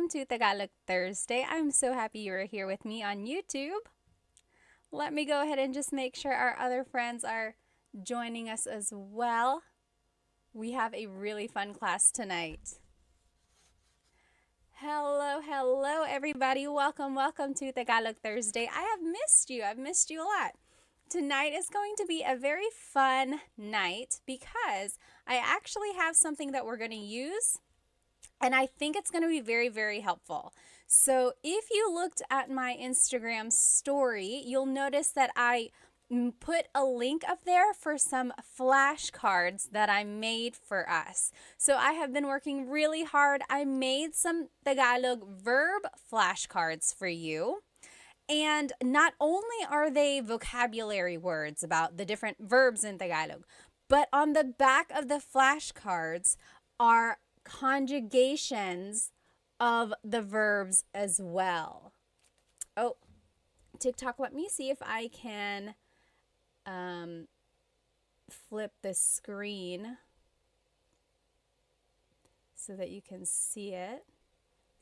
welcome to Tagalog Thursday. I'm so happy you're here with me on YouTube. Let me go ahead and just make sure our other friends are joining us as well. We have a really fun class tonight. Hello, everybody. Welcome to Tagalog Thursday. I have missed you. I've missed you a lot. Tonight is going to be a very fun night because I actually have something that we're going to use, and I think it's going to be very, very helpful. So if you looked at my Instagram story, you'll notice that I put a link up there for some flashcards that I made for us. So I have been working really hard. I made some Tagalog verb flashcards for you. And not only are they vocabulary words about the different verbs in Tagalog, but on the back of the flashcards are conjugations of the verbs as well. Oh, TikTok, let me see if I can flip the screen so that you can see it.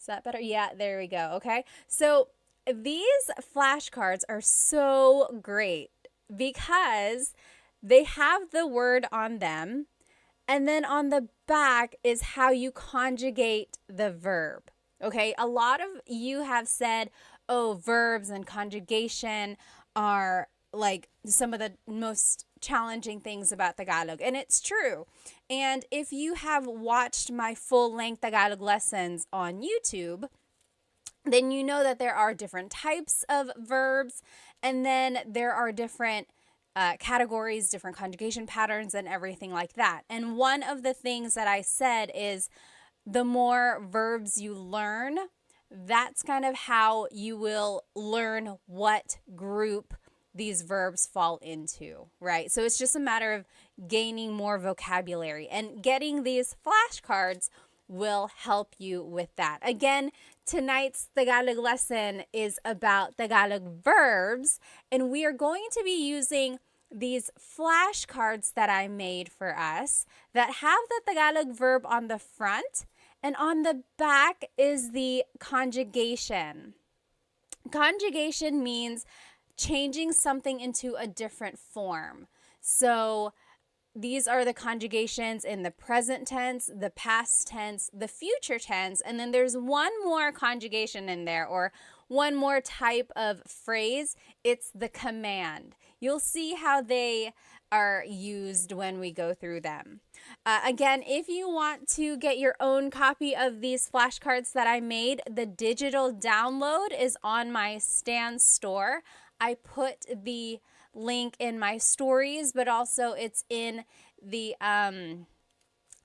Is that better? Yeah, there we go. Okay. So these flashcards are so great because they have the word on them, and then on the back is how you conjugate the verb. Okay, a lot of you have said, oh, verbs and conjugation are like some of the most challenging things about Tagalog, and it's true. And if you have watched my full-length Tagalog lessons on YouTube, then you know that there are different types of verbs, and then there are different categories, different conjugation patterns, and everything like that. And one of the things that I said is the more verbs you learn, that's kind of how you will learn what group these verbs fall into, right? So it's just a matter of gaining more vocabulary, and getting these flashcards will help you with that. Again, tonight's Tagalog lesson is about Tagalog verbs, and we are going to be using these flashcards that I made for us that have the Tagalog verb on the front, and on the back is the conjugation. Conjugation means changing something into a different form. So these are the conjugations in the present tense, the past tense, the future tense, and then there's one more conjugation in there, or one more type of phrase. It's the command. You'll see how they are used when we go through them. Again, if you want to get your own copy of these flashcards that I made, the digital download is on my Stan store. I put the link in my stories, but also it's in the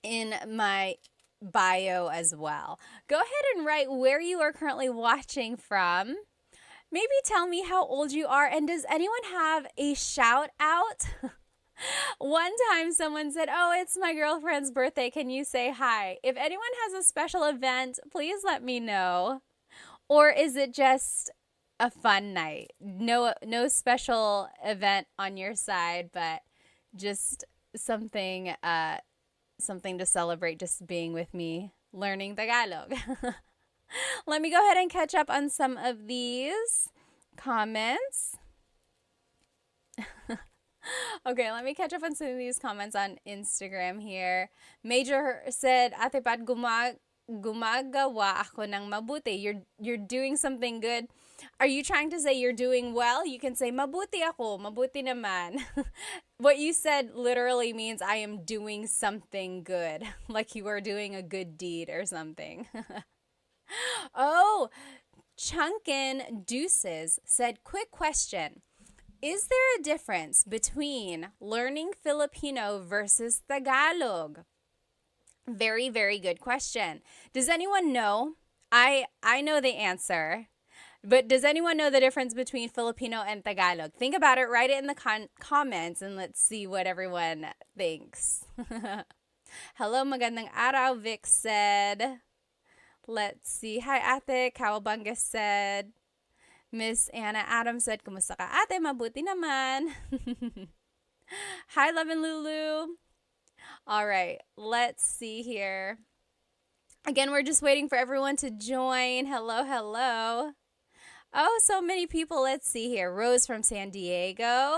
in my bio as well. Go ahead and write where you are currently watching from. Maybe tell me how old you are, and does anyone have a shout out? One time someone said, oh, it's my girlfriend's birthday. Can you say hi? If anyone has a special event, please let me know. Or is it just a fun night? No special event on your side, but just something to celebrate, just being with me learning Tagalog. Let me go ahead and catch up on some of these comments. Okay, let me catch up on some of these comments on Instagram here. Major said, Ate Pat, gumagawa ako ng mabuti. You're doing something good. Are you trying to say you're doing well? You can say, mabuti ako, mabuti naman. What you said literally means I am doing something good, like you are doing a good deed or something. Oh, Chunkin Deuces said, quick question. Is there a difference between learning Filipino versus Tagalog? Very, very good question. Does anyone know? I know the answer, but does anyone know the difference between Filipino and Tagalog? Think about it, write it in the comments, and let's see what everyone thinks. Hello, magandang araw, Vic said. Let's see. Hi, Ate. Kawabanga said. Miss Anna Adams said, kumusta ka, ate? Mabuti naman. Hi, Love and Lulu. All right, let's see here. Again, we're just waiting for everyone to join. Hello, hello. Oh, so many people. Let's see here. Rose from San Diego,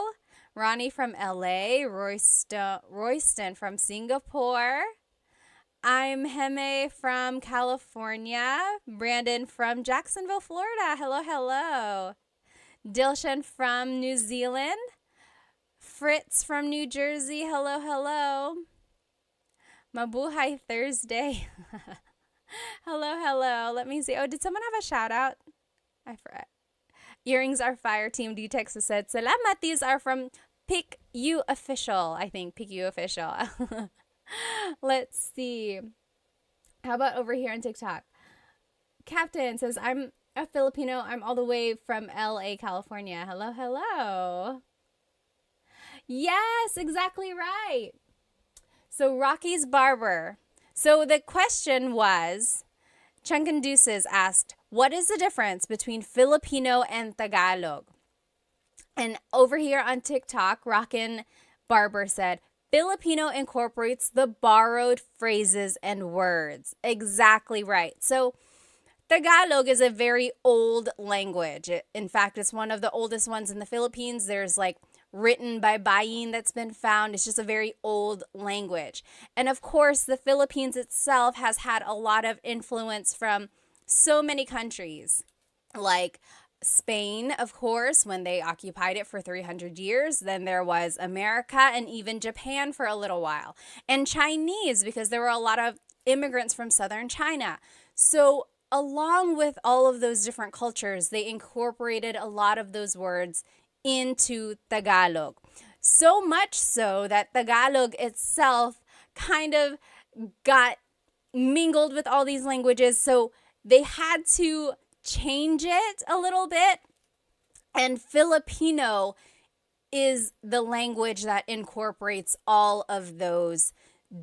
Ronnie from LA, Royston from Singapore. I'm Heme from California, Brandon from Jacksonville, Florida. Hello, hello. Dilshan from New Zealand, Fritz from New Jersey. Hello, hello. Mabuhay Thursday. Hello, hello. Let me see. Oh, did someone have a shout out? I forgot. Earrings are fire. Team D Texas said, Salamat. These are from Pick You Official. I think Pick You Official. Let's see. How about over here on TikTok? Captain says, I'm a Filipino. I'm all the way from LA, California. Hello, hello. Yes, exactly right. So Rocky's Barber. So the question was, Changanduces asked, what is the difference between Filipino and Tagalog? And over here on TikTok, Rockin' Barber said, Filipino incorporates the borrowed phrases and words. Exactly right. So Tagalog is a very old language. In fact, it's one of the oldest ones in the Philippines. There's like written by Bayin that's been found. It's just a very old language. And of course, the Philippines itself has had a lot of influence from so many countries, like Spain, of course, when they occupied it for 300 years. Then there was America and even Japan for a little while. And Chinese, because there were a lot of immigrants from southern China. So along with all of those different cultures, they incorporated a lot of those words into Tagalog. So much so that Tagalog itself kind of got mingled with all these languages. So they had to change it a little bit. And Filipino is the language that incorporates all of those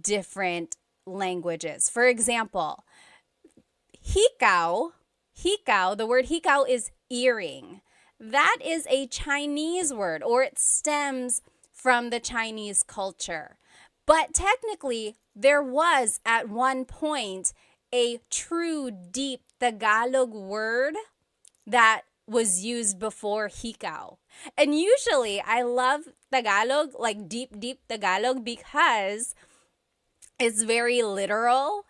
different languages. For example, hikaw, the word hikaw is earring. That is a Chinese word, or it stems from the Chinese culture. But technically, there was at one point a true deep Tagalog word that was used before hikaw. And usually, I love Tagalog, like deep Tagalog, because it's very literal.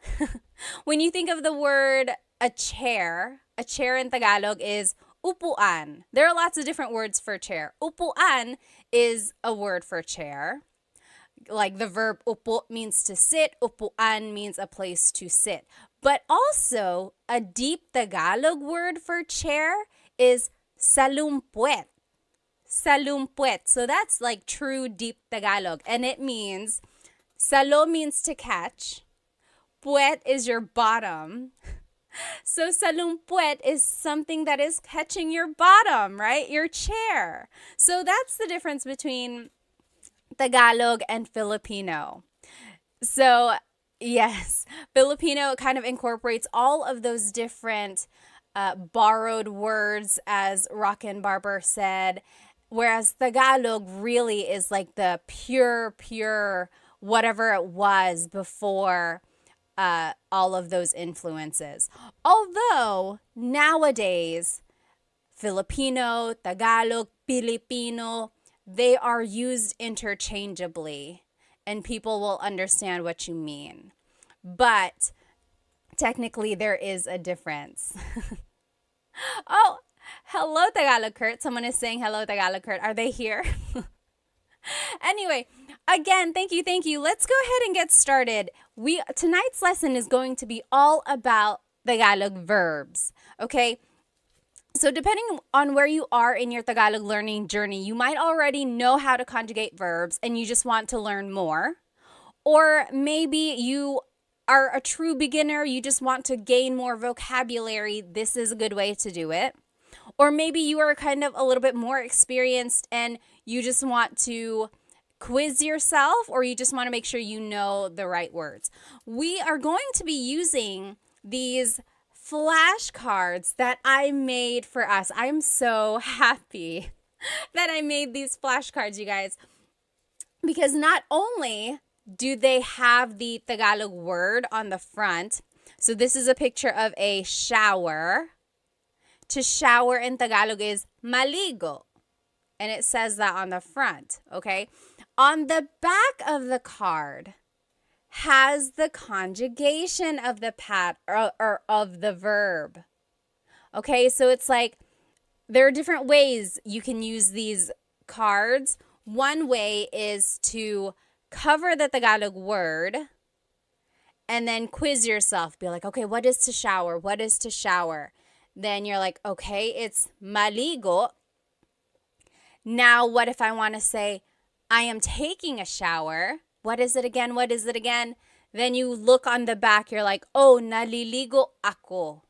When you think of the word a chair in Tagalog is upuan. There are lots of different words for chair. Upuan is a word for chair. Like the verb upo means to sit, upuan means a place to sit. But also, a deep Tagalog word for chair is salumpuet. Salumpuet. So that's like true deep Tagalog. And it means, salo means to catch. Puet is your bottom. So salumpuet is something that is catching your bottom, right? Your chair. So that's the difference between Tagalog and Filipino. So yes, Filipino kind of incorporates all of those different borrowed words, as Rockin' Barber said, whereas Tagalog really is like the pure whatever it was before all of those influences. Although nowadays, Filipino, Tagalog, Filipino, they are used interchangeably and people will understand what you mean. But technically, there is a difference. Oh, hello, Tagalog Kurt. Someone is saying hello, Tagalog Kurt. Are they here? Anyway, again, thank you. Let's go ahead and get started. Tonight's lesson is going to be all about Tagalog verbs, okay? So depending on where you are in your Tagalog learning journey, you might already know how to conjugate verbs and you just want to learn more. Or maybe you are a true beginner, you just want to gain more vocabulary. This is a good way to do it. Or maybe you are kind of a little bit more experienced and you just want to quiz yourself, or you just want to make sure you know the right words. We are going to be using these flashcards that I made for us. I'm so happy that I made these flashcards, you guys, because not only do they have the Tagalog word on the front, So this is a picture of a shower. To shower in Tagalog is maligo. And it says that on the front, okay? On the back of the card has the conjugation of the or of the verb. Okay, so it's like there are different ways you can use these cards. One way is to cover the Tagalog word and then quiz yourself. Be like, okay, what is to shower? What is to shower? Then you're like, okay, it's maligo. Now, what if I want to say, I am taking a shower? What is it again? What is it again? Then you look on the back, you're like, oh, naliligo ako.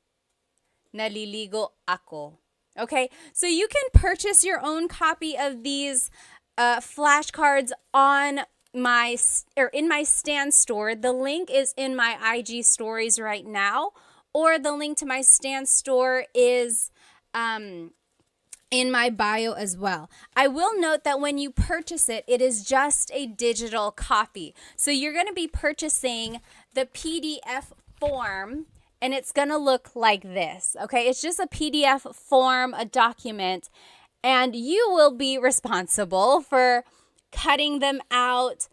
Naliligo ako. Okay, so you can purchase your own copy of these flashcards on in my Stan store. The link is in my IG stories right now, or the link to my Stan store is in my bio as well. I will note that when you purchase it, it is just a digital copy. So you're going to be purchasing the PDF form, and it's going to look like this. Okay, it's just a PDF form, a document, and you will be responsible for cutting them out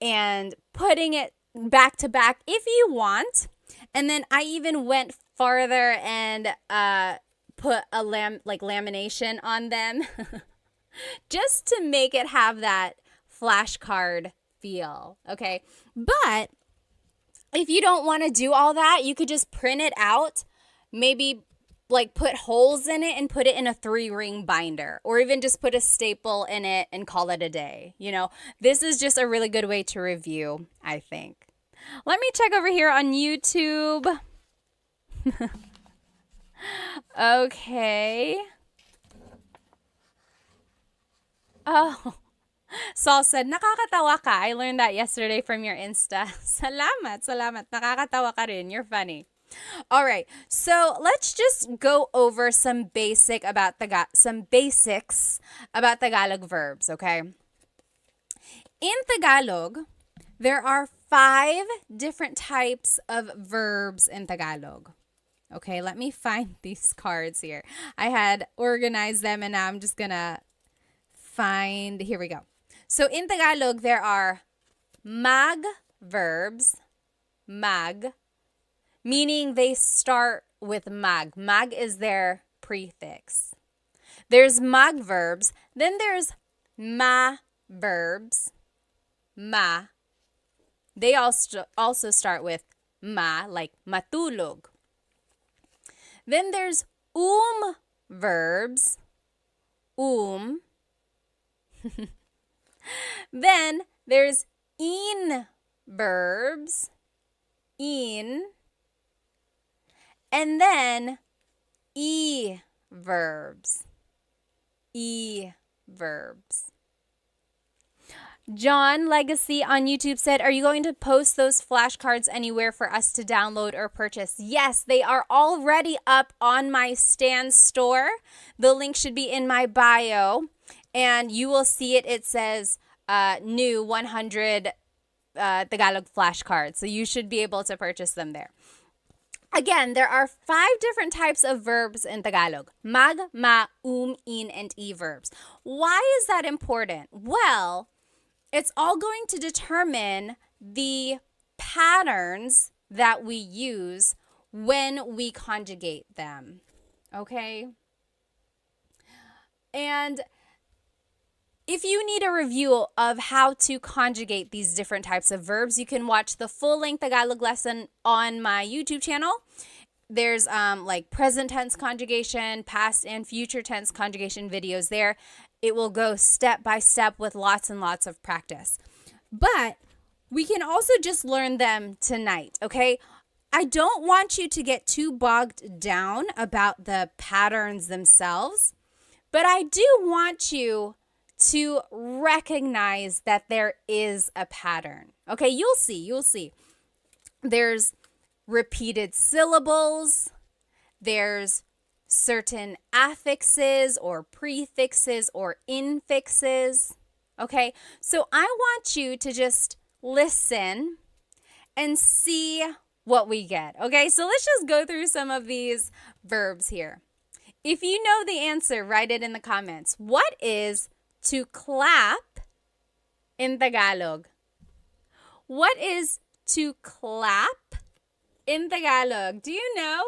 and putting it back to back if you want. And then I even went farther and put a lamination on them just to make it have that flashcard feel. Okay, but if you don't want to do all that, you could just print it out, maybe like put holes in it and put it in a 3-ring binder, or even just put a staple in it and call it a day. You know, this is just a really good way to review, I think. Let me check over here on YouTube. Okay. Oh, Saul said, nakakatawa ka. I learned that yesterday from your Insta. Salamat, salamat. Nakakatawa ka rin. You're funny. All right. So let's just go over some basics about Tagalog verbs, okay? In Tagalog, there are 5 different types of verbs in Tagalog. Okay, let me find these cards here. I had organized them and now I'm just gonna find, here we go. So in Tagalog, there are mag verbs, mag, meaning they start with mag. Mag is their prefix. There's mag verbs, then there's ma verbs, ma. They also start with ma, like matulog. Then there's verbs, Then there's in verbs, in. And then verbs, verbs. John Legacy on YouTube said, are you going to post those flashcards anywhere for us to download or purchase? Yes, they are already up on my Stan store. The link should be in my bio, and you will see it. It says new 100 Tagalog flashcards, so you should be able to purchase them there. Again, there are 5 different types of verbs in Tagalog. Mag, ma, in, and e verbs. Why is that important? Well, it's all going to determine the patterns that we use when we conjugate them. Okay? And if you need a review of how to conjugate these different types of verbs, you can watch the full-length Tagalog lesson on my YouTube channel. There's like present tense conjugation, past and future tense conjugation videos there. It will go step by step with lots and lots of practice. But we can also just learn them tonight, okay? I don't want you to get too bogged down about the patterns themselves, but I do want you to recognize that there is a pattern. Okay, you'll see. There's repeated syllables. There's certain affixes or prefixes or infixes. Okay, so I want you to just listen and see what we get. Okay, so let's just go through some of these verbs here. If you know the answer, write it in the comments. What is to clap in Tagalog? What is to clap in Tagalog? Do you know?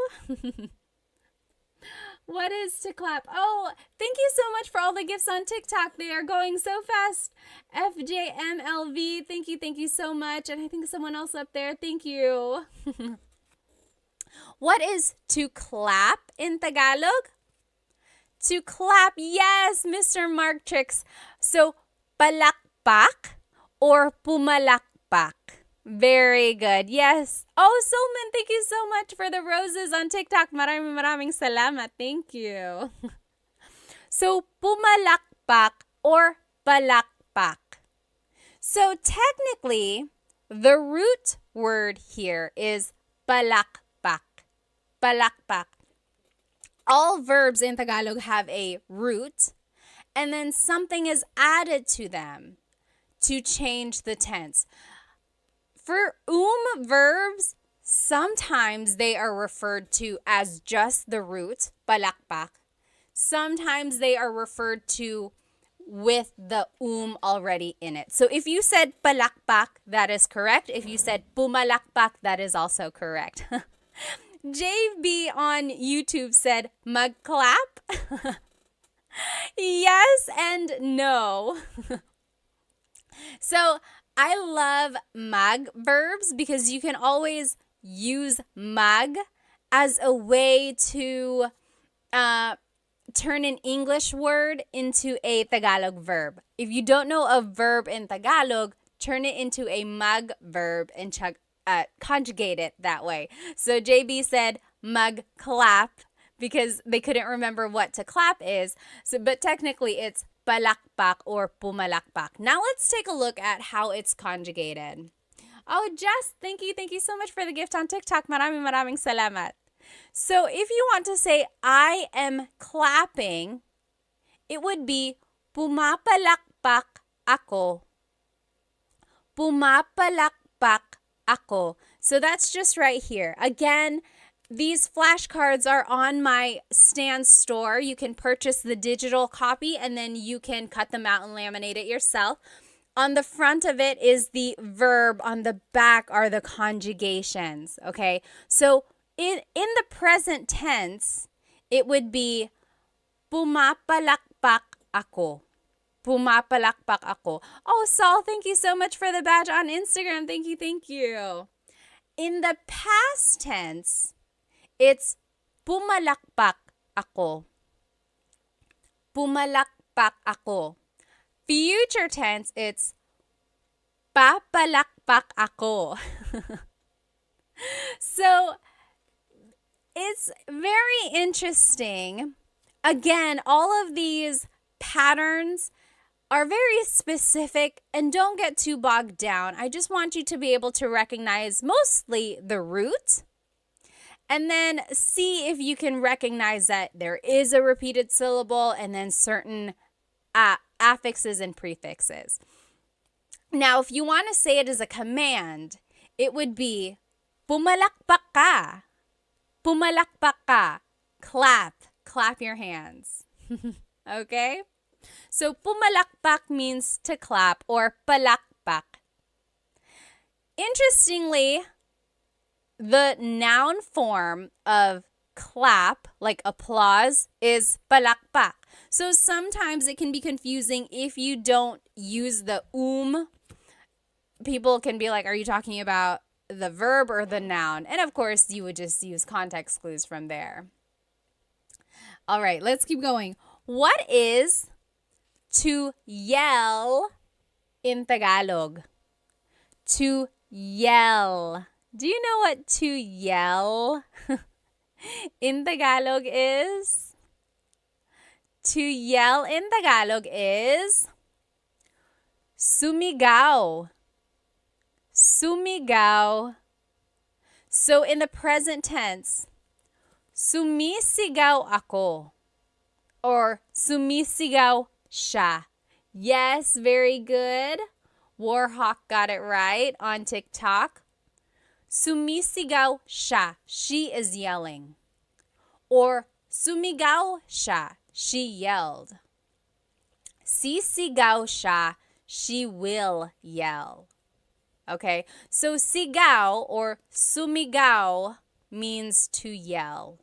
What is to clap? Oh, thank you so much for all the gifts on TikTok. They are going so fast. FJMLV, thank you so much. And I think someone else up there, thank you. What is to clap in Tagalog? To clap, yes, Mr. Mark Tricks. So, palakpak or pumalakpak? Very good. Yes. Oh, Solman, thank you so much for the roses on TikTok. Maraming salamat. Thank you. So, pumalakpak or palakpak. So, technically, the root word here is palakpak. Palakpak. All verbs in Tagalog have a root, and then something is added to them to change the tense. For verbs, sometimes they are referred to as just the root, palakpak. Sometimes they are referred to with the already in it. So if you said palakpak, that is correct. If you said pumalakpak, that is also correct. JB on YouTube said magclap. Yes and no. So I love mag verbs because you can always use mag as a way to turn an English word into a Tagalog verb. If you don't know a verb in Tagalog, turn it into a mag verb and conjugate it that way. So JB said magclap because they couldn't remember what to clap is. So, but technically it's palakpak or pumalakpak. Now let's take a look at how it's conjugated. Oh, Jess, thank you so much for the gift on TikTok. Maraming salamat. So if you want to say I am clapping, it would be pumapalakpak ako. Pumapalakpak ako. So that's just right here. Again, these flashcards are on my Stan store. You can purchase the digital copy and then you can cut them out and laminate it yourself. On the front of it is the verb. On the back are the conjugations. Okay, so in the present tense, it would be pumapalakpak ako. Pumapalakpak ako. Oh, Saul, thank you so much for the badge on Instagram. Thank you. In the past tense, it's pumalakpak ako. Pumalakpak ako. Future tense, it's papalakpak ako. So, it's very interesting. Again, all of these patterns are very specific and don't get too bogged down. I just want you to be able to recognize mostly the root and then see if you can recognize that there is a repeated syllable and then certain affixes and prefixes. Now, if you want to say it as a command, it would be pumalakpak ka. Pumalakpak ka. Clap your hands. Okay? So, pumalakpak means to clap or palakpak. Interestingly, the noun form of clap, like applause, is palakpak. So sometimes it can be confusing if you don't use the People can be like, are you talking about the verb or the noun? And of course, you would just use context clues from there. All right, let's keep going. What is to yell in Tagalog? To yell. Do you know what to yell in Tagalog is? To yell in Tagalog is sumigaw. Sumigaw. So in the present tense, sumisigaw ako or sumisigaw siya. Yes, very good. Warhawk got it right on TikTok. Sumisigaw siya. She is yelling. Or sumigaw siya. She yelled. Sisigaw siya. She will yell. Okay, so sigaw or sumigaw means to yell.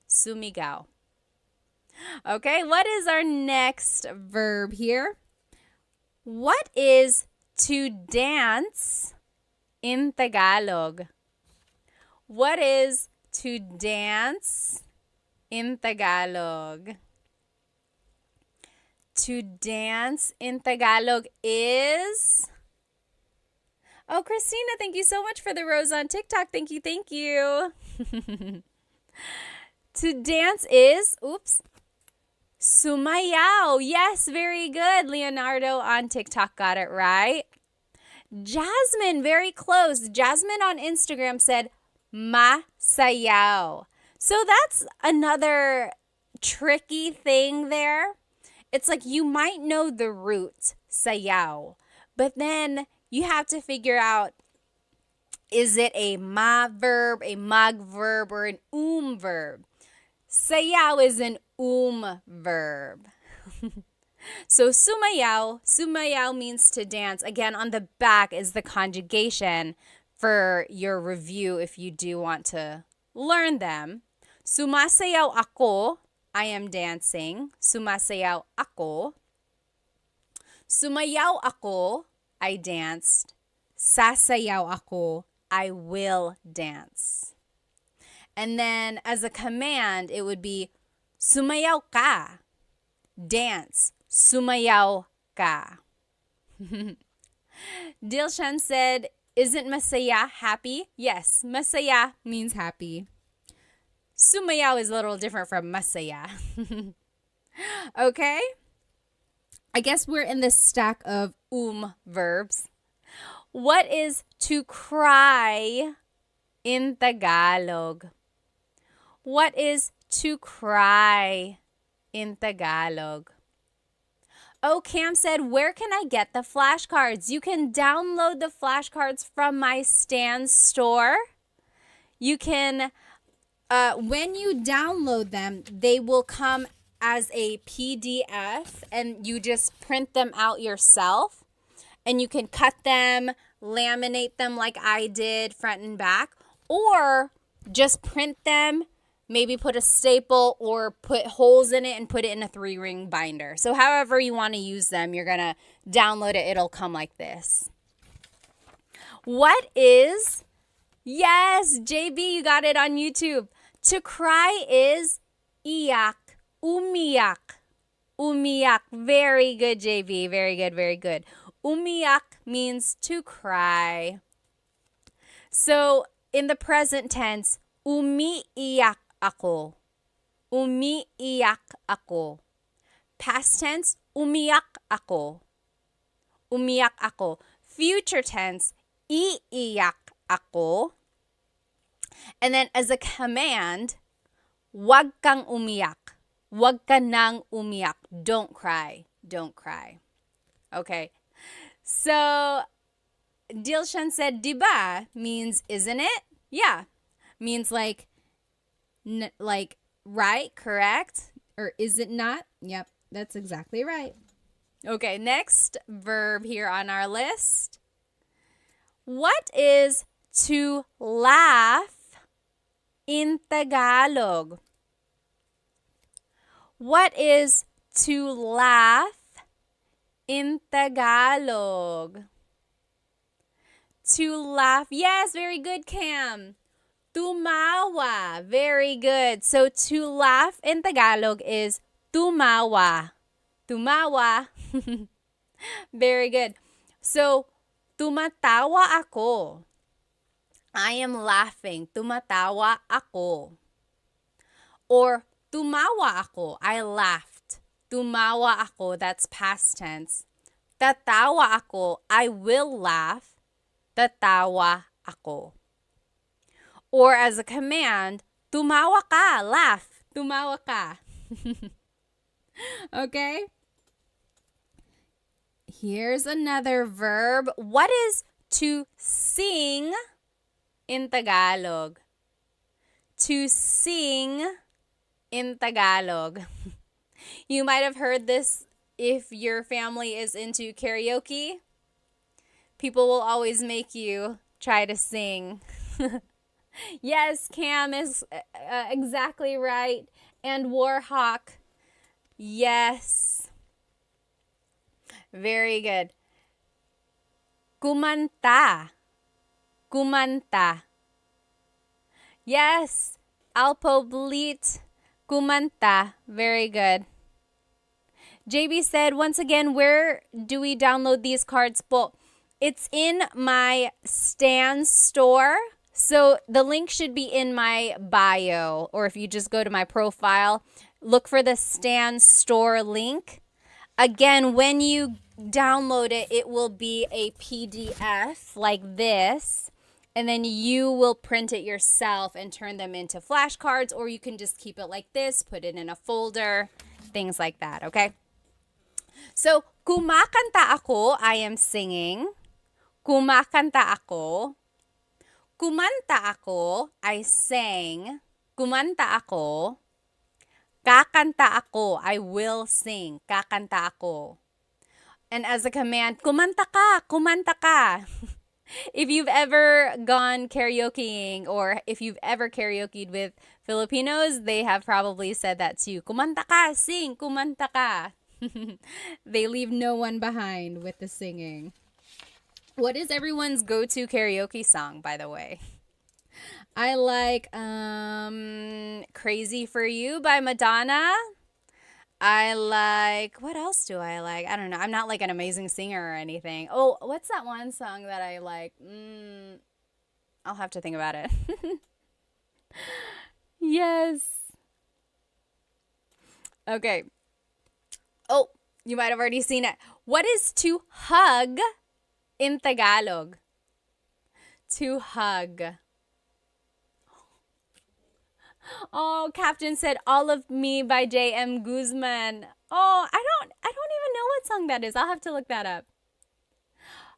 Sumigaw. Okay, what is our next verb here? What is to dance in Tagalog? What is to dance in Tagalog? To dance in Tagalog is... Oh, Christina, thank you so much for the rose on TikTok. Thank you, thank you. To dance is, sumayaw. Yes, very good. Leonardo on TikTok got it right. Jasmine, very close. Jasmine on Instagram said masayaw. So that's another tricky thing there. It's like you might know the root, sayaw, but then you have to figure out, is it a ma verb, a mag verb, or an verb? Sayaw is an verb. So sumayaw means to dance. Again, on the back is the conjugation for your review if you do want to learn them. Sumasayaw ako, I am dancing. Sumasayaw ako. Sumayaw ako, I danced. Sasayaw ako, I will dance. And then as a command, it would be sumayaw ka. Dance. Sumayaw ka. Dilshan said, isn't masaya happy? Yes, masaya means happy. Sumayaw is a little different from masaya. Okay? I guess we're in this stack of verbs. What is to cry in Tagalog? What is to cry in Tagalog? Oh, Cam said, where can I get the flashcards? You can download the flashcards from my Stan store. You can, when you download them, they will come as a PDF and you just print them out yourself. And you can cut them, laminate them like I did, front and back, or just print them, maybe put a staple or put holes in it and put it in a 3-ring binder. So however you want to use them, you're going to download it. It'll come like this. What is, yes, JB, you got it on YouTube. To cry is iyak, umiyak, umiyak. Very good, JB. Very good, very good. Umiyak means to cry. So in the present tense, umiiyak ako. Umiiyak ako. Past tense, umiyak ako. Umiyak ako. Future tense, iiyak ako. And then as a command, wag kang umiyak. Wag ka nang umiyak. Don't cry. Don't cry. Okay. So Dilshan said, diba means isn't it? Yeah. Means like right, correct? Or is it not? Yep, that's exactly right. Okay, next verb here on our list. What is to laugh in Tagalog? What is to laugh in Tagalog? To laugh. Yes, very good, Cam. Tumawa. Very good. So to laugh in Tagalog is tumawa. Tumawa. Very good. So tumatawa ako. I am laughing. Tumatawa ako. Or tumawa ako. I laughed. Tumawa ako. That's past tense. Tatawa ako. I will laugh. Tatawa ako. Or as a command, tumawa ka. Laugh. Tumawa ka. Okay? Here's another verb. What is to sing in Tagalog. To sing in Tagalog. You might have heard this if your family is into karaoke. People will always make you try to sing. Yes, Cam is exactly right. And Warhawk. Yes. Very good. Kumanta. Kumanta. Yes. Alpoblit. Kumanta. Very good. JB said, once again, where do we download these cards po? It's in my Stan store. So the link should be in my bio, or if you just go to my profile, look for the Stan store link. Again, when you download it, it will be a PDF like this, and then you will print it yourself and turn them into flashcards, or you can just keep it like this, put it in a folder, things like that, okay? So, kumakanta ako, I am singing. Kumakanta ako. Kumanta ako, I sang. Kumanta ako. Kakanta ako, I will sing. Kakanta ako. And as a command, kumanta ka, kumanta ka. If you've ever gone karaokeing or if you've ever karaokeed with Filipinos, they have probably said that to you. Kumanta ka, sing, kumanta ka. They leave no one behind with the singing. What is everyone's go-to karaoke song, by the way? I like Crazy for You by Madonna. I like, what else do I like? I don't know. I'm not like an amazing singer or anything. Oh, what's that one song that I like? I'll have to think about it. Yes. Okay. Oh, you might have already seen it. What is to hug in Tagalog? To hug. Oh, Captain said All of Me by J.M. Guzman. Oh, I don't even know what song that is. I'll have to look that up.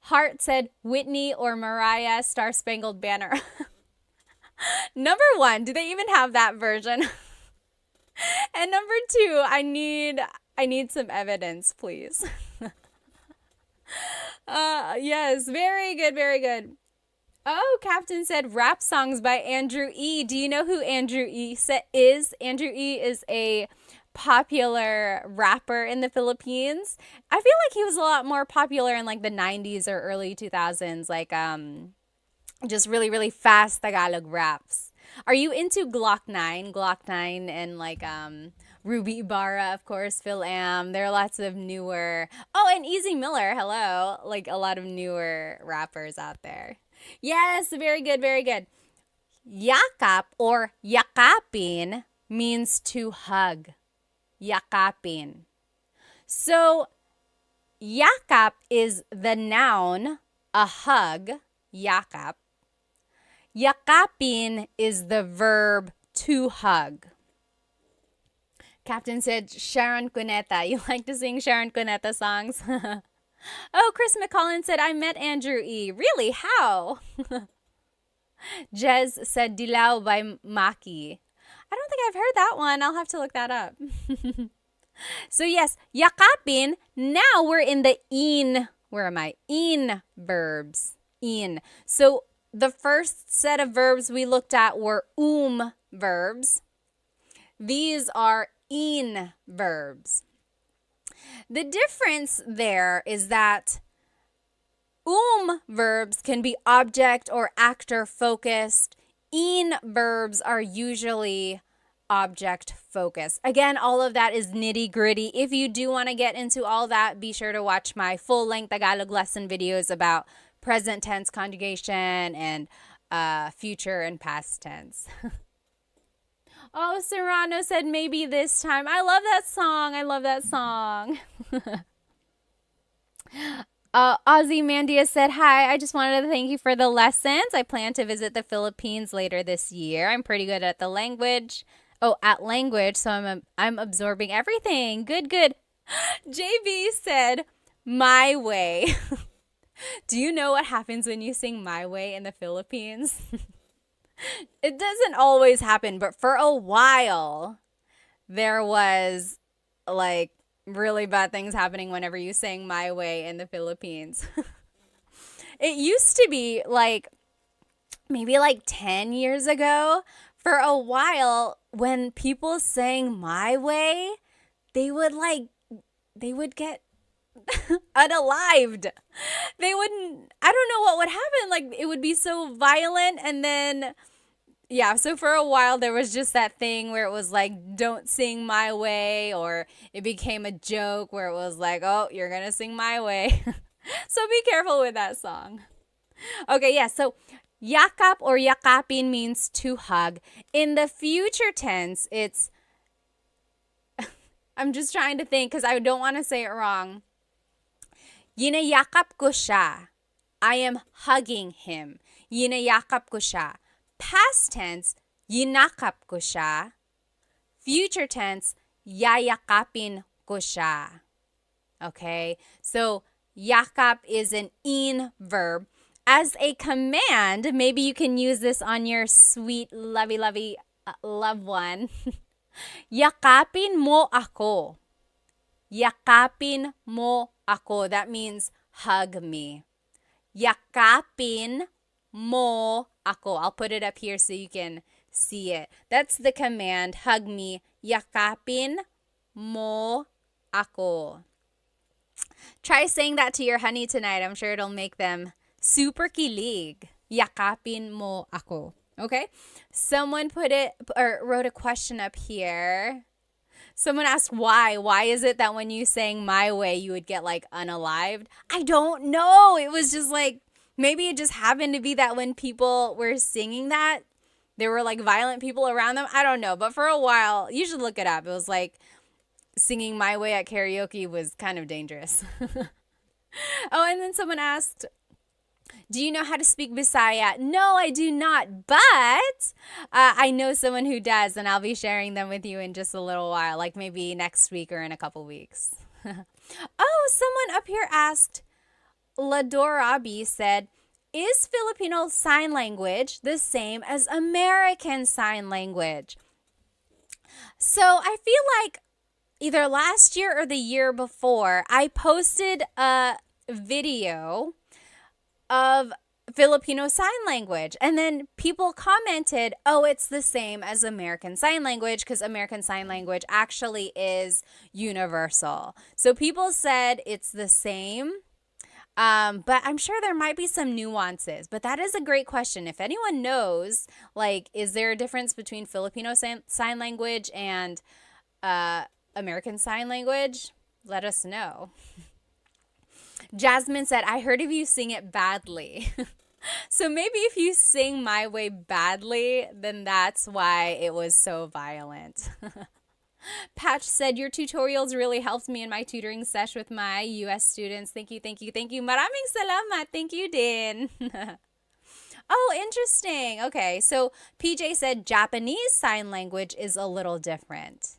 Hart said Whitney or Mariah Star Spangled Banner. Number 1, do they even have that version? And number 2, I need some evidence, please. Yes, very good, very good. Oh, Captain said rap songs by Andrew E. Do you know who Andrew E. is? Andrew E. is a popular rapper in the Philippines. I feel like he was a lot more popular in like the 90s or early 2000s, like just really, really fast Tagalog raps. Are you into Glock 9? Glock 9 and like Ruby Ibarra, of course, Phil Am. There are lots of newer. Oh, and Easy Miller. Hello. Like a lot of newer rappers out there. Yes, very good, very good. Yakap or yakapin means to hug. Yakapin. So, yakap is the noun, a hug, yakap. Yakapin is the verb to hug. Captain said Sharon Cuneta. You like to sing Sharon Cuneta songs? Oh, Chris McCollin said, I met Andrew E. Really? How? Jez said Dilaw by Maki. I don't think I've heard that one. I'll have to look that up. So yes, yakapin. Now we're in the in. Where am I? In verbs. In. So the first set of verbs we looked at were verbs. These are in verbs. The difference there is that verbs can be object or actor focused. In verbs are usually object focused. Again, all of that is nitty gritty. If you do want to get into all that, be sure to watch my full length Tagalog lesson videos about present tense conjugation and future and past tense. Oh, Serrano said maybe this time. I love that song. I love that song. Ozzy Mandia said, hi, I just wanted to thank you for the lessons. I plan to visit the Philippines later this year. I'm pretty good at the language. Oh, at language, so I'm absorbing everything. Good, good. JB said, my way. Do you know what happens when you sing My Way in the Philippines? It doesn't always happen, but for a while, there was like really bad things happening whenever you sang My Way in the Philippines. It used to be like maybe like 10 years ago, for a while, when people sang My Way, they would they would get unalived. They wouldn't, I don't know what would happen. Like, it would be so violent. And then, yeah, so for a while, there was just that thing where it was like, don't sing My Way, or it became a joke where it was like, oh, you're going to sing My Way. So be careful with that song. Okay, yeah, so yakap or yakapin means to hug. In the future tense, it's, I'm just trying to think because I don't want to say it wrong. Yinayakap ko siya. I am hugging him. Yinayakap ko siya. Past tense, yinakap ko siya. Future tense, yayakapin ko siya. Okay, so yakap is an in-verb. As a command, maybe you can use this on your sweet, lovey loved one. Yakapin mo ako. Yakapin mo ako. That means hug me. Yakapin mo ako. I'll put it up here so you can see it. That's the command, hug me. Yakapin mo ako. Try saying that to your honey tonight. I'm sure it'll make them super kilig. Yakapin mo ako. Okay? Someone put it or wrote a question up here. Someone asked why. Why is it that when you sang My Way, you would get like unalived? I don't know. It was just like, maybe it just happened to be that when people were singing that, there were like violent people around them. I don't know. But for a while, you should look it up. It was like singing My Way at karaoke was kind of dangerous. Oh, and then someone asked, do you know how to speak Bisaya? No, I do not, but I know someone who does, and I'll be sharing them with you in just a little while, like maybe next week or in a couple weeks. Oh, someone up here asked, Ladorabi said, is Filipino Sign Language the same as American Sign Language? So I feel like either last year or the year before, I posted a video of Filipino Sign Language. And then people commented, oh, it's the same as American Sign Language because American Sign Language actually is universal. So people said it's the same, but I'm sure there might be some nuances. But that is a great question. If anyone knows, like, is there a difference between Filipino Sign Language and American Sign Language? Let us know. Jasmine said, I heard of you sing it badly. So maybe if you sing My Way badly, then that's why it was so violent. Patch said, your tutorials really helped me in my tutoring sesh with my US students. Thank you, thank you, thank you. Maraming salamat. Thank you, din. Oh, interesting. Okay, so PJ said Japanese Sign Language is a little different.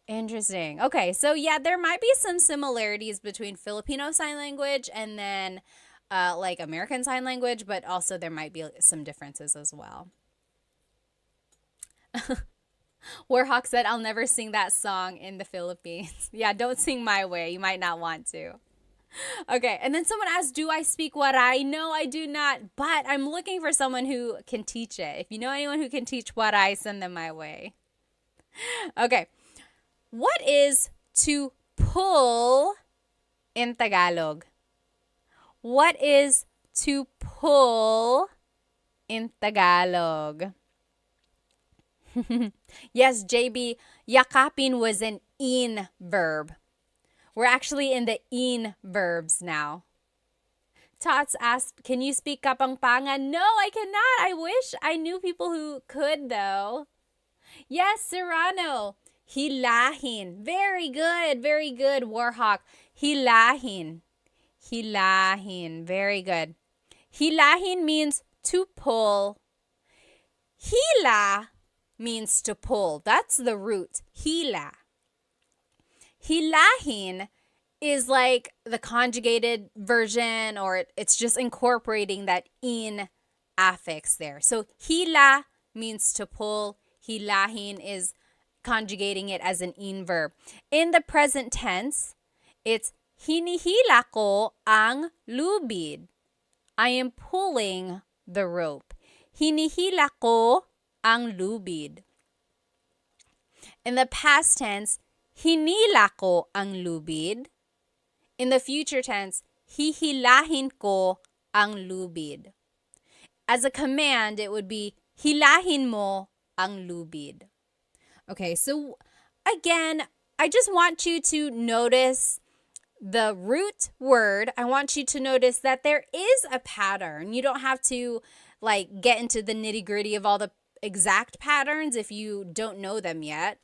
Interesting. Okay, so yeah, there might be some similarities between Filipino Sign Language and then like American Sign Language, but also there might be some differences as well. Warhawk said, I'll never sing that song in the Philippines. Yeah, don't sing My Way. You might not want to. Okay, and then someone asked, do I speak Waray? No, I do not, but I'm looking for someone who can teach it. If you know anyone who can teach Waray, send them my way. Okay. What is to pull in Tagalog? What is to pull in Tagalog? Yes, JB, yakapin was an in-verb. We're actually in the in-verbs now. Tots asked, can you speak Kapampangan? No, I cannot. I wish I knew people who could, though. Yes, Serrano. Hilahin. Very good. Very good, Warhawk. Hilahin. Hilahin. Very good. Hilahin means to pull. Hila means to pull. That's the root. Hila. Hilahin is like the conjugated version, or it's just incorporating that in affix there. So hila means to pull. Hilahin is conjugating it as an in-verb. In the present tense, it's hinihila ko ang lubid. I am pulling the rope. Hinihila ko ang lubid. In the past tense, hinila ko ang lubid. In the future tense, hihilahin ko ang lubid. As a command, it would be hilahin mo ang lubid. Okay, so again, I just want you to notice the root word. I want you to notice that there is a pattern. You don't have to get into the nitty-gritty of all the exact patterns if you don't know them yet.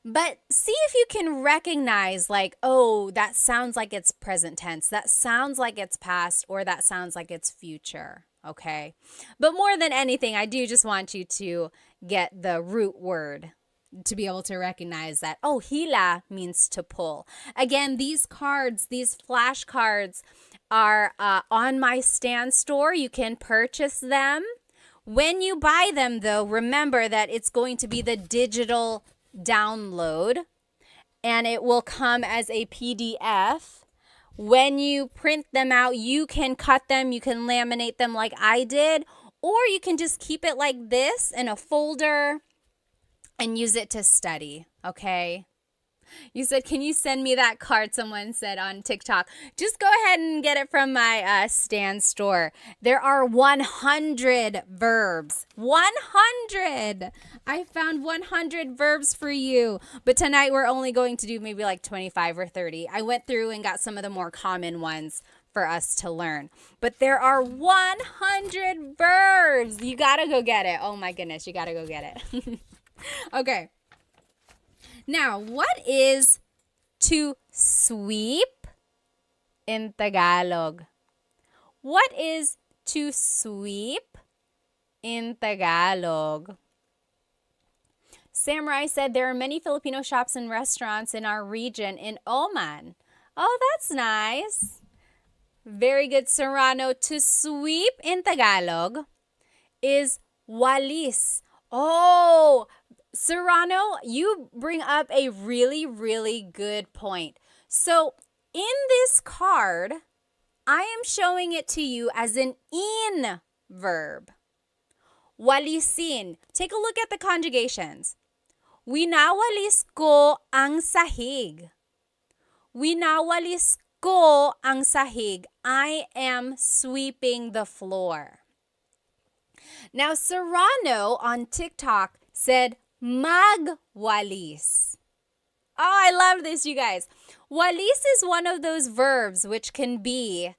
But see if you can recognize oh, that sounds like it's present tense. That sounds like it's past, or that sounds like it's future. Okay? But more than anything, I do just want you to get the root word to be able to recognize that, oh, hila means to pull. Again, these cards, these flashcards are on my stand store. You can purchase them. When you buy them, though, remember that it's going to be the digital download, and it will come as a PDF. When you print them out, you can cut them, you can laminate them like I did, or you can just keep it like this in a folder and use it to study, okay? You said, can you send me that card? Someone said on TikTok. Just go ahead and get it from my stand store. There are 100 verbs. 100! I found 100 verbs for you. But tonight we're only going to do maybe 25 or 30. I went through and got some of the more common ones for us to learn. But there are 100 verbs. You gotta go get it. Oh my goodness, you gotta go get it. Okay. Now, what is to sweep in Tagalog? What is to sweep in Tagalog? Samurai said there are many Filipino shops and restaurants in our region in Oman. Oh, that's nice. Very good, Serrano. To sweep in Tagalog is walis. Oh, Serrano, you bring up a really, really good point. So in this card, I am showing it to you as an in verb. Walisin. Take a look at the conjugations. Winawalis ko ang sahig. Winawalis ko ang sahig. I am sweeping the floor. Now, Serrano on TikTok said, magwalis. Oh, I love this, you guys. Walis is one of those verbs which can be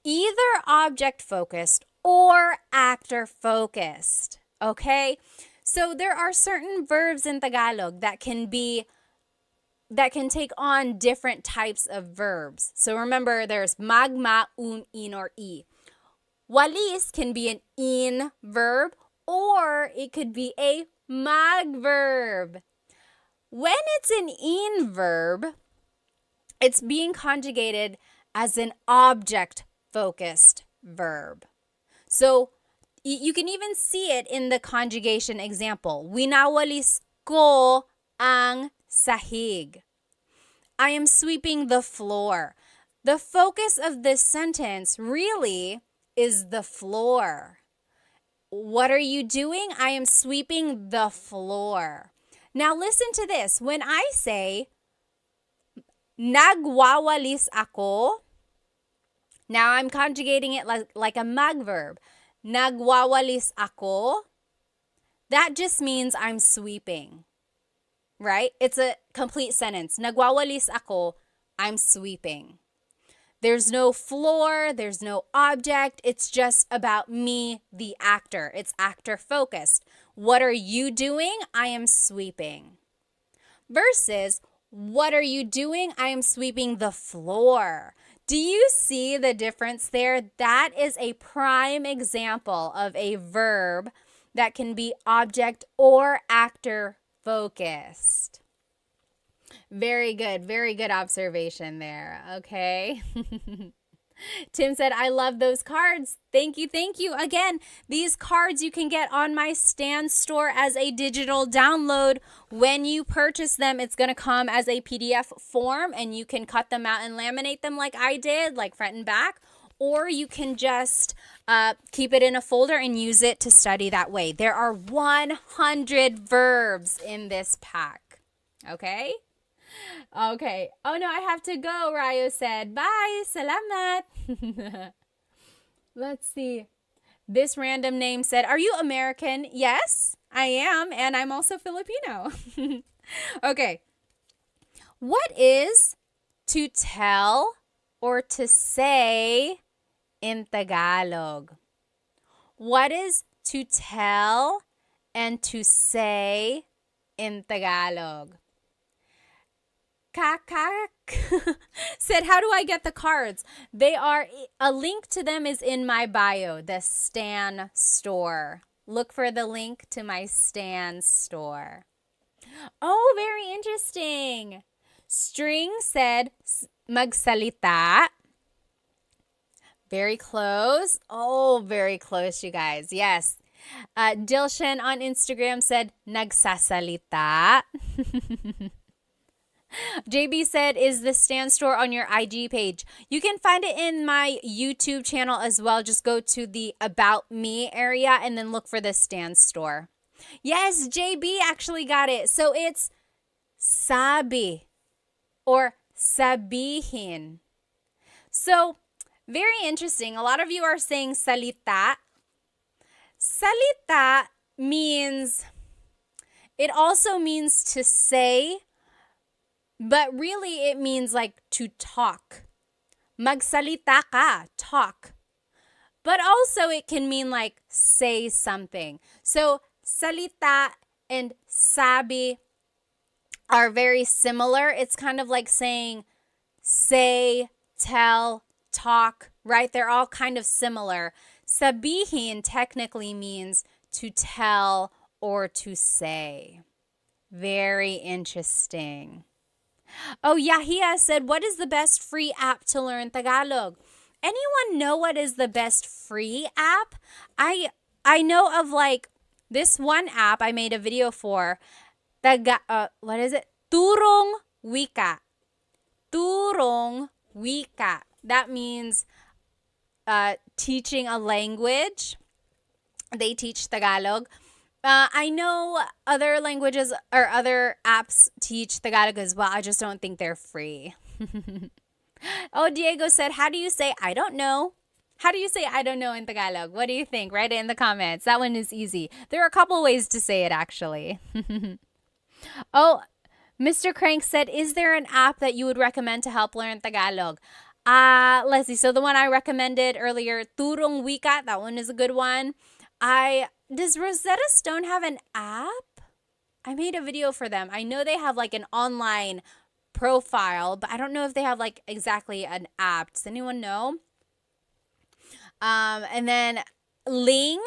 either object-focused or actor-focused. Okay? So there are certain verbs in Tagalog that can take on different types of verbs. So remember, there's magma, in, or e. Walis can be an in verb, or it could be a mag verb. When it's an in verb, it's being conjugated as an object-focused verb. So you can even see it in the conjugation example. Winawalis ko ang sahig. I am sweeping the floor. The focus of this sentence really is the floor. What are you doing? I am sweeping the floor. Now listen to this. When I say, nagwawalis ako, now I'm conjugating it like a mag verb. Nagwawalis ako, that just means I'm sweeping, right? It's a complete sentence. Nagwawalis ako, I'm sweeping. There's no floor, there's no object. It's just about me, the actor. It's actor focused. What are you doing? I am sweeping. Versus, what are you doing? I am sweeping the floor. Do you see the difference there? That is a prime example of a verb that can be object or actor focused. Very good observation there, okay? Tim said, I love those cards. Thank you. Thank you. Again, these cards you can get on my Stan store as a digital download. When you purchase them, it's going to come as a PDF form, and you can cut them out and laminate them like I did, like front and back. Or you can just keep it in a folder and use it to study that way. There are 100 verbs in this pack. Okay? Okay. Oh no, I have to go, Rayo said. Bye. Salamat. Let's see. This random name said, are you American? Yes, I am. And I'm also Filipino. Okay. What is to tell or to say in Tagalog? What is to tell and to say in Tagalog? Kakak said, how do I get the cards? A link to them is in my bio, the Stan store. Look for the link to my Stan store. Oh, very interesting. String said, magsalita. Very close. Oh, very close, you guys. Yes. Dilshan on Instagram said, nagsasalita. JB said, is the Stan store on your IG page? You can find it in my YouTube channel as well. Just go to the About Me area and then look for the Stan store. Yes, JB actually got it. So it's sabi or sabihin. So very interesting. A lot of you are saying salita. Salita it also means to say, but really it means like to talk. Magsalita ka, talk. But also it can mean like say something. So salita and sabi are very similar. It's kind of like saying say, tell, talk, right? They're all kind of similar. Sabihin technically means to tell or to say. Very interesting. Oh, Yahia said, what is the best free app to learn Tagalog? Anyone know what is the best free app? I know of like this one app I made a video for. What is it? Turong Wika. Turong Wika. That means teaching a language. They teach Tagalog. I know other languages or other apps teach Tagalog as well. I just don't think they're free. Oh, Diego said, how do you say I don't know? How do you say I don't know in Tagalog? What do you think? Write it in the comments. That one is easy. There are a couple ways to say it actually. Oh, Mr. Crank said, is there an app that you would recommend to help learn Tagalog? Let's see. So the one I recommended earlier, Turong Wika, that one is a good one. Does Rosetta Stone have an app? I made a video for them. I know they have like an online profile, but I don't know if they have like exactly an app. Does anyone know? And then Ling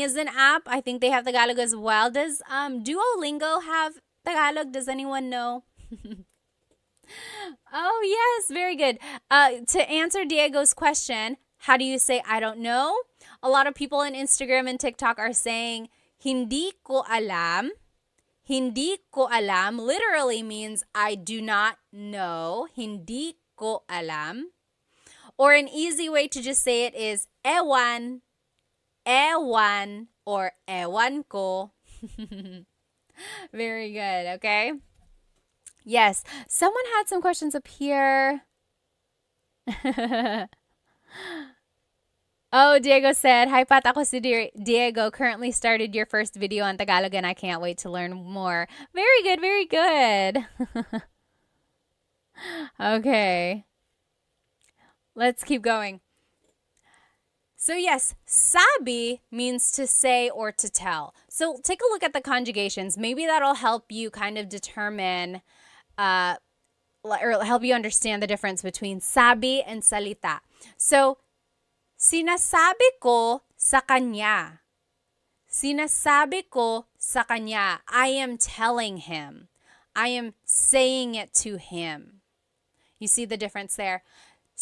is an app. I think they have Tagalog as well. Does Duolingo have Tagalog? Does anyone know? Oh, yes, very good. To answer Diego's question, how do you say I don't know? A lot of people on Instagram and TikTok are saying hindi ko alam. Hindi ko alam literally means I do not know. Hindi ko alam. Or an easy way to just say it is ewan, ewan, or ewan ko. Very good, okay? Yes, someone had some questions up here. Oh, Diego said, hi Pat, ako si Diego. Currently started your first video on Tagalog and I can't wait to learn more. Very good, very good. Okay. Let's keep going. So yes, sabi means to say or to tell. So take a look at the conjugations. Maybe that'll help you kind of determine or help you understand the difference between sabi and salita. So, sinasabi ko sa kanya. Sinasabi ko sa kanya. I am telling him. I am saying it to him. You see the difference there?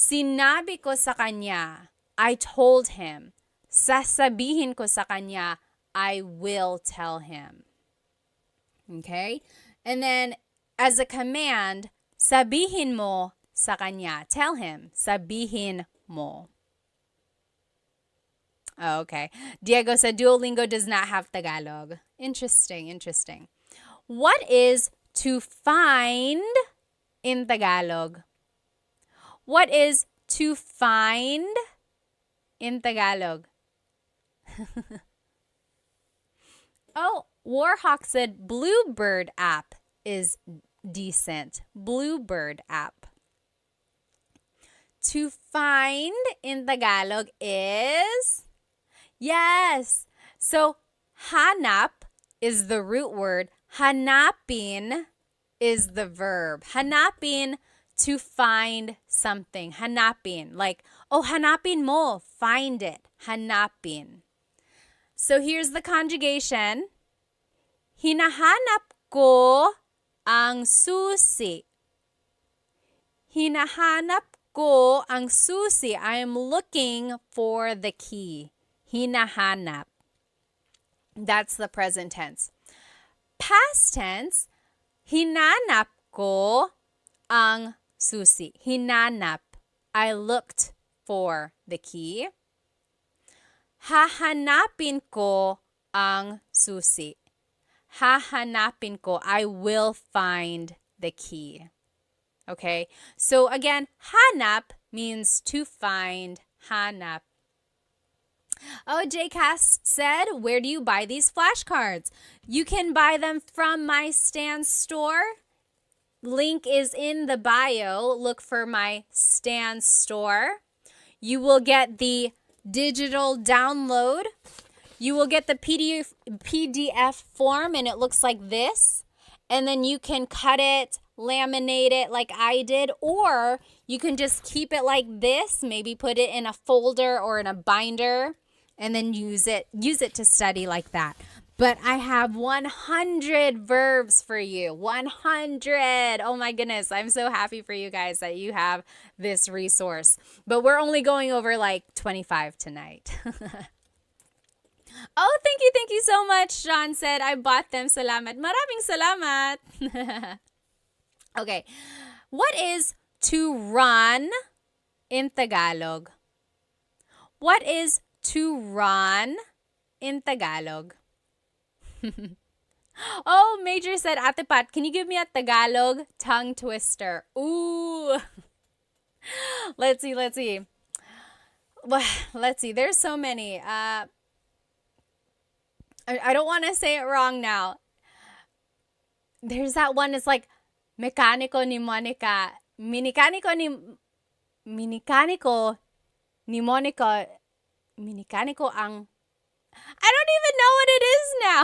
Sinabi ko sa kanya. I told him. Sasabihin ko sa kanya. I will tell him. Okay? And then, as a command, sabihin mo sa kanya. Tell him. Sabihin mo. Oh, okay. Diego said Duolingo does not have Tagalog. Interesting. What is to find in Tagalog? What is to find in Tagalog? Oh, Warhawk said Bluebird app is decent. Bluebird app. To find in Tagalog is... Yes. So, hanap is the root word. Hanapin is the verb. Hanapin, to find something. Hanapin. Like, oh, hanapin mo. Find it. Hanapin. So, here's the conjugation. Hinahanap ko ang susi. Hinahanap ko ang susi. I am looking for the key. Hinahanap. That's the present tense. Past tense, hinanap ko ang susi. Hinanap. I looked for the key. Hahanapin ko ang susi. Hahanapin ko. I will find the key. Okay? So again, hanap means to find. Hanap. Oh, JCast said, where do you buy these flashcards? You can buy them from my Stan store. Link is in the bio. Look for my Stan store. You will get the digital download. You will get the PDF form, and it looks like this. And then you can cut it, laminate it like I did, or you can just keep it like this, maybe put it in a folder or in a binder, and then use it to study like that. But I have 100 verbs for you. 100. Oh my goodness. I'm so happy for you guys that you have this resource. But we're only going over like 25 tonight. Oh, thank you so much. John said, I bought them. Salamat. Maraming salamat. Okay. What is to run in Tagalog? What is to run in Tagalog? Oh, Major said, Ate Pat, can you give me a Tagalog tongue twister? Ooh. Let's see. Well, let's see. There's so many. I don't want to say it wrong now. There's that one. It's like Mecánico ni Monica. Minicánico ni Monica. Minicánico ang... I don't even know what it is now.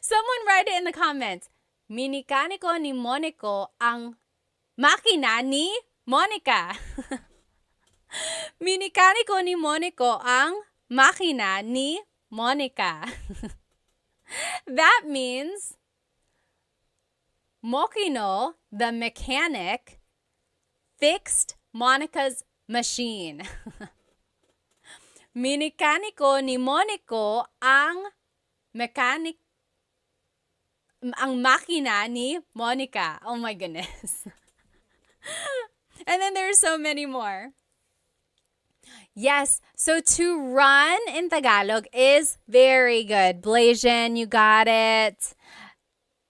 Someone write it in the comments. Minicánico ni Monico ang makina ni Monica. Minicánico ni Monico ang makina ni Monica. That means Mokino, the mechanic, fixed Monica's machine. Minikaniko ni Monico ang makina ni Monica. Oh my goodness. And then there's so many more. Yes, so to run in Tagalog is very good. Blasian, you got it.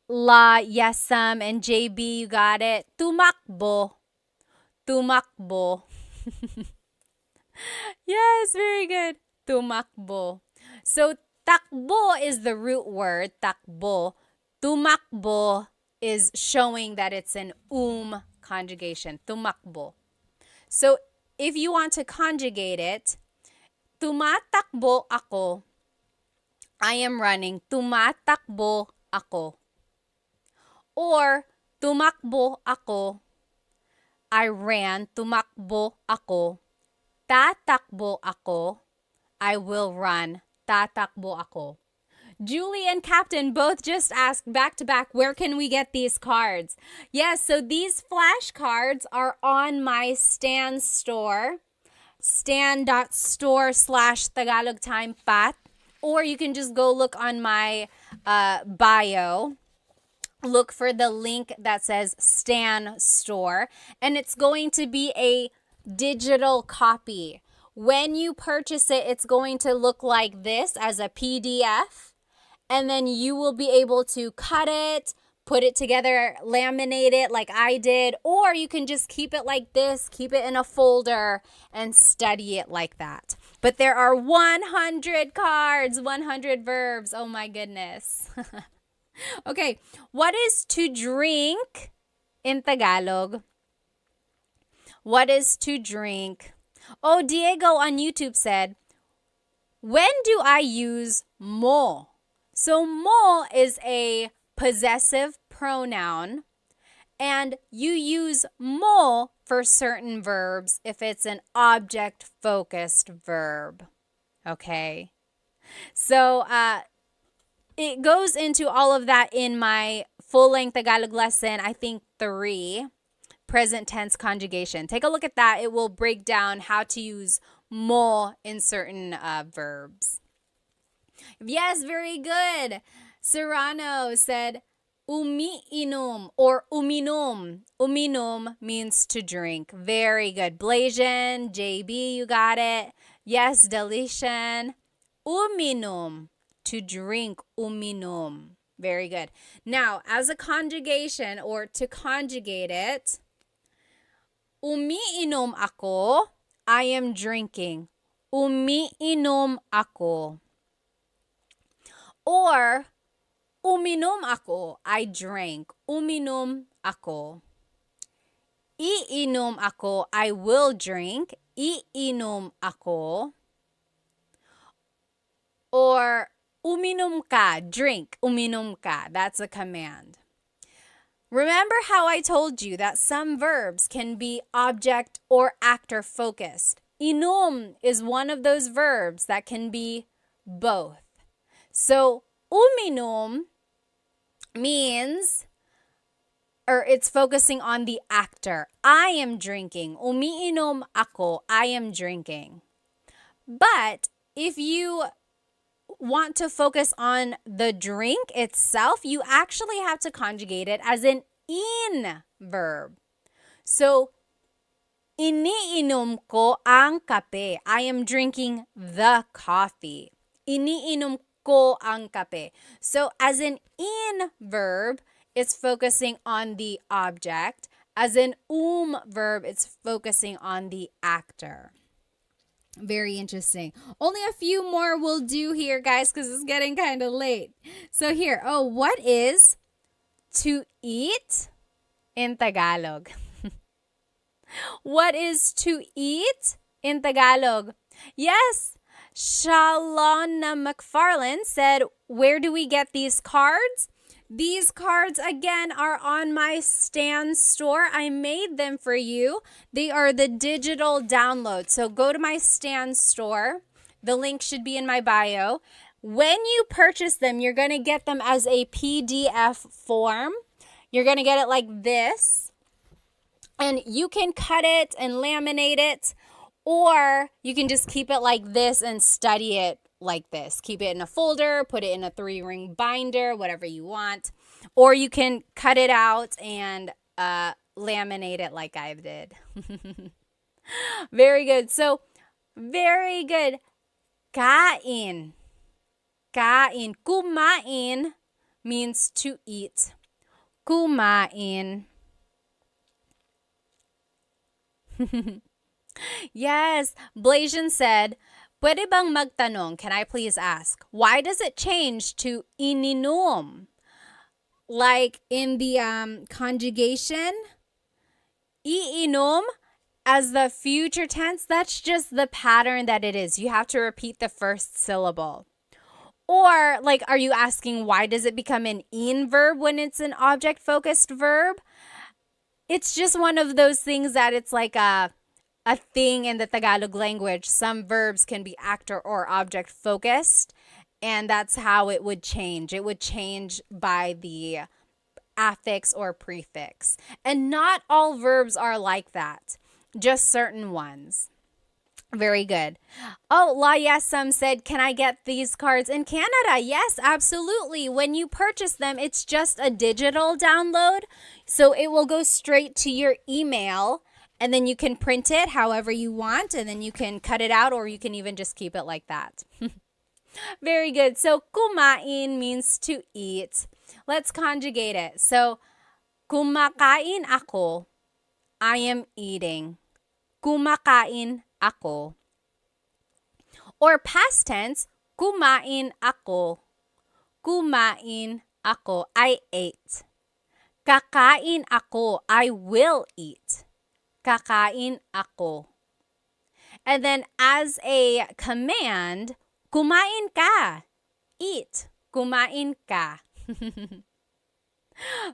La, Yesam, and JB, you got it. Tumakbo. Yes, very good. Tumakbo. So, takbo is the root word, takbo. Tumakbo is showing that it's an conjugation. Tumakbo. So, if you want to conjugate it, tumatakbo ako. I am running. Tumatakbo ako. Or, tumakbo ako. I ran. Tumakbo ako. Tatakbo ako. I will run. Tatakbo ako. Julie and Captain both just asked back to back, where can we get these cards? Yes, so these flashcards are on my Stan store, stan.store/Tagalog Time Pat, or you can just go look on my bio. Look for the link that says Stan Store, and it's going to be a digital copy. When you purchase it, it's going to look like this as a PDF, and then you will be able to cut it, put it together, laminate it like I did, or you can just keep it like this, keep it in a folder, and study it like that. But there are 100 cards, 100 verbs. Oh my goodness. Okay, what is to drink in Tagalog? What is to drink? Oh, Diego on YouTube said, when do I use mo? So mo is a possessive pronoun, and you use mo for certain verbs if it's an object-focused verb. Okay? So, it goes into all of that in my full-length Tagalog lesson, I think 3, present tense conjugation. Take a look at that. It will break down how to use mo in certain verbs. Yes, very good. Serrano said, umiinom or uminom. Uminom means to drink. Very good. Blasian, JB, you got it. Yes, Delician. Uminom. To drink, uminom. Very good. Now, as a conjugation or to conjugate it, umiinom ako, I am drinking. Umiinom ako. Or, uminom ako, I drank. Uminom ako. Iinom ako, I will drink. Iinom ako. Or, uminom ka, drink, uminom ka. That's a command. Remember how I told you that some verbs can be object or actor focused. Inom is one of those verbs that can be both. So, uminom means, or it's focusing on the actor. I am drinking. Umiinom ako, I am drinking. But if you want to focus on the drink itself, you actually have to conjugate it as an in verb. So, iniinom ko ang kape. I am drinking the coffee. Iniinom ko ang kape. So, as an in verb, it's focusing on the object. As an verb, it's focusing on the actor. Very interesting. Only a few more will do here, guys, because it's getting kind of late. So here, what is to eat in Tagalog? What is to eat in Tagalog? Yes, Shalona McFarland said, where do we get these cards? These cards, again, are on my Stan store. I made them for you. They are the digital download. So go to my Stan store. The link should be in my bio. When you purchase them, you're going to get them as a PDF form. You're going to get it like this. And you can cut it and laminate it, or you can just keep it like this and study it like this. Keep it in a folder, put it in a 3-ring binder, whatever you want. Or you can cut it out and laminate it like I did. Very good. So, very good. Kain. Kain. Kumain means to eat. Kumain. Yes. Blasian said, pwede bang magtanong? Can I please ask? Why does it change to ininom? Like in the conjugation, iinom as the future tense, that's just the pattern that it is. You have to repeat the first syllable. Or like, are you asking why does it become an in verb when it's an object-focused verb? It's just one of those things that it's like a thing in the Tagalog language. Some verbs can be actor or object focused, And that's how it would change. It would change by the affix or prefix. And not all verbs are like that, just certain ones. Very good. Oh, La Yesam said, can I get these cards in Canada? Yes, absolutely. When you purchase them, it's just a digital download. So it will go straight to your email, and then you can print it however you want, and then you can cut it out, or you can even just keep it like that. Very good. So kumain means to eat. Let's conjugate it. So kumakain ako. I am eating. Kumakain ako. Or past tense, kumain ako. Kumain ako. I ate. Kakain ako. I will eat. Kakain ako. And then as a command, kumain ka. Eat. Kumain ka.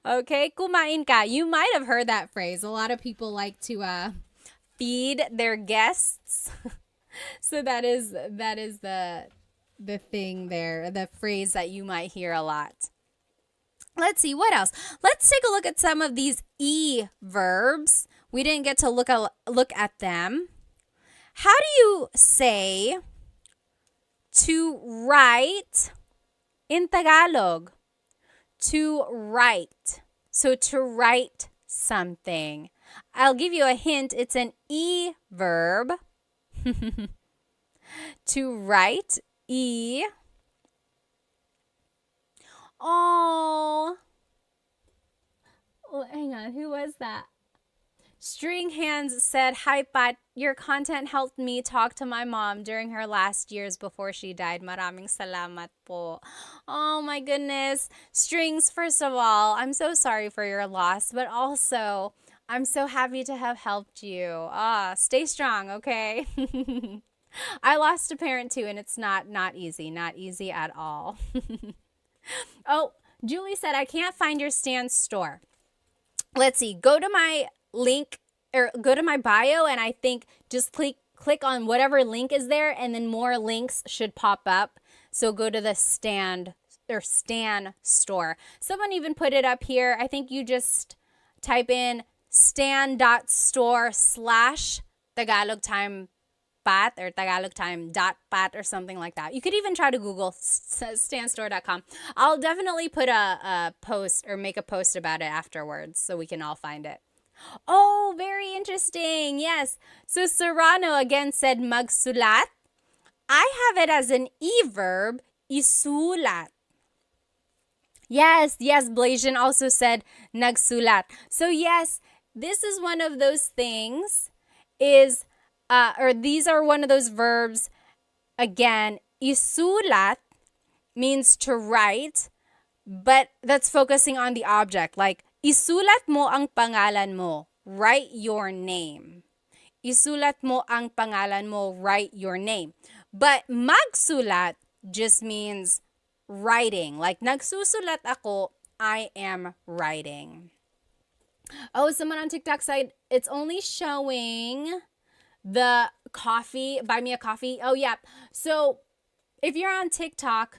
Okay, kumain ka. You might have heard that phrase. A lot of people like to feed their guests. So that is the thing there, the phrase that you might hear a lot. Let's see, what else? Let's take a look at some of these verbs. We didn't get to look at them. How do you say to write in Tagalog? To write. So to write something. I'll give you a hint. It's an verb. To write. Oh, hang on. Who was that? String Hands said, hi, Pat. Your content helped me talk to my mom during her last years before she died. Maraming salamat po. Oh, my goodness. Strings, first of all, I'm so sorry for your loss, but also, I'm so happy to have helped you. Stay strong, okay? I lost a parent too, and it's not easy. Not easy at all. Oh, Julie said, I can't find your Stan store. Let's see. Go to my link or go to my bio, and I think just click on whatever link is there, and then more links should pop up. So go to the Stan store. Someone even put it up here. I think you just type in stan.store/Tagalog Time Pat or Tagalog Time.pat or something like that. You could even try to Google stanstore.com. I'll definitely put a post or make a post about it afterwards so we can all find it. Oh, very interesting. Yes. So Serrano again said magsulat. I have it as an verb, isulat. Yes, Blasian also said nagsulat. So yes, this is one of those things or these are one of those verbs. Again, isulat means to write, but that's focusing on the object. Like, isulat mo ang pangalan mo. Write your name. Isulat mo ang pangalan mo. Write your name. But magsulat just means writing. Like, nagsusulat ako, I am writing. Oh, someone on TikTok said it's only showing the coffee, buy me a coffee. Oh, yeah. So if you're on TikTok,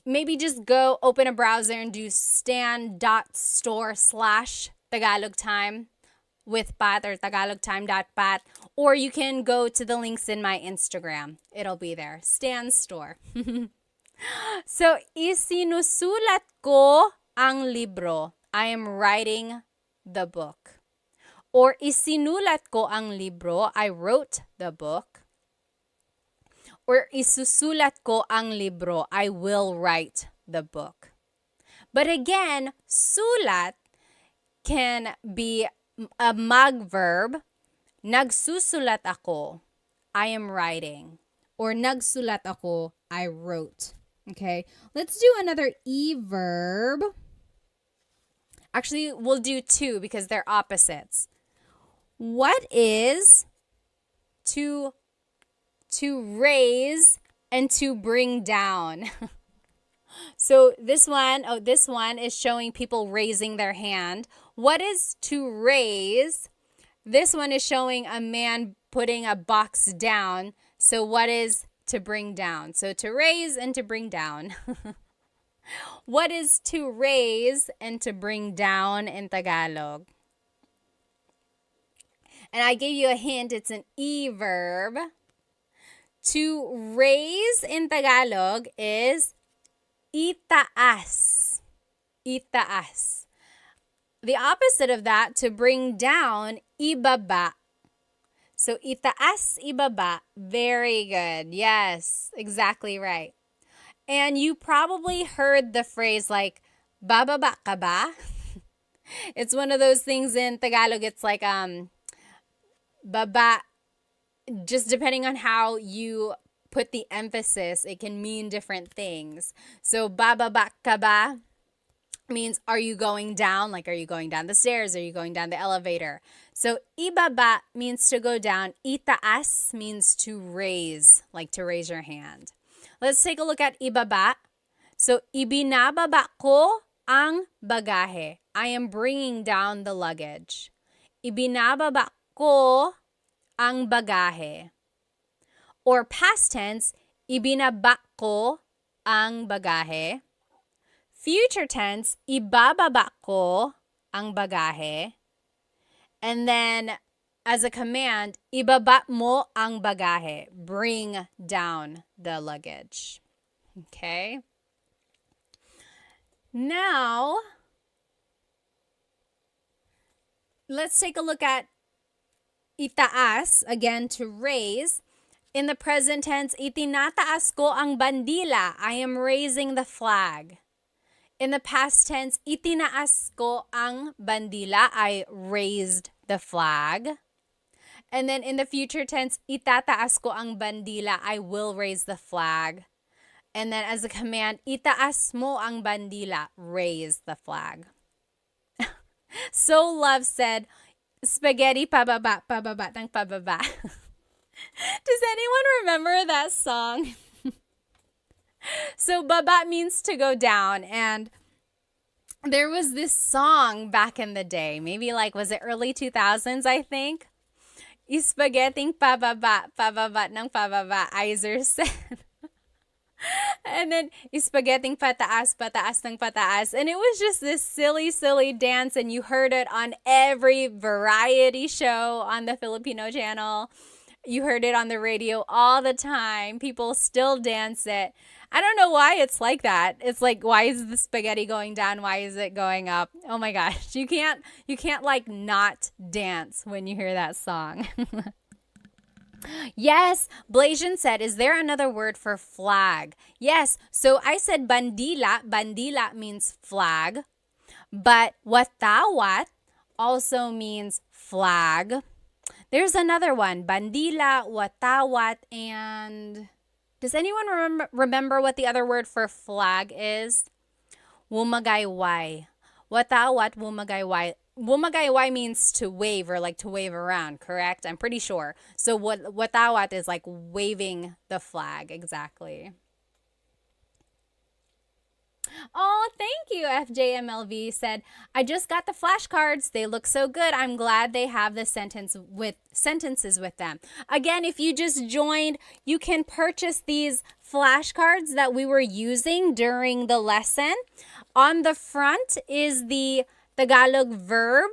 maybe just go open a browser and do stan.store/Tagalog Time with Pat or tagalogtime.pat, or you can go to the links in my Instagram. It'll be there. Stan Store. So, isinusulat ko ang libro. I am writing the book. Or isinulat ko ang libro. I wrote the book. Or isusulat ko ang libro. I will write the book. But again, sulat can be a mag-verb. Nagsusulat ako. I am writing. Or nagsulat ako. I wrote. Okay, let's do another verb. Actually, we'll do two because they're opposites. What is to raise and to bring down? So this one is showing people raising their hand. What is to raise? This one is showing a man putting a box down. So what is to bring down. So to raise and to bring down. What is to raise and to bring down in Tagalog? And I gave you a hint. It's an e-verb. To raise in Tagalog is itaas. Itaas. The opposite of that, to bring down, ibaba. So itaas, ibaba. Very good. Yes, exactly right. And you probably heard the phrase like, bababa ka ba? It's one of those things in Tagalog. It's like, baba, just depending on how you put the emphasis, it can mean different things. So, bababa ka ba means, are you going down? Like, are you going down the stairs? Are you going down the elevator? So, ibaba means to go down. Itaas means to raise, like to raise your hand. Let's take a look at ibaba. So, ibinababa ko ang bagahe. I am bringing down the luggage. Ibinababa ko ang bagahe. Or past tense, ibinaba ko ang bagahe. Future tense, ibababa ko ang bagahe. And then, as a command, ibaba mo ang bagahe. Bring down the luggage. Okay? Now, let's take a look at itaas, again, to raise. In the present tense, itinataas ko ang bandila. I am raising the flag. In the past tense, itinaas ko ang bandila. I raised the flag. And then in the future tense, itataas ko ang bandila. I will raise the flag. And then as a command, itaas mo ang bandila. Raise the flag. So Love said, spaghetti pababa, pababa ng pababa. Does anyone remember that song? So baba means to go down, and there was this song back in the day, maybe like, was it early 2000s, I think? Spaghetti pababa, pababa ng pababa, Iser said. And then spaghetti pataas, pataas ng pataas. And it was just this silly, silly dance, and you heard it on every variety show on the Filipino channel. You heard it on the radio all the time. People still dance it. I don't know why it's like that. It's like, why is the spaghetti going down? Why is it going up? Oh my gosh. You can't like not dance when you hear that song. Yes, Blasian said, is there another word for flag? Yes, so I said bandila. Bandila means flag. But watawat also means flag. There's another one, bandila, watawat, and does anyone remember what the other word for flag is? Wumagayway. Watawat, wumagayway. Wumagayway means to wave, or like to wave around, correct? I'm pretty sure. So watawat is like waving the flag, exactly. Oh, thank you. FJMLV said, I just got the flashcards. They look so good. I'm glad they have the sentences with them. Again, if you just joined, you can purchase these flashcards that we were using during the lesson. On the front is the Tagalog verb.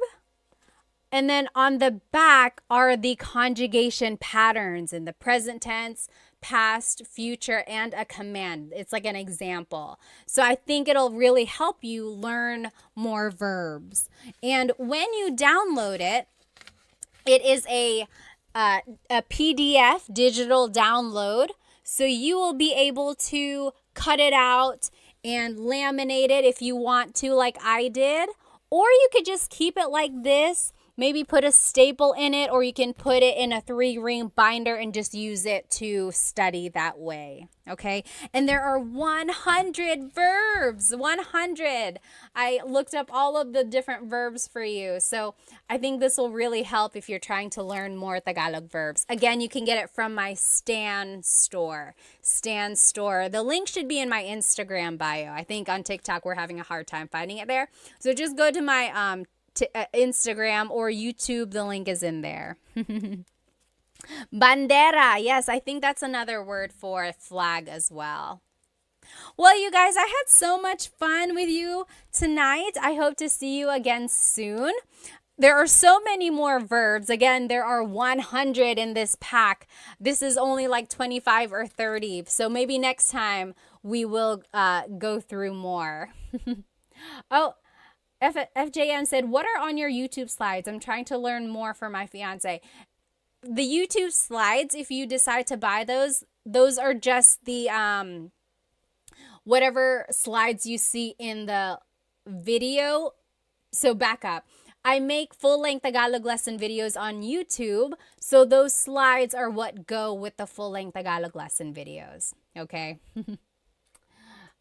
And then on the back are the conjugation patterns in the present tense, past, future, and a command. It's like an example. So I think it'll really help you learn more verbs. And when you download it, it is a PDF digital download. So you will be able to cut it out and laminate it if you want to, like I did. Or you could just keep it like this. Maybe put a staple in it, or you can put it in a 3-ring binder and just use it to study that way, okay? And there are 100 verbs, 100. I looked up all of the different verbs for you, so I think this will really help if you're trying to learn more Tagalog verbs. Again, you can get it from my Stan store. Stan store. The link should be in my Instagram bio. I think on TikTok we're having a hard time finding it there. So just go to my Instagram or YouTube. The link is in there. Bandera. Yes, I think that's another word for flag as well. Well, you guys, I had so much fun with you tonight. I hope to see you again soon. There are so many more verbs. Again, there are 100 in this pack. This is only like 25 or 30. So maybe next time we will go through more. Oh, FJM said, what are on your YouTube slides? I'm trying to learn more for my fiance. The YouTube slides, if you decide to buy those are just the whatever slides you see in the video. So back up. I make full-length Tagalog lesson videos on YouTube, so those slides are what go with the full-length Tagalog lesson videos. Okay.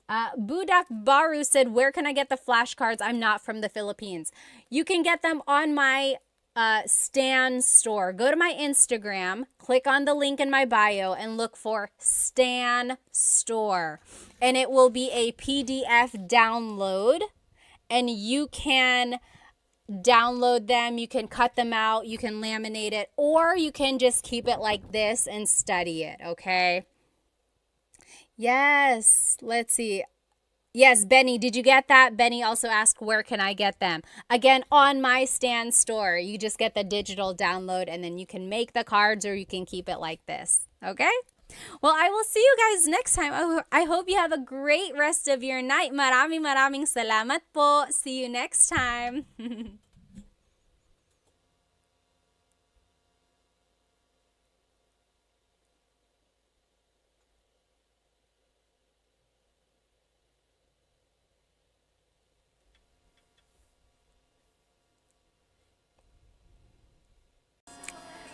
Budak Baru said, where can I get the flashcards? I'm not from the Philippines. You can get them on my Stan store. Go to my Instagram, click on the link in my bio, and look for Stan store. And it will be a PDF download, and you can download them, you can cut them out, you can laminate it, or you can just keep it like this and study it, okay? Yes, let's see. Yes, Benny, did you get that? Benny also asked, where can I get them? Again, on my Stan store. You just get the digital download, and then you can make the cards or you can keep it like this, okay? Well, I will see you guys next time. I hope you have a great rest of your night. Maraming salamat po. See you next time.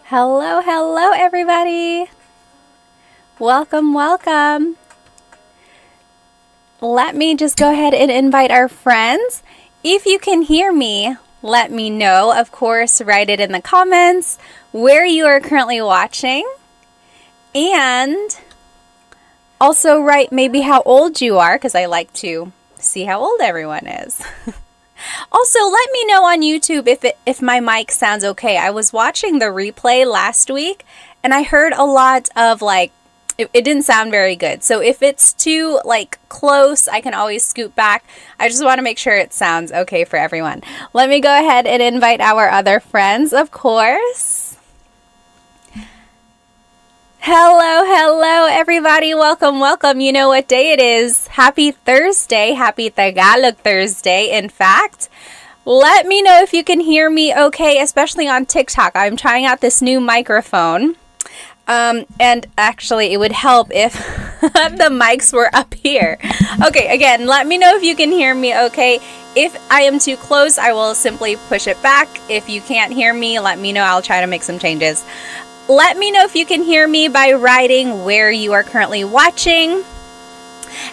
Hello, everybody. Welcome. Let me just go ahead and invite our friends. If you can hear me, let me know. Of course, write it in the comments where you are currently watching. And also write maybe how old you are, because I like to see how old everyone is. Also, let me know on YouTube if my mic sounds okay. I was watching the replay last week, and I heard a lot of it didn't sound very good. So if it's too close, I can always scoot back. I just want to make sure it sounds okay for everyone. Let me go ahead and invite our other friends, of course. Hello, everybody. Welcome. You know what day it is. Happy Thursday. Happy Tagalog Thursday, in fact. Let me know if you can hear me okay, especially on TikTok. I'm trying out this new microphone. And actually, it would help if the mics were up here. Okay, again, let me know if you can hear me okay. If I am too close, I will simply push it back. If you can't hear me, let me know. I'll try to make some changes. Let me know if you can hear me by writing where you are currently watching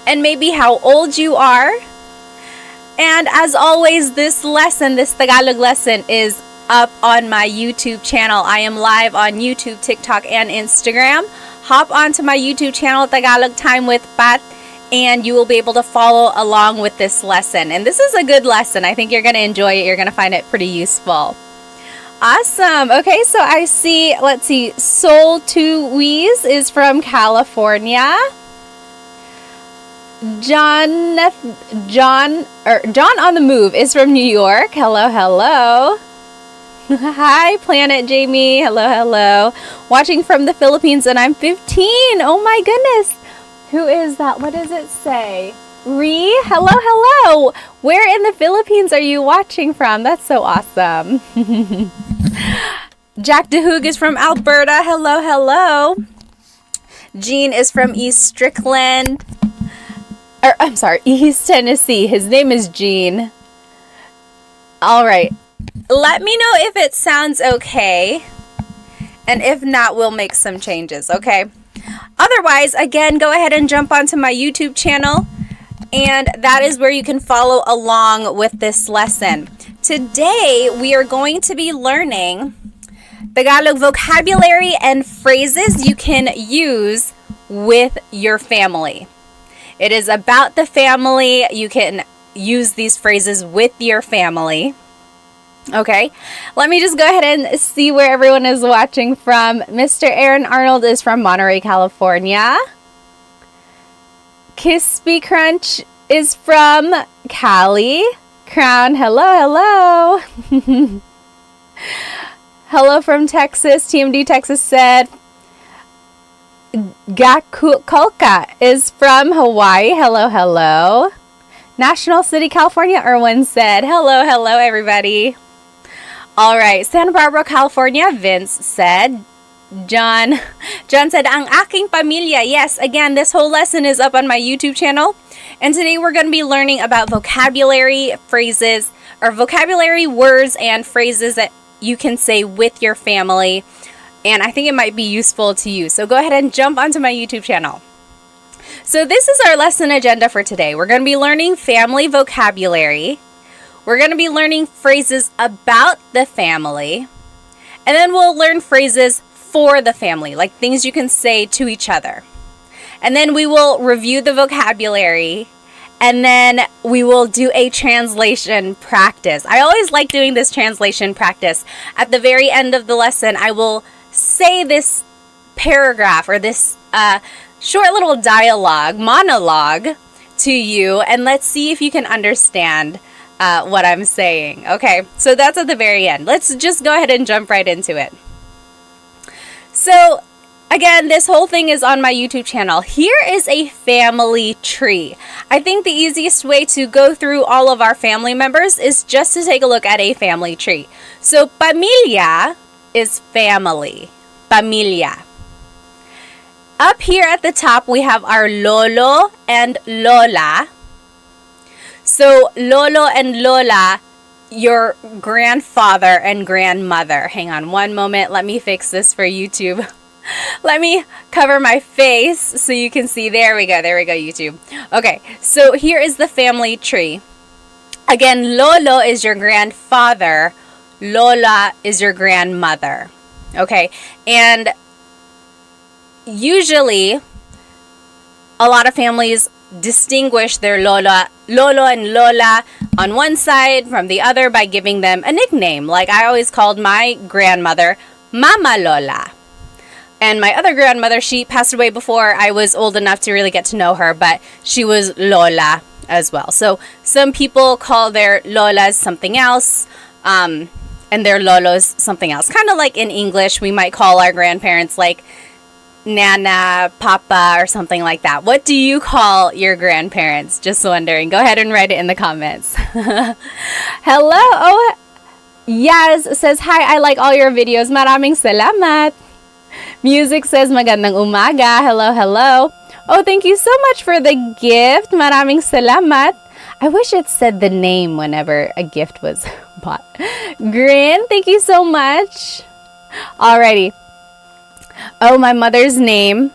and maybe how old you are. And as always, this Tagalog lesson is up on my YouTube channel. I am live on YouTube, TikTok, and Instagram. Hop onto my YouTube channel, Tagalog Time with Pat, and you will be able to follow along with this lesson. And this is a good lesson. I think you're going to enjoy it. You're going to find it pretty useful. Awesome. Okay, so I see, let's see, Soul Tuwiz is from California. John on the Move is from New York. Hello. Hi, Planet Jamie. Hello. Watching from the Philippines, and I'm 15. Oh my goodness. Who is that? What does it say? Hello. Where in the Philippines are you watching from? That's so awesome. Jack DeHoog is from Alberta. Hello. Gene is from East Tennessee. His name is Gene. All right. Let me know if it sounds okay. And if not, we'll make some changes, okay? Otherwise, again, go ahead and jump onto my YouTube channel. And that is where you can follow along with this lesson. Today, we are going to be learning Tagalog vocabulary and phrases you can use with your family. It is about the family. You can use these phrases with your family. Okay, let me just go ahead and see where everyone is watching from. Mr. Aaron Arnold is from Monterey, California. Crispy Crunch is from Cali. Crown, hello, hello. Hello from Texas. TMD Texas said. Gakukolka is from Hawaii. Hello, hello. National City, California, Erwin said. Hello, hello, everybody. All right, Santa Barbara, California, Vince said. John said, ang aking pamilya. Yes, again, this whole lesson is up on my YouTube channel. And today we're going to be learning about vocabulary phrases, or vocabulary words and phrases that you can say with your family. And I think it might be useful to you. So go ahead and jump onto my YouTube channel. So this is our lesson agenda for today. We're going to be learning family vocabulary. We're going to be learning phrases about the family. And then we'll learn phrases for the family, like things you can say to each other. And then we will review the vocabulary. And then we will do a translation practice. I always like doing this translation practice. At the very end of the lesson, I will say this paragraph or this short little monologue to you. And let's see if you can understand what I'm saying. Okay, so that's at the very end. Let's just go ahead and jump right into it. So, again, this whole thing is on my YouTube channel. Here is a family tree. I think the easiest way to go through all of our family members is just to take a look at a family tree. So, pamilya is family. Pamilya. Up here at the top, we have our lolo and lola. So, lolo and lola, your grandfather and grandmother. Hang on one moment. Let me fix this for YouTube. Let me cover my face so you can see. There we go, YouTube. Okay, so here is the family tree. Again, lolo is your grandfather. Lola is your grandmother. Okay, and usually a lot of families distinguish their lolo and lola on one side from the other by giving them a nickname. Like I always called my grandmother Mama Lola. And my other grandmother, she passed away before I was old enough to really get to know her, but she was Lola as well. So some people call their Lolas something else, and their Lolos something else. Kind of like in English, we might call our grandparents like Nana, Papa, or something like that. What do you call your grandparents? Just wondering. Go ahead and write it in the comments. Hello. Oh, Yaz says, hi, I like all your videos. Maraming salamat. Music says, magandang umaga. Hello, hello. Oh, thank you so much for the gift. Maraming salamat. I wish it said the name whenever a gift was bought. Grin, thank you so much. Alrighty. Oh, my mother's name.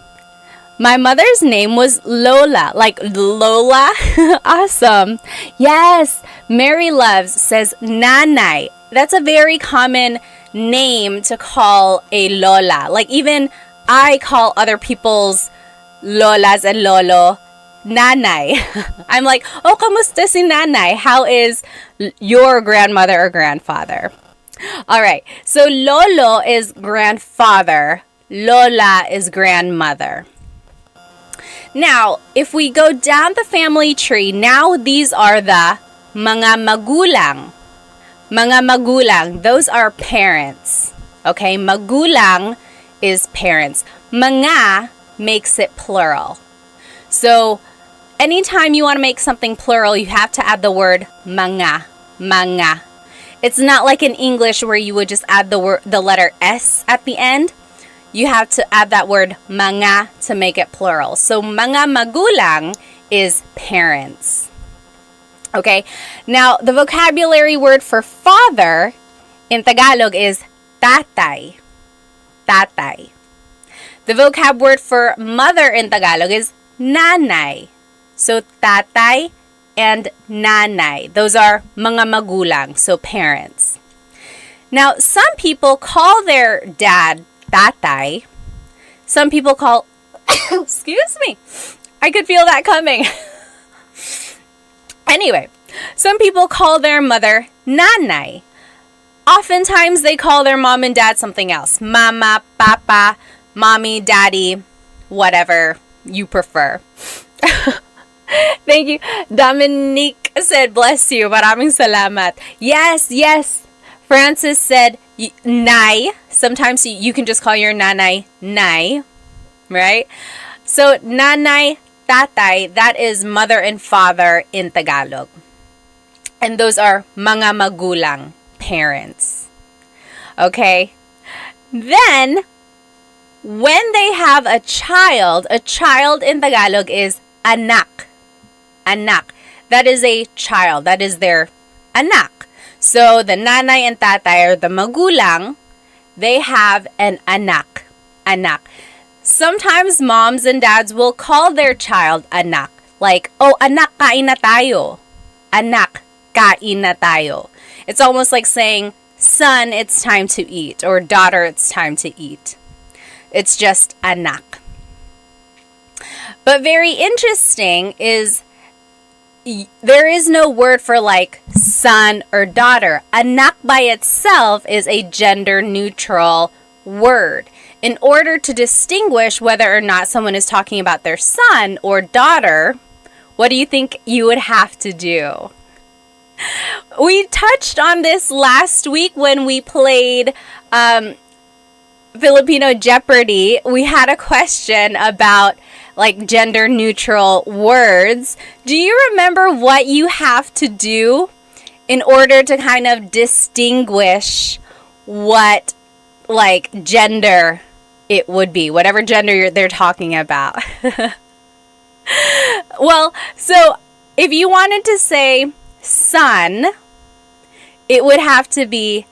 My mother's name was Lola. Like Lola? Awesome. Yes. Mary Loves says Nanay. That's a very common name to call a Lola. Like even I call other people's Lolas and Lolo Nanay. I'm like, oh, kamusta si Nanay? How is your grandmother or grandfather? All right. So Lolo is grandfather. Lola is grandmother. Now, if we go down the family tree, now these are the mga magulang. Mga magulang, those are parents. Okay, magulang is parents. Mga makes it plural. So, anytime you want to make something plural, you have to add the word mga. Mga. It's not like in English where you would just add the letter S at the end. You have to add that word mga to make it plural. So, mga magulang is parents. Okay, now the vocabulary word for father in Tagalog is tatay. Tatay. The vocab word for mother in Tagalog is nanay. So, tatay and nanay. Those are mga magulang, so parents. Now, some people call their dad tatay. Some people call, excuse me, I could feel that coming. Anyway, some people call their mother nanay. oftentimes they call their mom and dad something else. Mama, papa, mommy, daddy, whatever you prefer. Thank you. Dominique said, bless you. Maraming salamat. Yes, yes. Francis said, nay. Sometimes you can just call your nanay, nay. Right? So, nanay, tatay, that is mother and father in Tagalog. And those are mga magulang, parents. Okay? Then, when they have a child in Tagalog is anak. Anak. That is a child. That is their anak. So, the nanay and tatay or the magulang, they have an anak. Anak. Sometimes moms and dads will call their child anak. Like, oh, anak, kain na tayo. Anak, kain na tayo. It's almost like saying, son, it's time to eat. Or daughter, it's time to eat. It's just anak. But very interesting is there is no word for like son or daughter. Anak by itself is a gender neutral word. In order to distinguish whether or not someone is talking about their son or daughter, what do you think you would have to do? We touched on this last week when we played Filipino Jeopardy. We had a question about like gender neutral words. Do you remember what you have to do in order to kind of distinguish what like gender it would be, whatever gender they're talking about? Well, so if you wanted to say son, it would have to be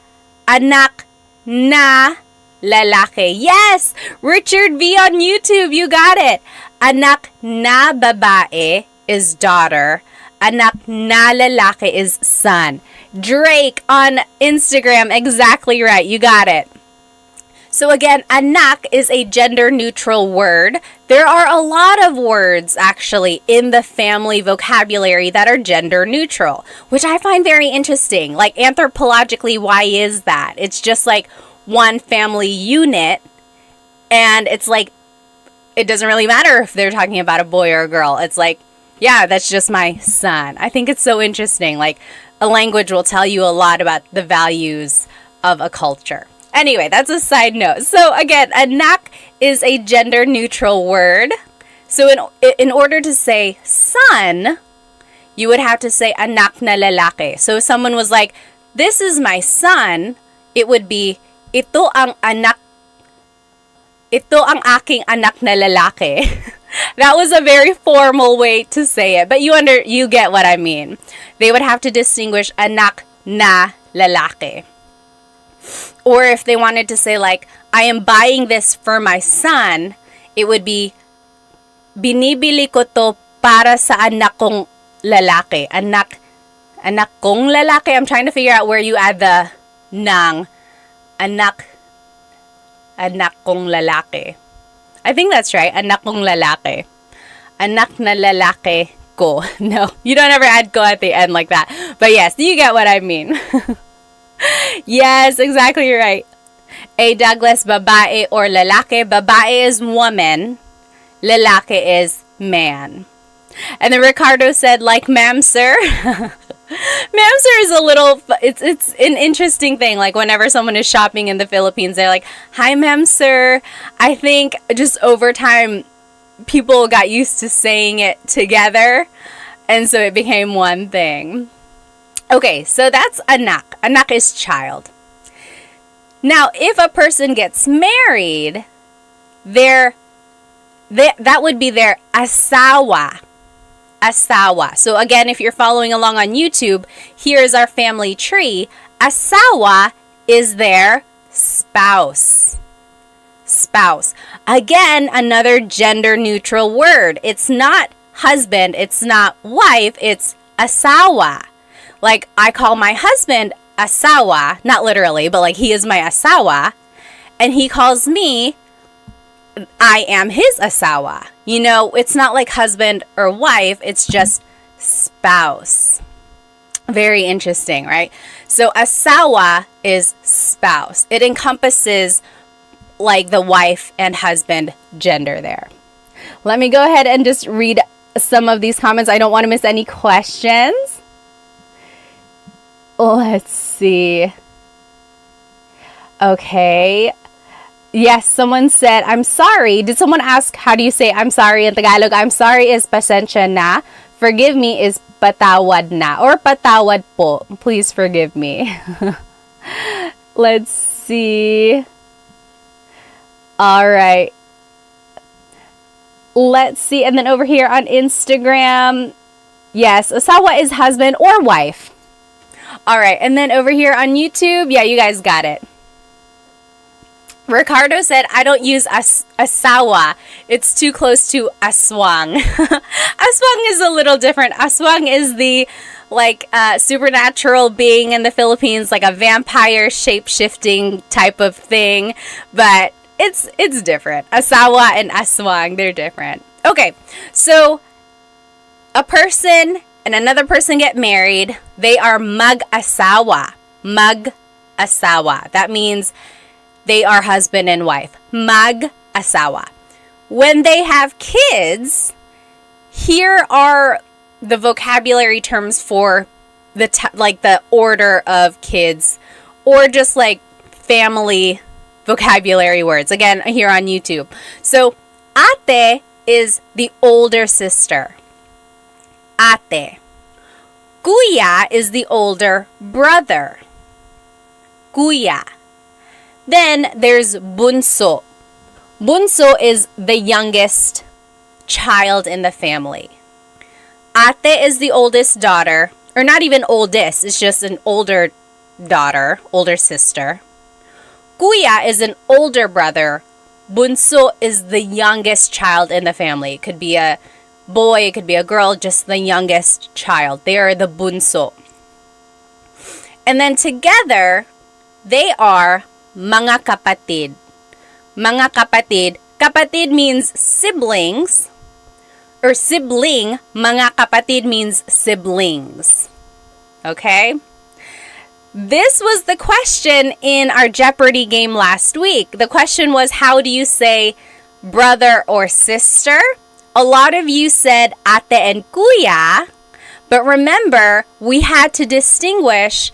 anak na lalaki. Yes! Richard V on YouTube, you got it. Anak na babae is daughter. Anak na lalaki is son. Drake on Instagram, exactly right. You got it. So again, anak is a gender neutral word. There are a lot of words actually in the family vocabulary that are gender neutral, which I find very interesting. Like anthropologically, why is that? It's just like one family unit, and it's like it doesn't really matter if they're talking about a boy or a girl. It's like, yeah, that's just my son. I think it's so interesting. Like a language will tell you a lot about the values of a culture. Anyway, that's a side note. So again, anak is a gender neutral word. So in order to say son, you would have to say anak na lalaki. So if someone was like, this is my son, it would be ito ang aking anak na lalaki. That was a very formal way to say it, but you get what I mean. They would have to distinguish anak na lalaki. Or if they wanted to say like, I am buying this for my son, it would be binibili ko to para sa anak kong lalaki. Anak kong lalaki. I'm trying to figure out where you add the nang. Anak kong lalaki. I think that's right. Anak kong lalaki. Anak na lalaki ko. No, you don't ever add ko at the end like that. But yes, you get what I mean. Yes, exactly right. A Douglas, babae or lalaki. Babae is woman. Lalaki is man. And then Ricardo said, like, ma'am, sir. Ma'am, sir is a little, it's an interesting thing. Like, whenever someone is shopping in the Philippines, they're like, hi, ma'am, sir. I think just over time, people got used to saying it together. And so it became one thing. Okay, so that's anak. Anak is child. Now, if a person gets married, that would be their asawa. Asawa. So again, if you're following along on YouTube, here's our family tree. Asawa is their spouse. Spouse. Again, another gender neutral word. It's not husband, it's not wife, it's asawa. Like, I call my husband asawa, not literally, but like he is my asawa, and he calls me, I am his asawa. You know, it's not like husband or wife, it's just spouse. Very interesting, right? So asawa is spouse. It encompasses like the wife and husband gender there. Let me go ahead and just read some of these comments. I don't want to miss any questions. Let's see. Okay. Yes, someone said, I'm sorry. Did someone ask, how do you say I'm sorry in Tagalog? I'm sorry is pasensya na. Forgive me is patawad na or patawad po. Please forgive me. Let's see. All right. Let's see. And then over here on Instagram, yes, asawa is husband or wife. All right. And then over here on YouTube, yeah, you guys got it. Ricardo said, I don't use asawa. It's too close to aswang. Aswang is a little different. Aswang is the supernatural being in the Philippines, like a vampire shape-shifting type of thing. But it's different. Asawa and aswang, they're different. Okay, so a person and another person get married. They are mag-asawa. Mag-asawa. That means they are husband and wife. Mag-asawa. When they have kids, here are the vocabulary terms for the order of kids, or just like family vocabulary words. Again, here on YouTube. So, ate is the older sister. Ate. Kuya is the older brother. Kuya. Then there's bunso. Bunso is the youngest child in the family. Ate is the oldest daughter, or not even oldest, it's just an older daughter, older sister. Kuya is an older brother. Bunso is the youngest child in the family. It could be a boy, it could be a girl, just the youngest child. They are the bunso. And then together, they are mga kapatid. Mga kapatid. Kapatid means siblings. Or sibling. Mga kapatid means siblings. Okay? This was the question in our Jeopardy game last week. The question was, how do you say brother or sister? A lot of you said ate and kuya. But remember, we had to distinguish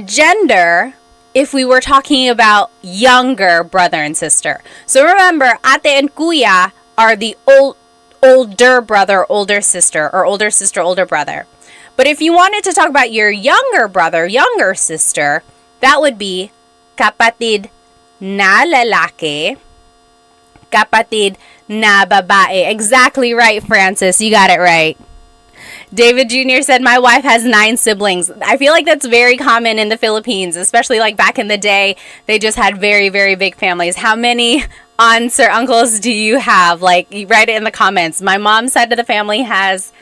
gender if we were talking about younger brother and sister. So remember, ate and kuya are the older brother, older sister, or older sister, older brother. But if you wanted to talk about your younger brother, younger sister, that would be kapatid na lalaki, kapatid na babae. Exactly right, Francis. You got it right. David Jr. said, my wife has 9 siblings. I feel like that's very common in the Philippines, especially like back in the day. They just had very, very big families. How many aunts or uncles do you have? Like, you write it in the comments. My mom's side of the family has,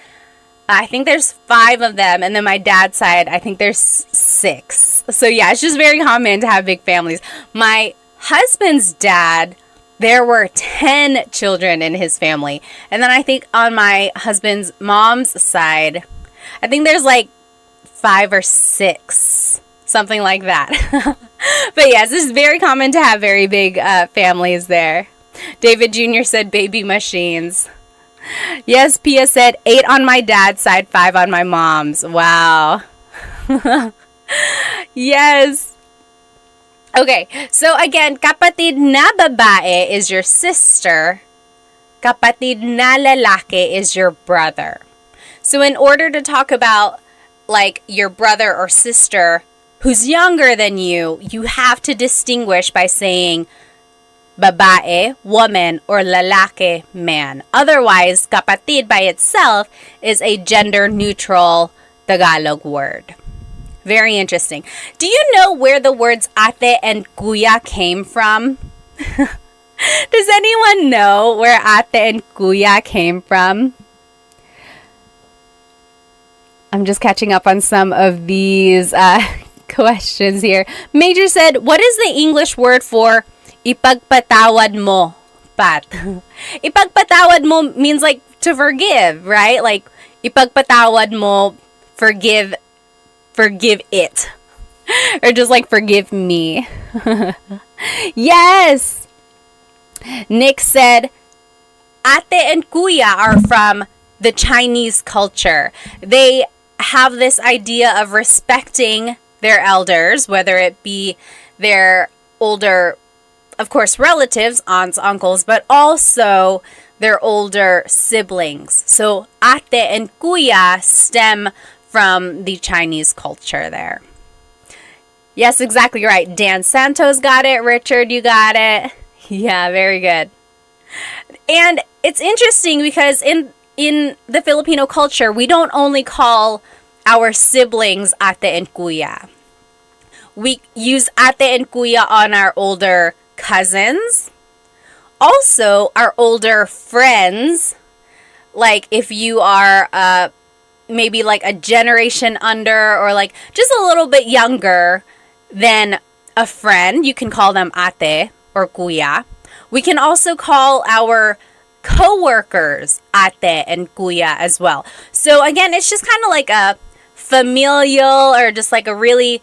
I think there's 5 of them. And then my dad's side, I think there's 6. So yeah, it's just very common to have big families. My husband's dad, there were 10 children in his family. And then I think on my husband's mom's side, I think there's like 5 or 6, something like that. But yes, this is very common to have very big families there. David Jr. said baby machines. Yes, Pia said 8 on my dad's side, 5 on my mom's. Wow. Yes. Okay, so again, kapatid na babae is your sister. Kapatid na lalaki is your brother. So in order to talk about like your brother or sister who's younger than you have to distinguish by saying babae, woman, or lalaki, man. Otherwise, kapatid by itself is a gender-neutral Tagalog word. Very interesting. Do you know where the words ate and kuya came from? Does anyone know where ate and kuya came from? I'm just catching up on some of these questions here. Major said, what is the English word for ipagpatawad mo, Pat? Ipagpatawad mo means like to forgive, right? Like ipagpatawad mo, forgive forgive it. Or just like forgive me. Yes! Nick said, ate and kuya are from the Chinese culture. They have this idea of respecting their elders, whether it be their older, of course, relatives, aunts, uncles, but also their older siblings. So ate and kuya stem from the Chinese culture there. Yes, exactly right. Dan Santos got it. Richard, you got it. Yeah, very good. And it's interesting because in the Filipino culture, we don't only call our siblings ate and kuya. We use ate and kuya on our older cousins. Also, our older friends. Like if you are maybe like a generation under or like just a little bit younger than a friend, you can call them ate or kuya. We can also call our co-workers ate and kuya as well. So again, it's just kind of like a familial or just like a really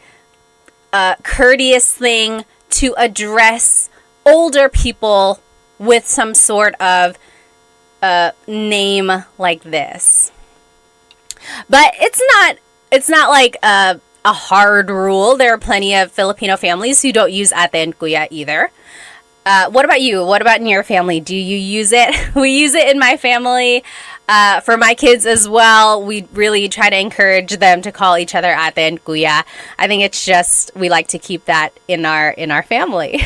courteous thing to address older people with some sort of name like this. But it's not like a hard rule. There are plenty of Filipino families who don't use ate and kuya either. What about you? What about in your family? Do you use it? We use it in my family. For my kids as well, we really try to encourage them to call each other ate and kuya. I think it's just we like to keep that in our family.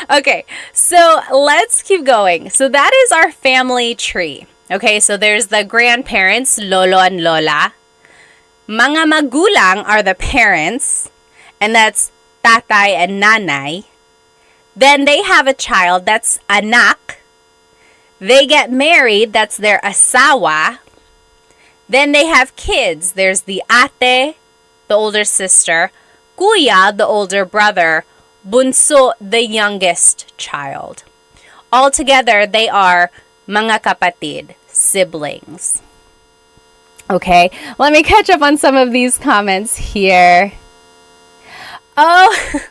Okay, so let's keep going. So that is our family tree. Okay, so there's the grandparents, lolo and lola. Mga magulang are the parents, and that's tatay and nanay. Then they have a child, that's anak. They get married, that's their asawa. Then they have kids. There's the ate, the older sister, kuya, the older brother, bunso, the youngest child. Altogether, they are mga kapatid, siblings. Okay, let me catch up on some of these comments here. Oh,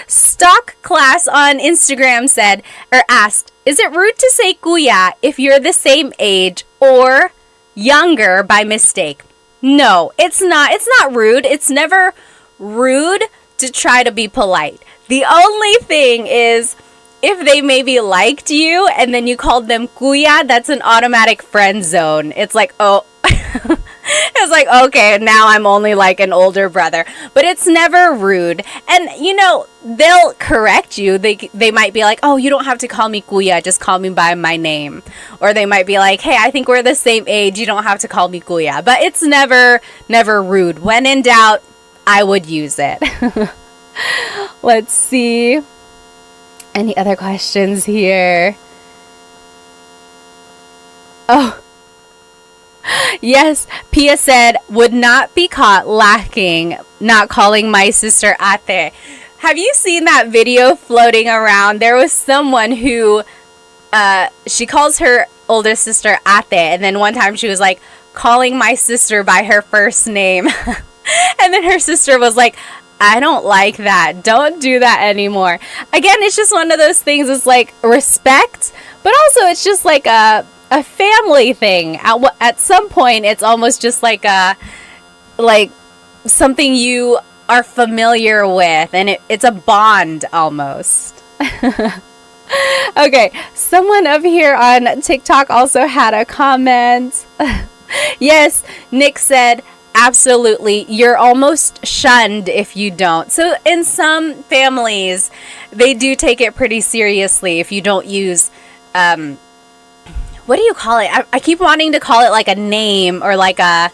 Stock Class on Instagram said or asked, is it rude to say kuya if you're the same age or younger by mistake? No, it's not. It's not rude. It's never rude to try to be polite. The only thing is if they maybe liked you and then you called them kuya, that's an automatic friend zone. It's like, oh, it's like, okay, now I'm only like an older brother. But it's never rude. And, you know, they'll correct you. They might be like, oh, you don't have to call me kuya. Just call me by my name. Or they might be like, hey, I think we're the same age. You don't have to call me kuya. But it's never rude. When in doubt, I would use it. Let's see. Any other questions here? Oh. Yes, Pia said, would not be caught lacking, not calling my sister ate. Have you seen that video floating around? There was someone who, she calls her older sister ate, and then one time she was like, calling my sister by her first name. And then her sister was like, I don't like that. Don't do that anymore. Again, it's just one of those things. It's like respect, but also it's just like a family thing. At some point, it's almost just like something you are familiar with, and it's a bond almost. Okay, someone up here on TikTok also had a comment. Yes, Nick said, absolutely, you're almost shunned if you don't. So in some families, they do take it pretty seriously if you don't use, what do you call it? I keep wanting to call it like a name or like a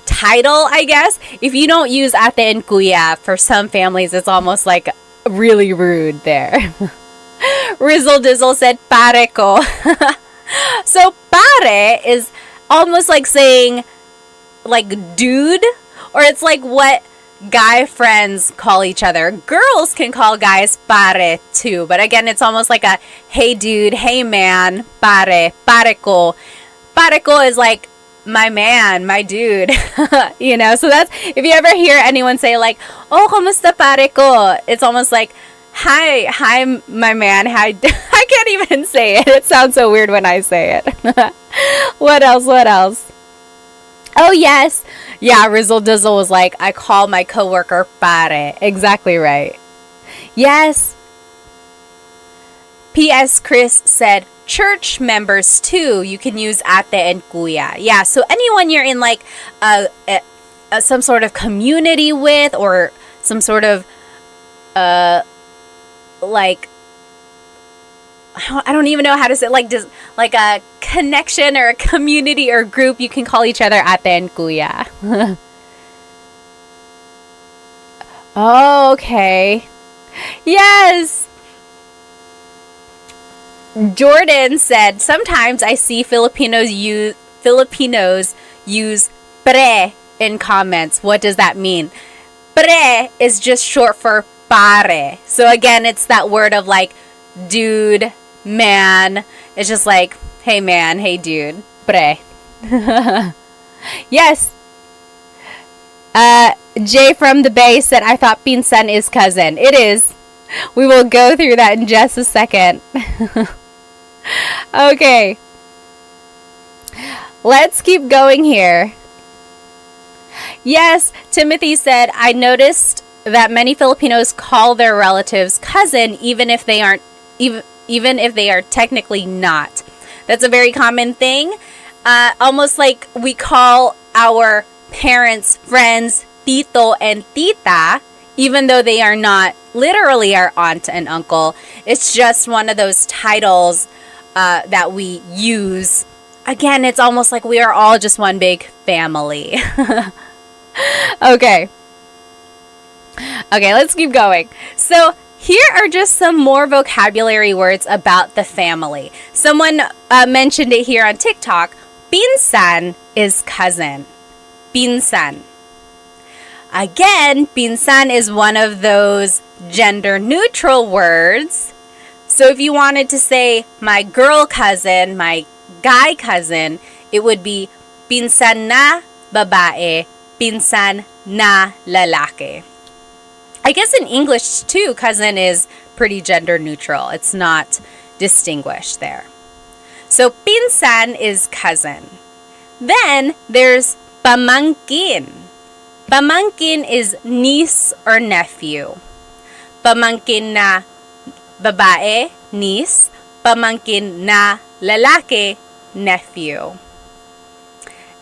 title, I guess. If you don't use ate and kuya, for some families, it's almost like really rude there. Rizzle Dizzle said, pare ko. So pare is almost like saying like dude, or it's like what guy friends call each other. Girls can call guys pare too, but again, it's almost like a hey dude, hey man, pare ko. Pare ko is like my man, my dude. You know, so that's, if you ever hear anyone say like, oh, kamusta pare ko? It's almost like, hi, my man. Hi. I can't even say it. It sounds so weird when I say it. What else? Oh, yes. Yeah, Rizzle Dizzle was like, I call my coworker pare. Exactly right. Yes. P.S. Chris said, church members too, you can use ate and kuya. Yeah, so anyone you're in like some sort of community with, or some sort of like, I don't even know how to say, like, just like a connection or a community or group, you can call each other ate and kuya. Oh, okay. Yes. Jordan said, sometimes I see Filipinos use pre in comments. What does that mean? Pre is just short for pare. So again, it's that word of like dude, man. It's just like, hey man, hey dude, pre. Yes. Jay from the Bay said, I thought pinsan is cousin. It is. We will go through that in just a second. Okay. Let's keep going here. Yes, Timothy said, I noticed that many Filipinos call their relatives cousin even if they aren't, even if they are technically not. That's a very common thing. Almost like we call our parents, friends, tito and tita, even though they are not literally our aunt and uncle. It's just one of those titles that we use. Again, it's almost like we are all just one big family. Okay, let's keep going. So here are just some more vocabulary words about the family. Someone mentioned it here on TikTok. Pinsan is cousin. Pinsan. Again, pinsan is one of those gender neutral words. So if you wanted to say my girl cousin, my guy cousin, it would be pinsan na babae, pinsan na lalaki. I guess in English too, cousin is pretty gender neutral. It's not distinguished there. So pinsan is cousin. Then there's pamangkin. Pamangkin is niece or nephew. Pamangkin na babae, niece. Pamangkin na lalaki, nephew.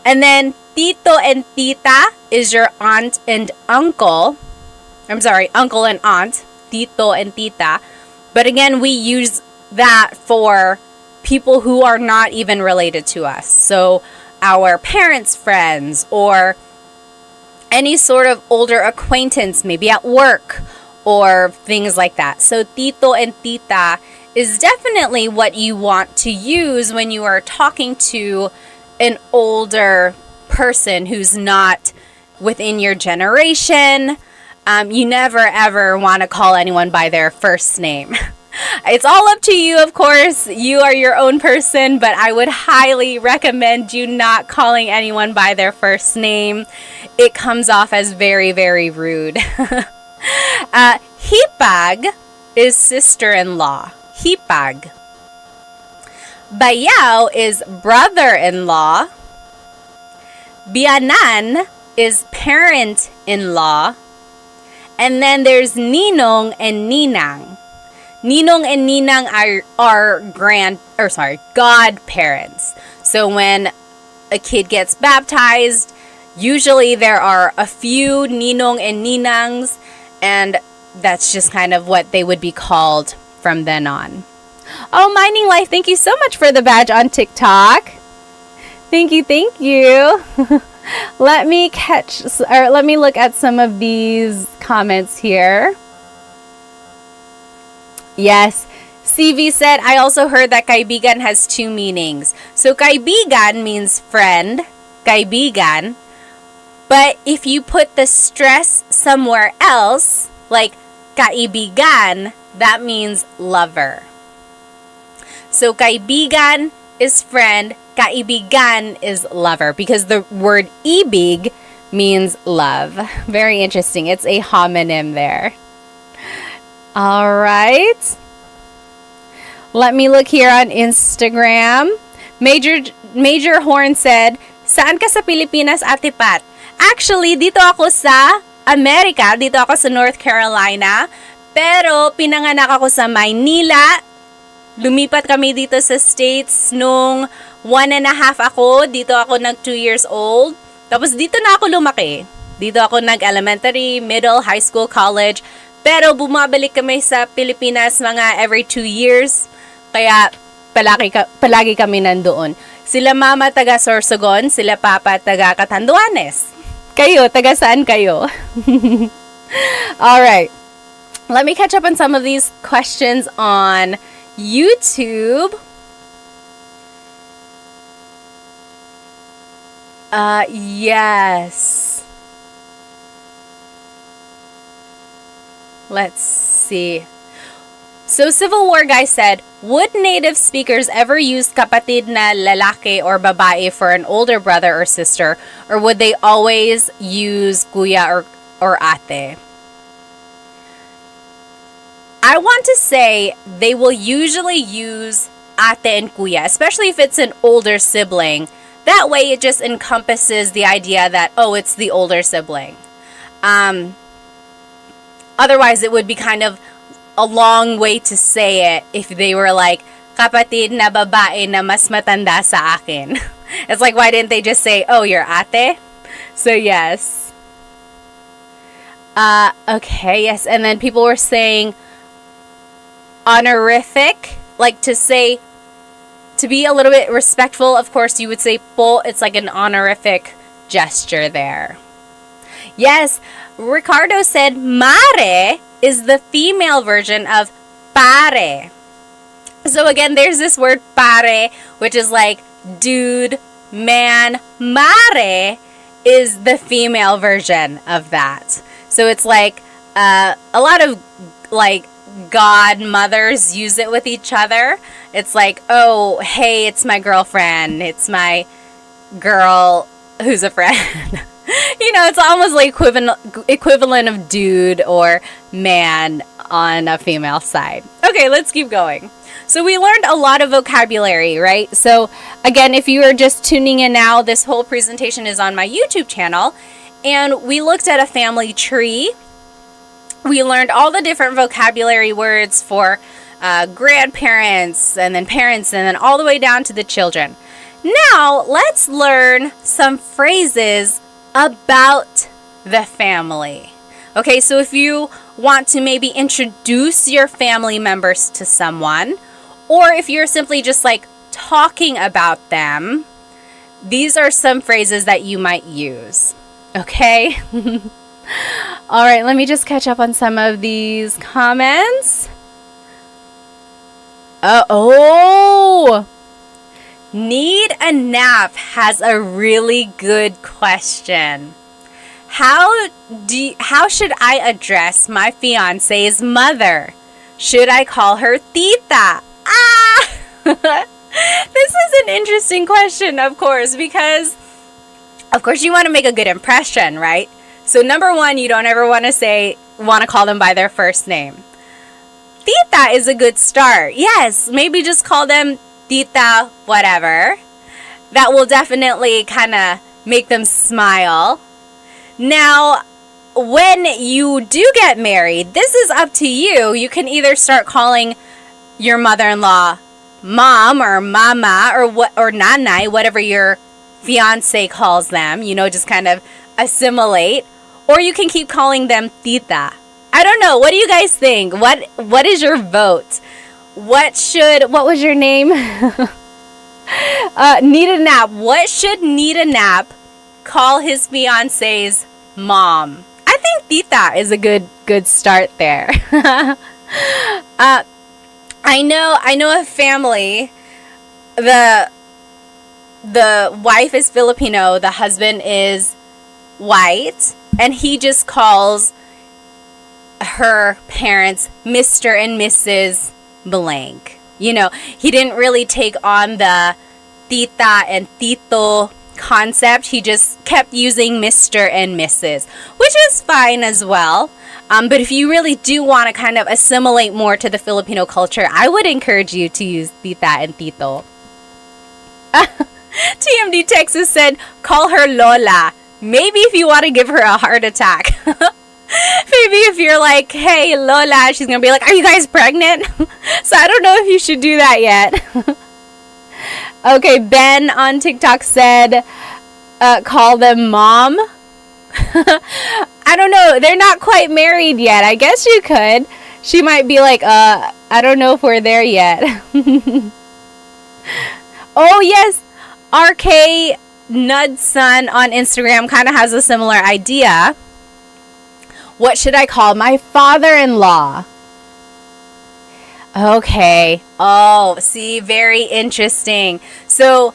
And then tito and tita is your aunt and uncle. I'm sorry, uncle and aunt. Tito and tita. But again, we use that for people who are not even related to us. So our parents' friends, or any sort of older acquaintance, maybe at work or things like that. So tito and tita is definitely what you want to use when you are talking to an older person who's not within your generation. You never ever want to call anyone by their first name. It's all up to you, of course. You are your own person, but I would highly recommend you not calling anyone by their first name. It comes off as very, very rude. Hipag is sister-in-law. Hipag. Bayaw is brother-in-law. Bianan is parent-in-law. And then there's ninong and ninang. Ninong and ninang are godparents. So when a kid gets baptized, usually there are a few ninong and ninangs, and that's just kind of what they would be called from then on. Oh, Mining Life, thank you so much for the badge on TikTok. Thank you. Let me look at some of these comments here. Yes, CV said, I also heard that kaibigan has two meanings. So kaibigan means friend, kaibigan. But if you put the stress somewhere else, like kaibigan, that means lover. So kaibigan is friend, kaibigan is lover, because the word ibig means love. Very interesting. It's a homonym there. All right. Let me look here on Instagram. Major Horn said, "Saan ka sa Pilipinas, Ate Pat?" Actually, dito ako sa Amerika. Dito ako sa North Carolina. Pero pinanganak ako sa Maynila. Lumipat kami dito sa States nung 1.5 ako. Dito ako nag 2 years old. Tapos dito na ako lumaki. Dito ako nag-elementary, middle, high school, college. Pero bumabalik kami sa Pilipinas mga every 2 years. Kaya palagi kami nandoon. Sila mama taga Sorsogon, sila papa taga Catanduanes. Kayo, taga saan kayo? Alright. Let me catch up on some of these questions on YouTube. Yes. Let's see. So Civil War guy said, would native speakers ever use kapatid na lalaki or babae for an older brother or sister, or would they always use kuya or ate? I want to say they will usually use ate and kuya, especially if it's an older sibling. That way it just encompasses the idea that, oh, it's the older sibling. Otherwise, it would be kind of a long way to say it if they were like, kapatid na babae na mas matanda sa akin. It's like, why didn't they just say, oh, you're ate? So, yes. Okay, yes. And then people were saying honorific, like to say, to be a little bit respectful, of course, you would say po. It's like an honorific gesture there. Yes, Ricardo said mare is the female version of pare. So again, there's this word pare, which is like dude, man. Mare is the female version of that. So it's like a lot of like godmothers use it with each other. It's like, oh, hey, it's my girlfriend. It's my girl who's a friend. You know, it's almost like equivalent of dude or man on a female side. Okay, let's keep going. So we learned a lot of vocabulary, right? So again, if you are just tuning in now, this whole presentation is on my YouTube channel. And we looked at a family tree. We learned all the different vocabulary words for grandparents and then parents and then all the way down to the children. Now, let's learn some phrases about the family. Okay, so if you want to maybe introduce your family members to someone, or if you're simply just like talking about them, these are some phrases that you might use. Okay? All right, let me just catch up on some of these comments. Need a Nap has a really good question. How should I address my fiance's mother? Should I call her tita? This is an interesting question, of course, because of course you want to make a good impression, right? So number one, you don't ever want to call them by their first name. Tita is a good start. Yes, maybe just call them tita whatever. That will definitely kind of make them smile. Now, when you do get married, this is up to you. You can either start calling your mother-in-law mom or mama or nanay, whatever your fiance calls them, you know, just kind of assimilate. Or you can keep calling them tita. I don't know. What do you guys think? What is your vote? What was your name? Need a Nap. What should Need a Nap call his fiance's mom? I think tita is a good start there. I know a family. The wife is Filipino, the husband is white, and he just calls her parents Mr. and Mrs. blank. He didn't really take on the tita and tito concept. He just kept using Mr. and Mrs., which is fine as well. But if you really do want to kind of assimilate more to the Filipino culture, I would encourage you to use tita and tito. TMD Texas said, call her Lola. Maybe if you want to give her a heart attack. Maybe if you're like, hey, Lola, she's going to be like, are you guys pregnant? So I don't know if you should do that yet. Okay, Ben on TikTok said, call them mom. I don't know. They're not quite married yet. I guess you could. She might be like, I don't know if we're there yet. Oh, yes. RK Nudson on Instagram kind of has a similar idea. What should I call my father-in-law? Okay. Oh, see, very interesting. So,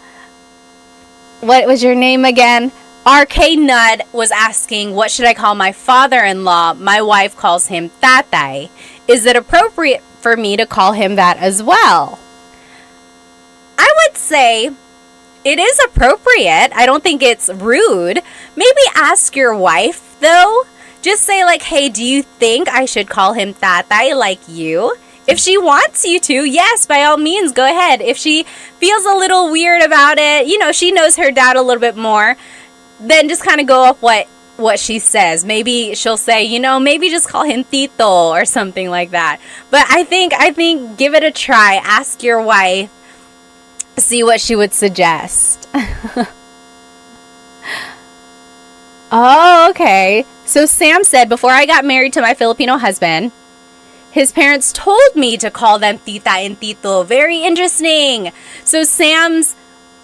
what was your name again? RK Nud was asking, what should I call my father-in-law? My wife calls him tatay. Is it appropriate for me to call him that as well? I would say it is appropriate. I don't think it's rude. Maybe ask your wife, though. Just say like, hey, do you think I should call him tatay like you? If she wants you to, yes, by all means, go ahead. If she feels a little weird about it, she knows her dad a little bit more, then just kind of go off what she says. Maybe she'll say, maybe just call him Tito or something like that. But I think give it a try. Ask your wife. See what she would suggest. Oh, okay. So Sam said, before I got married to my Filipino husband, his parents told me to call them tita and tito. Very interesting. So Sam's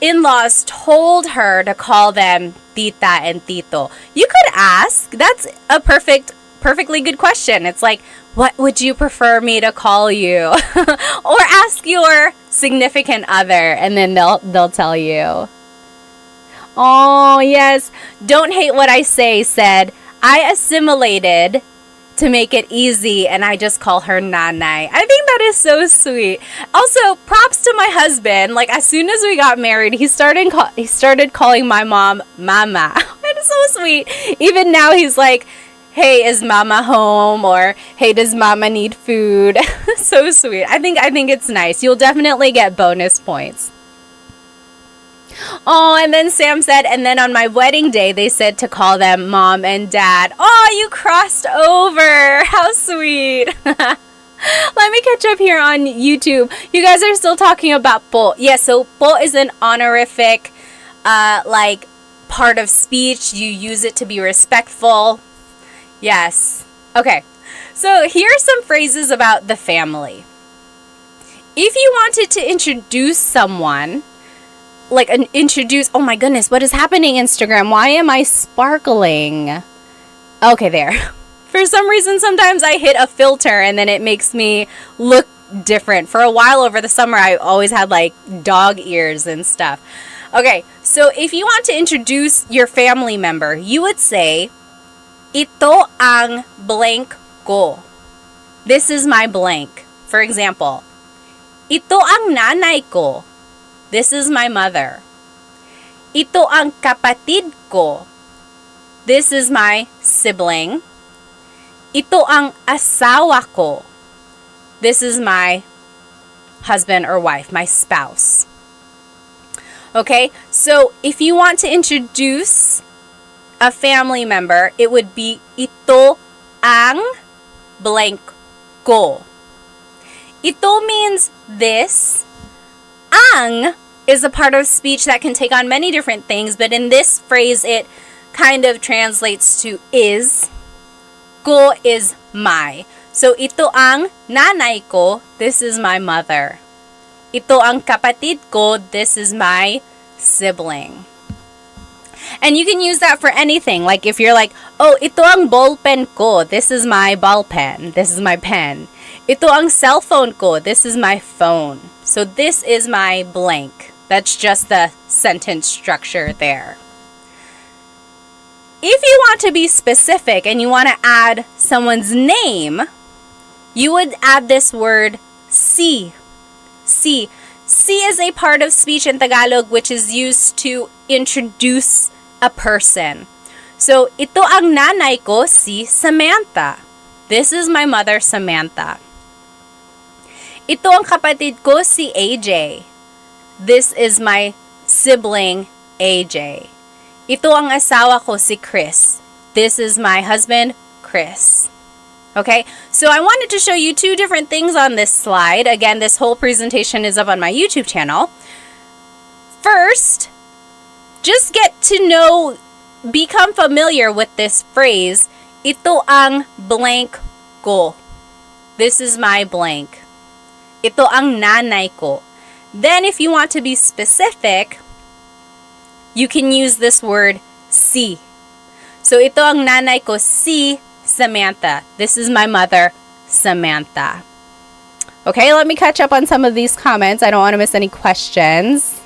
in-laws told her to call them tita and tito. You could ask. That's a perfectly good question. It's like, what would you prefer me to call you? Or ask your significant other, and then they'll tell you. Oh, yes. Don't hate what I say said, I assimilated to make it easy, and I just call her nanay. I think that is so sweet. Also, props to my husband. Like, as soon as we got married, he started calling my mom mama. That is so sweet. Even now, he's like, hey, is mama home? Or, hey, does mama need food? So sweet. I think it's nice. You'll definitely get bonus points. Oh, and then Sam said, and then on my wedding day, they said to call them mom and dad. Oh, you crossed over. How sweet. Let me catch up here on YouTube. You guys are still talking about po. Yeah, so po is an honorific, part of speech. You use it to be respectful. Yes. Okay. So here are some phrases about the family. If you wanted to introduce someone, oh my goodness, what is happening, Instagram? Why am I sparkling? Okay, there. For some reason, sometimes I hit a filter and then it makes me look different. For a while over the summer, I always had dog ears and stuff. Okay, so if you want to introduce your family member, you would say, ito ang blank ko. This is my blank. For example, ito ang nanay ko. This is my mother. Ito ang kapatid ko. This is my sibling. Ito ang asawa ko. This is my husband or wife, my spouse. Okay, so if you want to introduce a family member, it would be ito ang blank ko. Ito means this. Ang is a part of speech that can take on many different things, but in this phrase, it kind of translates to is. Ko is my. So, ito ang nanay ko, this is my mother. Ito ang kapatid ko, this is my sibling. And you can use that for anything. Like if you're like, oh, ito ang ballpen ko, this is my ball pen, this is my pen. Ito ang cellphone ko, this is my phone. So this is my blank. That's just the sentence structure there. If you want to be specific and you want to add someone's name, you would add this word si. Si. Si is a part of speech in Tagalog which is used to introduce a person. So, ito ang nanay ko, si Samantha. This is my mother, Samantha. Ito ang kapatid ko, si AJ. This is my sibling, AJ. Ito ang asawa ko, si Chris. This is my husband, Chris. Okay, so I wanted to show you two different things on this slide. Again, this whole presentation is up on my YouTube channel. First, just get to know, become familiar with this phrase, ito ang blank ko. This is my blank. Ito ang nanay ko. Then, if you want to be specific, you can use this word, si. So, ito ang nanay ko, si Samantha. This is my mother, Samantha. Okay, let me catch up on some of these comments. I don't want to miss any questions.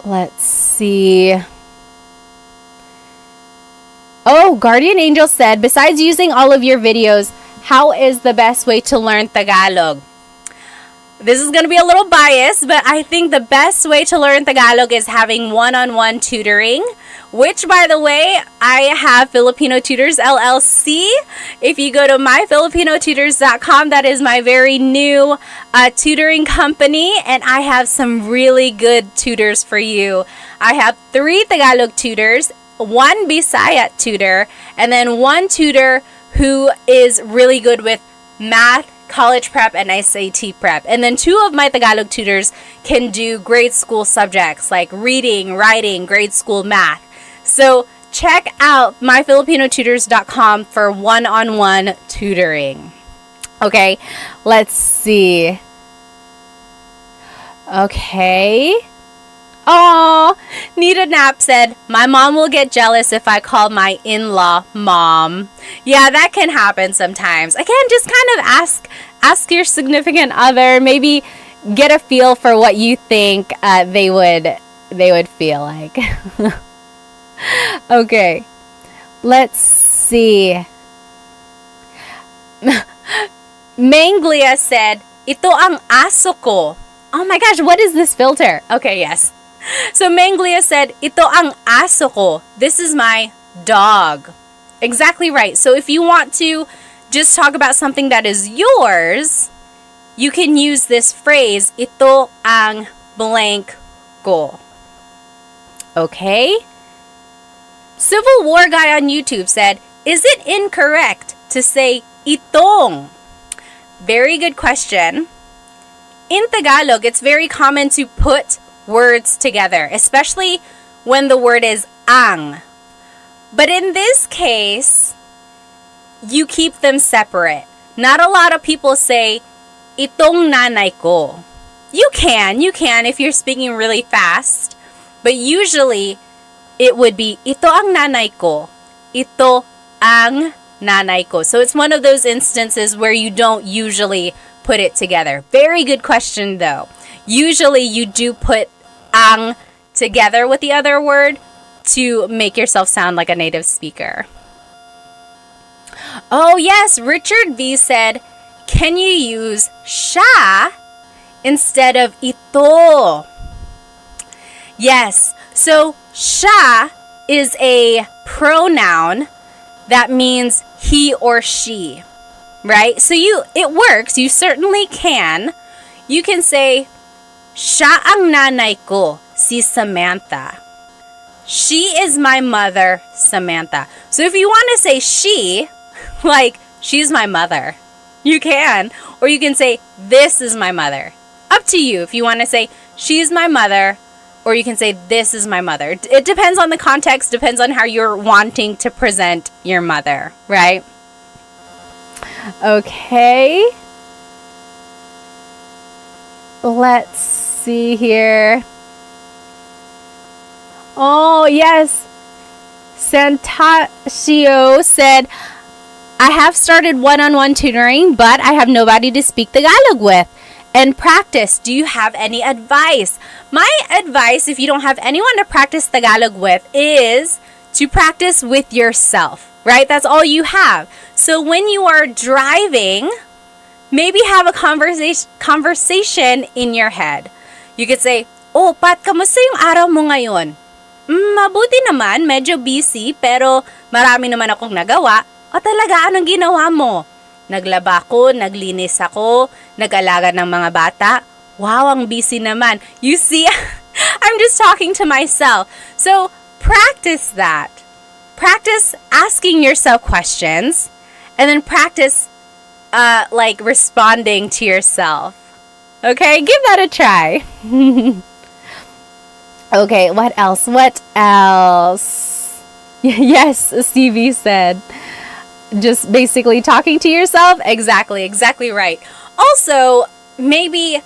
Let's see. Oh, Guardian Angel said, besides using all of your videos, how is the best way to learn Tagalog? This is going to be a little biased, but I think the best way to learn Tagalog is having one-on-one tutoring, which, by the way, I have Filipino Tutors LLC. If you go to myfilipinotutors.com, that is my very new tutoring company, and I have some really good tutors for you. I have 3 Tagalog tutors, 1 Bisaya tutor, and then 1 tutor who is really good with math, college prep, and SAT prep. And then 2 of my Tagalog tutors can do grade school subjects like reading, writing, grade school math. So check out myfilipinotutors.com for one-on-one tutoring. Okay, let's see. Okay. Oh, Nita Knapp said, my mom will get jealous if I call my in-law mom. Yeah, that can happen sometimes. Again, just kind of ask your significant other, maybe get a feel for what you think they would feel like. Okay, let's see. Manglia said, ito ang aso ko. Oh my gosh, what is this filter? Okay, yes. So Manglia said, ito ang aso ko. This is my dog. Exactly right. So if you want to just talk about something that is yours, you can use this phrase, ito ang blank ko. Okay? Civil War Guy on YouTube said, is it incorrect to say itong? Very good question. In Tagalog, it's very common to put words together, especially when the word is ang. But in this case, you keep them separate. Not a lot of people say, itong nanay ko. You can if you're speaking really fast. But usually, it would be, ito ang nanay ko. Ito ang nanay ko. So it's one of those instances where you don't usually put it together. Very good question, though. Usually, you do put ang together with the other word to make yourself sound like a native speaker. Oh, yes, Richard V said, can you use siya instead of ito? Yes, so siya is a pronoun that means he or she, right? So it works. You certainly can. You can say, siya ang nanay ko, si Samantha. She is my mother, Samantha. So if you want to say she, like, she's my mother, you can. Or you can say, this is my mother. Up to you if you want to say, she's my mother, or you can say, this is my mother. It depends on the context, depends on how you're wanting to present your mother, right? Okay. Let's see here. Oh, yes. Santasio said, I have started one-on-one tutoring, but I have nobody to speak Tagalog with and practice. Do you have any advice? My advice, if you don't have anyone to practice Tagalog with, is to practice with yourself, right? That's all you have. So when you are driving, maybe have a conversation in your head. You could say, "Oh, Pat, kamusta yung araw mo ngayon?" Mabuti naman, medyo busy, pero marami naman akong nagawa. O talaga, anong ginawa mo? Naglaba ako, naglinis ako, nag-alaga ng mga bata. Wow, ang busy naman. You see, I'm just talking to myself. So, practice that. Practice asking yourself questions, and then practice like responding to yourself. Okay, give that a try. Okay, what else? Yes, CV said. Just basically talking to yourself. Exactly right. Also, maybe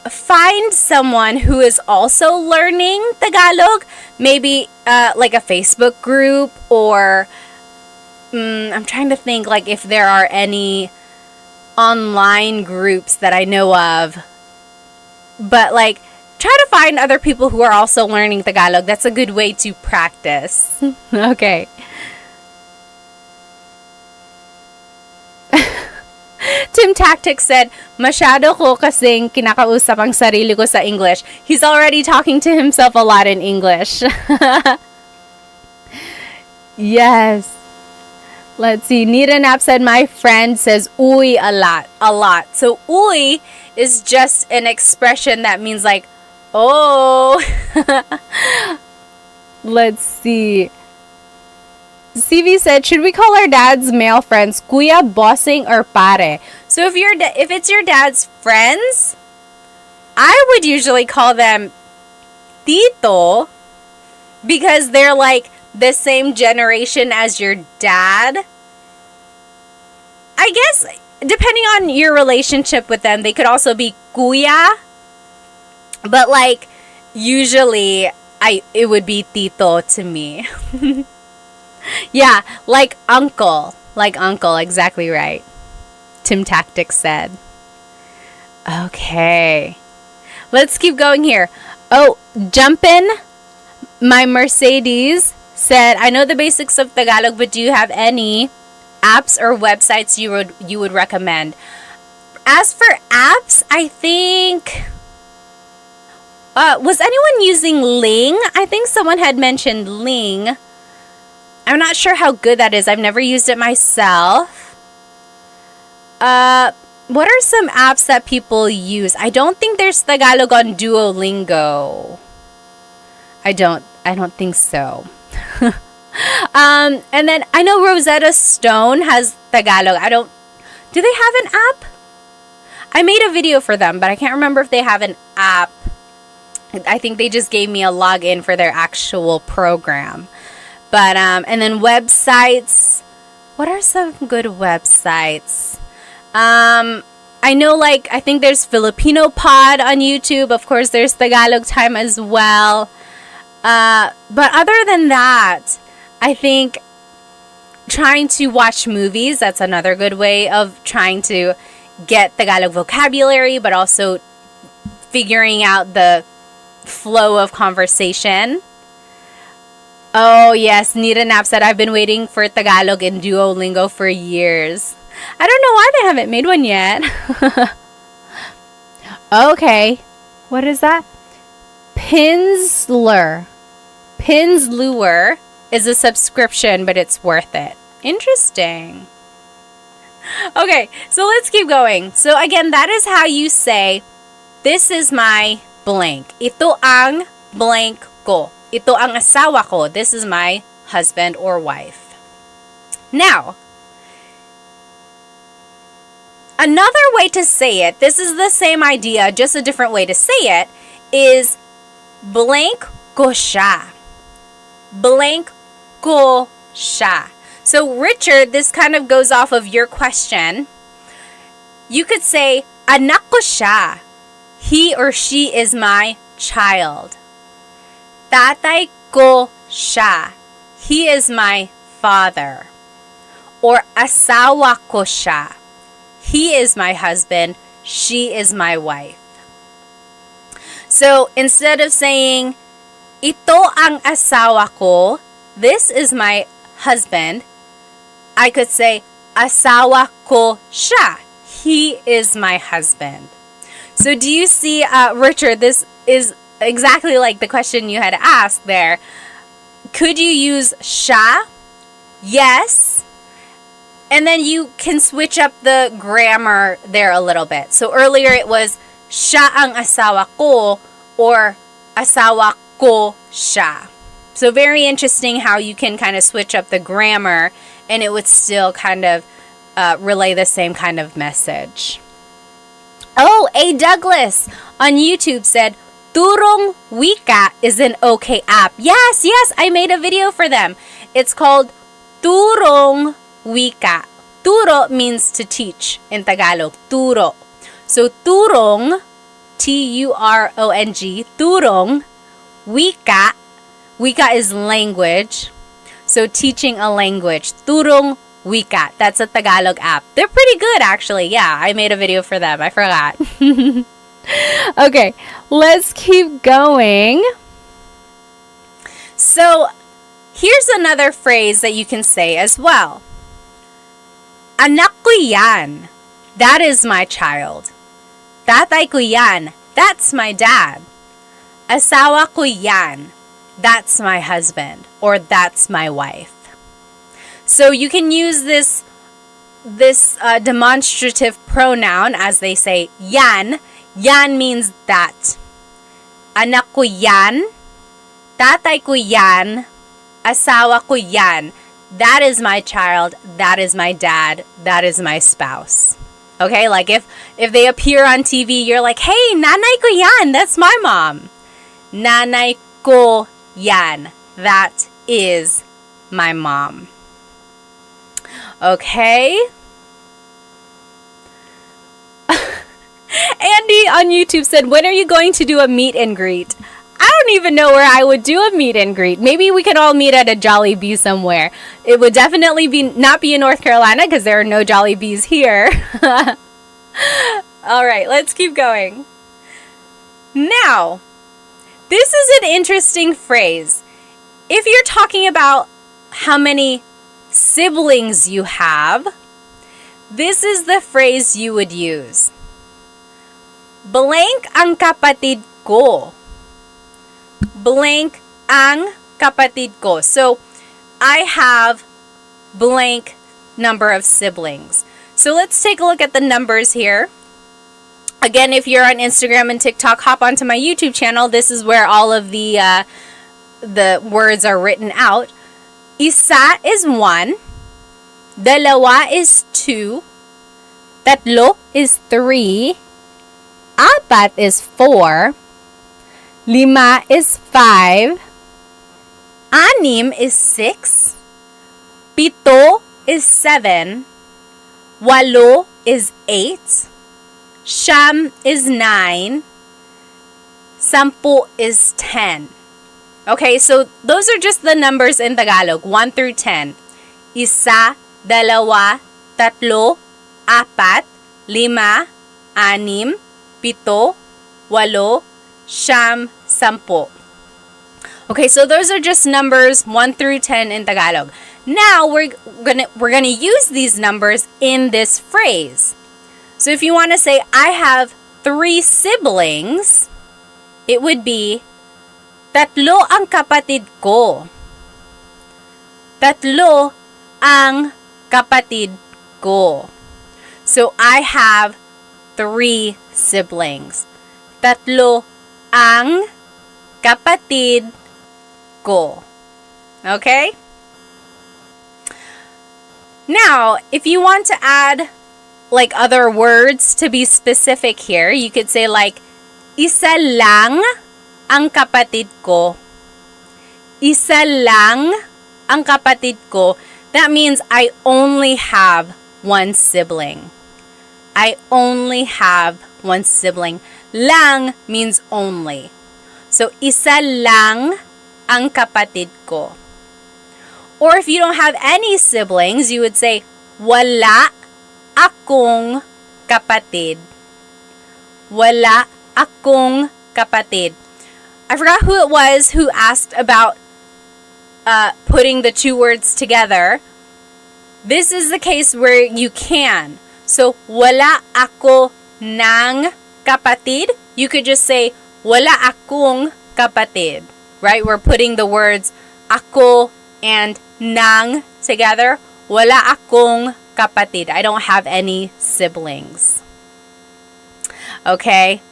find someone who is also learning Tagalog. Maybe like a Facebook group, or I'm trying to think like if there are any online groups that I know of. But like, try to find other people who are also learning Tagalog. That's a good way to practice. Okay. Tim Tactic said, "Masyado ko kasing kinakausap ang sarili ko sa English." He's already talking to himself a lot in English. Yes. Let's see. Nita Knapp said, "My friend says uy a lot. So uy is just an expression that means like, oh. Let's see. CV said, "Should we call our dad's male friends kuya, bossing, or pare?" So if it's your dad's friends, I would usually call them tito, because they're like the same generation as your dad. I guess depending on your relationship with them, they could also be kuya, but like usually it would be tito to me. Yeah, like uncle, exactly right. Tim Tactic said. Okay, let's keep going here. Oh, Jumpin' My Mercedes said, "I know the basics of Tagalog, but do you have any apps or websites you would recommend?" As for apps, I think was anyone using Ling? I think someone had mentioned Ling. I'm not sure how good that is. I've never used it myself. What are some apps that people use? I don't think there's Tagalog on Duolingo. I don't think so. And then I know Rosetta Stone has Tagalog. Do they have an app? I made a video for them, but I can't remember if they have an app. I think they just gave me a login for their actual program. But and then websites. What are some good websites? I know, like, I think there's Filipino Pod on YouTube. Of course, there's Tagalog Time as well. But other than that, I think trying to watch movies, that's another good way of trying to get Tagalog vocabulary, but also figuring out the flow of conversation. Oh, yes. Nita Knapp said, "I've been waiting for Tagalog in Duolingo for years." I don't know why they haven't made one yet. Okay. What is that? Pinsler is a subscription, but it's worth it. Interesting. Okay, so let's keep going. So again, that is how you say, "This is my blank. Ito ang blank ko. Ito ang asawa ko. This is my husband or wife." Now, another way to say it, this is the same idea, just a different way to say it, is blank ko siya. Blank ko siya. So, Richard, this kind of goes off of your question. You could say, "Anak ko siya. He or she is my child." Tatay ko siya. He is my father. Or asawa ko siya. He is my husband. She is my wife. So, instead of saying, "Ito ang asawa ko," this is my husband, I could say, "Asawa ko siya." He is my husband. So do you see, Richard, this is exactly like the question you had asked there. Could you use siya? Yes. And then you can switch up the grammar there a little bit. So earlier it was siya ang asawa ko or asawa ko siya. So very interesting how you can kind of switch up the grammar and it would still kind of relay the same kind of message. Oh, A. Douglas on YouTube said, Turong Wika is an okay app. Yes, I made a video for them. It's called Turong Wika. Turo means to teach in Tagalog. Turo. So Turong, Turong, Turong, Wika. Wika is language. So teaching a language. Turong Wika. That's a Tagalog app. They're pretty good actually. Yeah, I made a video for them. I forgot. Okay, let's keep going. So here's another phrase that you can say as well. Anak ko yan. That is my child. Tatay ko yan. That's my dad. Asawa ko yan. That's my husband. Or that's my wife. So you can use this demonstrative pronoun as they say yan. Yan means that. Anak ko yan. Tatay ko yan. Asawa ko yan. That is my child. That is my dad. That is my spouse. Okay, like if they appear on TV, you're like, hey, nanay ko yan. That's my mom. Nanay ko yan. That is my mom. Okay. Andy on YouTube said, when are you going to do a meet and greet? I don't even know where I would do a meet and greet. Maybe we could all meet at a Jollibee somewhere. It would definitely not be in North Carolina because there are no Jollibees here. All right, let's keep going. Now, this is an interesting phrase. If you're talking about how many siblings you have, this is the phrase you would use. Blank ang kapatid ko. Blank ang kapatid ko. So, I have blank number of siblings. So, let's take a look at the numbers here. Again, if you're on Instagram and TikTok, hop onto my YouTube channel. This is where all of the words are written out. Isa is 1. Dalawa is 2. Tatlo is 3. Apat is 4. Lima is 5. Anim is 6. Pito is 7. Walo is 8. Siyam is 9. Sampu is 10. Okay, so those are just the numbers in Tagalog, 1 through 10. Isa, dalawa, tatlo, apat, lima, anim, pito, walo, siyam, sampo. Okay, so those are just numbers 1 through 10 in Tagalog. Now we're gonna use these numbers in this phrase. So if you want to say I have 3 siblings, it would be tatlo ang kapatid ko. Tatlo ang kapatid ko. So I have 3 siblings. Tatlo ang kapatid ko. Okay? Now, if you want to add like other words to be specific here, you could say like, isa lang ang kapatid ko. Isa lang ang kapatid ko. That means I only have 1 sibling. I only have 1 sibling. Lang means only. So, isa lang ang kapatid ko. Or if you don't have any siblings, you would say, wala akong kapatid. Wala akong kapatid. I forgot who it was who asked about putting the 2 words together. This is the case where you can. So, wala ako ng kapatid. You could just say, wala akong kapatid. Right? We're putting the words ako and nang together. Wala akong kapatid. I don't have any siblings. Okay?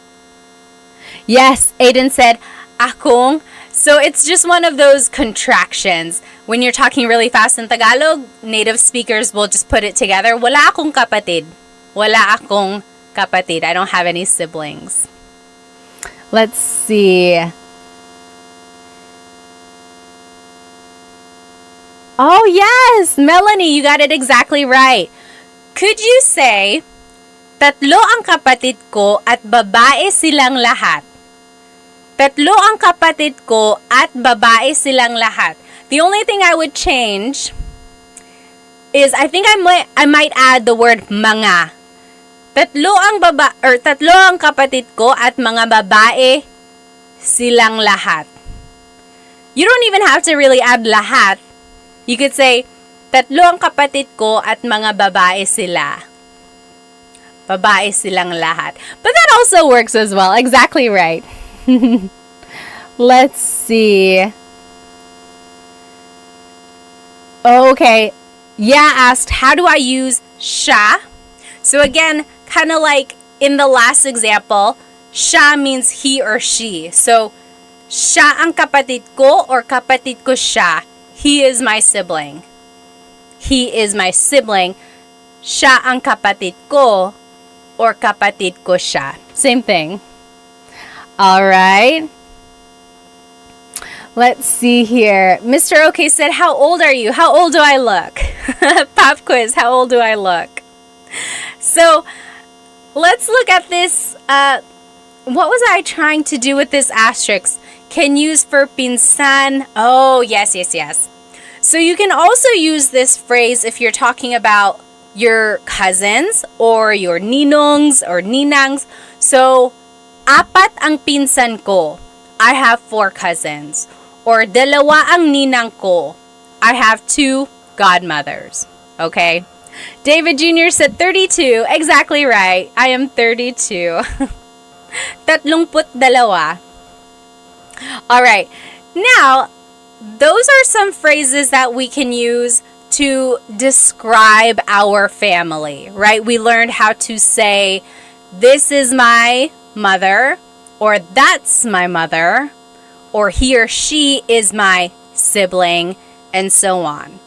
Yes, Aiden said, akong. So it's just one of those contractions. When you're talking really fast in Tagalog, native speakers will just put it together. Wala akong kapatid. Wala akong kapatid. I don't have any siblings. Let's see. Oh, yes! Melanie, you got it exactly right. Could you say, tatlo ang kapatid ko at babae silang lahat? Tatlo ang kapatid ko at babae silang lahat. The only thing I would change is I think I might add the word mga. Tatlo ang kapatid ko at mga babae silang lahat. You don't even have to really add lahat. You could say, tatlo ang kapatid ko at mga babae sila. Babae silang lahat. But that also works as well. Exactly right. Let's see. Okay. Yeah asked, how do I use siya? So again, kind of like in the last example, siya means he or she. So, siya ang kapatid ko or kapatid ko siya. He is my sibling. He is my sibling. Siya ang kapatid ko or kapatid ko siya. Same thing. All right. Let's see here. Mr. OK said, how old are you? How old do I look? Pop quiz, how old do I look? So, let's look at this. What was I trying to do with this asterisk? Can use for pinsan. Oh, yes. So you can also use this phrase if you're talking about your cousins or your ninongs or ninangs. So, apat ang pinsan ko. I have 4 cousins. Or dalawa ang ninang ko. I have 2 godmothers. Okay? David Jr. said 32. Exactly right. I am 32. 32. Alright. Now, those are some phrases that we can use to describe our family, right? We learned how to say, this is my mother, or that's my mother, or he or she is my sibling, and so on.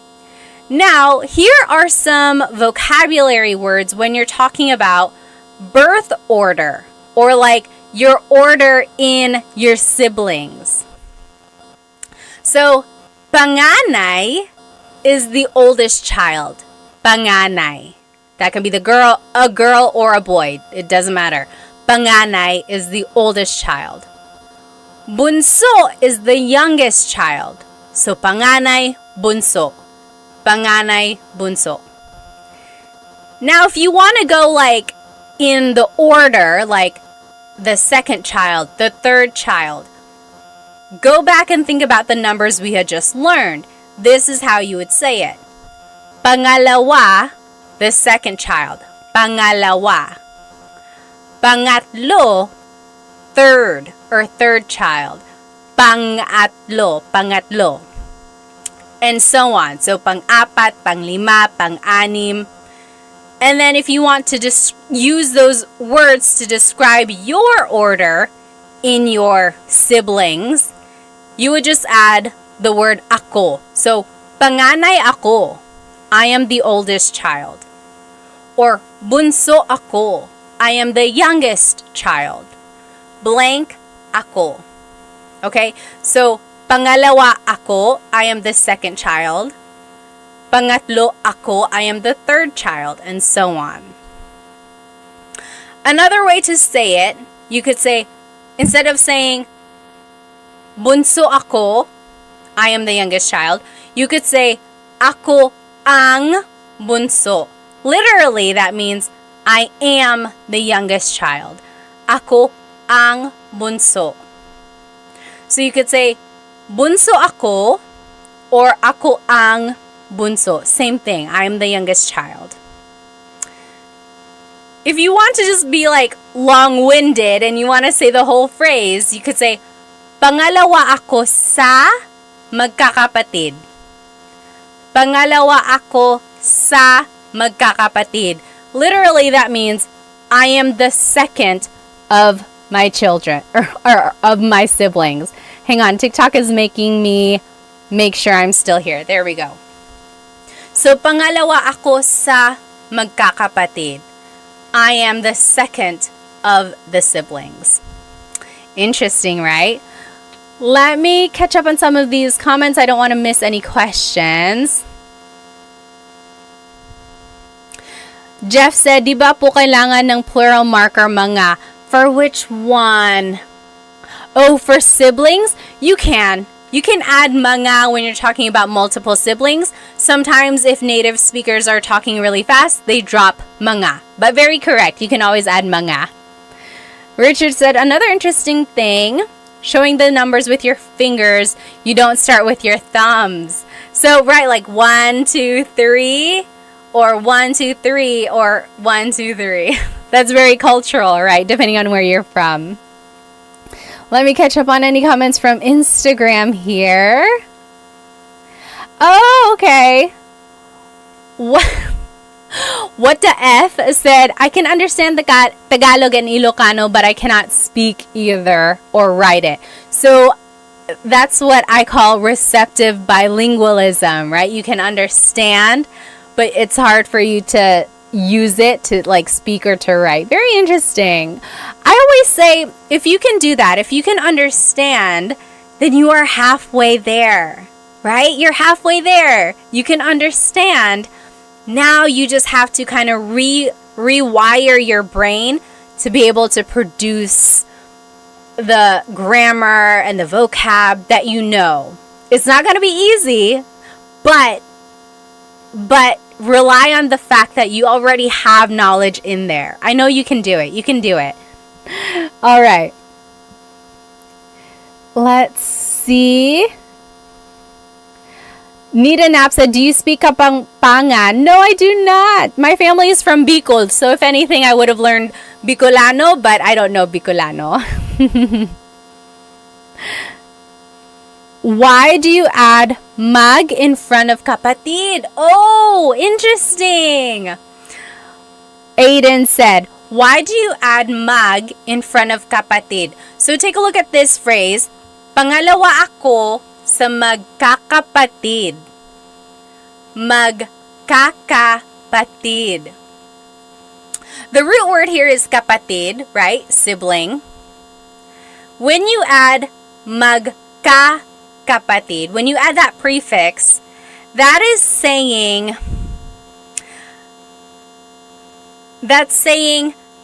Now, here are some vocabulary words when you're talking about birth order, or like your order in your siblings. So, panganay is the oldest child. Panganay. That can be a girl or a boy. It doesn't matter. Panganay is the oldest child. Bunso is the youngest child. So, panganay, bunso. Panganay, bunso. Now, if you want to go like in the order, like the second child, the third child, go back and think about the numbers we had just learned. This is how you would say it. Pangalawa, the second child. Pangalawa. Pangatlo, third or third child. Pangatlo, pangatlo. And so on. So, pang-apat, pang-lima, pang-anim. And then if you want to just use those words to describe your order in your siblings, you would just add the word ako. So, panganay ako. I am the oldest child. Or bunso ako. I am the youngest child. Blank ako. Okay? So, pangalawa ako. I am the second child. Pangatlo ako, I am the third child, and so on. Another way to say it, you could say, instead of saying, bunso ako, I am the youngest child, you could say, ako ang bunso. Literally, that means, I am the youngest child. Ako ang bunso. So you could say, bunso ako, or ako ang bunso. Same thing. I'm the youngest child. if you want to just be like long-winded and you want to say the whole phrase, you could say, pangalawa ako sa magkakapatid. Pangalawa ako sa magkakapatid. Literally, that means I am the second of my children, or of my siblings. Hang on, TikTok is making me make sure I'm still here. There we go. So, pangalawa ako sa magkakapatid. I am the second of the siblings. Interesting, right? Let me catch up on some of these comments. I don't want to miss any questions. Jeff said, di ba po kailangan ng plural marker mga? For which one? Oh, for siblings? You can. You can add mga when you're talking about multiple siblings. Sometimes if native speakers are talking really fast, they drop mga. But very correct. You can always add mga. Richard said, another interesting thing, showing the numbers with your fingers, you don't start with your thumbs. So, right, like 1, 2, 3, or 1, 2, 3, or 1, 2, 3. That's very cultural, right? Depending on where you're from. Let me catch up on any comments from Instagram here. Oh, okay. What the F said, I can understand the Tagalog and Ilocano, but I cannot speak either or write it. So that's what I call receptive bilingualism, right? You can understand, but it's hard for you to use it to like speak or to write. Very interesting. I always say, if you can do that, if you can understand, then you are halfway there, right? You're halfway there. You can understand. Now you just have to kind of rewire your brain to be able to produce the grammar and the vocab that you know. It's not going to be easy, but rely on the fact that you already have knowledge in there. I know you can do it. You can do it. All right. Let's see. Nita Knapp said, do you speak Kapampangan? No, I do not. My family is from Bicol, so if anything, I would have learned Bicolano, but I don't know Bicolano. Why do you add mag in front of kapatid? Oh, interesting. Aiden said, why do you add mag in front of kapatid? So take a look at this phrase. Pangalawa ako sa magkakapatid. Magkakapatid. The root word here is kapatid, right? Sibling. When you add magkakapatid, when you add that prefix, that is saying,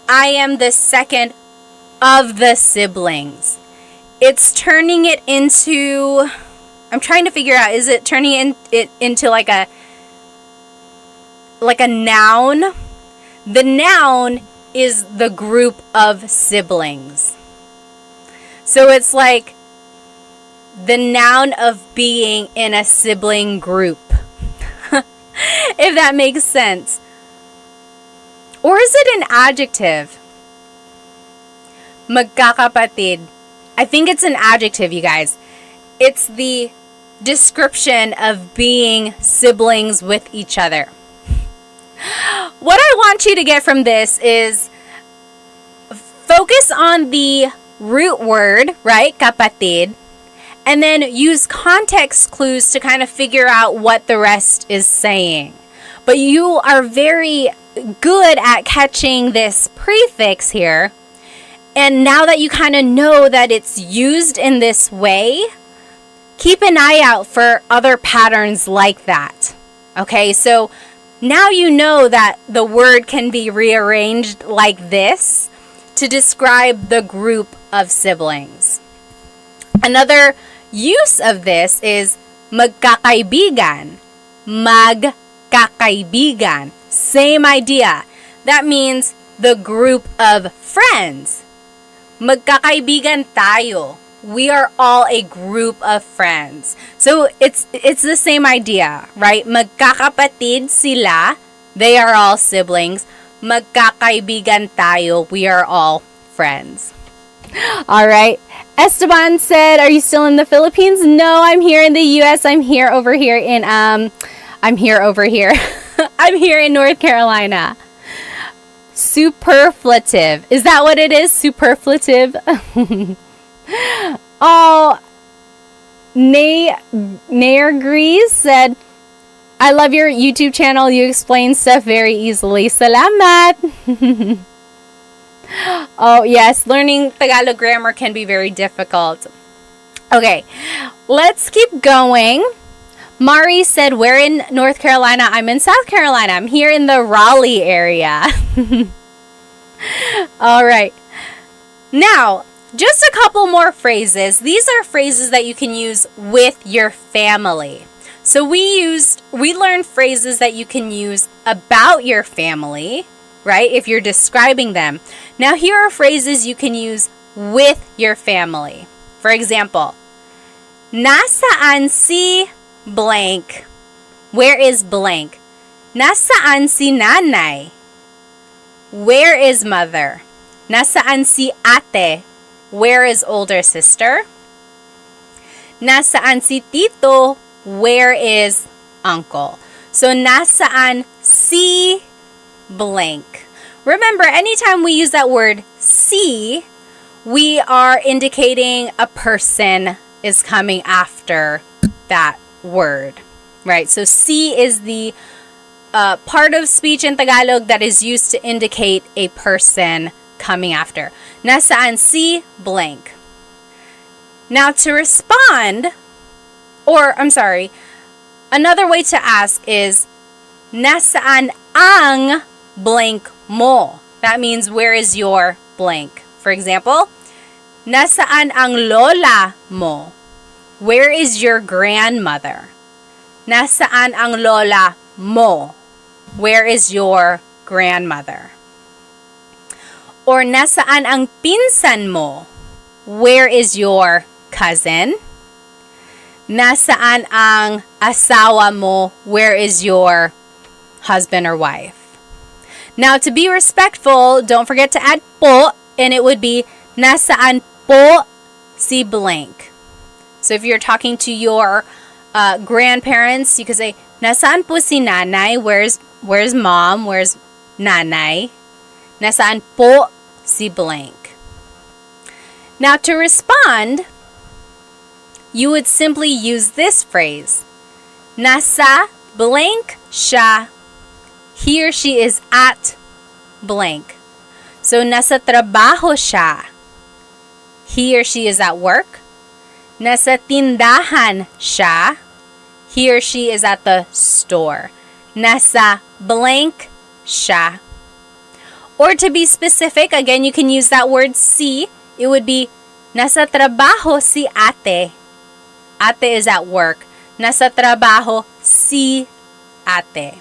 I am the second of the siblings. It's turning it into, I'm trying to figure out, is it turning it into like a noun? The noun is the group of siblings. So it's like the noun of being in a sibling group. If that makes sense. Or is it an adjective? Magkakapatid. I think it's an adjective, you guys. It's the description of being siblings with each other. What I want you to get from this is focus on the root word, right? Kapatid. And then use context clues to kind of figure out what the rest is saying. But you are very good at catching this prefix here. And now that you kind of know that it's used in this way, keep an eye out for other patterns like that. Okay, so now you know that the word can be rearranged like this to describe the group of siblings. Another use of this is magkakaibigan. Magkakaibigan. Same idea. That means the group of friends. Magkakaibigan tayo. We are all a group of friends. So it's the same idea, right? Magkakapatid sila. They are all siblings. magkakaibigan tayo. We are all friends. All right. Esteban said, are you still in the Philippines? No, I'm here in the US. I'm here over here in I'm here in North Carolina. Superflative. Is that what it is? Superflative? Oh, Nair Grease said, I love your YouTube channel. You explain stuff very easily. Salamat. Oh, yes. Learning Tagalog grammar can be very difficult. Okay, let's keep going. Mari said, where in North Carolina? I'm in South Carolina. I'm here in the Raleigh area. All right. Now, just a couple more phrases. These are phrases that you can use with your family. So we learned phrases that you can use about your family, right? If you're describing them. Now here are phrases you can use with your family. For example, nasaan si blank? Where is blank? Nasaan si nanay? Where is mother? Nasaan si ate? Where is older sister? Nasaan si tito? Where is uncle? So nasaan si blank. Remember, anytime we use that word si, we are indicating a person is coming after that word, right? So si is the part of speech in Tagalog that is used to indicate a person coming after. Nasaan si blank. Now to respond, another way to ask is, nasaan ang blank mo? That means, where is your blank? For example, nasaan ang lola mo? Where is your grandmother? Nasaan ang lola mo? Where is your grandmother? Or nasaan ang pinsan mo? Where is your cousin? Nasaan ang asawa mo? Where is your husband or wife? Now, to be respectful, don't forget to add po, and it would be nasaan po si blank. So if you're talking to your grandparents, you could say, nasaan po si nanay? Where's mom? Where's nanay? Nasaan po si blank? Now, to respond, you would simply use this phrase. Nasa blank siya. He or she is at blank. So, nasa trabaho siya. He or she is at work. Nasa tindahan siya. He or she is at the store. Nasa blank siya. Or to be specific, again, you can use that word si. It would be, nasa trabaho si ate. Ate is at work. Nasa trabaho si ate.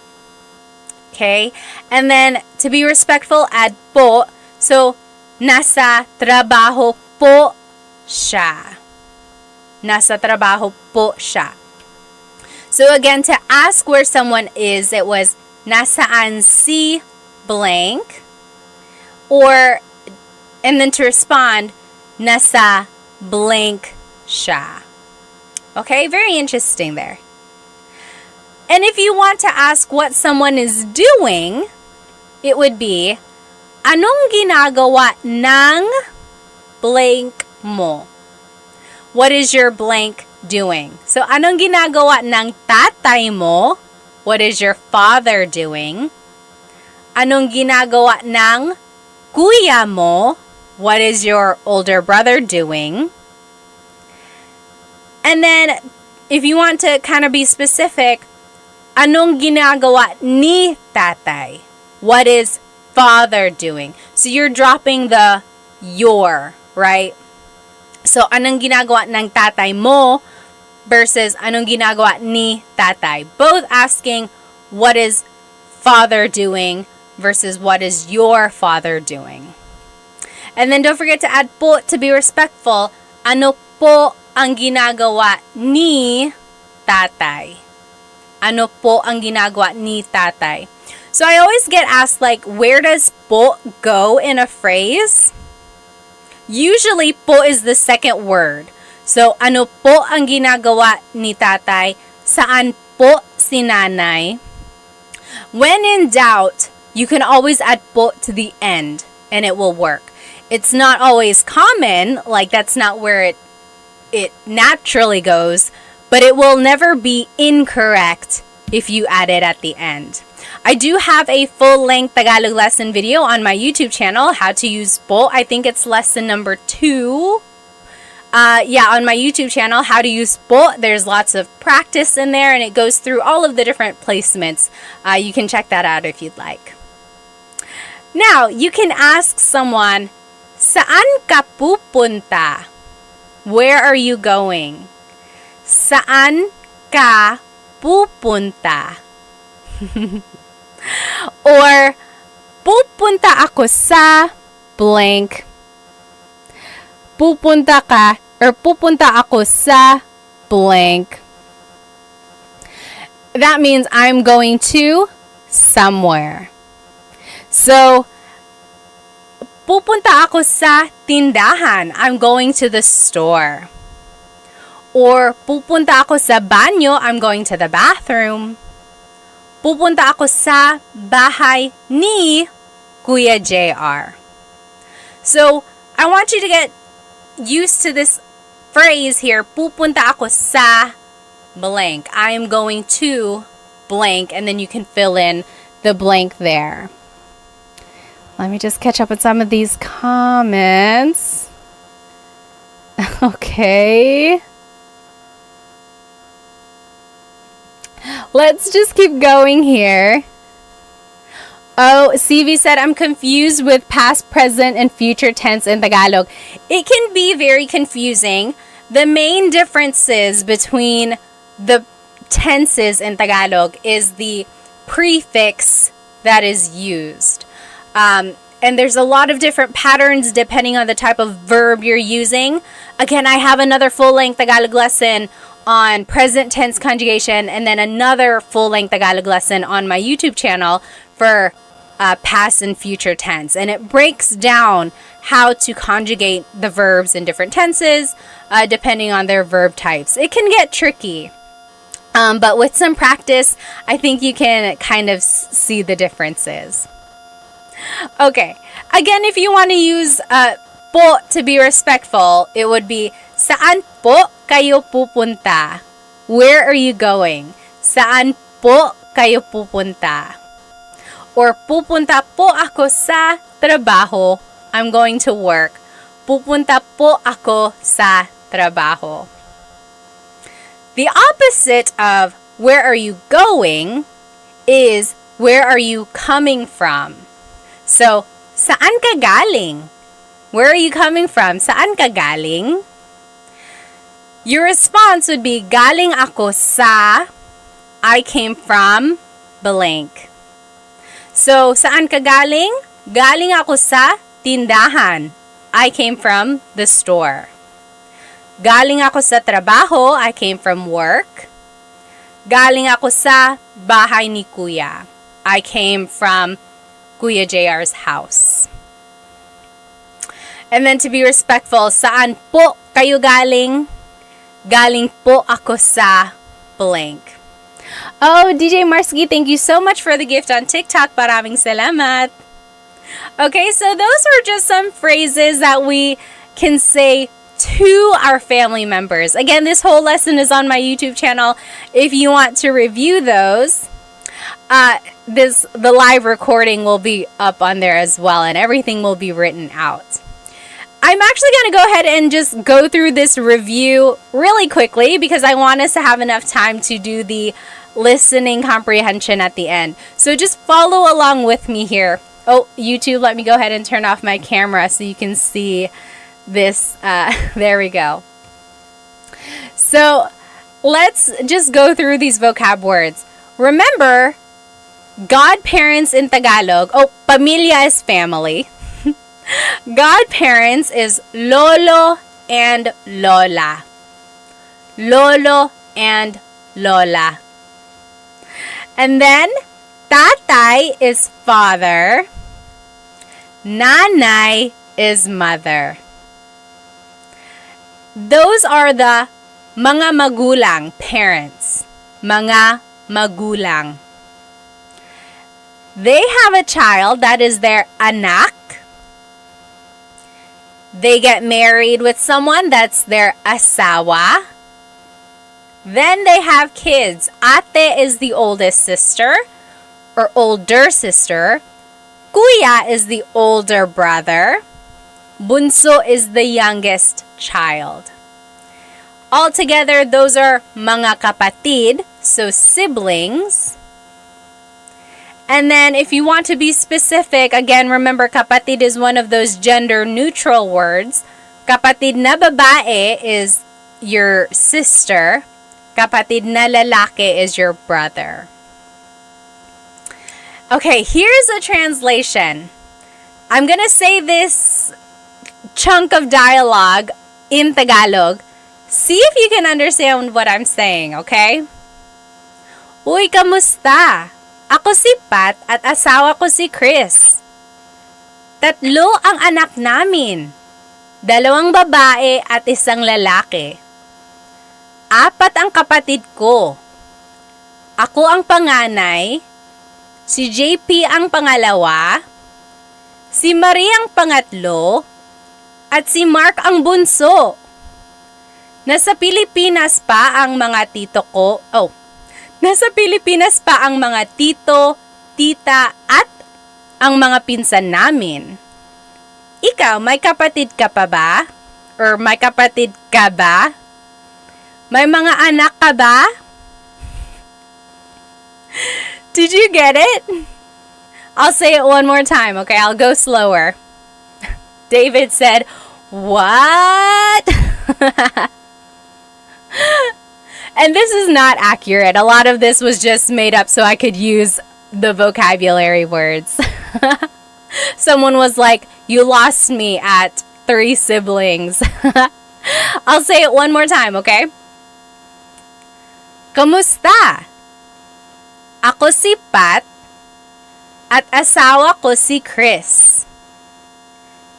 Okay? And then, to be respectful, add po. So, nasa trabaho po siya. Nasa trabaho po siya. So, again, to ask where someone is, it was, nasaan si blank. And then to respond, nasa blank siya. Okay, very interesting there. And if you want to ask what someone is doing, it would be, anong ginagawa ng blank mo? What is your blank doing? So, anong ginagawa ng tatay mo? What is your father doing? Anong ginagawa ng kuya mo? What is your older brother doing? And then, if you want to kind of be specific, anong ginagawa ni tatay? What is father doing? So, you're dropping the your, right? So, anong ginagawa ng tatay mo versus anong ginagawa ni tatay? Both asking, what is father doing versus what is your father doing? And then don't forget to add po to be respectful. Ano po ang ginagawa ni tatay? Ano po ang ginagawa ni tatay? So I always get asked, like, where does po go in a phrase? Usually, po is the second word. So, ano po ang ginagawa ni tatay? Saan po si nanay? When in doubt, you can always add po to the end and it will work. It's not always common, like that's not where it naturally goes, but it will never be incorrect if you add it at the end. I do have a full-length Tagalog lesson video on my YouTube channel, how to use po. I think it's lesson number 2. On my YouTube channel, how to use po. There's lots of practice in there, and it goes through all of the different placements. You can check that out if you'd like. Now, you can ask someone, saan ka pupunta? Where are you going? Saan ka pupunta? Or, pupunta ako sa blank. Pupunta ka or pupunta ako sa blank. That means I'm going to somewhere. So, pupunta ako sa tindahan. I'm going to the store. Or, pupunta ako sa banyo. I'm going to the bathroom. Pupunta ako sa bahay ni Kuya JR. So, I want you to get used to this phrase here. Pupunta ako sa blank. I am going to blank, and then you can fill in the blank there. Let me just catch up with some of these comments. Okay. Let's just keep going here. Oh, CV said, I'm confused with past, present, and future tense in Tagalog. It can be very confusing. The main differences between the tenses in Tagalog is the prefix that is used. And there's a lot of different patterns depending on the type of verb you're using. Again, I have another full-length Tagalog lesson on present tense conjugation, and then another full-length Tagalog lesson on my YouTube channel for past and future tense. And it breaks down how to conjugate the verbs in different tenses depending on their verb types. It can get tricky, but with some practice, I think you can kind of see the differences. Okay, again, if you want to use po to be respectful, it would be, saan po kayo pupunta? Where are you going? Saan po kayo pupunta? Or pupunta po ako sa trabaho. I'm going to work. Pupunta po ako sa trabaho. The opposite of where are you going is where are you coming from? So, saan ka galing? Where are you coming from? Saan ka galing? Your response would be, galing ako sa, I came from, blank. So, saan ka galing? Galing ako sa tindahan. I came from the store. Galing ako sa trabaho. I came from work. Galing ako sa bahay ni Kuya. I came from Kuya JR's house. And then to be respectful, saan po kayo galing? Galing po ako sa blank. Oh, DJ Marsky, thank you so much for the gift on TikTok. Maraming salamat. Okay, so those are just some phrases that we can say to our family members. Again, this whole lesson is on my YouTube channel. If you want to review those, the live recording will be up on there as well, and everything will be written out. I'm actually going to go ahead and just go through this review really quickly because I want us to have enough time to do the listening comprehension at the end. So just follow along with me here. Oh, YouTube, let me go ahead and turn off my camera so you can see this. There we go. So let's just go through these vocab words. Remember, godparents in Tagalog, pamilya is family. Godparents is lolo and lola. Lolo and lola. And then, Tatay is father. Nanay is mother. Those are the mga magulang, parents. Mga magulang. They have a child, that is their anak. They get married with someone, that's their asawa. Then they have kids. Ate is the oldest sister or older sister. Kuya is the older brother. Bunso is the youngest child. Altogether, those are mga kapatid, so siblings. And then if you want to be specific, again, remember kapatid is one of those gender neutral words. Kapatid na babae is your sister. Kapatid na lalaki is your brother. Okay, here's a translation. I'm gonna say this chunk of dialogue in Tagalog. See if you can understand what I'm saying, okay? Uy, kamusta? Ako si Pat at asawa ko si Chris. 3 ang anak namin. 2 babae at 1 lalaki. 4 ang kapatid ko. Ako ang panganay. Si JP ang pangalawa. Si Marie ang pangatlo. At si Mark ang bunso. Nasa Pilipinas pa ang mga tito ko. Nasa Pilipinas pa ang mga tito, tita, at ang mga pinsan namin. Ikaw, may kapatid ka pa ba? Or may kapatid ka ba? May mga anak ka ba? Did you get it? I'll say it one more time, okay? I'll go slower. David said, "What?" And this is not accurate. A lot of this was just made up so I could use the vocabulary words. Someone was like, "You lost me at 3 siblings." I'll say it one more time, okay? Kamusta? Ako si Pat at asawa ko si Chris.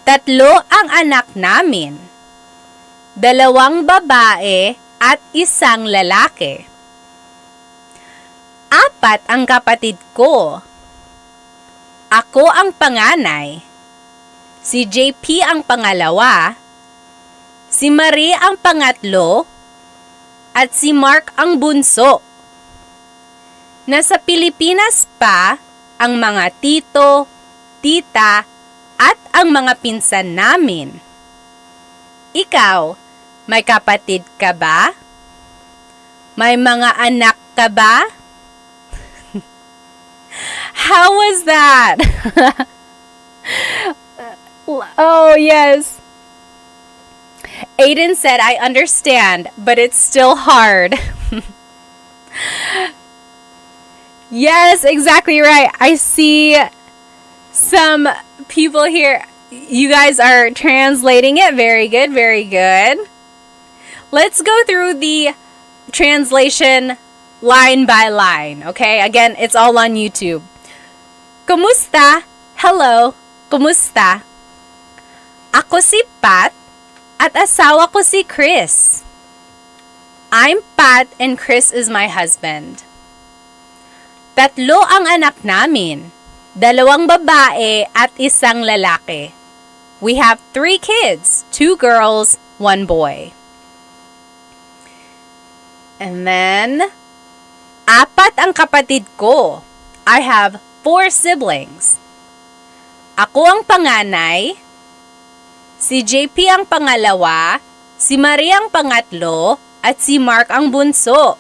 3 ang anak namin. 2 babae at 1 lalaki. 4 ang kapatid ko. Ako ang panganay. Si JP ang pangalawa. Si Marie ang pangatlo. At si Mark ang bunso. Nasa Pilipinas pa ang mga tito, tita, at ang mga pinsan namin. Ikaw, may kapatid ka ba? May mga anak ka ba? How was that? Oh, yes. Aiden said, "I understand, but it's still hard." Yes, exactly right. I see some people here. You guys are translating it. Very good, very good. Let's go through the translation line by line, okay? Again, it's all on YouTube. Kumusta? Hello. Kumusta? Ako si Pat at asawa ko si Chris. I'm Pat and Chris is my husband. 3 ang anak namin. 2 babae at 1 lalaki. We have 3 kids, 2 girls, 1 boy. And then, 4 ang kapatid ko. I have 4 siblings. Ako ang panganay. Si JP ang pangalawa. Si Marie ang pangatlo. At si Mark ang bunso.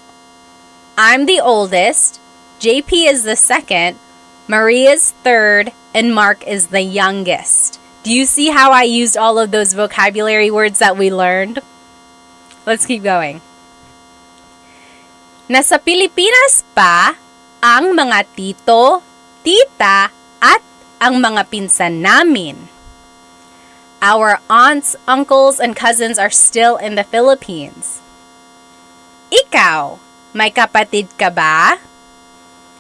I'm the oldest. JP is the second. Marie is third. And Mark is the youngest. Do you see how I used all of those vocabulary words that we learned? Let's keep going. Nasa Pilipinas pa ang mga tito, tita, at ang mga pinsan namin. Our aunts, uncles, and cousins are still in the Philippines. Ikaw, may kapatid ka ba?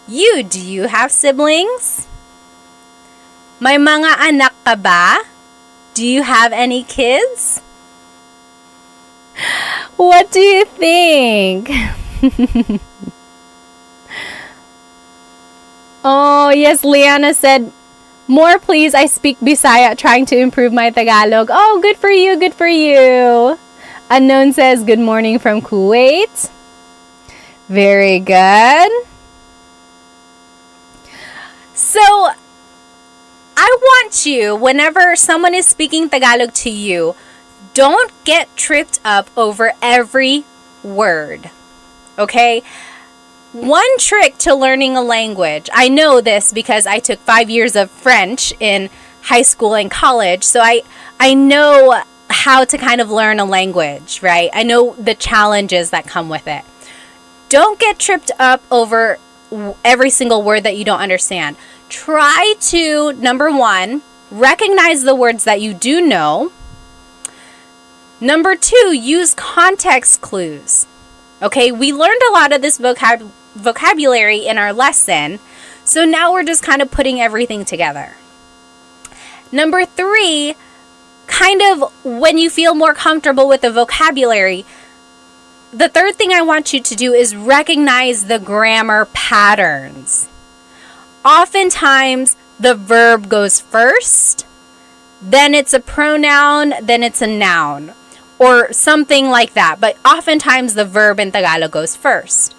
You, do you have siblings? May mga anak ka ba? Do you have any kids? What do you think? Oh, yes, Liana said, more please, I speak Bisaya, trying to improve my Tagalog. Oh, good for you, good for you. Unknown says, good morning from Kuwait. Very good. So, I want you, whenever someone is speaking Tagalog to you, don't get tripped up over every word. Okay? One trick to learning a language, I know this because I took 5 years of French in high school and college, so I know how to kind of learn a language, right? I know the challenges that come with it. Don't get tripped up over every single word that you don't understand. Try to, number one, recognize the words that you do know. Number two, use context clues. Okay, we learned a lot of this vocabulary in our lesson, so now we're just kind of putting everything together. Number three, kind of when you feel more comfortable with the vocabulary, the third thing I want you to do is recognize the grammar patterns. Oftentimes, the verb goes first, then it's a pronoun, then it's a noun, or something like that. But oftentimes, the verb in Tagalog goes first.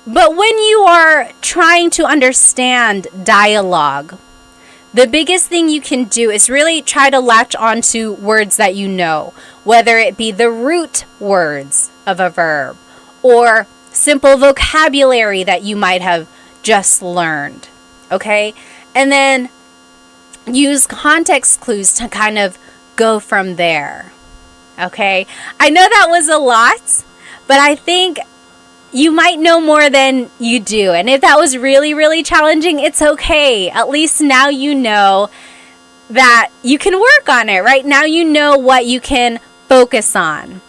But when you are trying to understand dialogue, the biggest thing you can do is really try to latch onto words that you know, whether it be the root words of a verb or simple vocabulary that you might have just learned, okay? And then use context clues to kind of go from there, okay? I know that was a lot, but I think you might know more than you do. And if that was really, really challenging, it's okay. At least now you know that you can work on it, right? Now you know what you can focus on.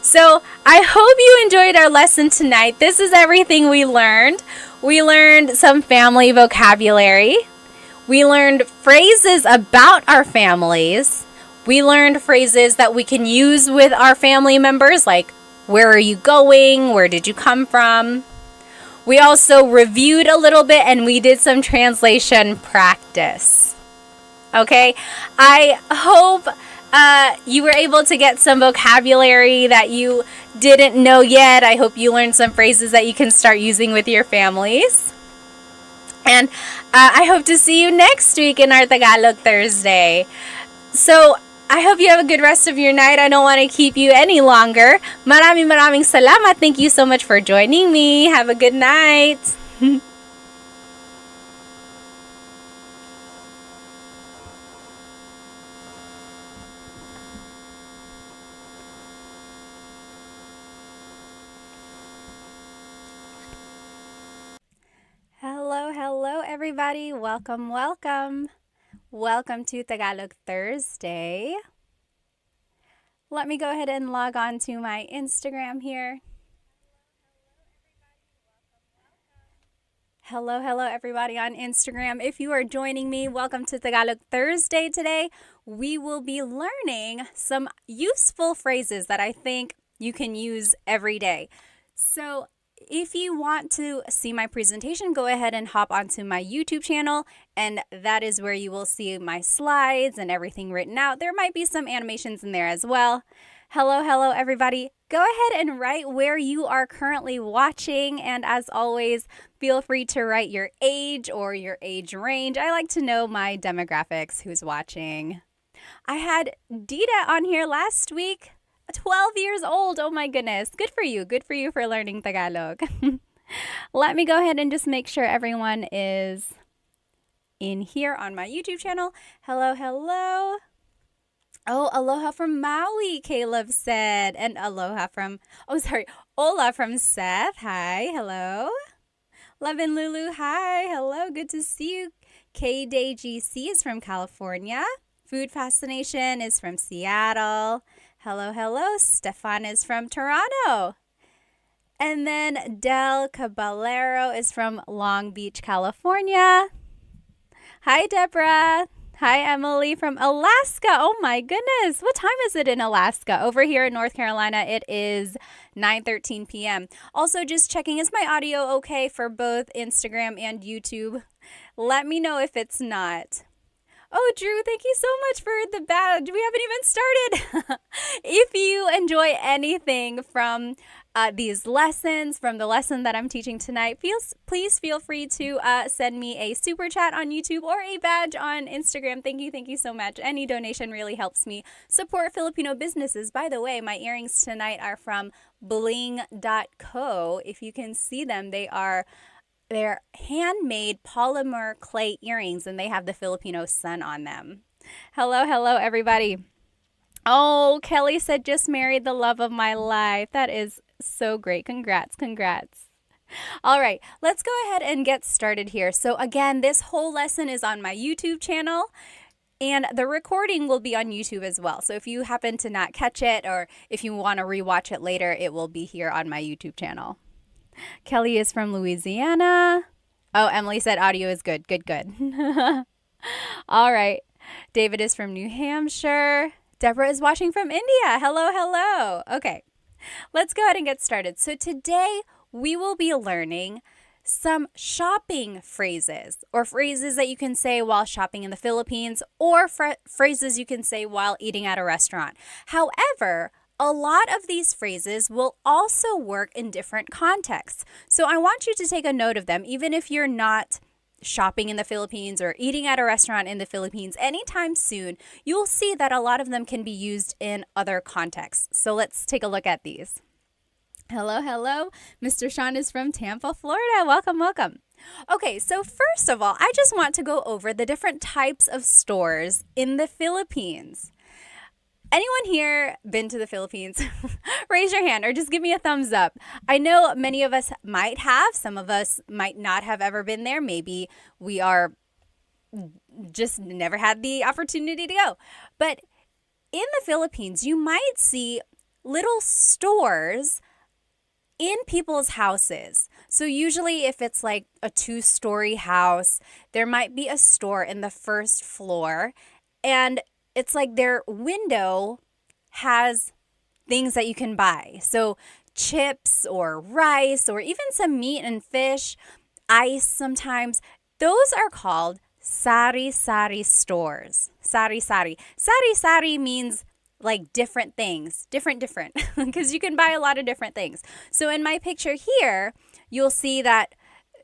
So I hope you enjoyed our lesson tonight. This is everything we learned. We learned some family vocabulary. We learned phrases about our families. We learned phrases that we can use with our family members, like, where are you going? Where did you come from? We also reviewed a little bit and we did some translation practice. Okay? I hope you were able to get some vocabulary that you didn't know yet. I hope you learned some phrases that you can start using with your families. And I hope to see you next week in our Tagalog Thursday. So, I hope you have a good rest of your night. I don't want to keep you any longer. Maraming salamat. Thank you so much for joining me. Have a good night. Hello, everybody. Welcome. Welcome to Tagalog Thursday. Let me go ahead and log on to my Instagram here. Hello, everybody on Instagram. If you are joining me, welcome to Tagalog Thursday today. We will be learning some useful phrases that I think you can use every day. So, if you want to see my presentation, go ahead and hop onto my YouTube channel, and that is where you will see my slides and everything written out. There might be some animations in there as well. Hello, everybody. Go ahead and write where you are currently watching, and as always, feel free to write your age or your age range. I like to know my demographics, who's watching. I had Dita on here last week. 12 years old. Oh my goodness. Good for you. Good for you for learning Tagalog. Let me go ahead and just make sure everyone is in here on my YouTube channel. Hello. Oh, aloha from Maui, Caleb said. And Ola from Seth. Hi. Hello. Love and Lulu. Hi. Hello. Good to see you. K-Day GC is from California. Food Fascination is from Seattle. Hello. Stefan is from Toronto. And then Del Caballero is from Long Beach, California. Hi, Deborah. Hi, Emily from Alaska. Oh my goodness. What time is it in Alaska? Over here in North Carolina, it is 9:13 p.m. Also, just checking, is my audio okay for both Instagram and YouTube? Let me know if it's not. Oh, Drew, thank you so much for the badge. We haven't even started. If you enjoy anything from these lessons, from the lesson that I'm teaching tonight, please feel free to send me a super chat on YouTube or a badge on Instagram. Thank you so much. Any donation really helps me support Filipino businesses. By the way, my earrings tonight are from bling.co. If you can see them, they're handmade polymer clay earrings, and they have the Filipino sun on them. Hello, everybody. Oh, Kelly said, just married the love of my life. That is so great. Congrats. All right, let's go ahead and get started here. So again, this whole lesson is on my YouTube channel, and the recording will be on YouTube as well. So if you happen to not catch it, or if you want to rewatch it later, it will be here on my YouTube channel. Kelly is from Louisiana. Oh, Emily said audio is good. Good. All right. David is from New Hampshire. Deborah is watching from India. Hello. Okay, let's go ahead and get started. So today we will be learning some shopping phrases, or phrases that you can say while shopping in the Philippines, or phrases you can say while eating at a restaurant. However, a lot of these phrases will also work in different contexts. So I want you to take a note of them, even if you're not shopping in the Philippines or eating at a restaurant in the Philippines anytime soon. You'll see that a lot of them can be used in other contexts. So let's take a look at these. Hello. Mr. Sean is from Tampa, Florida. Welcome. Okay, so first of all, I just want to go over the different types of stores in the Philippines. Anyone here been to the Philippines? Raise your hand or just give me a thumbs up. I know many of us might have. Some of us might not have ever been there. Maybe we are just never had the opportunity to go. But in the Philippines, you might see little stores in people's houses. So usually if it's like a 2-story house, there might be a store in the first floor, and it's like their window has things that you can buy. So chips or rice or even some meat and fish, ice sometimes. Those are called sari-sari stores. Sari-sari. Sari-sari means like different things. Different. Because you can buy a lot of different things. So in my picture here, you'll see that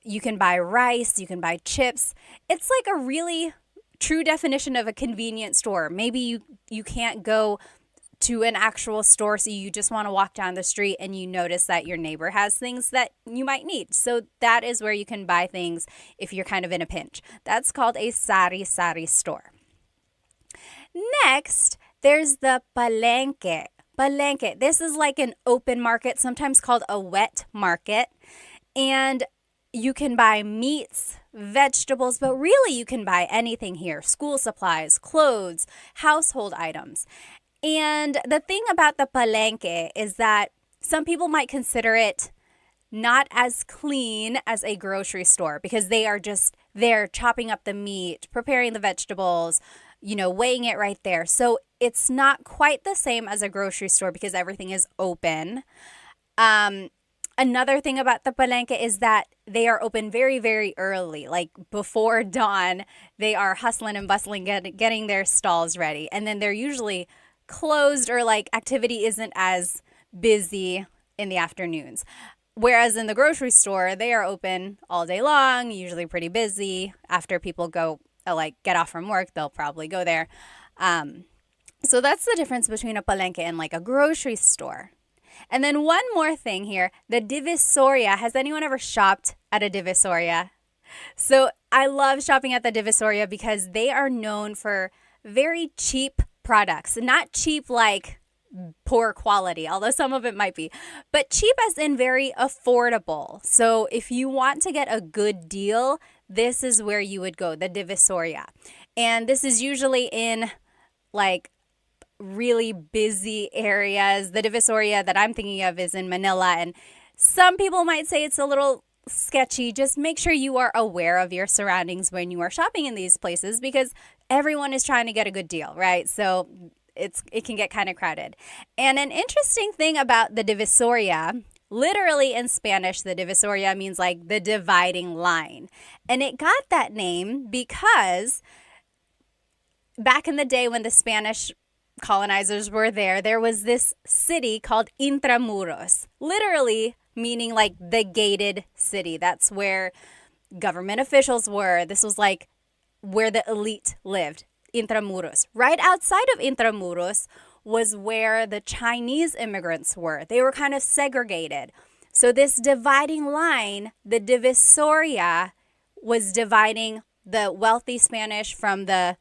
you can buy rice, you can buy chips. It's like a really true definition of a convenience store. Maybe you can't go to an actual store, so you just want to walk down the street and you notice that your neighbor has things that you might need. So that is where you can buy things if you're kind of in a pinch. That's called a sari-sari store. Next, there's the palengke. Palengke. This is like an open market, sometimes called a wet market. And you can buy meats, vegetables, but really you can buy anything here. School supplies, clothes, household items. And the thing about the palengke is that some people might consider it not as clean as a grocery store, because they are just there chopping up the meat, preparing the vegetables, weighing it right there. So it's not quite the same as a grocery store because everything is open. Another thing about the palengke is that they are open very, very early, like before dawn. They are hustling and bustling, getting their stalls ready. And then they're usually closed, or like activity isn't as busy in the afternoons. Whereas in the grocery store, they are open all day long, usually pretty busy. After people go, get off from work, they'll probably go there. So that's the difference between a palengke and like a grocery store. And then one more thing here, the Divisoria. Has anyone ever shopped at a Divisoria? So I love shopping at the Divisoria because they are known for very cheap products. Not cheap like poor quality, although some of it might be, but cheap as in very affordable. So if you want to get a good deal, this is where you would go, the Divisoria. And this is usually in like really busy areas. The Divisoria that I'm thinking of is in Manila, and Some people might say it's a little sketchy. Just make sure you are aware of your surroundings when you are shopping in these places because everyone is trying to get a good deal, right? So it can get kind of crowded. And an interesting thing about the divisoria, literally in Spanish, the divisoria means like the dividing line. And it got that name because back in the day when the Spanish colonizers were there, there was this city called Intramuros, literally meaning like the gated city. That's where government officials were. This was like where the elite lived, Intramuros. Right outside of Intramuros was where the Chinese immigrants were. They were kind of segregated. So this dividing line, the divisoria, was dividing the wealthy Spanish from the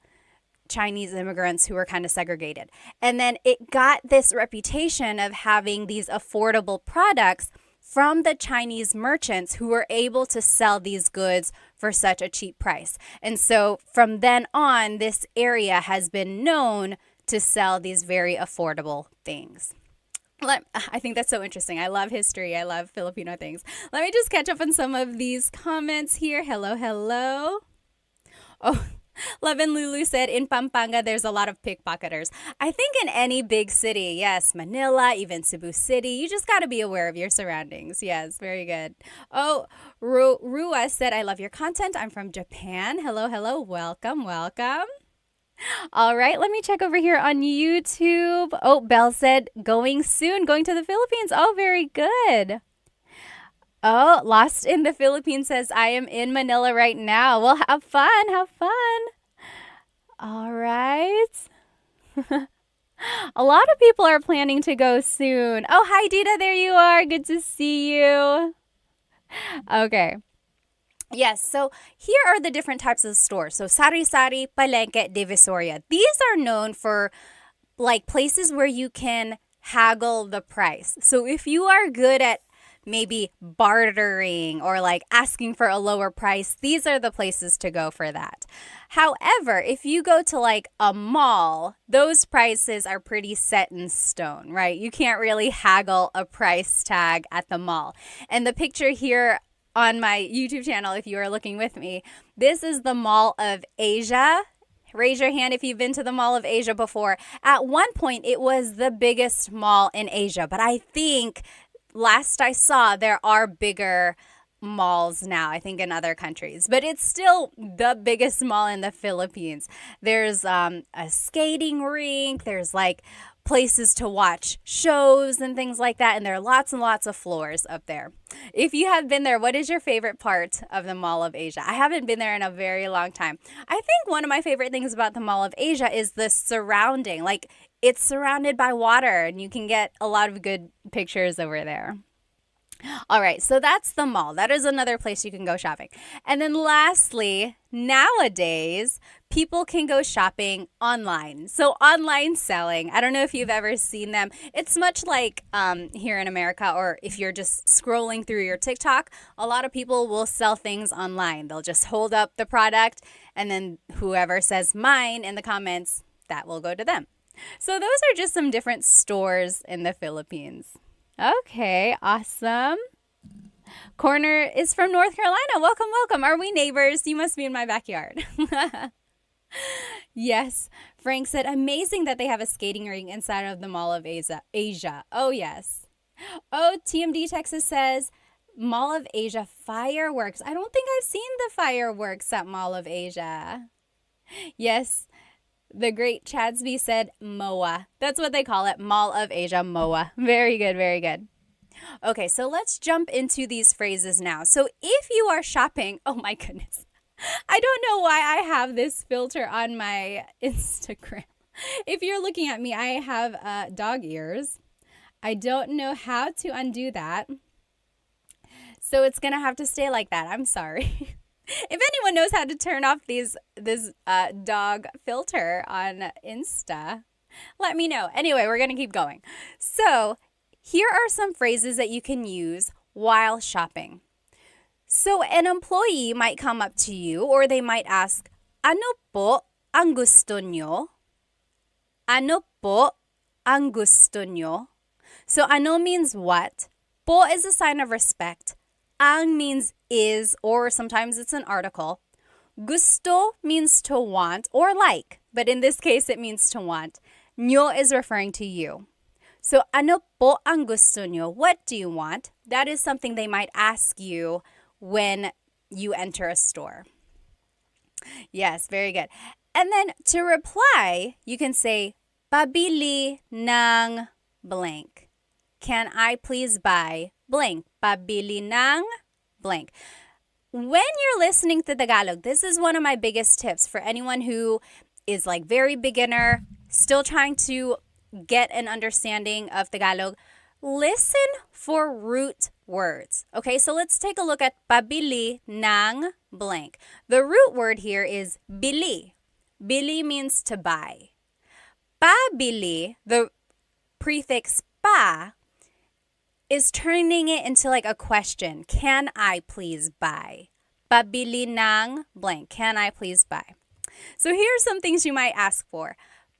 Chinese immigrants who were kind of segregated. And then it got this reputation of having these affordable products from the Chinese merchants who were able to sell these goods for such a cheap price. And so from then on, this area has been known to sell these very affordable things. I think that's so interesting. I love history. I love Filipino things. Let me just catch up on some of these comments here. Hello. Oh, Love and Lulu said, in Pampanga, there's a lot of pickpocketers. I think in any big city, yes, Manila, even Cebu City, you just got to be aware of your surroundings. Yes, very good. Oh, Rua said, I love your content. I'm from Japan. Hello. Welcome. All right, let me check over here on YouTube. Oh, Belle said, going soon, going to the Philippines. Oh, very good. Oh, Lost in the Philippines says, I am in Manila right now. Well, have fun. All right. A lot of people are planning to go soon. Oh, hi, Dita. There you are. Good to see you. Okay. Yes, so here are the different types of stores. So sari-sari, palengke, divisoria. These are known for like places where you can haggle the price. So if you are good at maybe bartering or like asking for a lower price, these are the places to go for that. However, if you go to like a mall, those prices are pretty set in stone, right? You can't really haggle a price tag at the mall. And the picture here on my YouTube channel, if you are looking with me, this is the Mall of Asia. Raise your hand if you've been to the Mall of Asia before. At one point, it was the biggest mall in Asia, but I think last I saw, there are bigger malls now, I think in other countries, but it's still the biggest mall in the Philippines. There's a skating rink, there's like places to watch shows and things like that, and there are lots and lots of floors up there. If you have been there, what is your favorite part of the Mall of Asia? I haven't been there in a very long time. I think one of my favorite things about the Mall of Asia is the surrounding, like it's surrounded by water and you can get a lot of good pictures over there. All right, so that's the mall. That is another place you can go shopping. And then lastly, nowadays, people can go shopping online. So online selling, I don't know if you've ever seen them. It's much like here in America, or if you're just scrolling through your TikTok, a lot of people will sell things online. They'll just hold up the product and then whoever says mine in the comments, that will go to them. So those are just some different stores in the Philippines. Okay, awesome. Corner is from North Carolina. Welcome. Are we neighbors? You must be in my backyard. Yes. Frank said, amazing that they have a skating rink inside of the Mall of Asia. Oh, yes. Oh, TMD Texas says, Mall of Asia fireworks. I don't think I've seen the fireworks at Mall of Asia. Yes. The great Chadsby said MOA. That's what they call it, Mall of Asia, MOA. Very good. Okay, so let's jump into these phrases now. So if you are shopping, oh my goodness. I don't know why I have this filter on my Instagram. If you're looking at me, I have dog ears. I don't know how to undo that. So it's going to have to stay like that. I'm sorry. If anyone knows how to turn off this dog filter on Insta, let me know. Anyway, we're going to keep going. So here are some phrases that you can use while shopping. So an employee might come up to you or they might ask, ano po ang gusto nyo? Ano po ang gusto nyo? So ano means what? Po is a sign of respect. Ang means is, or sometimes it's an article. Gusto means to want or like, but in this case, it means to want. Nyo is referring to you. So, ano po ang gusto nyo? What do you want? That is something they might ask you when you enter a store. Yes, very good. And then to reply, you can say, pabili ng blank. Can I please buy blank? Pabili ng blank. When you're listening to Tagalog, this is one of my biggest tips for anyone who is like very beginner, still trying to get an understanding of Tagalog. Listen for root words. Okay, so let's take a look at pabili ng blank. The root word here is bili. Bili means to buy. Pabili, the prefix pa, is turning it into like a question. Can I please buy? Pabili ng blank. Can I please buy? So here's some things you might ask for.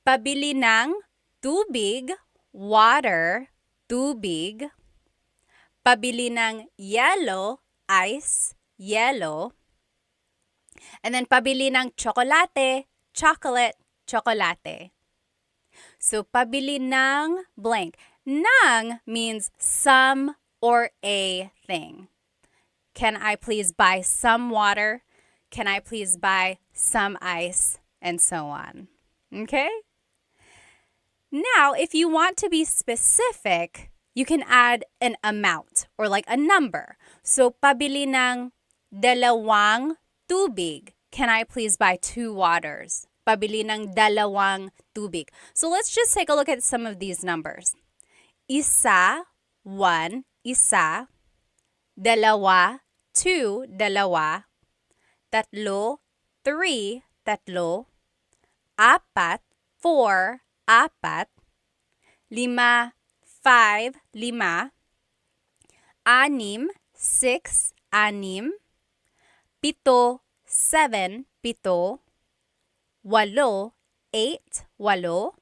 Pabili ng tubig, water, tubig. Pabili ng yellow, ice, yellow. And then pabili ng chocolate, chocolate, chocolate. So pabili ng blank. Ng means some or a thing. Can I please buy some water? Can I please buy some ice? And so on. Okay? Now, if you want to be specific, you can add an amount or like a number. So, pabili ng dalawang tubig. Can I please buy 2 waters? Pabili ng dalawang tubig. So, let's just take a look at some of these numbers. Isa, 1, isa. Dalawa, 2, dalawa. Tatlo, 3, tatlo. Apat, 4, apat. Lima, 5, lima. Anim, 6, anim. Pito, 7, pito. Walo, 8, walo.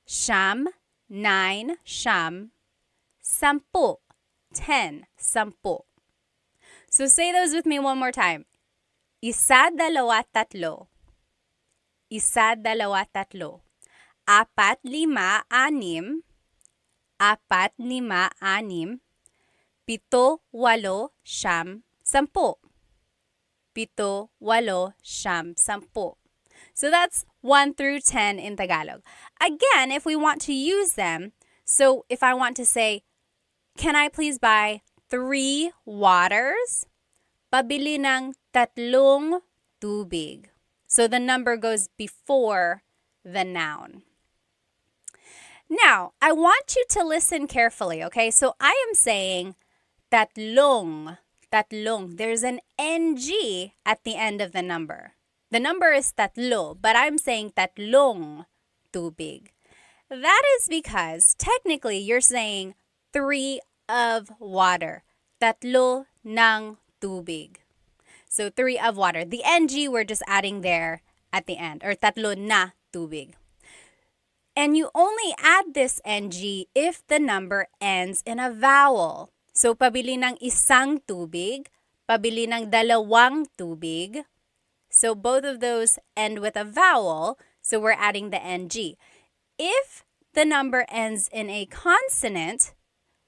Siyam, 9, siyam. Sampu, 10, sampu. So say those with me one more time. Isa, dalawa, tatlo. Isa, dalawa, tatlo. Apat, lima, anim. Apat, lima, anim. Pito, walo, siyam, sampu. Pito, walo, siyam, sampu. So that's 1 through 10 in Tagalog. Again, if we want to use them, so if I want to say, can I please buy 3 waters? Pabili ng tatlong tubig. So the number goes before the noun. Now, I want you to listen carefully, okay? So I am saying tatlong, tatlong. There's an NG at the end of the number. The number is tatlo, but I'm saying tatlong tubig. That is because technically you're saying 3 of water. Tatlo ng tubig. So 3 of water. The NG we're just adding there at the end, or tatlo na tubig. And you only add this NG if the number ends in a vowel. So pabili ng isang tubig, pabili ng dalawang tubig. So both of those end with a vowel, so we're adding the NG. If the number ends in a consonant,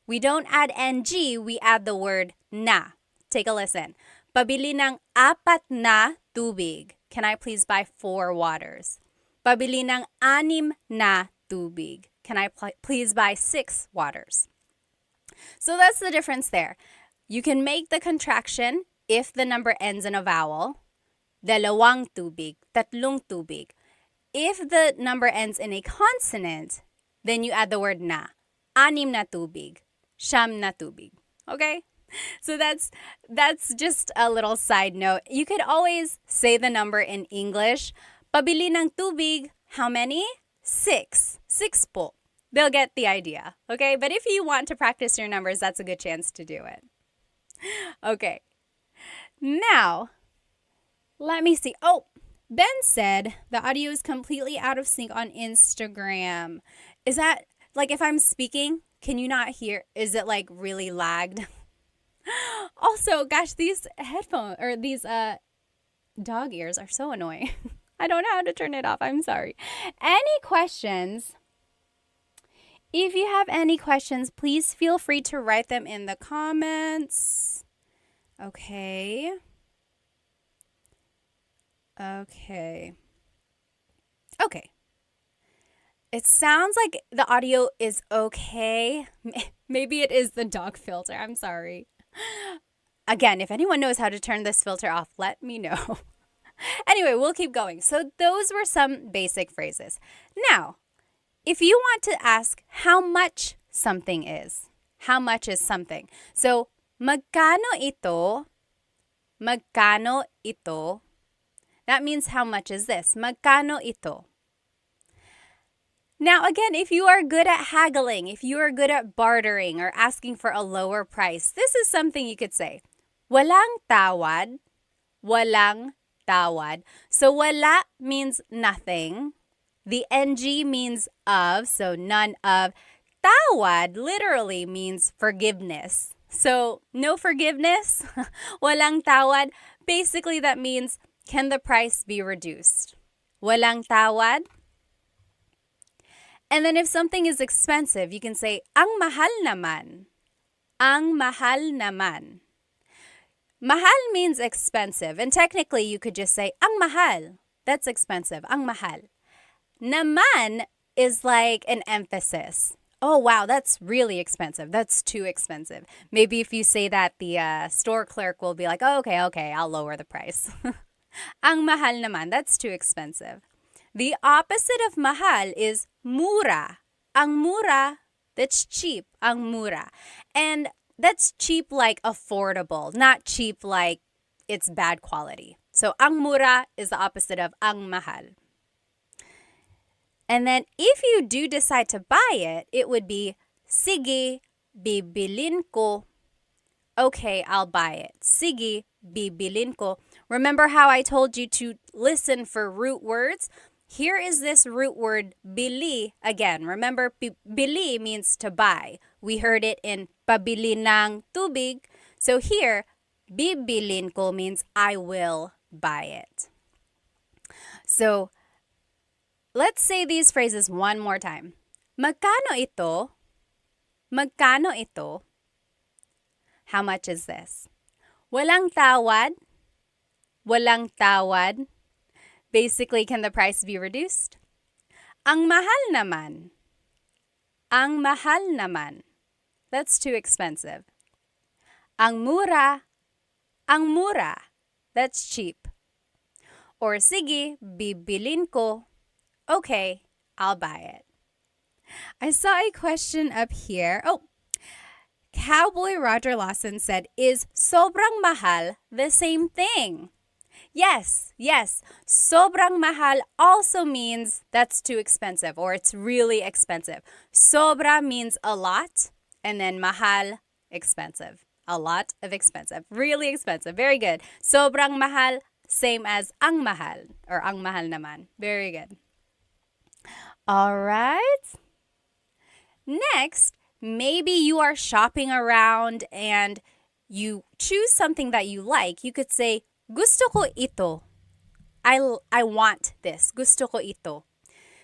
we don't add NG, we add the word na. Take a listen. Pabili ng 4 na tubig. Can I please buy 4 waters? Pabili ng 6 na tubig. Can I please buy 6 waters? So that's the difference there. You can make the contraction if the number ends in a vowel. Dalawang tubig, tatlong tubig. If the number ends in a consonant, then you add the word na. 6 na tubig, siyam na tubig. Okay? So that's just a little side note. You could always say the number in English. Pabili ng tubig, how many? 6. 6 po. They'll get the idea. Okay? But if you want to practice your numbers, that's a good chance to do it. Okay. Now, let me see. Oh, Ben said the audio is completely out of sync on Instagram. Is that, like, if I'm speaking, Can you not hear? Is it like really lagged? Also, gosh, these headphones or these dog ears are so annoying. I don't know how to turn it off. I'm sorry. Any questions? If you have any questions, please feel free to write them in the comments. Okay. Okay. Okay. It sounds like the audio is okay. Maybe it is the dog filter. I'm sorry. Again, if anyone knows how to turn this filter off, let me know. Anyway, we'll keep going. So those were some basic phrases. Now, if you want to ask how much something is, how much is something? So, magkano ito? Magkano ito? That means how much is this? Magkano ito? Now, again, if you are good at haggling, if you are good at bartering or asking for a lower price, this is something you could say. Walang tawad. Walang tawad. So, wala means nothing. The ng means of, so none of. Tawad literally means forgiveness. So, no forgiveness. Walang tawad. Basically, that means, can the price be reduced? Walang tawad. And then if something is expensive, you can say, ang mahal naman. Ang mahal naman. Mahal means expensive. And technically, you could just say, ang mahal. That's expensive. Ang mahal. Naman is like an emphasis. Oh, wow, that's really expensive. That's too expensive. Maybe if you say that, the store clerk will be like, oh, okay, I'll lower the price. Ang mahal naman. That's too expensive. The opposite of mahal is mura. Ang mura, that's cheap. Ang mura. And that's cheap like affordable, not cheap like it's bad quality. So ang mura is the opposite of ang mahal. And then if you do decide to buy it, it would be sige, bibilin ko. Okay, I'll buy it. Sige, bibilin ko. Remember how I told you to listen for root words? Here is this root word, bili. Again, remember, bili means to buy. We heard it in pabili ng tubig. So here, bibilin ko means I will buy it. So, let's say these phrases one more time. Magkano ito? Magkano ito? How much is this? Walang tawad? Walang tawad? Basically, can the price be reduced? Ang mahal naman. Ang mahal naman. That's too expensive. Ang mura. Ang mura. That's cheap. Or sige, bibilin ko. Okay, I'll buy it. I saw a question up here. Oh, Cowboy Roger Lawson said, is sobrang mahal the same thing? Yes. Sobrang mahal also means that's too expensive or it's really expensive. Sobra means a lot, and then mahal, expensive. A lot of expensive. Really expensive. Very good. Sobrang mahal, same as ang mahal or ang mahal naman. Very good. All right. Next, maybe you are shopping around and you choose something that you like. You could say, gusto ko ito. I want this. Gusto ko ito.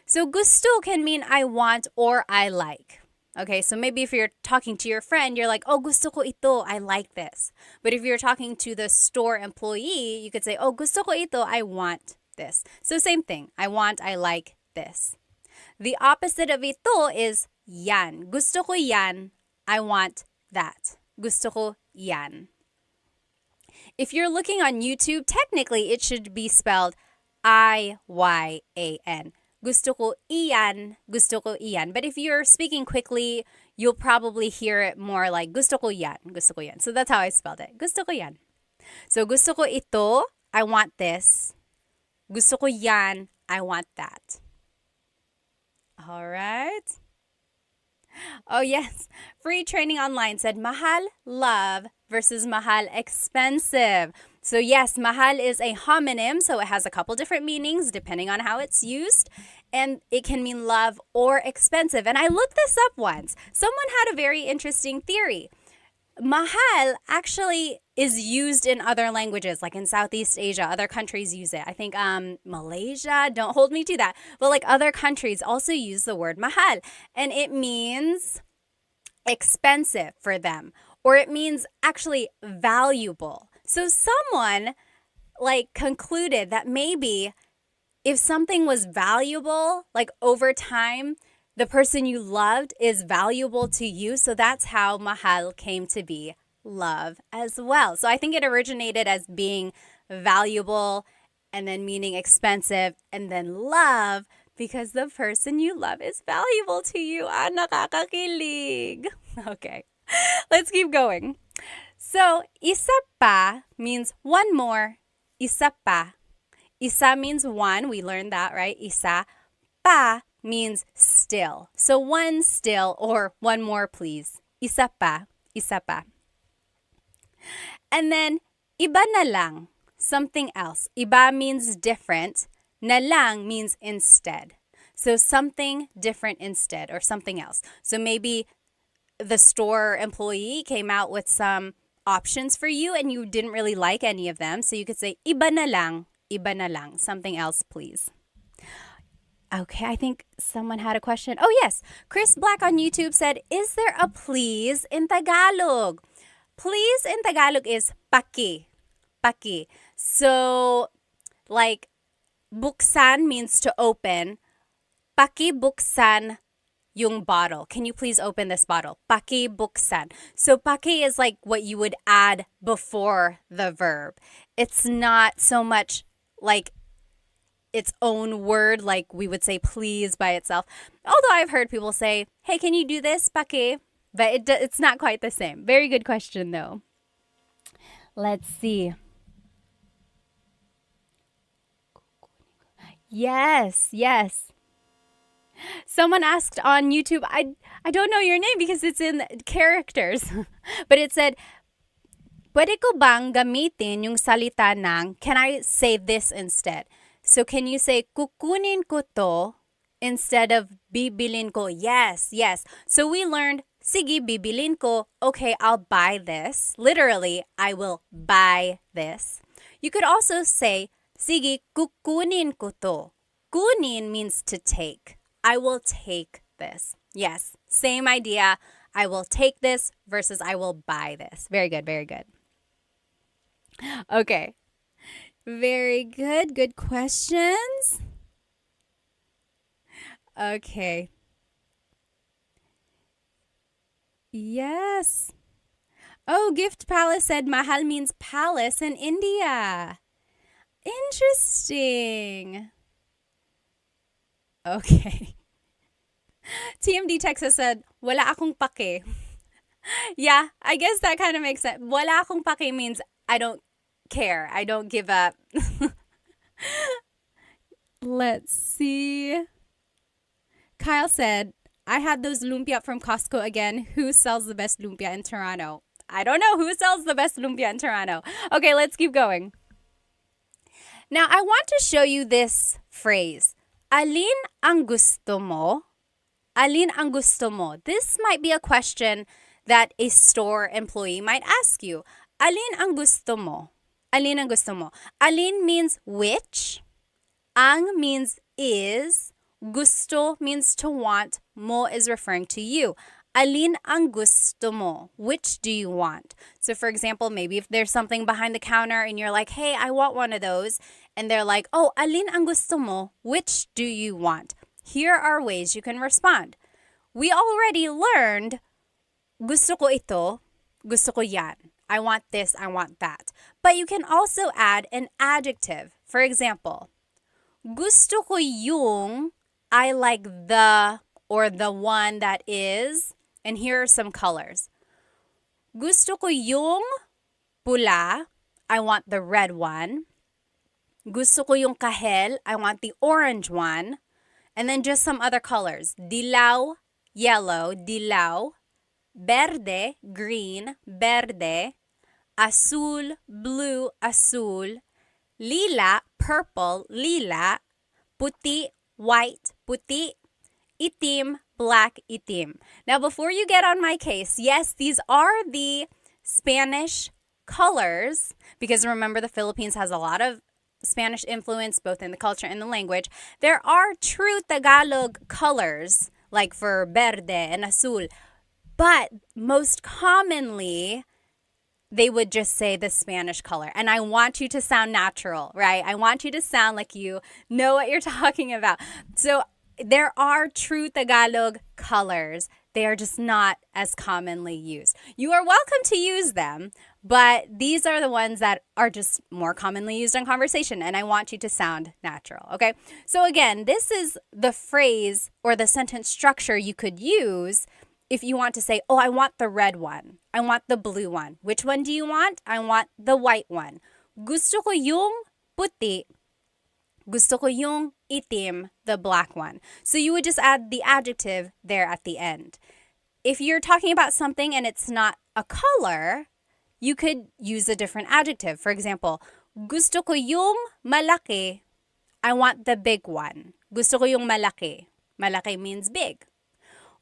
So gusto can mean I want or I like. Okay, so maybe if you're talking to your friend, you're like, oh, gusto ko ito. I like this. But if you're talking to the store employee, you could say, oh, gusto ko ito. I want this. So same thing. I want, I like this. The opposite of ito is yan. Gusto ko yan. I want that. Gusto ko yan. If you're looking on YouTube, technically it should be spelled I-Y-A-N. Gusto ko iyan. Gusto ko iyan. But if you're speaking quickly, you'll probably hear it more like gusto ko yan. Gusto ko yan. So that's how I spelled it. Gusto ko yan. So gusto ko ito. I want this. Gusto ko yan. I want that. All right. Oh, yes. Free Training Online said mahal, love versus mahal, expensive. So yes, mahal is a homonym, so it has a couple different meanings depending on how it's used. and it can mean love or expensive. And I looked this up once. Someone had a very interesting theory. Mahal actually is used in other languages, like in Southeast Asia. Other countries use it. I think Malaysia, don't hold me to that. But like other countries also use the word mahal. And it means expensive for them. Or it means actually valuable. So someone like concluded that maybe if something was valuable, like over time, the person you loved is valuable to you. So that's how mahal came to be, love as well. So I think it originated as being valuable and then meaning expensive and then love because the person you love is valuable to you. Ah, nakakakilig. Okay, let's keep going. So, isa pa means one more. Isa pa. Isa means one. We learned that, right? Isa. Pa means still. So one still or one more please. Isa pa. Isa pa. And then, iba na lang. Something else. Iba means different. Na lang means instead. So something different instead or something else. So maybe the store employee came out with some options for you and you didn't really like any of them. So you could say, iba na lang, something else, please. Okay, I think someone had a question. Oh, yes. Chris Black on YouTube said, is there a please in Tagalog? Please in Tagalog is paki. Paki. So, like, buksan means to open. Paki buksan yung bottle. Can you please open this bottle? Paki buksan. So paki is like what you would add before the verb. It's not so much like its own word like we would say please by itself. Although I've heard people say, hey, can you do this, paki? But it's not quite the same. Very good question though. Let's see. Yes. Someone asked on YouTube, I don't know your name because it's in characters. But it said, pwede ko bang gamitin yung salita ng, can I say this instead? So can you say, kukunin ko to instead of bibilin ko? Yes. So we learned, sige, bibilin ko. Okay, I'll buy this. Literally, I will buy this. You could also say, sige, kukunin ko to. Kunin means to take. I will take this. Yes, same idea. I will take this versus I will buy this. Very good. Okay. Very good. Good questions. Okay. Yes. Oh, Gift Palace said mahal means palace in India. Interesting. Okay. TMD Texas said, wala akong pake. Yeah, I guess that kind of makes sense. Wala akong pake means I don't care. I don't give up. Let's see. Kyle said, I had those lumpia from Costco again. Who sells the best lumpia in Toronto? I don't know who sells the best lumpia in Toronto. Okay, let's keep going. Now, I want to show you this phrase. Alin ang gusto mo? Alin ang gusto mo? This might be a question that a store employee might ask you. Alin ang gusto mo? Alin ang gusto mo? Alin means which. Ang means is. Gusto means to want. Mo is referring to you. Alin ang gusto mo? Which do you want? So for example, maybe if there's something behind the counter and you're like, hey, I want one of those. And they're like, oh, alin ang gusto mo? Which do you want? Here are ways you can respond. We already learned, gusto ko ito, gusto ko yan. I want this, I want that. But you can also add an adjective. For example, gusto ko yung, I like the, or the one that is, and here are some colors. Gusto ko yung pula, I want the red one. Gusto ko yung kahel, I want the orange one. And then just some other colors. Dilaw, yellow, dilaw. Verde, green, verde. Azul, blue, azul. Lila, purple, lila. Puti, white, puti, itim, black, itim. Now, before you get on my case, yes, these are the Spanish colors, because remember the Philippines has a lot of Spanish influence both in the culture and the language. There are true Tagalog colors like for verde and azul, but most commonly they would just say the Spanish color. And I want you to sound natural, right? I want you to sound like you know what you're talking about. So there are true Tagalog colors. They are just not as commonly used. You are welcome to use them, but these are the ones that are just more commonly used in conversation, and I want you to sound natural, okay? So again, this is the phrase or the sentence structure you could use if you want to say, oh, I want the red one. I want the blue one. Which one do you want? I want the white one. Gusto ko yung puti. Gusto ko yung itim, the black one. So you would just add the adjective there at the end. If you're talking about something and it's not a color, you could use a different adjective. For example, gusto ko yung malaki. I want the big one. Gusto ko yung malaki. Malaki means big.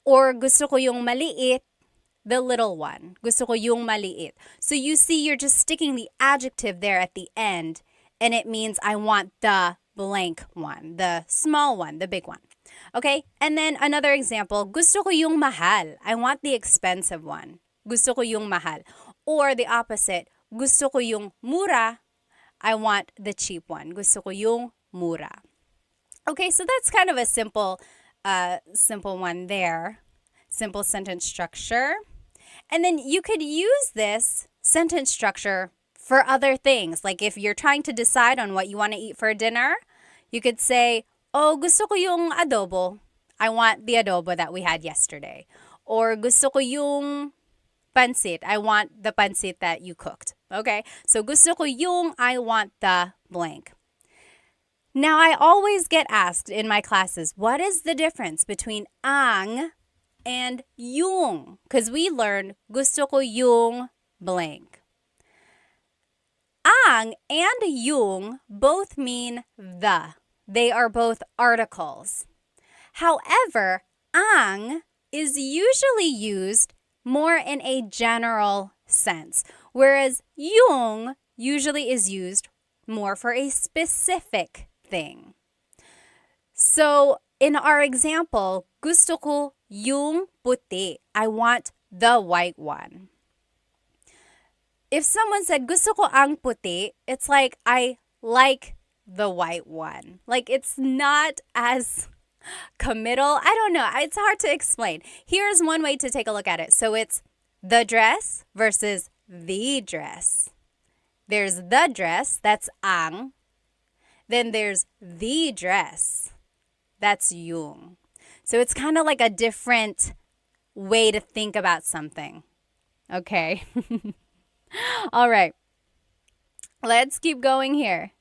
Or gusto ko yung maliit, the little one. Gusto ko yung maliit. So you see, you're just sticking the adjective there at the end, and it means I want the blank one, the small one, the big one. Okay? And then another example, gusto ko yung mahal. I want the expensive one. Gusto ko yung mahal. Or the opposite, gusto ko yung mura. I want the cheap one. Gusto ko yung mura. Okay, so that's kind of a simple one there. Simple sentence structure. And then you could use this sentence structure for other things. Like if you're trying to decide on what you want to eat for dinner, you could say, oh, gusto ko yung adobo. I want the adobo that we had yesterday. Or gusto ko yung pansit. I want the pansit that you cooked. Okay? So gusto ko yung, I want the blank. Now, I always get asked in my classes, what is the difference between ang and yung? Because we learned gusto ko yung blank. Ang and yung both mean the. They are both articles. However, ang is usually used more in a general sense, whereas yung usually is used more for a specific thing. So, in our example, gusto ko yung puti. I want the white one. If someone said, gusto ko ang puti, it's like, I like the white one. Like, it's not as committal. I don't know. It's hard to explain. Here's one way to take a look at it. So, it's the dress versus the dress. There's the dress, that's ang. Then there's the dress, that's yung. So it's kind of like a different way to think about something. Okay. All right. Let's keep going here.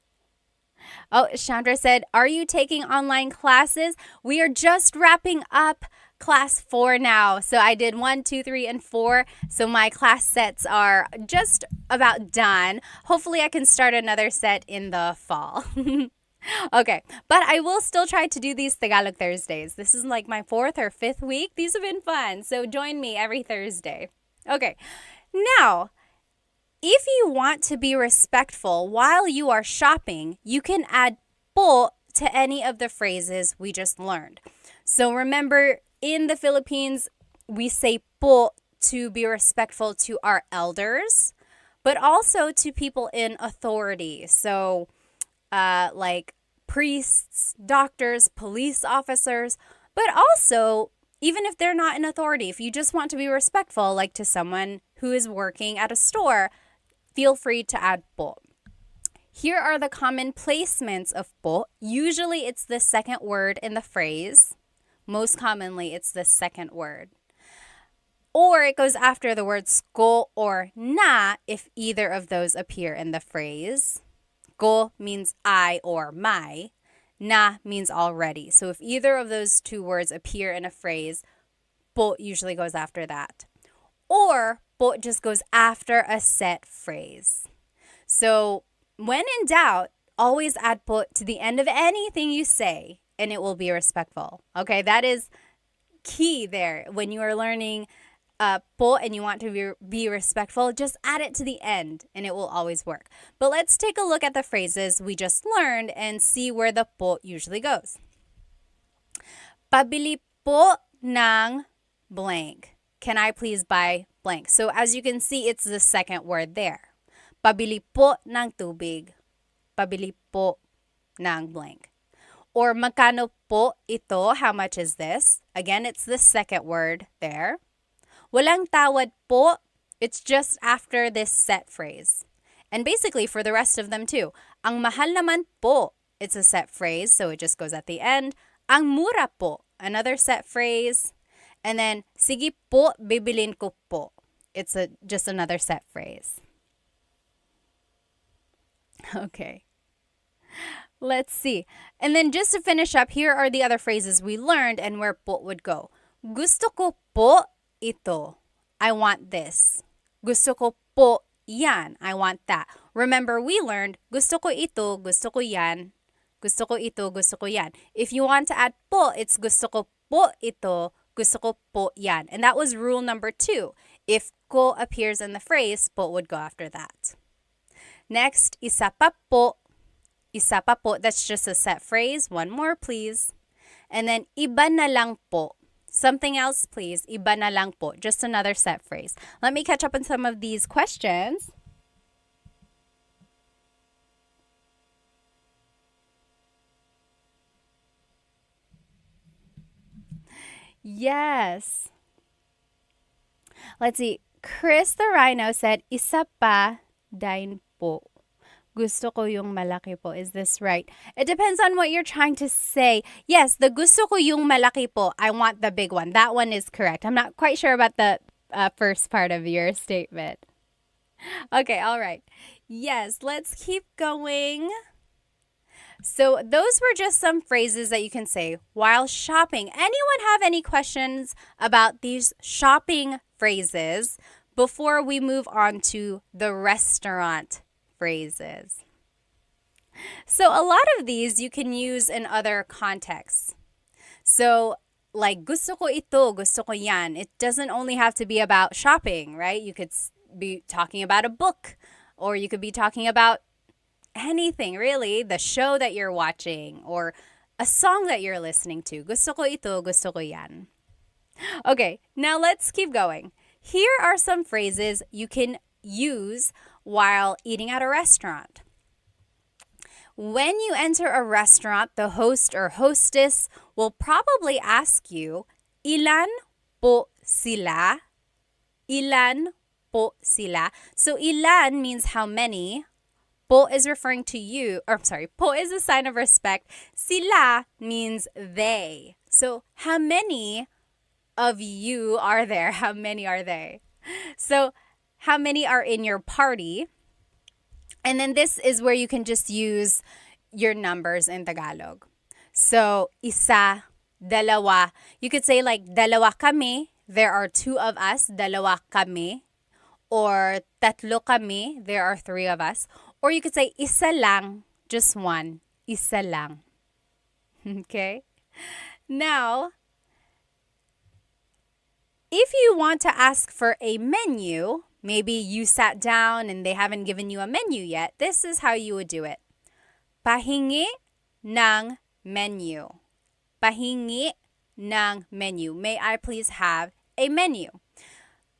Oh, Chandra said, are you taking online classes? We are just wrapping up class 4 now. So I did 1, 2, 3, and 4. So my class sets are just about done. Hopefully I can start another set in the fall. Okay, but I will still try to do these Tagalog Thursdays. This is like my 4th or 5th week. These have been fun. So join me every Thursday. Okay, now, if you want to be respectful while you are shopping, you can add po to any of the phrases we just learned. So remember, in the Philippines, we say po to be respectful to our elders, but also to people in authority. So, like priests, doctors, police officers, but also, even if they're not in authority, if you just want to be respectful, like to someone who is working at a store, feel free to add po. Here are the common placements of po. Usually, it's the second word in the phrase. Most commonly, it's the second word. Or it goes after the words ko or na if either of those appear in the phrase. Ko means I or my. Na means already. So if either of those two words appear in a phrase, po usually goes after that. Or po just goes after a set phrase. So when in doubt, always add po to the end of anything you say. and it will be respectful. Okay, that is key there. When you are learning po and you want to be respectful, just add it to the end and it will always work. But let's take a look at the phrases we just learned and see where the po usually goes. Pabili po ng blank. Can I please buy blank? So as you can see, it's the second word there. Pabili po ng tubig. Pabili po ng blank. Or magkano po ito? How much is this? Again, it's the second word there. Walang tawad po. It's just after this set phrase. And basically for the rest of them too. Ang mahal naman po. It's a set phrase, so it just goes at the end. Ang mura po. Another set phrase. And then, sige po, bibilin ko po. It's just another set phrase. Okay. Let's see. And then just to finish up, here are the other phrases we learned and where po would go. Gusto ko po ito. I want this. Gusto ko po yan. I want that. Remember, we learned gusto ko ito, gusto ko yan. Gusto ko ito, gusto ko yan. If you want to add po, it's gusto ko po ito, gusto ko po yan. And that was rule number 2. If ko appears in the phrase, po would go after that. Next, isa pa po. Isa pa po, that's just a set phrase. One more, please. And then, iba na lang po. Something else, please. Iba na lang po. Just another set phrase. Let me catch up on some of these questions. Yes. Let's see. Chris the Rhino said, isa pa din po. Gusto ko yung malaki po. Is this right? It depends on what you're trying to say. Yes, the gusto ko yung malaki po. I want the big one. That one is correct. I'm not quite sure about the first part of your statement. Okay, all right. Yes, let's keep going. So those were just some phrases that you can say while shopping. Anyone have any questions about these shopping phrases before we move on to the restaurant phrases? So a lot of these you can use in other contexts. So like gusto ko ito, gusto ko yan. It doesn't only have to be about shopping, right? You could be talking about a book, or you could be talking about anything really, the show that you're watching or a song that you're listening to. Gusto ko ito, gusto ko yan. Okay, now let's keep going. Here are some phrases you can use while eating at a restaurant. When you enter a restaurant, the host or hostess will probably ask you, ilan po sila? Ilan po sila? So ilan means how many. Po is referring to you, or I'm sorry, po is a sign of respect. Sila means they. So how many of you are there? How many are they? So how many are in your party? And then this is where you can just use your numbers in Tagalog. So isa, dalawa. You could say like dalawa kami. There are 2 of us. Dalawa kami. Or tatlo kami. There are 3 of us. Or you could say isa lang. Just one. Isa lang. Okay? Now, if you want to ask for a menu, maybe you sat down and they haven't given you a menu yet, this is how you would do it. Pahingi ng menu. Pahingi ng menu. May I please have a menu?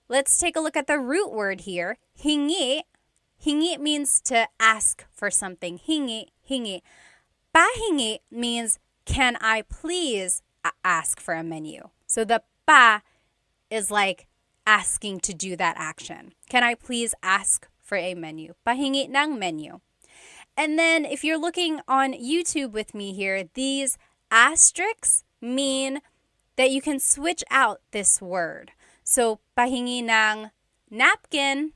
Let's take a look at the root word here. Hingi. Hingi means to ask for something. Hingi, hingi. Pahingi means, can I please ask for a menu? So the pa is like asking to do that action. Can I please ask for a menu? Pahingi ng menu. And then if you're looking on YouTube with me here, these asterisks mean that you can switch out this word. So pahingi ng napkin.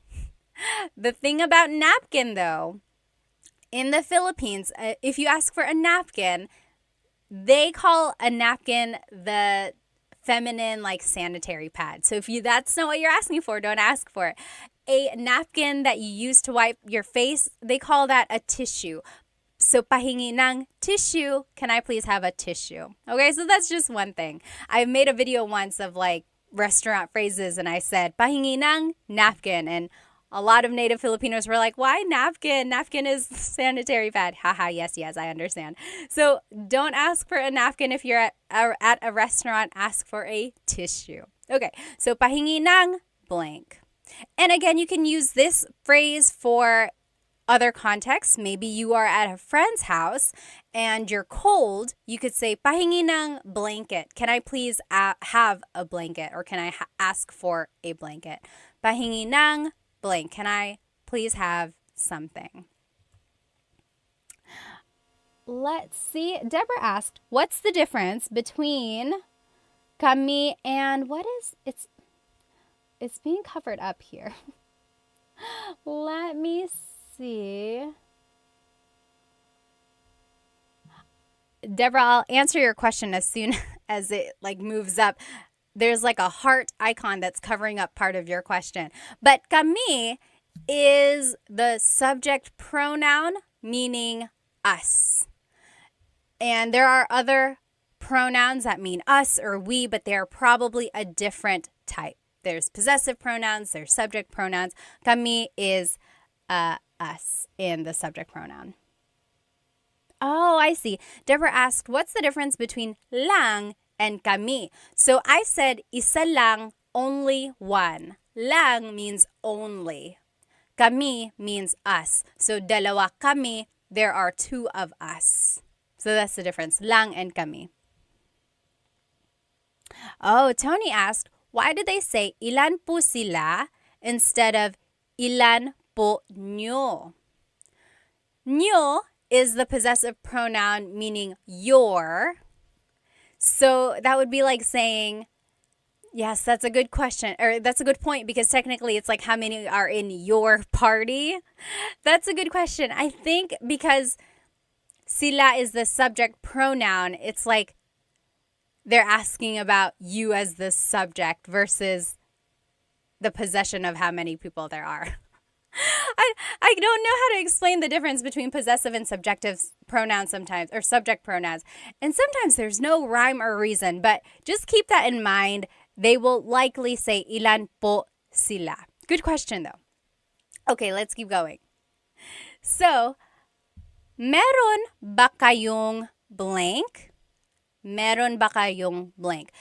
The thing about napkin though, in the Philippines, if you ask for a napkin, they call a napkin the feminine like sanitary pad. So if that's not what you're asking for, don't ask for it. A napkin that you use to wipe your face, they call that a tissue. So pahingi ng tissue. Can I please have a tissue? Okay, so that's just one thing. I made a video once of like restaurant phrases and I said pahingi ng napkin, and a lot of native Filipinos were like, why napkin? Napkin is sanitary pad. Haha, yes, I understand. So don't ask for a napkin if you're at a restaurant. Ask for a tissue. Okay, so pahingi ng blank. And again, you can use this phrase for other contexts. Maybe you are at a friend's house and you're cold. You could say, pahingi ng blanket. Can I please have a blanket? Or can I ask for a blanket? Pahingi ng blank. Can I please have something? Let's see. Deborah asked, what's the difference between kami and it's being covered up here. Let me see. Deborah, I'll answer your question as soon as it like moves up. There's like a heart icon that's covering up part of your question. But kami is the subject pronoun meaning us. And there are other pronouns that mean us or we, but they are probably a different type. There's possessive pronouns, there's subject pronouns. Kami is us in the subject pronoun. Oh, I see. Deborah asked, what's the difference between lang and kami? So I said, isa lang, only one. Lang means only. Kami means us. So dalawa kami, there are two of us. So that's the difference, lang and kami. Oh, Tony asked, why do they say ilan po sila instead of ilan po nyo? Nyo is the possessive pronoun meaning your. So that would be like saying, yes, that's a good question, or that's a good point, because technically it's like how many are in your party? That's a good question. I think because sila is the subject pronoun, it's like they're asking about you as the subject versus the possession of how many people there are. I don't know how to explain the difference between possessive and subjective pronouns sometimes, or subject pronouns. And sometimes there's no rhyme or reason, but just keep that in mind. They will likely say ilan po sila. Good question though. Okay, let's keep going. So, meron ba kayong blank? Meron ba kayong blank?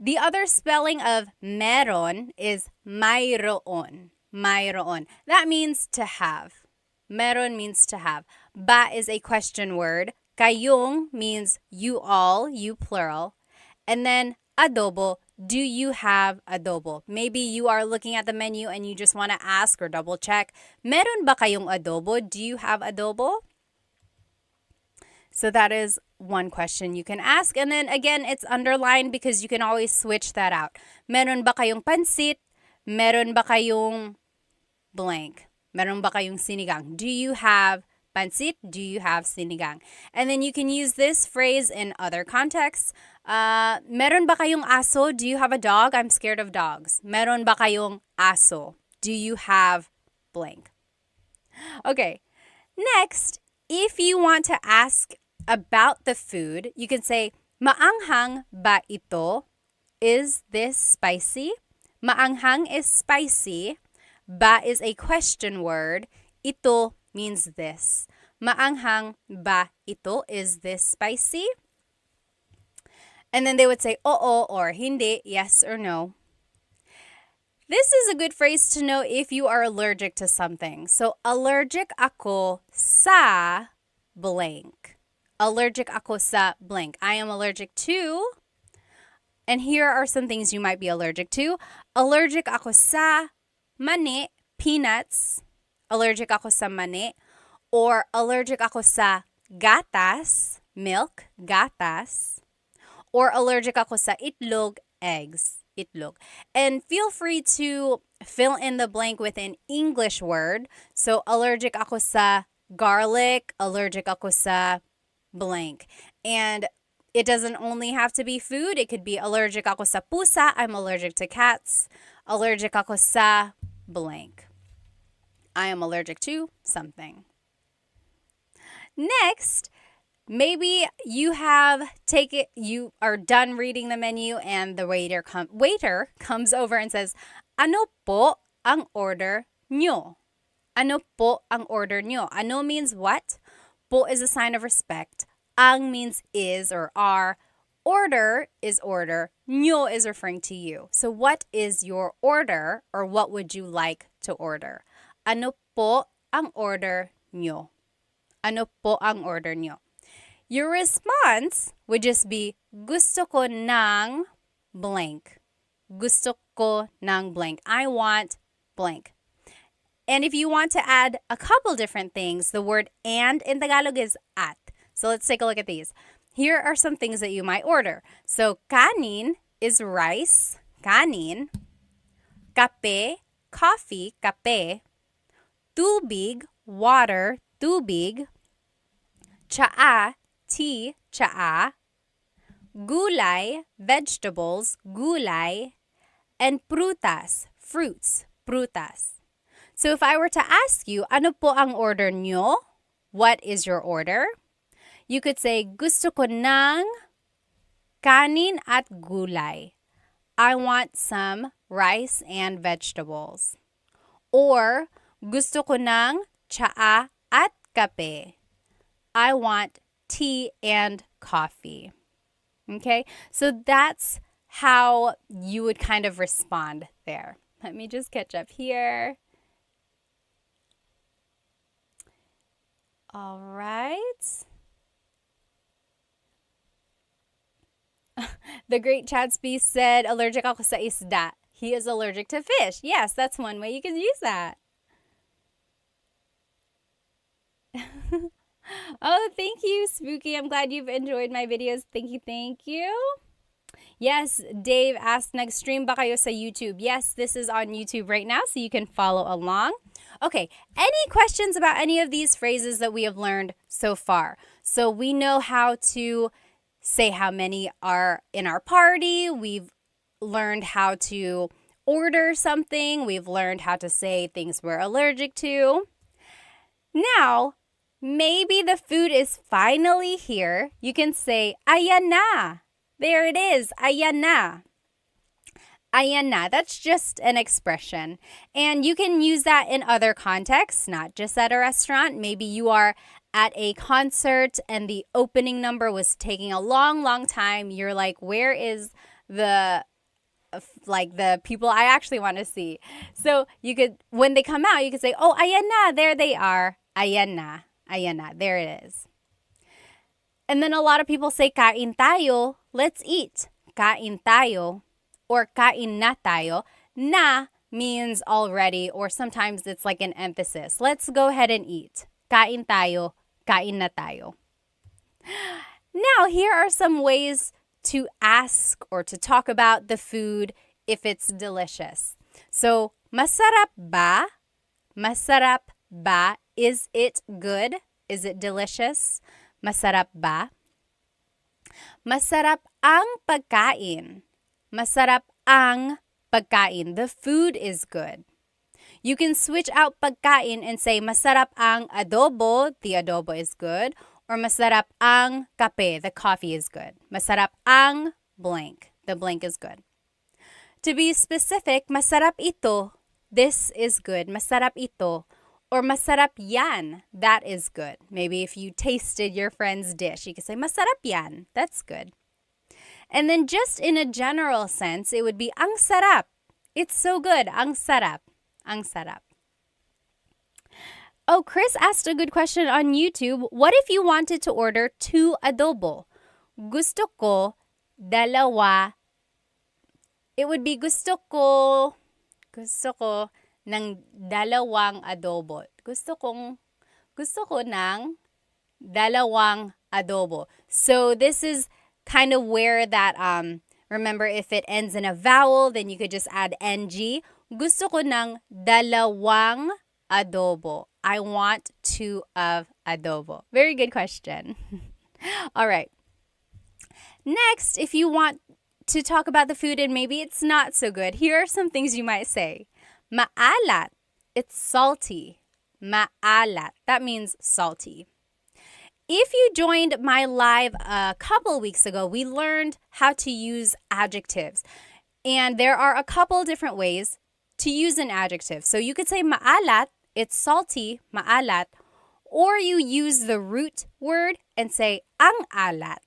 The other spelling of meron is mayroon. Mayroon. That means to have. Meron means to have. Ba is a question word. Kayong means you all, you plural. And then adobo, do you have adobo? Maybe you are looking at the menu and you just want to ask or double check. Meron ba kayong adobo? Do you have adobo? So that is one question you can ask. And then again, it's underlined because you can always switch that out. Meron ba kayong pansit? Meron ba kayong blank? Meron ba kayong sinigang? Do you have pansit? Do you have sinigang? And then you can use this phrase in other contexts. Meron ba kayong aso? Do you have a dog? I'm scared of dogs. Meron ba kayong aso? Do you have blank? Okay. Next, if you want to ask about the food, you can say, maanghang ba ito? Is this spicy? Maanghang is spicy. Ba is a question word. Ito means this. Maanghang ba ito? Is this spicy? And then they would say, oo or hindi, yes or no. This is a good phrase to know if you are allergic to something. So, allergic ako sa blank. Allergic ako sa blank. I am allergic to, and here are some things you might be allergic to. Allergic ako sa mani, peanuts. Allergic ako sa mani. Or allergic ako sa gatas, milk, gatas. Or allergic ako sa itlog, eggs, itlog. And feel free to fill in the blank with an English word. So, allergic ako sa garlic, allergic ako sa blank. And it doesn't only have to be food. It could be allergic ako sa pusa. I'm allergic to cats. Allergic ako sa blank. I am allergic to something. Next, maybe you are done reading the menu and the waiter comes over and says, "Ano po ang order nyo?" Ano po ang order nyo? Ano means what? Po is a sign of respect. Ang means is or are. Order is order. Nyo is referring to you. So what is your order or what would you like to order? Ano po ang order nyo? Ano po ang order nyo? Your response would just be, gusto ko ng blank. Gusto ko ng blank. I want blank. And if you want to add a couple different things, the word and in Tagalog is at. So let's take a look at these. Here are some things that you might order. So kanin is rice, kanin. Kape, coffee, kape. Tubig, water, tubig. Tsaa, tea, tsaa. Gulay, vegetables, gulay. And prutas, fruits, prutas. So if I were to ask you, ano po ang order nyo? What is your order? You could say, gusto ko ng kanin at gulay. I want some rice and vegetables. Or, gusto ko ng tsaa at kape. I want tea and coffee. Okay, so that's how you would kind of respond there. Let me just catch up here. All right. The great Chadsby said, allergic ako sa isda. He is allergic to fish. Yes, that's one way you can use that. Oh, thank you, Spooky. I'm glad you've enjoyed my videos. Thank you, thank you. Yes, Dave asked, nag-stream ba kayo sa YouTube? Yes, this is on YouTube right now, so you can follow along. Okay, any questions about any of these phrases that we have learned so far? So we know how to say how many are in our party. We've learned how to order something. We've learned how to say things we're allergic to. Now, maybe the food is finally here. You can say, ayan na. There it is, ayan na. Ayan na. That's just an expression. And you can use that in other contexts, not just at a restaurant. Maybe you are at a concert and the opening number was taking a long, long time. You're like, where is the people I actually want to see? So you could, when they come out, you could say, oh, ayan na, there they are. Ayan na, there it is. And then a lot of people say, kain tayo, let's eat. Kain tayo, or kain na tayo. Na means already, or sometimes it's like an emphasis. Let's go ahead and eat. Kain tayo, kain na tayo. Now, here are some ways to ask or to talk about the food if it's delicious. So, masarap ba? Masarap ba? Is it good? Is it delicious? Masarap ba? Masarap ang pagkain. Masarap ang pagkain. The food is good. You can switch out pagkain and say masarap ang adobo. The adobo is good. Or masarap ang kape. The coffee is good. Masarap ang blank. The blank is good. To be specific, masarap ito. This is good. Masarap ito. Or masarap yan, that is good. Maybe if you tasted your friend's dish, you could say, masarap yan, that's good. And then just in a general sense, it would be, ang sarap. It's so good, ang sarap, ang sarap. Oh, Chris asked a good question on YouTube. What if you wanted to order 2 adobo? Gusto ko, dalawa. It would be gusto ko ng dalawang adobo. Gusto ko ng dalawang adobo. So this is kind of where that, remember if it ends in a vowel, then you could just add ng. Gusto ko ng dalawang adobo. I want 2 of adobo. Very good question. All right. Next, if you want to talk about the food and maybe it's not so good, here are some things you might say. Maalat. It's salty. Maalat. That means salty. If you joined my live a couple weeks ago, we learned how to use adjectives. And there are a couple different ways to use an adjective. So you could say maalat, it's salty, maalat, or you use the root word and say ang alat,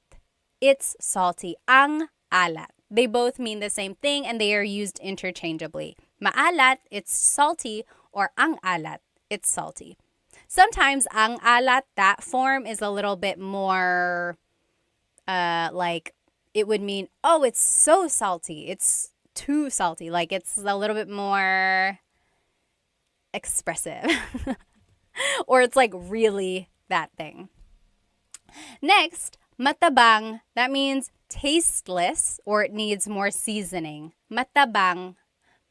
it's salty, ang alat. They both mean the same thing and they are used interchangeably. Maalat, it's salty, or ang alat, it's salty. Sometimes ang alat, that form is a little bit more like it would mean, oh, it's so salty. It's too salty. Like it's a little bit more expressive. Or it's like really that thing. Next, matabang. That means tasteless or it needs more seasoning. Matabang,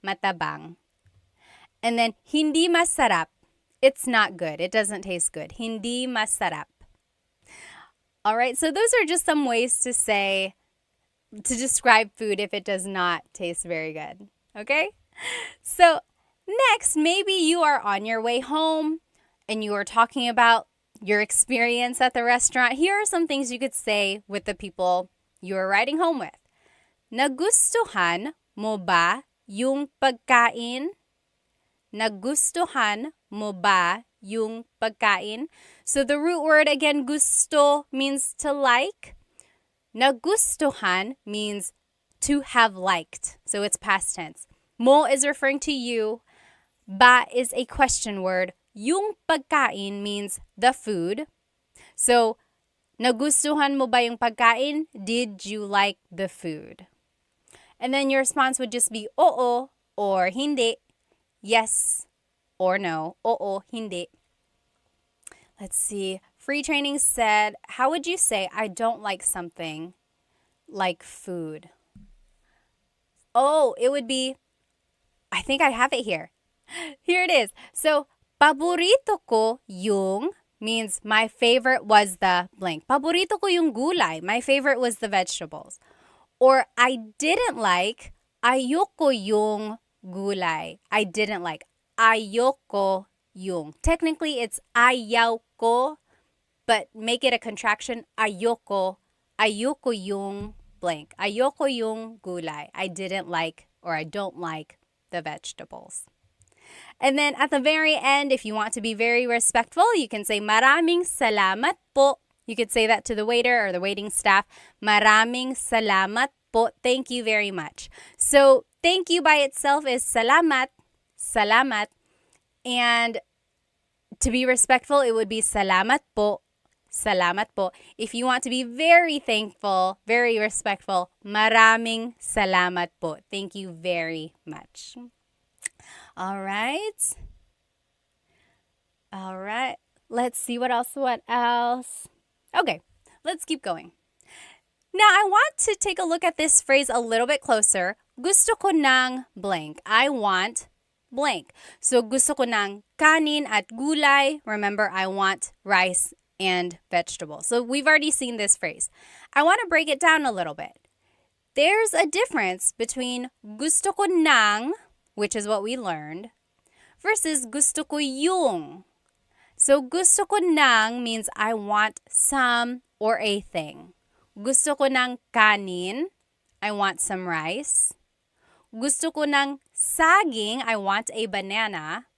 matabang. And then hindi masarap. It's not good. It doesn't taste good. Hindi masarap. All right, so those are just some ways to say, to describe food if it does not taste very good. Okay? So next, maybe you are on your way home and you are talking about your experience at the restaurant. Here are some things you could say with the people you are riding home with. Nagustuhan mo ba yung pagkain? Nagustuhan mo ba yung pagkain? So the root word again, gusto, means to like. Nagustuhan means to have liked. So it's past tense. Mo is referring to you. Ba is a question word. Yung pagkain means the food. So, nagustuhan mo ba yung pagkain? Did you like the food? And then your response would just be oo or hindi. Yes or no. Oo, hindi. Let's see. Free Training said, how would you say I don't like something like food? Oh, it would be, I think I have it here. Here it is. So, paborito ko yung means my favorite was the blank. Paborito ko yung gulay. My favorite was the vegetables. Or I didn't like, ayoko yung gulay. I didn't like. Ayoko yung. Technically, it's ayaw ko, but make it a contraction. Ayoko. Ayoko yung blank. Ayoko yung gulay. I didn't like or I don't like the vegetables. And then at the very end, if you want to be very respectful, you can say maraming salamat po. You could say that to the waiter or the waiting staff. Maraming salamat po. Thank you very much. So thank you by itself is salamat, salamat. And to be respectful, it would be salamat po, salamat po. If you want to be very thankful, very respectful, maraming salamat po. Thank you very much. All right. All right. Let's see what else. Okay, let's keep going. Now, I want to take a look at this phrase a little bit closer. Gusto ko ng blank. I want blank. So, gusto ko ng kanin at gulay. Remember, I want rice and vegetables. So, we've already seen this phrase. I want to break it down a little bit. There's a difference between gusto ko ng, which is what we learned, versus gusto ko yung. So, gusto ko ng means I want some or a thing. Gusto ko ng kanin, I want some rice. Gusto ko ng saging, I want a banana.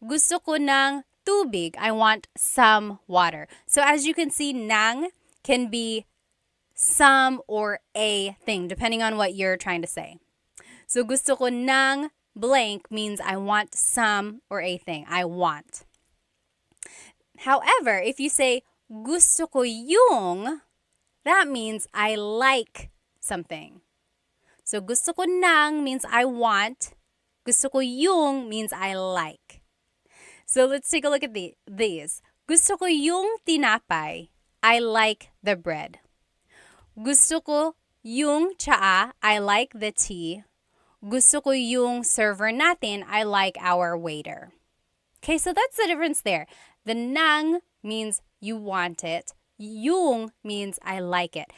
Gusto ko ng tubig, I want some water. So, as you can see, ng can be some or a thing, depending on what you're trying to say. So, gusto ko ng blank means I want some or a thing. I want. However, if you say gusto ko yung, that means I like something. So, gusto ko ng means I want. Gusto ko yung means I like. So, let's take a look at these. Gusto ko yung tinapay. I like the bread. Gusto ko yung tsaa. I like the tea. Gusto ko yung server natin. I like our waiter. Okay, so that's the difference there. The ng means you want it. Yung means I like it.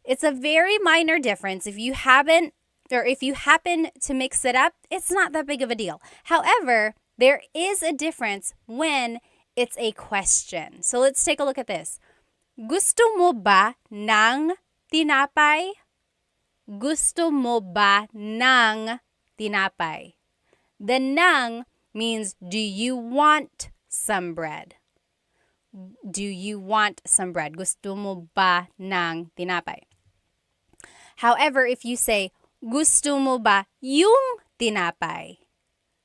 It's a very minor difference. If you happen to mix it up, it's not that big of a deal. However, there is a difference when it's a question. So let's take a look at this. Gusto mo ba ng tinapay? Gusto mo ba ng tinapay? The ng means do you want some bread? Do you want some bread? Gusto mo ba ng tinapay? However, if you say, gusto mo ba yung tinapay?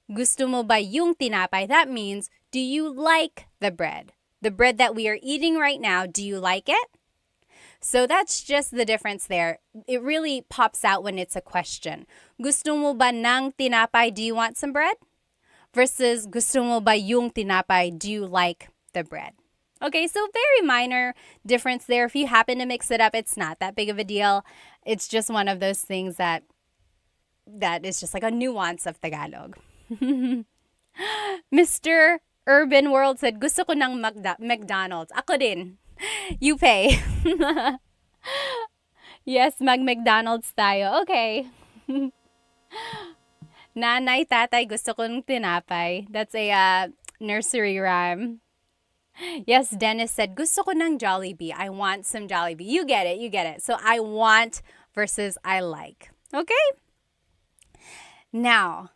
Gusto mo ba yung tinapay? That means, do you like the bread? The bread that we are eating right now, do you like it? So that's just the difference there. It really pops out when it's a question. Gusto mo ba ng tinapay? Do you want some bread? Versus gusto mo ba yung tinapay? Do you like the bread? Okay, so very minor difference there. If you happen to mix it up, it's not that big of a deal. It's just one of those things that is just like a nuance of Tagalog. Mr. Urban World said, gusto ko ng McDonald's. Ako din. You pay. Yes, McDonald's tayo. Okay. Nanay, tatay, gusto ko ng tinapay. That's a nursery rhyme. Yes, Dennis said, gusto ko ng Jollibee. I want some Jollibee. You get it. So I want versus I like. Okay? Now,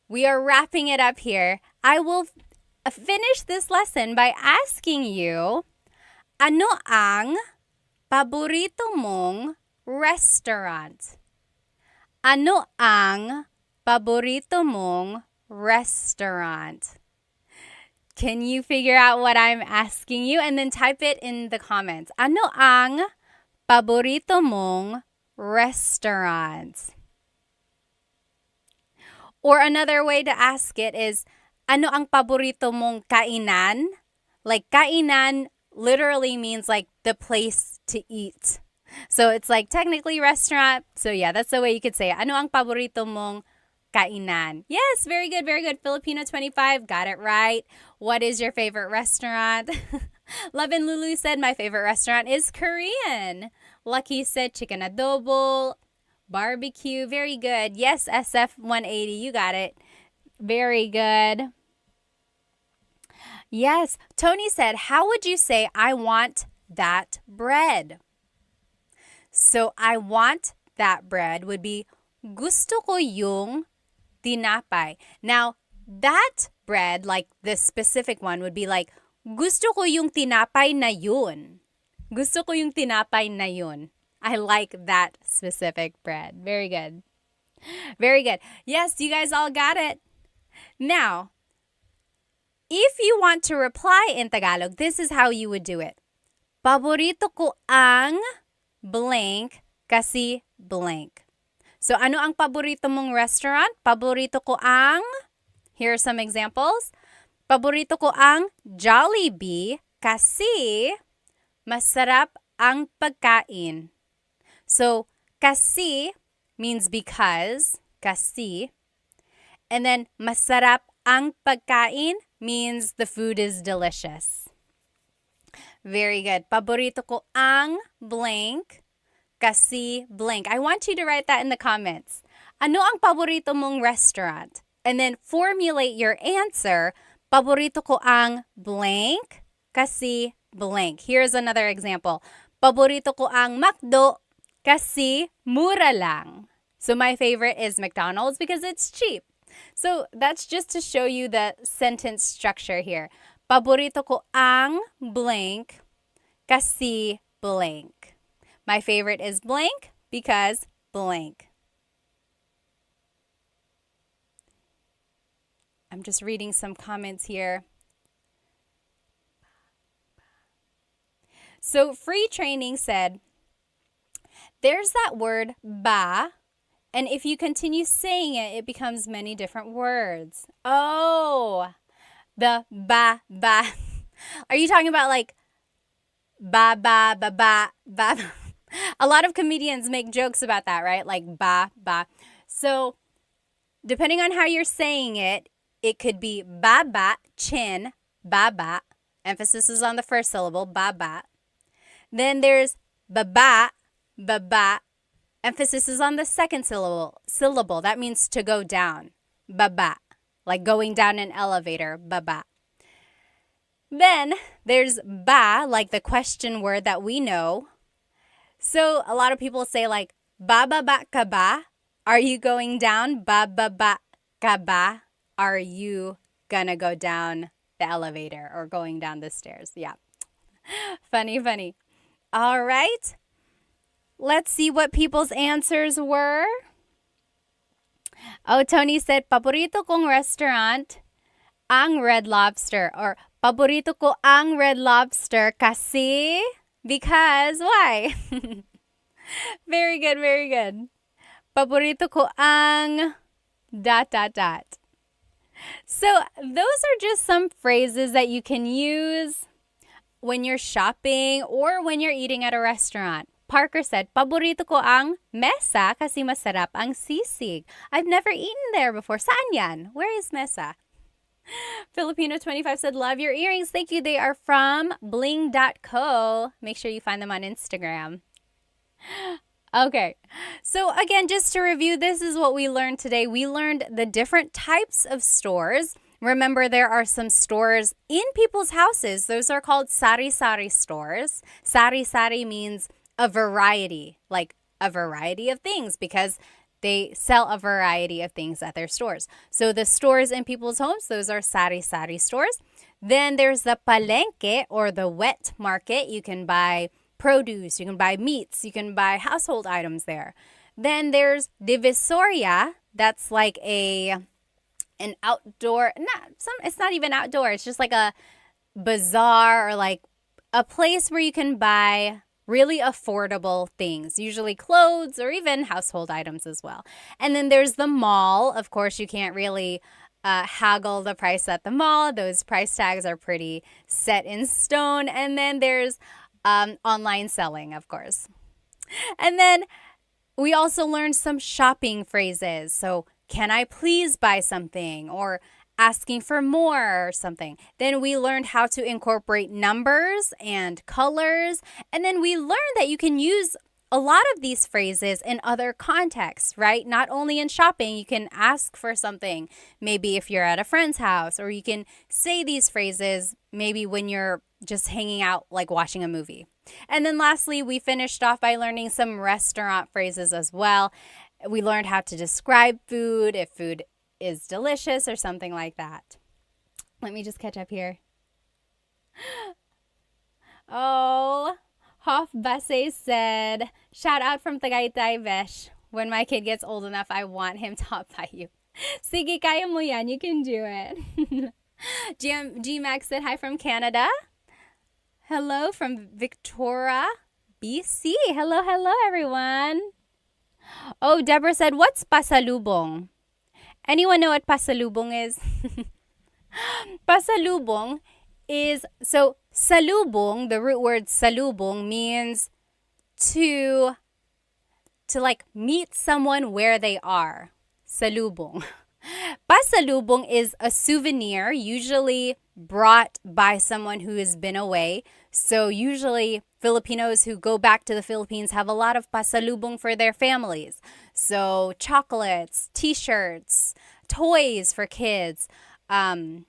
we are wrapping it up here. I will finish this lesson by asking you, ano ang paborito mong restaurant? Ano ang paborito mong restaurant? Can you figure out what I'm asking you? And then type it in the comments. Ano ang paborito mong restaurant? Or another way to ask it is, ano ang paborito mong kainan? Like, kainan literally means like the place to eat. So it's like technically restaurant. So yeah, that's the way you could say it. Ano ang paborito mong kainan? Yes, very good, very good. Filipino 25, got it right. What is your favorite restaurant? Love and Lulu said, my favorite restaurant is Korean. Lucky said chicken adobo, barbecue. Very good. Yes, SF180, you got it. Very good. Yes, Tony said, how would you say I want that bread? So I want that bread would be gusto ko yung tinapay. Now, that bread, like this specific one, would be like, gusto ko yung tinapay na yun. Gusto ko yung tinapay na yun. I like that specific bread. Very good. Very good. Yes, you guys all got it. Now, if you want to reply in Tagalog, this is how you would do it. Paborito ko ang blank kasi blank. So, ano ang paborito mong restaurant? Paborito ko ang, here are some examples. Paborito ko ang Jollibee kasi masarap ang pagkain. So, kasi means because, kasi. And then, masarap ang pagkain means the food is delicious. Very good. Paborito ko ang blank kasi blank. I want you to write that in the comments. Ano ang paborito mong restaurant? And then formulate your answer. Paborito ko ang blank kasi blank. Here's another example. Paborito ko ang McDo kasi mura lang. So my favorite is McDonald's because it's cheap. So that's just to show you the sentence structure here. Paborito ko ang blank kasi blank. My favorite is blank because blank. I'm just reading some comments here. So Free Training said, there's that word ba, and if you continue saying it, it becomes many different words. Oh, the ba. Are you talking about like ba? A lot of comedians make jokes about that, right? Like ba. So depending on how you're saying it, it could be ba, chin, ba. Emphasis is on the first syllable, ba. Then there's ba. Emphasis is on the second syllable. That means to go down. Baba. Like going down an elevator. Baba. Then there's ba, like the question word that we know. So a lot of people say like, bababa ka ba? Are you going down? Bababa ka ba? Are you gonna go down the elevator or going down the stairs? Yeah. Funny, funny. All right. Let's see what people's answers were. Oh, Tony said, paborito kong restaurant, ang Red Lobster. Or, paborito ko ang Red Lobster kasi, because, why? Very good, very good. Paborito ko ang ... So, those are just some phrases that you can use when you're shopping or when you're eating at a restaurant. Parker said, paborito ko ang mesa kasi masarap ang sisig. I've never eaten there before. Saan yan? Where is mesa? Filipino25 said, love your earrings. Thank you. They are from bling.co. Make sure you find them on Instagram. Okay. So again, just to review, this is what we learned today. We learned the different types of stores. Remember, there are some stores in people's houses. Those are called sari-sari stores. Sari-sari means a variety, like a variety of things, because they sell a variety of things at their stores. So the stores in people's homes, those are sari-sari stores. Then there's the palengke, or the wet market. You can buy produce, you can buy meats, you can buy household items there. Then there's divisoria. That's like an outdoor, it's not even outdoor. It's just like a bazaar, or like a place where you can buy really affordable things, usually clothes or even household items as well. And then there's the mall. Of course, you can't really haggle the price at the mall. Those price tags are pretty set in stone. And then there's online selling, of course. And then we also learned some shopping phrases. So, can I please buy something? Or asking for more or something. Then we learned how to incorporate numbers and colors. And then we learned that you can use a lot of these phrases in other contexts, right? Not only in shopping, you can ask for something, maybe if you're at a friend's house, or you can say these phrases maybe when you're just hanging out, like watching a movie. And then lastly, we finished off by learning some restaurant phrases as well. We learned how to describe food, if food is delicious or something like that. Let me just catch up here. Oh, Hoff Basse said, shout out from Tagaytay, Vesh. When my kid gets old enough, I want him taught by you. Sige, kaya mo yan. You can do it. G-Max said, hi from Canada. Hello from Victoria, BC. Hello, hello, everyone. Oh, Deborah said, what's pasalubong? Anyone know what pasalubong is? Pasalubong is, so salubong, the root word salubong means to like meet someone where they are. Salubong. Pasalubong is a souvenir usually brought by someone who has been away. So usually Filipinos who go back to the Philippines have a lot of pasalubong for their families. So chocolates, t-shirts, toys for kids, a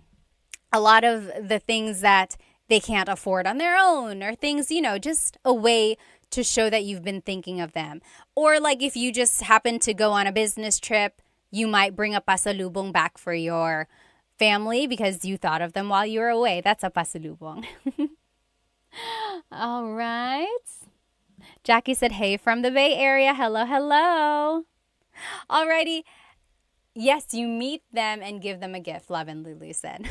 lot of the things that they can't afford on their own, or things, just a way to show that you've been thinking of them. Or like if you just happen to go on a business trip, you might bring a pasalubong back for your family because you thought of them while you were away. That's a pasalubong. All right. Jackie said, hey from the Bay Area. Hello, hello. Alrighty. Yes, you meet them and give them a gift, Love and Lulu said.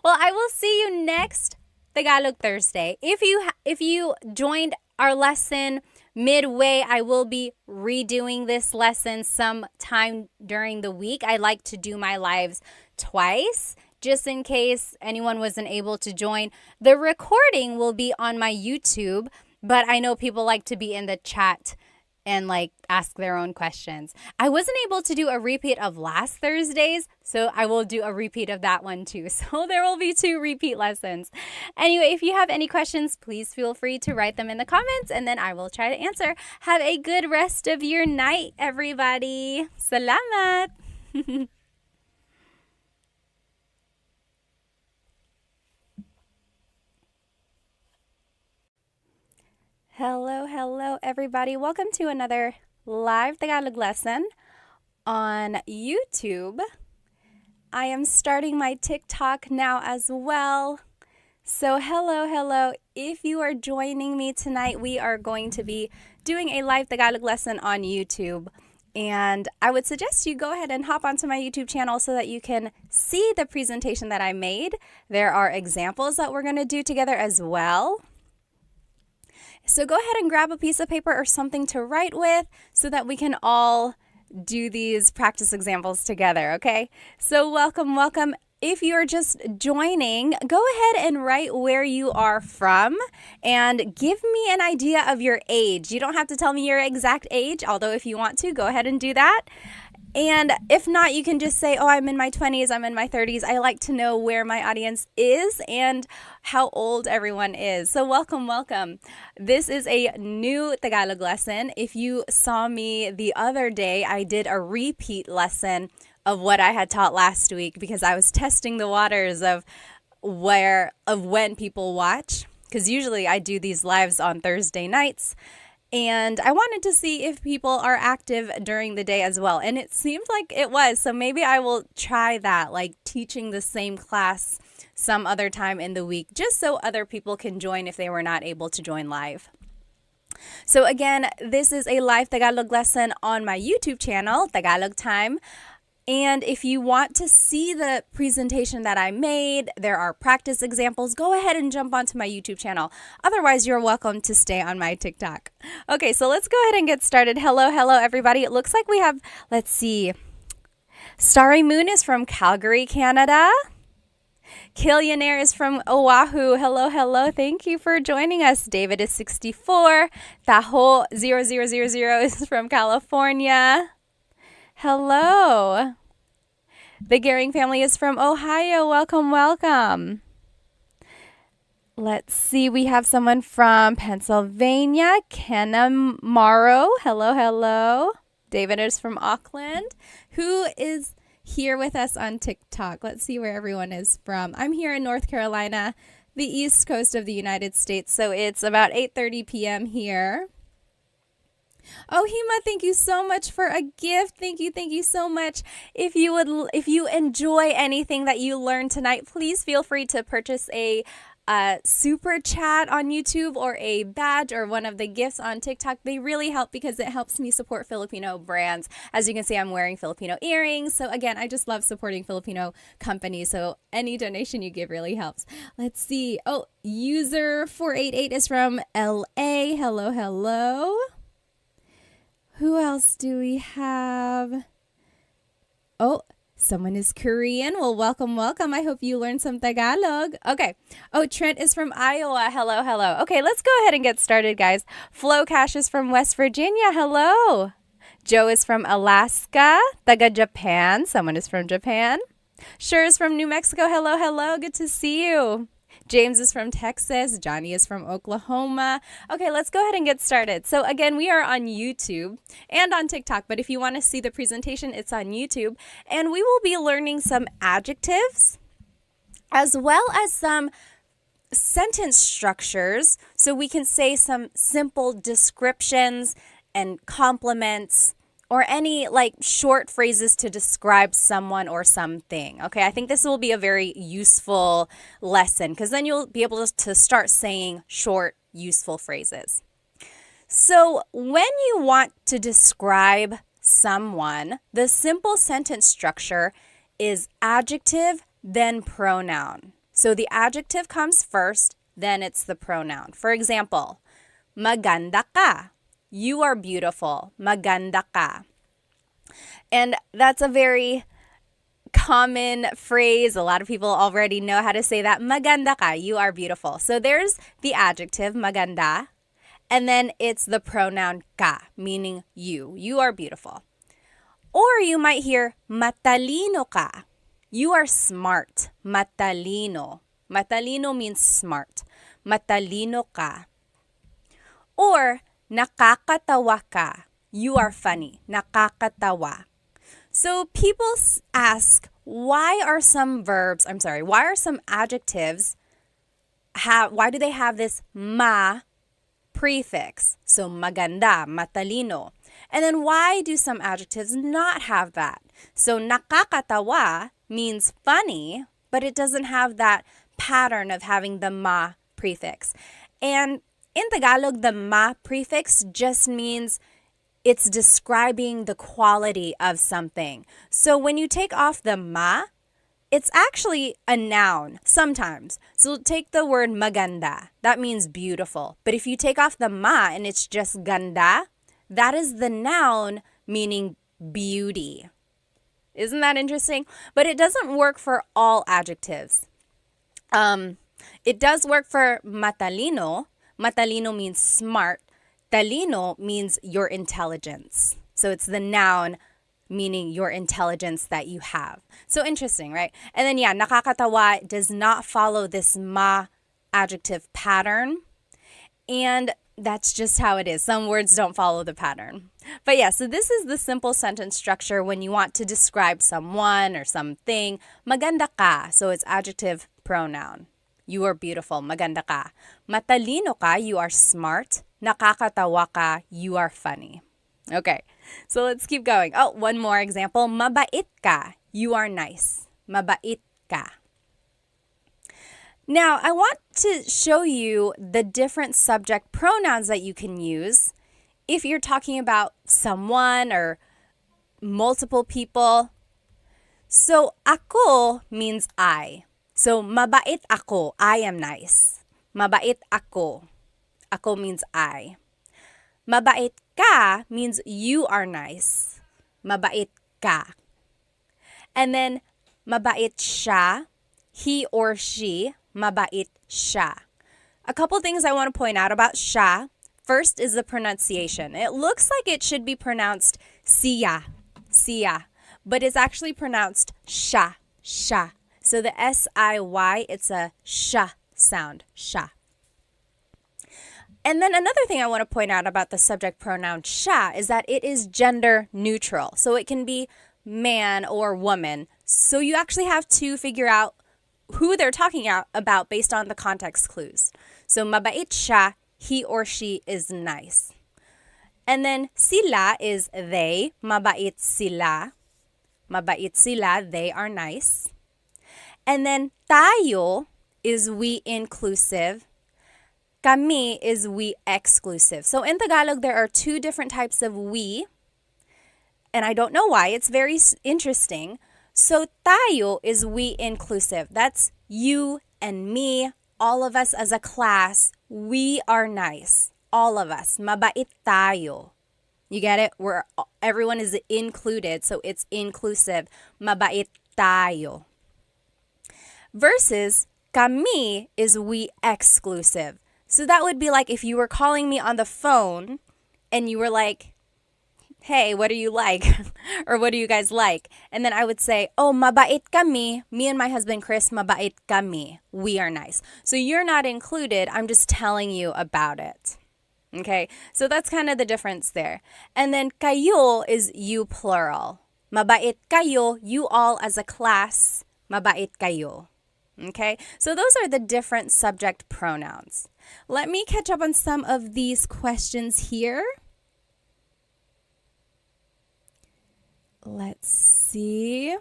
Well, I will see you next Tagalog Thursday. If you joined our lesson midway, I will be redoing this lesson sometime during the week. I like to do my lives twice, just in case anyone wasn't able to join. The recording will be on my YouTube, but I know people like to be in the chat and like ask their own questions. I wasn't able to do a repeat of last Thursday's, so I will do a repeat of that one too. So there will be 2 repeat lessons. Anyway, if you have any questions, please feel free to write them in the comments and then I will try to answer. Have a good rest of your night, everybody. Salamat! Hello, everybody. Welcome to another live Tagalog lesson on YouTube. I am starting my TikTok now as well. So hello. If you are joining me tonight, we are going to be doing a live Tagalog lesson on YouTube. And I would suggest you go ahead and hop onto my YouTube channel so that you can see the presentation that I made. There are examples that we're going to do together as well. So go ahead and grab a piece of paper or something to write with so that we can all do these practice examples together, okay? So welcome. If you're just joining, go ahead and write where you are from and give me an idea of your age. You don't have to tell me your exact age, although if you want to, go ahead and do that. And if not, you can just say, oh, I'm in my 20s, I'm in my 30s. I like to know where my audience is and how old everyone is. So welcome. This is a new Tagalog lesson. If you saw me the other day, I did a repeat lesson of what I had taught last week because I was testing the waters of when people watch. Because usually I do these lives on Thursday nights. And I wanted to see if people are active during the day as well. And it seemed like it was. So maybe I will try that, like teaching the same class some other time in the week, just so other people can join if they were not able to join live. So again, this is a live Tagalog lesson on my YouTube channel, Tagalog Time. And if you want to see the presentation that I made, there are practice examples, go ahead and jump onto my YouTube channel. Otherwise, you're welcome to stay on my TikTok. Okay, so let's go ahead and get started. Hello, everybody. It looks like we have, let's see, Starry Moon is from Calgary, Canada. Killionaire is from Oahu. Hello. Thank you for joining us. David is 64. Taho 0000 is from California. Hello. The Gehring family is from Ohio. Welcome. Let's see. We have someone from Pennsylvania. Kenna Morrow. Hello. David is from Auckland. Who is here with us on TikTok? Let's see where everyone is from. I'm here in North Carolina, the east coast of the United States. So it's about 8:30 p.m. here. Oh, Hima, thank you so much for a gift. Thank you so much. If you enjoy anything that you learned tonight, please feel free to purchase a super chat on YouTube or a badge or one of the gifts on TikTok. They really help because it helps me support Filipino brands. As you can see, I'm wearing Filipino earrings. So again, I just love supporting Filipino companies. So any donation you give really helps. Let's see. Oh, user 488 is from LA. Hello. Who else do we have? Oh, someone is Korean. Well, welcome. I hope you learned some Tagalog. Okay. Oh, Trent is from Iowa. Hello. Okay, let's go ahead and get started, guys. Flo Cash is from West Virginia. Hello. Joe is from Alaska. Taga Japan. Someone is from Japan. Sure is from New Mexico. Hello. Good to see you. James is from Texas. Johnny is from Oklahoma. Okay, let's go ahead and get started. So again, we are on YouTube and on TikTok, but if you want to see the presentation, it's on YouTube. And we will be learning some adjectives as well as some sentence structures so we can say some simple descriptions and compliments or any like short phrases to describe someone or something. Okay, I think this will be a very useful lesson because then you'll be able to start saying short, useful phrases. So when you want to describe someone, the simple sentence structure is adjective, then pronoun. So the adjective comes first, then it's the pronoun. For example, maganda ka. You are beautiful. Maganda ka. And that's a very common phrase. A lot of people already know how to say that. Maganda ka. You are beautiful. So there's the adjective, maganda. And then it's the pronoun ka, meaning you. You are beautiful. Or you might hear matalino ka. You are smart. Matalino. Matalino means smart. Matalino ka. Or nakakatawa ka. You are funny. Nakakatawa. So people ask, why are some adjectives why do they have this ma prefix. So maganda, matalino. And then why do some adjectives not have that? So nakakatawa means funny, but it doesn't have that pattern of having the ma prefix. And in Tagalog, the ma prefix just means it's describing the quality of something. So when you take off the ma, it's actually a noun sometimes. So take the word maganda. That means beautiful. But if you take off the ma and it's just ganda, that is the noun meaning beauty. Isn't that interesting? But it doesn't work for all adjectives. It does work for matalino. Matalino means smart. Talino means your intelligence. So it's the noun meaning your intelligence that you have. So interesting, right? And then yeah, nakakatawa does not follow this ma adjective pattern. And that's just how it is. Some words don't follow the pattern. But yeah, so this is the simple sentence structure when you want to describe someone or something. Maganda ka. So it's adjective pronoun. You are beautiful. Maganda ka. Matalino ka. You are smart. Nakakatawa ka. You are funny. Okay, so let's keep going. Oh, one more example. Mabait ka. You are nice. Mabait ka. Now, I want to show you the different subject pronouns that you can use if you're talking about someone or multiple people. So, ako means I. So, mabait ako. I am nice. Mabait ako. Ako means I. Mabait ka means you are nice. Mabait ka. And then, mabait siya, he or she, mabait siya. A couple things I want to point out about siya. First is the pronunciation. It looks like it should be pronounced siya, siya, but it's actually pronounced sha, sha. So the S-I-Y, it's a sha sound, sha. And then another thing I want to point out about the subject pronoun sha is that it is gender neutral. So it can be man or woman. So you actually have to figure out who they're talking about based on the context clues. So mabait siya, he or she is nice. And then sila is they, mabait sila. Mabait sila, they are nice. And then tayo is we inclusive. Kami is we exclusive. So in Tagalog, there are two different types of we. And I don't know why. It's very interesting. So tayo is we inclusive. That's you and me, all of us as a class. We are nice. All of us. Mabait tayo. You get it? Everyone is included, so it's inclusive. Mabait tayo. Versus kami is we exclusive. So that would be like if you were calling me on the phone and you were like, hey, what do you like? Or what do you guys like? And then I would say, oh, mabait kami. Me and my husband, Chris, mabait kami. We are nice. So you're not included. I'm just telling you about it. Okay, so that's kind of the difference there. And then kayo is you plural. Mabait kayo, you all as a class, mabait kayo. Okay, so those are the different subject pronouns. Let me catch up on some of these questions here. Let's see.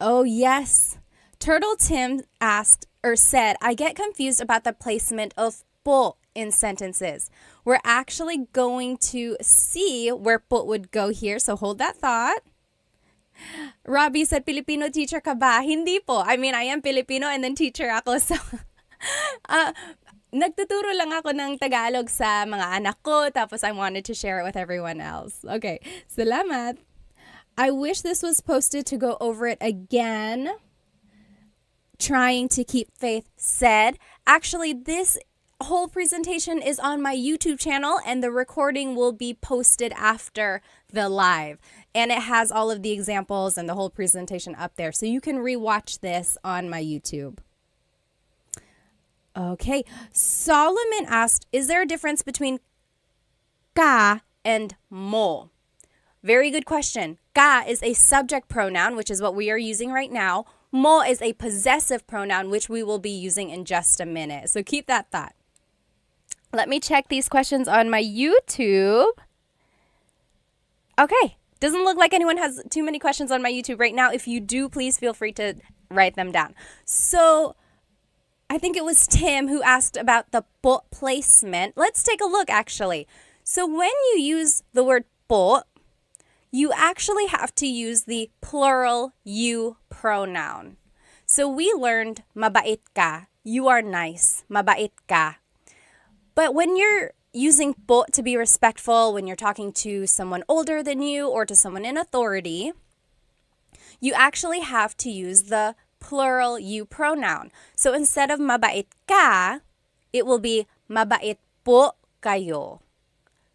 Oh, yes. Turtle Tim asked or said, I get confused about the placement of po in sentences. We're actually going to see where po would go here, so hold that thought. Robbie said, Filipino teacher ka ba? Hindi po. I mean, I am Filipino and then teacher ako. So, nagtuturo lang ako ng Tagalog sa mga anak ko, tapos I wanted to share it with everyone else. Okay, salamat. I wish this was posted to go over it again. Trying to keep faith said. Actually, this whole presentation is on my YouTube channel and the recording will be posted after the live. And it has all of the examples and the whole presentation up there. So you can rewatch this on my YouTube. Okay, Solomon asked, is there a difference between ka and mo? Very good question. Ka is a subject pronoun, which is what we are using right now. mo is a possessive pronoun, which we will be using in just a minute. So keep that thought. Let me check these questions on my YouTube. Okay. Doesn't look like anyone has too many questions on my YouTube right now. If you do, please feel free to write them down. So I think it was Tim who asked about the po placement. Let's take a look, actually. So when you use the word po, you actually have to use the plural you pronoun. So we learned mabait ka. You are nice. Mabait ka. But when you're using po to be respectful, when you're talking to someone older than you or to someone in authority, you actually have to use the plural you pronoun. So instead of mabait ka, it will be mabait po kayo.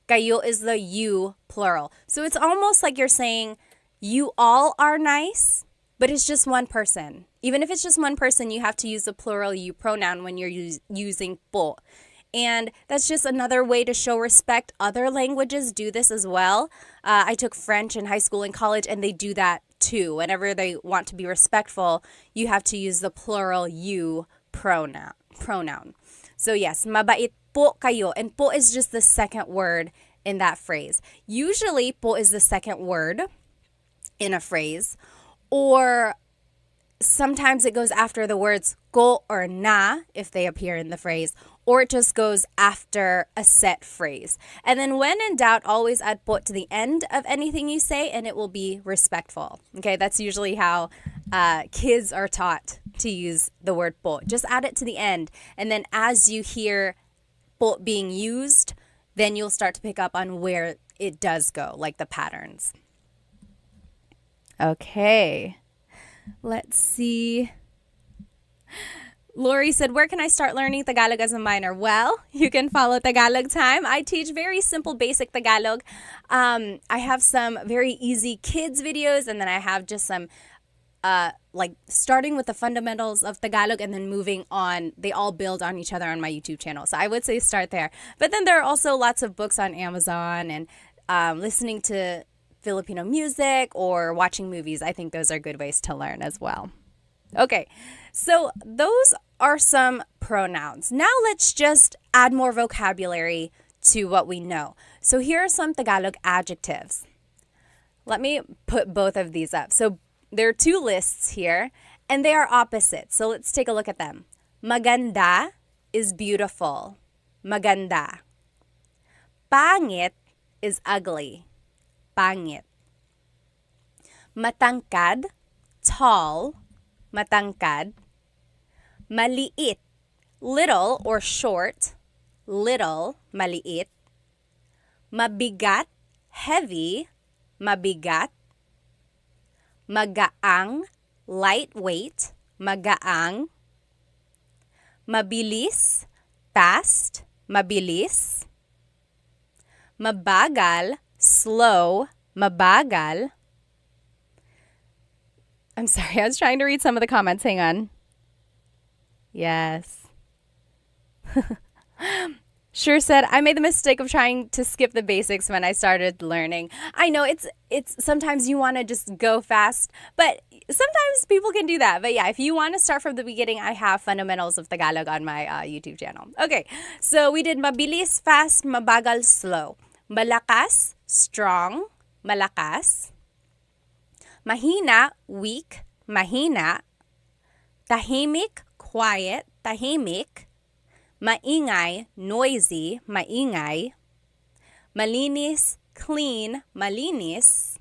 Kayo is the you plural. So it's almost like you're saying you all are nice, but it's just one person. Even if it's just one person, you have to use the plural you pronoun when you're using po. And that's just another way to show respect. Other languages do this as well. I took French in high school and college, and they do that too. Whenever they want to be respectful, you have to use the plural you pronoun. So yes, mabait po kayo. And po is just the second word in that phrase. Usually, po is the second word in a phrase. Or sometimes it goes after the words ko or na if they appear in the phrase, or it just goes after a set phrase. And then when in doubt, always add po to the end of anything you say and it will be respectful. Okay, that's usually how kids are taught to use the word po. Just add it to the end. And then as you hear po being used, then you'll start to pick up on where it does go, like the patterns. Okay. Let's see. Lori said, where can I start learning Tagalog as a minor? Well, you can follow Tagalog Time. I teach very simple, basic Tagalog. I have some very easy kids videos, and then I have just some like starting with the fundamentals of Tagalog and then moving on. They all build on each other on my YouTube channel. So I would say start there. But then there are also lots of books on Amazon and listening to Filipino music or watching movies. I think those are good ways to learn as well. Okay, so those are some pronouns. Now let's just add more vocabulary to what we know. So here are some Tagalog adjectives. Let me put both of these up. So there are two lists here, and they are opposites. So let's take a look at them. Maganda is beautiful. Maganda. Pangit is ugly. Pangit. Matangkad, tall. Matangkad. Maliit, little or short. Little, maliit. Mabigat, heavy. Mabigat. Magaang, lightweight. Magaang. Mabilis, fast. Mabilis. Mabagal, slow. Mabagal. I'm sorry, I was trying to read some of the comments. Hang on. Yes. Sure said, I made the mistake of trying to skip the basics when I started learning. I know it's sometimes you want to just go fast, but sometimes people can do that. But yeah, if you want to start from the beginning, I have fundamentals of Tagalog on my YouTube channel. Okay, so we did mabilis, fast, mabagal, slow. Malakas, strong, malakas. Mahina, weak, mahina. Tahimik, quiet, tahimik. Maingay, noisy, maingay. Malinis, clean, malinis.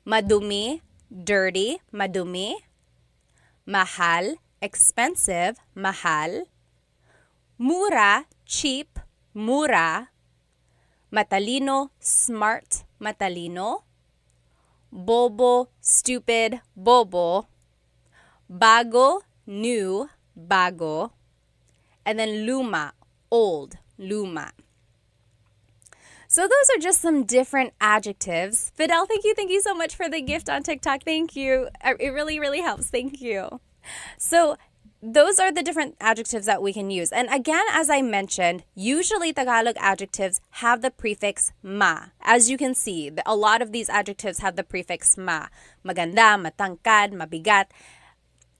Madumi, dirty, madumi. Mahal, expensive, mahal. Mura, cheap, mura. Matalino, smart, matalino. Bobo, stupid, bobo. Bago, new, bago. And then luma, old, luma. So those are just some different adjectives. Fidel, thank you so much for the gift on TikTok. Thank you. It really, really helps. Thank you. So those are the different adjectives that we can use. And again, as I mentioned, usually Tagalog adjectives have the prefix ma. As you can see, a lot of these adjectives have the prefix ma. Maganda, matangkad, mabigat.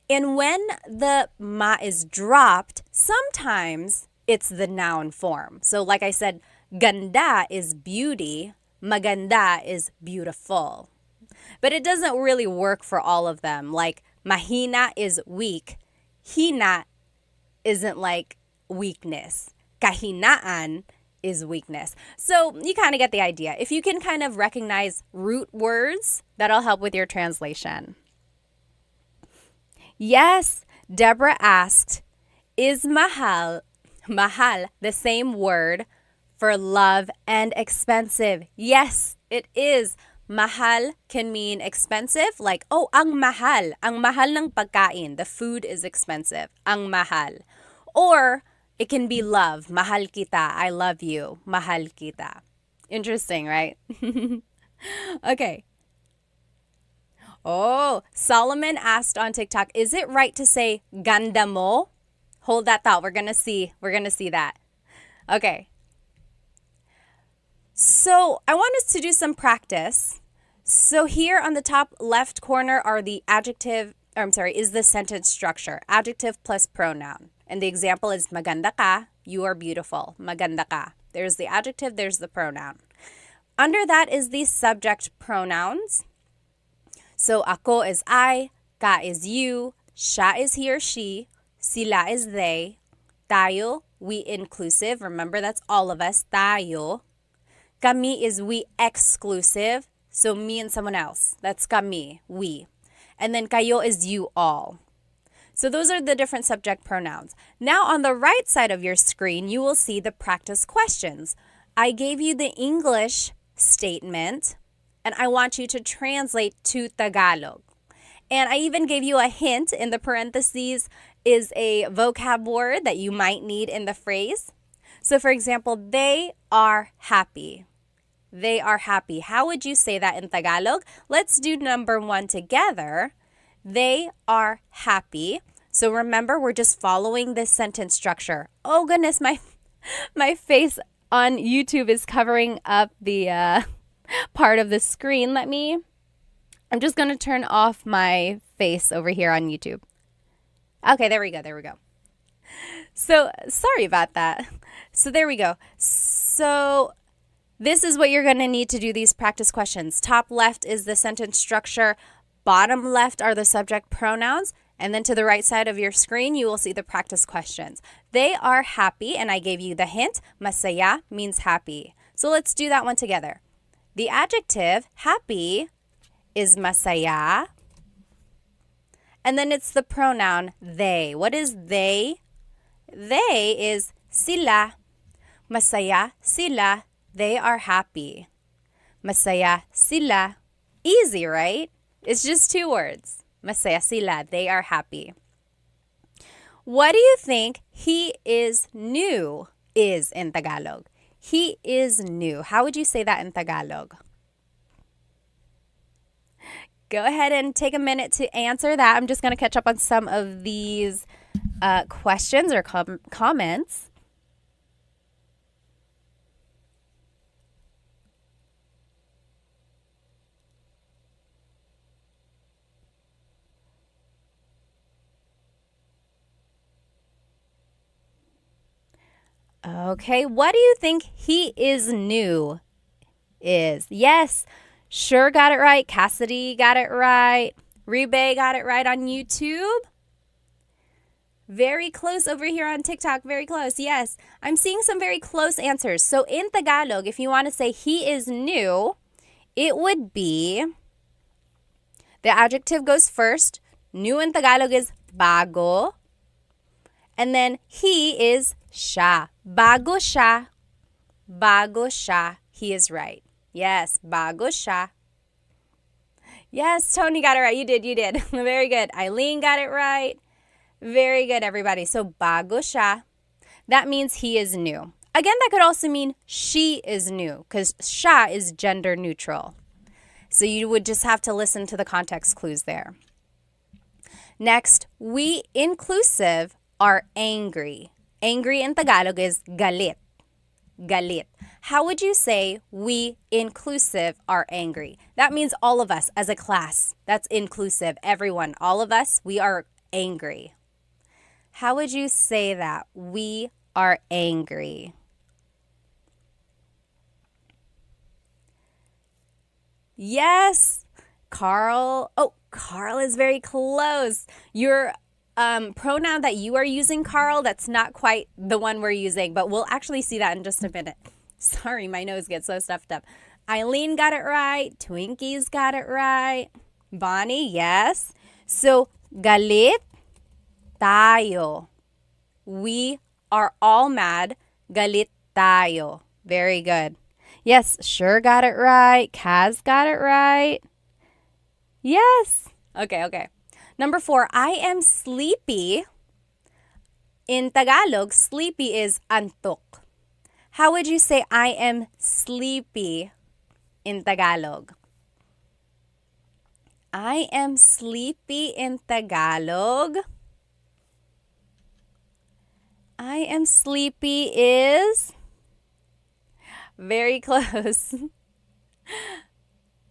And when the ma is dropped, sometimes it's the noun form. So like I said, ganda is beauty, maganda is beautiful. But it doesn't really work for all of them. Like mahina is weak, hina isn't like weakness. Kahinaan is weakness. So you kind of get the idea. If you can kind of recognize root words, that'll help with your translation. Yes, Deborah asked, is mahal the same word for love and expensive? Yes, it is. Mahal can mean expensive, like, oh, ang mahal ng pagkain. The food is expensive. Ang mahal. Or it can be love. Mahal kita. I love you. Mahal kita. Interesting, right? Okay. Oh, Solomon asked on TikTok, is it right to say ganda mo? Hold that thought. We're going to see that. Okay. So I want us to do some practice. So here on the top left corner are the is the sentence structure. Adjective plus pronoun. And the example is maganda ka, you are beautiful. Maganda ka. There's the adjective, there's the pronoun. Under that is the subject pronouns. So ako is I, ka is you, siya is he or she, sila is they, tayo, we inclusive. Remember, that's all of us, tayo. Kami is we exclusive. So me and someone else. That's kami, we. And then kayo is you all. So those are the different subject pronouns. Now on the right side of your screen, you will see the practice questions. I gave you the English statement, and I want you to translate to Tagalog. And I even gave you a hint in the parentheses is a vocab word that you might need in the phrase. So for example, they are happy. They are happy. How would you say that in Tagalog? Let's do number 1 together. They are happy. So remember, we're just following this sentence structure. Oh goodness, my face on YouTube is covering up the part of the screen. I'm just going to turn off my face over here on YouTube. Okay, there we go. So sorry about that. So there we go. So this is what you're going to need to do these practice questions. Top left is the sentence structure. Bottom left are the subject pronouns. And then to the right side of your screen, you will see the practice questions. They are happy, and I gave you the hint. Masaya means happy. So let's do that one together. The adjective, happy, is masaya. And then it's the pronoun, they. What is they? They is sila. Masaya sila. They are happy. Masaya sila. Easy, right? It's just 2 words. Masaya sila. They are happy. What do you think he is new is in Tagalog? He is new. How would you say that in Tagalog? Go ahead and take a minute to answer that. I'm just going to catch up on some of these questions or comments. Okay, what do you think he is new is? Yes, sure got it right. Cassidy got it right. Ribe got it right on YouTube. Very close over here on TikTok. Very close. Yes, I'm seeing some very close answers. So in Tagalog, if you want to say he is new, it would be, the adjective goes first. New in Tagalog is bago. And then he is siya. Bago siya. Bago siya. He is right. Yes, bago siya. Yes, Tony got it right. You did. Very good. Eileen got it right. Very good, everybody. So bago siya. That means he is new. Again, that could also mean she is new because siya is gender neutral. So you would just have to listen to the context clues there. Next, we inclusive are angry. Angry in Tagalog is galit. Galit. How would you say we inclusive are angry? That means all of us as a class. That's inclusive. Everyone, all of us, we are angry. How would you say that? We are angry. Yes, Carl. Oh, Carl is very close. Your pronoun that you are using, Carl, that's not quite the one we're using, but we'll actually see that in just a minute. Sorry, my nose gets so stuffed up. Eileen got it right. Twinkie's got it right. Bonnie, yes. So, galit tayo. We are all mad. Galit tayo. Very good. Yes, sure got it right. Kaz got it right. Yes. Okay. Number 4, I am sleepy. In Tagalog, sleepy is antok. How would you say I am sleepy in Tagalog? I am sleepy in Tagalog. I am sleepy is very close.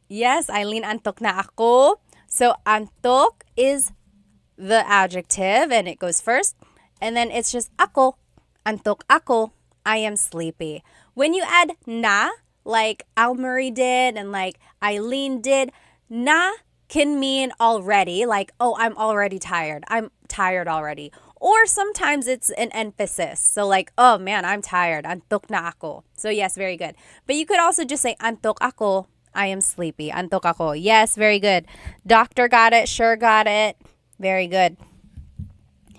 Yes, Eileen, antok na ako. So, antok is the adjective and it goes first. And then it's just ako. Antok ako. I am sleepy. When you add na, like Almarie did and like Eileen did, na can mean already, like, oh, I'm already tired. I'm tired already. Or sometimes it's an emphasis. So like, oh man, I'm tired. Antok na ako. So yes, very good. But you could also just say, antok ako. I am sleepy. Antok ako. Yes, very good. Doctor got it. Sure got it. Very good.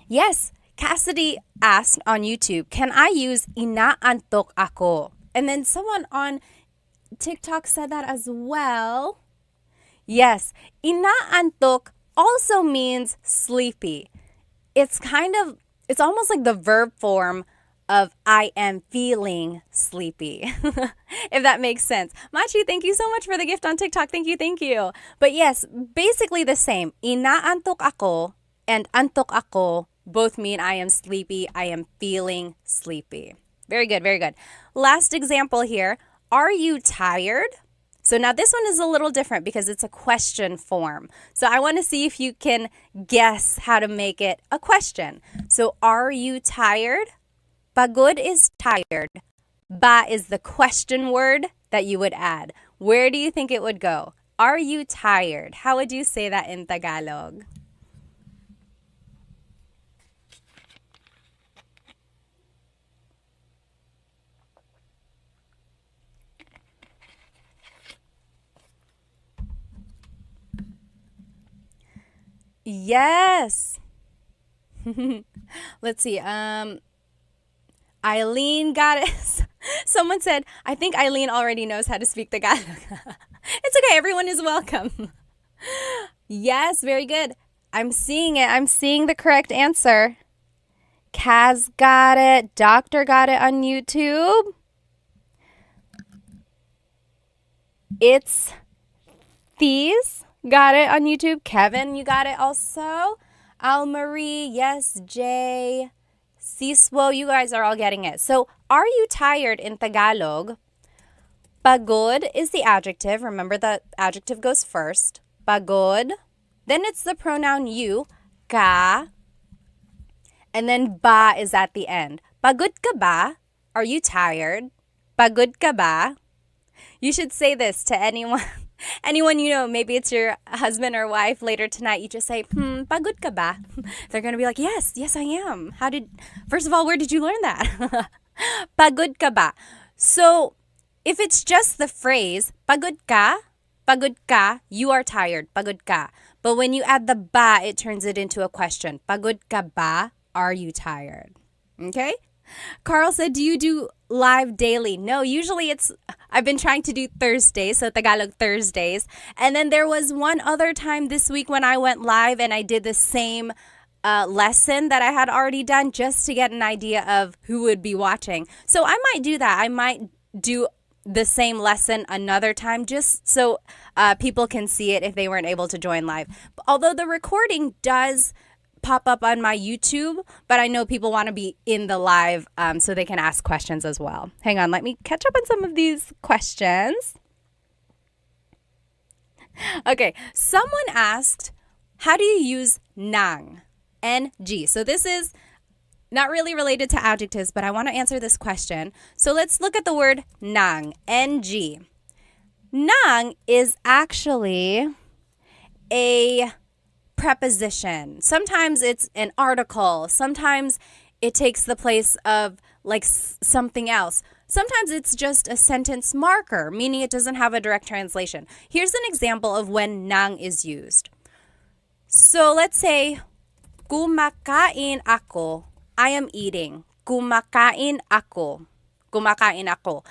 Yes, Cassidy asked on YouTube, can I use inaantok ako? And then someone on TikTok said that as well. Yes, inaantok also means sleepy. It's almost like the verb form of I am feeling sleepy, if that makes sense. Machi, thank you so much for the gift on TikTok. Thank you. But yes, basically the same. Inaantok ako and antok ako both mean I am sleepy, I am feeling sleepy. Very good. Last example here. Are you tired? So now this one is a little different because it's a question form. So I want to see if you can guess how to make it a question. So are you tired? Pagod is tired. Ba is the question word that you would add. Where do you think it would go? Are you tired? How would you say that in Tagalog? Yes. Let's see. Eileen got it. Someone said, I think Eileen already knows how to speak Tagalog. It's okay. Everyone is welcome. Yes, very good. I'm seeing it. I'm seeing the correct answer. Kaz got it. Doctor got it on YouTube. It's These got it on YouTube. Kevin, you got it also. Almarie, yes, Jay. Siswo, you guys are all getting it. So, are you tired in Tagalog? Pagod is the adjective. Remember the adjective goes first. Pagod. Then it's the pronoun you, ka. And then ba is at the end. Pagod ka ba? Are you tired? Pagod ka ba? You should say this to anyone you know. Maybe it's your husband or wife later tonight. You just say, pagod ka ba? They're going to be like, yes, I am. First of all, where did you learn that? Pagod ka ba? So if it's just the phrase, pagod ka, you are tired, pagod ka. But when you add the ba, it turns it into a question. Pagod ka ba? Are you tired? Okay? Carl said, do you do live daily? No, usually I've been trying to do Thursdays, so Tagalog Thursdays. And then there was one other time this week when I went live and I did the same lesson that I had already done just to get an idea of who would be watching. So I might do that. I might do the same lesson another time just so people can see it if they weren't able to join live. Although the recording does pop up on my YouTube, but I know people want to be in the live so they can ask questions as well. Hang on, let me catch up on some of these questions. Okay, someone asked, how do you use nang? NG. So this is not really related to adjectives, but I want to answer this question. So let's look at the word nang, NG. Nang is actually a preposition. Sometimes it's an article. Sometimes it takes the place of like something else. Sometimes it's just a sentence marker, meaning it doesn't have a direct translation. Here's an example of when nang is used. So let's say, kumakain ako. I am eating. Kumakain ako. Kumakain ako.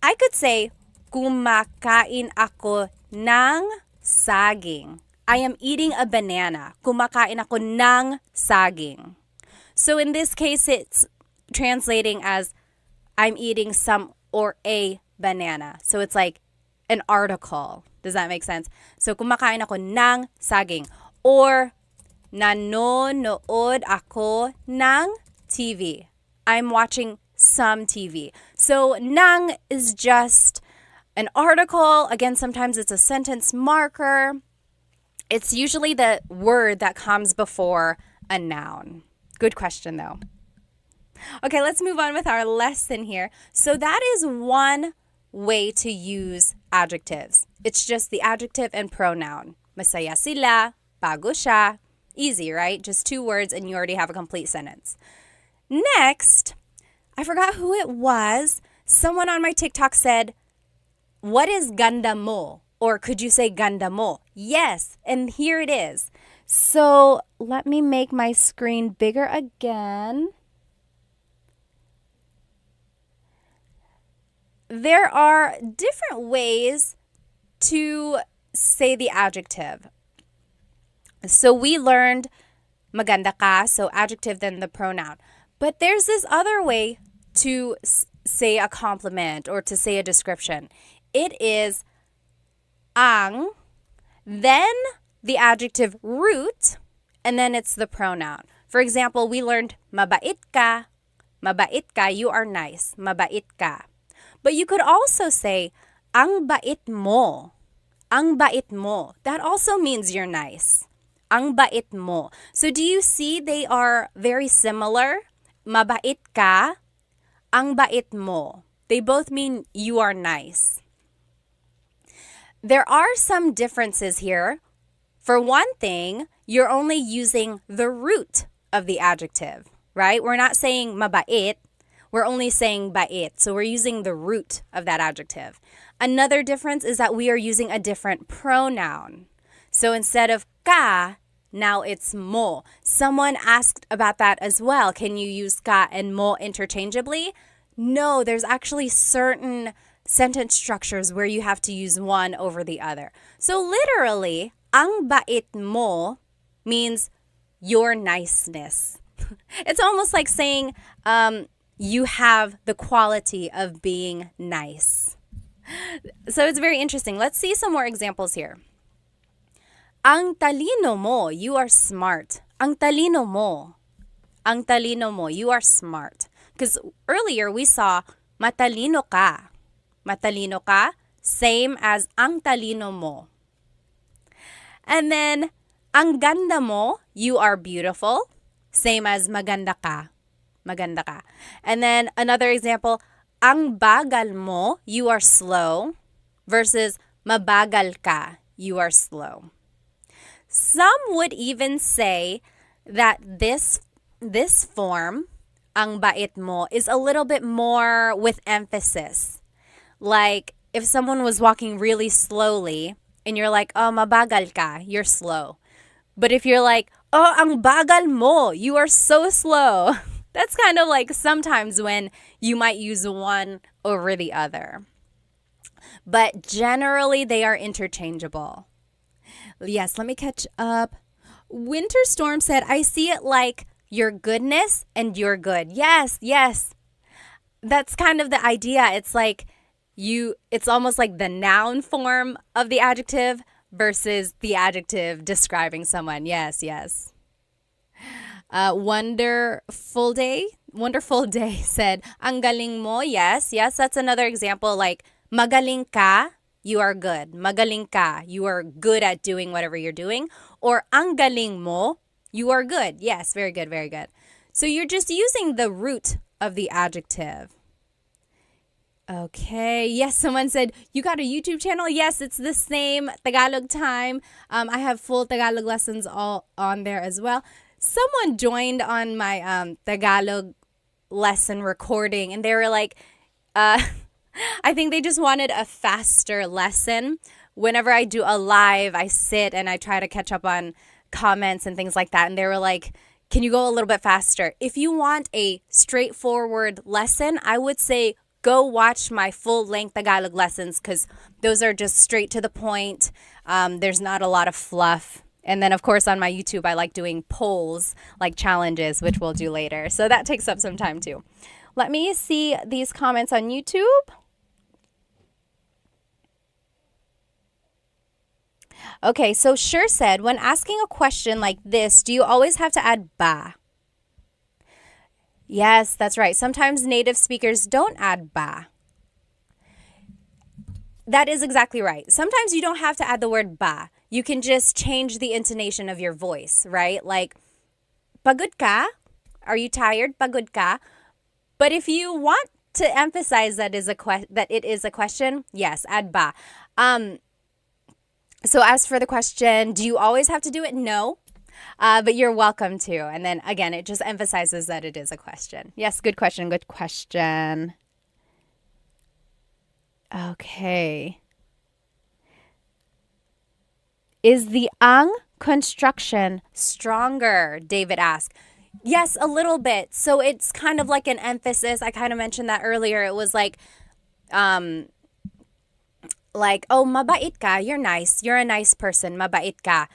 I could say, kumakain ako ng saging. I am eating a banana. Kumakain ako ng saging. So in this case, it's translating as I'm eating some or a banana. So it's like an article. Does that make sense? So kumakain ako ng saging. Or nanonood ako ng TV. I'm watching some TV. So nang is just an article. Again, sometimes it's a sentence marker. It's usually the word that comes before a noun. Good question, though. Okay, let's move on with our lesson here. So that is one way to use adjectives. It's just the adjective and pronoun. Masaya sila, bago siya. Easy, right? Just 2 words and you already have a complete sentence. Next, I forgot who it was. Someone on my TikTok said, what is ganda mo? Or could you say ganda mo? Yes, and here it is. So let me make my screen bigger again. There are different ways to say the adjective. So we learned maganda ka, so adjective then the pronoun. But there's this other way to say a compliment or to say a description. It is ang, then the adjective root, and then it's the pronoun. For example, we learned mabait ka, you are nice, mabait ka. But you could also say ang bait mo, that also means you're nice. Ang bait mo. So do you see they are very similar? Mabait ka, ang bait mo. They both mean you are nice. There are some differences here. For one thing, you're only using the root of the adjective, right? We're not saying mabait. We're only saying bait. So we're using the root of that adjective. Another difference is that we are using a different pronoun. So instead of ka, now it's mo. Someone asked about that as well. Can you use ka and mo interchangeably? No, there's actually certain sentence structures where you have to use one over the other. So literally, ang bait mo means your niceness. It's almost like saying you have the quality of being nice. So it's very interesting. Let's see some more examples here. Ang talino mo, you are smart. Ang talino mo. Ang talino mo, you are smart. Because earlier we saw matalino ka. Matalino ka, same as ang talino mo. And then, ang ganda mo, you are beautiful, same as maganda ka. Maganda ka. And then another example, ang bagal mo, you are slow, versus mabagal ka, you are slow. Some would even say that this form, ang bait mo, is a little bit more with emphasis. Like if someone was walking really slowly and you're like, oh, mabagal ka, you're slow. But if you're like, oh, ang bagal mo, you are so slow. That's kind of like sometimes when you might use one over the other. But generally, they are interchangeable. Yes, let me catch up. Winter Storm said, I see it like your goodness and you're good. Yes, yes. That's kind of the idea. It's like it's almost like the noun form of the adjective versus the adjective describing someone. Yes, yes. Wonderful Day said, ang galing mo. Yes, yes. That's another example. Like, magaling ka, you are good. Magaling ka, you are good at doing whatever you're doing. Or ang galing mo, You are good. Yes, very good, very good. So you're just using the root of the adjective. Okay. Yes, someone said, you got a YouTube channel? Yes, it's the same, Tagalog Time. I have full Tagalog lessons all on there as well. Someone joined on my Tagalog lesson recording, and they were like, I think they just wanted a faster lesson. Whenever I do a live, I sit and I try to catch up on comments and things like that. And they were like, can you go a little bit faster? If you want a straightforward lesson, I would say go watch my full-length Tagalog lessons because those are just straight to the point. There's not a lot of fluff. And then, of course, on my YouTube, I like doing polls, like challenges, which we'll do later. So that takes up some time, too. Let me see these comments on YouTube. Okay, so Sure said, when asking a question like this, do you always have to add ba? Yes, that's right. Sometimes native speakers don't add ba. That is exactly right. Sometimes you don't have to add the word ba. You can just change the intonation of your voice, right? Like, pagod ka? Are you tired? Pagod ka? But if you want to emphasize that it is a question, yes, add ba. So as for the question, do you always have to do it? No. But you're welcome to. And then again, it just emphasizes that it is a question. Yes, good question, good question. Okay. Is the ang construction stronger? David asked. Yes, a little bit. So it's kind of like an emphasis. I kind of mentioned that earlier. It was like, oh, mabait ka, you're nice. You're a nice person, mabait ka.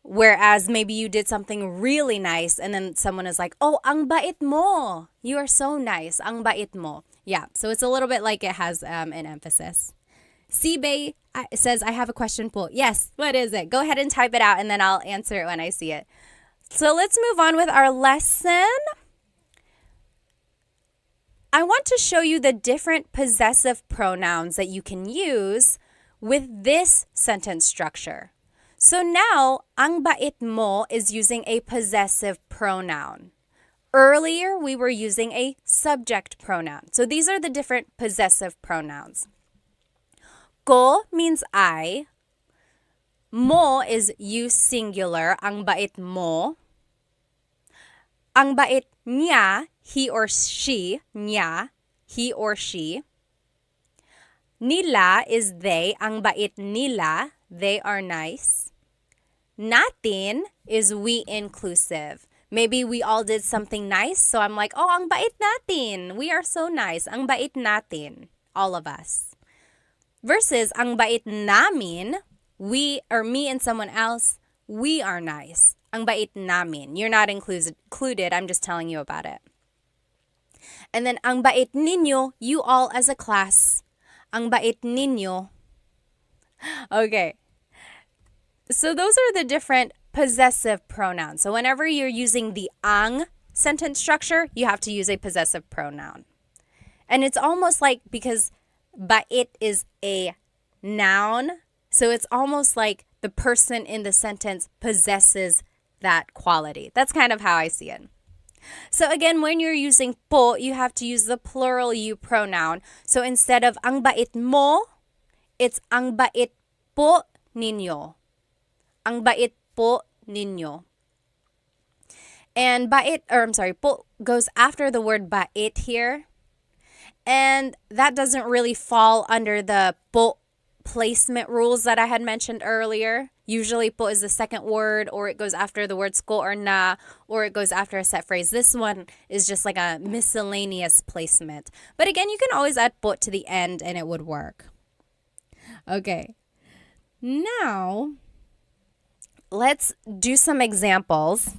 Whereas maybe you did something really nice and then someone is like, oh, ang bait mo. You are so nice. Ang bait mo. Yeah, so it's a little bit like it has an emphasis. Sibay says, I have a question po. Yes, what is it? Go ahead and type it out and then I'll answer it when I see it. So let's move on with our lesson. I want to show you the different possessive pronouns that you can use with this sentence structure. So now, ang bait mo is using a possessive pronoun. Earlier, we were using a subject pronoun. So these are the different possessive pronouns. Ko means I. Mo is you singular, ang bait mo. Ang bait niya, he or she, niya, he or she. Nila is they, ang bait nila, they are nice. Natin is we inclusive. Maybe we all did something nice, so I'm like, oh, ang bait natin. We are so nice. Ang bait natin. All of us. Versus ang bait namin, we or me and someone else, we are nice. Ang bait namin. You're not included. I'm just telling you about it. And then ang bait ninyo, you all as a class. Ang bait ninyo. Okay. So those are the different possessive pronouns. So whenever you're using the ang sentence structure, you have to use a possessive pronoun. And it's almost like, because bait is a noun, so it's almost like the person in the sentence possesses that quality. That's kind of how I see it. So again, when you're using po, you have to use the plural you pronoun. So instead of ang bait mo, it's ang bait po ninyo. Ang bait po ninyo. And po goes after the word bait here. And that doesn't really fall under the po placement rules that I had mentioned earlier. Usually po is the second word, or it goes after the words ko or na, or it goes after a set phrase. This one is just like a miscellaneous placement. But again, you can always add po to the end and it would work. Okay. Now, let's do some examples.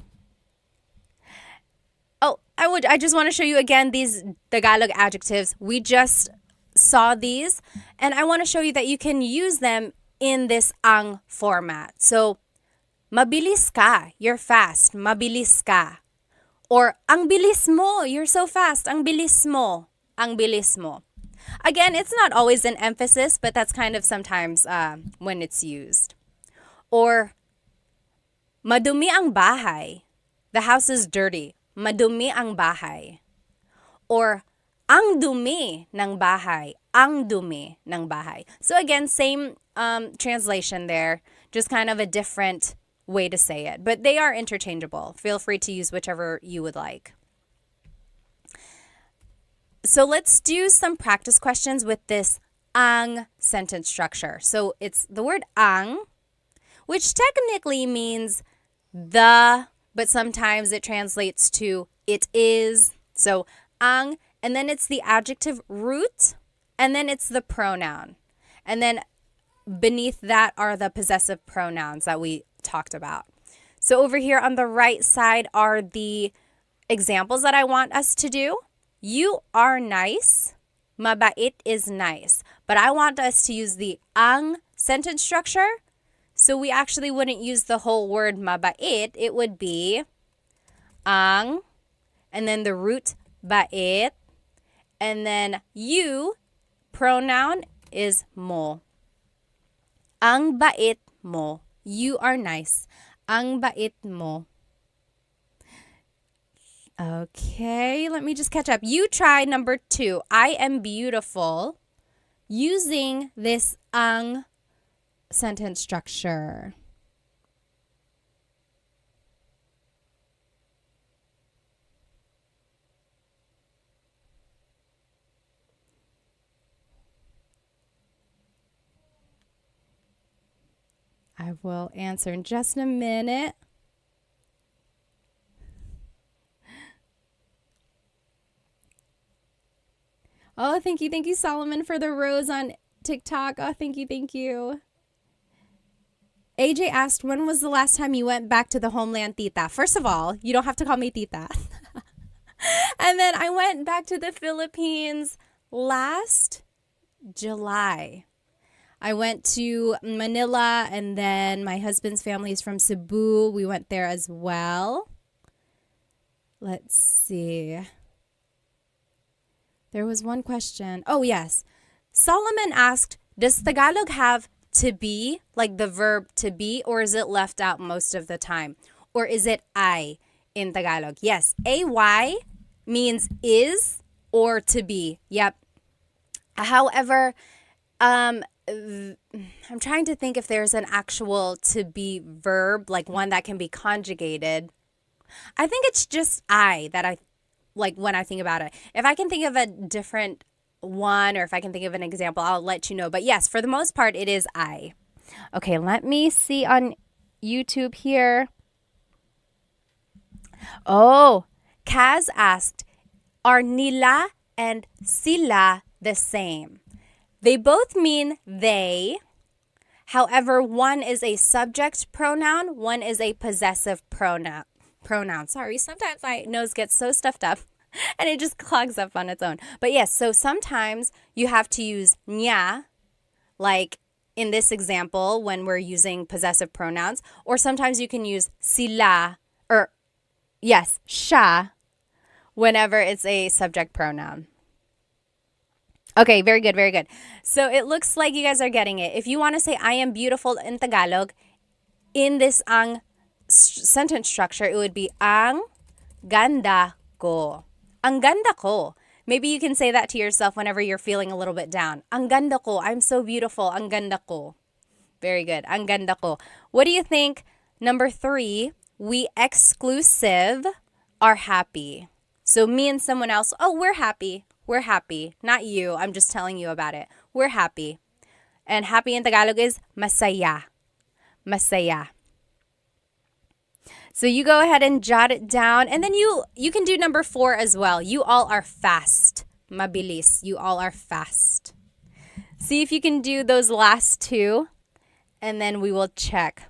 Oh, I just want to show you again these Tagalog adjectives. We just saw these, and I want to show you that you can use them in this ang format. So, mabilis ka, you're fast, mabilis ka. Or, ang bilis mo, you're so fast, ang bilis mo, ang bilis mo. Again, it's not always an emphasis, but that's kind of sometimes when it's used. Or, madumi ang bahay, the house is dirty. Madumi ang bahay. Or ang dumi ng bahay. Ang dumi ng bahay. So again, same translation there, just kind of a different way to say it. But they are interchangeable. Feel free to use whichever you would like. So let's do some practice questions with this ang sentence structure. So it's the word ang, which technically means the, but sometimes it translates to it is. So ang, and then it's the adjective root, and then it's the pronoun. And then beneath that are the possessive pronouns that we talked about. So over here on the right side are the examples that I want us to do. You are nice. Mabait is nice. But I want us to use the ang sentence structure. So we actually wouldn't use the whole word mabait. It would be ang, and then the root bait, and then you, pronoun is mo. Ang bait mo. You are nice. Ang bait mo. Okay, let me just catch up. You try number 2. I am beautiful, using this ang sentence structure. I will answer in just a minute. Oh, thank you, Solomon, for the rose on TikTok. Oh, thank you. AJ asked, when was the last time you went back to the homeland, tita? First of all, you don't have to call me tita. And then I went back to the Philippines last July. I went to Manila, and then my husband's family is from Cebu. We went there as well. Let's see. There was one question. Oh, yes. Solomon asked, does Tagalog have to be, like the verb to be, or is it left out most of the time? Or is it I in Tagalog? Yes, AY means is or to be. Yep. However, I'm trying to think if there's an actual to be verb, like one that can be conjugated. I think it's just I that I like when I think about it. If I can think of a different one, or if I can think of an example, I'll let you know. But yes, for the most part, it is I. Okay, let me see on YouTube here. Oh, Kaz asked, are nila and sila the same? They both mean they. However, one is a subject pronoun, one is a possessive pronoun. Sorry, sometimes my nose gets so stuffed up and it just clogs up on its own. But yes, so sometimes you have to use nya, like in this example when we're using possessive pronouns, or sometimes you can use sila, or yes, siya, whenever it's a subject pronoun. Okay, very good, very good. So it looks like you guys are getting it. If you want to say I am beautiful in Tagalog, in this ang sentence structure, it would be ang ganda ko. Ang ganda ko. Maybe you can say that to yourself whenever you're feeling a little bit down. Ang ganda ko. I'm so beautiful. Ang ganda ko. Very good. Ang ganda ko. What do you think? Number 3, we exclusive are happy. So me and someone else, oh, we're happy. We're happy. Not you. I'm just telling you about it. We're happy. And happy in Tagalog is masaya. Masaya. So you go ahead and jot it down. And then you can do number 4 as well. You all are fast. Mabilis. You all are fast. See if you can do those last 2. And then we will check.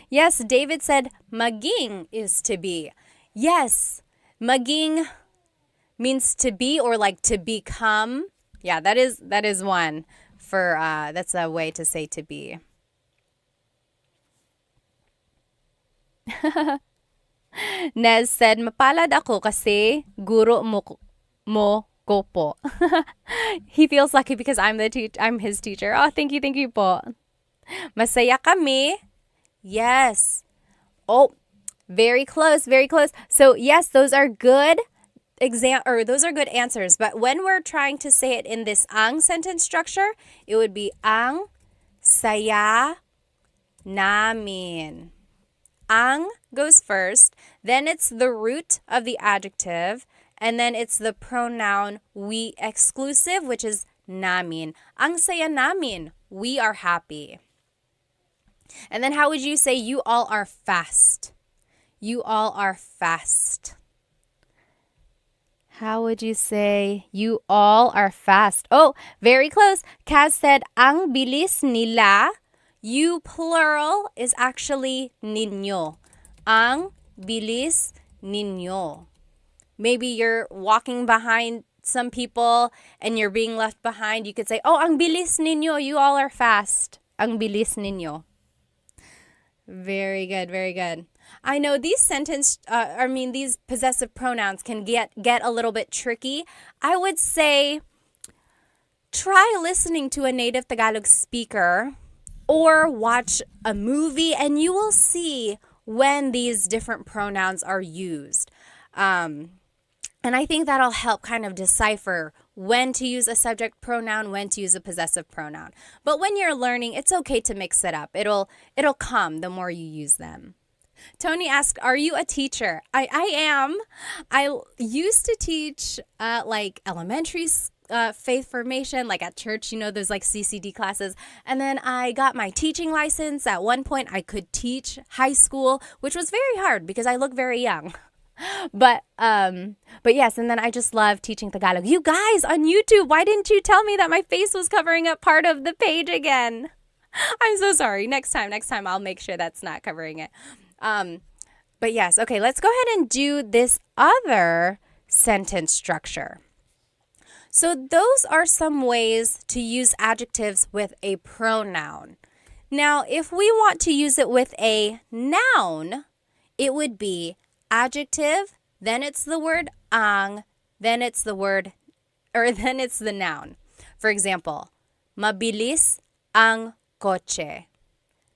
Yes, David said maging is to be. Yes, maging means to be, or like to become. Yeah, that is one for that's a way to say to be. Nez said, mapalad ako kasi guro mo ko po. He feels lucky because I'm his teacher. Oh, thank you po. Masaya kami. Yes. Oh, Very close, very close. So yes, those are good those are good answers. But when we're trying to say it in this ang sentence structure, it would be ang saya namin. Ang goes first, then it's the root of the adjective, and then it's the pronoun we exclusive, which is namin. Ang saya namin. We are happy. And then how would you say you all are fast? You all are fast. How would you say you all are fast? Oh, very close. Kaz said, ang bilis nila. You plural is actually ninyo. Ang bilis ninyo. Maybe you're walking behind some people and you're being left behind. You could say, oh, ang bilis ninyo. You all are fast. Ang bilis ninyo. Very good, very good. I know these these possessive pronouns can get a little bit tricky. I would say try listening to a native Tagalog speaker or watch a movie and you will see when these different pronouns are used. And I think that'll help kind of decipher when to use a subject pronoun, when to use a possessive pronoun. But when you're learning, it's okay to mix it up. It'll come the more you use them. Tony asked, are you a teacher? I am. I used to teach like elementary faith formation, like at church, those like CCD classes. And then I got my teaching license. At one point, I could teach high school, which was very hard because I look very young. But yes, and then I just love teaching Tagalog. You guys on YouTube, why didn't you tell me that my face was covering up part of the page again? I'm so sorry. Next time I'll make sure that's not covering it. But yes, okay, let's go ahead and do this other sentence structure. So those are some ways to use adjectives with a pronoun. Now, if we want to use it with a noun, it would be adjective, then it's the word ang, then it's the noun. For example, mabilis ang kotse.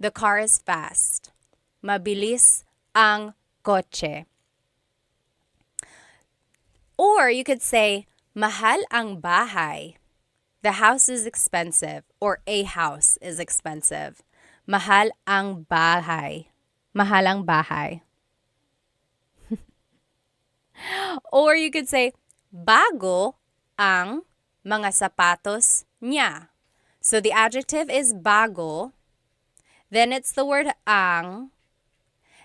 The car is fast. Mabilis ang kotse. Or you could say, mahal ang bahay. The house is expensive, or a house is expensive. Mahal ang bahay. Mahal ang bahay. Or you could say, bago ang mga sapatos niya. So the adjective is bago. Then it's the word ang.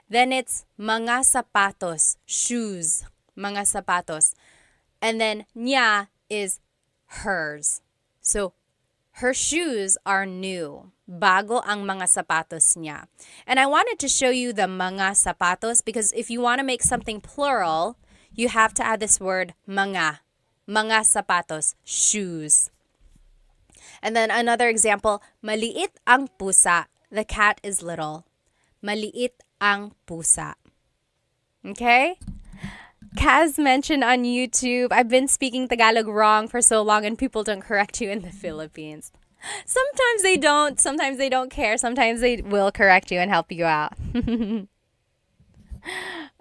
Then it's mga sapatos, shoes, mga sapatos. And then niya is hers. So her shoes are new. Bago ang mga sapatos niya. And I wanted to show you the mga sapatos because if you want to make something plural, you have to add this word mga. Mga sapatos, shoes. And then another example, maliit ang pusa. The cat is little. Maliit ang pusa. Okay? Kaz mentioned on YouTube, I've been speaking Tagalog wrong for so long and people don't correct you in the Philippines. Sometimes they don't care. Sometimes they will correct you and help you out.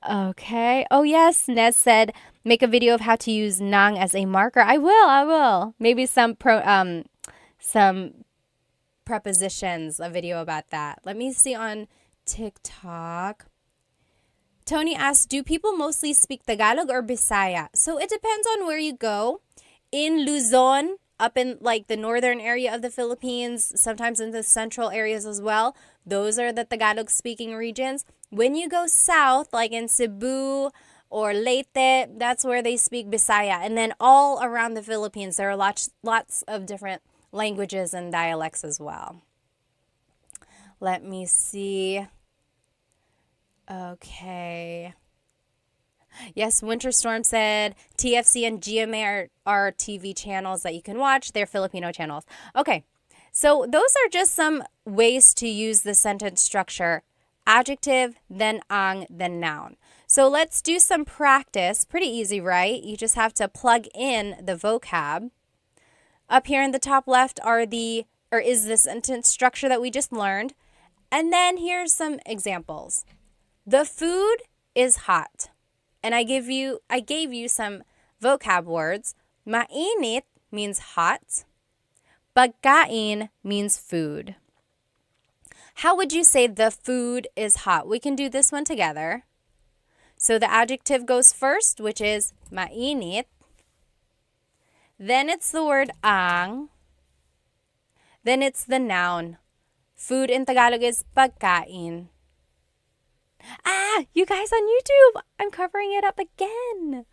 Okay. Oh yes, Nez said make a video of how to use nang as a marker. I will. Maybe some prepositions, a video about that. Let me see on TikTok. Tony asked, do people mostly speak Tagalog or Bisaya? So it depends on where you go. In Luzon, up in like the northern area of the Philippines, sometimes in the central areas as well, those are the Tagalog speaking regions. When you go south, like in Cebu or Leyte, that's where they speak Bisaya. And then all around the Philippines, there are lots of different languages and dialects as well. Let me see. Okay. Yes, Winter Storm said TFC and GMA are TV channels that you can watch. They're Filipino channels. Okay, so those are just some ways to use the sentence structure. Adjective, then ang, then noun. So let's do some practice. Pretty easy, right? You just have to plug in the vocab. Up here in the top left is the sentence structure that we just learned. And then here's some examples. The food is hot. And I gave you some vocab words. Mainit means hot. Pagkain means food. How would you say the food is hot? We can do this one together. So the adjective goes first, which is mainit. Then it's the word ang. Then it's the noun. Food in Tagalog is pagkain. You guys on YouTube, I'm covering it up again.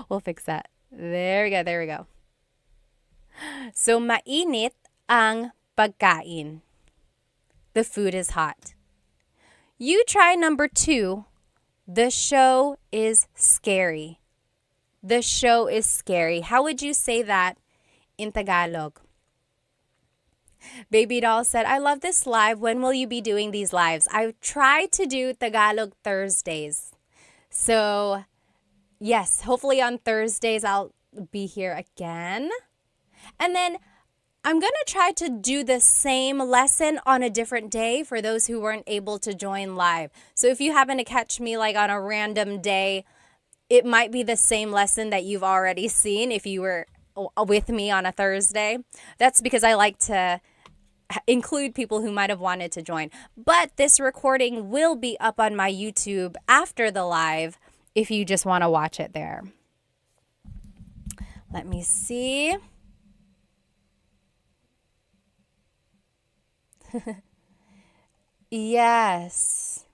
We'll fix that. There we go. So mainit ang pagkain. The food is hot. You try number 2. The show is scary. The show is scary. How would you say that in Tagalog? Baby Doll said, I love this live. When will you be doing these lives? I try to do Tagalog Thursdays. So, yes, hopefully on Thursdays I'll be here again. And then I'm going to try to do the same lesson on a different day for those who weren't able to join live. So if you happen to catch me like on a random day, it might be the same lesson that you've already seen if you were with me on a Thursday. That's because I like to include people who might have wanted to join. But this recording will be up on my YouTube after the live if you just want to watch it there. Let me see. Yes.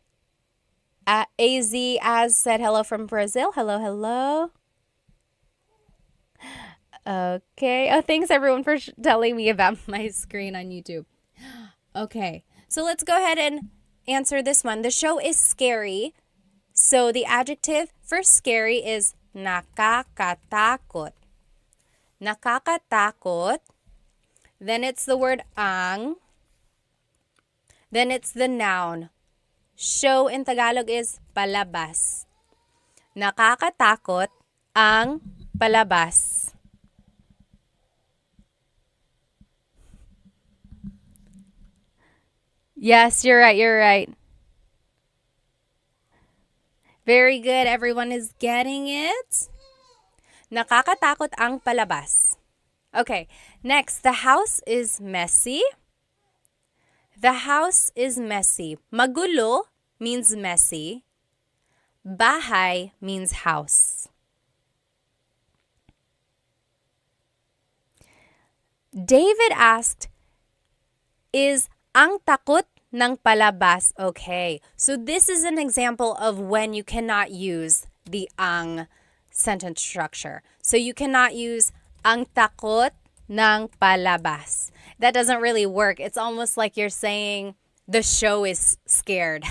Az said hello from Brazil. Hello. Okay. Oh, thanks everyone for telling me about my screen on YouTube. Okay. So let's go ahead and answer this one. The show is scary. So the adjective for scary is nakakatakot. Nakakatakot. Then it's the word ang. Then it's the noun. Show in Tagalog is palabas. Nakakatakot ang palabas. Yes, you're right. Very good. Everyone is getting it. Nakakatakot ang palabas. Okay, next. The house is messy. The house is messy. Magulo means messy. Bahay means house. David asked, is ang takot ng palabas okay? So this is an example of when you cannot use the ang sentence structure. So you cannot use ang takot ng palabas. That doesn't really work. It's almost like you're saying the show is scared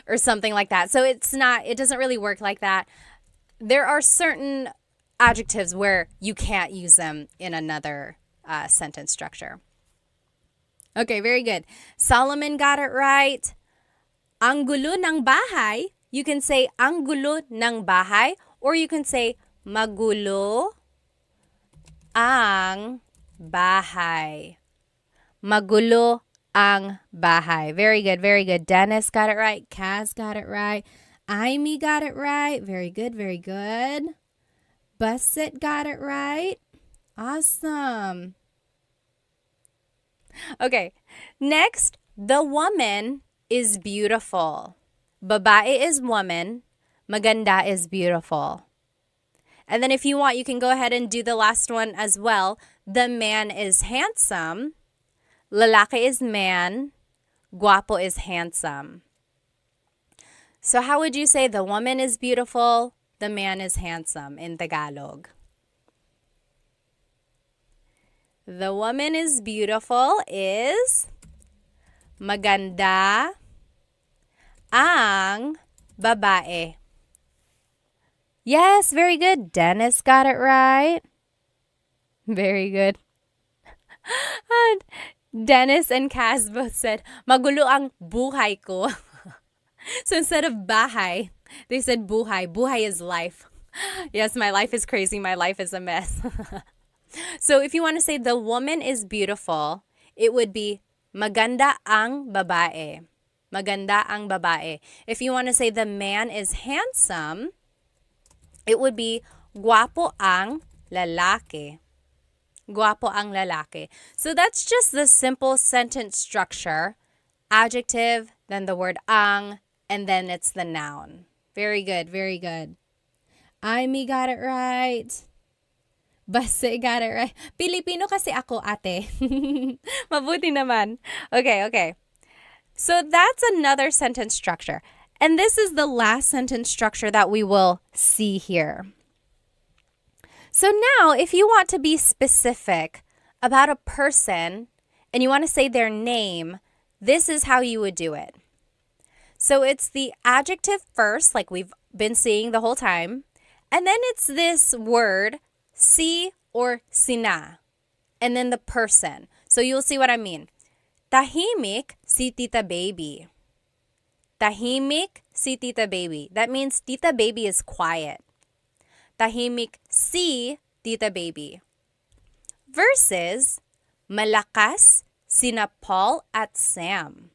or something like that. So it doesn't really work like that. There are certain adjectives where you can't use them in another sentence structure. Okay, very good. Solomon got it right. Ang gulo ng bahay, you can say ang gulo ng bahay, or you can say magulo ang bahay. Magulo ang bahay. Very good. Dennis got it right. Kaz got it right. Amy got it right. Very good. Busset got it right. Awesome. Okay, next, the woman is beautiful. Babae is woman. Maganda is beautiful. And then if you want, you can go ahead and do the last one as well. The man is handsome. Lalaki is man. Guapo is handsome. So how would you say the woman is beautiful, the man is handsome in Tagalog? The woman is beautiful is maganda ang babae. Yes, very good. Dennis got it right. Very good. And Dennis and Kaz both said, magulo ang buhay ko. So instead of bahay, they said buhay. Buhay is life. Yes, my life is crazy. My life is a mess. So if you want to say the woman is beautiful, it would be maganda ang babae. Maganda ang babae. If you want to say the man is handsome, it would be guwapo ang lalaki. Guwapo ang lalaki. So that's just the simple sentence structure. Adjective, then the word ang, and then it's the noun. Very good, very good. Amy got it right. Base got it right. Pilipino kasi ako, ate. Mabuti naman. Okay. So that's another sentence structure. And this is the last sentence structure that we will see here. So now, if you want to be specific about a person and you want to say their name, this is how you would do it. So it's the adjective first, like we've been seeing the whole time. And then it's this word, si or sina. And then the person. So you'll see what I mean. Tahimik si Tita Baby. Tahimik si Tita Baby. That means Tita Baby is quiet. Tahimik si Tita Baby. Versus malakas sina Paul at Sam.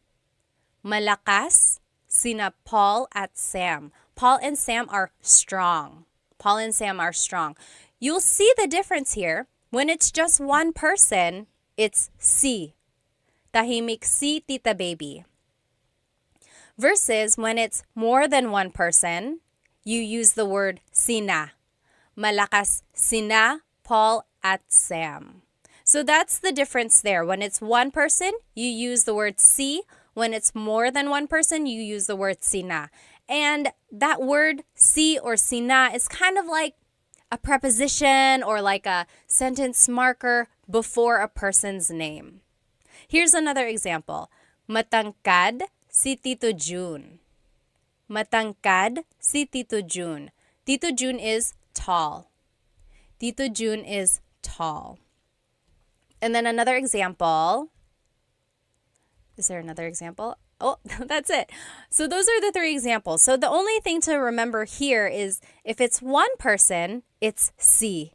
Malakas sina Paul at Sam. Paul and Sam are strong. Paul and Sam are strong. You'll see the difference here. When it's just one person, it's si. Tahimik si Tita Baby. Versus when it's more than one person, you use the word sina. Malakas sina Paul at Sam. So that's the difference there. When it's one person, you use the word si. When it's more than one person, you use the word sina. And that word si or sina is kind of like a preposition or like a sentence marker before a person's name. Here's another example. Matangkad si Tito June. Matangkad si Tito June. Tito June is tall. Tito June is tall. And then another example. Is there another example? Oh, that's it. So those are the three examples. So the only thing to remember here is if it's one person, it's si.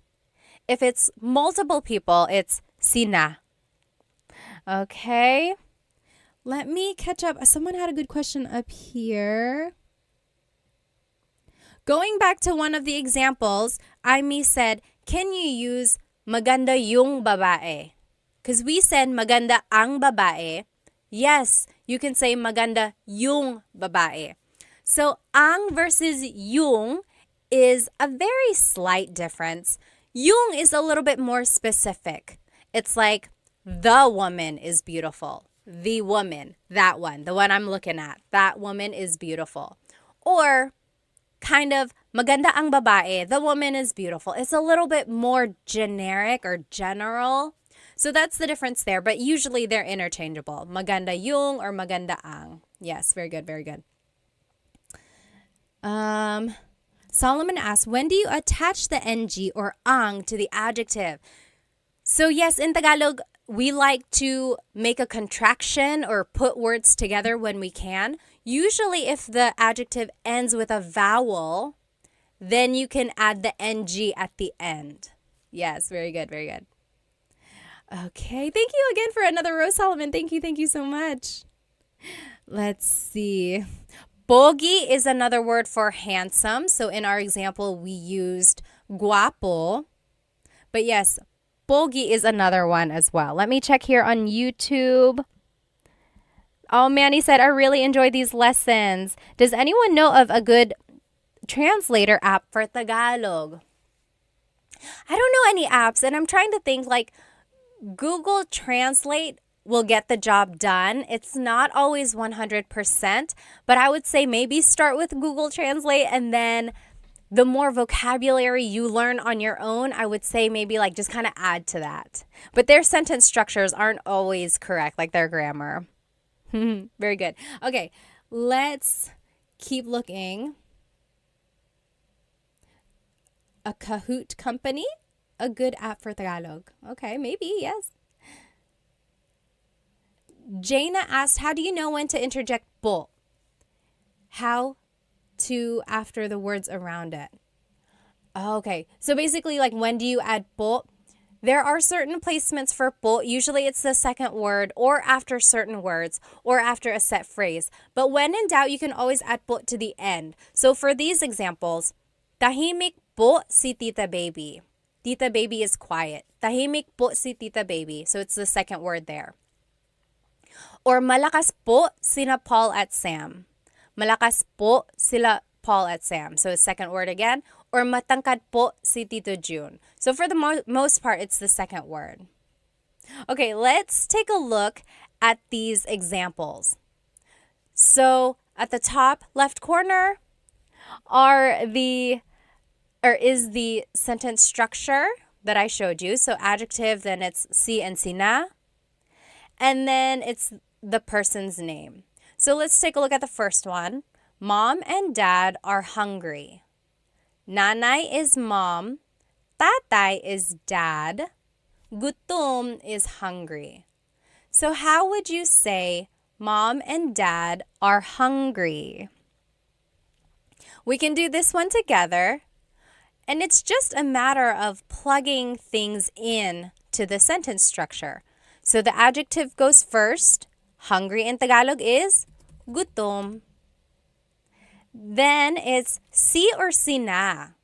If it's multiple people, it's sina. Okay. Let me catch up. Someone had a good question up here. Going back to one of the examples, Amy said, can you use maganda yung babae? Because we said maganda ang babae. Yes, you can say maganda yung babae. So, ang versus yung is a very slight difference. Yung is a little bit more specific. It's like, the woman is beautiful. The woman, that one, the one I'm looking at. That woman is beautiful. Or, kind of, maganda ang babae. The woman is beautiful. It's a little bit more generic or general. So that's the difference there, but usually they're interchangeable. Maganda yung or maganda ang. Yes, very good, very good. Solomon asks, when do you attach the ng or ang to the adjective? So yes, in Tagalog, we like to make a contraction or put words together when we can. Usually if the adjective ends with a vowel, then you can add the ng at the end. Yes, very good, very good. Okay, thank you again for another row, Solomon. Thank you so much. Let's see. Pogi is another word for handsome. So in our example, we used guapo. But yes, pogi is another one as well. Let me check here on YouTube. Oh, Manny said, I really enjoy these lessons. Does anyone know of a good translator app for Tagalog? I don't know any apps, and I'm trying to think like Google Translate will get the job done. It's not always 100%, but I would say maybe start with Google Translate, and then the more vocabulary you learn on your own, I would say maybe like just kind of add to that. But their sentence structures aren't always correct, like their grammar. Very good. Okay, let's keep looking. A Kahoot company? A good app for Tagalog. Okay, maybe, yes. Jaina asked, how do you know when to interject po? How to after the words around it. Okay, so basically like when do you add po? There are certain placements for po. Usually it's the second word or after certain words or after a set phrase. But when in doubt, you can always add po to the end. So for these examples, tahimik po si Tita Baby. Tita Baby is quiet. Tahimik po si Tita Baby. So it's the second word there. Or malakas po sina Paul at Sam. Malakas po sila Paul at Sam. So second word again. Or matangkad po si Tito June. So for the most part, it's the second word. Okay, let's take a look at these examples. So at the top left corner is the sentence structure that I showed you. So adjective, then it's si and sina. And then it's the person's name. So let's take a look at the first one. Mom and dad are hungry. Nanay is mom. Tatay is dad. Gutom is hungry. So how would you say mom and dad are hungry? We can do this one together. And it's just a matter of plugging things in to the sentence structure. So the adjective goes first. Hungry in Tagalog is gutom. Then it's si or sina.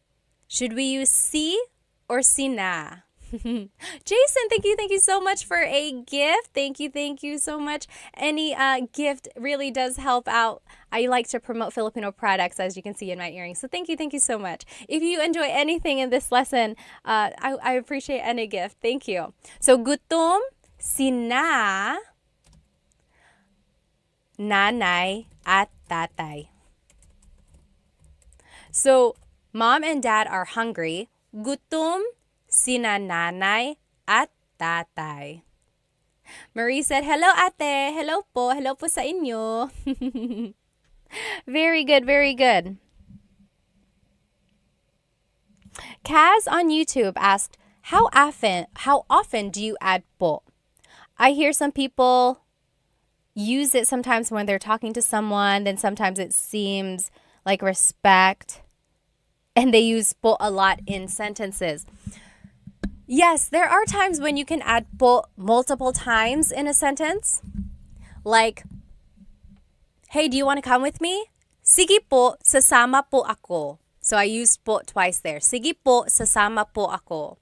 Should we use si or sina? Jason, thank you so much for a gift. Thank you so much. Any gift really does help out. I like to promote Filipino products, as you can see in my earrings. So thank you so much. If you enjoy anything in this lesson, I appreciate any gift. Thank you. So gutom, sina, nanay, at tatay. So mom and dad are hungry. Gutom sina nanay at tatay. Marie said, hello ate. Hello po. Hello po sa inyo. Very good, very good. Kaz on YouTube asked, how often do you add po? I hear some people use it sometimes when they're talking to someone, then sometimes it seems like respect, and they use po a lot in sentences. Yes, there are times when you can add po multiple times in a sentence. Like, hey, do you want to come with me? Sige po, sasama po ako. So I used po twice there. Sige po, sasama po ako.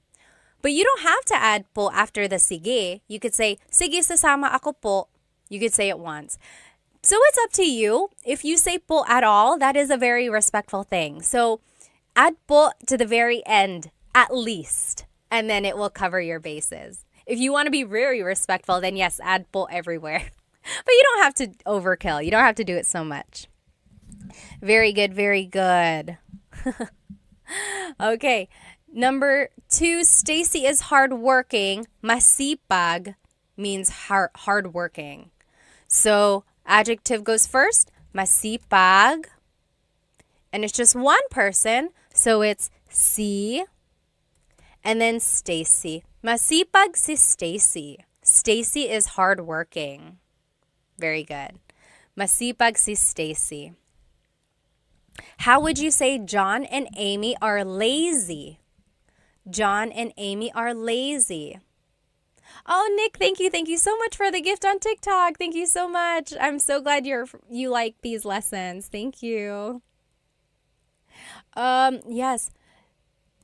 But you don't have to add po after the sige. You could say, sige, sasama ako po. You could say it once. So it's up to you. If you say po at all, that is a very respectful thing. So add po to the very end, at least, and then it will cover your bases. If you want to be very respectful, then yes, add po everywhere. But you don't have to overkill. You don't have to do it so much. Very good, very good. Okay, number 2, Stacy is hardworking. Masipag means hardworking. So adjective goes first, masipag. And it's just one person, so it's si, and then Stacy. Masipag si Stacy. Stacy is hardworking. Very good. Masipag si Stacy. How would you say John and Amy are lazy? John and Amy are lazy. Oh, Nick, thank you so much for the gift on TikTok. Thank you so much. I'm so glad you like these lessons. Thank you. Yes.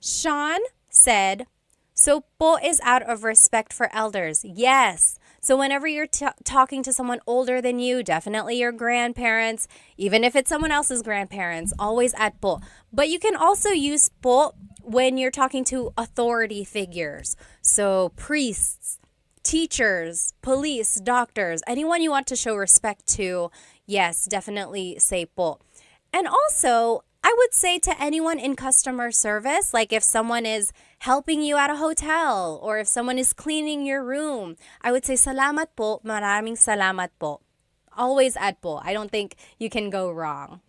Sean said, so po is out of respect for elders. Yes. So whenever you're talking to someone older than you, definitely your grandparents, even if it's someone else's grandparents, always add po. But you can also use po when you're talking to authority figures. So priests, teachers, police, doctors, anyone you want to show respect to, yes, definitely say po. And also, I would say to anyone in customer service, like if someone is helping you at a hotel or if someone is cleaning your room, I would say salamat po, maraming salamat po. Always add po. I don't think you can go wrong.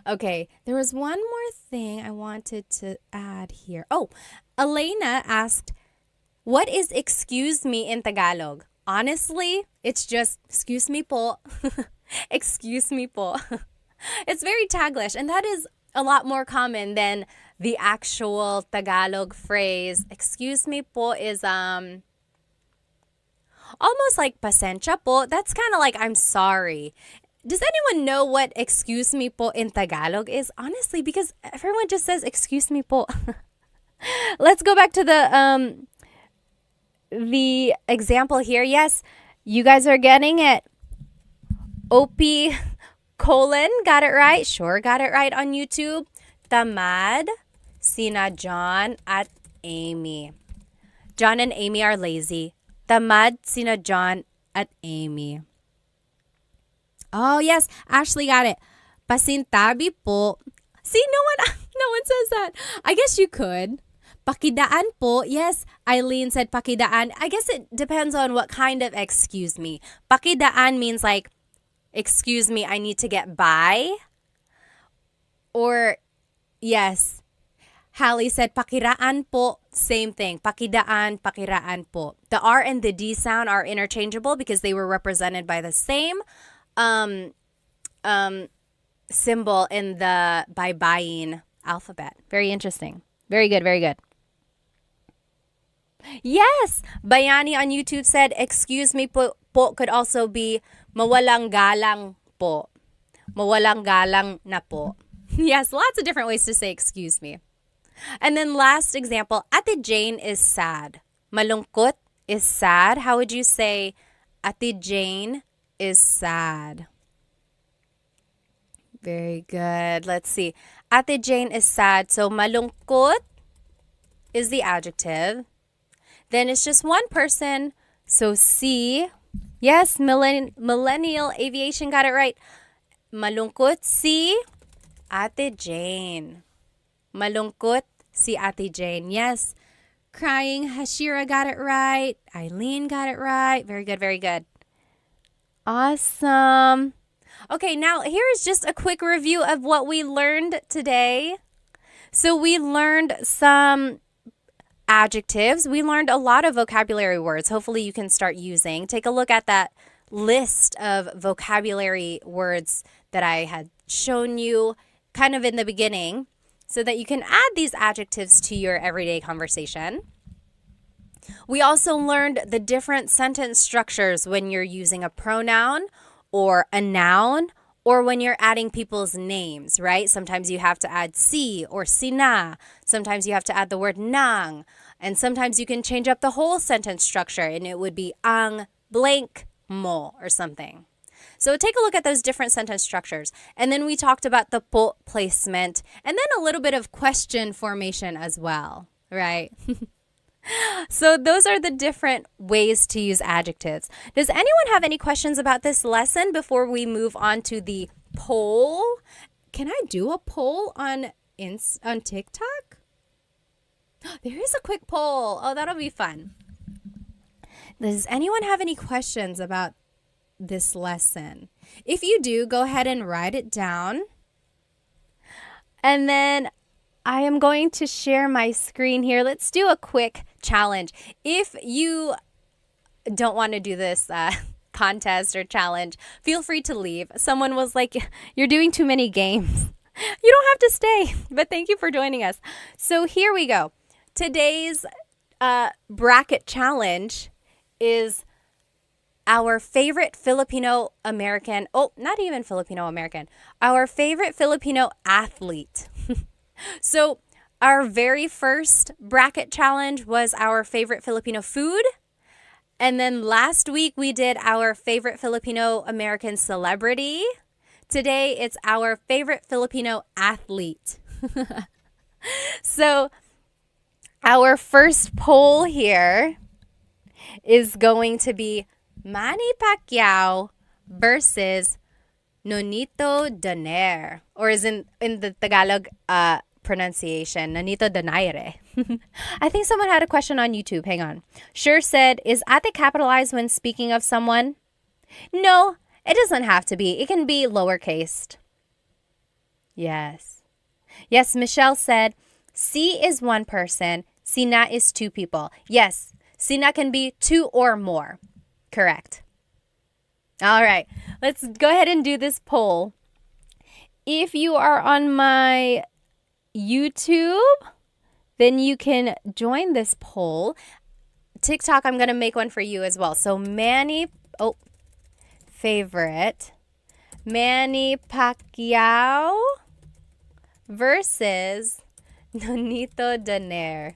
Okay, there was one more thing I wanted to add here. Oh, Elena asked, what is excuse me in Tagalog? Honestly, it's just excuse me po. Excuse me po. It's very Taglish, and that is a lot more common than the actual Tagalog phrase. Excuse me po is almost like pasensya po. That's kind of like I'm sorry. Does anyone know what excuse me po in Tagalog is? Honestly, because everyone just says excuse me po. Let's go back to the example here. Yes, you guys are getting it. OP colon got it right. Sure, got it right on YouTube. Tamad sina John at Amy. John and Amy are lazy. Tamad sina John at Amy. Oh, yes. Ashley got it. Pasintabi po. See, no one says that. I guess you could. Pakidaan po. Yes, Eileen said pakidaan. I guess it depends on what kind of excuse me. Pakidaan means like, excuse me, I need to get by. Or, yes, Hallie said pakiraan po. Same thing. Pakidaan, pakiraan po. The R and the D sound are interchangeable because they were represented by the same symbol in the baybayin alphabet. Very interesting. Very good, very good. Yes, Bayani on YouTube said, excuse me po could also be mawalang galang po. Mawalang galang na po. Yes, lots of different ways to say excuse me. And then last example, Ate Jane is sad. Malungkot is sad. How would you say Ate Jane is sad? Very good. Let's see. Ate Jane is sad. So malungkot is the adjective. Then it's just one person. So si. Yes, Millennial Aviation got it right. Malungkot si Ate Jane. Malungkot si Ate Jane. Yes. Crying, Hashira got it right. Eileen got it right. Very good, very good. Awesome. Okay, now here is just a quick review of what we learned today. So we learned some adjectives. We learned a lot of vocabulary words. Hopefully you can start using. Take a look at that list of vocabulary words that I had shown you kind of in the beginning so that you can add these adjectives to your everyday conversation. We also learned the different sentence structures when you're using a pronoun or a noun or when you're adding people's names, right? Sometimes you have to add si or sina. Sometimes you have to add the word nang. And sometimes you can change up the whole sentence structure and it would be ang blank mo or something. So take a look at those different sentence structures. And then we talked about the po placement and then a little bit of question formation as well, right? So those are the different ways to use adjectives. Does anyone have any questions about this lesson before we move on to the poll? Can I do a poll on TikTok? There is a quick poll. Oh, that'll be fun. Does anyone have any questions about this lesson? If you do, go ahead and write it down. And then I am going to share my screen here. Let's do a quick challenge. If you don't want to do this contest or challenge, feel free to leave. Someone was like, you're doing too many games. You don't have to stay, but thank you for joining us. So here we go. Today's bracket challenge is our favorite Filipino-American, not even Filipino-American, our favorite Filipino athlete. So our very first bracket challenge was our favorite Filipino food. And then last week we did our favorite Filipino-American celebrity. Today it's our favorite Filipino athlete. So our first poll here is going to be Manny Pacquiao versus Nonito Donaire, or is in the Tagalog pronunciation, Nonito Donaire. I think someone had a question on YouTube. Hang on. Sure said, is ate capitalized when speaking of someone? No, it doesn't have to be. It can be lowercased. Yes. Yes, Michelle said, si is one person, sina is two people. Yes, sina can be two or more. Correct. All right, let's go ahead and do this poll. If you are on my YouTube, then you can join this poll. TikTok, I'm going to make one for you as well. So favorite, Manny Pacquiao versus Nonito Donaire.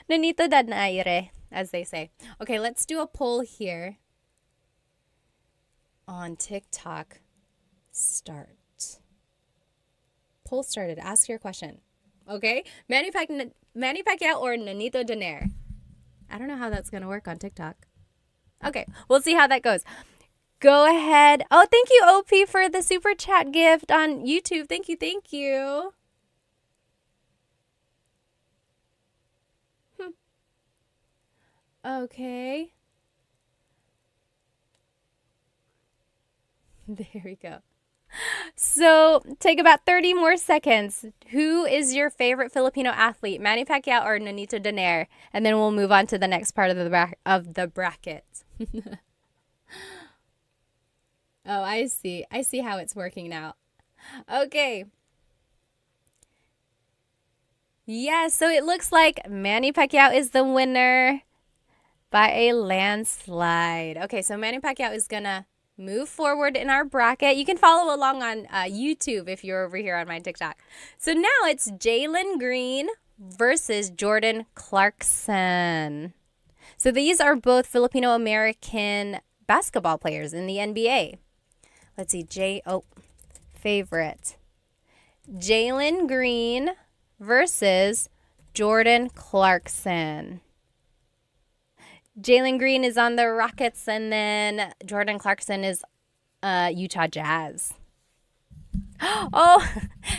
Nonito Donaire, as they say. Okay, let's do a poll here on TikTok. Start. Poll started. Ask your question. Okay? Manny Pacquiao or Nonito Donaire? I don't know how that's going to work on TikTok. Okay, we'll see how that goes. Go ahead. Oh, thank you, OP, for the super chat gift on YouTube. Thank you, thank you. Okay. There we go. So take about 30 more seconds. Who is your favorite Filipino athlete, Manny Pacquiao or Nonito Donaire? And then we'll move on to the next part of the bracket. Oh, I see. I see how it's working now. Okay. Yeah, so it looks like Manny Pacquiao is the winner by a landslide. Okay, so Manny Pacquiao is going to move forward in our bracket. You can follow along on YouTube if you're over here on my TikTok. So now it's Jalen Green versus Jordan Clarkson. So these are both Filipino-American basketball players in the NBA. Let's see, favorite. Jalen Green versus Jordan Clarkson. Jalen Green is on the Rockets, and then Jordan Clarkson is Utah Jazz. Oh,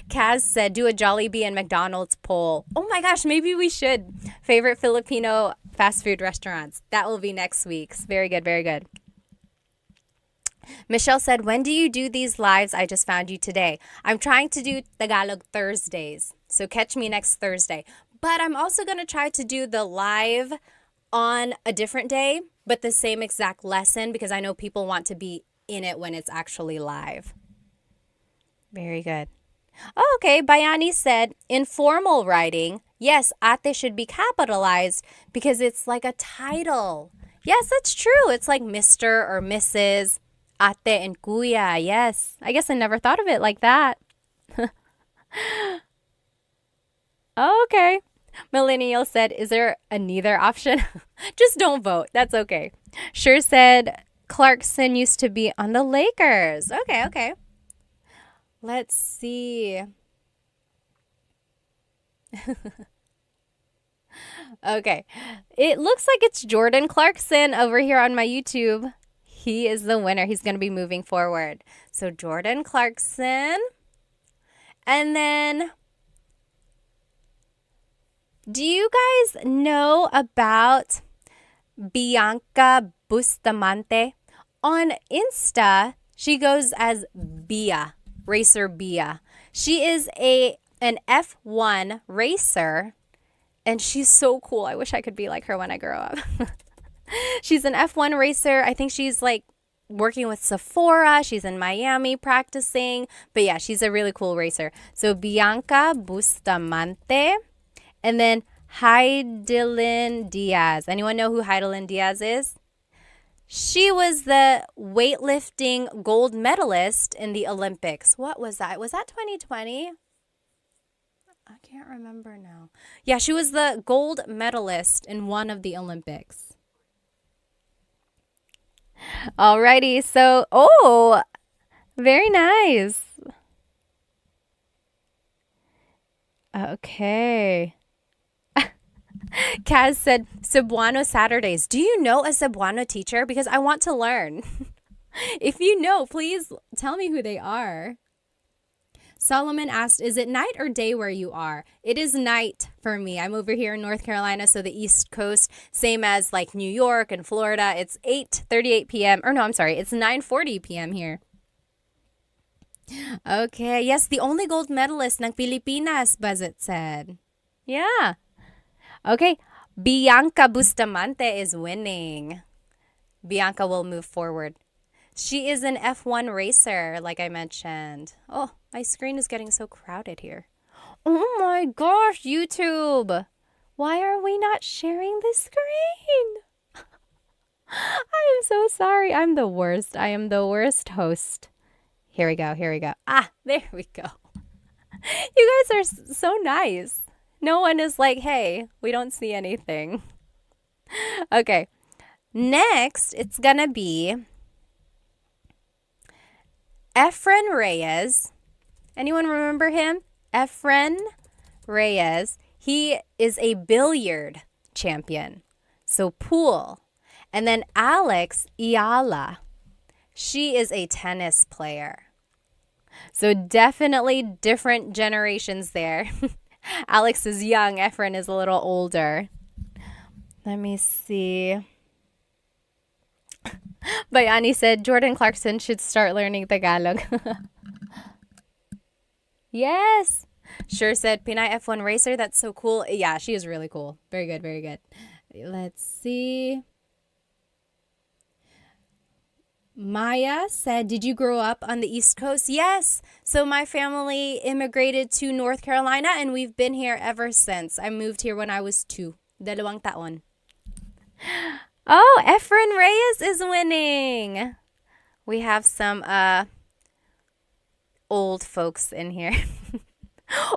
Kaz said, do a Jollibee and McDonald's poll. Oh my gosh, maybe we should. Favorite Filipino fast food restaurants. That will be next week's. Very good, very good. Michelle said, when do you do these lives? I just found you today. I'm trying to do Tagalog Thursdays, so catch me next Thursday. But I'm also going to try to do the live on a different day, but the same exact lesson, because I know people want to be in it when it's actually live. Very good. Oh, okay, Bayani said, informal writing, yes, ate should be capitalized because it's like a title. Yes, that's true. It's like Mr. or Mrs., ate and kuya. Yes. I guess I never thought of it like that. Oh, okay. Millennial said, is there a neither option? Just don't vote. That's okay. Sure said, Clarkson used to be on the Lakers. Okay, okay. Let's see. Okay. It looks like it's Jordan Clarkson over here on my YouTube. He is the winner. He's going to be moving forward. So Jordan Clarkson. And then, do you guys know about Bianca Bustamante? On Insta, she goes as Bia, Racer Bia. She is an F1 racer, and she's so cool. I wish I could be like her when I grow up. She's an F1 racer. I think she's like working with Sephora. She's in Miami practicing. But yeah, she's a really cool racer. So Bianca Bustamante. And then Heidelin Diaz. Anyone know who Heidelin Diaz is? She was the weightlifting gold medalist in the Olympics. What was that? Was that 2020? I can't remember now. Yeah, she was the gold medalist in one of the Olympics. Alrighty, so, very nice. Okay. Kaz said, Cebuano Saturdays. Do you know a Cebuano teacher? Because I want to learn. If you know, please tell me who they are. Solomon asked, is it night or day where you are? It is night for me. I'm over here in North Carolina, so the East Coast, same as like New York and Florida. It's 8:38 p.m. Or no, I'm sorry. It's 9:40 p.m. here. Okay. Yes, the only gold medalist ng Pilipinas, Bazit said. Yeah. Okay. Bianca Bustamante is winning. Bianca will move forward. She is an F1 racer, like I mentioned. Oh, my screen is getting so crowded here. Oh my gosh, YouTube. Why are we not sharing the screen? I am so sorry. I'm the worst. I am the worst host. Here we go. Here we go. Ah, there we go. You guys are so nice. No one is like, hey, we don't see anything. Okay. Next, it's going to be Efren Reyes. Anyone remember him? Efren Reyes. He is a billiard champion. So pool. And then Alex Iala. She is a tennis player. So definitely different generations there. Alex is young. Efren is a little older. Let me see. Bayani said Jordan Clarkson should start learning Tagalog. Yes. Sure said Pinay F1 racer. That's so cool. Yeah, she is really cool. Very good, very good. Let's see. Maya said, did you grow up on the East Coast? Yes. So my family immigrated to North Carolina and we've been here ever since. I moved here when I was 2. 2 taon. Oh, Efren Reyes is winning. We have some old folks in here.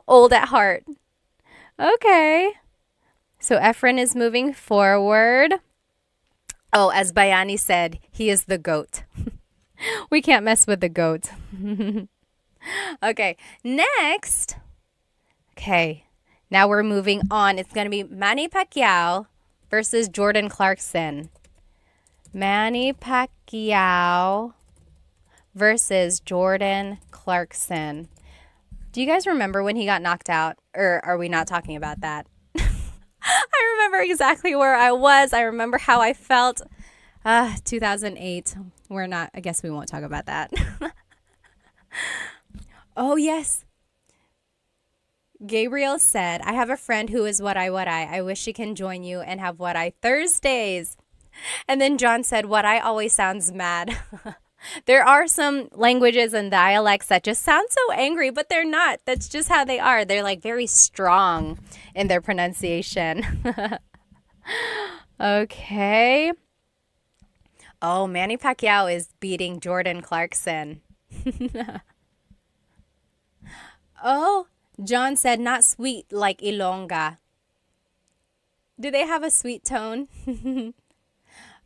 Old at heart. Okay. So Efren is moving forward. Oh, as Bayani said, he is the goat. We can't mess with the goat. Okay, next. Okay, now we're moving on. It's going to be Manny Pacquiao versus Jordan Clarkson. Manny Pacquiao versus Jordan Clarkson. Do you guys remember when he got knocked out? Or are we not talking about that? I remember exactly where I was. I remember how I felt. 2008. I guess we won't talk about that. Oh, yes. Gabriel said, I have a friend who is what I. I wish she can join you and have what I Thursdays. And then John said, what I always sounds mad. There are some languages and dialects that just sound so angry, but they're not. That's just how they are. They're like very strong in their pronunciation. Okay. Oh, Manny Pacquiao is beating Jordan Clarkson. Oh, John said not sweet like Ilongga. Do they have a sweet tone?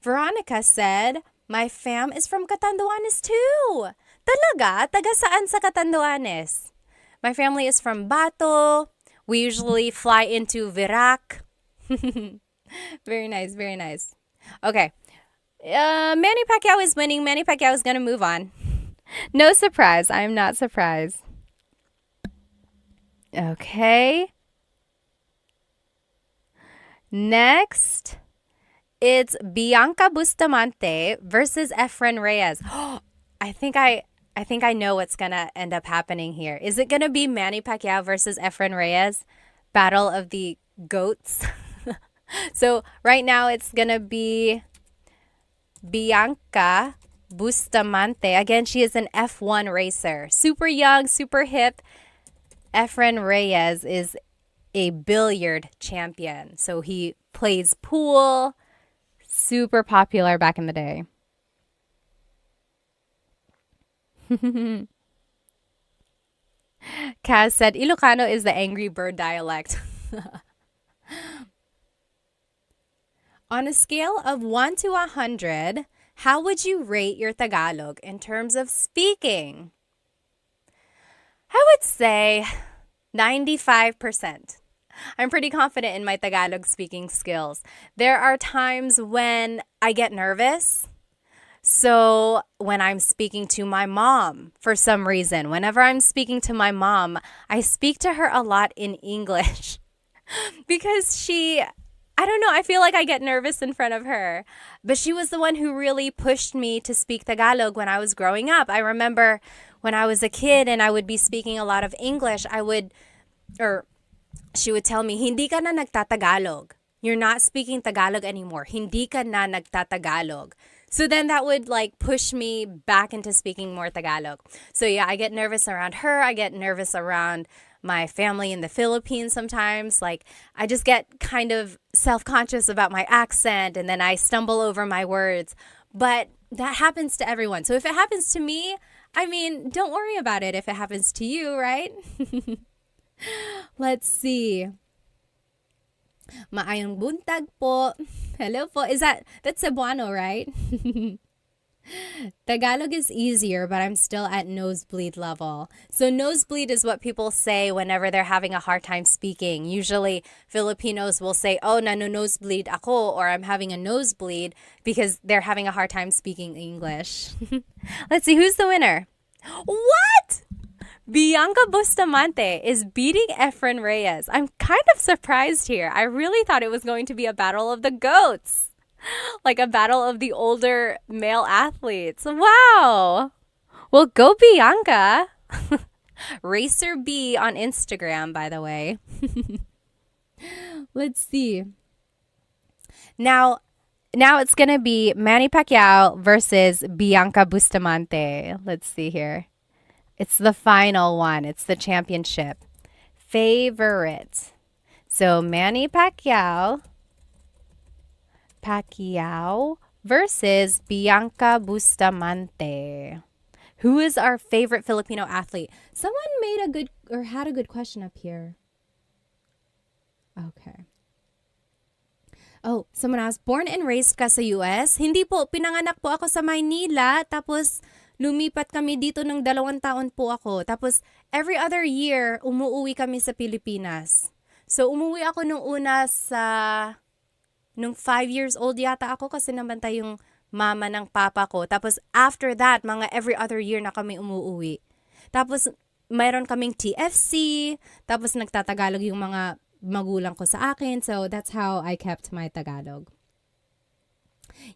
Veronica said, my fam is from Catanduanes too. Talaga? Taga saan sa Catanduanes? My family is from Bato. We usually fly into Virac. Very nice, very nice. Okay. Manny Pacquiao is winning. Manny Pacquiao is going to move on. No surprise. I'm not surprised. Okay. Next, it's Bianca Bustamante versus Efren Reyes. I think I know what's going to end up happening here. Is it going to be Manny Pacquiao versus Efren Reyes? Battle of the goats. So right now it's going to be Bianca Bustamante. Again, she is an F1 racer. Super young, super hip. Efren Reyes is a billiard champion. So he plays pool. Super popular back in the day. Kaz said, Ilocano is the angry bird dialect. On a scale of 1 to 100, how would you rate your Tagalog in terms of speaking? I would say 95%. I'm pretty confident in my Tagalog speaking skills. There are times when I get nervous. So when I'm speaking to my mom, for some reason, whenever I'm speaking to my mom, I speak to her a lot in English because I don't know, I feel like I get nervous in front of her. But she was the one who really pushed me to speak Tagalog when I was growing up. I remember when I was a kid and I would be speaking a lot of English, she would tell me, hindi ka na nagtatagalog. You're not speaking Tagalog anymore. Hindi ka na nagtatagalog. So then that would like push me back into speaking more Tagalog. So yeah, I get nervous around her. I get nervous around my family in the Philippines sometimes. Like, I just get kind of self-conscious about my accent and then I stumble over my words. But that happens to everyone. So if it happens to me, I mean, don't worry about it if it happens to you, right? Let's see. Maayong buntag po. Hello po. That's Cebuano, right? Tagalog is easier, but I'm still at nosebleed level. So nosebleed is what people say whenever they're having a hard time speaking. Usually Filipinos will say, oh, nosebleed ako, or I'm having a nosebleed because they're having a hard time speaking English. Let's see, who's the winner? What? Bianca Bustamante is beating Efren Reyes. I'm kind of surprised here. I really thought it was going to be a battle of the goats. Like a battle of the older male athletes. Wow. Well, go Bianca. Racer B on Instagram, by the way. Let's see. Now it's going to be Manny Pacquiao versus Bianca Bustamante. Let's see here. It's the final one. It's the championship. Favorite. So Manny Pacquiao versus Bianca Bustamante. Who is our favorite Filipino athlete? Someone had a good question up here. Okay. Oh, someone asked, born and raised ka sa US? Hindi po, pinanganak po ako sa Maynila, tapos lumipat kami dito ng 2 taon po ako. Tapos every other year, umuwi kami sa Pilipinas. So umuwi ako nung una nung 5 years old yata ako kasi nabantay yung mama ng papa ko. Tapos after that, mga every other year na kami umuwi. Tapos mayroon kaming TFC, tapos nagtatagalog yung mga magulang ko sa akin. So that's how I kept my Tagalog.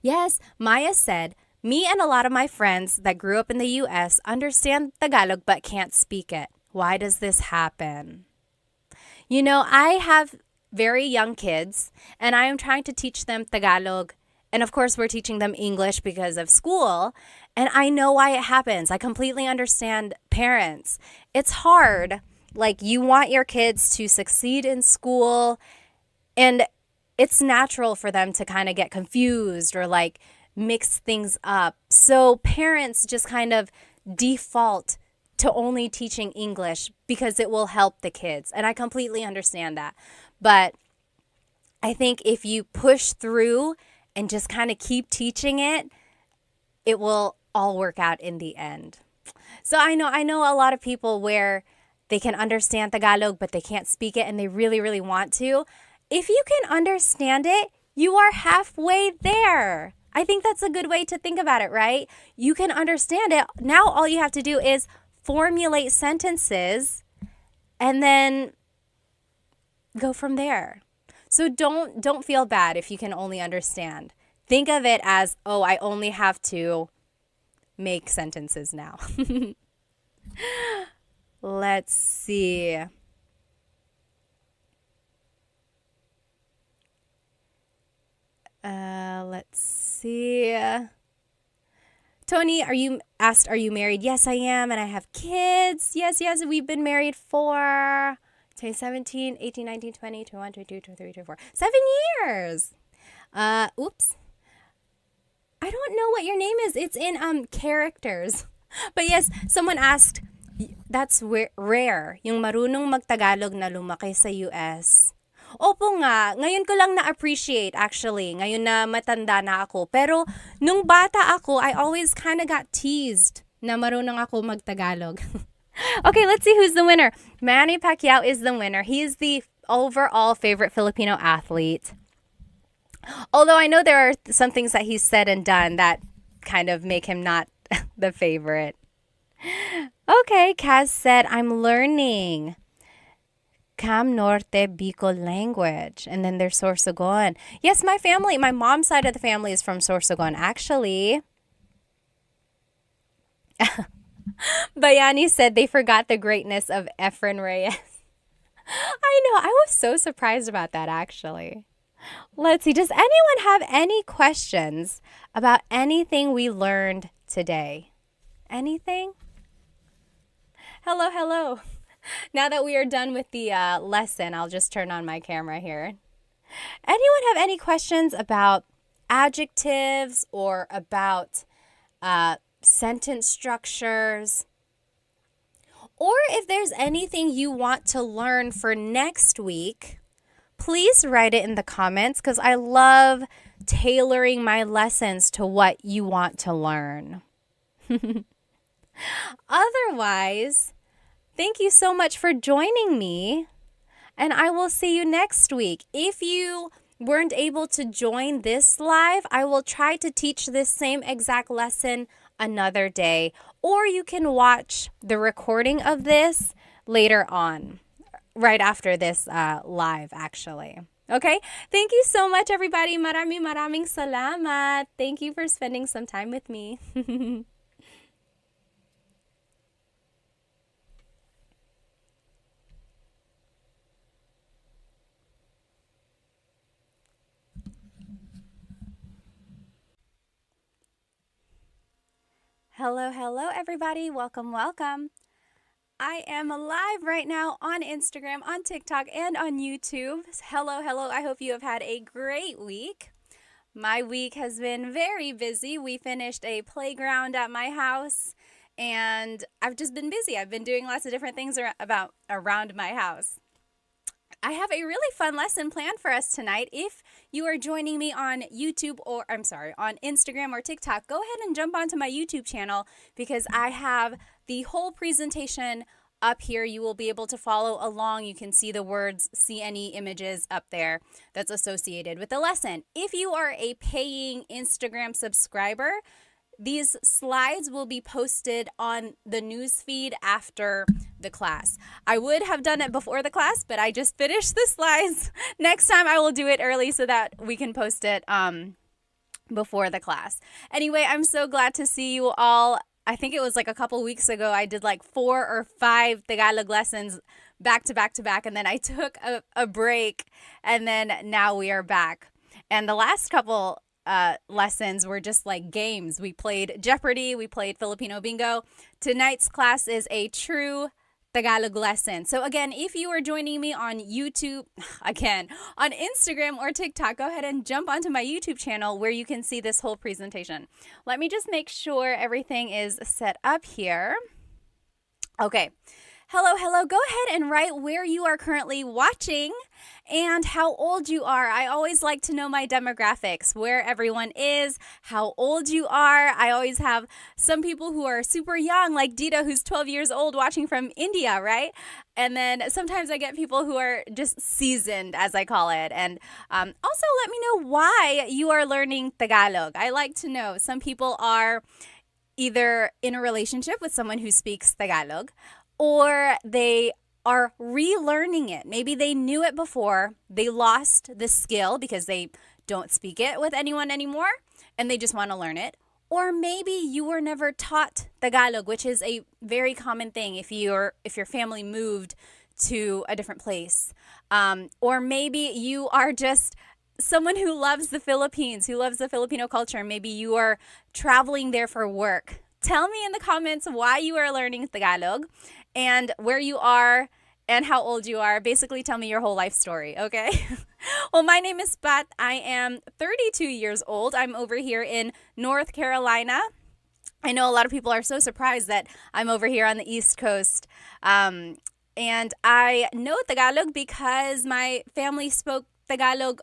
Yes, Maya said, me and a lot of my friends that grew up in the US understand Tagalog but can't speak it. Why does this happen? You know, I have very young kids, and I am trying to teach them Tagalog. And of course, we're teaching them English because of school. And I know why it happens. I completely understand parents. It's hard. Like, you want your kids to succeed in school, and it's natural for them to kind of get confused or like mix things up. So parents just kind of default to only teaching English because it will help the kids. And I completely understand that. But I think if you push through and just kind of keep teaching it, it will all work out in the end. So I know a lot of people where they can understand Tagalog, but they can't speak it and they really, really want to. If you can understand it, you are halfway there. I think that's a good way to think about it, right? You can understand it. Now all you have to do is formulate sentences and then go from there. So don't feel bad if you can only understand. Think of it as, oh, I only have to make sentences now. Let's see. Let's see. Tony, are you married? Yes, I am, and I have kids. Yes, we've been married for 17, 18, 19, 20, 21, 22, 23, 24. 7 years. Oops. I don't know what your name is. It's in characters. But yes, someone asked, that's rare, yung marunong magtagalog na lumaki sa US. Opo nga, ngayon ko lang na-appreciate actually, ngayon na matanda na ako. Pero nung bata ako, I always kind of got teased na marunong ako magtagalog. Okay, let's see who's the winner. Manny Pacquiao is the winner. He is the overall favorite Filipino athlete. Although I know there are some things that he's said and done that kind of make him not the favorite. Okay, Kaz said, I'm learning Cam Norte Bicol language. And then there's Sorsogon. Yes, my mom's side of the family is from Sorsogon, actually. Bayani said they forgot the greatness of Efren Reyes. I know, I was so surprised about that, actually. Let's see, does anyone have any questions about anything we learned today? Anything? Hello. Now that we are done with the lesson, I'll just turn on my camera here. Anyone have any questions about adjectives or about sentence structures? Or if there's anything you want to learn for next week, please write it in the comments because I love tailoring my lessons to what you want to learn. Otherwise, thank you so much for joining me, and I will see you next week. If you weren't able to join this live, I will try to teach this same exact lesson another day, or you can watch the recording of this later on, right after this live, actually. Okay? Thank you so much, everybody. Maraming salamat. Thank you for spending some time with me. Hello, everybody. Welcome. I am live right now on Instagram, on TikTok, and on YouTube. Hello. I hope you have had a great week. My week has been very busy. We finished a playground at my house, and I've just been busy. I've been doing lots of different things around my house. I have a really fun lesson planned for us tonight. If you are joining me on YouTube on Instagram or TikTok, go ahead and jump onto my YouTube channel because I have the whole presentation up here. You will be able to follow along. You can see the words, see any images up there that's associated with the lesson. If you are a paying Instagram subscriber, these slides will be posted on the news feed after the class. I would have done it before the class, but I just finished the slides. Next time I will do it early so that we can post it before the class. Anyway, I'm so glad to see you all. I think it was like a couple weeks ago, I did like 4 or 5 Tagalog lessons back to back, and then I took a break, and then now we are back. And the last couple lessons were just like games. We played Jeopardy, we played Filipino Bingo. Tonight's class is a true Tagalog lesson. So again, if you are joining me on YouTube, on Instagram or TikTok, go ahead and jump onto my YouTube channel where you can see this whole presentation. Let me just make sure everything is set up here. Okay. Hello. Go ahead and write where you are currently watching and how old you are. I always like to know my demographics, where everyone is, how old you are. I always have some people who are super young, like Dita, who's 12 years old, watching from India, right? And then sometimes I get people who are just seasoned, as I call it. And also let me know why you are learning Tagalog. I like to know. Some people are either in a relationship with someone who speaks Tagalog, or they are relearning it. Maybe they knew it before, they lost the skill because they don't speak it with anyone anymore, and they just want to learn it. Or maybe you were never taught Tagalog, which is a very common thing if your family moved to a different place. Or maybe you are just someone who loves the Philippines, who loves the Filipino culture. Maybe you are traveling there for work. Tell me in the comments why you are learning Tagalog and where you are and how old you are. Basically, tell me your whole life story, okay? Well, my name is Pat. I am 32 years old. I'm over here in North Carolina. I know a lot of people are so surprised that I'm over here on the East Coast. And I know Tagalog because my family spoke Tagalog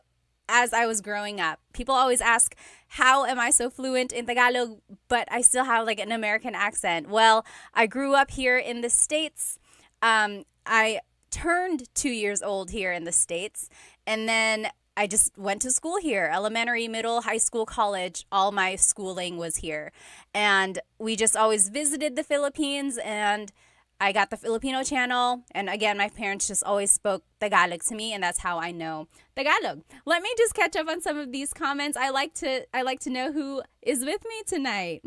as I was growing up. People always ask, how am I so fluent in Tagalog, but I still have like an American accent? Well, I grew up here in the States. I turned 2 years old here in the States, and then I just went to school here, elementary, middle, high school, college. All my schooling was here. And we just always visited the Philippines, and I got the Filipino channel, and again, my parents just always spoke Tagalog to me, and that's how I know Tagalog. Let me just catch up on some of these comments. I like to know who is with me tonight.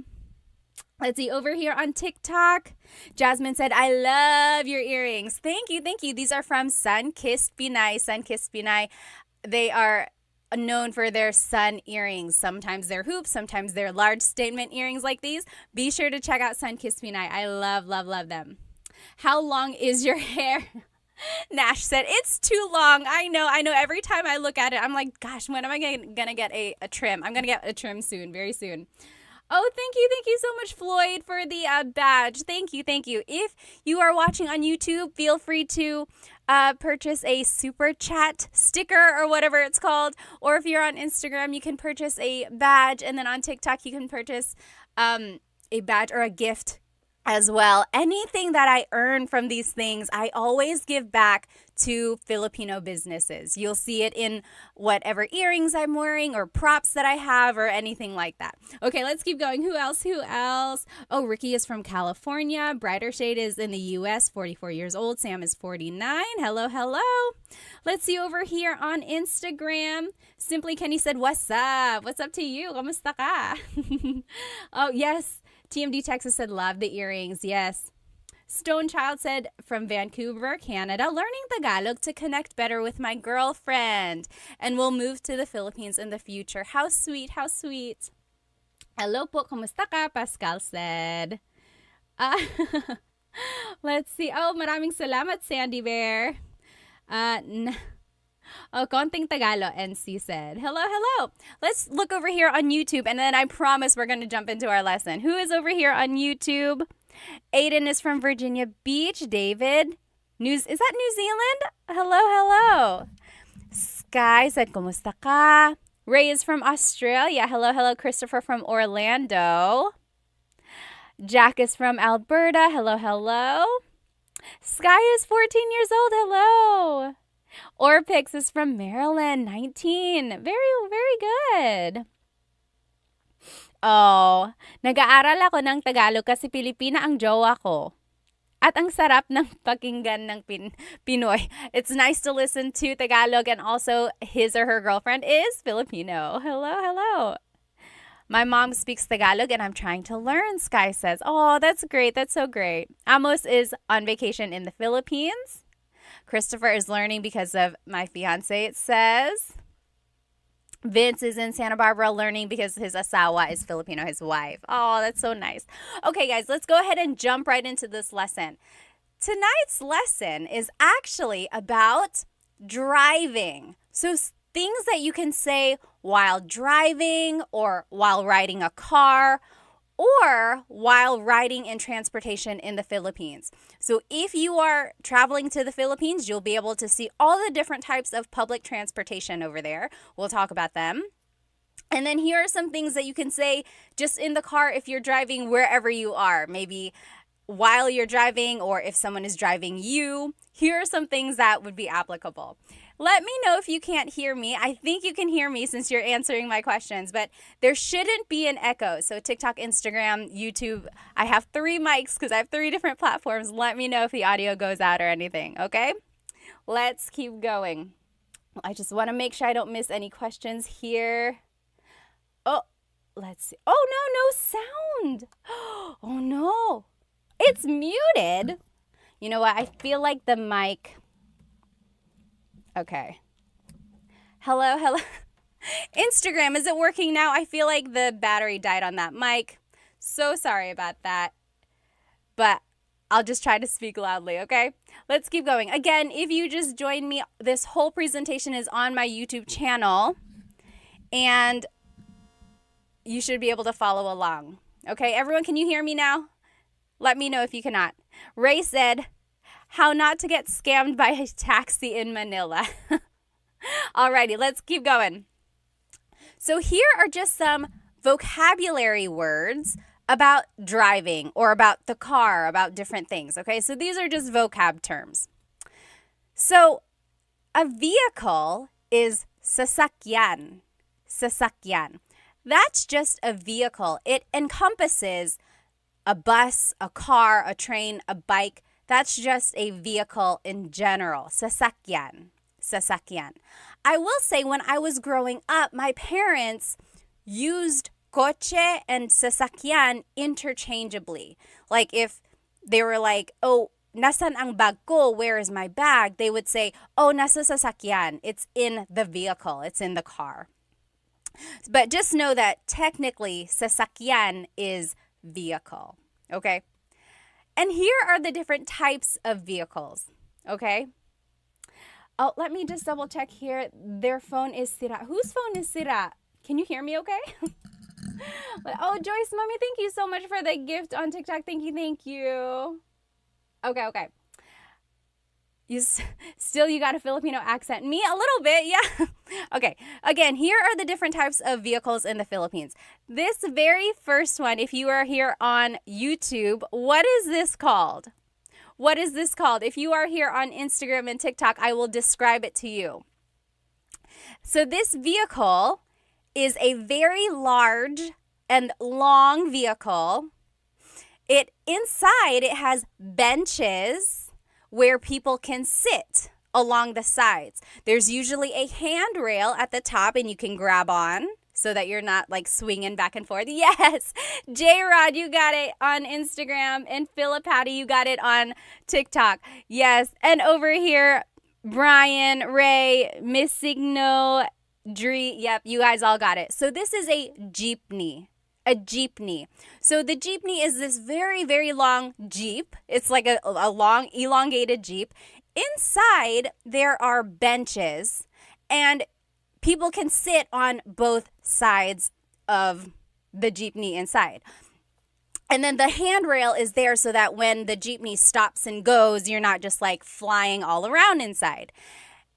Let's see, over here on TikTok, Jasmine said, I love your earrings. Thank you. These are from Sunkissed Pinay. They are known for their sun earrings. Sometimes they're hoops, sometimes they're large statement earrings like these. Be sure to check out Sunkissed Pinay. I love them. How long is your hair? Nash said, it's too long. I know. Every time I look at it, I'm like, gosh, when am I going to get a trim? I'm going to get a trim soon, very soon. Oh, thank you so much, Floyd, for the badge. Thank you. If you are watching on YouTube, feel free to purchase a super chat sticker or whatever it's called. Or if you're on Instagram, you can purchase a badge. And then on TikTok, you can purchase a badge or a gift as well. Anything that I earn from these things, I always give back to Filipino businesses. You'll see it in whatever earrings I'm wearing or props that I have or anything like that. Okay, let's keep going. Who else? Oh, Ricky is from California. Brighter Shade is in the US, 44 years old. Sam is 49. Hello. Let's see over here on Instagram. Simply Kenny said, what's up? What's up to you? Kamusta ka? Oh, yes. TMD Texas said, love the earrings. Yes. Stone Child said, from Vancouver, Canada, learning Tagalog to connect better with my girlfriend. And we'll move to the Philippines in the future. How sweet. Hello po, kumusta ka? Pascal said. Let's see. Oh, maraming salamat, Sandy Bear. Konting Tagalog, NC said. Hello. Let's look over here on YouTube, and then I promise we're going to jump into our lesson. Who is over here on YouTube? Aiden is from Virginia Beach. David, is that New Zealand? Hello. Sky said, kumusta ka? Ray is from Australia. Hello. Christopher from Orlando. Jack is from Alberta. Hello. Sky is 14 years old. Hello. Orpix is from Maryland, 19. Very good. Oh, nag-aaral ako ng Tagalog kasi Pilipina ang jowa ko. At ang sarap ng pakinggan ng Pinoy. It's nice to listen to Tagalog, and also his or her girlfriend is Filipino. Hello. My mom speaks Tagalog and I'm trying to learn, Sky says. Oh, that's great. That's so great. Amos is on vacation in the Philippines. Christopher is learning because of my fiance, it says. Vince is in Santa Barbara learning because his asawa is Filipino, his wife. Oh, that's so nice. Okay, guys, let's go ahead and jump right into this lesson. Tonight's lesson is actually about driving. So things that you can say while driving or while riding a car or while riding in transportation in the Philippines. So if you are traveling to the Philippines, you'll be able to see all the different types of public transportation over there. We'll talk about them. And then here are some things that you can say just in the car if you're driving wherever you are. Maybe while you're driving or if someone is driving you. Here are some things that would be applicable. Let me know if you can't hear me. I think you can hear me since you're answering my questions, but there shouldn't be an echo. So TikTok, Instagram, YouTube, I have 3 mics because I have 3 different platforms. Let me know if the audio goes out or anything, okay? Let's keep going. I just want to make sure I don't miss any questions here. Oh, let's see. Oh, no sound. Oh, no. It's muted. You know what? I feel like the mic... Okay. Hello. Instagram, is it working now? I feel like the battery died on that mic. So sorry about that. But I'll just try to speak loudly, okay? Let's keep going. Again, if you just joined me, this whole presentation is on my YouTube channel. And you should be able to follow along. Okay, everyone, can you hear me now? Let me know if you cannot. Ray said, how not to get scammed by a taxi in Manila. Alrighty, let's keep going. So here are just some vocabulary words about driving or about the car, about different things, okay? So these are just vocab terms. So a vehicle is sasakyan. Sasakyan. That's just a vehicle. It encompasses a bus, a car, a train, a bike. That's just a vehicle in general. Sasakyan. Sasakyan. I will say when I was growing up, my parents used coche and sasakyan interchangeably. Like if they were like, oh, nasan ang bag ko? Where is my bag? They would say, oh, nasa sasakyan. It's in the vehicle. It's in the car. But just know that technically sasakyan is vehicle. Okay? And here are the different types of vehicles, okay? Oh, let me just double check here. Their phone is sira. Whose phone is sira? Can you hear me okay? Oh, Joyce, Mommy, thank you so much for the gift on TikTok. Thank you, thank you. Okay. You got a Filipino accent. Me, a little bit, yeah. Okay, again, here are the different types of vehicles in the Philippines. This very first one, if you are here on YouTube, what is this called? What is this called? If you are here on Instagram and TikTok, I will describe it to you. So this vehicle is a very large and long vehicle. Inside it has benches where people can sit along the sides. There's usually a handrail at the top and you can grab on so that you're not like swinging back and forth. Yes, J-Rod, you got it on Instagram, and Philip Patty, you got it on TikTok. Yes, and over here, Brian, Ray, Miss Signo, Dree, yep, you guys all got it. So this is a jeepney. A jeepney. So the jeepney is this very, very long jeep. It's like a long, elongated jeep. Inside, there are benches, and people can sit on both sides of the jeepney inside. And then the handrail is there so that when the jeepney stops and goes, you're not just like flying all around inside.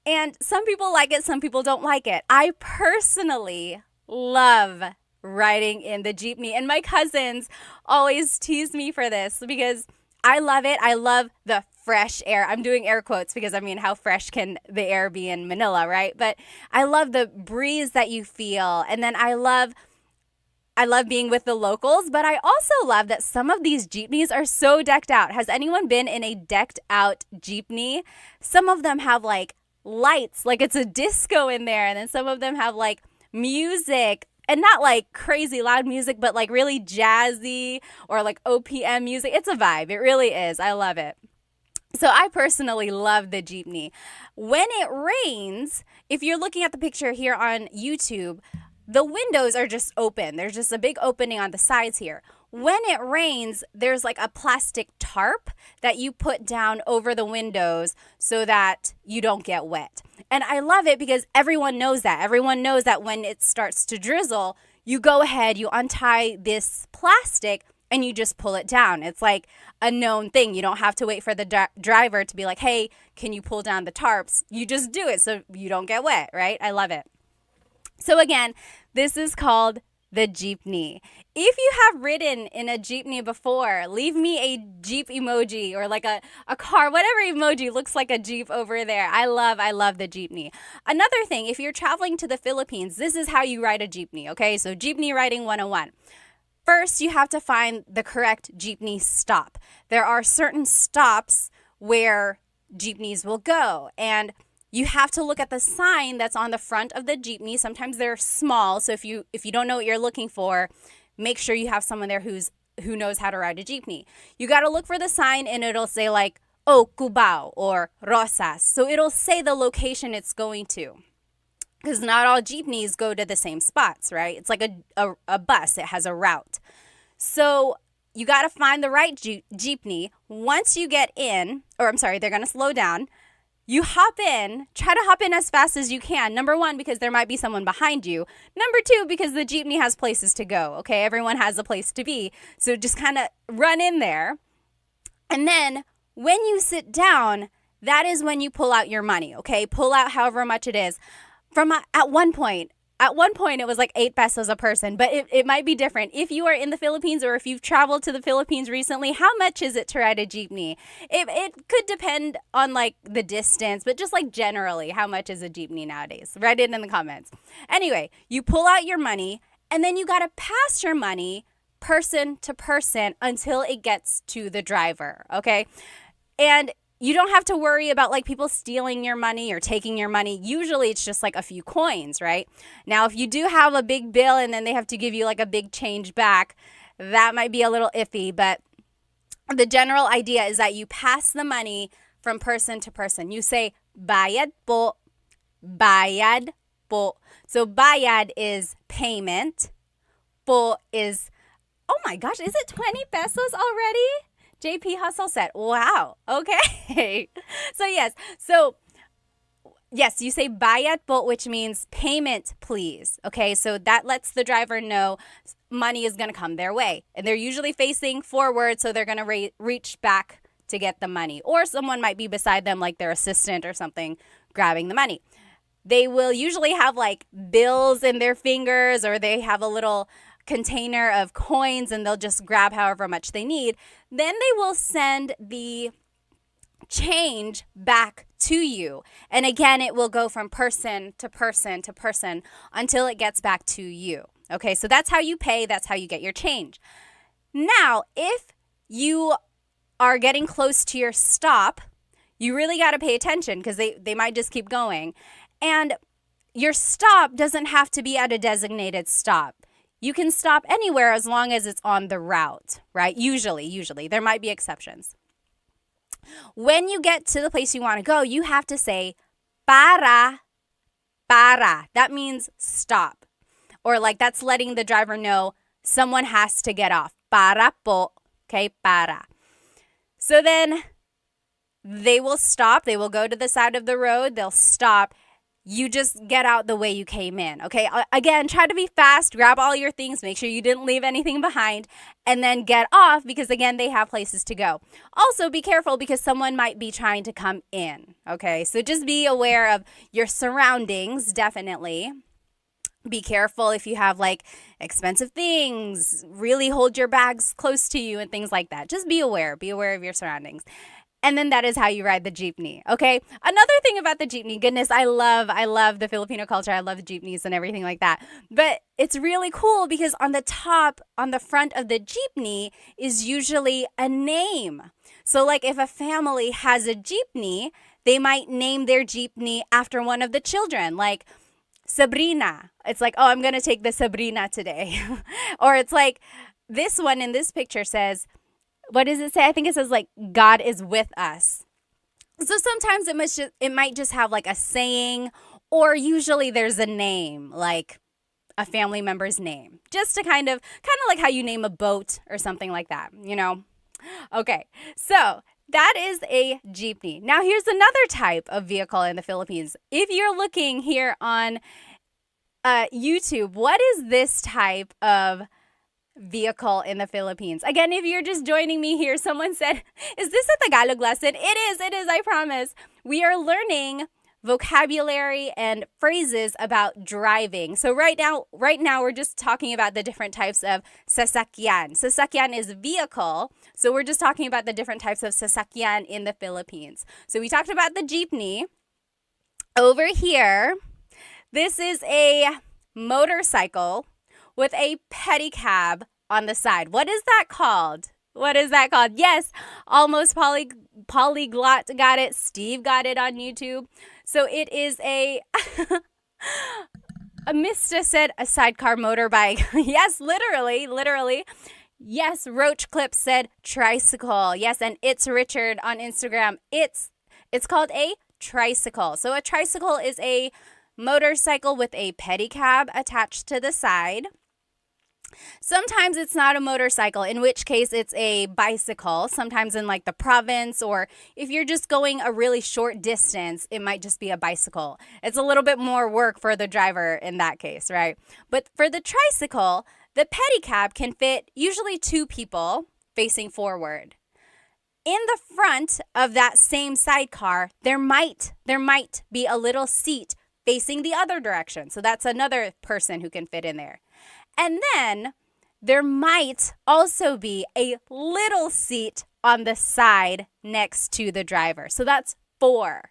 And some people like it, some people don't like it. I personally love riding in the jeepney, and my cousins always tease me for this because I love it. I love the fresh air. I'm doing air quotes because, I mean, how fresh can the air be in Manila, right? But I love the breeze that you feel. And then I love being with the locals, but I also love that some of these jeepneys are so decked out. Has anyone been in a decked out jeepney? Some of them have like lights, like it's a disco in there. And then some of them have like music, and not like crazy loud music, but like really jazzy or like OPM music. It's a vibe. It really is. I love it. So I personally love the jeepney. When it rains, if you're looking at the picture here on YouTube, the windows are just open. There's just a big opening on the sides here. When it rains, there's like a plastic tarp that you put down over the windows so that you don't get wet. And I love it because everyone knows that. Everyone knows that when it starts to drizzle, you go ahead, you untie this plastic, and you just pull it down. It's like a known thing. You don't have to wait for the driver to be like, hey, can you pull down the tarps? You just do it so you don't get wet, right? I love it. So again, this is called the jeepney. If you have ridden in a jeepney before, leave me a jeep emoji or like a car, whatever emoji looks like a jeep over there. I love the jeepney. Another thing, if you're traveling to the Philippines, this is how you ride a jeepney, okay? So jeepney riding 101. First, you have to find the correct jeepney stop. There are certain stops where jeepneys will go, and you have to look at the sign that's on the front of the jeepney. Sometimes they're small, so if you don't know what you're looking for, make sure you have someone there who knows how to ride a jeepney. You got to look for the sign, and it'll say like, oh, Cubao or Rosas. So it'll say the location it's going to, because not all jeepneys go to the same spots, right? It's like a bus. It has a route. So you got to find the right jeepney. Once you get in, or I'm sorry, they're going to slow down. You hop in, try to hop in as fast as you can. Number one, because there might be someone behind you. Number two, because the jeepney has places to go, okay? Everyone has a place to be. So just kind of run in there. And then when you sit down, that is when you pull out your money, okay? Pull out however much it is. At one point, it was like 8 pesos a person, but it might be different. If you are in the Philippines or if you've traveled to the Philippines recently, how much is it to ride a jeepney? It could depend on like the distance, but just like generally, how much is a jeepney nowadays? Write it in the comments. Anyway, you pull out your money, and then you got to pass your money person to person until it gets to the driver, okay? And you don't have to worry about like people stealing your money or taking your money. Usually it's just like a few coins, right? Now, if you do have a big bill and then they have to give you like a big change back, that might be a little iffy. But the general idea is that you pass the money from person to person. You say, bayad po, bayad po. So bayad is payment. Po is, oh my gosh, is it 20 pesos already? JP Hustle said, wow, okay. So yes, you say bayad po, which means payment, please. Okay, so that lets the driver know money is going to come their way. And they're usually facing forward, so they're going to reach back to get the money. Or someone might be beside them, like their assistant or something, grabbing the money. They will usually have like bills in their fingers, or they have a little container of coins and they'll just grab however much they need. Then they will send the change back to you. And again, it will go from person to person to person until it gets back to you. Okay, so that's how you pay. That's how you get your change. Now, if you are getting close to your stop, you really got to pay attention because they might just keep going. And your stop doesn't have to be at a designated stop. You can stop anywhere as long as it's on the route, right? Usually. There might be exceptions. When you get to the place you want to go, you have to say para. That means stop. Or like that's letting the driver know someone has to get off. Para po. Okay, para. So then they will stop. They will go to the side of the road. They'll stop. You just get out the way you came in, okay? Again, try to be fast, grab all your things, make sure you didn't leave anything behind, and then get off because, again, they have places to go. Also, be careful because someone might be trying to come in, okay? So just be aware of your surroundings, definitely. Be careful if you have like expensive things, really hold your bags close to you and things like that. Just be aware of your surroundings. And then that is how you ride the jeepney, okay? Another thing about the jeepney, goodness, I love the Filipino culture. I love jeepneys and everything like that. But it's really cool because on the front of the jeepney is usually a name. So like if a family has a jeepney, they might name their jeepney after one of the children, like Sabrina. It's like, oh, I'm going to take the Sabrina today. Or it's like this one in this picture says, what does it say? I think it says like God is with us. So sometimes it might just have like a saying, or usually there's a name, like a family member's name, just to kind of like how you name a boat or something like that, you know? Okay, so that is a jeepney. Now here's another type of vehicle in the Philippines. If you're looking here on YouTube, what is this type of vehicle in the Philippines? Again, if you're just joining me here, someone said, is this a Tagalog lesson? It is, I promise. We are learning vocabulary and phrases about driving. So right now we're just talking about the different types of sasakyan. Sasakyan is vehicle. So we're just talking about the different types of sasakyan in the Philippines. So we talked about the jeepney. Over here, this is a motorcycle with a pedicab on the side. What is that called? Yes, almost polyglot got it. Steve got it on YouTube. So it is a Mista said a sidecar motorbike. Yes, literally. Yes, Roach Clip said tricycle. Yes, and it's Richard on Instagram. It's called a tricycle. So a tricycle is a motorcycle with a pedicab attached to the side. Sometimes it's not a motorcycle, in which case it's a bicycle. Sometimes in like the province, or if you're just going a really short distance, it might just be a bicycle. It's a little bit more work for the driver in that case, right? But for the tricycle, the pedicab can fit usually 2 people facing forward. In the front of that same sidecar, there might be a little seat facing the other direction. So that's another person who can fit in there. And then there might also be a little seat on the side next to the driver. So that's 4.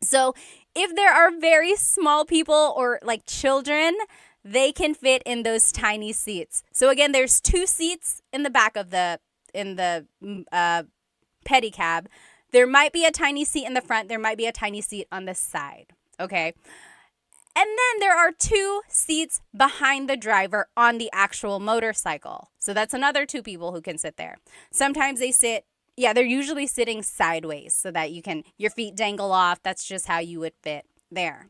So if there are very small people or like children, they can fit in those tiny seats. So again, there's 2 seats in the back of the pedicab. There might be a tiny seat in the front. There might be a tiny seat on the side. Okay. And then there are 2 seats behind the driver on the actual motorcycle. So that's another 2 people who can sit there. Sometimes they're usually sitting sideways so that your feet dangle off. That's just how you would fit there.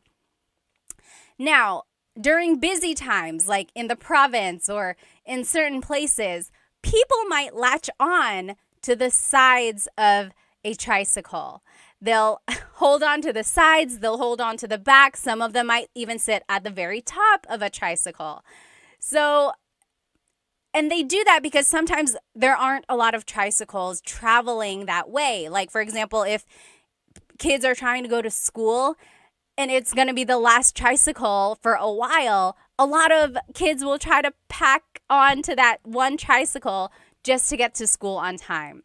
Now, during busy times, like in the province or in certain places, people might latch on to the sides of a tricycle. They'll hold on to the sides, they'll hold on to the back. Some of them might even sit at the very top of a tricycle. So, and they do that because sometimes there aren't a lot of tricycles traveling that way. Like, for example, if kids are trying to go to school and it's going to be the last tricycle for a while, a lot of kids will try to pack onto that one tricycle just to get to school on time.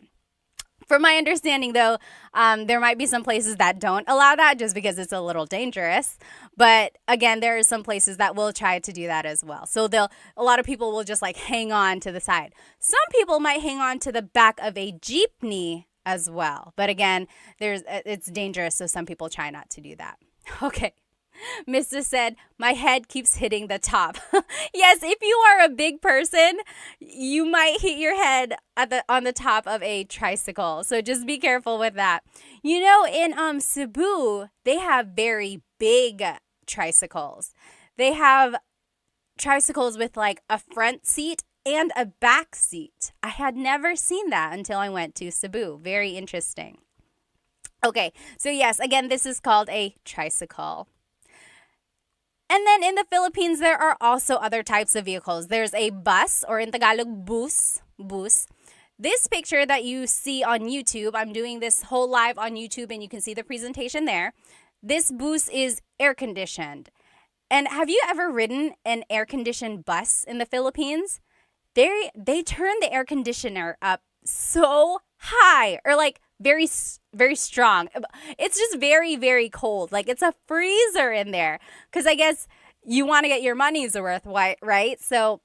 From my understanding, though, there might be some places that don't allow that just because it's a little dangerous. But again, there are some places that will try to do that as well. So a lot of people will just like hang on to the side. Some people might hang on to the back of a jeepney as well. But again, it's dangerous, so some people try not to do that. Okay. Mrs. said, my head keeps hitting the top. Yes, if you are a big person, you might hit your head on the top of a tricycle. So just be careful with that. You know, in Cebu, they have very big tricycles. They have tricycles with like a front seat and a back seat. I had never seen that until I went to Cebu. Very interesting. Okay, so yes, again, this is called a tricycle. And then in the Philippines, there are also other types of vehicles. There's a bus, or in Tagalog, bus. This picture that you see on YouTube, I'm doing this whole live on YouTube and you can see the presentation there. This bus is air-conditioned. And have you ever ridden an air-conditioned bus in the Philippines? They turn the air conditioner up so high, or like very, very strong. It's just very, very cold. Like it's a freezer in there because I guess you want to get your money's worth, right? So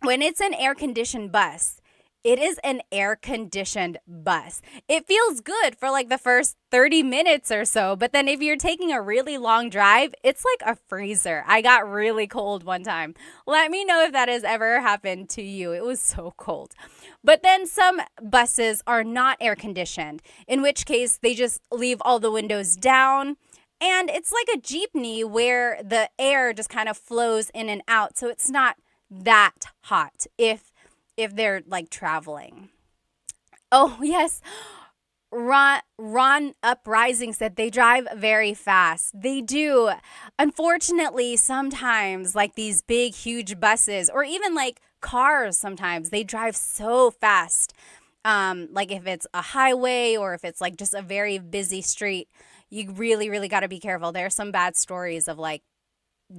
when it's an air-conditioned bus, it is an air-conditioned bus. It feels good for like the first 30 minutes or so, but then if you're taking a really long drive, it's like a freezer. I got really cold one time. Let me know if that has ever happened to you. It was so cold. But then some buses are not air-conditioned, in which case they just leave all the windows down. And it's like a jeepney where the air just kind of flows in and out. So it's not that hot if they're like traveling. Oh, yes. Ron Uprising said they drive very fast. They do. Unfortunately, sometimes like these big, huge buses or even like cars, sometimes they drive so fast. Like if it's a highway or if it's like just a very busy street, you really, really got to be careful. There are some bad stories of like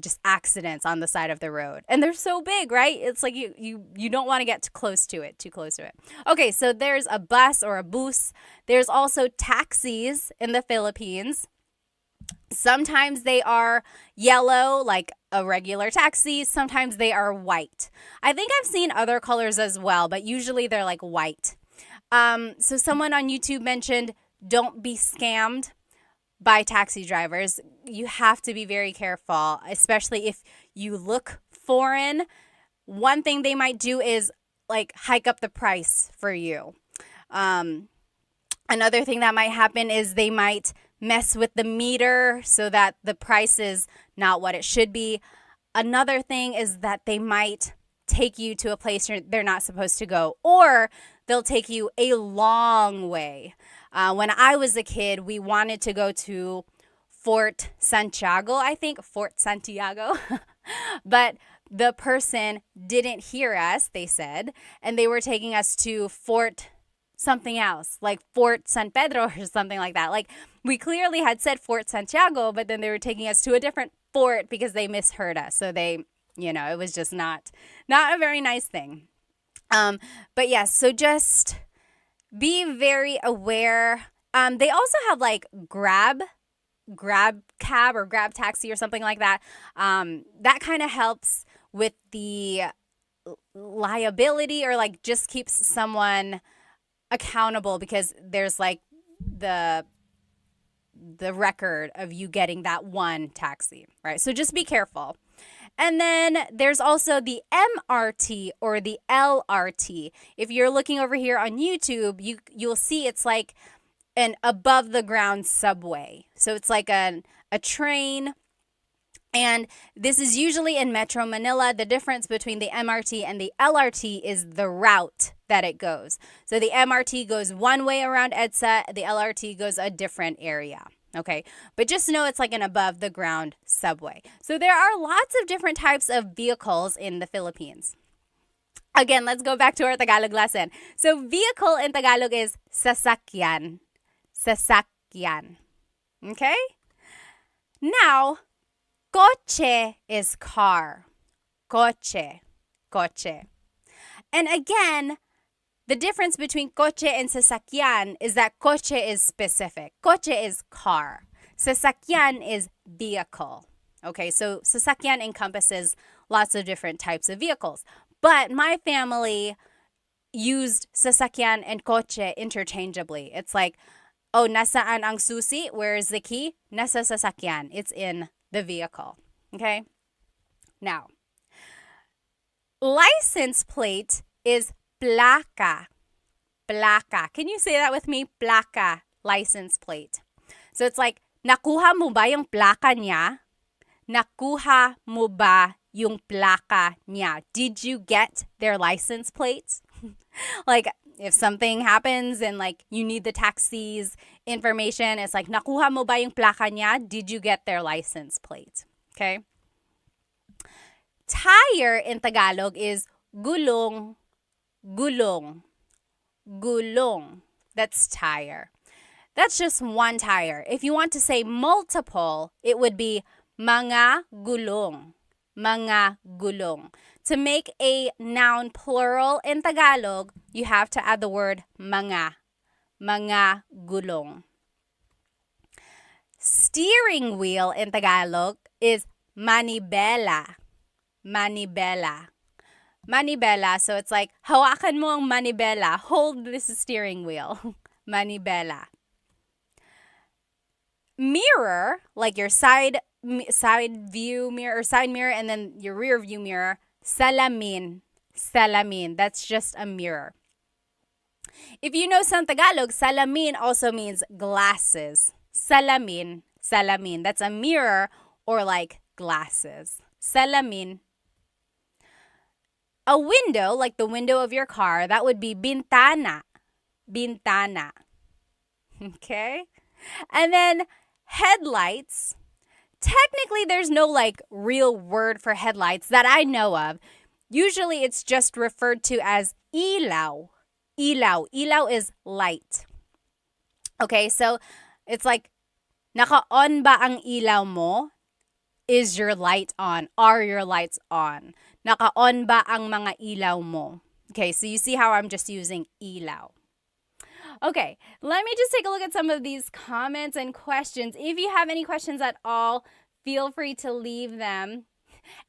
just accidents on the side of the road. And they're so big, right? It's like you don't want to get too close to it. Okay, so there's a bus or a bus. There's also taxis in the Philippines. Sometimes they are yellow, like a regular taxi. Sometimes they are white. I think I've seen other colors as well, but usually they're like white. So someone on YouTube mentioned, don't be scammed by taxi drivers. You have to be very careful, especially if you look foreign. One thing they might do is like hike up the price for you. Another thing that might happen is they might mess with the meter so that the price is not what it should be. Another thing is that they might take you to a place they're not supposed to go, or they'll take you a long way. When I was a kid, we wanted to go to Fort Santiago, but the person didn't hear us, they said, and they were taking us to Fort something else, like Fort San Pedro or something like that. Like we clearly had said Fort Santiago, but then they were taking us to a different fort because they misheard us. So they, it was just not a very nice thing. But yes, so just be very aware. They also have like grab cab or grab taxi or something like that. That kind of helps with the liability, or like just keeps someone accountable because there's like the record of you getting that one taxi, right? So just be careful. And then there's also the MRT or the LRT. If you're looking over here on YouTube, you'll see it's like an above the ground subway. So it's like a train. And this is usually in Metro Manila. The difference between the MRT and the LRT is the route that it goes. So the MRT goes one way around EDSA, the LRT goes a different area. Okay, but just know it's like an above the ground subway. So there are lots of different types of vehicles in the Philippines. Again, let's go back to our Tagalog lesson. So vehicle in Tagalog is sasakyan. Sasakyan. Okay? Now, coche is car. Coche. Coche. And again, the difference between coche and sasakyan is that coche is specific. Coche is car. Sasakyan is vehicle. Okay, so sasakyan encompasses lots of different types of vehicles. But my family used sasakyan and coche interchangeably. It's like, oh, nasaan ang susi? Where is the key? Nasa sasakyan. It's in the vehicle. Okay? Now, license plate is placa. Placa. Can you say that with me? Placa. License plate. So it's like, nakuha mo ba yung placa niya? Nakuha mo ba yung placa niya? Did you get their license plates? Like, if something happens and like you need the taxi's information, it's like, nakuha mo ba yung placa niya? Did you get their license plate? Okay? Tire in Tagalog is gulong. Gulong. Gulong. That's tire. That's just one tire. If you want to say multiple, it would be mga gulong. Mga gulong. To make a noun plural in Tagalog, you have to add the word mga. Mga gulong. Steering wheel in Tagalog is manibela. Manibela. Manibela. So it's like, hawakan mo ang manibela. Hold this steering wheel. Manibela. Mirror, like your side view mirror or side mirror and then your rear view mirror, salamin. Salamin. That's just a mirror. If you know some Tagalog, salamin also means glasses. Salamin. Salamin. That's a mirror or like glasses. Salamin. A window, like the window of your car, that would be bintana. Bintana. Okay? And then headlights. Technically, there's no like real word for headlights that I know of. Usually, it's just referred to as ilaw. Ilaw. Ilaw is light. Okay, so it's like, naka-on ba ang ilaw mo? Is your light on? Are your lights on? Naka-on ba ang mga ilaw mo? Okay, so you see how I'm just using ilaw. Okay, let me just take a look at some of these comments and questions. If you have any questions at all, feel free to leave them.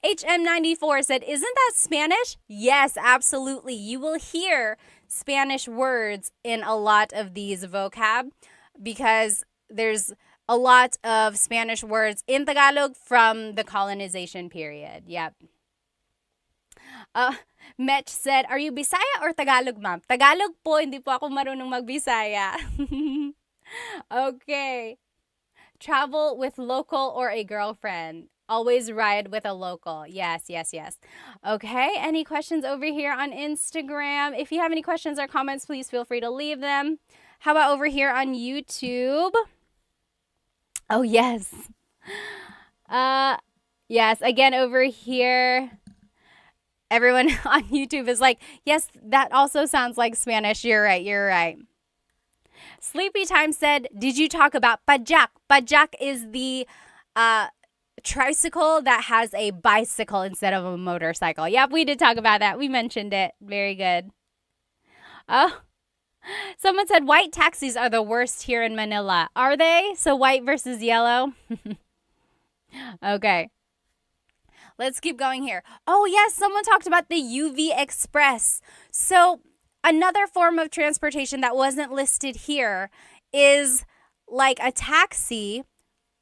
HM94 said, isn't that Spanish? Yes, absolutely. You will hear Spanish words in a lot of these vocab because there's a lot of Spanish words in Tagalog from the colonization period. Yep. Metch said, are you Bisaya or Tagalog, ma'am? Tagalog po, hindi po ako marunong mag-Bisaya. Okay. Travel with local or a girlfriend. Always ride with a local. Yes, yes, yes. Okay, any questions over here on Instagram? If you have any questions or comments, please feel free to leave them. How about over here on YouTube? Oh, yes. Yes, again, over here, everyone on YouTube is like, yes, that also sounds like Spanish. You're right, you're right. Sleepy Time said, did you talk about pajak? Pajak is the tricycle that has a bicycle instead of a motorcycle. Yep, we did talk about that. We mentioned it. Very good. Oh, someone said white taxis are the worst here in Manila. Are they? So white versus yellow? Okay. Let's keep going here. Oh, yes, someone talked about the UV Express. So another form of transportation that wasn't listed here is like a taxi,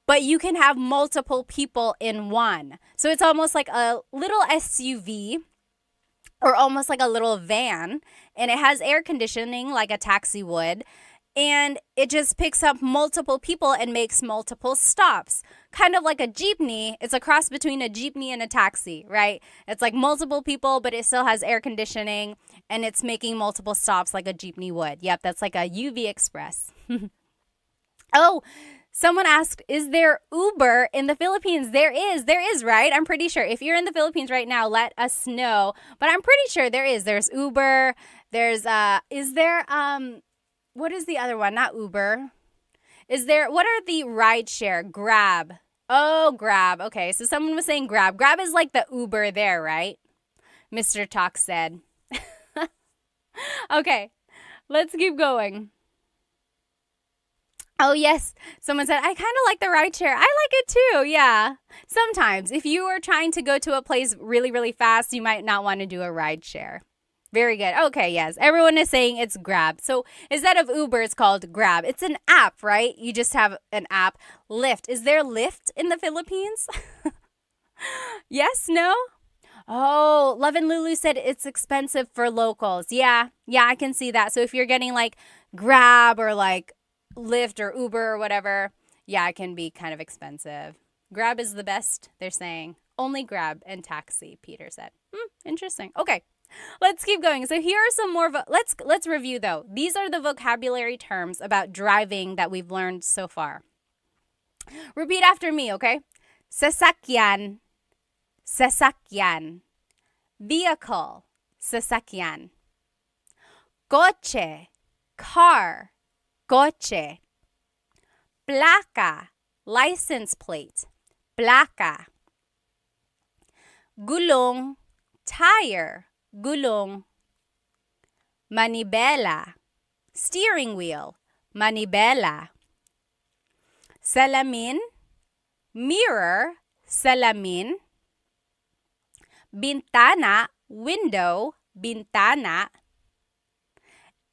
but you can have multiple people in one. So it's almost like a little SUV or almost like a little van, and it has air conditioning like a taxi would. and it just picks up multiple people and makes multiple stops. Kind of like a jeepney. It's a cross between a jeepney and a taxi, right? It's like multiple people, but it still has air conditioning, and it's making multiple stops like a jeepney would. Yep, that's like a UV Express. Oh, someone asked, is there Uber in the Philippines? There is, right? I'm pretty sure. If you're in the Philippines right now, let us know. But I'm pretty sure there is. There's Uber. There's, what is the other one? Not Uber. What are the rideshare? Grab. Oh, Grab. Okay, so someone was saying Grab. Grab is like the Uber there, right? Mr. Talk said. Okay, let's keep going. Oh, yes. Someone said, I kind of like the rideshare. I like it too. Yeah. Sometimes if you are trying to go to a place really, really fast, you might not want to do a rideshare. Very good. Okay, yes. Everyone is saying it's Grab. So instead of Uber, it's called Grab. It's an app, right? You just have an app. Lyft. Is there Lyft in the Philippines? Yes? No? Oh, Love and Lulu said it's expensive for locals. Yeah, I can see that. So if you're getting like Grab or like Lyft or Uber or whatever, yeah, it can be kind of expensive. Grab is the best, they're saying. Only Grab and taxi, Peter said. Interesting. Okay, let's keep going. So here are some more. Let's review though. These are the vocabulary terms about driving that we've learned so far. Repeat after me, okay? Sasakyan, sasakyan. Vehicle, sasakyan. Coche, car, coche. Placa, license plate, placa. Gulong, tire, gulong. Manibela, steering wheel, manibela. Salamin, mirror, salamin. Bintana, window, bintana.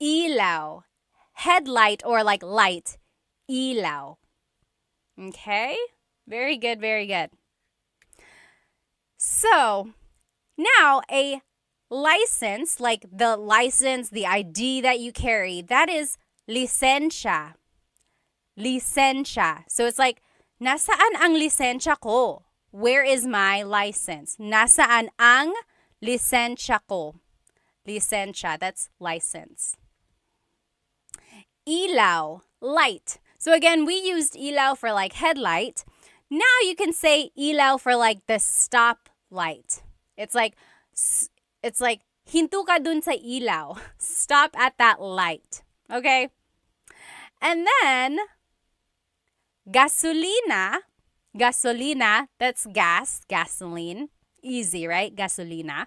Ilaw, headlight or like light, ilaw. Okay? Very good, very good. So, now a license, like the license, the ID that you carry, that is lisensya. Lisensya. So it's like, nasaan ang lisensya ko? Where is my license? Nasaan ang lisensya ko? Lisensya, that's license. Ilaw, light. So again, we used ilaw for like headlight. Now you can say ilaw for like the stop light. It's like hinto ka dun sa ilaw. Stop at that light. Okay? And then gasolina, that's gas, gasoline. Easy, right? Gasolina.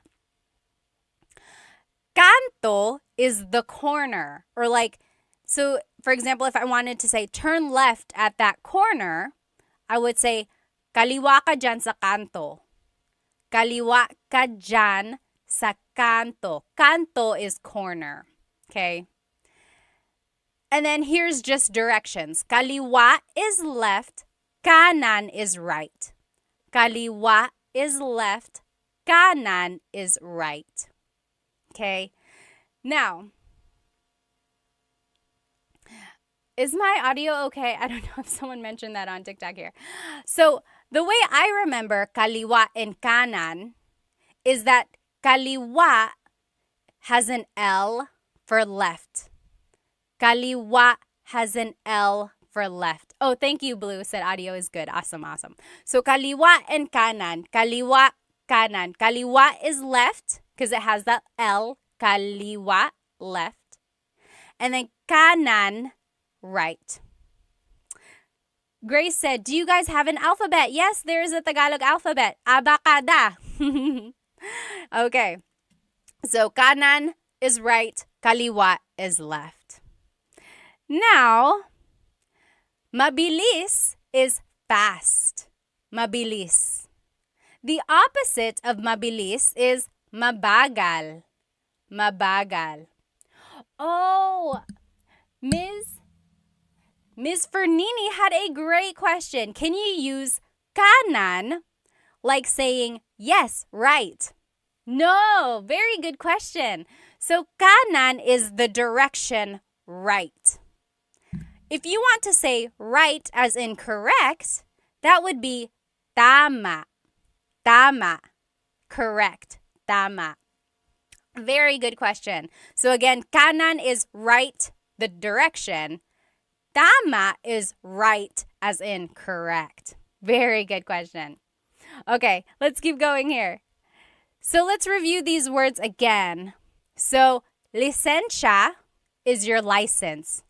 Kanto is the corner, or like, so for example, if I wanted to say turn left at that corner, I would say kaliwa ka dyan sa kanto. Kaliwa ka dyan sa kanto. Kanto is corner. Okay? And then here's just directions. Kaliwa is left, kanan is right. Kaliwa is left, kanan is right. Okay? Now, is my audio okay? I don't know if someone mentioned that on TikTok here. So, the way I remember kaliwa and kanan is that kaliwa has an L for left. Kaliwa has an L for left. Oh, thank you, Blue. Said audio is good. Awesome, awesome. So kaliwa and kanan. Kaliwa, kanan. Kaliwa is left because it has that L. Kaliwa, left. And then kanan, right. Grace said, do you guys have an alphabet? Yes, there is a Tagalog alphabet. Abacada. Okay. So kanan is right. Kaliwa is left. Now, mabilis is fast. Mabilis. The opposite of mabilis is mabagal. Mabagal. Oh, Ms. Fernini had a great question. Can you use kanan like saying, yes, right? No, very good question. So kanan is the direction right. if you want to say right as in correct, that would be tama. Tama. Correct. Tama. Very good question. So again, kanan is right, the direction. Tama is right as in correct. Very good question. Okay, let's keep going here. So let's review these words again. So, licencia is your license.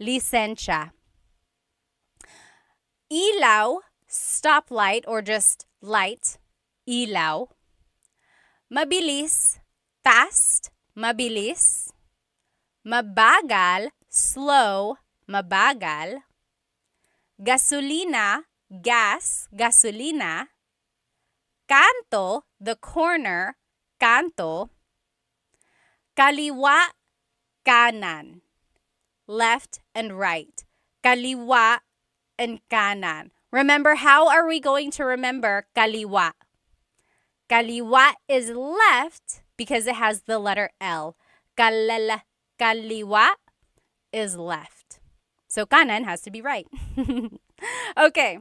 Licencia. Ilaw, stoplight or just light. Ilaw. Mabilis, fast. Mabilis. Mabagal, slow. Mabagal. Gasolina, gas. Gasolina. Kanto, the corner. Kanto. Kaliwa, kanan. Left and right. Kaliwa and kanan. Remember, how are we going to remember kaliwa? Kaliwa is left because it has the letter L. Kaliwa is left. So kanan has to be right. Okay.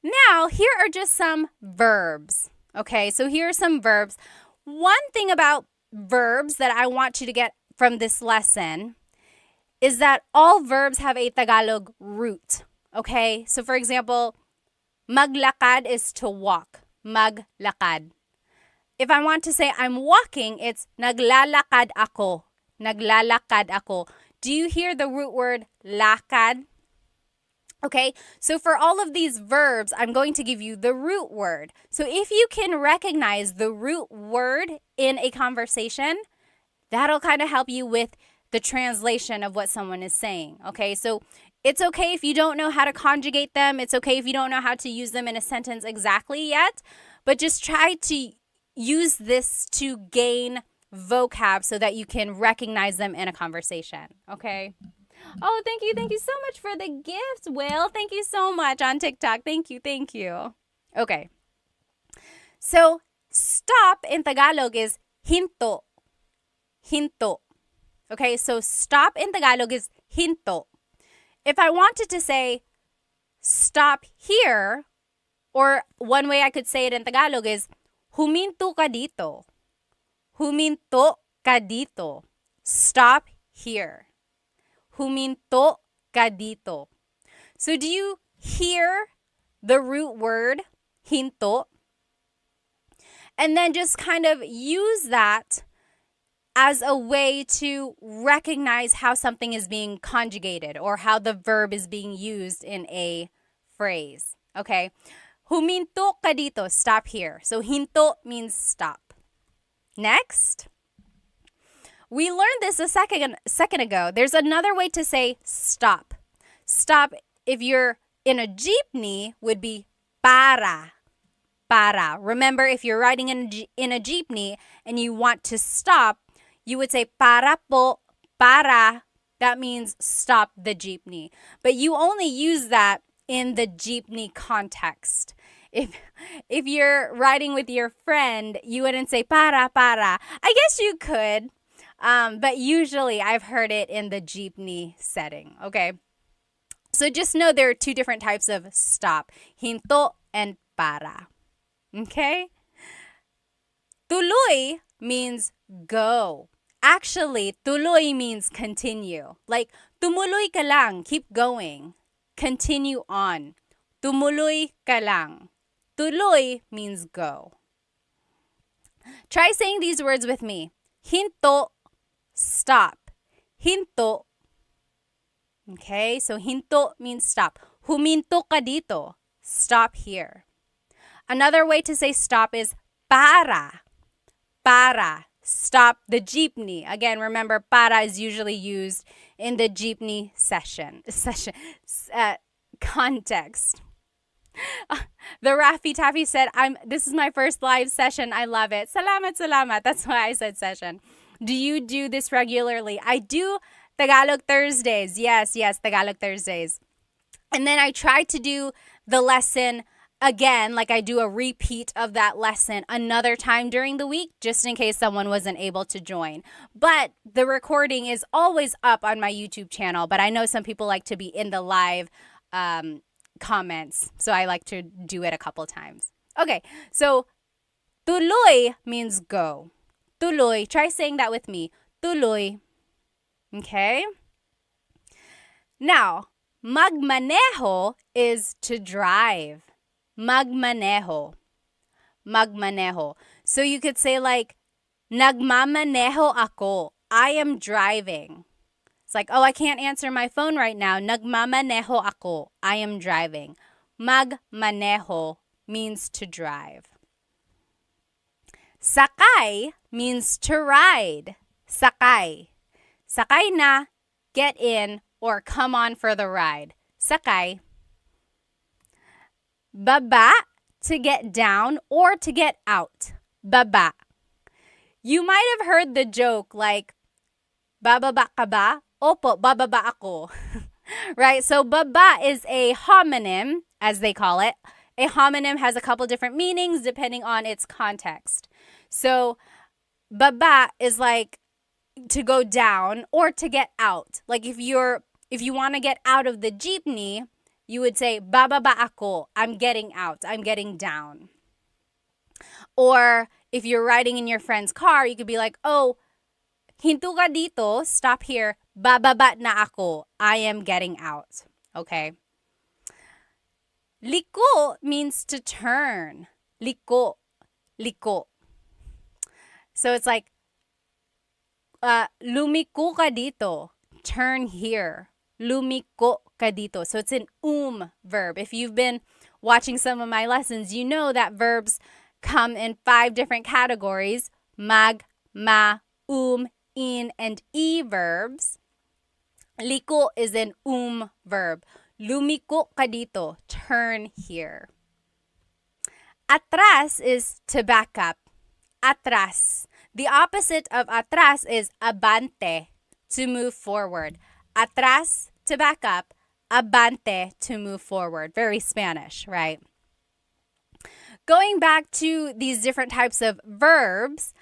Now, here are just some verbs. Okay, so here are some verbs. One thing about verbs that I want you to get from this lesson is that all verbs have a Tagalog root. Okay, so for example, maglakad is to walk. Maglakad. If I want to say I'm walking, it's naglalakad ako. Naglalakad ako. Do you hear the root word lakad? Okay, so for all of these verbs, I'm going to give you the root word. So if you can recognize the root word in a conversation, that'll kind of help you with the translation of what someone is saying. Okay, so it's okay if you don't know how to conjugate them. It's okay if you don't know how to use them in a sentence exactly yet, but just try to use this to gain vocab so that you can recognize them in a conversation. Okay. Oh, thank you. Thank you so much for the gift, Will. Thank you so much on TikTok. Thank you. Thank you. Okay. So, stop in Tagalog is hinto. Hinto. Okay, so stop in Tagalog is hinto. If I wanted to say stop here, or one way I could say it in Tagalog is huminto ka dito. Huminto ka dito. Stop here. Huminto ka dito. So do you hear the root word hinto? And then just kind of use that as a way to recognize how something is being conjugated or how the verb is being used in a phrase. Okay? Huminto ka dito. Stop here. So hinto means stop. Next. We learned this a second ago. There's another way to say stop. Stop, if you're in a jeepney, would be para. Para. Remember, if you're riding in a jeepney and you want to stop, you would say para po, para. That means stop the jeepney. But you only use that in the jeepney context. If you're riding with your friend, you wouldn't say para. I guess you could. But usually I've heard it in the jeepney setting, okay? So just know there are two different types of stop, hinto and para, okay? Tuloy means go. Actually, tuloy means continue. Like, tumuloy ka lang, keep going. Continue on. Tumuloy ka lang. Tuloy means go. Try saying these words with me. Hinto, stop. Hinto. Okay, so hinto means stop. Huminto ka dito. Stop here. Another way to say stop is para. Para. Stop the jeepney. Again, remember, para is usually used in the jeepney context. The Raffy Taffy said, this is my first live session. I love it. Salamat. That's why I said session. Do you do this regularly? I do Tagalog Thursdays. Yes, Tagalog Thursdays. And then I try to do the lesson again, like I do a repeat of that lesson another time during the week, just in case someone wasn't able to join. But the recording is always up on my YouTube channel, but I know some people like to be in the live comments, so I like to do it a couple times. Okay, so tuloy means go. Tuloy. Try saying that with me. Tuloy. Okay? Now, magmaneho is to drive. Magmaneho. Magmaneho. So you could say like, nagmamaneho ako. I am driving. It's like, oh, I can't answer my phone right now. Nagmamaneho ako. I am driving. Magmaneho means to drive. Sakay means to ride. Sakay. Sakay na, get in, or come on for the ride. Sakay. Baba, to get down or to get out. Baba. You might have heard the joke like, bababa ka ba? Opo, bababa ako. Right? So baba is a homonym, as they call it. A homonym has a couple different meanings depending on its context. So baba is like to go down or to get out. Like if you want to get out of the jeepney, you would say bababa ako. I'm getting out. I'm getting down. Or if you're riding in your friend's car, you could be like, oh, hinto ka dito, stop here. Bababa na ako. I am getting out. Okay. Liko means to turn. Liko. Liko. So it's like, lumiko ka dito. Turn here. Lumiko ka dito. So it's an verb. If you've been watching some of my lessons, you know that verbs come in 5 different categories. Mag, ma, in, and e verbs. Liko is an verb. Lumiko ka dito. Turn here. Atras is to back up. Atras. The opposite of atras is abante, to move forward. Atras, to back up. Abante, to move forward. Very Spanish, right? Going back to these different types of verbs,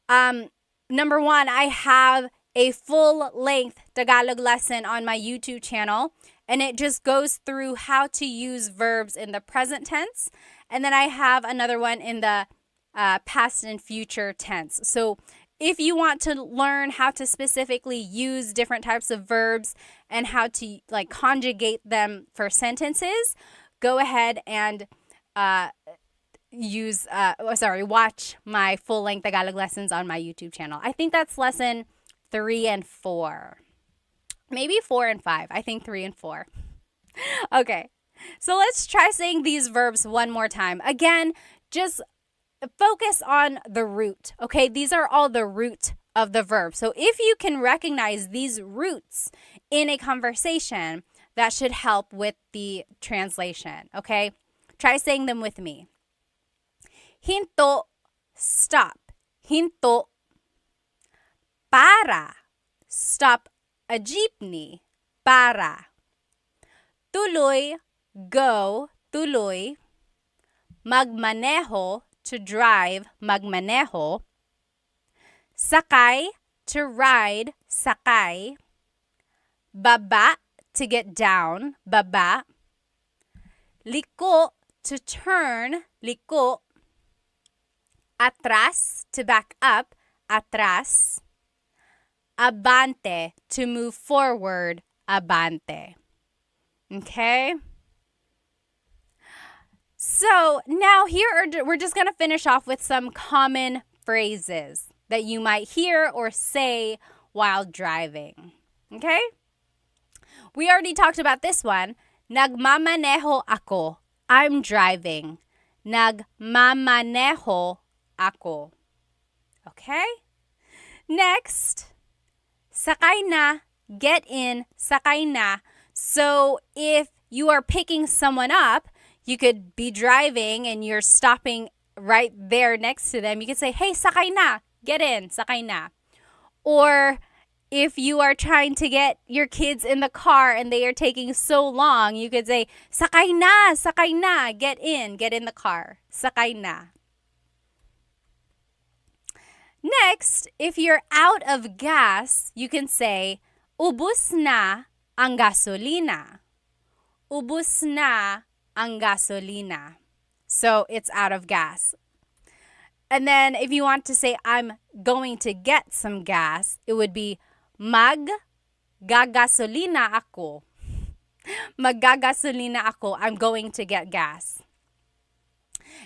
number 1, I have a full-length Tagalog lesson on my YouTube channel, and it just goes through how to use verbs in the present tense. And then I have another one in the past and future tense. So if you want to learn how to specifically use different types of verbs and how to like conjugate them for sentences, go ahead and watch my full-length Tagalog lessons on my YouTube channel. I think that's lesson 3 and 4. Maybe 4 and 5. I think 3 and 4. Okay. So let's try saying these verbs one more time. Again, just focus on the root. Okay? These are all the root of the verb. So if you can recognize these roots in a conversation, that should help with the translation. Okay? Try saying them with me. Hinto, stop. Hinto. Para, stop a jeepney. Para. Tuloy, go. Tuloy. Magmaneho, to drive. Magmaneho. Sakay, to ride. Sakay. Baba, to get down. Baba. Liko, to turn. Liko. Atras, to back up. Atras. Abante, to move forward. Abante. Okay? So now we're just going to finish off with some common phrases that you might hear or say while driving. Okay? We already talked about this one. Nagmamaneho ako. I'm driving. Nagmamaneho ako. Okay? Next, sakay na, get in, sakay na. So if you are picking someone up, you could be driving and you're stopping right there next to them. You could say, hey, sakay na, get in, sakay na. Or if you are trying to get your kids in the car and they are taking so long, you could say, sakay na, get in the car. Sakay na. Next, if you're out of gas, you can say, ubus na ang gasolina. Ubus na ang gasolina. So it's out of gas. And then if you want to say, I'm going to get some gas, it would be, Maggagasolina ako. Maggagasolina ako. I'm going to get gas.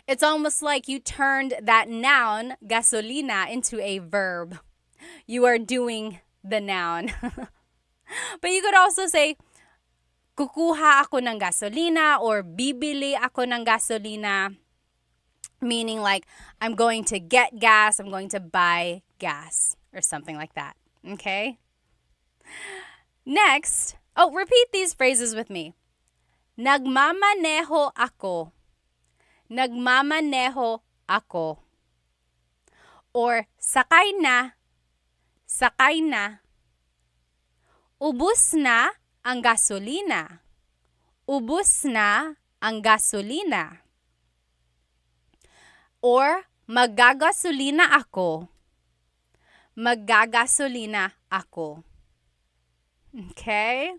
It's almost like you turned that noun, gasolina, into a verb. You are doing the noun. But you could also say, kukuha ako ng gasolina or bibili ako ng gasolina. Meaning like, I'm going to get gas, I'm going to buy gas, or something like that. Okay? Next, repeat these phrases with me. Nagmamaneho ako. Nagmamaneho ako. Or sakay na. Sakay na. Ubus na ang gasolina. Ubus na ang gasolina. Or maggagasolina ako. Maggagasolina ako. Okay?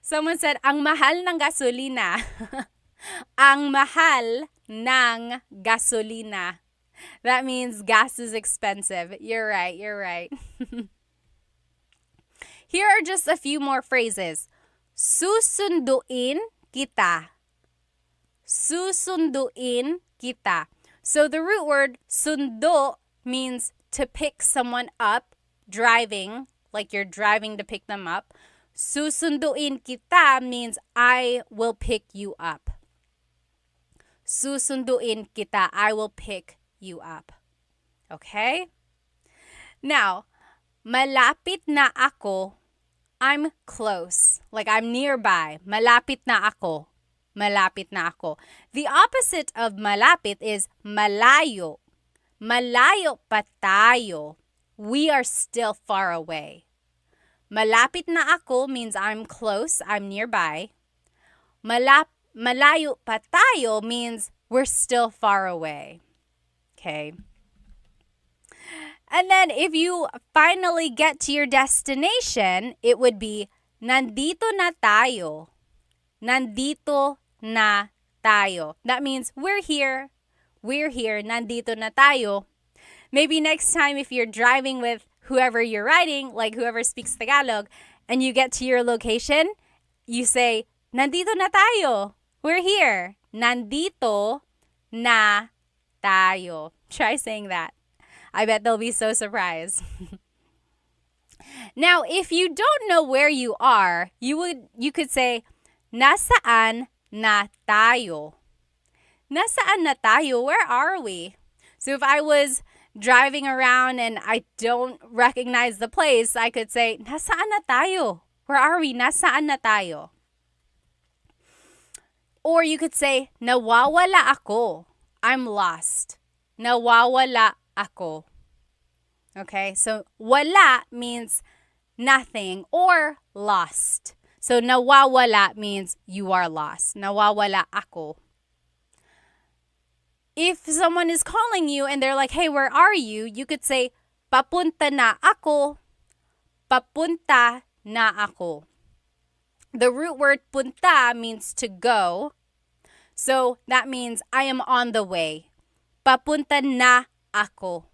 Someone said, ang mahal ng gasolina. Ang mahal ng gasolina. That means gas is expensive. You're right, you're right. Here are just a few more phrases. Susunduin kita. Susunduin kita. So the root word sundo means to pick someone up, driving, like you're driving to pick them up. Susunduin kita means I will pick you up. Susunduin kita, I will pick you up. Okay? Now, malapit na ako, I'm close. Like I'm nearby. Malapit na ako. Malapit na ako. The opposite of malapit is malayo. Malayo pa tayo. We are still far away. Malapit na ako means I'm close, I'm nearby. Malayo pa tayo means we're still far away. Okay. And then if you finally get to your destination, it would be nandito na tayo. Nandito na tayo. That means we're here. We're here. Nandito na tayo. Maybe next time if you're driving with whoever you're riding, like whoever speaks Tagalog, and you get to your location, you say, nandito na tayo. We're here. Nandito na tayo. Try saying that. I bet they'll be so surprised. Now, if you don't know where you are, you could say, nasaan na tayo? Nasaan na tayo? Where are we? So if I was driving around and I don't recognize the place, I could say, nasaan na tayo? Where are we? Nasaan na tayo? Or you could say, nawawala ako. I'm lost. Nawawala ako. Okay, so wala means nothing or lost. So nawawala means you are lost. Nawawala ako. If someone is calling you and they're like, hey, where are you? You could say, papunta na ako. Papunta na ako. The root word punta means to go. So that means I am on the way. Papunta na ako.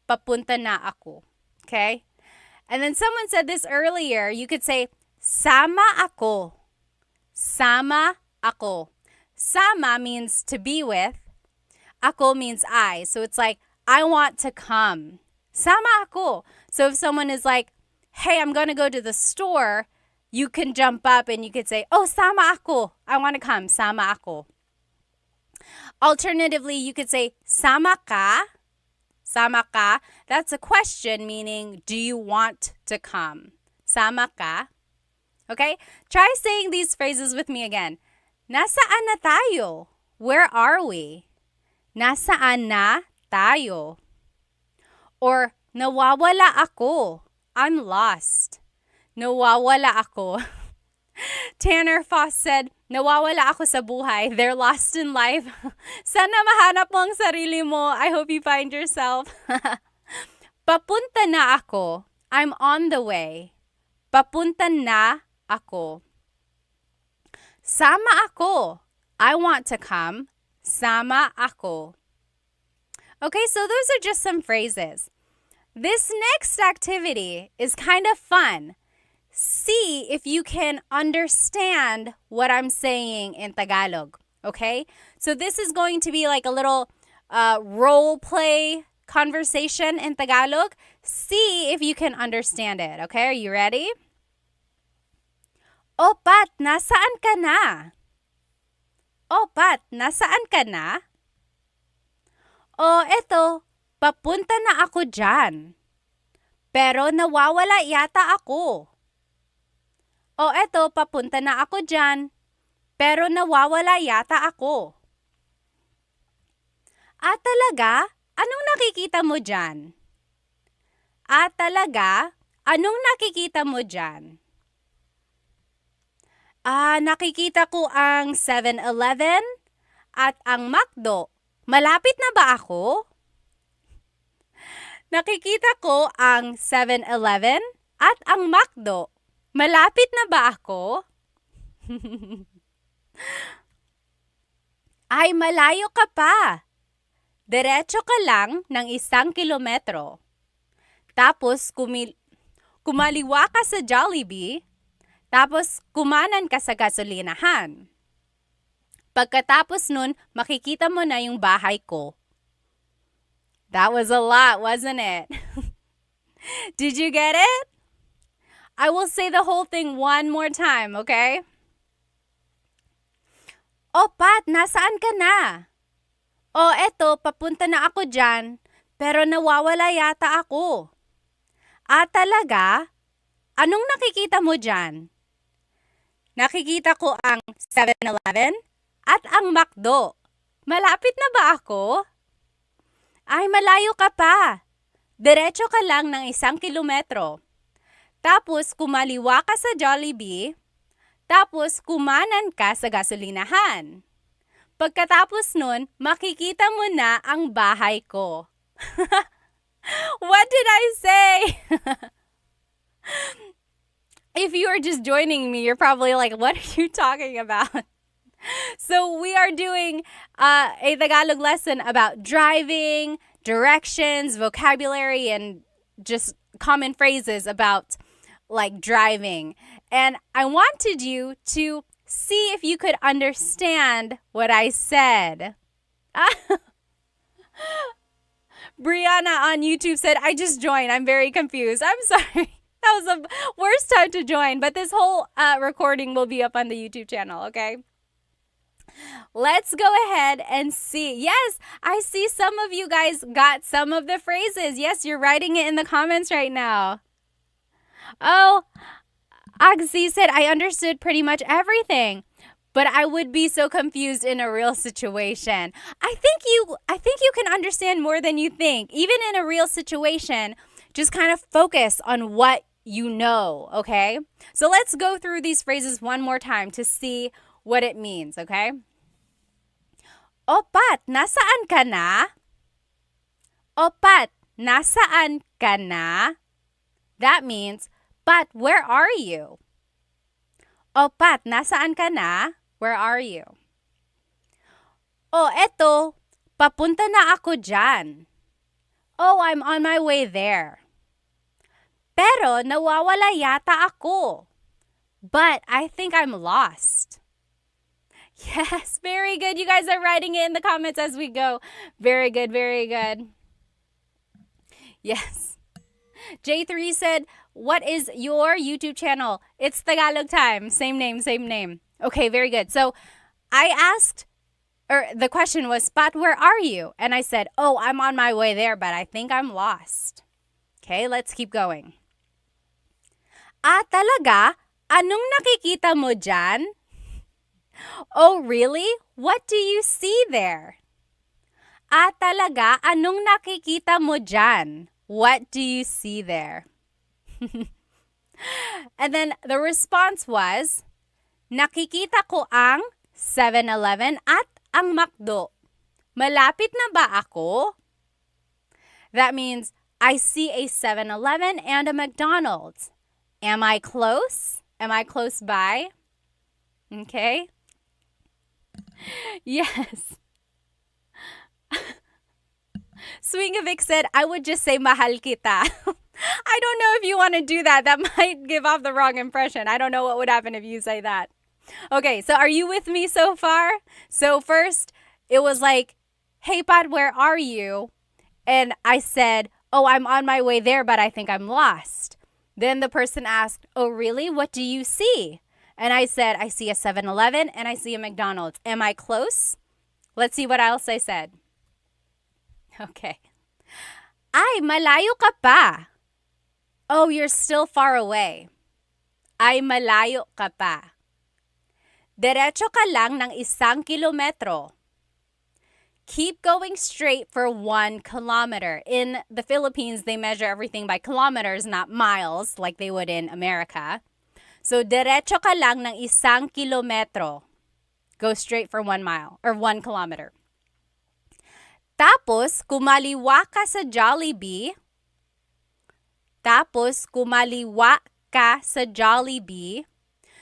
Papunta na ako. Okay? And then someone said this earlier. You could say, sama ako. Sama ako. Sama means to be with. Ako means I. So it's like, I want to come. Sama ako. So if someone is like, hey, I'm going to go to the store, you can jump up and you could say, oh, sama ako. I want to come. Sama ako. Alternatively, you could say, sama ka. Sama ka. That's a question meaning, do you want to come? Sama ka. Okay? Try saying these phrases with me again. Nasaan na tayo? Where are we? Nasaan na tayo? Or nawawala ako. I'm lost. Nawawala ako. Tanner Foss said, nawawala ako sa buhay. They're lost in life. Sana mahanap mo ang sarili mo. I hope you find yourself. Papunta na ako. I'm on the way. Papunta na ako. Sama ako. I want to come. Sama ako. Okay, so those are just some phrases. This next activity is kind of fun. See if you can understand what I'm saying in Tagalog, okay? So this is going to be like a little role play conversation in Tagalog. See if you can understand it, okay? Are you ready? O Pat, nasaan ka na? O Pat, nasaan ka na? O eto, papunta na ako dyan. Pero nawawala yata ako. O eto, papunta na ako dyan. Pero nawawala yata ako. Talaga? Anong nakikita mo dyan? Talaga? Anong nakikita mo dyan? Nakikita ko ang 7-Eleven at ang McDo. Malapit na ba ako? Nakikita ko ang 7-Eleven at ang McDo. Malapit na ba ako? Ay, malayo ka pa. Diretso ka lang ng 1 kilometro. Tapos kumaliwa ka sa Jollibee. Tapos kumanan ka sa gasolinahan. Pagkatapos nun, makikita mo na yung bahay ko. That was a lot, wasn't it? Did you get it? I will say the whole thing one more time, okay? O Pat, nasaan ka na? O eto, papunta na ako dyan, pero nawawala yata ako. Talaga? Anong nakikita mo dyan? Nakikita ko ang 7-Eleven at ang McDo. Malapit na ba ako? Ay, malayo ka pa. Diretso ka lang ng 1 kilometro. Tapos kumaliwa ka sa Jollibee. Tapos kumanan ka sa gasolinahan. Pagkatapos nun, makikita mo na ang bahay ko. What did I say? If you are just joining me, you're probably like, what are you talking about? So we are doing a Tagalog lesson about driving, directions, vocabulary, and just common phrases about like driving. And I wanted you to see if you could understand what I said. Brianna on YouTube said, I just joined. I'm very confused. I'm sorry. That was the worst time to join, but this whole recording will be up on the YouTube channel, okay? Let's go ahead and see. Yes, I see some of you guys got some of the phrases. Yes, you're writing it in the comments right now. Oh, Agzi said, I understood pretty much everything, but I would be so confused in a real situation. I think you can understand more than you think. Even in a real situation, just kind of focus on what you know, okay? So let's go through these phrases one more time to see what it means, okay? O Pat, nasaan ka na? O Pat, nasaan ka na? That means, Pat, where are you? O Pat, nasaan ka na? Where are you? O eto, papunta na ako dyan. Oh, I'm on my way there. Pero nawawala yata ako. But I think I'm lost. Yes, very good. You guys are writing it in the comments as we go. Very good, very good. Yes. J3 said, what is your YouTube channel? It's Tagalog Time. Same name, same name. Okay, very good. So I asked, or the question was, Pat, where are you? And I said, oh, I'm on my way there, but I think I'm lost. Okay, let's keep going. Talaga? Anong nakikita mo dyan? Oh, really? What do you see there? Talaga? Anong nakikita mo dyan? What do you see there? And then the response was, nakikita ko ang 7-Eleven at ang McDo. Malapit na ba ako? That means, I see a 7-Eleven and a McDonald's. Am I close? Am I close by? Okay. Yes. Swingovic said, I would just say mahal kita. I don't know if you want to do that. That might give off the wrong impression. I don't know what would happen if you say that. Okay, so are you with me so far? So first, it was like, hey, Pat, where are you? And I said, oh, I'm on my way there, but I think I'm lost. Then the person asked, oh, really? What do you see? And I said, I see a 7-Eleven and I see a McDonald's. Am I close? Let's see what else I said. Okay. Ay, malayo ka pa. Oh, you're still far away. Ay, malayo ka pa. Diretso ka lang ng 1 kilometro. Keep going straight for 1 kilometer. In the Philippines, they measure everything by kilometers, not miles, like they would in America. So, diretso ka lang ng 1 kilometro. Go straight for 1 mile or 1 kilometer. Tapos, kumaliwa ka sa Jollibee.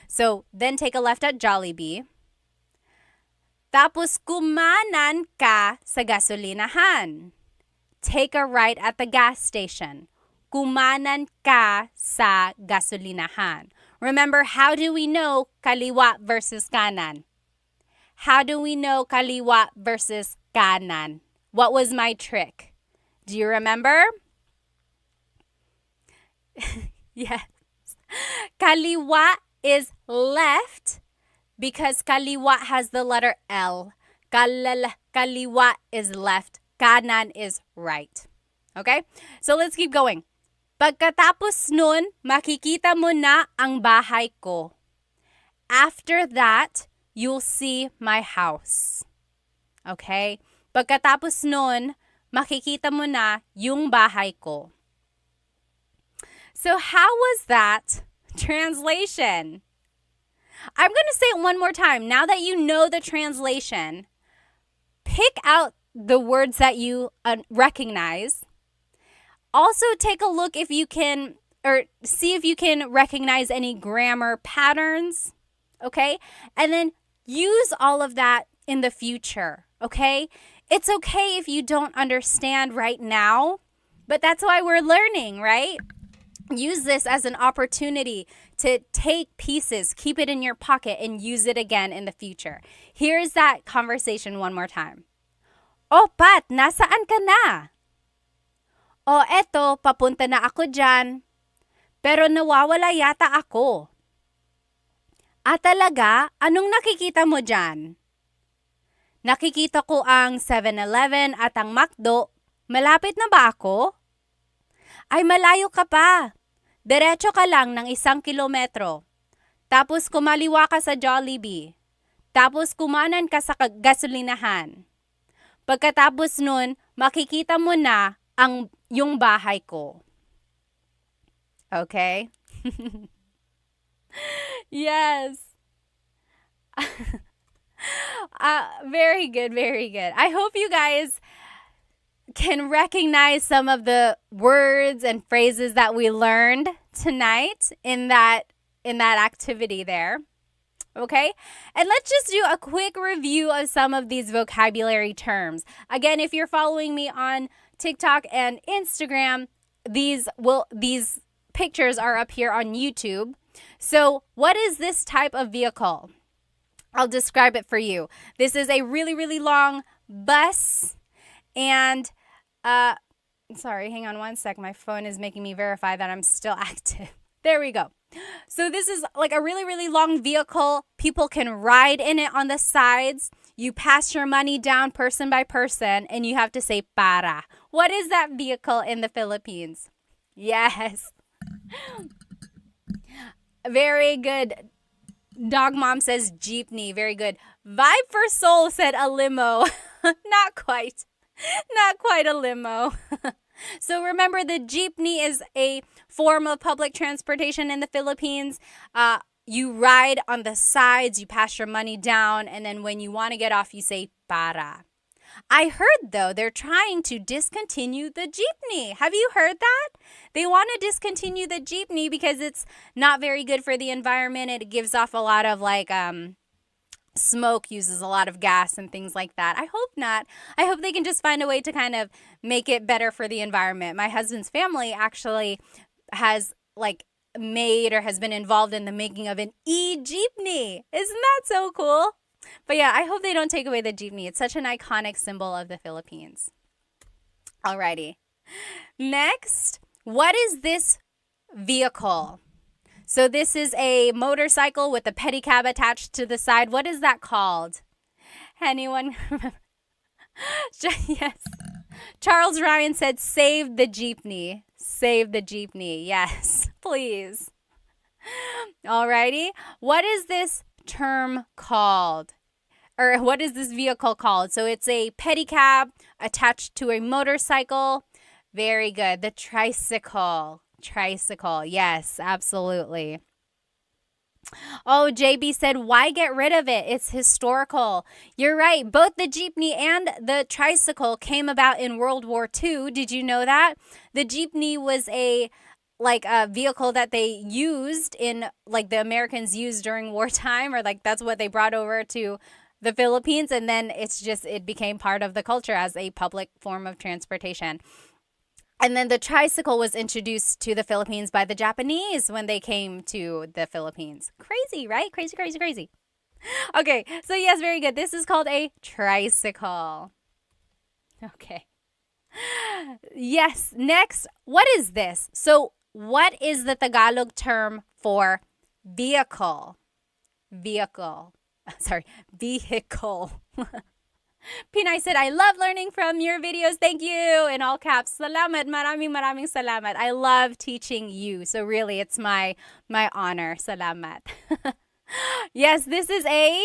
So, then take a left at Jollibee. Tapos, kumanan ka sa gasolinahan. Take a right at the gas station. Kumanan ka sa gasolinahan. Remember, how do we know kaliwa versus kanan? How do we know kaliwa versus kanan? What was my trick? Do you remember? Yes. Kaliwa is left because kaliwa has the letter L. Kaliwa is left. Kanan is right. Okay? So let's keep going. Pagkatapos nun, makikita mo na ang bahay ko. After that, you'll see my house. Okay? Pagkatapos nun, makikita mo na yung bahay ko. So how was that translation? I'm going to say it one more time. Now that you know the translation, pick out the words that you recognize. Also take a look if you can, or see if you can recognize any grammar patterns, okay? And then use all of that in the future, okay? It's okay if you don't understand right now, but that's why we're learning, right? Use this as an opportunity to take pieces, keep it in your pocket, and use it again in the future. Here's that conversation one more time. Oh, Pat, nasaan ka na? Oh, eto, papunta na ako dyan. Pero nawawala yata ako. Talaga? Anong nakikita mo dyan? Nakikita ko ang 7-Eleven at ang McDo. Malapit na ba ako? Ay, malayo ka pa. Diretso ka lang ng 1 kilometro. Tapos kumaliwa ka sa Jollibee. Tapos kumanan ka sa gasolinahan. Pagkatapos nun, makikita mo na yung bahay ko. Okay? Yes. Very good, very good. I hope you guys can recognize some of the words and phrases that we learned tonight in that activity there. Okay? And let's just do a quick review of some of these vocabulary terms. Again, if you're following me on TikTok and Instagram, these pictures are up here on YouTube. So, what is this type of vehicle? I'll describe it for you. This is a really, really long bus. And, sorry, hang on one sec. My phone is making me verify that I'm still active. There we go. So this is like a really, really long vehicle. People can ride in it on the sides. You pass your money down person by person, and you have to say para. What is that vehicle in the Philippines? Yes. Very good. Dog Mom says jeepney. Very good. Vibe for Soul said a limo. Not quite. Not quite a limo. So remember, the jeepney is a form of public transportation in the Philippines. You ride on the sides, you pass your money down, and then when you want to get off, you say para. I heard, though, they're trying to discontinue the jeepney. Have you heard that? They want to discontinue the jeepney because it's not very good for the environment. It gives off a lot of smoke, uses a lot of gas and things like that. I hope not. I hope they can just find a way to kind of make it better for the environment. My husband's family actually has made or has been involved in the making of an e-jeepney. Isn't that so cool? But yeah, I hope they don't take away the jeepney. It's such an iconic symbol of the Philippines. Alrighty. Next, what is this vehicle? So this is a motorcycle with a pedicab attached to the side. What is that called? Anyone remember? Yes. Charles Ryan said, save the jeepney. Save the jeepney. Yes, please. Alrighty. What is this term called? Or what is this vehicle called? So it's a pedicab attached to a motorcycle. Very good. The tricycle. Tricycle. Yes, absolutely. Oh, JB said, why get rid of it? It's historical. You're right. Both the jeepney and the tricycle came about in World War II. Did you know that? The jeepney was a vehicle that they used in, the Americans used during wartime, or that's what they brought over to the Philippines. And then it became part of the culture as a public form of transportation. And then the tricycle was introduced to the Philippines by the Japanese when they came to the Philippines. Crazy, right? Crazy, crazy, crazy. Okay, so yes, very good. This is called a tricycle. Okay. Yes, next, what is this? So what is the Tagalog term for vehicle? Vehicle. Sorry, vehicle. Pinay said, I love learning from your videos. Thank you. In all caps. Salamat. Maraming salamat. I love teaching you. So really, it's my honor. Salamat. Yes, this is a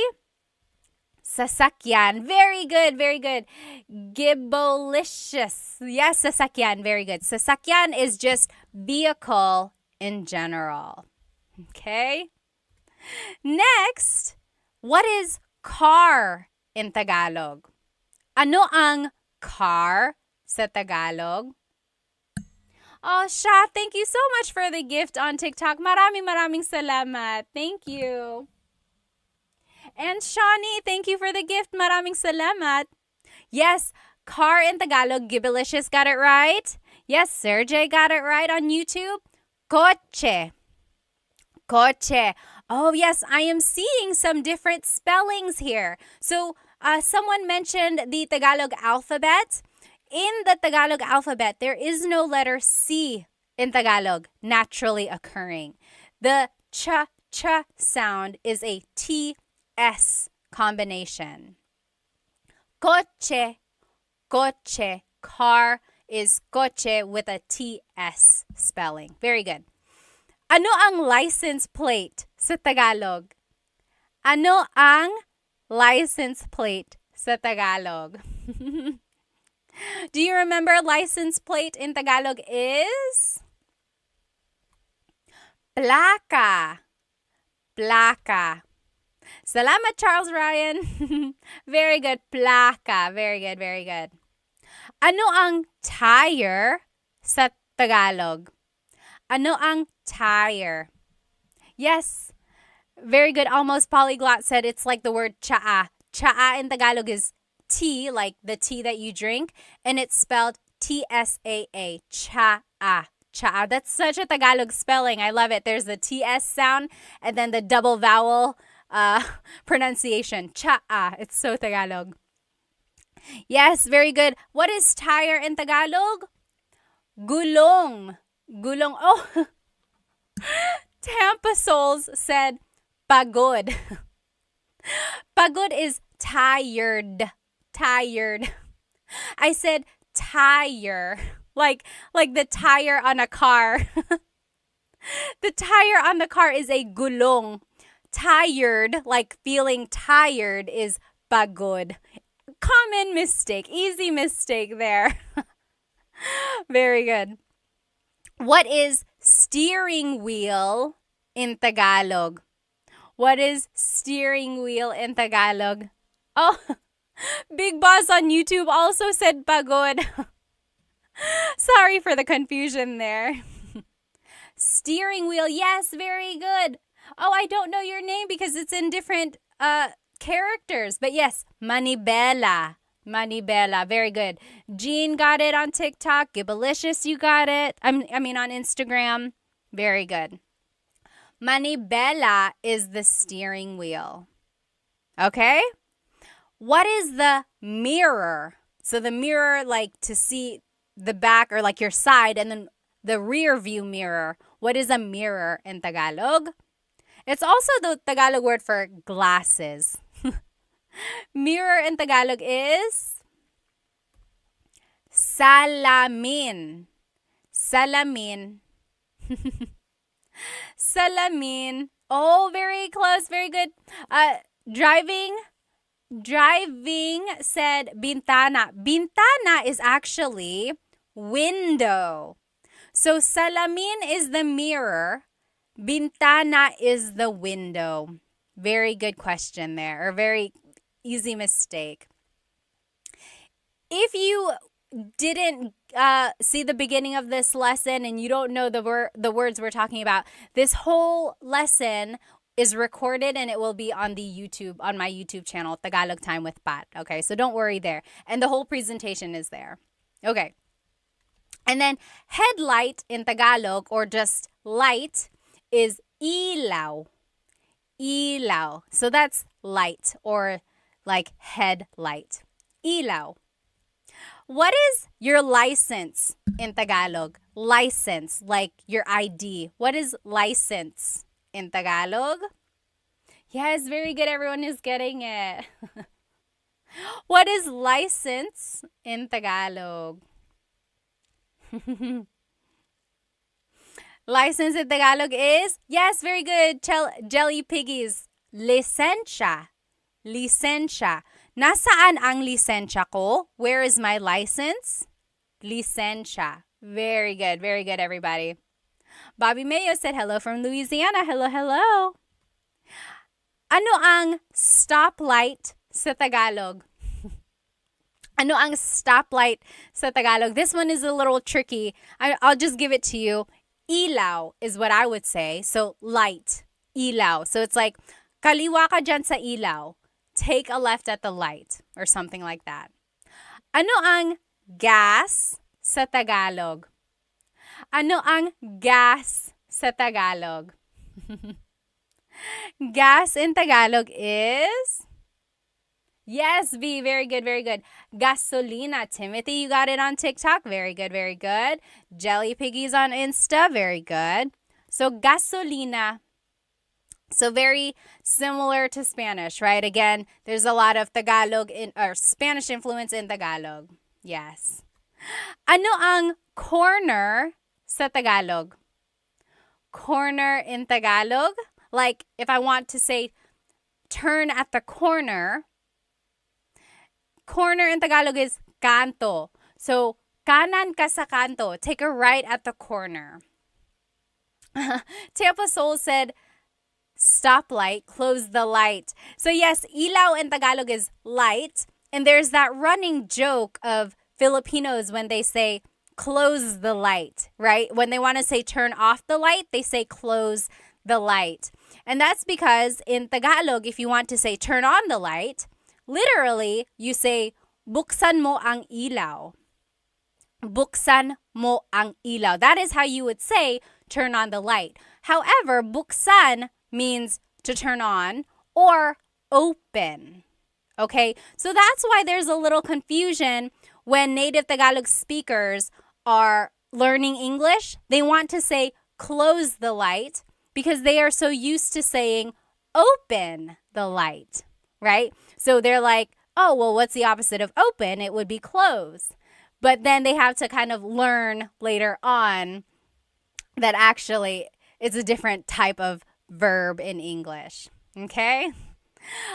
sasakyan. Very good. Very good. Gibolicious. Yes, sasakyan. Very good. Sasakyan is just vehicle in general. Okay. Next, what is car in Tagalog? Ano ang car sa Tagalog? Oh, Sha, thank you so much for the gift on TikTok. Maraming salamat. Thank you. And Shawnee, thank you for the gift. Maraming salamat. Yes, car in Tagalog. Gibilicious got it right. Yes, Sergey got it right on YouTube. Coche. Coche. Oh, yes, I am seeing some different spellings here. So, someone mentioned the Tagalog alphabet. In the Tagalog alphabet, there is no letter C in Tagalog naturally occurring. The ch sound is a TS combination. Coche, coche, car is coche with a TS spelling. Very good. Ano ang license plate sa Tagalog? Ano ang license plate sa Tagalog? Do you remember license plate in Tagalog is? Plaka. Plaka. Salamat, Charles Ryan. Very good. Plaka. Very good, very good. Ano ang tire sa Tagalog? Ano ang tire? Yes. Very good. Almost polyglot said it's like the word tsaa. Tsaa in Tagalog is tea, like the tea that you drink, and it's spelled T-S-A-A. Tsaa. Tsaa. That's such a Tagalog spelling. I love it. There's the T-S sound and then the double vowel pronunciation. Tsaa. It's so Tagalog. Yes, very good. What is tire in Tagalog? Gulong. Gulong. Oh, Tampa Souls said pagod. Pagod is tired. Tired. I said tire. Like the tire on a car. The tire on the car is a gulong. Tired, like feeling tired, is pagod. Common mistake. Easy mistake there. Very good. What is steering wheel in Tagalog? What is steering wheel in Tagalog? Oh, Big Boss on YouTube also said pagod. Sorry for the confusion there. Steering wheel, yes, very good. Oh, I don't know your name because it's in different characters. But yes, Manibela. Manibela, very good. Jean got it on TikTok. Gibalicious, you got it. I mean on Instagram. Very good. Manibela is the steering wheel. Okay? What is the mirror? So the mirror, like to see the back or like your side, and then the rear view mirror. What is a mirror in Tagalog? It's also the Tagalog word for glasses. Mirror in Tagalog is salamin. Salamin. Salamin. Oh, very close. Very good. Driving said bintana. Bintana is actually window. So salamin is the mirror. Bintana is the window. Very good question there, or very easy mistake. If you didn't see the beginning of this lesson and you don't know the words we're talking about, this whole lesson is recorded and it will be on my YouTube channel, Tagalog Time with Pat. Okay, so don't worry there. And the whole presentation is there. Okay. And then headlight in Tagalog, or just light, is ilaw. Ilaw. So that's light, or like headlight. Ilaw. What is your license in Tagalog? License, like your ID. What is license in Tagalog? Yes, very good. Everyone is getting it. What is license in Tagalog? License in Tagalog is, yes, very good. Jelly Piggies. Lisensya. Lisensya. Nasaan ang lisensya ko? Where is my license? Lisensya. Very good, everybody. Bobby Mayo said hello from Louisiana. Hello, hello. Ano ang stoplight sa Tagalog? Ano ang stoplight sa Tagalog? This one is a little tricky. I'll just give it to you. Ilaw is what I would say. So light. Ilaw. So it's like, kaliwa ka dyan sa ilaw. Take a left at the light, or something like that. Ano ang gas sa Tagalog? Ano ang gas sa Tagalog? Gas in Tagalog is, yes, V, very good, very good. Gasolina. Timothy, you got it on TikTok. Very good, very good. Jelly Piggies on Insta. Very good. So gasolina. So very similar to Spanish, right? Again, there's a lot of Tagalog or Spanish influence in Tagalog. Yes. Ano ang corner sa Tagalog? Corner in Tagalog? Like if I want to say turn at the corner, corner in Tagalog is kanto. So kanan ka sa kanto. Take a right at the corner. Tampa Soul said, stoplight, close the light. So yes, ilaw in Tagalog is light. And there's that running joke of Filipinos when they say close the light, right? When they want to say turn off the light, they say close the light. And that's because in Tagalog, if you want to say turn on the light, literally you say buksan mo ang ilaw. Buksan mo ang ilaw. That is how you would say turn on the light. However, buksan means to turn on or open. Okay, so that's why there's a little confusion when native Tagalog speakers are learning English. They want to say close the light because they are so used to saying open the light, right? So they're like, oh, well, what's the opposite of open? It would be close. But then they have to kind of learn later on that actually it's a different type of verb in English. Okay?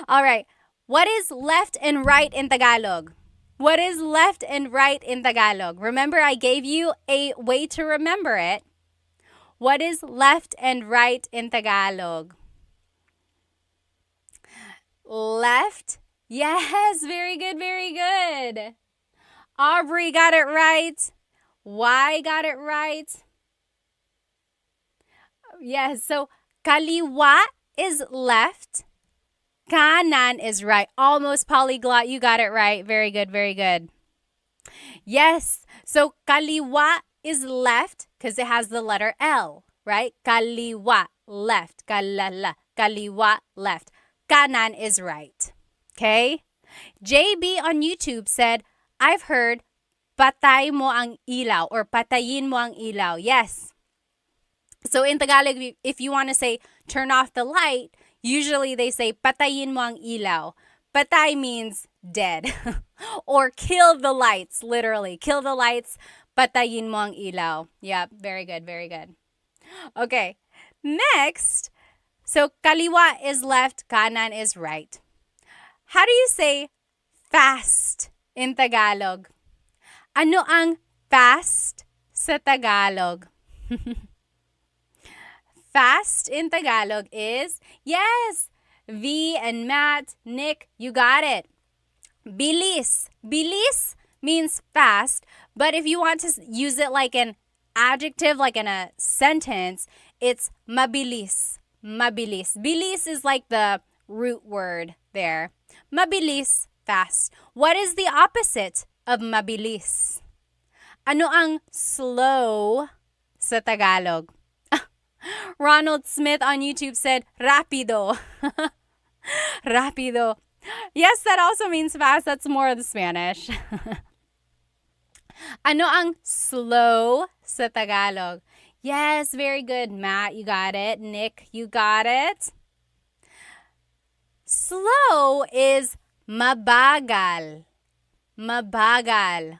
All right. What is left and right in Tagalog? What is left and right in Tagalog? Remember, I gave you a way to remember it. What is left and right in Tagalog? Left. Yes, very good, very good. Aubrey got it right. Y got it right. Yes, so kaliwa is left. Kanan is right. Almost polyglot. You got it right. Very good, very good. Yes, so kaliwa is left because it has the letter L, right? Kaliwa, left. Kalala, kaliwa, left. Kanan is right. Okay? JB on YouTube said, I've heard patay mo ang ilaw or patayin mo ang ilaw. Yes. So in Tagalog, if you want to say turn off the light, usually they say patayin mo ang ilaw. Patay means dead or kill the lights, literally. Kill the lights, patayin mo ang ilaw. Yep, very good, very good. Okay, next. So kaliwa is left, kanan is right. How do you say fast in Tagalog? Ano ang fast sa Tagalog? Fast in Tagalog is, yes, V and Matt, Nick, you got it. Bilis. Bilis means fast, but if you want to use it like an adjective, like in a sentence, it's mabilis. Mabilis. Bilis is like the root word there. Mabilis, fast. What is the opposite of mabilis? Ano ang slow sa Tagalog? Ronald Smith on YouTube said, rapido. Rapido. Yes, that also means fast. That's more of the Spanish. Ano ang slow sa Tagalog? Yes, very good. Matt, you got it. Nick, you got it. Slow is mabagal. Mabagal.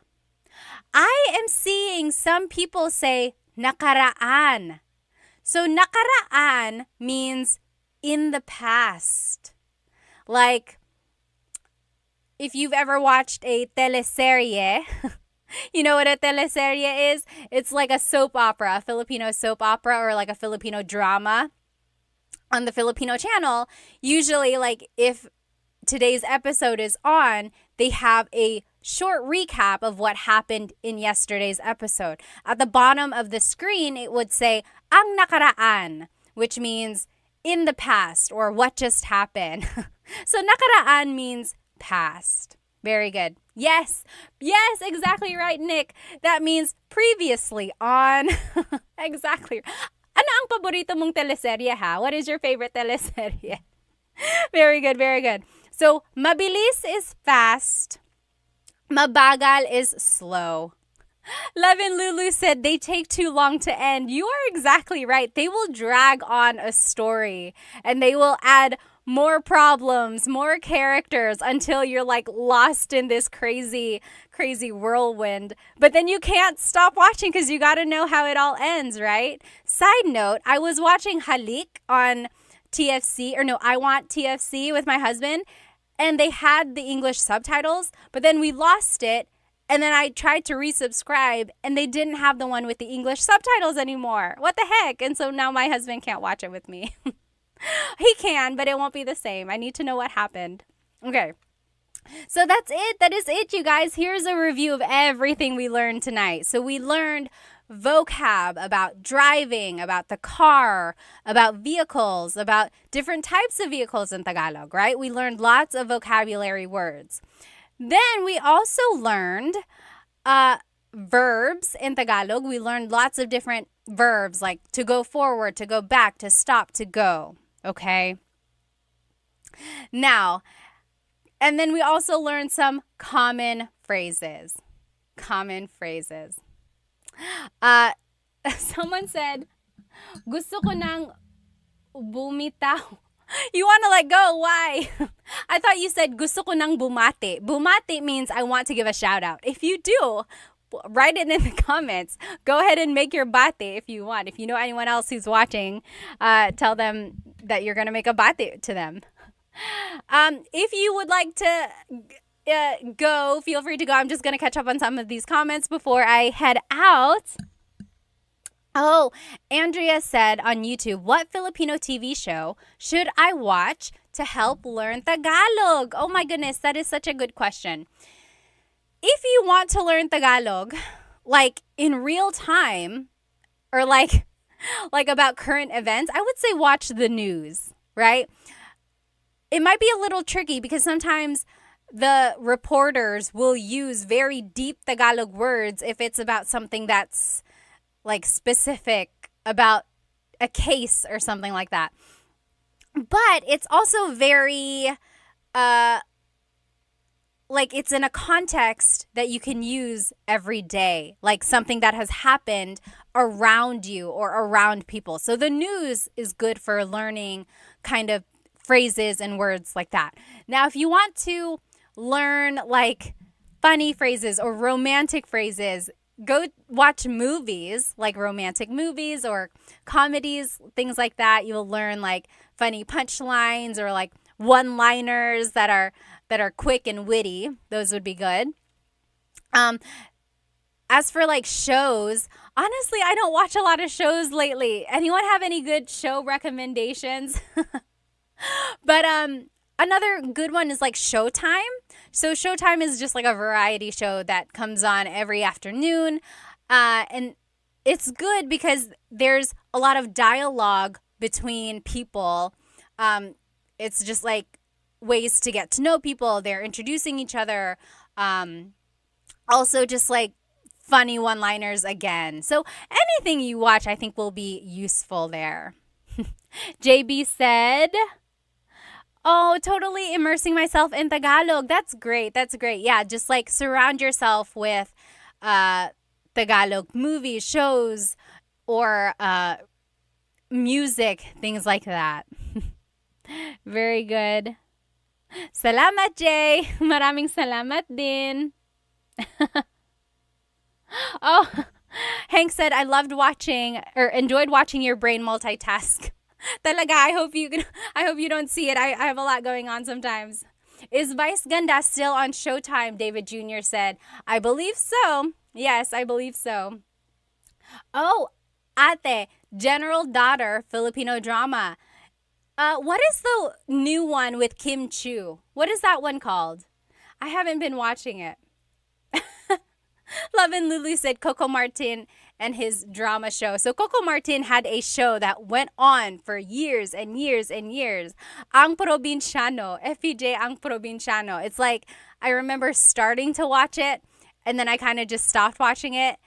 I am seeing some people say nakaraan. So nakaraan means in the past. Like, if you've ever watched a teleserye, you know what a teleserye is? It's like a soap opera, a Filipino soap opera, or like a Filipino drama on the Filipino channel. Usually, like, if today's episode is on, they have a short recap of what happened in yesterday's episode. At the bottom of the screen, it would say, ang nakaraan, which means in the past or what just happened. So nakaraan means past. Very good. Yes, exactly right, Nick. That means previously on. Exactly. Ano ang paborito mong teleserye, ha? What is your favorite teleserye? Very good, very good. So, mabilis is fast. Mabagal is slow. Levin Lulu said they take too long to end. You are exactly right. They will drag on a story and they will add more problems, more characters until you're like lost in this crazy whirlwind. But then you can't stop watching because you got to know how it all ends, right? Side note, I was watching Halik on TFC, or no, I Want TFC with my husband, and they had the English subtitles, but then we lost it. And then I tried to resubscribe and they didn't have the one with the English subtitles anymore. What the heck? And so now my husband can't watch it with me. He can, but it won't be the same. I need to know what happened. Okay. So that's it. That is it, you guys. Here's a review of everything we learned tonight. So we learned vocab about driving, about the car, about vehicles, about different types of vehicles in Tagalog, right? We learned lots of vocabulary words. Then we also learned verbs in Tagalog. We learned lots of different verbs like to go forward, to go back, to stop, to go. Okay? Now, and then we also learned some common phrases. Common phrases. Someone said, gusto ko nang bumitaw. You want to let go? Why? I thought you said gusto ko nang bumati. Bumati means I want to give a shout out. If you do, write it in the comments. Go ahead and make your bate if you want. If you know anyone else who's watching, tell them that you're going to make a bate to them. If you would like to go, feel free to go. I'm just going to catch up on some of these comments before I head out. Oh, Andrea said on YouTube, what Filipino TV show should I watch to help learn Tagalog? Oh my goodness, that is such a good question. If you want to learn Tagalog, like in real time, or like about current events, I would say watch the news, right? It might be a little tricky because sometimes the reporters will use very deep Tagalog words if it's about something that's like specific about a case or something like that. But it's also very like it's in a context that you can use every day, like something that has happened around you or around people. So the news is good for learning kind of phrases and words like that. Now, if you want to learn like funny phrases or romantic phrases, go watch movies, like romantic movies or comedies, things like that. You'll learn like funny punchlines or like one-liners that are quick and witty. Those would be good. As for like shows, honestly, I don't watch a lot of shows lately. Anyone have any good show recommendations? But another good one is like Showtime. So Showtime is just like a variety show that comes on every afternoon. And it's good because there's a lot of dialogue between people. It's just like ways to get to know people. They're introducing each other. Also just like funny one-liners again. So anything you watch, I think, will be useful there. JB said, oh, totally immersing myself in Tagalog. That's great. That's great. Yeah, just like surround yourself with Tagalog movies, shows, or music, things like that. Very good. Salamat, Jay. Maraming salamat din. Oh, Hank said, I loved watching or enjoyed watching your brain multitask. Talaga, I hope you don't see it. I have a lot going on sometimes. Is Vice Ganda still on Showtime? David Jr. said. I believe so. Yes, I believe so. Oh, Ate, General Daughter, Filipino drama. What is the new one with Kim Chu? What is that one called? I haven't been watching it. Love and Lulu said Coco Martin and his drama show. So Coco Martin had a show that went on for years and years and years. Ang Provinciano, FPJ Ang Provinciano. It's like I remember starting to watch it and then I kind of just stopped watching it.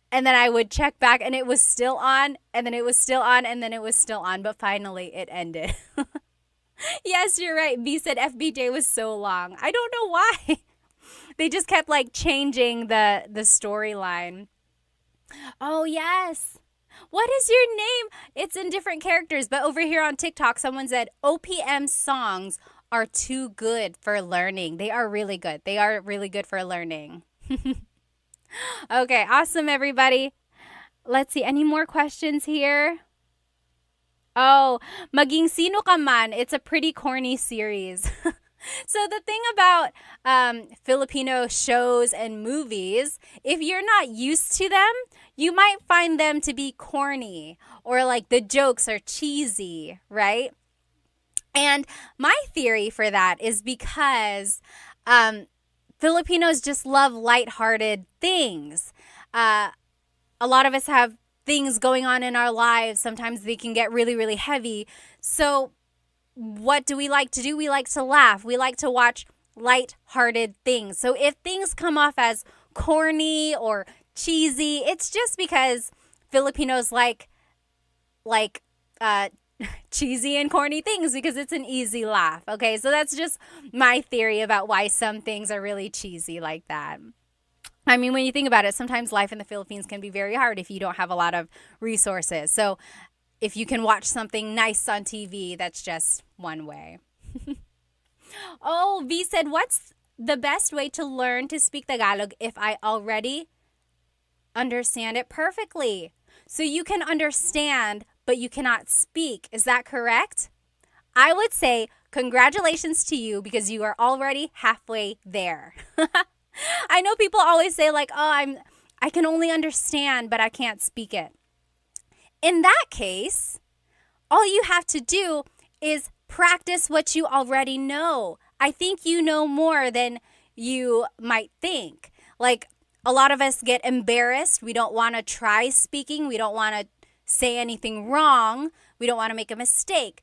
And then I would check back and it was still on, and then it was still on, and then it was still on. But finally it ended. Yes, you're right. B said FBJ was so long. I don't know why. They just kept like changing the storyline. Oh, yes. What is your name? It's in different characters. But over here on TikTok, someone said OPM songs are too good for learning. They are really good. They are really good for learning. Okay, awesome, everybody. Let's see. Any more questions here? Oh, Maging Sino Ka Man. It's a pretty corny series. So the thing about Filipino shows and movies, if you're not used to them, you might find them to be corny or like the jokes are cheesy, right? And my theory for that is because Filipinos just love lighthearted things. A lot of us have things going on in our lives. Sometimes they can get really, really heavy. So what do we like to do? We like to laugh. We like to watch light-hearted things. So if things come off as corny or cheesy, it's just because Filipinos like cheesy and corny things because it's an easy laugh. Okay, so that's just my theory about why some things are really cheesy like that. I mean, when you think about it, sometimes life in the Philippines can be very hard if you don't have a lot of resources. So if you can watch something nice on TV, that's just one way. Oh, V said, what's the best way to learn to speak Tagalog if I already understand it perfectly? So you can understand, but you cannot speak. Is that correct? I would say congratulations to you because you are already halfway there. I know people always say like, "Oh, I can only understand, but I can't speak it." In that case, all you have to do is practice what you already know. I think you know more than you might think. Like a lot of us get embarrassed. We don't want to try speaking. We don't want to say anything wrong. We don't want to make a mistake.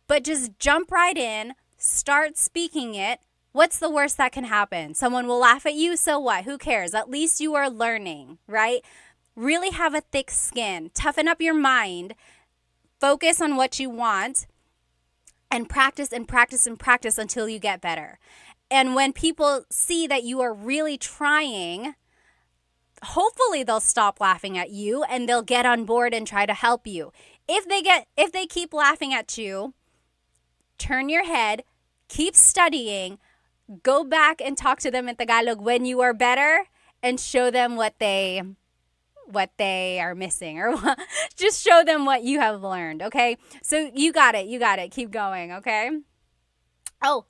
But just jump right in, start speaking it. What's the worst that can happen? Someone will laugh at you, so what? Who cares? At least you are learning, right? Really have a thick skin. Toughen up your mind. Focus on what you want and practice and practice and practice until you get better. And when people see that you are really trying, hopefully they'll stop laughing at you and they'll get on board and try to help you. If they keep laughing at you, turn your head, keep studying, go back and talk to them in Tagalog when you are better and show them what they are missing, or just show them what you have learned, okay? So you got it. Keep going, okay? Oh,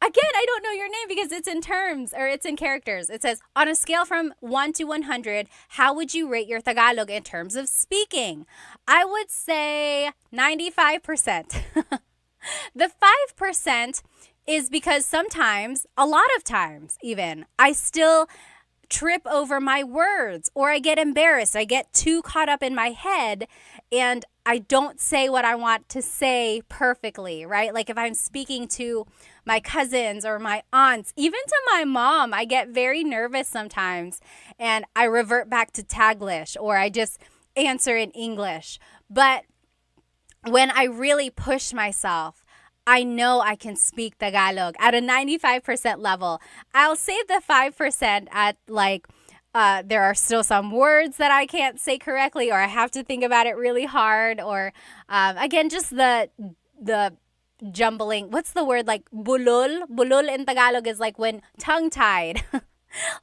again, I don't know your name because it's in terms or it's in characters. It says, on a scale from 1 to 100, how would you rate your Tagalog in terms of speaking? I would say 95%. The 5% is because sometimes, a lot of times even, I still trip over my words or I get embarrassed. I get too caught up in my head and I don't say what I want to say perfectly, right? Like if I'm speaking to my cousins or my aunts, even to my mom, I get very nervous sometimes and I revert back to Taglish or I just answer in English. But when I really push myself, I know I can speak Tagalog at a 95% level. I'll save the 5% at like, there are still some words that I can't say correctly or I have to think about it really hard or, again, just the jumbling. What's the word? Like bulol? Bulol in Tagalog is like when tongue-tied.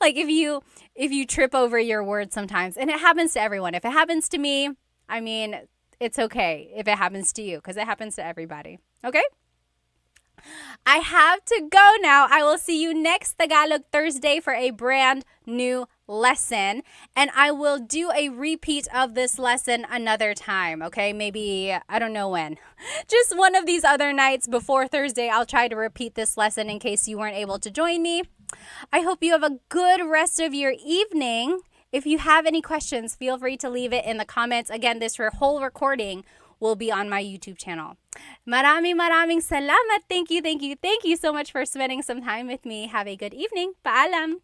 Like if you trip over your words sometimes, and it happens to everyone. If it happens to me, I mean, it's okay if it happens to you because it happens to everybody. Okay? I have to go now. I will see you next Tagalog Thursday for a brand new lesson. And I will do a repeat of this lesson another time, okay? Maybe, I don't know when. Just one of these other nights before Thursday, I'll try to repeat this lesson in case you weren't able to join me. I hope you have a good rest of your evening. If you have any questions, feel free to leave it in the comments. Again, this whole recording will be on my YouTube channel. Maraming salamat. Thank you so much for spending some time with me. Have a good evening. Paalam.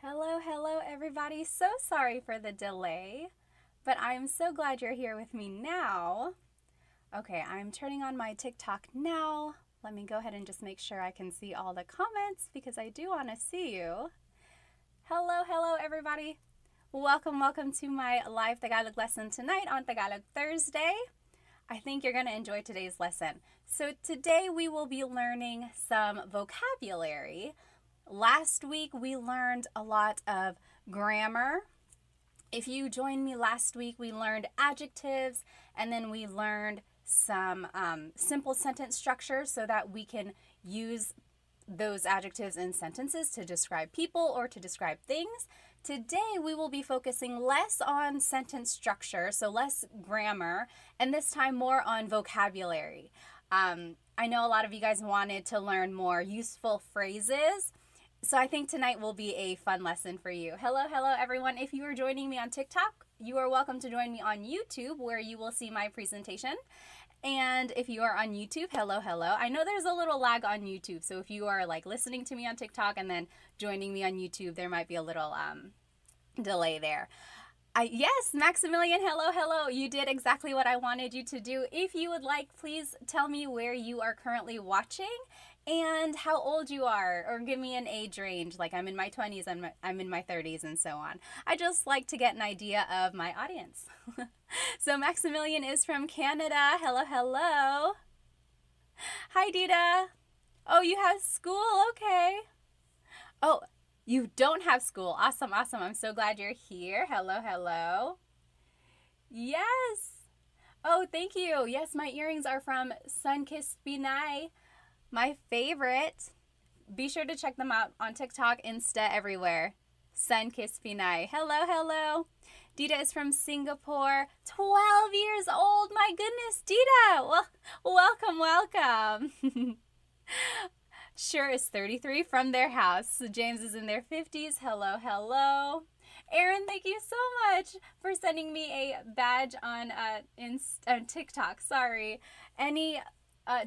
Hello, everybody. So sorry for the delay, but I'm so glad you're here with me now. Okay, I'm turning on my TikTok now. Let me go ahead and just make sure I can see all the comments because I do want to see you. Hello, everybody. Welcome to my live Tagalog lesson tonight on Tagalog Thursday. I think you're going to enjoy today's lesson. So today we will be learning some vocabulary. Last week we learned a lot of grammar. If you joined me last week, we learned adjectives and then we learned some simple sentence structure so that we can use those adjectives in sentences to describe people or to describe things. Today we will be focusing less on sentence structure, so less grammar, and this time more on vocabulary. I know a lot of you guys wanted to learn more useful phrases, so I think tonight will be a fun lesson for you. Hello everyone. If you are joining me on TikTok, you are welcome to join me on YouTube where you will see my presentation. And if you are on YouTube, hello. I know there's a little lag on YouTube, so if you are like listening to me on TikTok and then joining me on YouTube, there might be a little delay there. Yes, Maximilian, hello. You did exactly what I wanted you to do. If you would like, please tell me where you are currently watching and how old you are, or give me an age range. Like I'm in my 20s, I'm in my 30s, and so on. I just like to get an idea of my audience. So Maximilian is from Canada. Hello. Hi, Dita. Oh, you have school? Okay. Oh, you don't have school. Awesome, awesome. I'm so glad you're here. Hello, hello. Yes. Oh, thank you. Yes, my earrings are from Sunkissed Binay, my favorite. Be sure to check them out on TikTok, Insta, everywhere. Sunkissed Binay. Hello, hello. Dita is from Singapore, 12 years old. My goodness, Dita. Well, welcome, welcome. Sure is 33 from their house. James is in their 50s. Hello, hello. Aaron, thank you so much for sending me a badge on TikTok. Sorry. Any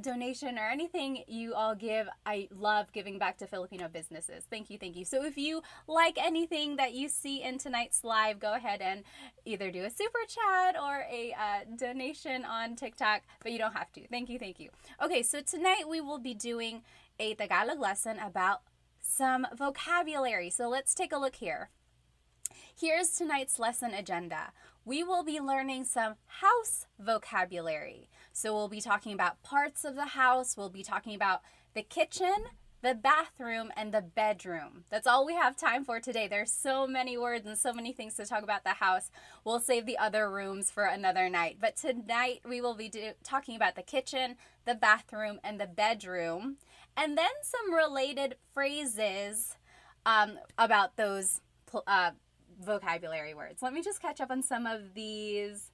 donation or anything you all give, I love giving back to Filipino businesses. Thank you, thank you. So if you like anything that you see in tonight's live, go ahead and either do a super chat or a donation on TikTok, but you don't have to. Thank you, thank you. Okay, so tonight we will be doing a Tagalog lesson about some vocabulary. So let's take a look here. Here's tonight's lesson agenda. We will be learning some house vocabulary. So we'll be talking about parts of the house. We'll be talking about the kitchen, the bathroom, and the bedroom. That's all we have time for today. There's so many words and so many things to talk about the house. We'll save the other rooms for another night. But tonight we will be talking about the kitchen, the bathroom, and the bedroom. And then some related phrases about those vocabulary words. Let me just catch up on some of these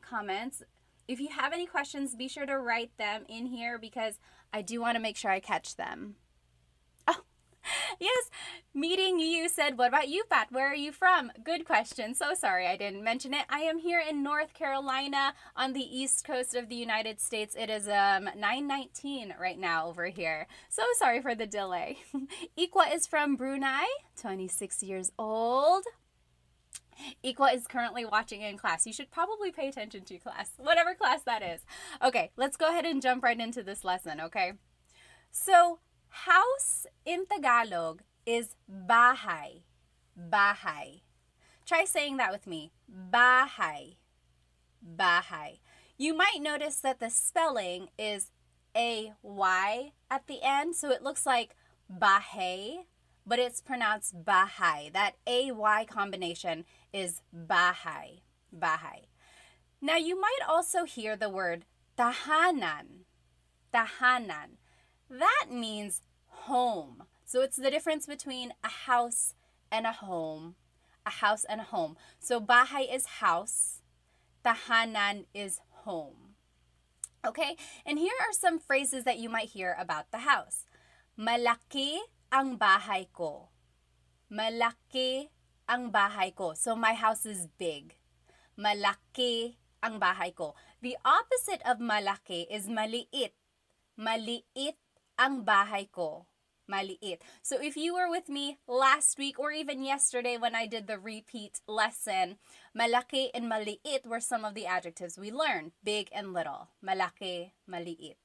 comments. If you have any questions, be sure to write them in here because I do want to make sure I catch them. Oh, yes, meeting you said, what about you, Pat? Where are you from? Good question. So sorry I didn't mention it. I am here in North Carolina on the east coast of the United States. It is 9:19 right now over here. So sorry for the delay. Ikwa is from Brunei, 26 years old. Ikwa is currently watching in class. You should probably pay attention to class, whatever class that is. Okay, let's go ahead and jump right into this lesson, okay? So, house in Tagalog is bahay. Bahay. Try saying that with me. Bahay. Bahay. You might notice that the spelling is A-Y at the end, so it looks like bahay, but it's pronounced bahay. That A-Y combination is bahay. Bahay. Now, you might also hear the word tahanan. Tahanan. That means home. So it's the difference between a house and a home. A house and a home. So bahay is house. Tahanan is home. Okay? And here are some phrases that you might hear about the house. Malaki ang bahay ko. Malaki ang bahay ko. So my house is big. Malaki ang bahay ko. The opposite of malaki is maliit. Maliit ang bahay ko. Maliit. So if you were with me last week or even yesterday when I did the repeat lesson, malaki and maliit were some of the adjectives we learned. Big and little. Malaki, maliit.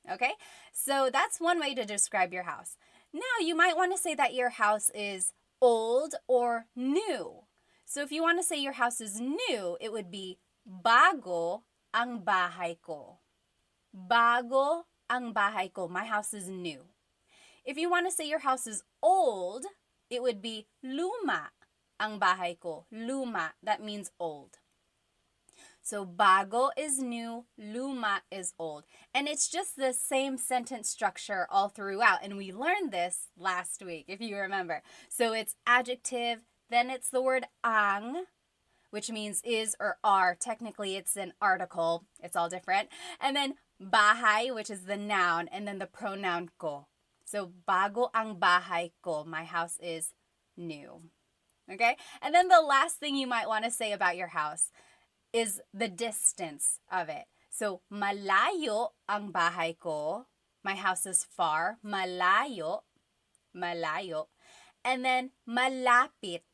Okay? So that's one way to describe your house. Now, you might want to say that your house is old or new. So if you want to say your house is new, it would be bago ang bahay ko. Bago ang bahay ko. My house is new. If you want to say your house is old, it would be luma ang bahay ko. Luma, that means old. So bago is new, luma is old. And it's just the same sentence structure all throughout. And we learned this last week, if you remember. So it's adjective, then it's the word ang, which means is or are. Technically, it's an article. It's all different. And then bahay, which is the noun, and then the pronoun ko. So bago ang bahay ko, my house is new. Okay? And then the last thing you might want to say about your house is the distance of it. So, malayo ang bahay ko. My house is far. Malayo. Malayo. And then, malapit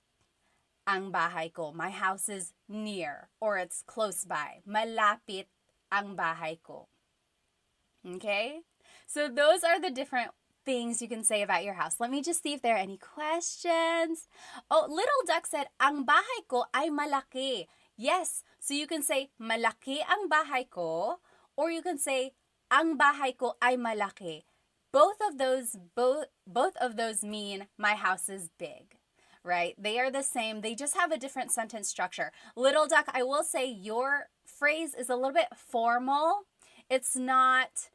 ang bahay ko. My house is near or it's close by. Malapit ang bahay ko. Okay? So, those are the different things you can say about your house. Let me just see if there are any questions. Oh, Little Duck said, ang bahay ko ay malaki. Yes, so you can say, malaki ang bahay ko, or you can say, ang bahay ko ay malaki. both of those mean my house is big, right? They are the same. They just have a different sentence structure. Little duck, I will say your phrase is a little bit formal. It's not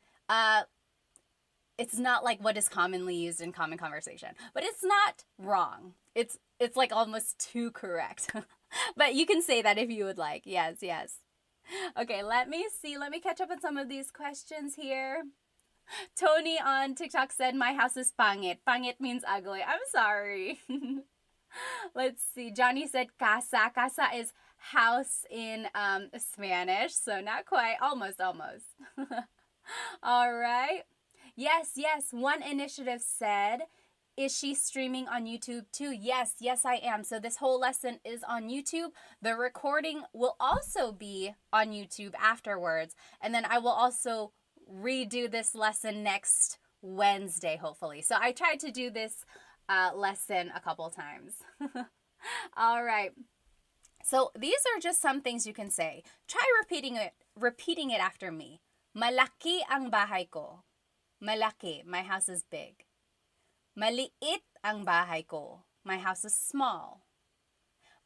like what is commonly used in common conversation, but it's not wrong. It's like almost too correct. But you can say that if you would like. Yes, yes. Okay, let me see. Let me catch up on some of these questions here. Tony on TikTok said, my house is pangit. Pangit means ugly. I'm sorry. Let's see. Johnny said casa. Casa is house in Spanish. So not quite. Almost, almost. All right. Yes, yes. One initiative said, is she streaming on YouTube too? Yes, yes, I am. So this whole lesson is on YouTube. The recording will also be on YouTube afterwards. And then I will also redo this lesson next Wednesday, hopefully. So I tried to do this lesson a couple times. All right. So these are just some things you can say. Try repeating it after me. Malaki ang bahay ko. Malaki, my house is big. Maliit ang bahay ko. My house is small.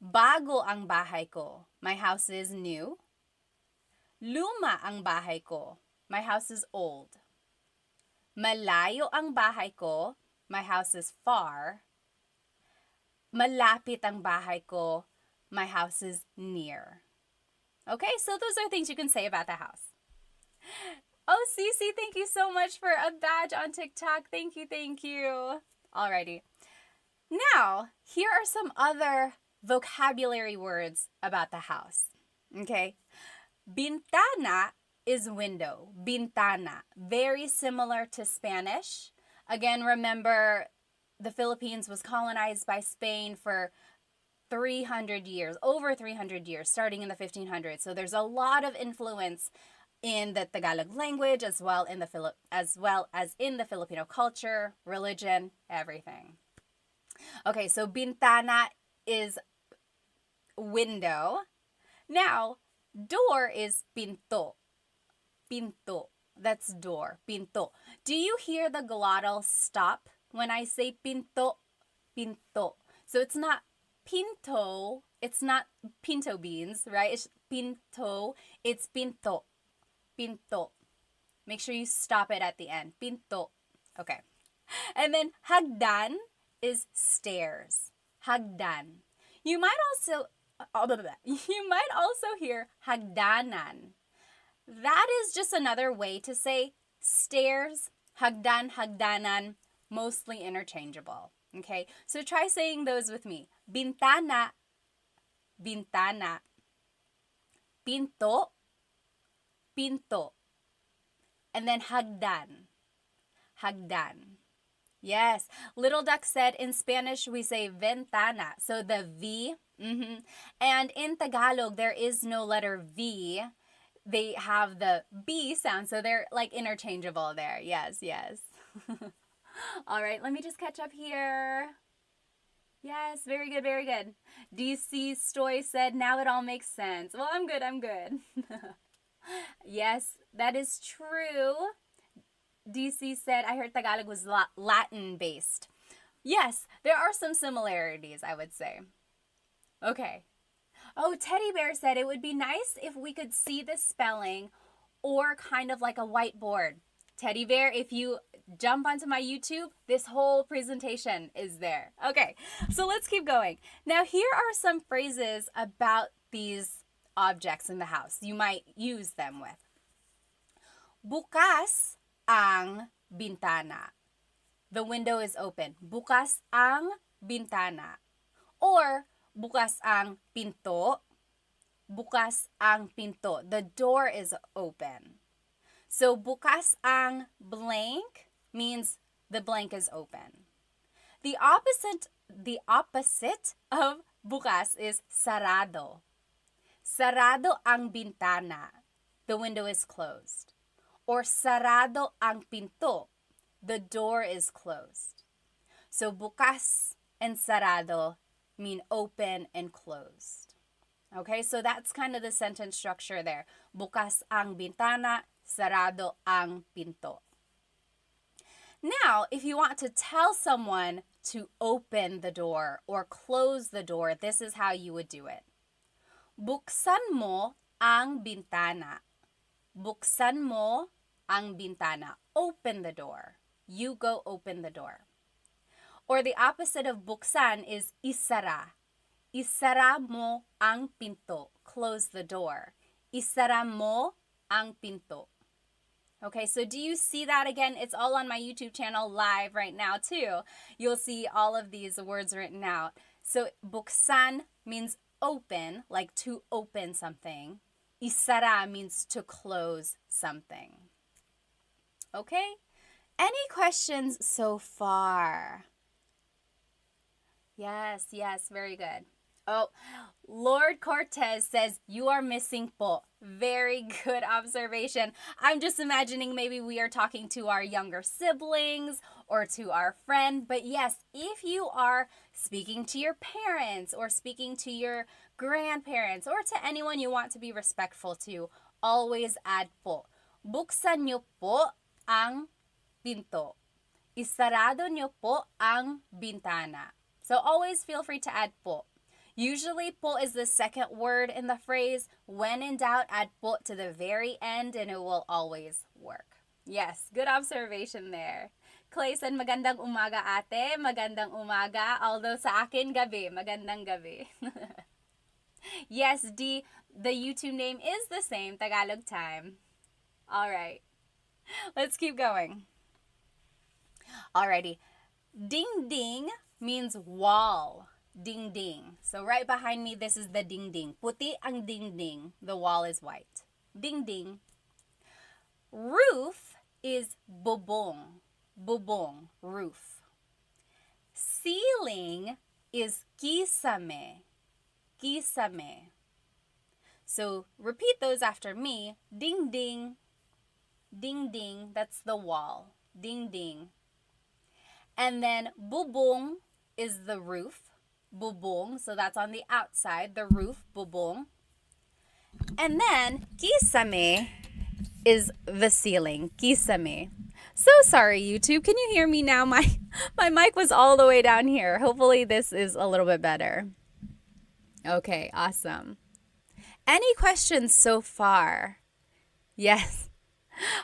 Bago ang bahay ko. My house is new. Luma ang bahay ko. My house is old. Malayo ang bahay ko. My house is far. Malapit ang bahay ko. My house is near. Okay, so those are things you can say about the house. Oh, Cece, thank you so much for a badge on TikTok. Thank you, thank you. Alrighty. Now, here are some other vocabulary words about the house. Okay. Bintana is window. Bintana. Very similar to Spanish. Again, remember, the Philippines was colonized by Spain for 300 years, over 300 years, starting in the 1500s. So there's a lot of influence in the Tagalog language as well as in the Filipino culture, religion, everything. Okay, so bintana is window. Now, door is pinto. Pinto. That's door. Pinto. Do you hear the glottal stop when I say pinto? Pinto. So it's not pinto. It's not pinto beans, right? It's pinto. It's pinto. Pinto. Make sure you stop it at the end. Pinto. Okay. And then hagdan is stairs. Hagdan. You might also hear hagdanan. That is just another way to say stairs, hagdan, hagdanan, mostly interchangeable. Okay? So try saying those with me. Bintana, bintana. Pinto, pinto. And then hagdan, hagdan. Yes. Little Duck said in Spanish we say ventana. So the V. And in Tagalog, there is no letter V. They have the B sound. So they're like interchangeable there. Yes, yes. All right. Let me just catch up here. Yes, very good, very good. DC Stoy said, now it all makes sense. Well, I'm good, I'm good. Yes, that is true. DC said, I heard Tagalog was Latin-based. Yes, there are some similarities, I would say. Okay. Oh, Teddy Bear said, it would be nice if we could see the spelling or kind of like a whiteboard. Teddy Bear, if you jump onto my YouTube, this whole presentation is there. Okay, so let's keep going. Now, here are some phrases about these objects in the house you might use them with. Bukas ang bintana. The window is open. Bukas ang bintana. Or bukas ang pinto. Bukas ang pinto. The door is open. So bukas ang blank means the blank is open. The opposite of bukas is sarado. Sarado ang bintana. The window is closed. Or sarado ang pinto. The door is closed. So bukas and sarado mean open and closed. Okay, so that's kind of the sentence structure there. Bukas ang bintana, sarado ang pinto. Now, if you want to tell someone to open the door or close the door, this is how you would do it. Buksan mo ang bintana. Buksan mo ang bintana. Open the door. You go open the door. Or the opposite of buksan is isara. Isara mo ang pinto. Close the door. Isara mo ang pinto. Okay, so do you see that again? It's all on my YouTube channel live right now too. You'll see all of these words written out. So buksan means open, like to open something. Isara means to close something. Okay? Any questions so far? Yes, very good. Oh, Lord Cortez says, you are missing po. Very good observation. I'm just imagining maybe we are talking to our younger siblings or to our friend. But yes, if you are speaking to your parents or speaking to your grandparents or to anyone you want to be respectful to, always add po. Buksan niyo po ang pinto. Isarado niyo po ang bintana. So always feel free to add po. Usually, po is the second word in the phrase. When in doubt, add po to the very end and it will always work. Yes, good observation there. Clay said, magandang umaga ate, magandang umaga. Although sa akin, gabi, magandang gabi. Yes, D, the YouTube name is the same, Tagalog Time. All right, let's keep going. Alrighty, ding ding means wall. Ding ding. So right behind me, this is the ding ding. Puti ang ding ding. The wall is white. Ding ding. Roof is bubong. Bubong, roof. Ceiling is kisame. Kisame. So repeat those after me. Ding ding. Ding ding. That's the wall. Ding ding. And then bubong is the roof. Bubong, so that's on the outside, the roof, bubong. And then kisame is the ceiling, kisame. So sorry, YouTube. Can you hear me now? My mic was all the way down here. Hopefully this is a little bit better. Okay, awesome. Any questions so far? Yes.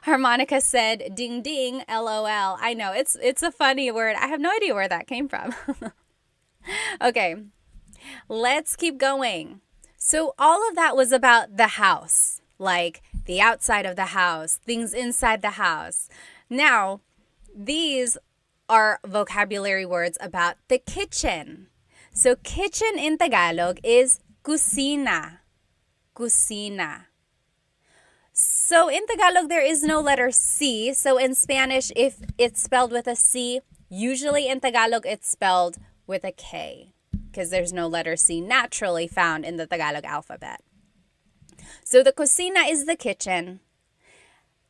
Harmonica said, ding ding, LOL. I know, it's a funny word. I have no idea where that came from. Okay, let's keep going. So all of that was about the house, like the outside of the house, things inside the house. Now, these are vocabulary words about the kitchen. So kitchen in Tagalog is kusina. Kusina. So in Tagalog, there is no letter C. So in Spanish, if it's spelled with a C, usually in Tagalog, it's spelled with a K because there's no letter C naturally found in the Tagalog alphabet. So the kusina is the kitchen.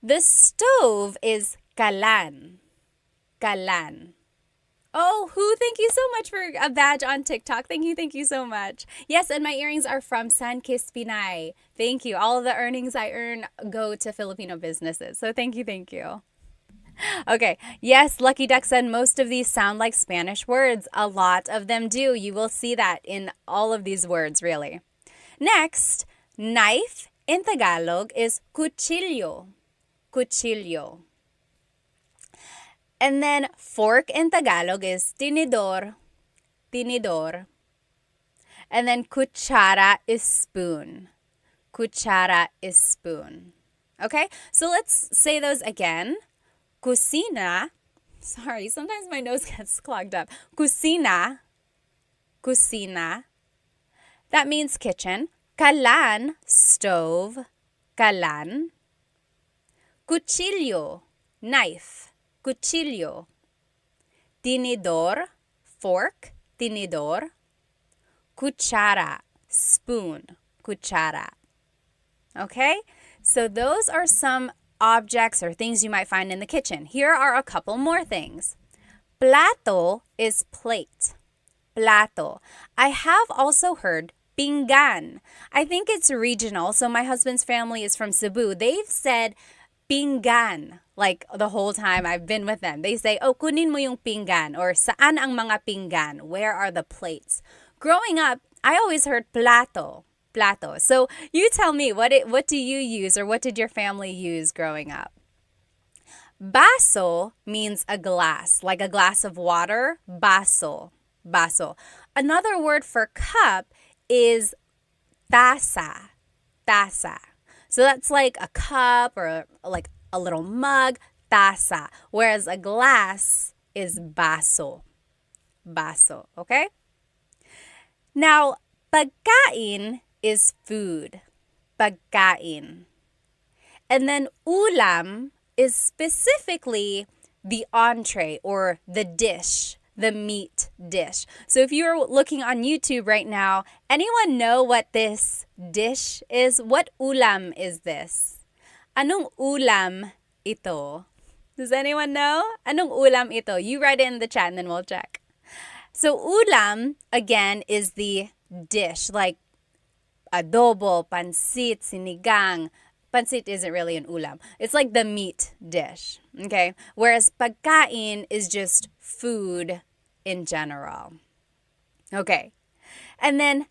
The stove is kalan. Kalan. Oh, who? Thank you so much for a badge on TikTok. Thank you so much. Yes, and my earrings are from San Kiss Pinay. Thank you. All of the earnings I earn go to Filipino businesses. So thank you. Okay, yes, Lucky Duck said most of these sound like Spanish words. A lot of them do. You will see that in all of these words, really. Next, knife in Tagalog is cuchillo. Cuchillo. And then fork in Tagalog is tinidor. Tinidor. And then kutsara is spoon. Kutsara is spoon. Okay, so let's say those again. Kusina, sorry, sometimes my nose gets clogged up. Kusina, kusina, that means kitchen. Kalan, stove, kalan. Cuchillo, knife, cuchillo. Tinidor, fork, tinidor. Cuchara, spoon, cuchara. Okay, so those are some objects or things you might find in the kitchen. Here are a couple more things. Plato is plate. Plato. I have also heard pinggan. I think it's regional. So my husband's family is from Cebu. They've said pinggan, like the whole time I've been with them. They say, oh, kunin mo yung pinggan, or saan ang mga pinggan? Where are the plates? Growing up, I always heard plato. Plato. So you tell me, what do you use, or what did your family use growing up? Baso means a glass, like a glass of water. Baso. Baso. Another word for cup is taza. Taza. So that's like a cup or like a little mug. Taza. Whereas a glass is baso. Baso. Okay? Now, pagkain is food. Pagkain. And then ulam is specifically the entree or the dish, the meat dish. So if you're looking on YouTube right now, anyone know what this dish is? What ulam is this? Anong ulam ito? Does anyone know? Anong ulam ito? You write it in the chat and then we'll check. So ulam, again, is the dish, like adobo, pansit, sinigang. Pansit isn't really an ulam. It's like the meat dish, okay? Whereas pagkain is just food in general. Okay. And then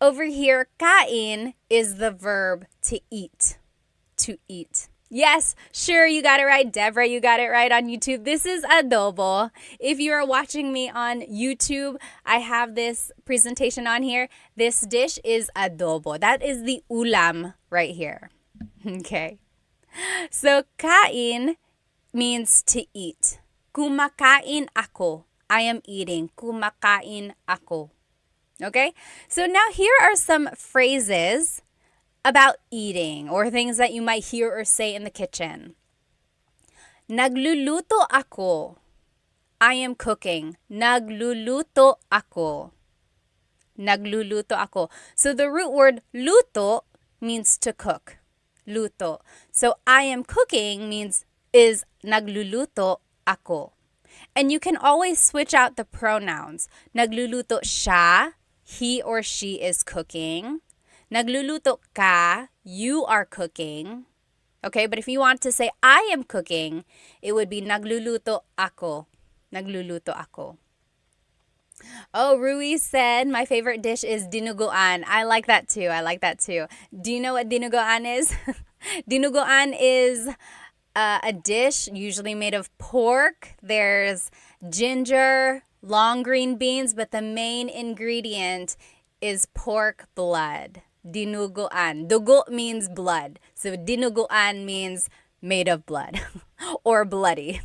over here, kain is the verb to eat. To eat. Yes, sure, you got it right. Deborah, you got it right on YouTube. This is adobo. If you are watching me on YouTube, I have this presentation on here. This dish is adobo. That is the ulam right here. Okay. So, kain means to eat. Kumakain ako. I am eating. Kumakain ako. Okay? So now here are some phrases about eating or things that you might hear or say in the kitchen. Nagluluto ako. I am cooking. Nagluluto ako. Nagluluto ako. So the root word luto means to cook. Luto. So I am cooking is nagluluto ako. And you can always switch out the pronouns. Nagluluto siya, he or she is cooking. Nagluluto ka, you are cooking. Okay, but if you want to say I am cooking, it would be nagluluto ako. Nagluluto ako. Oh, Rui said my favorite dish is dinuguan. I like that too. Do you know what dinuguan is? Dinuguan is a dish usually made of pork. There's ginger, long green beans, but the main ingredient is pork blood. Dinuguan. Dugo means blood. So dinuguan means made of blood or bloody.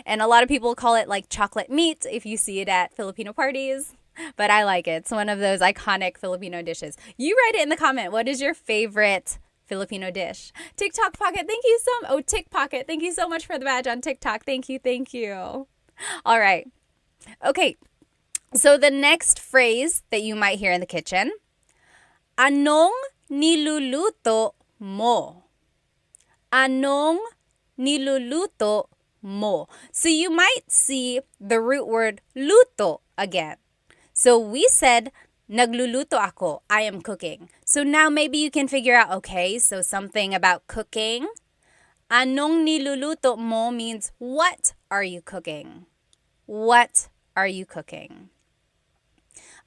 And a lot of people call it like chocolate meat if you see it at Filipino parties. But I like it. It's one of those iconic Filipino dishes. You write it in the comment. What is your favorite Filipino dish? TikTok Pocket, thank you so much. Oh, Tick Pocket, thank you so much for the badge on TikTok. Thank you. All right. Okay. So the next phrase that you might hear in the kitchen, anong niluluto mo? Anong niluluto mo? So you might see the root word luto again. So we said, nagluluto ako, I am cooking. So now maybe you can figure out, okay, so something about cooking. Anong niluluto mo means what are you cooking? What are you cooking?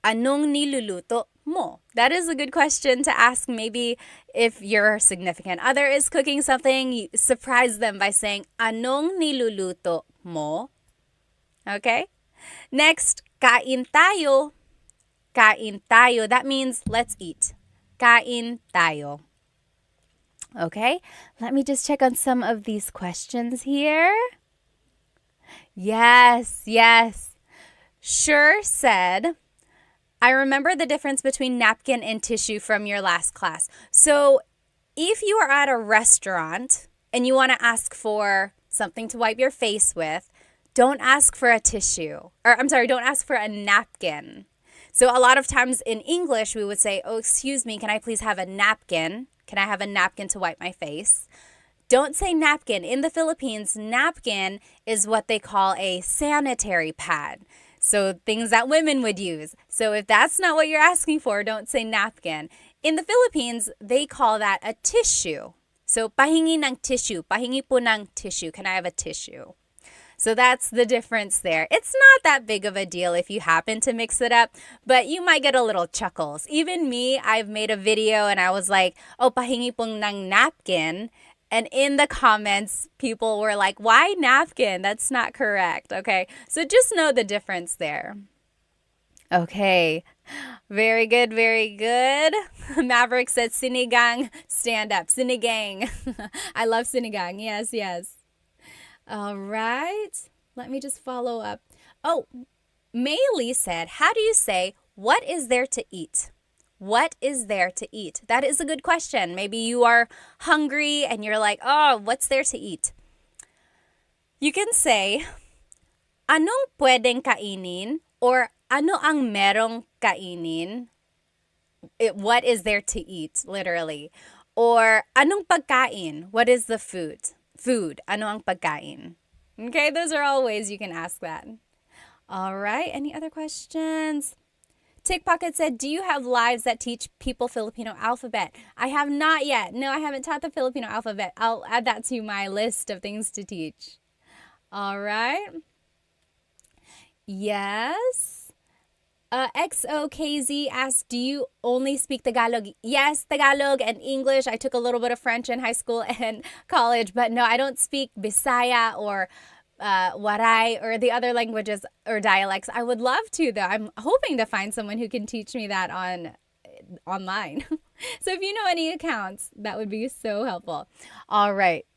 Anong niluluto mo? That is a good question to ask. Maybe if your significant other is cooking something, you surprise them by saying, anong niluluto mo? Okay? Next, kain tayo. Kain tayo. That means let's eat. Kain tayo. Okay? Let me just check on some of these questions here. Yes. Sure said, I remember the difference between napkin and tissue from your last class. So if you are at a restaurant and you want to ask for something to wipe your face with, don't ask for a tissue. Don't ask for a napkin. So a lot of times in English, we would say, oh, excuse me, can I please have a napkin? Can I have a napkin to wipe my face? Don't say napkin. In the Philippines, napkin is what they call a sanitary pad. So things that women would use. So if that's not what you're asking for, don't say napkin. In the Philippines, they call that a tissue. So, pahingi ng tissue. Pahingi po ng tissue. Can I have a tissue? So that's the difference there. It's not that big of a deal if you happen to mix it up, but you might get a little chuckles. Even me, I've made a video and I was like, oh, pahingi pong ng napkin. And in the comments, people were like, why napkin? That's not correct. Okay, so just know the difference there. Okay, very good, very good. Maverick said sinigang, stand up. Sinigang. I love sinigang. Yes, yes. All right. Let me just follow up. Oh, Maylee said, how do you say, what is there to eat? What is there to eat? That is a good question. Maybe you are hungry and you're like, oh, what's there to eat? You can say, anong pwedeng kainin? Or ano ang merong kainin? What is there to eat, literally. Or anong pagkain? What is the food? Food. Ano ang pagkain? Okay, those are all ways you can ask that. All right, any other questions? Tick Pocket said, do you have lives that teach people Filipino alphabet? I have not yet. No, I haven't taught the Filipino alphabet. I'll add that to my list of things to teach. All right. Yes. XOKZ asked, do you only speak Tagalog? Yes, Tagalog and English. I took a little bit of French in high school and college, but no, I don't speak Bisaya or Waray or the other languages or dialects. I would love to, though. I'm hoping to find someone who can teach me that online. So if you know any accounts, that would be so helpful. All right,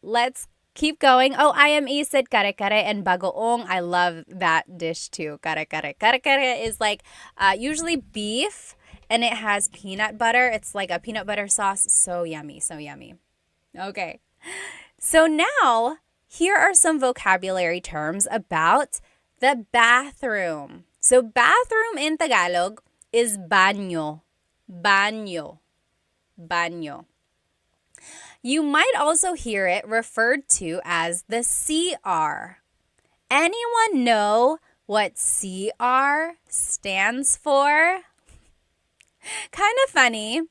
let's keep going. Oh, IME said kare-kare and bagoong. I love that dish too. Kare-kare. Kare-kare is like usually beef and it has peanut butter. It's like a peanut butter sauce. So yummy. So yummy. Okay. So now here are some vocabulary terms about the bathroom. So bathroom in Tagalog is banyo. Banyo. Banyo. You might also hear it referred to as the CR. Anyone know what CR stands for? Kind of funny,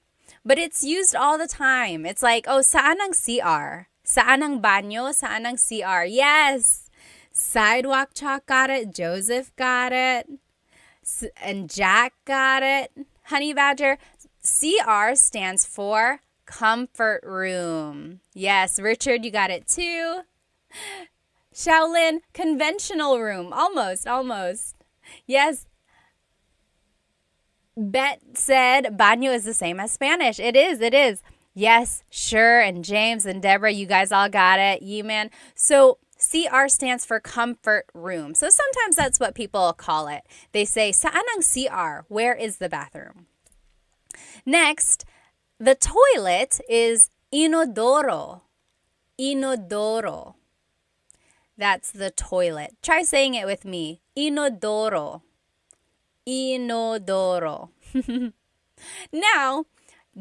but it's used all the time. It's like, oh, saan ang CR? Saan ang banyo? Saan ang CR? Yes! Sidewalk Chalk got it. Joseph got it. And Jack got it. Honey Badger. CR stands for comfort room. Yes, Richard, you got it too. Shaolin, conventional room. Almost. Yes. Bet said baño is the same as Spanish. It is. Yes, sure. And James and Deborah, you guys all got it. Man. So CR stands for comfort room. So sometimes that's what people call it. They say, saan ang CR? Where is the bathroom? Next, the toilet is inodoro. Inodoro. That's the toilet. Try saying it with me. Inodoro. Inodoro. Now,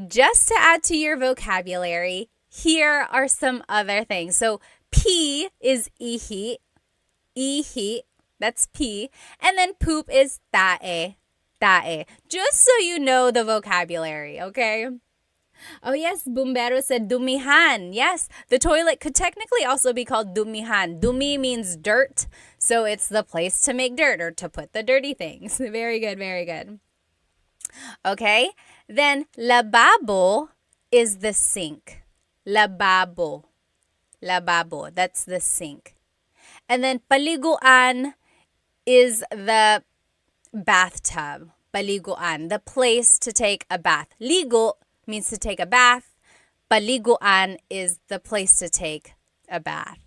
just to add to your vocabulary, here are some other things. So, pee is ihi. Ihi. That's pee. And then poop is tae. Tae. Just so you know the vocabulary, okay? Oh yes, Bumbero said dumihan. Yes, the toilet could technically also be called dumihan. Dumi means dirt, so it's the place to make dirt or to put the dirty things. Very good, very good. Okay, then lababo is the sink. Lababo. Lababo, that's the sink. And then paliguan is the bathtub. Paliguan, the place to take a bath. Ligo means to take a bath. Paliguan is the place to take a bath.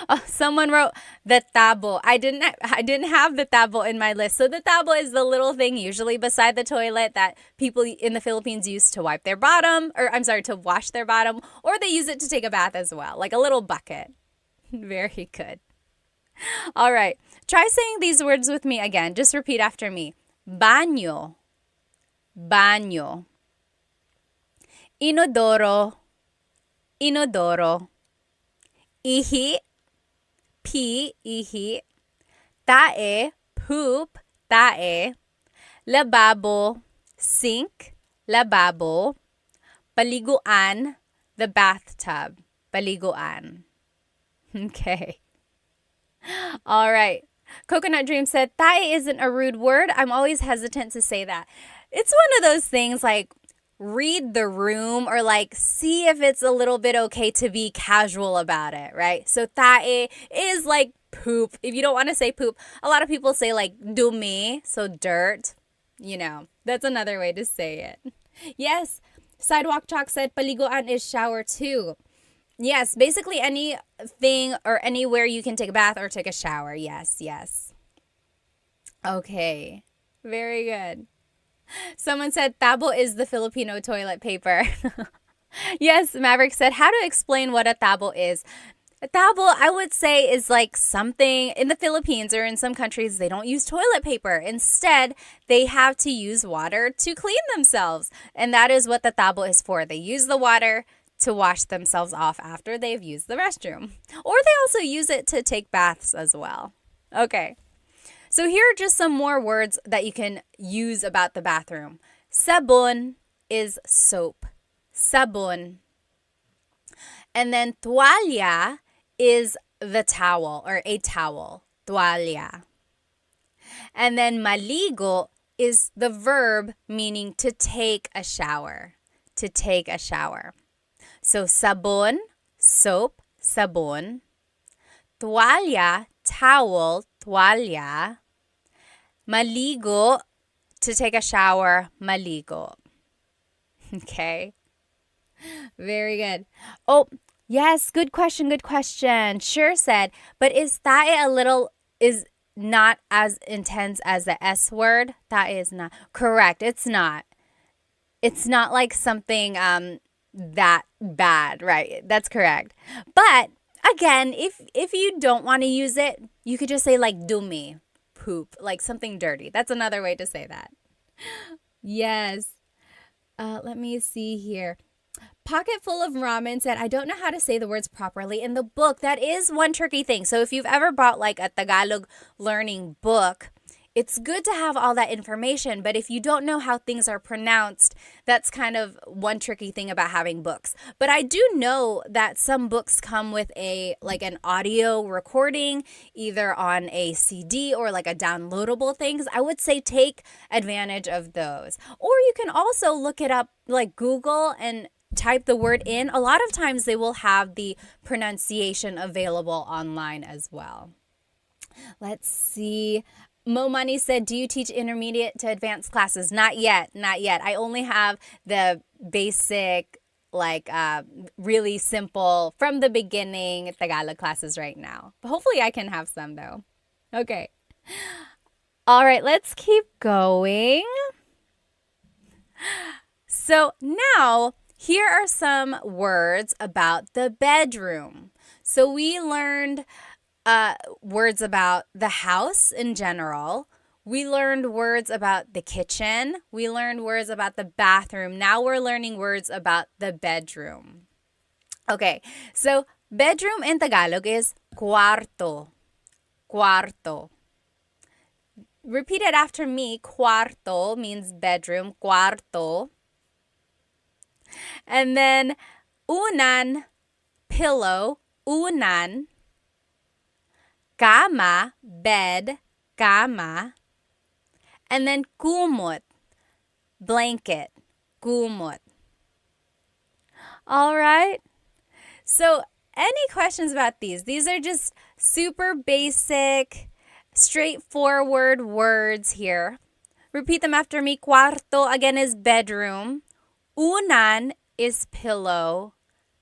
Oh, someone wrote the tabo. I didn't have the tabo in my list. So the tabo is the little thing usually beside the toilet that people in the Philippines use to wipe their bottom, or I'm sorry, to wash their bottom, or they use it to take a bath as well, like a little bucket. Very good. All right. Try saying these words with me again. Just repeat after me. Baño. Baño. Inodoro. Inodoro. Ihi. Pee. Ihi. Tae. Poop. Tae. Lababo. Sink. Lababo. Paliguan. the bathtub. Paliguan. Okay. All right. Coconut Dream said, tae isn't a rude word. I'm always hesitant to say that. It's one of those things like read the room or like see if it's a little bit okay to be casual about it, right? So tae is like poop. If you don't want to say poop, a lot of people say like dumi, so dirt. That's another way to say it. Yes, Sidewalk Chalk said paliguan is shower too. Yes, basically anything or anywhere you can take a bath or take a shower. Yes. Okay, very good. Someone said tabo is the Filipino toilet paper. Yes, Maverick said, how to explain what a tabo is. A tabo, I would say, is like something in the Philippines or in some countries, they don't use toilet paper. Instead, they have to use water to clean themselves. And that is what the tabo is for. They use the water to wash themselves off after they've used the restroom. Or they also use it to take baths as well. Okay. So here are just some more words that you can use about the bathroom. Sabon is soap. Sabon. And then tuwalya is the towel or a towel. Tuwalya. And then maligo is the verb meaning to take a shower. To take a shower. So sabon, soap, sabon. Tuwalya, towel, tuwalya. Maligo, to take a shower, maligo. Okay. Very good. Oh, yes, good question. Sure said, but is tae is not as intense as the S word? Tae is not. Correct, it's not. It's not like something that bad, right? That's correct. But again, if you don't want to use it, you could just say like dumi, poop, like something dirty. That's another way to say that. Yes. Let me see here. Pocket Full of Ramen said, I don't know how to say the words properly in the book. That is one tricky thing. So if you've ever bought like a Tagalog learning book, it's good to have all that information. But if you don't know how things are pronounced, that's kind of one tricky thing about having books. But I do know that some books come with an audio recording, either on a CD or like a downloadable thing. I would say take advantage of those. Or you can also look it up like Google and type the word in. A lot of times they will have the pronunciation available online as well. Let's see. Mo Money said, do you teach intermediate to advanced classes? Not yet. I only have the basic, really simple, from the beginning Tagalog classes right now. But hopefully I can have some though. Okay. All right, let's keep going. So now, here are some words about the bedroom. So we learned words about the house in general. We learned words about the kitchen. We learned words about the bathroom. Now we're learning words about the bedroom. Okay, so bedroom in Tagalog is cuarto. Cuarto. Repeat it after me. Cuarto means bedroom. Cuarto. And then unan, pillow. Unan. Cama, bed, cama. And then kumot, blanket, kumot. All right. So any questions about these? These are just super basic, straightforward words here. Repeat them after me. Cuarto, again, is bedroom. Unan is pillow.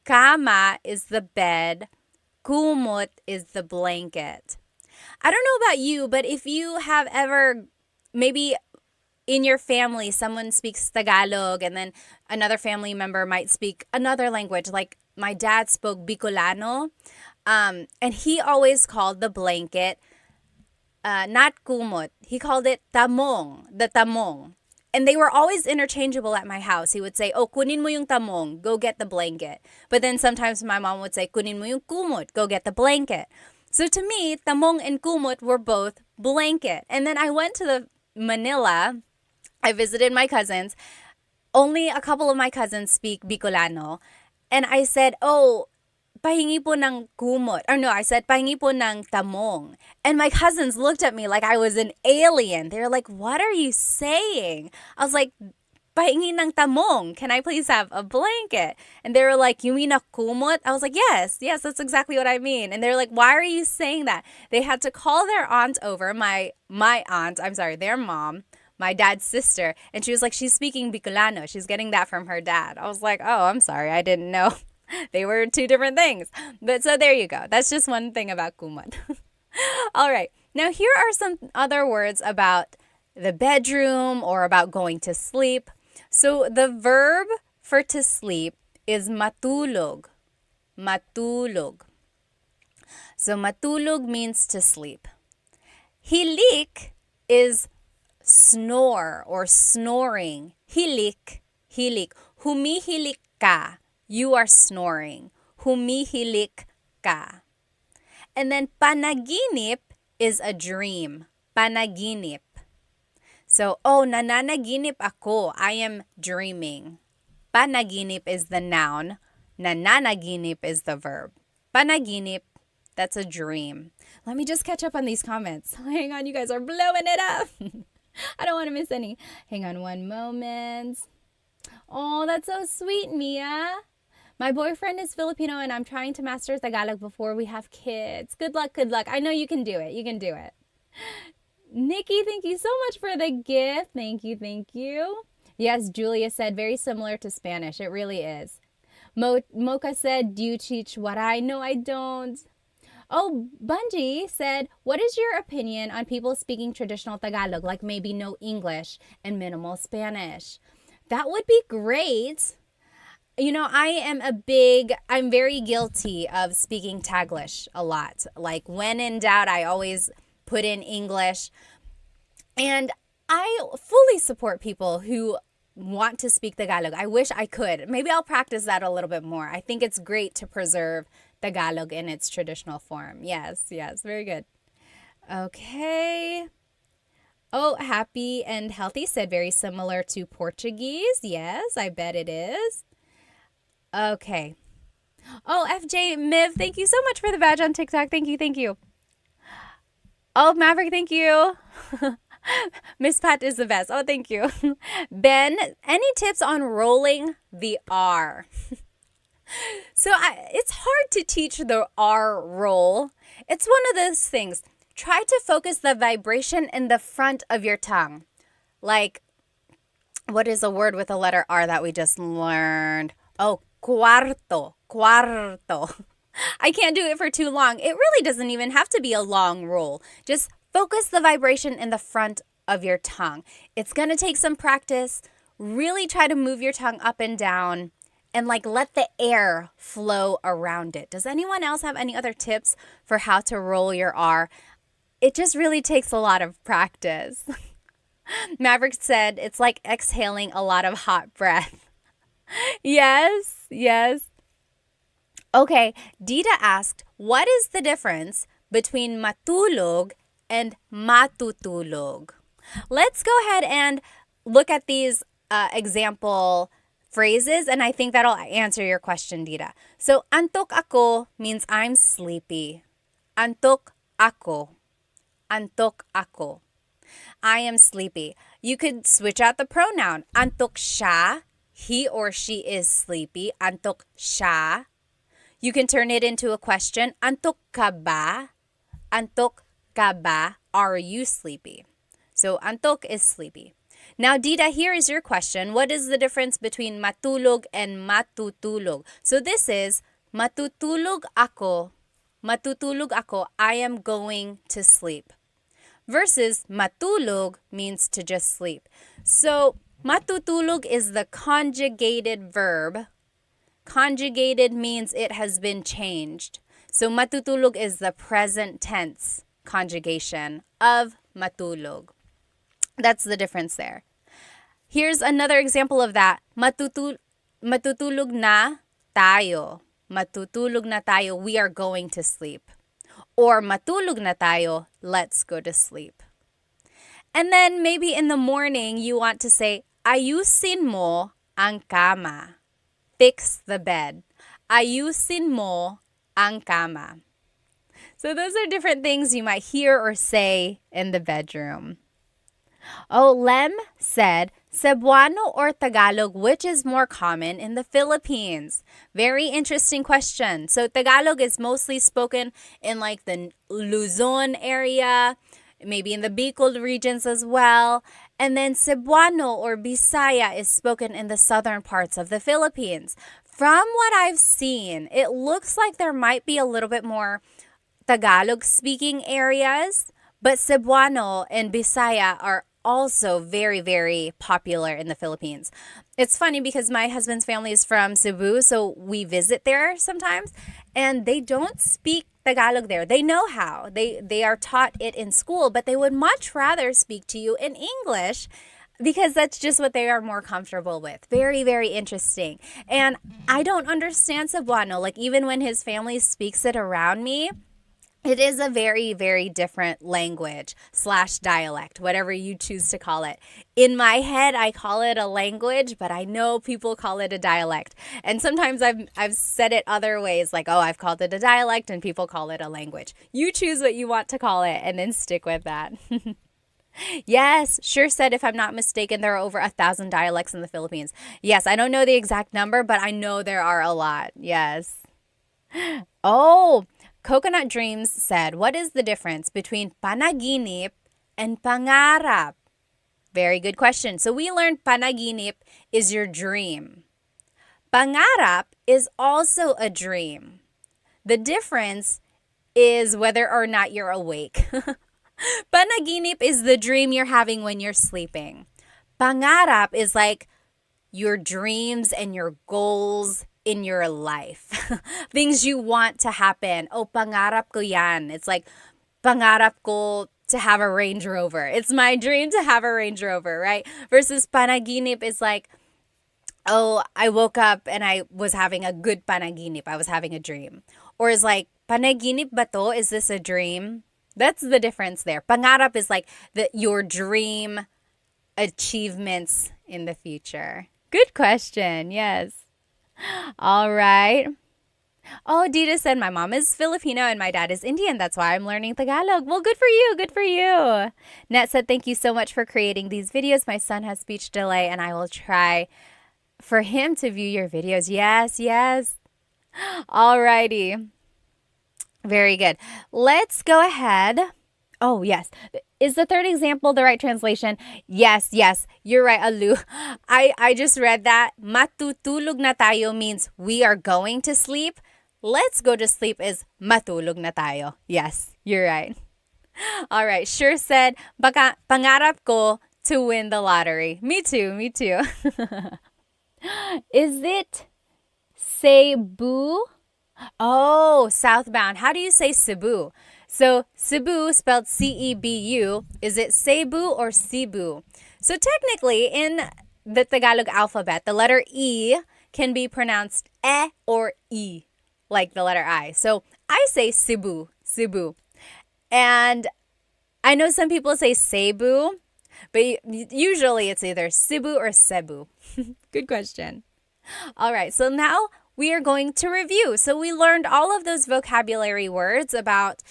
Cama is the bed. Kumot is the blanket. I don't know about you, but if you have ever, maybe in your family, someone speaks Tagalog and then another family member might speak another language, like my dad spoke Bicolano, and he always called the blanket not kumot. He called it tamong, the tamong. And they were always interchangeable at my house. He would say, oh, kunin mo yung tamong, go get the blanket. But then sometimes my mom would say, kunin mo yung kumot, go get the blanket. So to me, tamong and kumot were both blanket. And then I went to the Manila. I visited my cousins. Only a couple of my cousins speak Bicolano. And I said, oh, pahingi po ng kumot. Or no, I said, pahingi po ng tamong. And my cousins looked at me like I was an alien. They were like, what are you saying? I was like, pahingi ng tamong. Can I please have a blanket? And they were like, you mean a kumot? I was like, yes, that's exactly what I mean. And they're like, why are you saying that? They had to call their aunt over, their mom, my dad's sister. And she was like, she's speaking Bicolano. She's getting that from her dad. I was like, oh, I'm sorry. I didn't know. They were two different things. But so there you go. That's just one thing about kumot. All right. Now here are some other words about the bedroom or about going to sleep. So the verb for to sleep is matulog. Matulog. So matulog means to sleep. Hilik is snore or snoring. Hilik. Humihilik ka. You are snoring. Humihilik ka. And then panaginip is a dream. Panaginip. So, nananaginip ako. I am dreaming. Panaginip is the noun. Nananaginip is the verb. Panaginip, that's a dream. Let me just catch up on these comments. Hang on, you guys are blowing it up. I don't want to miss any. Hang on one moment. Oh, that's so sweet, Mia. My boyfriend is Filipino and I'm trying to master Tagalog before we have kids. Good luck. I know you can do it. Nikki, thank you so much for the gift. Thank you. Yes, Julia said very similar to Spanish. It really is. Mocha said, do you teach Waray? No, I don't. Oh, Bungie said, what is your opinion on people speaking traditional Tagalog, like maybe no English and minimal Spanish? That would be great. You know, I'm very guilty of speaking Taglish a lot. Like when in doubt, I always put in English. And I fully support people who want to speak Tagalog. I wish I could. Maybe I'll practice that a little bit more. I think it's great to preserve Tagalog in its traditional form. Yes, very good. Okay. Oh, happy and healthy said very similar to Portuguese. Yes, I bet it is. Okay. Oh, FJ Miv, thank you so much for the badge on TikTok. Thank you. Oh, Maverick, thank you. Miss Pat is the best. Oh, thank you. Ben, any tips on rolling the R? So it's hard to teach the R roll. It's one of those things. Try to focus the vibration in the front of your tongue. Like, what is a word with a letter R that we just learned? Oh, cuarto. I can't do it for too long. It really doesn't even have to be a long roll. Just focus the vibration in the front of your tongue. It's going to take some practice. Really try to move your tongue up and down and let the air flow around it. Does anyone else have any other tips for how to roll your R? It just really takes a lot of practice. Maverick said it's like exhaling a lot of hot breath. Yes. Okay, Dita asked, what is the difference between matulog and matutulog? Let's go ahead and look at these example phrases, and I think that'll answer your question, Dita. So, antok ako means I'm sleepy. Antok ako. I am sleepy. You could switch out the pronoun. Antok siya. He or she is sleepy. Antok siya. You can turn it into a question. Antok ka ba? Antok ka ba? Are you sleepy? So, antok is sleepy. Now, Dita, here is your question. What is the difference between matulog and matutulog? So, this is matutulog ako. Matutulog ako. I am going to sleep. Versus matulog means to just sleep. So, matutulog is the conjugated verb. Conjugated means it has been changed. So, matutulog is the present tense conjugation of matulog. That's the difference there. Here's another example of that. Matutulog na tayo. Matutulog na tayo. We are going to sleep. Or matulog na tayo. Let's go to sleep. And then maybe in the morning you want to say, ayusin mo ang kama. Fix the bed. ayusin mo ang kama. So those are different things you might hear or say in the bedroom. Oh, Lem said, Cebuano or Tagalog, which is more common in the Philippines? Very interesting question. So Tagalog is mostly spoken in like the Luzon area, maybe in the Bicol regions as well. And then Cebuano or Bisaya is spoken in the southern parts of the Philippines. From what I've seen, it looks like there might be a little bit more Tagalog speaking areas, but Cebuano and Bisaya are also very, very popular in the Philippines. It's funny because my husband's family is from Cebu, so we visit there sometimes, and they don't speak Tagalog there. They know how. They are taught it in school, but they would much rather speak to you in English because that's just what they are more comfortable with. Very, very interesting. And I don't understand Cebuano. Like, even when his family speaks it around me, it is a very, very different language / dialect, whatever you choose to call it. In my head, I call it a language, but I know people call it a dialect. And sometimes I've said it other ways, like, oh, I've called it a dialect, and people call it a language. You choose what you want to call it, and then stick with that. Yes, sure said, if I'm not mistaken, there are over 1,000 dialects in the Philippines. Yes, I don't know the exact number, but I know there are a lot. Yes. Oh, Coconut Dreams said, what is the difference between panaginip and pangarap? Very good question. So we learned panaginip is your dream. Pangarap is also a dream. The difference is whether or not you're awake. Panaginip is the dream you're having when you're sleeping. Pangarap is like your dreams and your goals in your life. Things you want to happen. Oh, pangarap ko yan. It's like, pangarap ko to have a Range Rover. It's my dream to have a Range Rover, right? Versus panaginip is like, oh, I woke up and I was having a good panaginip. I was having a dream. Or is like, panaginip ba to? Is this a dream? That's the difference there. Pangarap is like your dream achievements in the future. Good question. Yes. All right. Oh, Dita said, my mom is Filipino and my dad is Indian. That's why I'm learning Tagalog. Well, good for you. Good for you. Net said, thank you so much for creating these videos. My son has speech delay and I will try for him to view your videos. Yes, yes. All righty. Very good. Let's go ahead. Oh, yes. Is the third example the right translation? Yes, yes. You're right, Alu. I just read that. Matutulog na tayo means we are going to sleep. Let's go to sleep is matulog na tayo. Yes, you're right. All right. Sure said, baka pangarap ko to win the lottery. Me too, me too. Is it Cebu? Oh, southbound. How do you say Cebu? So Cebu, spelled C-E-B-U, is it Cebu or Cebu? So technically, in the Tagalog alphabet, the letter E can be pronounced E or E, like the letter I. So I say Cebu, Cebu. And I know some people say Cebu, but usually it's either Cebu or Cebu. Good question. All right, so now we are going to review. So we learned all of those vocabulary words about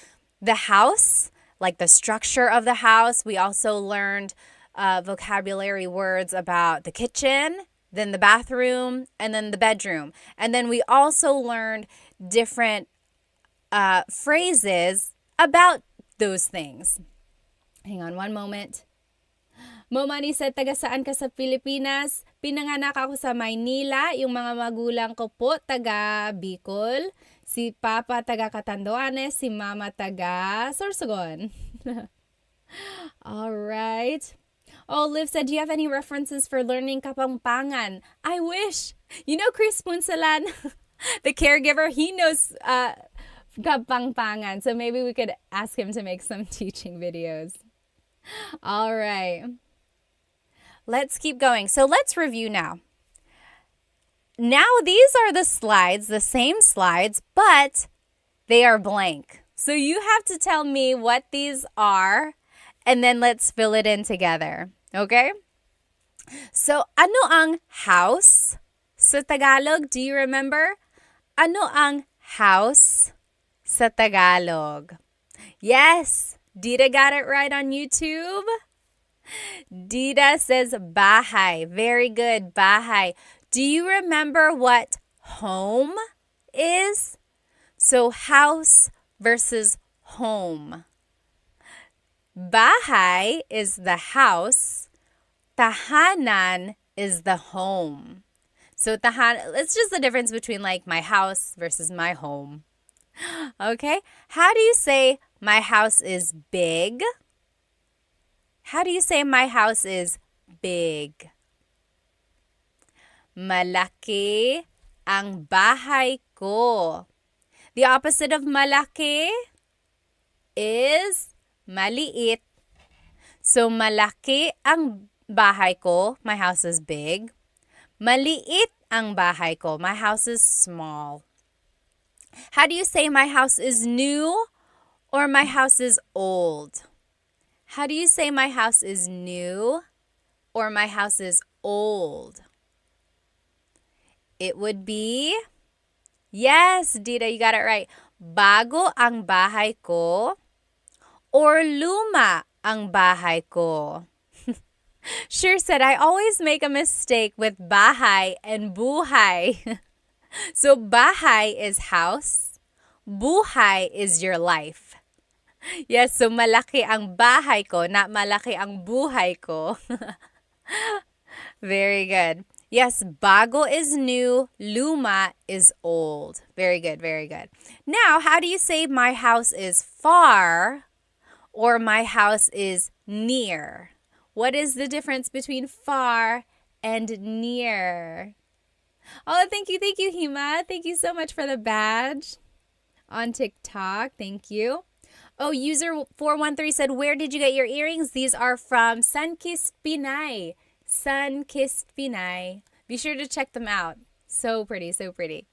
the house, like the structure of the house. We also learned vocabulary words about the kitchen, then the bathroom, and then the bedroom. And then we also learned different phrases about those things. Hang on one moment. Momani said, taga saan ka sa Pilipinas? Pinanganak ako sa Maynila. Yung mga magulang ko po, taga Bicol. Si Papa taga Catanduanes, si Mama taga Sorsogon. All right. Oh, Liv said, do you have any references for learning Kapampangan? I wish. You know Chris Punsalan, the caregiver, he knows Kapampangan. So maybe we could ask him to make some teaching videos. All right. Let's keep going. So let's review now. Now these are the slides, the same slides, but they are blank. So you have to tell me what these are, and then let's fill it in together. Okay? So ano ang house? Sa Tagalog, do you remember? Ano ang house sa Tagalog? Yes, Dita got it right on YouTube. Dita says bahay. Very good, bahay. Do you remember what home is? So house versus home. Bahay is the house. Tahanan is the home. So it's just the difference between like my house versus my home. Okay? How do you say my house is big? How do you say my house is big? Malaki ang bahay ko. The opposite of malaki is maliit. So malaki ang bahay ko, my house is big. Maliit ang bahay ko, my house is small. How do you say my house is new or my house is old? How do you say my house is new or my house is old? It would be, yes, Dita, you got it right. Bago ang bahay ko or luma ang bahay ko. Sure said, I always make a mistake with bahay and buhay. So bahay is house, buhay is your life. Yes, so malaki ang bahay ko, not malaki ang buhay ko. Very good. Yes, bago is new, luma is old. Very good, very good. Now, how do you say my house is far or my house is near? What is the difference between far and near? Oh, thank you, Hima. Thank you so much for the badge on TikTok. Thank you. Oh, user 413 said, where did you get your earrings? These are from Sunkissed Pinay. Sunkissed Pinay. Be sure to check them out. So pretty, so pretty.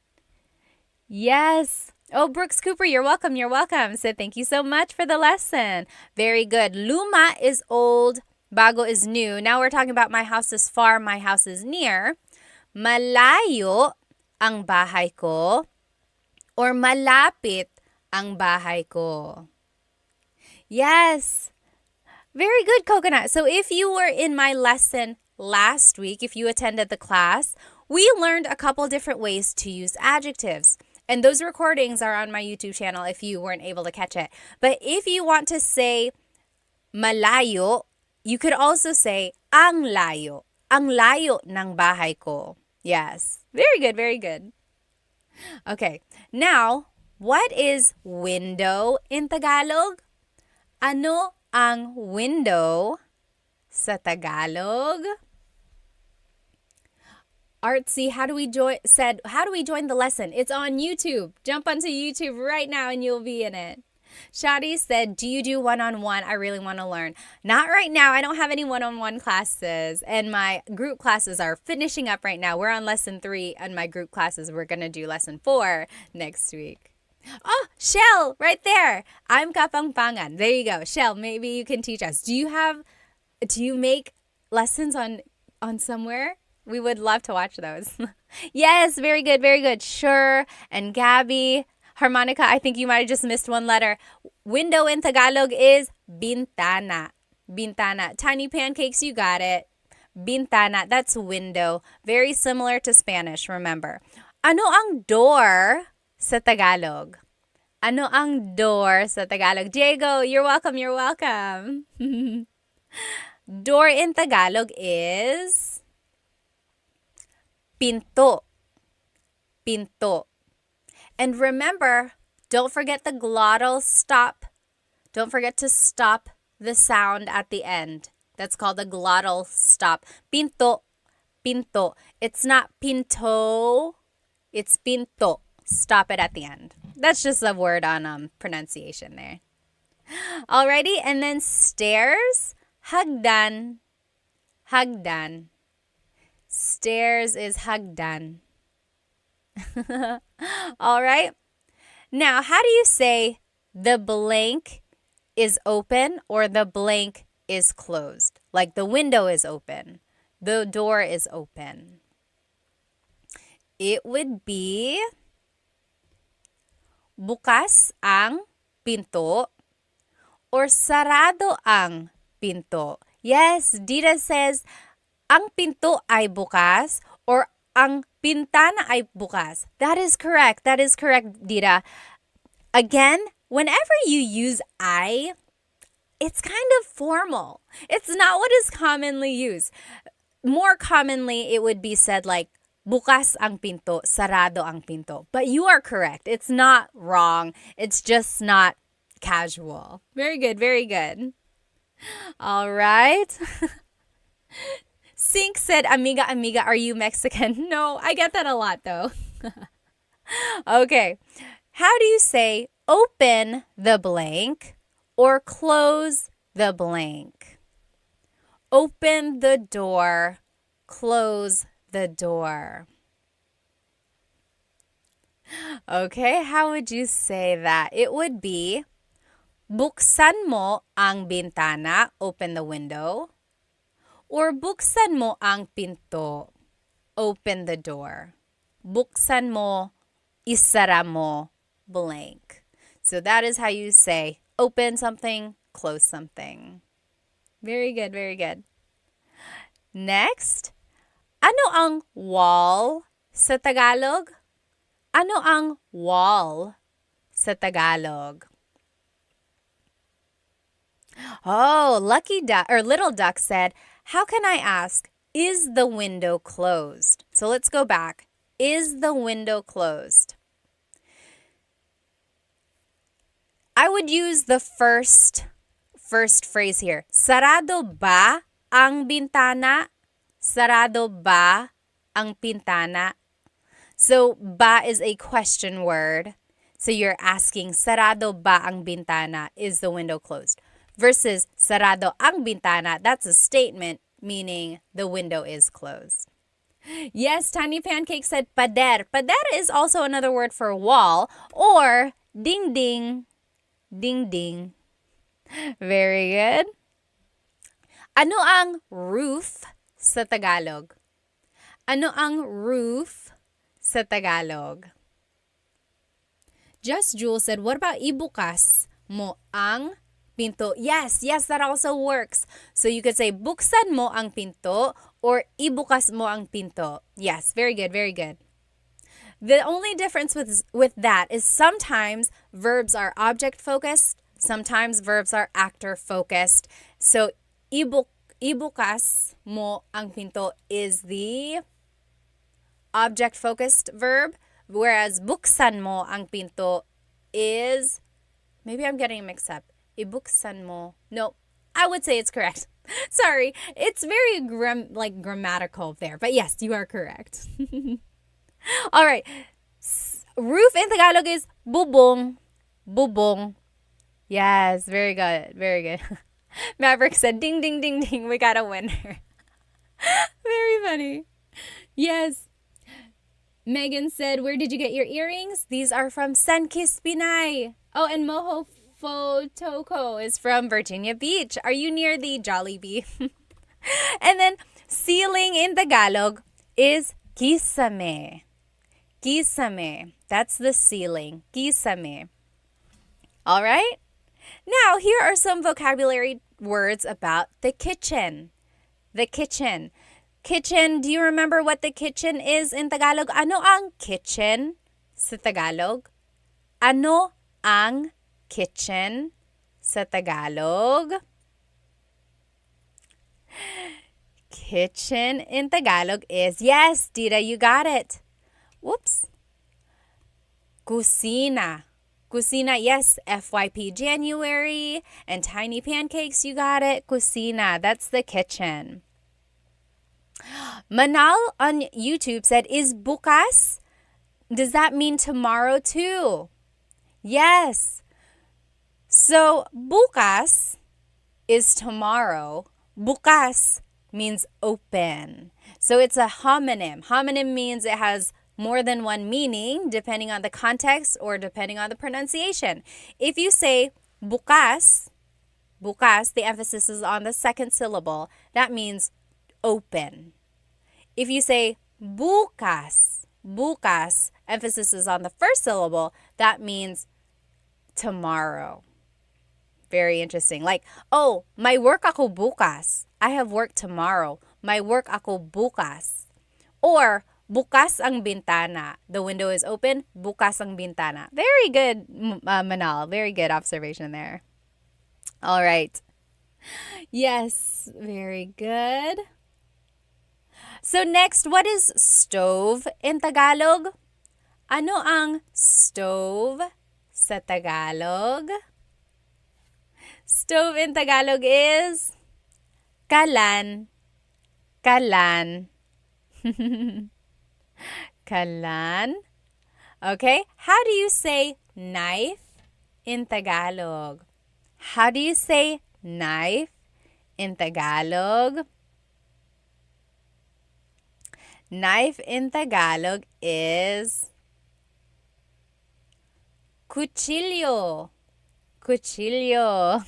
Yes. Oh, Brooks Cooper, you're welcome. You're welcome. So thank you so much for the lesson. Very good. Luma is old. Bago is new. Now we're talking about my house is far, my house is near. Malayo ang bahay ko or malapit ang bahay ko. Yes. Very good, Coconut. So if you were in my lesson last week, if you attended the class, we learned a couple different ways to use adjectives. And those recordings are on my YouTube channel if you weren't able to catch it. But if you want to say malayo, you could also say ang layo. Ang layo ng bahay ko. Yes. Very good, very good. Okay. Now, what is window in Tagalog? Ano ang window sa Tagalog? Artsy, how do we join the lesson? It's on YouTube. Jump onto YouTube right now and you'll be in it. Shadi said, do you do one-on-one? I really want to learn. Not right now. I don't have any one-on-one classes. And my group classes are finishing up right now. We're on lesson 3 and my group classes. We're going to do lesson 4 next week. Oh, Shell, right there. I'm Kapangpangan. There you go. Shell, maybe you can teach us. Do you make lessons on somewhere? We would love to watch those. Yes, very good, very good. Sure. And Gabby, Harmonica, I think you might have just missed one letter. Window in Tagalog is bintana. Bintana. Tiny pancakes, you got it. Bintana, that's window. Very similar to Spanish, remember. Ano ang door sa Tagalog? Ano ang door sa Tagalog? Diego, you're welcome, you're welcome. Door in Tagalog is pinto. Pinto. And remember, don't forget the glottal stop. Don't forget to stop the sound at the end. That's called a glottal stop. Pinto. Pinto. It's not pinto. It's pinto. Stop it at the end. That's just a word on pronunciation there. Alrighty, and then stairs. Hagdan. Hagdan. Stairs is hagdan. All right. Now, how do you say the blank is open or the blank is closed? Like the window is open. The door is open. It would be bukas ang pinto or sarado ang pinto? Yes, Dita says, ang pinto ay bukas or ang pintana ay bukas. That is correct. That is correct, Dita. Again, whenever you use I, it's kind of formal. It's not what is commonly used. More commonly, it would be said like, bukas ang pinto, sarado ang pinto. But you are correct. It's not wrong. It's just not casual. Very good, very good. All right. Sink said, amiga, amiga, are you Mexican? No, I get that a lot though. Okay. How do you say open the blank or close the blank? Open the door, close the door. Okay, how would you say that? It would be, buksan mo ang bintana, open the window, or buksan mo ang pinto, open the door. Buksan mo, isara mo, blank. So that is how you say open something, close something. Very good, very good. Next, ano ang wall sa Tagalog? Ano ang wall sa Tagalog? Oh, Lucky Duck or Little Duck said, how can I ask, is the window closed? So let's go back. Is the window closed? I would use the first phrase here. Sarado ba ang bintana? Sarado ba ang pintana? So, ba is a question word. So you're asking, sarado ba ang bintana? Is the window closed? Versus, sarado ang bintana, that's a statement meaning the window is closed. Yes, Tiny Pancake said pader. Pader is also another word for wall or ding ding. Ding ding. Very good. Ano ang roof sa Tagalog? Ano ang roof sa Tagalog? Just Jules said, what about ibukas mo ang pinto? Yes, that also works. So you could say, buksan mo ang pinto or ibukas mo ang pinto. Yes, very good, very good. The only difference with that is sometimes verbs are object-focused, sometimes verbs are actor-focused. So, ibukas mo ang pinto is the object-focused verb, whereas buksan mo ang pinto is, maybe I'm getting mixed up. Ibuksan mo. No, I would say it's correct. Sorry, it's very grammatical there, but yes, you are correct. All right. Roof in Tagalog is bubong. Bubong. Yes, very good. Very good. Maverick said, ding, ding, ding, ding. We got a winner. Very funny. Yes. Megan said, where did you get your earrings? These are from Sunkist Pinay. Oh, and Moho Fotoko is from Virginia Beach. Are you near the Jollibee? And then ceiling in Tagalog is kisame. Kisame. That's the ceiling. Kisame. All right? Now, here are some vocabulary words about the kitchen. The kitchen. Kitchen, do you remember what the kitchen is in Tagalog? Ano ang kitchen sa Tagalog? Ano ang kitchen sa Tagalog? Kitchen in Tagalog is, yes, Dita, you got it. Whoops. Kusina. Kusina, yes, FYP January. And Tiny Pancakes, you got it. Kusina, that's the kitchen. Manal on YouTube said, is bukas? Does that mean tomorrow too? Yes. So, bukas is tomorrow. Bukas means open. So, it's a homonym. Homonym means it has more than one meaning depending on the context or depending on the pronunciation. If you say bukas, the emphasis is on the second syllable. That means open. If you say bukas, emphasis is on the first syllable. That means tomorrow. Very interesting. Like, oh, may work ako bukas. I have work tomorrow. May work ako bukas. Or, bukas ang bintana. The window is open. Bukas ang bintana. Very good, Manal. Very good observation there. All right. Yes, very good. So next, what is stove in Tagalog? Ano ang stove sa Tagalog? Stove in Tagalog is kalan. Kalan. Kalan. Okay, how do you say knife in Tagalog? How do you say knife in Tagalog? Knife in Tagalog is cuchillo. Cuchillo.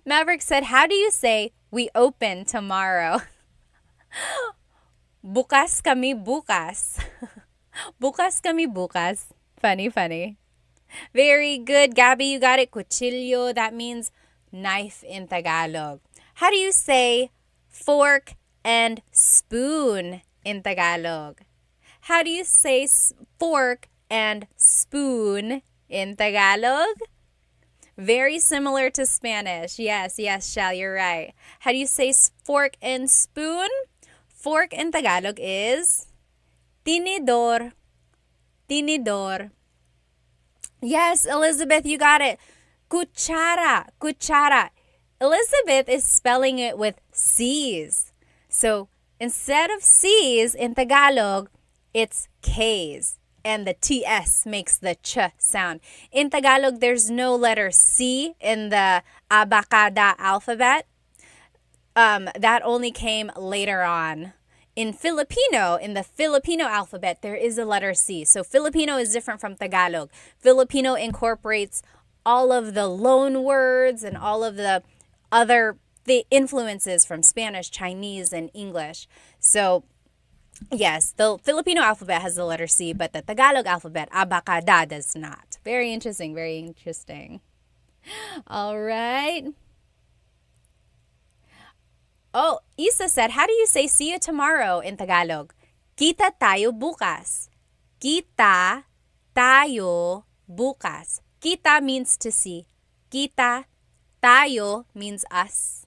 Maverick said, how do you say we open tomorrow? Bukas kami bukas. Bukas kami bukas. Funny, funny. Very good, Gabby, you got it. Cuchillo, that means knife in Tagalog. How do you say fork and spoon in Tagalog? How do you say fork and spoon in Tagalog? Very similar to Spanish. Yes, Shell, you're right. How do you say fork and spoon? Fork in Tagalog is tinidor. Tinidor. Yes, Elizabeth, you got it. Cuchara. Cuchara. Elizabeth is spelling it with C's. So instead of C's in Tagalog, it's K's. And the TS makes the ch sound. In Tagalog, there's no letter C in the abacada alphabet. That only came later on. In Filipino, in the Filipino alphabet, there is a letter C. So Filipino is different from Tagalog. Filipino incorporates all of the loan words and all of the influences from Spanish, Chinese, and English. So yes, the Filipino alphabet has the letter C, but the Tagalog alphabet, abacada, does not. Very interesting, very interesting. All right. Oh, Isa said, how do you say see you tomorrow in Tagalog? Kita tayo bukas. Kita tayo bukas. Kita means to see. Kita, tayo means us.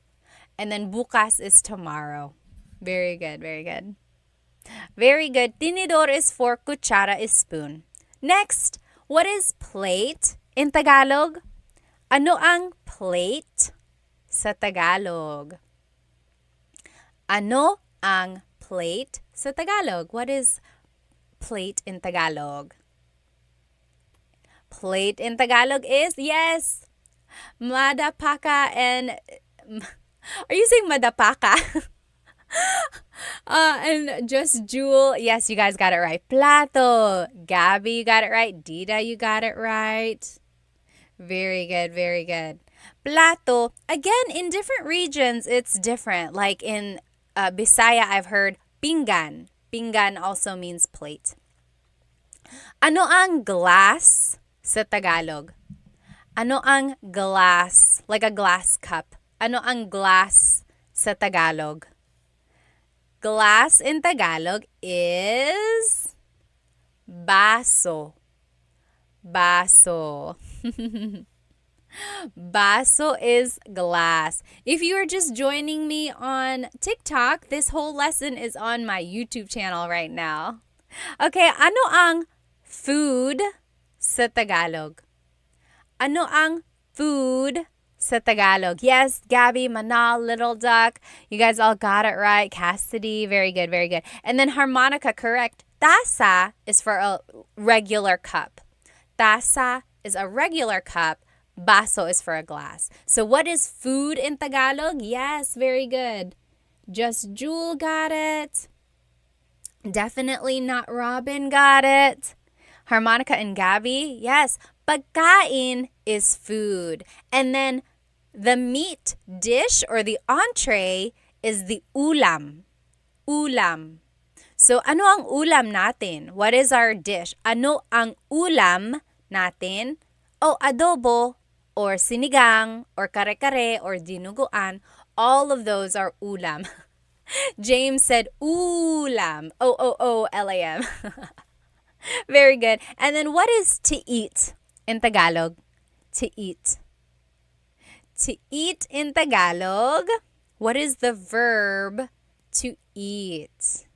And then bukas is tomorrow. Very good, very good. Very good. Tinidor is fork, kutsara is spoon. Next, what is plate in Tagalog? Ano ang plate sa Tagalog? Ano ang plate sa Tagalog? What is plate in Tagalog? Plate in Tagalog is, yes, madapaka and, are you saying madapaka? And just Jewel, yes, you guys got it right. Plato. Gabby, you got it right. Dita, you got it right. Very good, very good. Plato, again, in different regions, it's different. Like in Bisaya, I've heard pinggan. Pinggan also means plate. Ano ang glass sa Tagalog? Ano ang glass? Like a glass cup. Ano ang glass sa Tagalog? Glass in Tagalog is baso. Baso. Baso is glass. If you are just joining me on TikTok, this whole lesson is on my YouTube channel right now. Okay, ano ang food sa Tagalog? Ano ang food sa Tagalog? Yes, Gabby, Manal, Little Duck, you guys all got it right. Cassidy, very good, very good. And then harmonica, correct. Tasa is for a regular cup. Tasa is a regular cup. Baso is for a glass. So what is food in Tagalog? Yes, very good. Just Jewel got it. Definitely not Robin got it. Harmonica and Gabby, yes. Pagkain is food. And then the meat dish or the entree is the ulam. Ulam. So ano ang ulam natin? What is our dish? Ano ang ulam natin? Oh, adobo or sinigang or kare-kare or dinuguan, all of those are ulam. James said ulam. O-O-O-L-A-M. Very good. And then what is to eat in Tagalog? To eat. To eat in Tagalog, what is the verb to eat?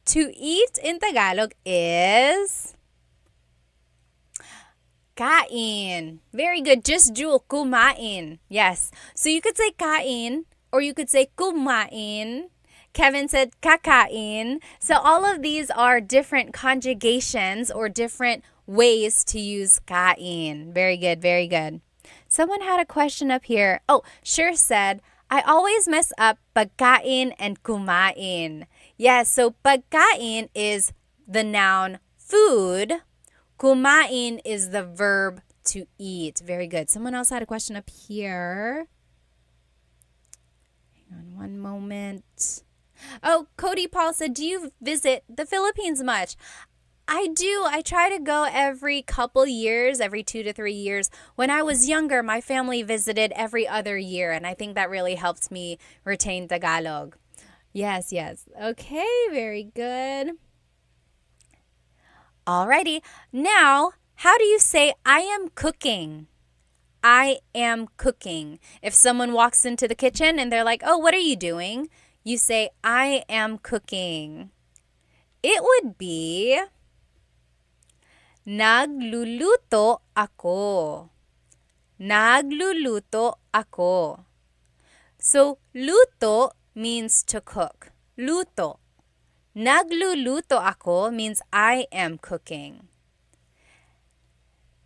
To eat in Tagalog is kain. Very good. Just Jewel, kumain. Yes. So you could say kain or you could say kumain. Kevin said kakain. So all of these are different conjugations or different ways to use kain. Very good. Very good. Someone had a question up here. Oh, Sure said, I always mess up pagkain and kumain. Yes, so pagkain is the noun food. Kumain is the verb to eat. Very good. Someone else had a question up here. Hang on one moment. Oh, Cody Paul said, do you visit the Philippines much? I do. I try to go every couple years, every 2 to 3 years. When I was younger, my family visited every other year, and I think that really helped me retain Tagalog. Yes, yes. Okay, very good. Alrighty. Now, how do you say I am cooking? I am cooking. If someone walks into the kitchen and they're like, oh, what are you doing? You say, I am cooking. It would be, nagluluto ako. Nagluluto ako. So, luto means to cook. Luto. Nagluluto ako means I am cooking.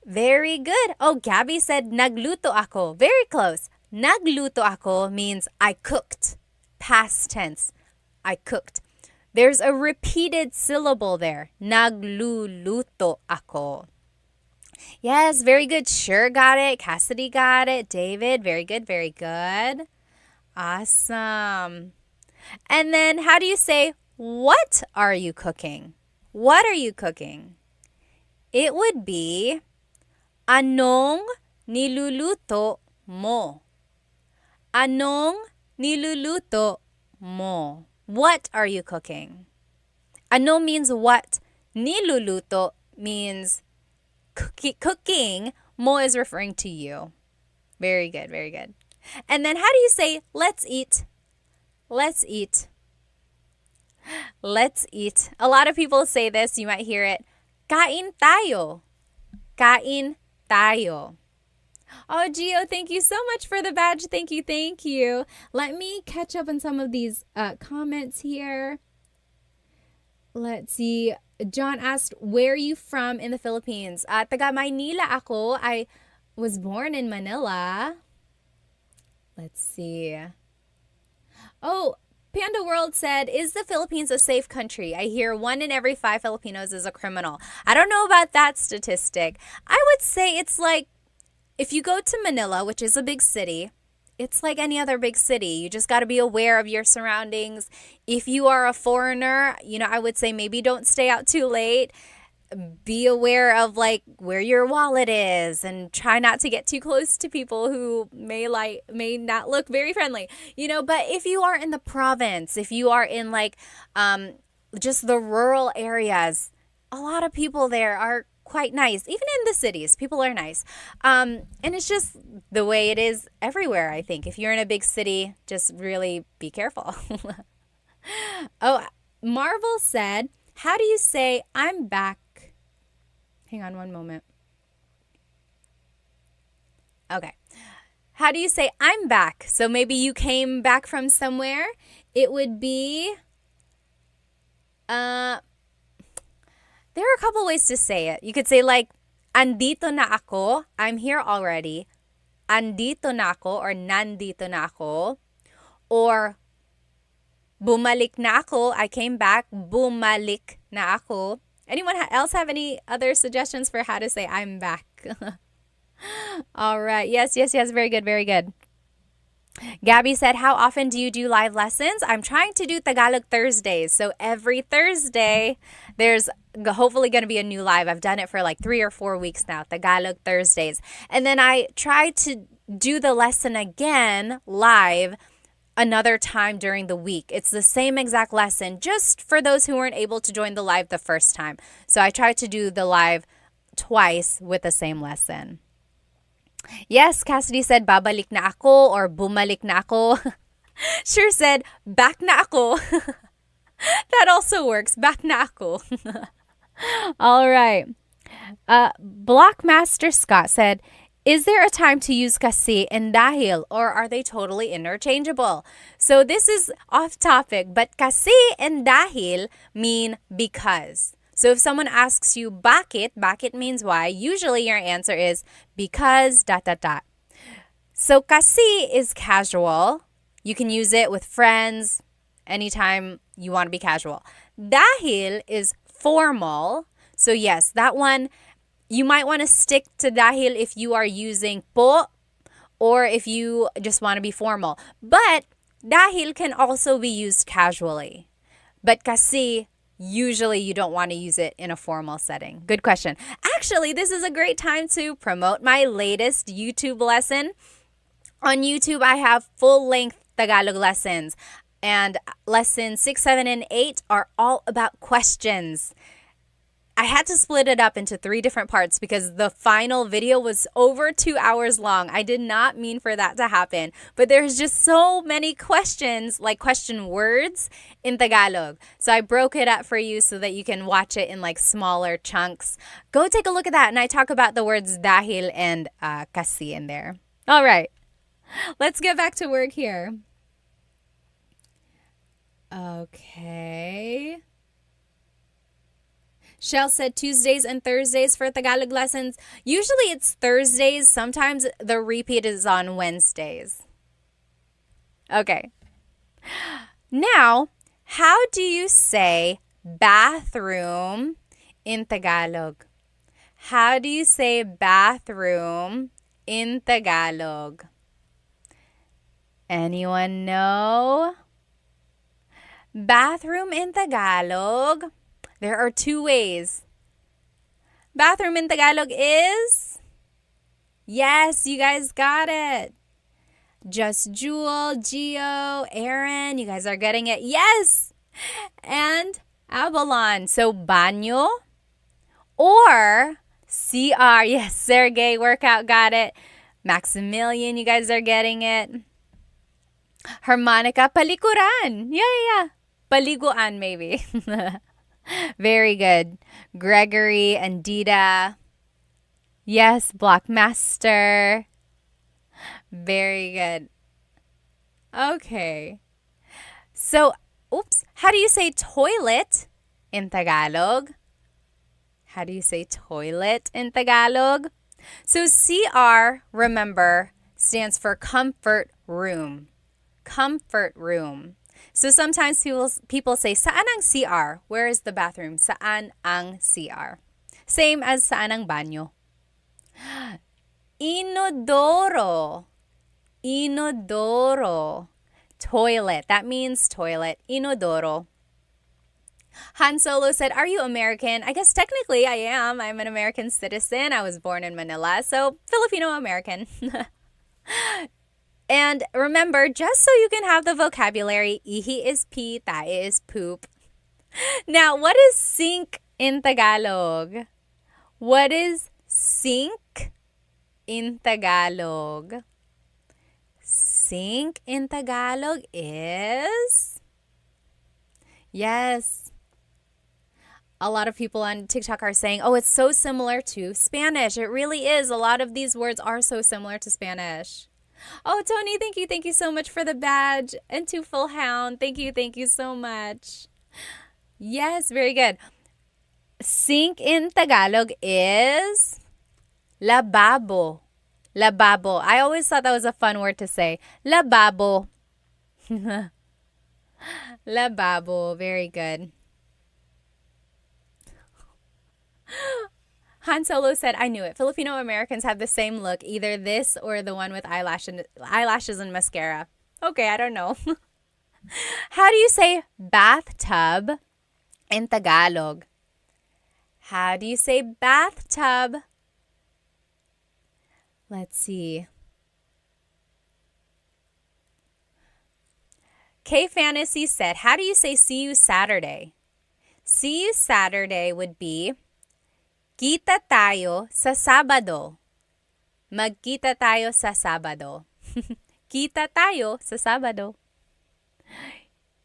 Very good. Oh, Gabby said nagluto ako. Very close. Nagluto ako means I cooked. Past tense. I cooked. There's a repeated syllable there. Nagluluto ako. Yes, very good. Sure got it. Cassidy got it. David, very good, very good. Awesome. And then how do you say, what are you cooking? What are you cooking? It would be, anong niluluto mo? Anong niluluto mo? What are you cooking? Ano means what. Niluluto means cooking. Mo is referring to you. Very good, very good. And then how do you say, let's eat? Let's eat. Let's eat. A lot of people say this. You might hear it. Kain tayo. Kain tayo. Oh, Gio, thank you so much for the badge. Thank you, thank you. Let me catch up on some of these comments here. Let's see. John asked, where are you from in the Philippines? Taga Maynila ako. I was born in Manila. Let's see. Oh, Panda World said, is the Philippines a safe country? I hear 1 in every 5 Filipinos is a criminal. I don't know about that statistic. I would say it's like, if you go to Manila, which is a big city, it's like any other big city. You just got to be aware of your surroundings. If you are a foreigner, I would say maybe don't stay out too late. Be aware of like where your wallet is and try not to get too close to people who may not look very friendly. But if you are in the province, if you are in like just the rural areas, a lot of people there are quite nice. Even in the cities, people are nice. And it's just the way it is everywhere, I think. If you're in a big city, just really be careful. Oh, Marvel said, how do you say I'm back? Hang on one moment. Okay. How do you say I'm back? So maybe you came back from somewhere. It would be, there are a couple ways to say it. You could say like, andito na ako. I'm here already. Andito na ako or nandito na ako. Or bumalik na ako. I came back. Bumalik na ako. Anyone else have any other suggestions for how to say I'm back? All right. Yes. Very good. Very good. Gabby said, how often do you do live lessons? I'm trying to do Tagalog Thursdays. So every Thursday, there's hopefully going to be a new live. I've done it for like 3 or 4 weeks now, Tagalog Thursdays. And then I try to do the lesson again live another time during the week. It's the same exact lesson, just for those who weren't able to join the live the first time. So I try to do the live twice with the same lesson. Yes, Cassidy said, babalik na ako or bumalik na ako. Sure said, back na ako. That also works. Back na ako. All right. Blockmaster Scott said, is there a time to use kasi and dahil, or are they totally interchangeable? So this is off topic, but kasi and dahil mean because. So if someone asks you bakit means why, usually your answer is because ... So kasi is casual. You can use it with friends anytime you want to be casual. Dahil is formal. So yes, that one, you might want to stick to dahil if you are using po or if you just want to be formal. But dahil can also be used casually. But kasi, usually you don't want to use it in a formal setting. Good question. Actually, this is a great time to promote my latest YouTube lesson. On YouTube, I have full-length Tagalog lessons. And lessons 6, 7, and 8 are all about questions. I had to split it up into 3 different parts because the final video was over 2 hours long. I did not mean for that to happen. But there's just so many questions, like question words in Tagalog. So I broke it up for you so that you can watch it in like smaller chunks. Go take a look at that. And I talk about the words dahil and kasi in there. All right. Let's get back to work here. Okay. Shell said Tuesdays and Thursdays for Tagalog lessons. Usually it's Thursdays. Sometimes the repeat is on Wednesdays. Okay. Now, how do you say bathroom in Tagalog? How do you say bathroom in Tagalog? Anyone know? Bathroom in Tagalog. There are 2 ways. Bathroom in Tagalog is? Yes, you guys got it. Just Jewel, Gio, Aaron, you guys are getting it. Yes! And Avalon. So, banyo or CR. Yes, Sergey, workout, got it. Maximilian, you guys are getting it. Harmonica, palikuran. Yeah. Paliguan, maybe. Very good. Gregory and Dita. Yes, Blockmaster. Very good. Okay. So, how do you say toilet in Tagalog? How do you say toilet in Tagalog? So, CR, remember, stands for comfort room. Comfort room. So sometimes people say, saan ang CR? Where is the bathroom? Saan ang CR? Same as saan ang banyo. Inodoro. Inodoro. Toilet. That means toilet. Inodoro. Han Solo said, are you American? I guess technically I am. I'm an American citizen. I was born in Manila, so Filipino-American. And remember, just so you can have the vocabulary, ihi is pee, tae is poop. Now, what is sink in Tagalog? What is sink in Tagalog? Sink in Tagalog is? Yes. A lot of people on TikTok are saying, oh, it's so similar to Spanish. It really is. A lot of these words are so similar to Spanish. Oh, Tony, thank you. Thank you so much for the badge. And to Full Hound, thank you so much. Yes, very good. Sink in Tagalog is lababo. Lababo. I always thought that was a fun word to say. Lababo. Lababo. Very good. Han Solo said, I knew it. Filipino Americans have the same look, either this or the one with eyelashes and mascara. Okay, I don't know. How do you say bathtub in Tagalog? How do you say bathtub? Let's see. K Fantasy said, how do you say see you Saturday? See you Saturday would be kita tayo sa Sabado. Magkita tayo sa Sabado. Kita tayo sa Sabado.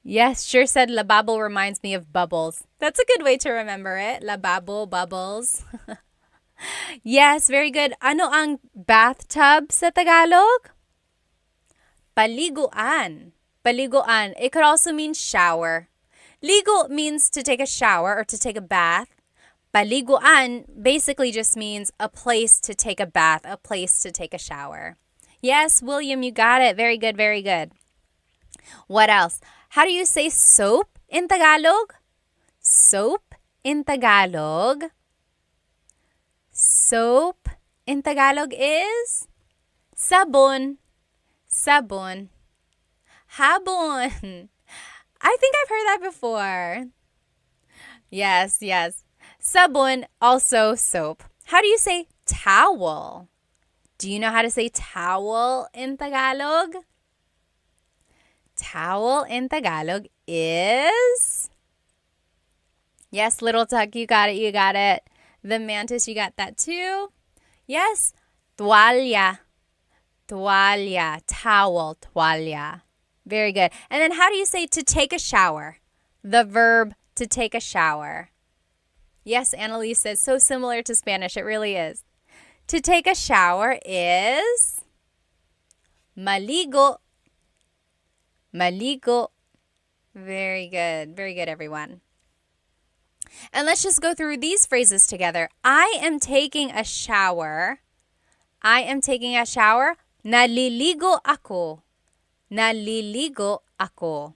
Yes, sure said lababo reminds me of bubbles. That's a good way to remember it. Lababo, bubbles. Yes, very good. Ano ang bathtub sa Tagalog? Paliguan. Paliguan. It could also mean shower. Ligo means to take a shower or to take a bath. Paliguan basically just means a place to take a bath, a place to take a shower. Yes, William, you got it. Very good, very good. What else? How do you say soap in Tagalog? Soap in Tagalog. Soap in Tagalog is sabon. Sabon. Habon. I think I've heard that before. Yes, yes. Sabon, also soap. How do you say towel? Do you know how to say towel in Tagalog? Towel in Tagalog is... Yes, Little Tuck, you got it, you got it. The Mantis, you got that too. Yes, toalla. Toalla, towel, toalla. Very good. And then how do you say to take a shower? The verb to take a shower. Yes, Annalise says, so similar to Spanish. It really is. To take a shower is maligo. Maligo. Very good. Very good, everyone. And let's just go through these phrases together. I am taking a shower. I am taking a shower. Naliligo ako. Naliligo ako.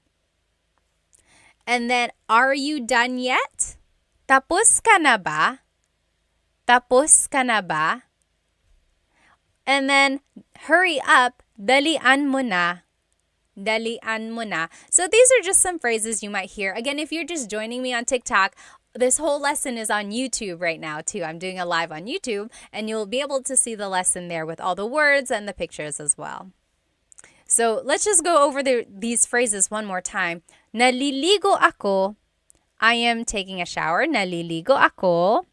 And then, are you done yet? Tapos ka na ba? Tapos ka na ba? And then, hurry up. Dalian mo na. Dalian mo na. So these are just some phrases you might hear. Again, if you're just joining me on TikTok, this whole lesson is on YouTube right now too. I'm doing a live on YouTube and you'll be able to see the lesson there with all the words and the pictures as well. So let's just go over these phrases one more time. Naliligo ako. I am taking a shower. Naliligo ako.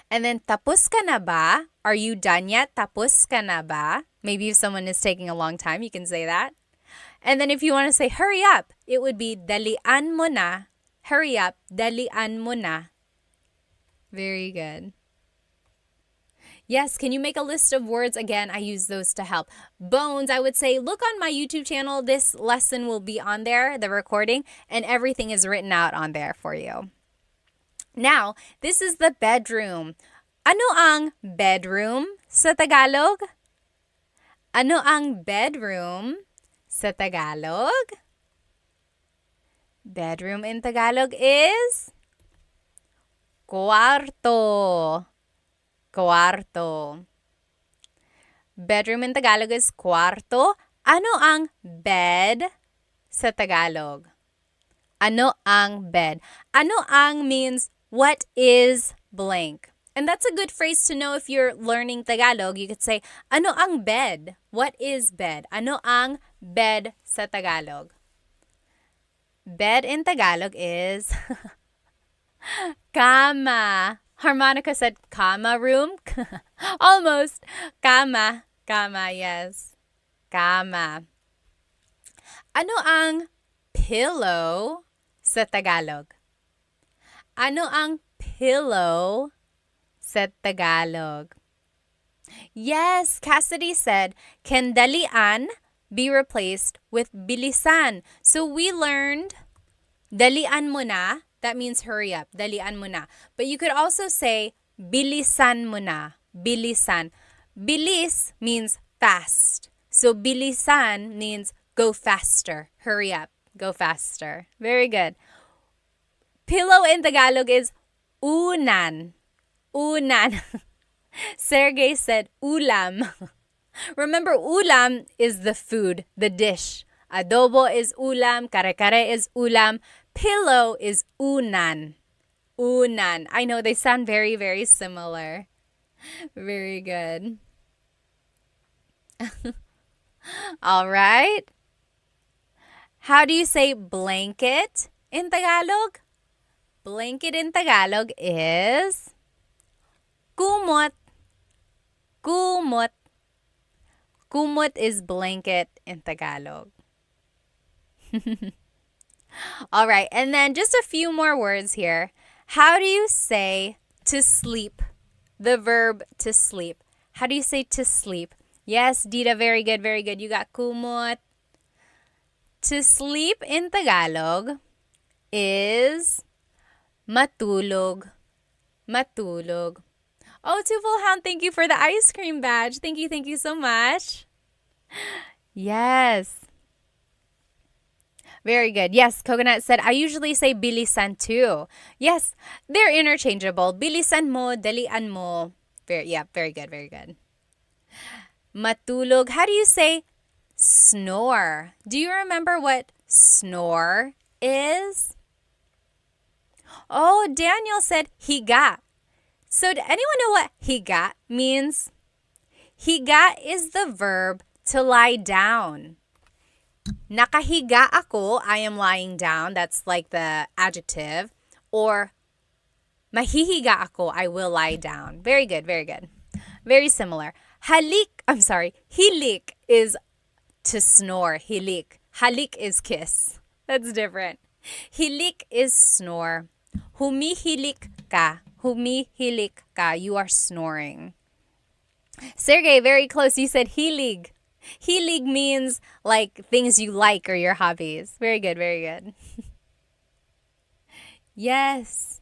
And then, tapos ka na ba? Are you done yet? Tapos ka na ba? Maybe if someone is taking a long time, you can say that. And then if you want to say hurry up, it would be dalian mo na. Hurry up, dalian mo na. Very good. Yes, can you make a list of words? Again, I use those to help. Bones, I would say, look on my YouTube channel. This lesson will be on there, the recording, and everything is written out on there for you. Now, this is the bedroom. Ano ang bedroom sa Tagalog? Ano ang bedroom sa Tagalog? Bedroom in Tagalog is cuarto. Cuarto. Bedroom in Tagalog is cuarto. Ano ang bed sa Tagalog? Ano ang bed? Ano ang means what is blank. And that's a good phrase to know if you're learning Tagalog. You could say, ano ang bed? What is bed? Ano ang bed sa Tagalog? Bed in Tagalog is kama. Harmonica said kama room. Almost. Kama. Kama, yes. Kama. Ano ang pillow sa Tagalog? Ano ang pillow sa Tagalog? Yes, Cassidy said, can dalian be replaced with bilisan? So we learned dalian mo na. That means hurry up. Dalian mo na. But you could also say bilisan mo na. Bilisan. Bilis means fast. So bilisan means go faster. Hurry up. Go faster. Very good. Pillow in Tagalog is unan. unan. Sergey said ulam. Remember, ulam is the food, the dish. Adobo is ulam, kare-kare is ulam, pillow is unan. Unan. I know they sound very, very similar. Very good. All right. How do you say blanket in Tagalog? Blanket in Tagalog is kumot. Kumot. Kumot is blanket in Tagalog. All right, and then just a few more words here. How do you say to sleep? The verb to sleep. How do you say to sleep? Yes, Dita, very good, very good. You got kumot. To sleep in Tagalog is matulog. Matulog. Oh, Twofold Hound, thank you for the ice cream badge. Thank you so much. Yes. Very good. Yes, Coconut said, I usually say bilisan too. Yes, they're interchangeable. Bilisan mo, dalian mo. Very good, very good. Matulog. How do you say snore? Do you remember what snore is? Oh, Daniel said higa. So, does anyone know what higa means? Higa is the verb to lie down. Nakahiga ako, I am lying down. That's like the adjective. Or mahihiga ako, I will lie down. Very good, very good. Very similar. Hilik is to snore. Hilik. Halik is kiss. That's different. Hilik is snore. Humihilik ka. Humihilik ka. You are snoring. Sergey, very close. You said hilig. Hilig means like things you like or your hobbies. Very good, very good. Yes.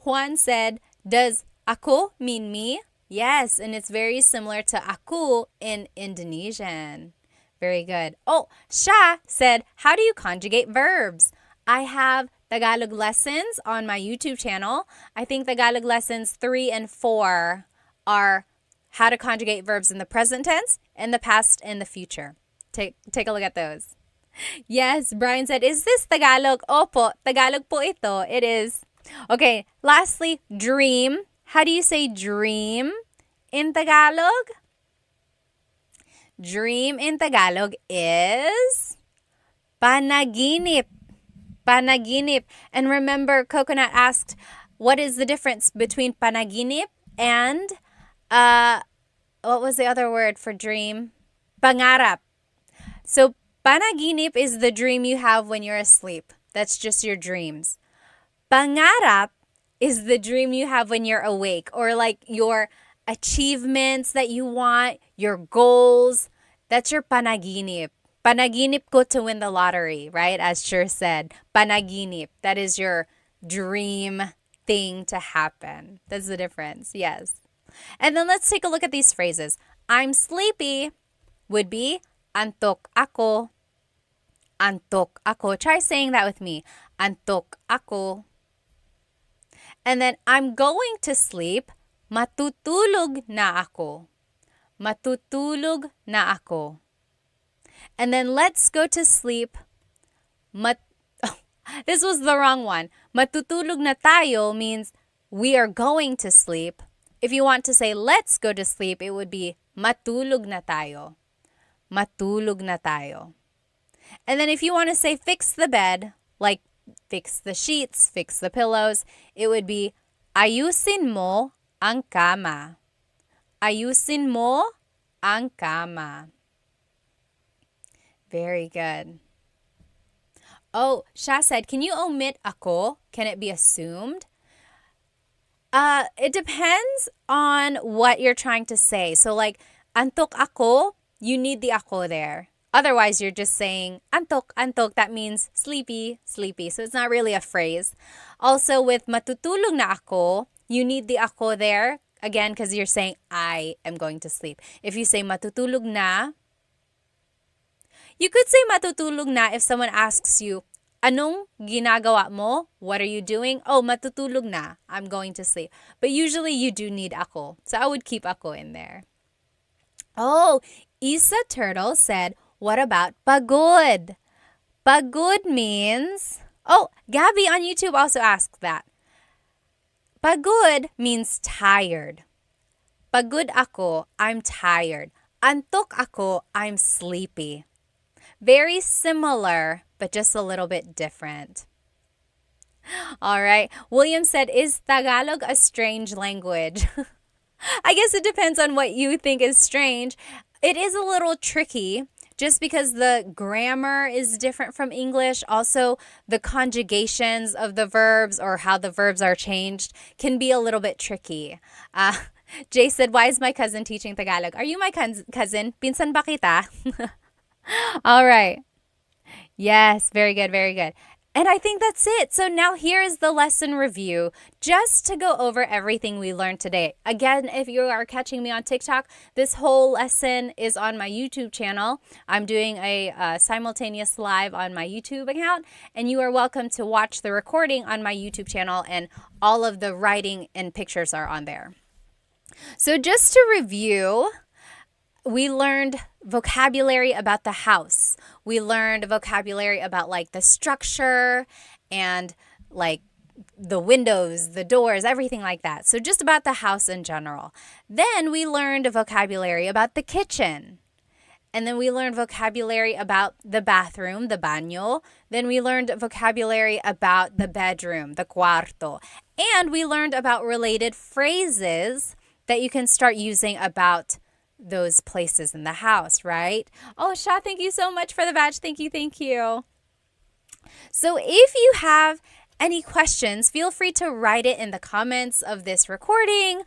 Juan said, does ako mean me? Yes, and it's very similar to aku in Indonesian. Very good. Oh, Sha said, how do you conjugate verbs? I have Tagalog lessons on my YouTube channel. I think Tagalog lessons 3 and 4 are how to conjugate verbs in the present tense, in the past, and the future. Take a look at those. Yes, Brian said, is this Tagalog? Opo, Tagalog po ito. It is. Okay, lastly, dream. How do you say dream in Tagalog? Dream in Tagalog is panaginip. Panaginip. And remember, Coconut asked, what is the difference between panaginip and what was the other word for dream? Pangarap. So panaginip is the dream you have when you're asleep. That's just your dreams. Pangarap is the dream you have when you're awake, or like your achievements that you want, your goals. That's your panaginip. Panaginip ko to win the lottery, right? As Sher said, panaginip. That is your dream thing to happen. That's the difference. Yes. And then let's take a look at these phrases. I'm sleepy would be antok ako. Antok ako. Try saying that with me. Antok ako. And then I'm going to sleep. Matutulog na ako. Matutulog na ako. And then let's go to sleep. This was the wrong one. Matutulog na tayo means we are going to sleep. If you want to say let's go to sleep, it would be matulog na tayo. Matulog na tayo. And then if you want to say fix the bed, like fix the sheets, fix the pillows, it would be ayusin mo ang kama. Ayusin mo ang kama. Very good. Oh, Sha said, can you omit ako? Can it be assumed? It depends on what you're trying to say. So like, antok ako, you need the ako there. Otherwise, you're just saying antok, antok. That means sleepy, sleepy. So it's not really a phrase. Also, with matutulog na ako, you need the ako there. Again, because you're saying, I am going to sleep. If you say matutulog na, you could say matutulog na if someone asks you, Anong ginagawa mo? What are you doing? Oh, matutulog na. I'm going to sleep. But usually you do need ako. So I would keep ako in there. Oh, Isa Turtle said, what about pagod? Pagod means... Oh, Gabby on YouTube also asked that. Pagod means tired. Pagod ako, I'm tired. Antok ako, I'm sleepy. Very similar, but just a little bit different. All right. William said, is Tagalog a strange language? I guess it depends on what you think is strange. It is a little tricky just because the grammar is different from English. Also, the conjugations of the verbs or how the verbs are changed can be a little bit tricky. Jay said, why is my cousin teaching Tagalog? Are you my cousin? Pinsan ba kita? All right. Yes, very good, very good. And I think that's it. So now here is the lesson review just to go over everything we learned today. Again, if you are catching me on TikTok, this whole lesson is on my YouTube channel. I'm doing a simultaneous live on my YouTube account, and you are welcome to watch the recording on my YouTube channel, and all of the writing and pictures are on there. So just to review, we learned vocabulary about the house. We learned vocabulary about like the structure and like the windows, the doors, everything like that. So just about the house in general. Then we learned vocabulary about the kitchen. And then we learned vocabulary about the bathroom, the baño. Then we learned vocabulary about the bedroom, the cuarto. And we learned about related phrases that you can start using about those places in the house, right? Oh, Sha, thank you so much for the badge. Thank you, thank you. So if you have any questions, feel free to write it in the comments of this recording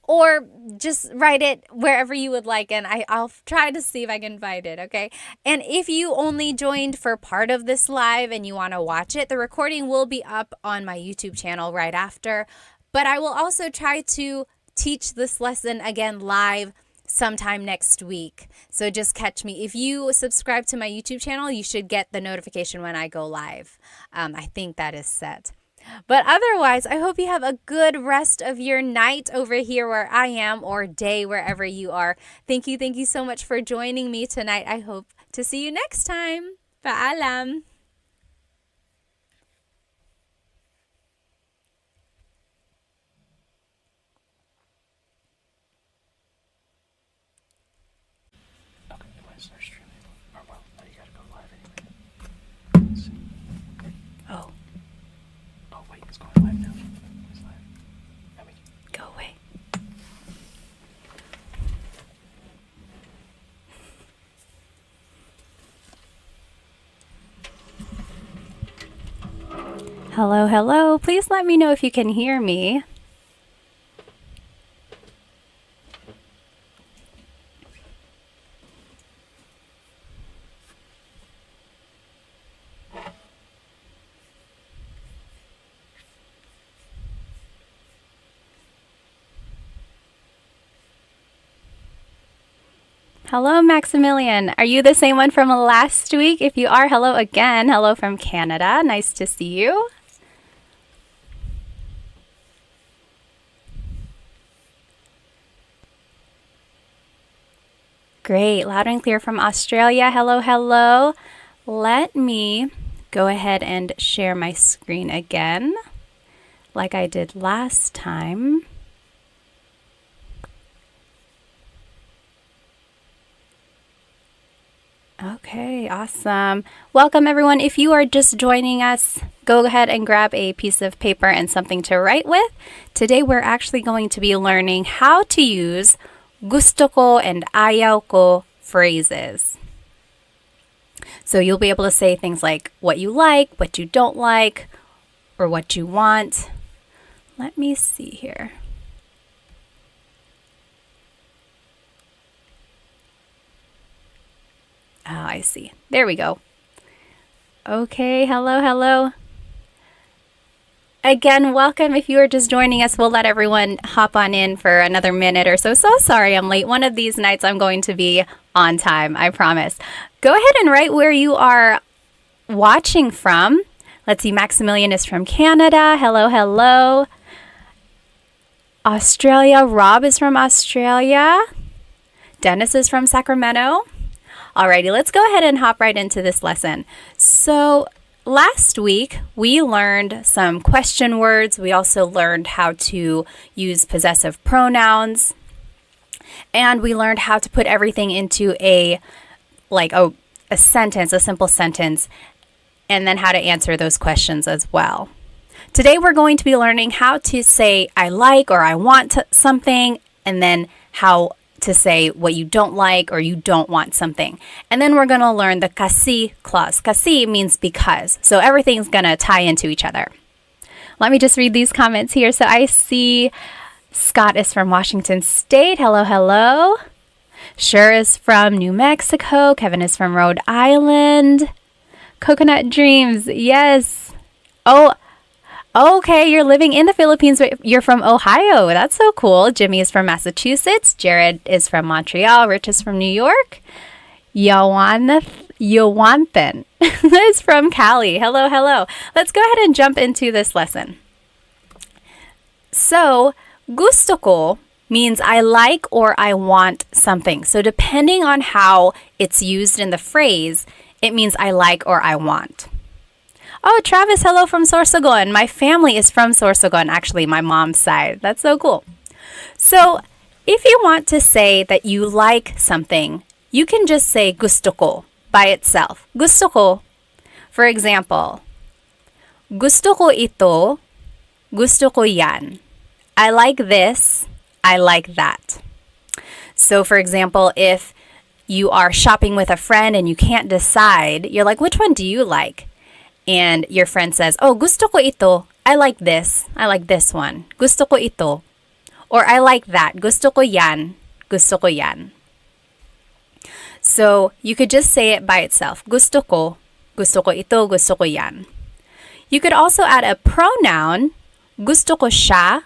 or just write it wherever you would like, and I'll try to see if I can find it, okay? And if you only joined for part of this live and you want to watch it, the recording will be up on my YouTube channel right after. But I will also try to teach this lesson again live sometime next week. So just catch me. If you subscribe to my YouTube channel, you should get the notification when I go live. I think that is set. But otherwise, I hope you have a good rest of your night over here where I am, or day wherever you are. Thank you so much for joining me tonight. I hope to see you next time. Paalam. Oh. Oh, wait, it's going live now. It's live. Go away. Hello, hello. Please let me know if you can hear me. Hello, Maximilian. Are you the same one from last week? If you are, hello again. Hello from Canada. Nice to see you. Great. Loud and clear from Australia. Hello, hello. Let me go ahead and share my screen again, like I did last time. Okay, awesome. Welcome, everyone. If you are just joining us, go ahead and grab a piece of paper and something to write with. Today, we're actually going to be learning how to use gusto ko and ayaw ko phrases. So you'll be able to say things like what you like, what you don't like, or what you want. Let me see here. Oh, I see. There we go. Okay, hello, hello. Again, welcome. If you are just joining us, we'll let everyone hop on in for another minute or so. So sorry I'm late. One of these nights I'm going to be on time, I promise. Go ahead and write where you are watching from. Let's see, Maximilian is from Canada. Hello, hello. Australia, Rob is from Australia. Dennis is from Sacramento. Alrighty, let's go ahead and hop right into this lesson. So last week, we learned some question words. We also learned how to use possessive pronouns. And we learned how to put everything into a sentence, a simple sentence, and then how to answer those questions as well. Today, we're going to be learning how to say I like or I want something, and then how to say what you don't like or you don't want something. And then we're going to learn the kasi clause. Kasi means because. So everything's going to tie into each other. Let me just read these comments here. So I see Scott is from Washington State. Hello, hello. Sure is from New Mexico. Kevin is from Rhode Island. Coconut Dreams. Yes. Oh, okay, you're living in the Philippines, but you're from Ohio. That's so cool. Jimmy is from Massachusetts. Jared is from Montreal. Rich is from New York. Yawanthan is from Cali. Hello, hello. Let's go ahead and jump into this lesson. So, gusto ko means I like or I want something. So, depending on how it's used in the phrase, it means I like or I want. Oh, Travis, hello from Sorsogon. My family is from Sorsogon, actually, my mom's side. That's so cool. So, if you want to say that you like something, you can just say gusto ko by itself. Gusto ko. For example, gusto ko ito, gusto ko yan. I like this, I like that. So, for example, if you are shopping with a friend and you can't decide, you're like, which one do you like? And your friend says, oh, gusto ko ito. I like this. I like this one. Gusto ko ito. Or I like that. Gusto ko yan. Gusto ko yan. So you could just say it by itself. Gusto ko ito, gusto ko yan. You could also add a pronoun. Gusto ko siya.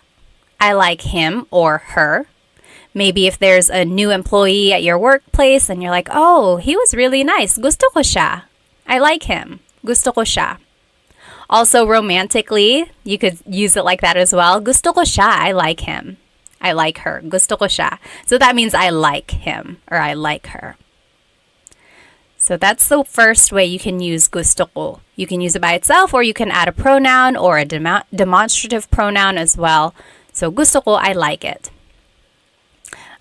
I like him or her. Maybe if there's a new employee at your workplace and you're like, oh, he was really nice. Gusto ko siya. I like him. Gusto ko siya. Also, romantically, you could use it like that as well. Gusto ko siya. I like him. I like her. Gusto ko siya. So that means I like him or I like her. So that's the first way you can use gusto ko. You can use it by itself or you can add a pronoun or a demonstrative pronoun as well. So gusto ko, I like it.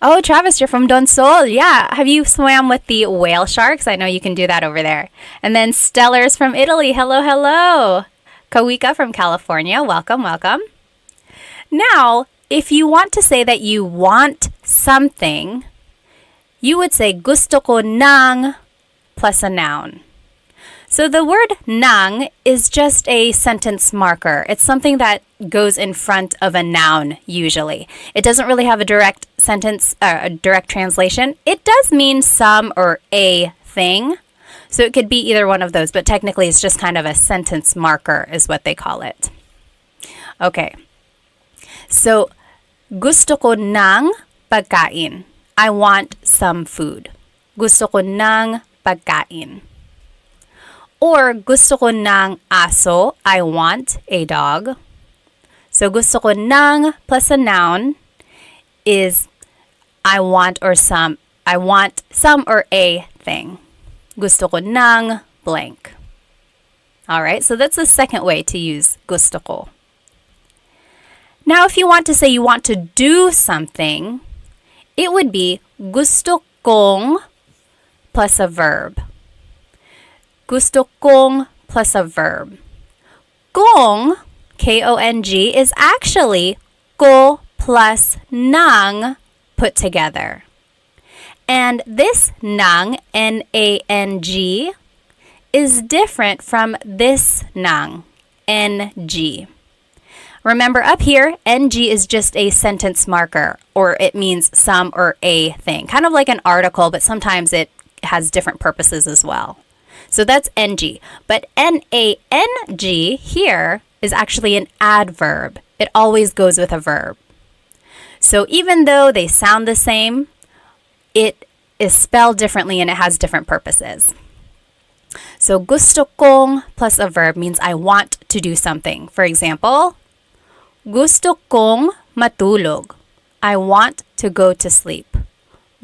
Oh, Travis, you're from Donsol. Yeah. Have you swam with the whale sharks? I know you can do that over there. And then Stellar's from Italy. Hello, hello. Kawika from California. Welcome, welcome. Now, if you want to say that you want something, you would say gusto ko ng plus a noun. So the word ng is just a sentence marker. It's something that goes in front of a noun usually. It doesn't really have a direct sentence, a direct translation. It does mean some or a thing. So it could be either one of those, but technically it's just kind of a sentence marker is what they call it. Okay. So gusto ko ng pagkain. I want some food. Gusto ko ng pagkain. Or gusto ko ng aso. I want a dog. So gusto ko ng plus a noun is I want some or a thing. Gusto ko ng blank. All right, so that's the second way to use gusto ko. Now, if you want to say you want to do something, it would be gusto kong plus a verb. Gusto kong plus a verb. Kong, K-O-N-G, is actually ko plus ng put together. And this ng, N-A-N-G, is different from this ng, N-G. Remember up here, NG is just a sentence marker, or it means some or a thing. Kind of like an article, but sometimes it has different purposes as well. So that's NG. But N-A-N-G here is actually an adverb. It always goes with a verb. So even though they sound the same, it is spelled differently and it has different purposes. So gusto kong plus a verb means I want to do something. For example, gusto kong matulog. I want to go to sleep.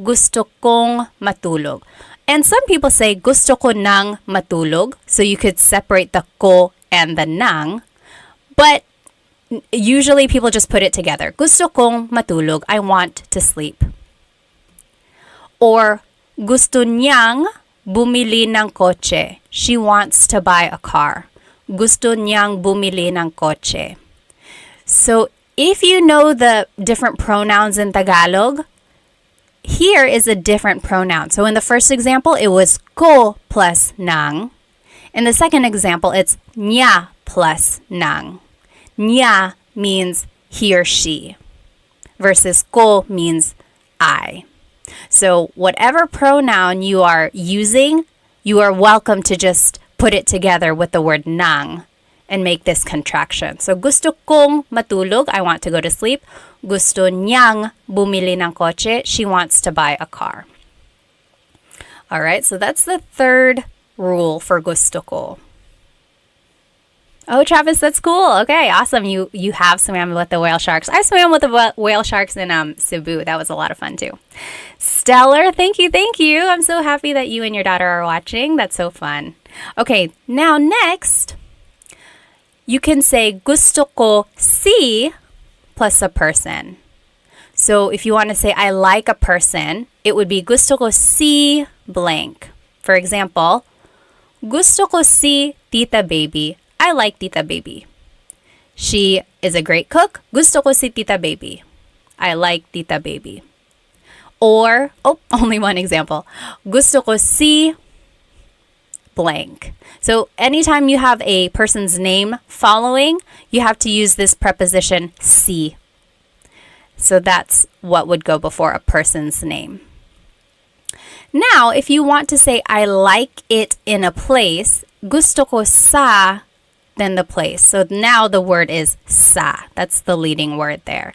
Gusto kong matulog. And some people say gusto ko nang matulog. So you could separate the ko and the nang. But usually people just put it together. Gusto kong matulog. I want to sleep. Or gusto niyang bumili ng kotse. She wants to buy a car. Gusto niyang bumili ng kotse. So if you know the different pronouns in Tagalog, here is a different pronoun. So in the first example, it was ko plus nang. In the second example, it's niya plus nang. Niya means he or she, versus ko means I. So whatever pronoun you are using, you are welcome to just put it together with the word nang and make this contraction. So gusto kong matulog, I want to go to sleep. Gusto niyang bumili ng kotse, she wants to buy a car. All right, so that's the third rule for gusto ko. Oh, Travis, that's cool. Okay, awesome. You have swam with the whale sharks. I swam with the whale sharks in Cebu. That was a lot of fun too. Stellar, thank you. I'm so happy that you and your daughter are watching. That's so fun. Okay, now next, you can say gusto ko si plus a person. So if you want to say I like a person, it would be gusto ko si blank. For example, gusto ko si Tita Baby. I like Tita Baby. She is a great cook. Gusto ko si Tita Baby. I like Tita Baby. Or, only one example. Gusto ko si blank. So anytime you have a person's name following, you have to use this preposition si. So that's what would go before a person's name. Now, if you want to say I like it in a place, gusto ko sa, then the place. So now the word is sa. That's the leading word there.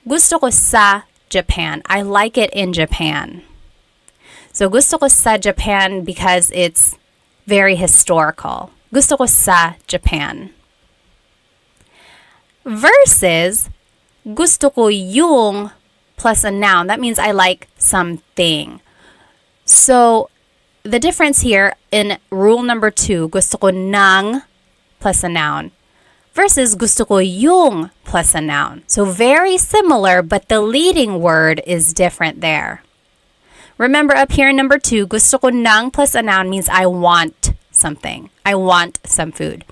Gusto ko sa Japan. I like it in Japan. So gusto ko sa Japan because it's very historical. Gusto ko sa Japan. Versus gusto ko yung plus a noun. That means I like something. So the difference here in rule number 2, gusto ko nang plus a noun, versus gusto ko yung plus a noun. So very similar, but the leading word is different there. Remember up here in number 2, gusto ko nang plus a noun means I want something. I want some food.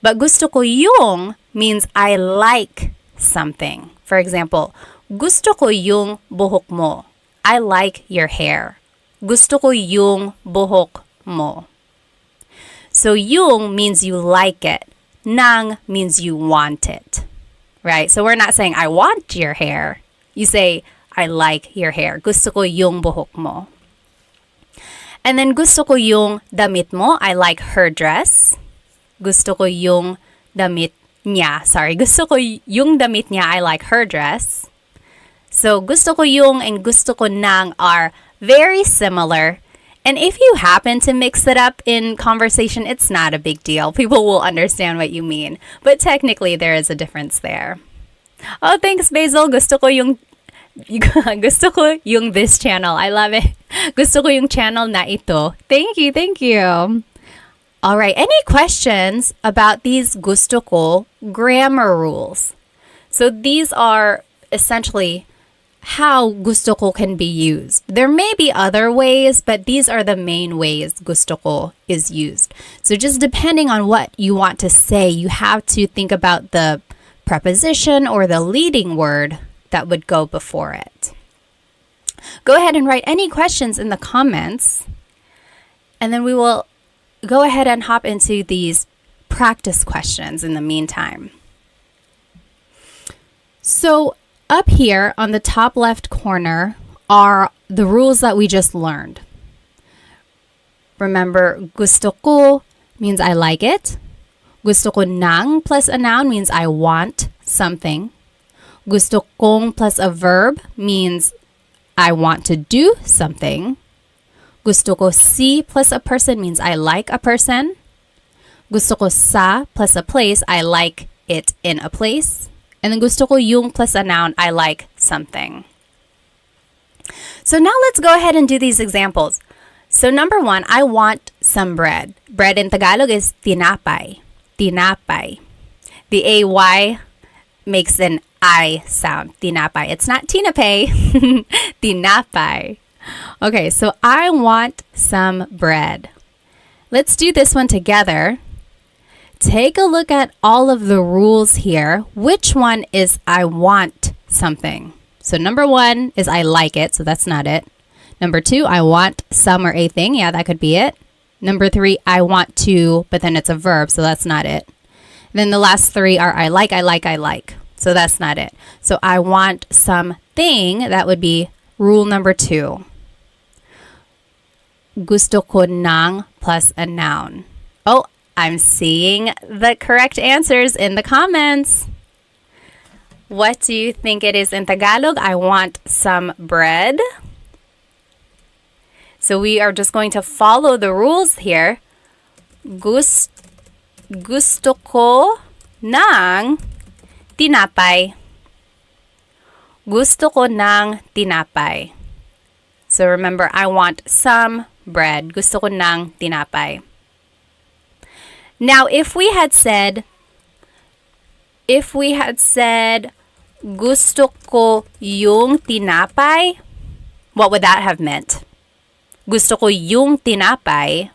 But gusto ko yung means I like something. For example, gusto ko yung buhok mo. I like your hair. Gusto ko yung buhok mo. So yung means you like it. Nang means you want it. Right? So we're not saying I want your hair. You say I like your hair. Gusto ko yung buhok mo. And then gusto ko yung damit mo. I like her dress. Gusto ko yung damit niya. Gusto ko yung damit niya. I like her dress. So gusto ko yung and gusto ko nang are very similar. And if you happen to mix it up in conversation, it's not a big deal. People will understand what you mean. But technically, there is a difference there. Oh, thanks, Basil. Gusto ko yung this channel. I love it. Gusto ko yung channel na ito. Thank you. All right. Any questions about these gusto ko grammar rules? So these are essentially how gusto ko can be used. There may be other ways, but these are the main ways gusto ko is used. So just depending on what you want to say, you have to think about the preposition or the leading word that would go before it. Go ahead and write any questions in the comments, and then we will go ahead and hop into these practice questions in the meantime. So up here on the top left corner are the rules that we just learned. Remember, gusto ko means I like it. Gusto ko nang plus a noun means I want something. Gusto kong plus a verb means I want to do something. Gusto ko si plus a person means I like a person. Gusto ko sa plus a place, I like it in a place. And then gusto ko yung plus a noun, I like something. So now let's go ahead and do these examples. So number one, I want some bread. Bread in Tagalog is tinapay. Tinapay. The AY makes an I sound. Tinapay. It's not tinapay. Tinapay. Okay, so I want some bread. Let's do this one together. Take a look at all of the rules here. Which one is I want something? So number one is I like it, so that's not it. Number two, I want some or a thing. Yeah, that could be it. Number three, I want to, but then it's a verb, so that's not it. Then the last three are I like, I like, I like. So that's not it. So I want something, that would be rule number two. Gusto ko ng plus a noun. Oh, I'm seeing the correct answers in the comments. What do you think it is in Tagalog? I want some bread. So we are just going to follow the rules here. Gusto ko ng tinapay. Gusto ko ng tinapay. So remember, I want some bread. Gusto ko ng tinapay. Now, if we had said, gusto ko yung tinapay, what would that have meant? Gusto ko yung tinapay.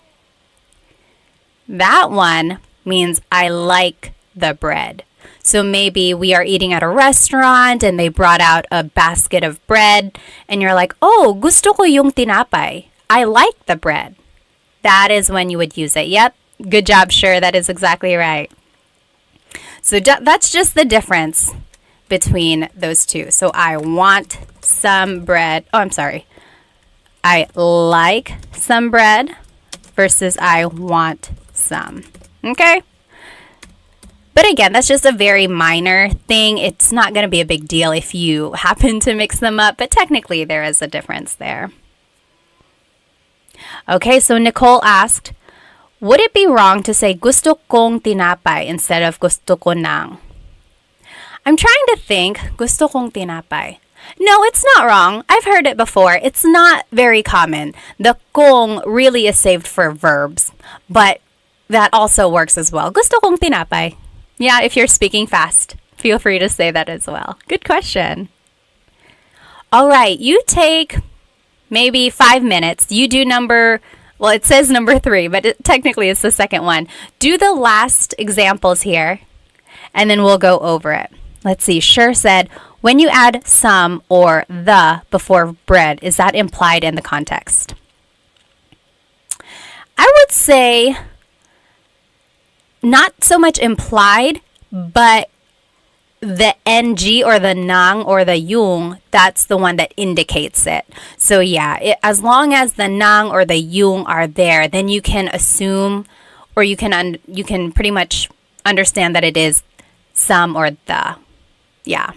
That one means I like the bread. So maybe we are eating at a restaurant and they brought out a basket of bread and you're like, oh, gusto ko yung tinapay. I like the bread. That is when you would use it. Yep. Good job, sure. That is exactly right. So that's just the difference between those two. So I want some bread. Oh, I'm sorry. I like some bread versus I want some. Okay? But again, that's just a very minor thing. It's not going to be a big deal if you happen to mix them up, but technically there is a difference there. Okay, so Nicole asked, would it be wrong to say gusto kong tinapay instead of gusto ko ng? I'm trying to think, gusto kong tinapay. No, it's not wrong. I've heard it before. It's not very common. The kong really is saved for verbs, but that also works as well. Gusto kong tinapay. Yeah, if you're speaking fast, feel free to say that as well. Good question. All right, you take maybe 5 minutes. You do well, it says number 3, but technically it's the second one. Do the last examples here, and then we'll go over it. Let's see. Sure said, when you add some or the before bread, is that implied in the context? I would say not so much implied, but the ng or the nang or the yung, that's the one that indicates it. So yeah, as long as the nang or the yung are there, then you can assume or you can pretty much understand that it is some or the. Yeah.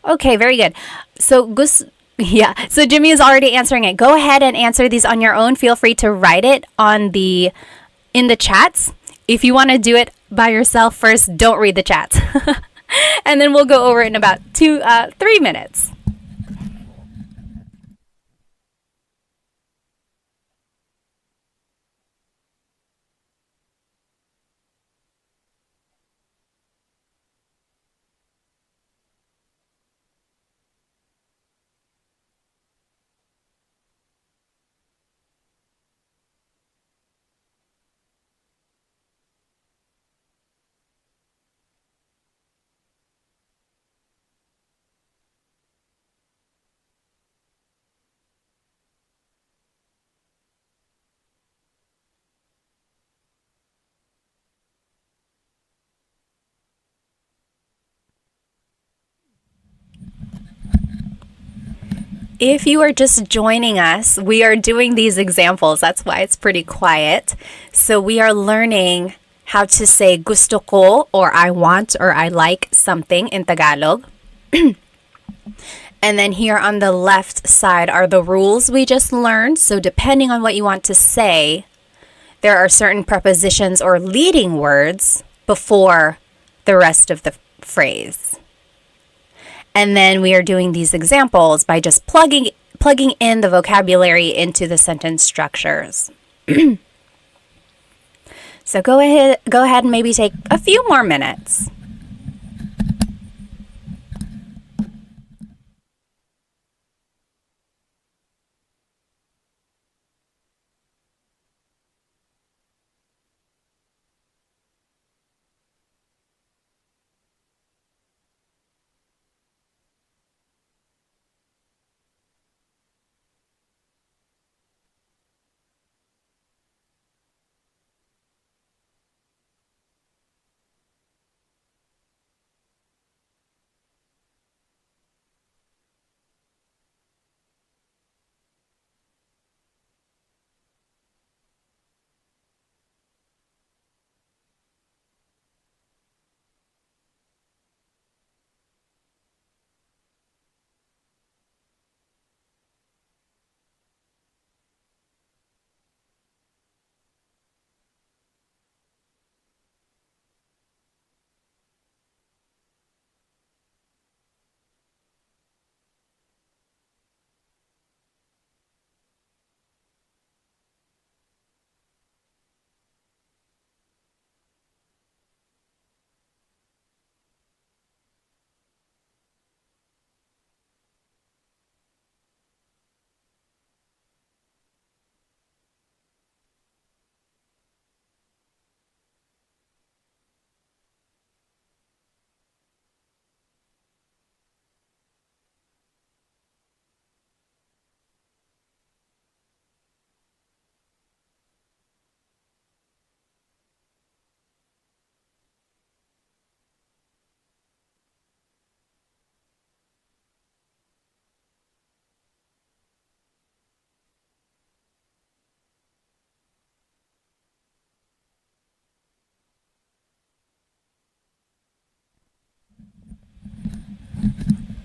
Okay, very good. So so Jimmy is already answering it. Go ahead and answer these on your own. Feel free to write it in the chats. If you want to do it by yourself first, don't read the chats. And then we'll go over it in about 3 minutes. If you are just joining us, we are doing these examples. That's why it's pretty quiet. So we are learning how to say gusto ko or I want or I like something in Tagalog. And then here on the left side are the rules we just learned. So depending on what you want to say, there are certain prepositions or leading words before the rest of the phrase. And then we are doing these examples by just plugging in the vocabulary into the sentence structures. So go ahead and maybe take a few more minutes.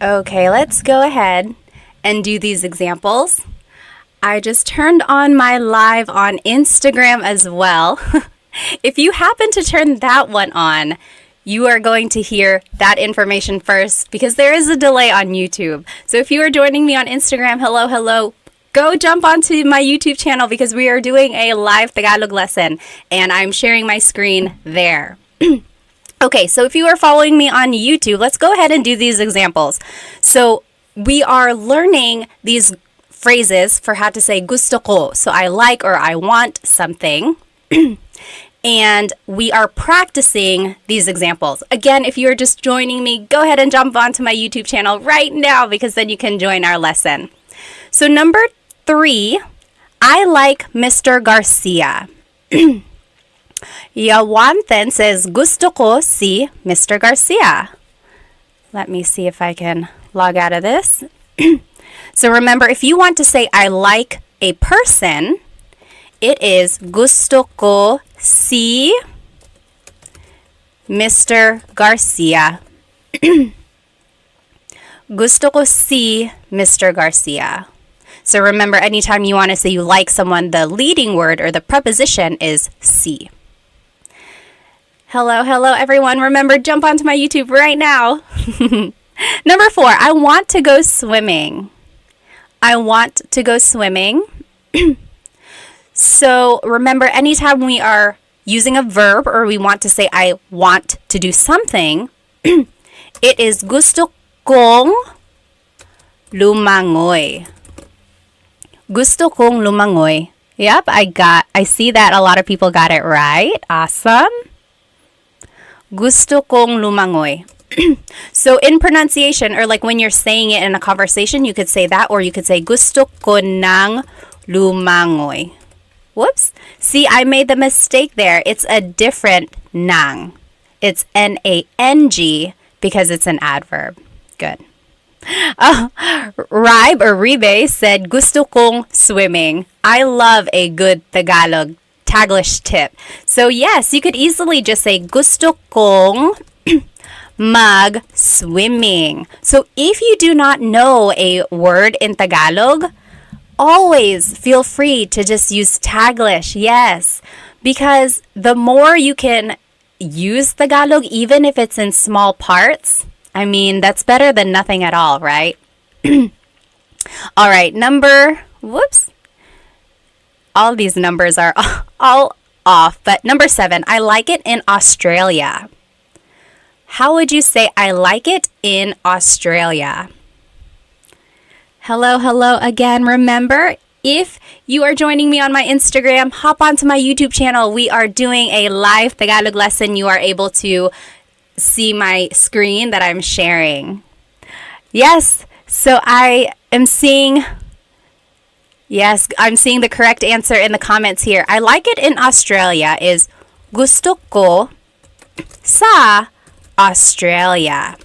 Okay, let's go ahead and do these examples. I just turned on my live on Instagram as well. If you happen to turn that one on, you are going to hear that information first because there is a delay on YouTube. So if you are joining me on Instagram, hello, go jump onto my YouTube channel because we are doing a live Tagalog lesson and I'm sharing my screen there. Okay, so if you are following me on YouTube, let's go ahead and do these examples. So we are learning these phrases for how to say gusto ko. So I like or I want something. And we are practicing these examples. Again, if you're just joining me, go ahead and jump onto my YouTube channel right now because then you can join our lesson. So number 3, I like Mr. Garcia. Yawanten says, gusto ko si Mr. Garcia. Let me see if I can log out of this. So remember, if you want to say I like a person, it is gusto ko si Mr. Garcia. Gusto ko si Mr. Garcia. So remember, anytime you want to say you like someone, the leading word or the preposition is si. Hello everyone. Remember, jump onto my YouTube right now. Number 4, I want to go swimming. I want to go swimming. So remember, anytime we are using a verb or we want to say I want to do something, it is gusto kong lumangoy. Gusto kong lumangoy. Yep, I see that a lot of people got it right. Awesome. Gusto kong lumangoy. So in pronunciation, or like when you're saying it in a conversation, you could say that, or you could say gusto ko nang lumangoy. Whoops. See, I made the mistake there. It's a different nang. It's N-A-N-G because it's an adverb. Good. Ribe or Ribe said, gusto kong swimming. I love a good Tagalog Taglish tip. So yes, you could easily just say gusto kong mag-swimming. So if you do not know a word in Tagalog, always feel free to just use Taglish. Yes, because the more you can use Tagalog, even if it's in small parts, I mean, that's better than nothing at all, right? All right, all these numbers are all off, but number 7, I like it in Australia. How would you say I like it in Australia? Hello again. Remember, if you are joining me on my Instagram, hop onto my YouTube channel. We are doing a live Tagalog lesson. You are able to see my screen that I'm sharing. Yes, so I'm seeing the correct answer in the comments here. I like it in Australia is gusto ko sa Australia.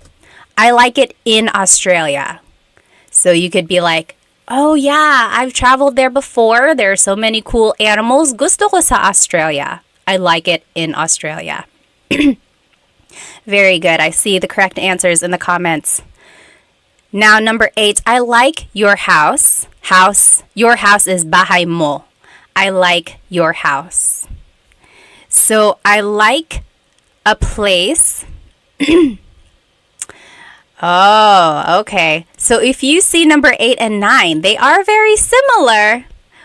I like it in Australia. So you could be like, oh yeah, I've traveled there before. There are so many cool animals. Gusto ko sa Australia. I like it in Australia. Very good. I see the correct answers in the comments. Now, number 8, I like your house. Your house is bahay mo. I like your house. So I like a place. Oh, okay. So if you see number 8 and 9, they are very similar.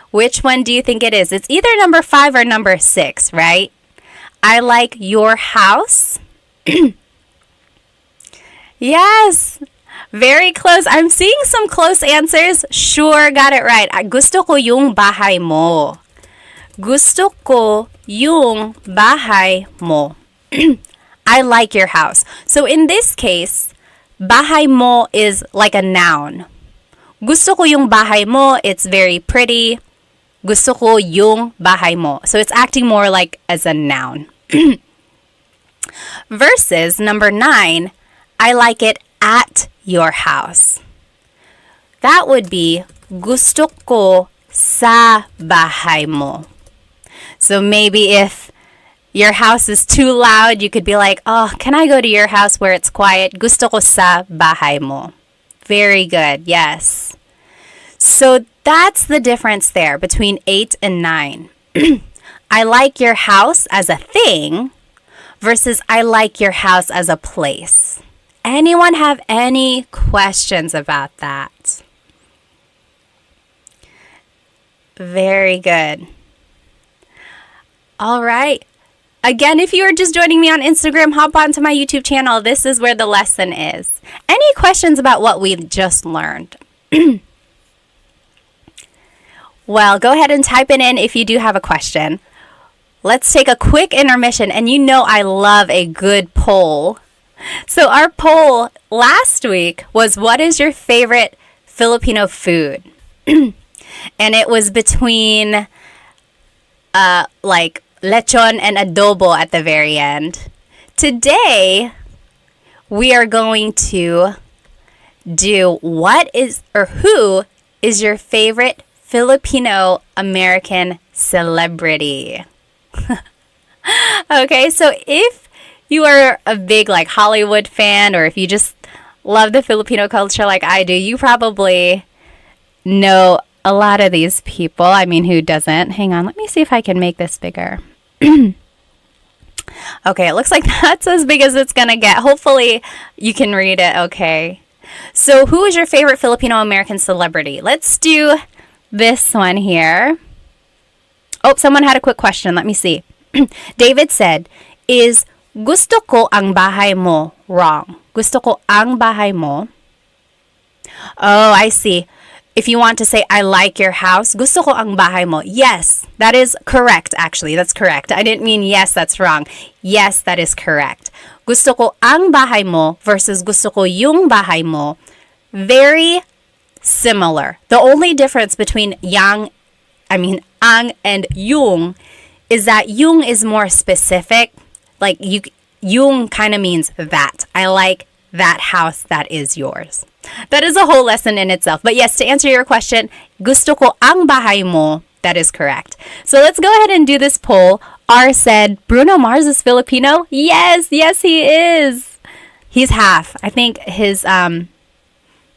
Which one do you think it is? It's either number 5 or number 6, right? I like your house. Yes, very close. I'm seeing some close answers. Sure, got it right. Gusto ko yung bahay mo. Gusto ko yung bahay mo. I like your house. So in this case, bahay mo is like a noun. Gusto ko yung bahay mo, it's very pretty. Gusto ko yung bahay mo. So it's acting more like as a noun. Versus number 9, I like it at your house. That would be gusto ko sa bahay mo. So maybe if your house is too loud, you could be like, oh, can I go to your house where it's quiet? Gusto ko sa bahay mo. Very good, yes. So that's the difference there between 8 and 9. I like your house as a thing versus I like your house as a place. Anyone have any questions about that? Very good. All right. Again, if you are just joining me on Instagram, hop onto my YouTube channel. This is where the lesson is. Any questions about what we just learned? Well, go ahead and type it in if you do have a question. Let's take a quick intermission, and you know I love a good poll. So our poll last week was, what is your favorite Filipino food? And it was between like lechon and adobo at the very end. Today, we are going to do who is your favorite Filipino American celebrity? Okay, so if you are a big like Hollywood fan, or if you just love the Filipino culture like I do, you probably know a lot of these people. I mean, who doesn't? Hang on, let me see if I can make this bigger. Okay, it looks like that's as big as it's gonna get. Hopefully you can read it okay. So who is your favorite Filipino American celebrity? Let's do this one here. Oh, someone had a quick question. Let me see. David said, is gusto ko ang bahay mo wrong? Gusto ko ang bahay mo. Oh, I see. If you want to say, I like your house, gusto ko ang bahay mo. Yes, that is correct, actually. That's correct. I didn't mean yes, that's wrong. Yes, that is correct. Gusto ko ang bahay mo versus gusto ko yung bahay mo. Very similar. The only difference between ang and yung is that yung is more specific. Like yung kind of means that. I like that house that is yours. That is a whole lesson in itself. But yes, to answer your question, gusto ko ang bahay mo. That is correct. So let's go ahead and do this poll. R said, Bruno Mars is Filipino? Yes, he is. He's half. I think his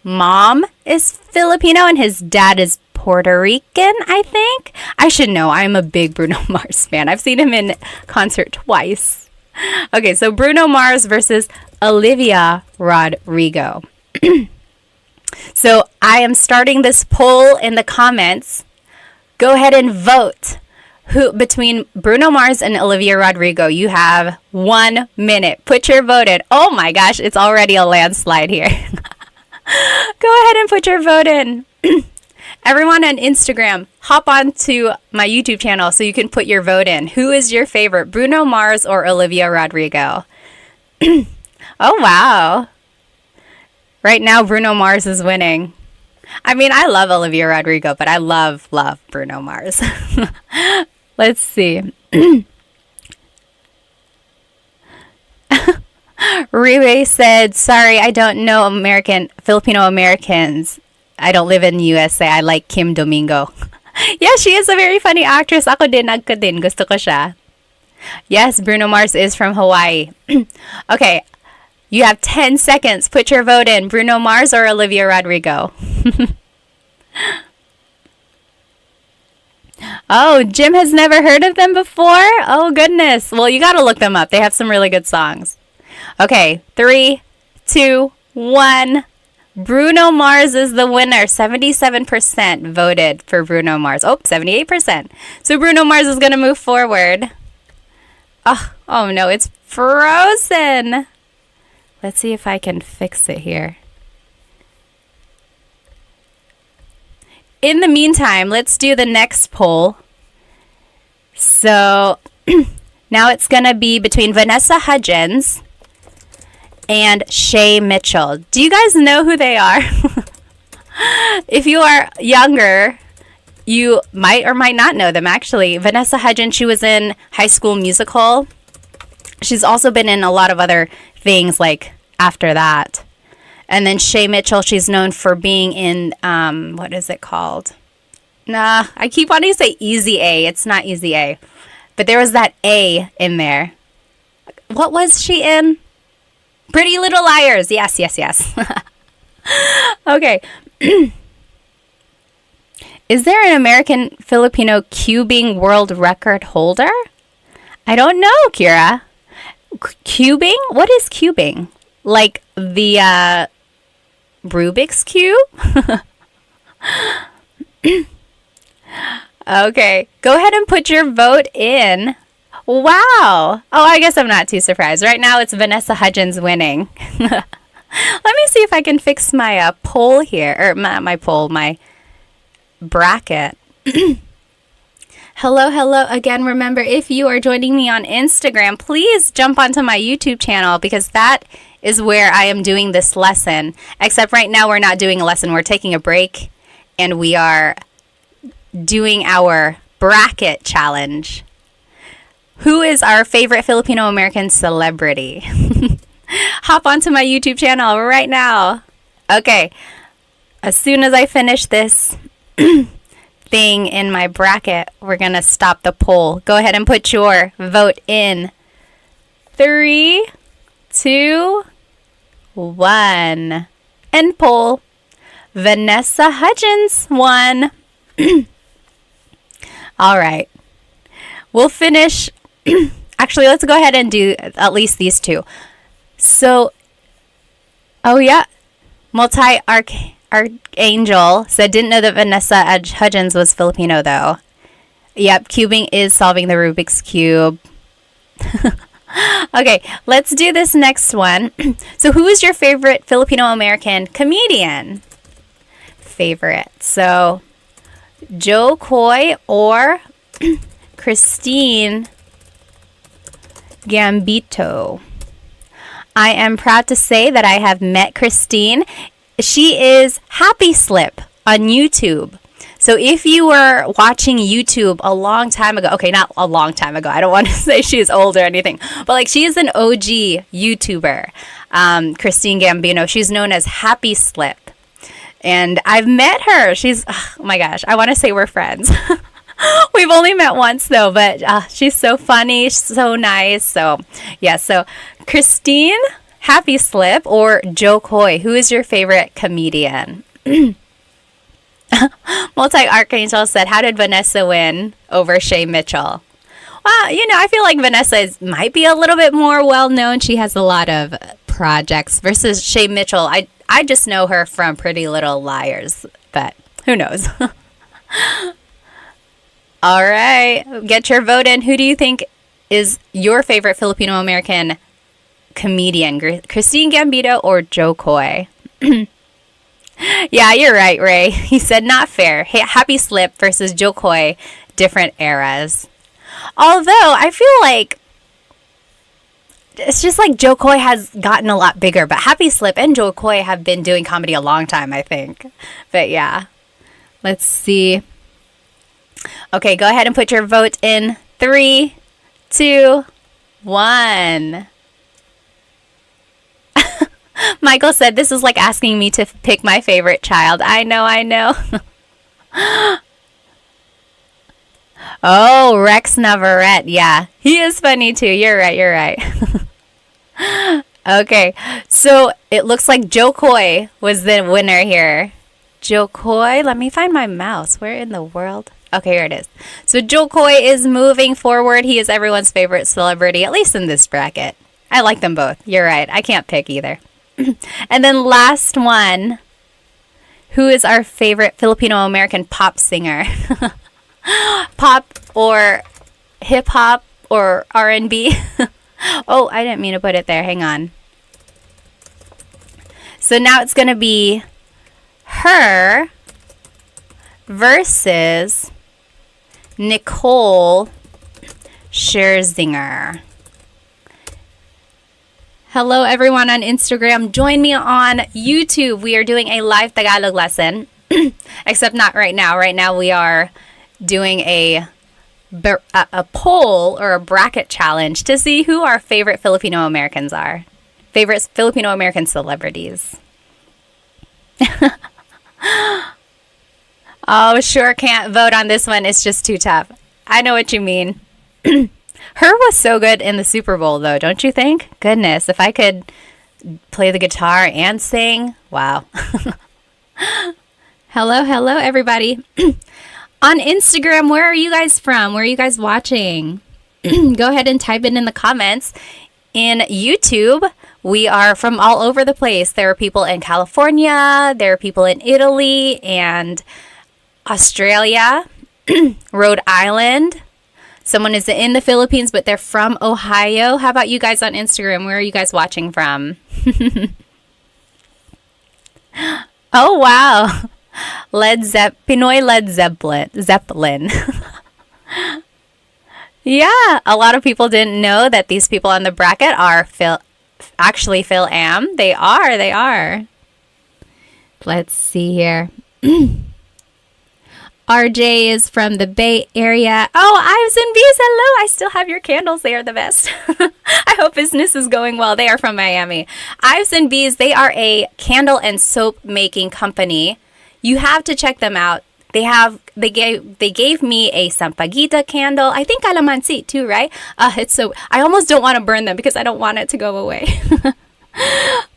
mom is Filipino and his dad is Puerto Rican, I think. I should know. I'm a big Bruno Mars fan. I've seen him in concert twice. Okay, so Bruno Mars versus Olivia Rodrigo. So I am starting this poll in the comments. Go ahead and vote. Who between Bruno Mars and Olivia Rodrigo? You have 1 minute. Put your vote in. Oh my gosh, it's already a landslide here. Go ahead and put your vote in. Everyone on Instagram, hop on to my YouTube channel so you can put your vote in. Who is your favorite, Bruno Mars or Olivia Rodrigo? Oh, wow. Right now, Bruno Mars is winning. I mean, I love Olivia Rodrigo, but I love Bruno Mars. Let's see. Ribe said, sorry, I don't know Filipino Americans. I don't live in the USA. I like Kim Domingo. Yeah, she is a very funny actress. Ako din, gusto ko siya. Yes, Bruno Mars is from Hawaii. Okay, you have 10 seconds. Put your vote in. Bruno Mars or Olivia Rodrigo? Oh, Jim has never heard of them before? Oh, goodness. Well, you got to look them up. They have some really good songs. Okay, 3, 2, 1. Bruno Mars is the winner. 77% voted for Bruno Mars. Oh, 78%. So Bruno Mars is going to move forward. Oh no, it's frozen. Let's see if I can fix it here. In the meantime, let's do the next poll. So now it's going to be between Vanessa Hudgens and Shay Mitchell. Do you guys know who they are? If you are younger, you might or might not know them, actually. Vanessa Hudgens, she was in High School Musical. She's also been in a lot of other things like after that. And then Shay Mitchell, she's known for being in, what is it called? Nah, I keep wanting to say Easy A. It's not Easy A. But there was that A in there. What was she in? Pretty Little Liars. Yes. Okay. Is there an American Filipino cubing world record holder? I don't know, Kira. Cubing? What is cubing? Like the Rubik's Cube? Okay. Go ahead and put your vote in. Wow. Oh, I guess I'm not too surprised. Right now, it's Vanessa Hudgens winning. Let me see if I can fix my poll here. Or my bracket. Hello again. Remember, if you are joining me on Instagram, please jump onto my YouTube channel because that is where I am doing this lesson. Except right now, we're not doing a lesson. We're taking a break, and we are doing our bracket challenge. Who is our favorite Filipino American celebrity? Hop onto my YouTube channel right now. Okay. As soon as I finish this thing in my bracket, we're going to stop the poll. Go ahead and put your vote in. 3, 2, 1. End poll. Vanessa Hudgens won. All right. We'll finish. Actually, let's go ahead and do at least these two. So, oh yeah, Multi-Archangel said, didn't know that Vanessa Hudgens was Filipino though. Yep, cubing is solving the Rubik's Cube. Okay, let's do this next one. So who is your favorite Filipino-American comedian? Favorite. So, Joe Coy or Christine Gambito. I am proud to say that I have met Christine. She is Happy Slip on YouTube. So if you were watching YouTube a long time ago, okay, not a long time ago, I don't want to say she's old or anything, but like she is an OG YouTuber, Christine Gambino. She's known as Happy Slip. And I've met her. She's, oh my gosh, I want to say we're friends. We've only met once though, but she's so funny, so nice. So yeah, so Christine, Happy Slip or Joe Coy? Who is your favorite comedian? Multi-Archangel said, how did Vanessa win over Shay Mitchell? Well, I feel like Vanessa might be a little bit more well-known. She has a lot of projects versus Shay Mitchell. I just know her from Pretty Little Liars, but who knows? All right, get your vote in. Who do you think is your favorite Filipino-American comedian? Christine Gambito or Joe Coy? Yeah, you're right, Ray. He said not fair. Happy Slip versus Joe Coy, different eras. Although I feel like it's just like Joe Coy has gotten a lot bigger, but Happy Slip and Joe Coy have been doing comedy a long time, I think. But yeah, let's see. Okay, go ahead and put your vote in. 3, 2, 1. Michael said, this is like asking me to pick my favorite child. I know. Oh, Rex Navarrete. Yeah, he is funny too. You're right. Okay, so it looks like Joe Coy was the winner here. Joe Coy, let me find my mouse. Where in the world? Okay, here it is. So Joe Coy is moving forward. He is everyone's favorite celebrity, at least in this bracket. I like them both. You're right. I can't pick either. And then last one. Who is our favorite Filipino-American pop singer? Pop or hip-hop or R&B? Oh, I didn't mean to put it there. Hang on. So now it's going to be her versus Nicole Scherzinger. Hello, everyone on Instagram. Join me on YouTube. We are doing a live Tagalog lesson, except not right now. Right now we are doing a poll or a bracket challenge to see who our favorite Filipino Americans are. Favorite Filipino American celebrities. Oh, sure can't vote on this one. It's just too tough. I know what you mean. Her was so good in the Super Bowl, though, don't you think? Goodness, if I could play the guitar and sing, wow. Hello, everybody. On Instagram, where are you guys from? Where are you guys watching? Go ahead and type it in the comments. In YouTube, we are from all over the place. There are people in California, there are people in Italy and Australia, Rhode Island. Someone is in the Philippines, but they're from Ohio. How about you guys on Instagram? Where are you guys watching from? Oh, wow. Pinoy Led Zeppelin. Yeah, a lot of people didn't know that these people on the bracket are Phil Am. They are. Let's see here. RJ is from the Bay Area. Oh, Ives and Bees, hello. I still have your candles. They are the best. I hope business is going well. They are from Miami. Ives and Bees, they are a candle and soap making company. You have to check them out. They gave me a Sampaguita candle. I think calamansi too, right? I almost don't want to burn them because I don't want it to go away.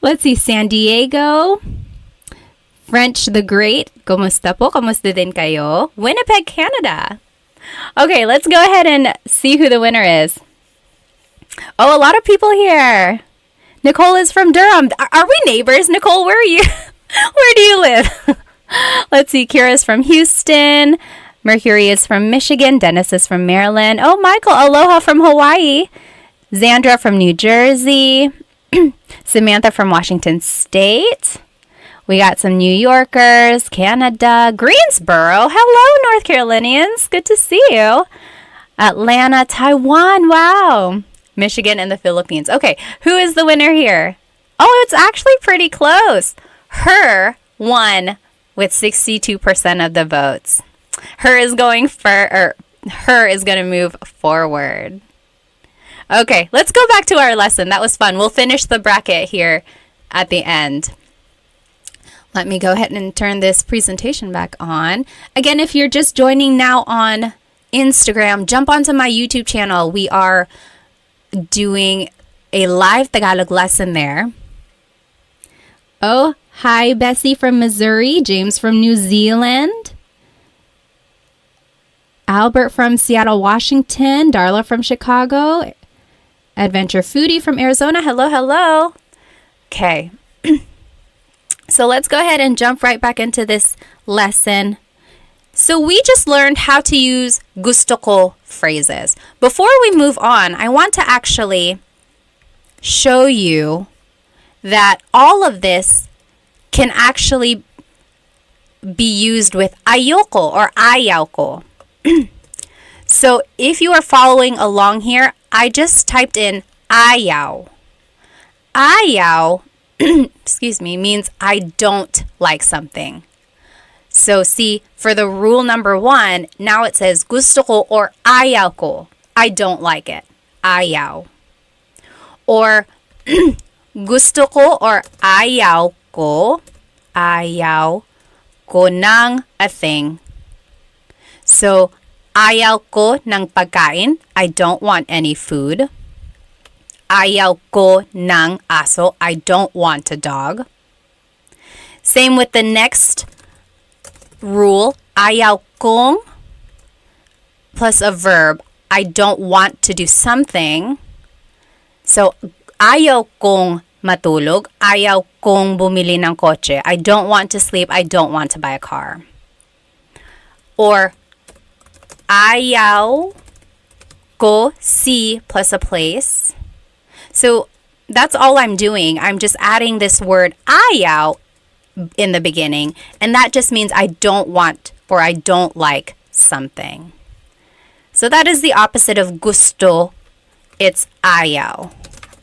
Let's see, San Diego. French the Great, kumusta po? Kumusta din kayo? Winnipeg, Canada. Okay, let's go ahead and see who the winner is. Oh, a lot of people here. Nicole is from Durham. Are we neighbors? Nicole, where are you? Where do you live? Let's see, Kira's from Houston. Mercury is from Michigan. Dennis is from Maryland. Oh, Michael, aloha from Hawaii. Zandra from New Jersey. Samantha from Washington State. We got some New Yorkers, Canada, Greensboro. Hello, North Carolinians. Good to see you. Atlanta, Taiwan. Wow. Michigan and the Philippines. Okay, who is the winner here? Oh, it's actually pretty close. Her won with 62% of the votes. Her is going to move forward. Okay, let's go back to our lesson. That was fun. We'll finish the bracket here at the end. Let me go ahead and turn this presentation back on. Again, if you're just joining now on Instagram, jump onto my YouTube channel. We are doing a live Tagalog lesson there. Oh, hi, Bessie from Missouri, James from New Zealand, Albert from Seattle, Washington, Darla from Chicago, Adventure Foodie from Arizona. Hello, hello. Okay. So let's go ahead and jump right back into this lesson. So we just learned how to use gusto ko phrases. Before we move on, I want to actually show you that all of this can actually be used with ayoko or ayaw ko. So if you are following along here, I just typed in ayaw. Ayaw, excuse me, means I don't like something. So see, for the rule number 1, now it says gusto ko or ayaw ko. I don't like it. Ayaw. Or gusto ko or ayaw ko ng a thing. So, ayaw ko ng pagkain. I don't want any food. Ayaw ko ng aso. I don't want a dog. Same with the next rule. Ayaw kong plus a verb. I don't want to do something. So, ayaw kong matulog. Ayaw kong bumili ng kotse. I don't want to sleep. I don't want to buy a car. Or, ayaw ko see plus a place. So, that's all I'm doing. I'm just adding this word ayaw in the beginning. And that just means I don't want or I don't like something. So, that is the opposite of gusto. It's ayaw.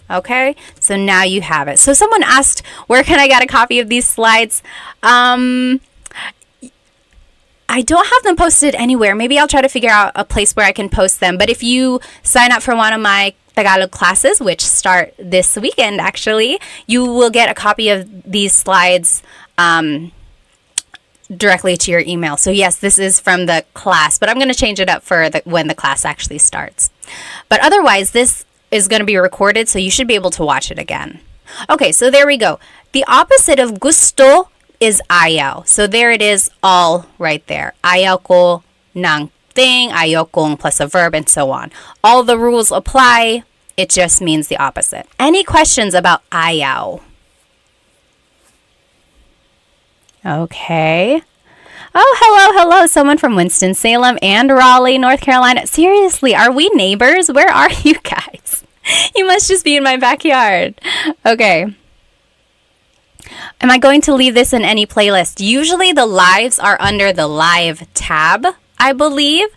Okay, so now you have it. So someone asked, where can I get a copy of these slides? I don't have them posted anywhere. Maybe I'll try to figure out a place where I can post them. But if you sign up for one of my Tagalog classes, which start this weekend actually, you will get a copy of these slides directly to your email. So yes, this is from the class, but I'm going to change it up for when the class actually starts. But otherwise, this is going to be recorded, so you should be able to watch it again. Okay, so there we go. The opposite of gusto is ayaw. So there it is, all right there. Ayaw ko ng thing, ayaw kong plus a verb, and so on. All the rules apply. It just means the opposite. Any questions about ayaw? Okay. Oh, hello. Someone from Winston-Salem and Raleigh, North Carolina. Seriously, are we neighbors? Where are you guys? You must just be in my backyard. Okay. Am I going to leave this in any playlist? Usually the lives are under the live tab, I believe.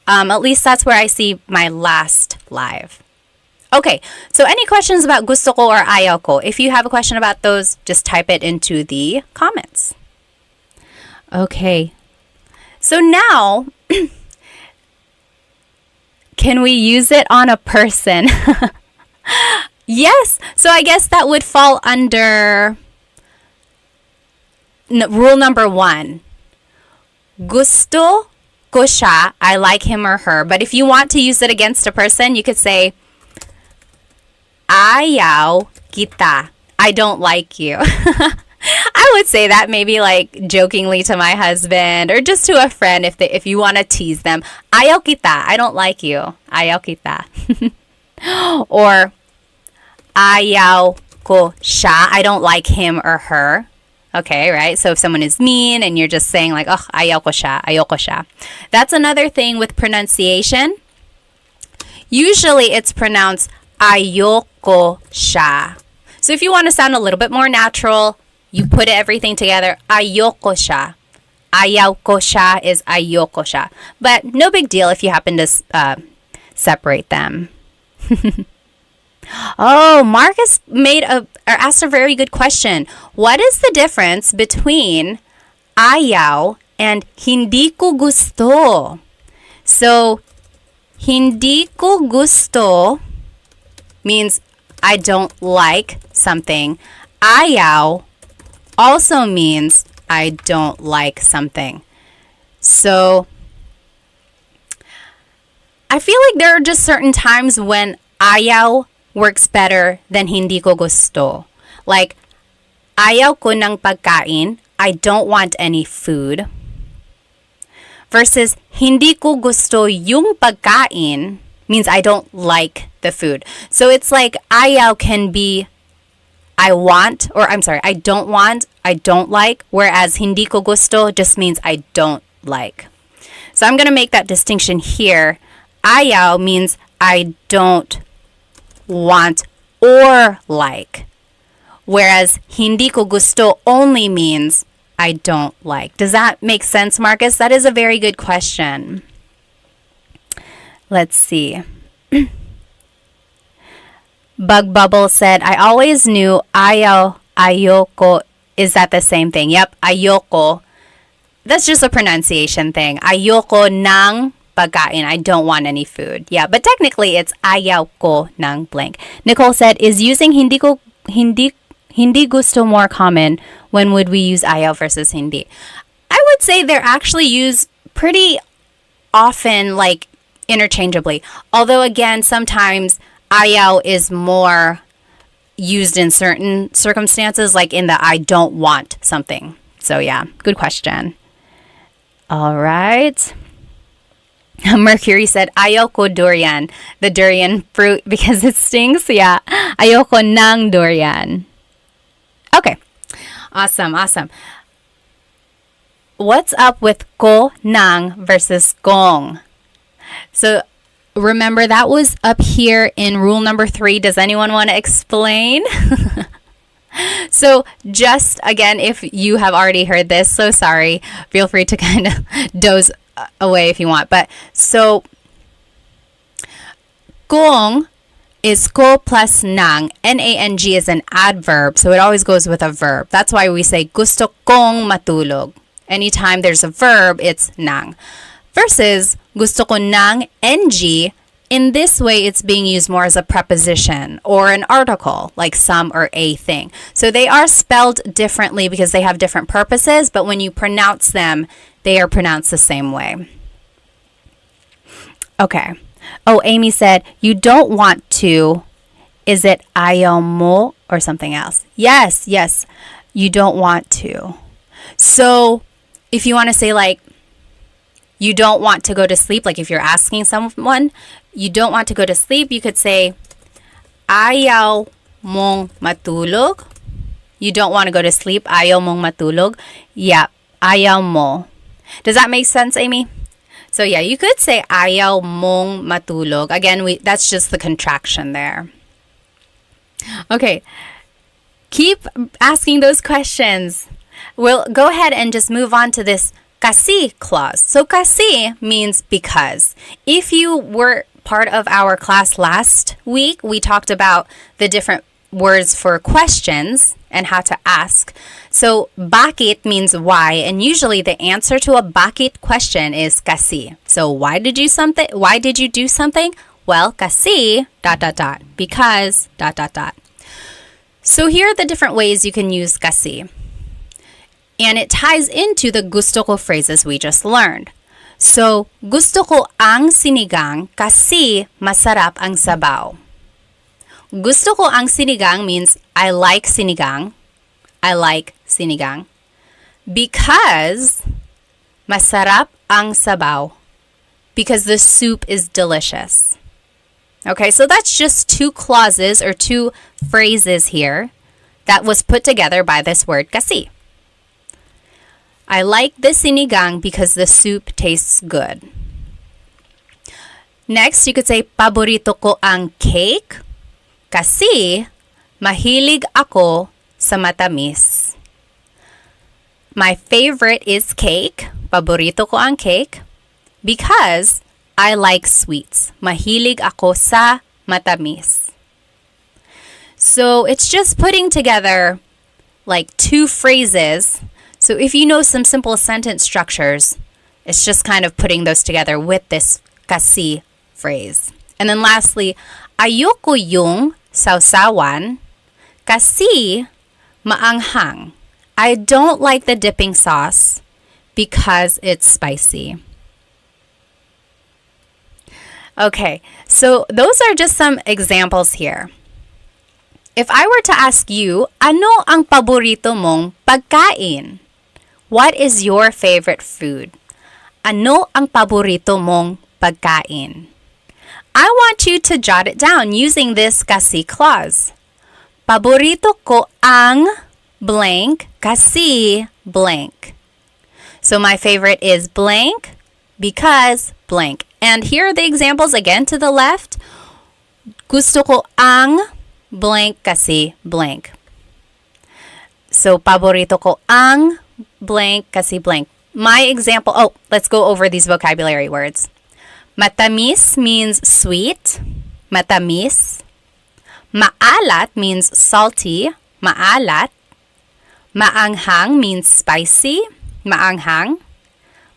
At least that's where I see my last live. Okay, so any questions about gusto ko or ayaw ko? If you have a question about those, just type it into the comments. Okay, so now, can we use it on a person? Yes, so I guess that would fall under rule number 1. Gusto ko siya, I like him or her. But if you want to use it against a person, you could say, ayaw kita, I don't like you. I would say that maybe like jokingly to my husband or just to a friend if you want to tease them. Ayaw kita, I don't like you. Ayaw kita. Or ayaw ko siya, I don't like him or her. Okay, right? So if someone is mean and you're just saying like, oh, ayaw ko siya. That's another thing with pronunciation. Usually it's pronounced ayoko siya. So if you want to sound a little bit more natural, you put everything together, ayoko siya. Ayaw ko siya is ayoko siya. But no big deal if you happen to separate them. Oh, Marcus asked a very good question. What is the difference between ayaw and hindi ko gusto? So, hindi ko gusto means I don't like something. Ayaw also means I don't like something. So, I feel like there are just certain times when ayaw works better than hindi ko gusto. Like, ayaw ko ng pagkain. I don't want any food. Versus, hindi ko gusto yung pagkain means I don't like the food. So it's like ayaw can be I want, or I'm sorry, I don't want, I don't like, whereas hindi ko gusto just means I don't like. So I'm going to make that distinction here. Ayaw means I don't want or like, whereas hindi ko gusto only means I don't like. Does that make sense, Marcus? That is a very good question. Let's see. Bug Bubble said, I always knew ayaw, ayoko. Is that the same thing? Yep, ayoko. That's just a pronunciation thing. Ayoko ng pagkain. I don't want any food. Yeah, but technically it's ayaw ko ng blank. Nicole said, is using hindi gusto more common? When would we use ayaw versus hindi? I would say they're actually used pretty often, like interchangeably. Although again, sometimes ayaw is more used in certain circumstances, like in the I don't want something. So yeah, good question. All right. Mercury said, ayoko durian, the durian fruit because it stings. Yeah, ayoko ng durian. Okay, awesome. What's up with ko, nang versus gong? So remember that was up here in rule number 3. Does anyone want to explain? So just again, if you have already heard this, so sorry, feel free to kind of doze away if you want. But so gong is ko plus nang. N-A-N-G is an adverb, so it always goes with a verb. That's why we say gusto kong matulog. Anytime there's a verb, it's nang. Versus gusto ko nang ng. In this way, it's being used more as a preposition or an article, like some or a thing. So they are spelled differently because they have different purposes, but when you pronounce them, they are pronounced the same way. Okay. Oh, Amy said, you don't want to. Is it ayaw mo or something else? Yes. You don't want to. So if you want to say like, you don't want to go to sleep, like if you're asking someone, you don't want to go to sleep, you could say, ayaw mong matulog. You don't want to go to sleep, ayaw mong matulog. Yeah, ayaw mo. Does that make sense, Amy? So yeah, you could say ayaw mong matulog. Again, that's just the contraction there. Okay, keep asking those questions. We'll go ahead and just move on to this kasi clause. So kasi means because. If you were part of our class last week, we talked about the different words for questions and how to ask. So bakit means why, and usually the answer to a bakit question is kasi. So why did you do something? Well, kasi ... because ... So here are the different ways you can use kasi. And it ties into the gusto ko phrases we just learned. So, gusto ko ang sinigang kasi masarap ang sabaw. Gusto ko ang sinigang means I like sinigang. Because masarap ang sabaw. Because the soup is delicious. Okay, so that's just 2 clauses or 2 phrases here that was put together by this word kasi. I like the sinigang because the soup tastes good. Next, you could say, paborito ko ang cake kasi mahilig ako sa matamis. My favorite is cake. Paborito ko ang cake because I like sweets. Mahilig ako sa matamis. So it's just putting together like 2 phrases. So if you know some simple sentence structures, it's just kind of putting those together with this kasi phrase. And then lastly, ayoko yung sausawan kasi maanghang. I don't like the dipping sauce because it's spicy. Okay, so those are just some examples here. If I were to ask you, ano ang paborito mong pagkain? What is your favorite food? Ano ang paborito mong pagkain? I want you to jot it down using this kasi clause. Paborito ko ang blank kasi blank. So my favorite is blank because blank. And here are the examples again to the left. Gusto ko ang blank kasi blank. So paborito ko ang blank kasi blank. My example, let's go over these vocabulary words. Matamis means sweet. Matamis. Maalat means salty. Maalat. Maanghang means spicy. Maanghang.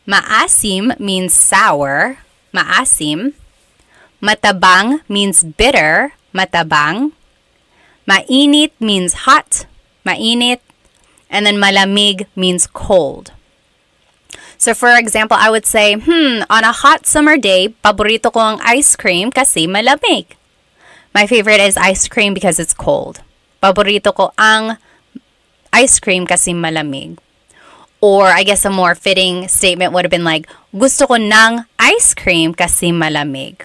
Maasim means sour. Maasim. Matabang means bitter. Matabang. Mainit means hot. Mainit. And then malamig means cold. So for example, I would say, on a hot summer day, paborito ko ang ice cream kasi malamig. My favorite is ice cream because it's cold. Paborito ko ang ice cream kasi malamig. Or I guess a more fitting statement would have been like, gusto ko ng ice cream kasi malamig.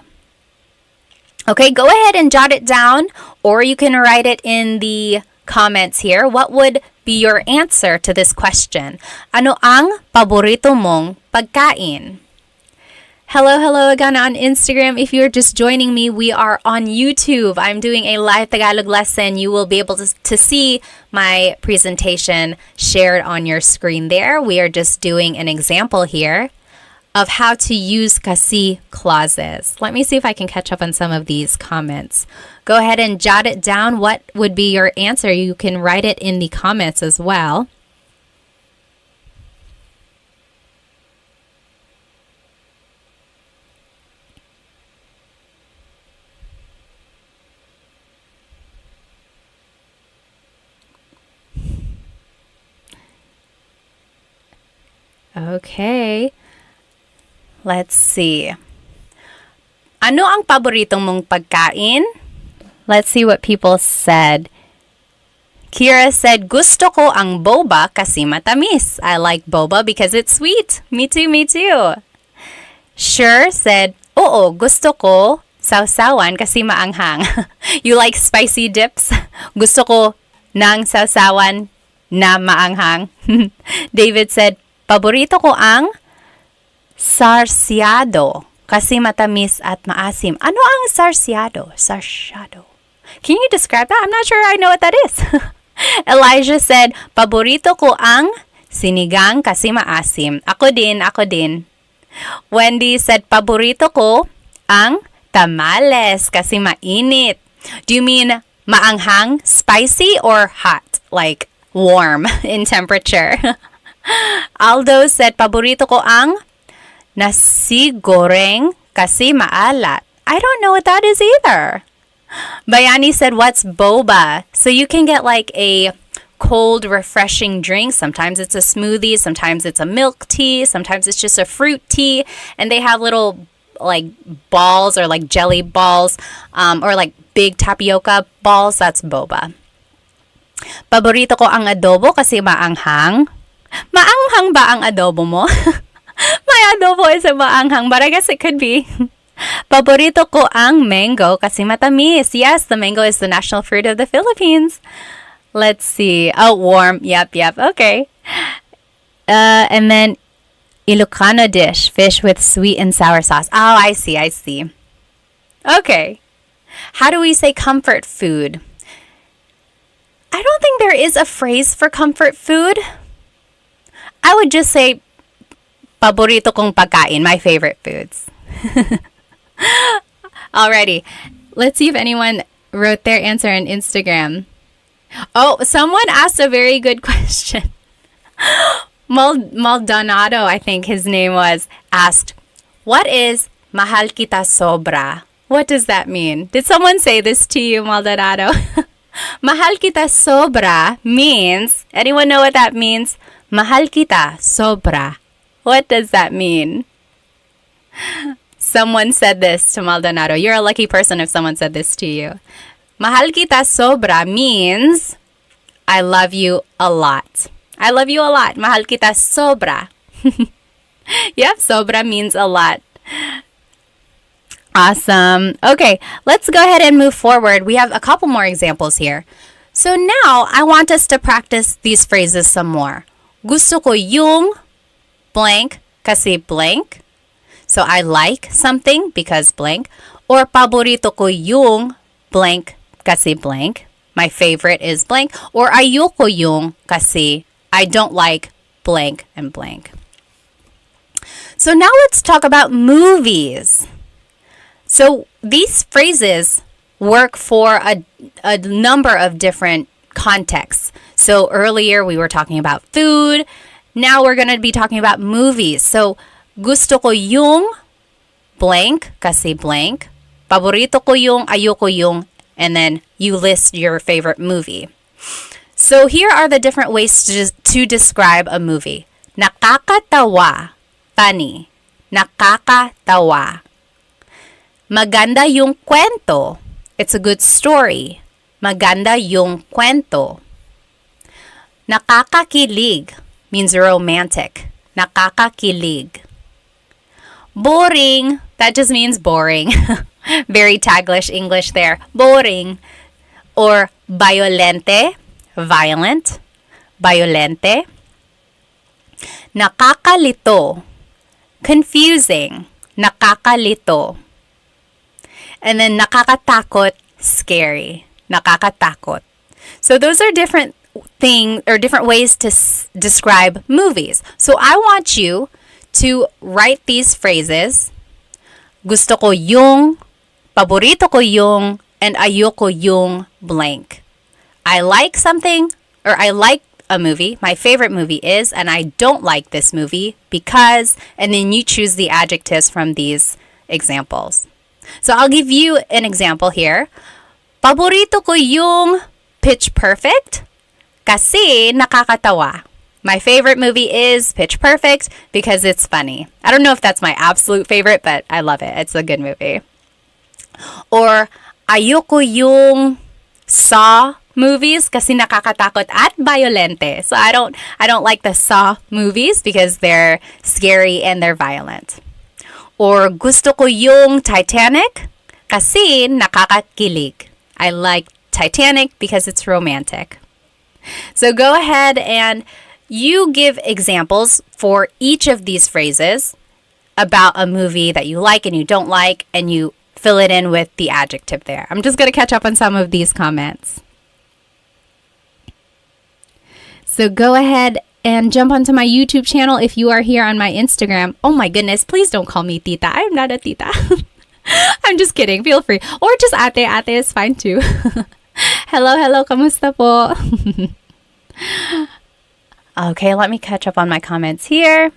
Okay, go ahead and jot it down, or you can write it in the comments here. What would be your answer to this question? Ano ang paborito mong pagkain? Hello again on Instagram. If you're just joining me, we are on YouTube. I'm doing a live Tagalog lesson. You will be able to see my presentation shared on your screen there. We are just doing an example here of how to use kasi clauses. Let me see if I can catch up on some of these comments. Go ahead and jot it down. What would be your answer? You can write it in the comments as well. Okay. Let's see. Ano ang paboritong mong pagkain? Let's see what people said. Kira said, gusto ko ang boba kasi matamis. I like boba because it's sweet. Me too, me too. Sure said, oo, gusto ko sawsawan kasi maanghang. You like spicy dips? Gusto ko ng sawsawan na maanghang. David said, paborito ko ang sarsyado kasi matamis at maasim. Ano ang sarsyado? Sarsyado. Can you describe that? I'm not sure I know what that is. Elijah said, paborito ko ang sinigang kasi maasim. Ako din. Wendy said, paborito ko ang tamales kasi mainit. Do you mean maanghang, spicy, or hot? Like warm in temperature? Aldo said, paborito ko ang nasi goreng kasi maalat. I don't know what that is either. Bayani said, what's boba? So you can get like a cold, refreshing drink. Sometimes it's a smoothie. Sometimes it's a milk tea. Sometimes it's just a fruit tea. And they have little like balls or like jelly balls or like big tapioca balls. That's boba. Paborito ko ang adobo kasi maanghang. Maanghang ba ang adobo mo? My adobo isn't maanghang, but I guess it could be. Paborito ko ang mango kasi matamis. Yes, the mango is the national fruit of the Philippines. Let's see. Oh, warm. Yep. Okay. And then Ilocano dish, fish with sweet and sour sauce. Oh, I see. Okay. How do we say comfort food? I don't think there is a phrase for comfort food. I would just say paborito kong pagkain, my favorite foods. Alrighty. Let's see if anyone wrote their answer on Instagram. Oh, someone asked a very good question. Maldonado, I think his name was, asked, what is mahal kita sobra? What does that mean? Did someone say this to you, Maldonado? Mahal kita sobra means, anyone know what that means? Mahal kita sobra. What does that mean? Someone said this to Maldonado. You're a lucky person if someone said this to you. Mahal kita sobra means I love you a lot. I love you a lot. Mahal kita sobra. Yep, sobra means a lot. Awesome. Okay, let's go ahead and move forward. We have a couple more examples here. So now I want us to practice these phrases some more. Gusto ko yung blank kasi blank. So I like something because blank. Or paborito ko yung blank kasi blank. My favorite is blank. Or ayoko yung kasi I don't like blank and blank. So now let's talk about movies. So these phrases work for a number of different contexts. So earlier we were talking about food. Now we're going to be talking about movies. So gusto ko yung blank kasi blank. Paborito ko yung, ayoko yung, and then you list your favorite movie. So here are the different ways to describe a movie. Nakakatawa, funny. Nakakatawa. Maganda yung kwento. It's a good story. Maganda yung kwento. Nakakakilig means romantic. Nakakakilig. Boring, that just means boring. Very Taglish English there. Boring. Or violente, violent. Violente. Nakakalito, confusing. Nakakalito. And then nakakatakot, scary. Nakakatakot. So those are different things or different ways to describe movies. So I want you to write these phrases. Gusto ko yung, paborito ko yung, and ayoko yung blank. I like something, or I like a movie. My favorite movie is, and I don't like this movie because, and then you choose the adjectives from these examples. So I'll give you an example here. Paborito ko yung Pitch Perfect kasi nakakatawa. My favorite movie is Pitch Perfect because it's funny. I don't know if that's my absolute favorite, but I love it. It's a good movie. Or ayoko yung Saw movies kasi nakakatakot at violente. So I don't like the Saw movies because they're scary and they're violent. Or gusto ko yung Titanic kasi nakakakilig. I like Titanic because it's romantic. So go ahead and you give examples for each of these phrases about a movie that you like and you don't like, and you fill it in with the adjective there. I'm just going to catch up on some of these comments. So go ahead and jump onto my YouTube channel if you are here on my Instagram. Oh my goodness, please don't call me tita. I'm not a tita. I'm just kidding. Feel free. Or just ate. Ate is fine too. Hello. Kamusta po? Okay, let me catch up on my comments here.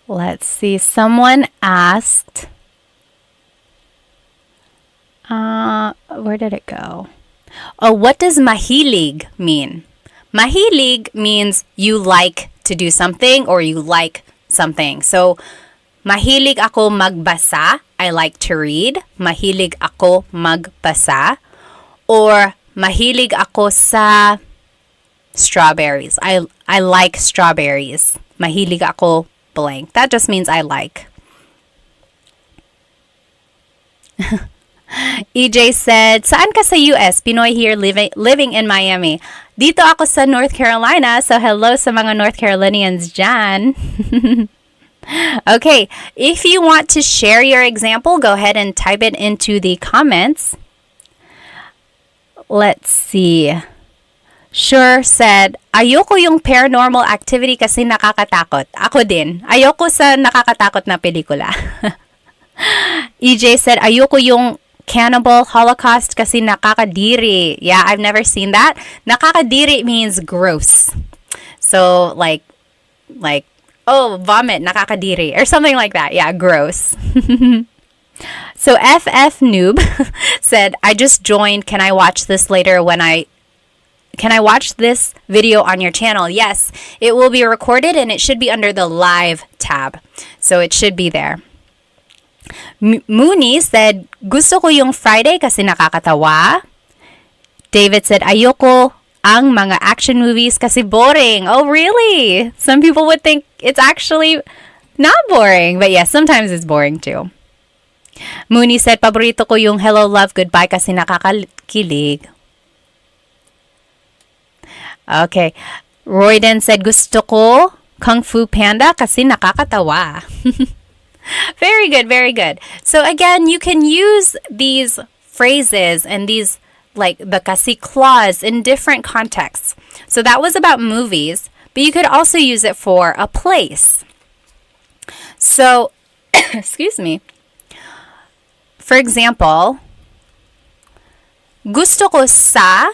Let's see. Someone asked, where did it go? Oh, what does mahilig mean? Mahilig means you like to do something or you like something. So, mahilig ako magbasa. I like to read. Mahilig ako magbasa. Or mahilig ako sa strawberries. I like strawberries. Mahilig ako blank. That just means I like. EJ said, saan ka sa US? Pinoy here living in Miami. Dito ako sa North Carolina. So hello sa mga North Carolinians dyan. Okay, if you want to share your example, go ahead and type it into the comments. Let's see. Sure said, ayoko yung paranormal activity kasi nakakatakot. Ako din. Ayoko sa nakakatakot na pelikula. EJ said, ayoko yung Cannibal Holocaust kasi nakakadiri. Yeah, I've never seen that. Nakakadiri means gross. So, like, oh, vomit, nakakadiri, or something like that. Yeah, gross. So, FF Noob said, I just joined. Can I watch this later when I Can I watch this video on your channel? Yes, it will be recorded and it should be under the live tab. So it should be there. Mooney said, gusto ko yung Friday kasi nakakatawa. David said, ayoko ang mga action movies kasi boring. Oh, really? Some people would think it's actually not boring. But yes, sometimes it's boring too. Mooney said, paborito ko yung hello, love, goodbye kasi nakakakilig. Okay. Royden said, gusto ko Kung Fu Panda kasi nakakatawa. Very good, very good. So again, you can use these phrases and these, like the kasi clause, in different contexts. So that was about movies, but you could also use it for a place. So, excuse me. For example, gusto ko sa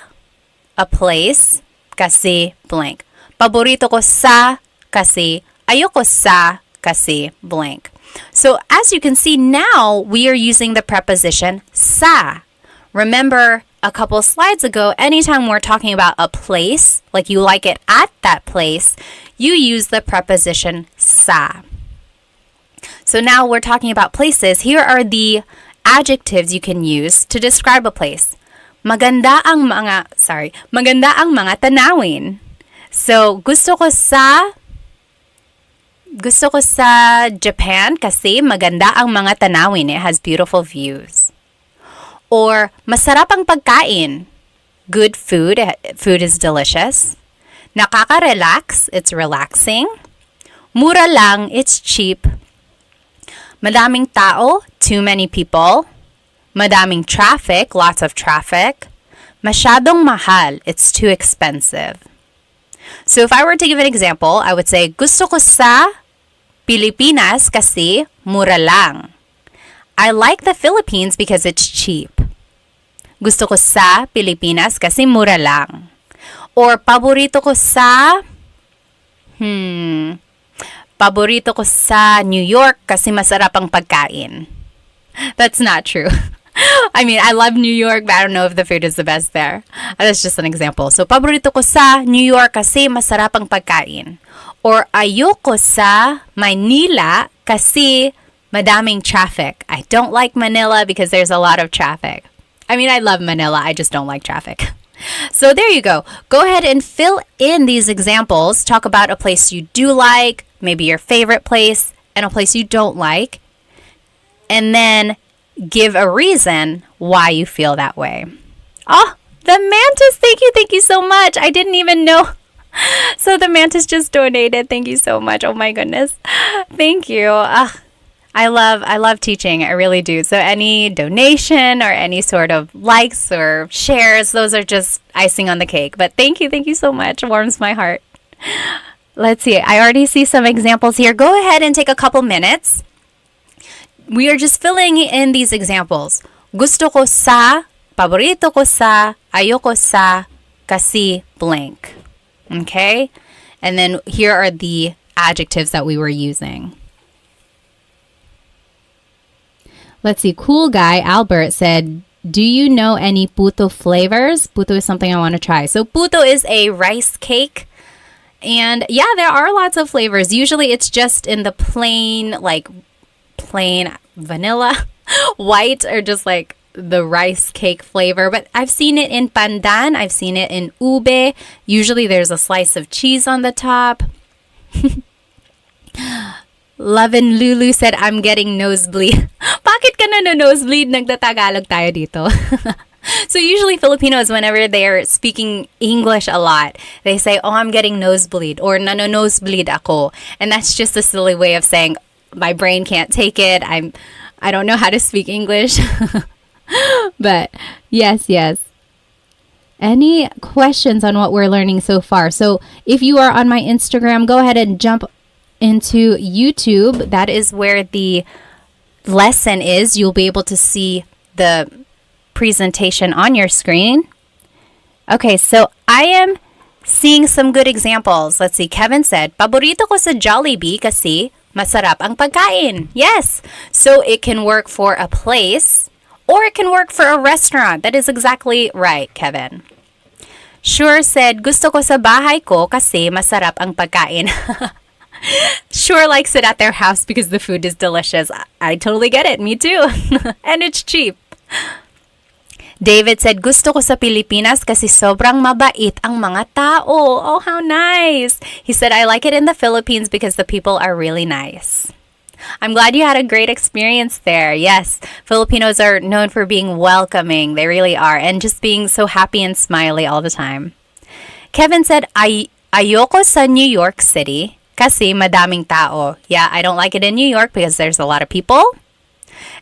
a place kasi blank. Paborito ko sa kasi ayoko sa kasi blank. So as you can see now, we are using the preposition sa. Remember a couple slides ago, anytime we're talking about a place, like you like it at that place, you use the preposition sa. So now we're talking about places. Here are the adjectives you can use to describe a place. Maganda ang mga tanawin. So, gusto ko sa Japan kasi maganda ang mga tanawin. It has beautiful views. Or, masarap ang pagkain. Good food. Food is delicious. Nakaka-relax. It's relaxing. Mura lang. It's cheap. Madaming tao. Too many people. Madaming traffic. Lots of traffic. Masyadong mahal. It's too expensive. So if I were to give an example, I would say, gusto ko sa Pilipinas kasi mura lang. I like the Philippines because it's cheap. Gusto ko sa Pilipinas kasi mura lang. Or paborito ko sa New York kasi masarap ang pagkain. That's not true. I mean, I love New York, but I don't know if the food is the best there. That's just an example. So, paborito ko sa New York kasi masarap ang pagkain. Or ayoko sa Manila kasi madaming traffic. I don't like Manila because there's a lot of traffic. I mean, I love Manila. I just don't like traffic. So there you go. Go ahead and fill in these examples. Talk about a place you do like, maybe your favorite place, and a place you don't like. And then give a reason why you feel that way. Oh, the mantis. Thank you so much. I didn't even know. So the mantis just donated. Thank you so much. Oh my goodness. Thank you. I love teaching. I really do. So any donation or any sort of likes or shares, those are just icing on the cake. But thank you so much. It warms my heart. Let's see. I already see some examples here. Go ahead and take a couple minutes. We are just filling in these examples. Gusto ko sa, paborito ko sa, ayoko sa, kasi blank. Okay? And then here are the adjectives that we were using. Let's see. Cool guy Albert said, do you know any puto flavors? Puto is something I want to try. So puto is a rice cake. And yeah, there are lots of flavors. Usually it's just in the plain vanilla, white, or just like the rice cake flavor. But I've seen it in pandan. I've seen it in ube. Usually there's a slice of cheese on the top. Love and Lulu said, I'm getting nosebleed. Bakit ka na nosebleed? Nagtatagalog tayo dito. So usually Filipinos, whenever they're speaking English a lot, they say, oh, I'm getting nosebleed, or nosebleed ako. And that's just a silly way of saying, my brain can't take it. I don't know how to speak English. But yes. Any questions on what we're learning so far? So if you are on my Instagram, go ahead and jump into YouTube. That is where the lesson is. You'll be able to see the presentation on your screen. Okay, so I am seeing some good examples. Let's see. Kevin said, paborito ko sa Jollibee kasi masarap ang pagkain. Yes. So it can work for a place or it can work for a restaurant. That is exactly right, Kevin. Sure said, gusto ko sa bahay ko kasi masarap ang pagkain. Sure likes it at their house because the food is delicious. I totally get it. Me too. And it's cheap. David said, gusto ko sa Pilipinas kasi sobrang mabait ang mga tao. Oh, how nice. He said, I like it in the Philippines because the people are really nice. I'm glad you had a great experience there. Yes, Filipinos are known for being welcoming. They really are. And just being so happy and smiley all the time. Kevin said, ayoko sa New York City kasi madaming tao. Yeah, I don't like it in New York because there's a lot of people.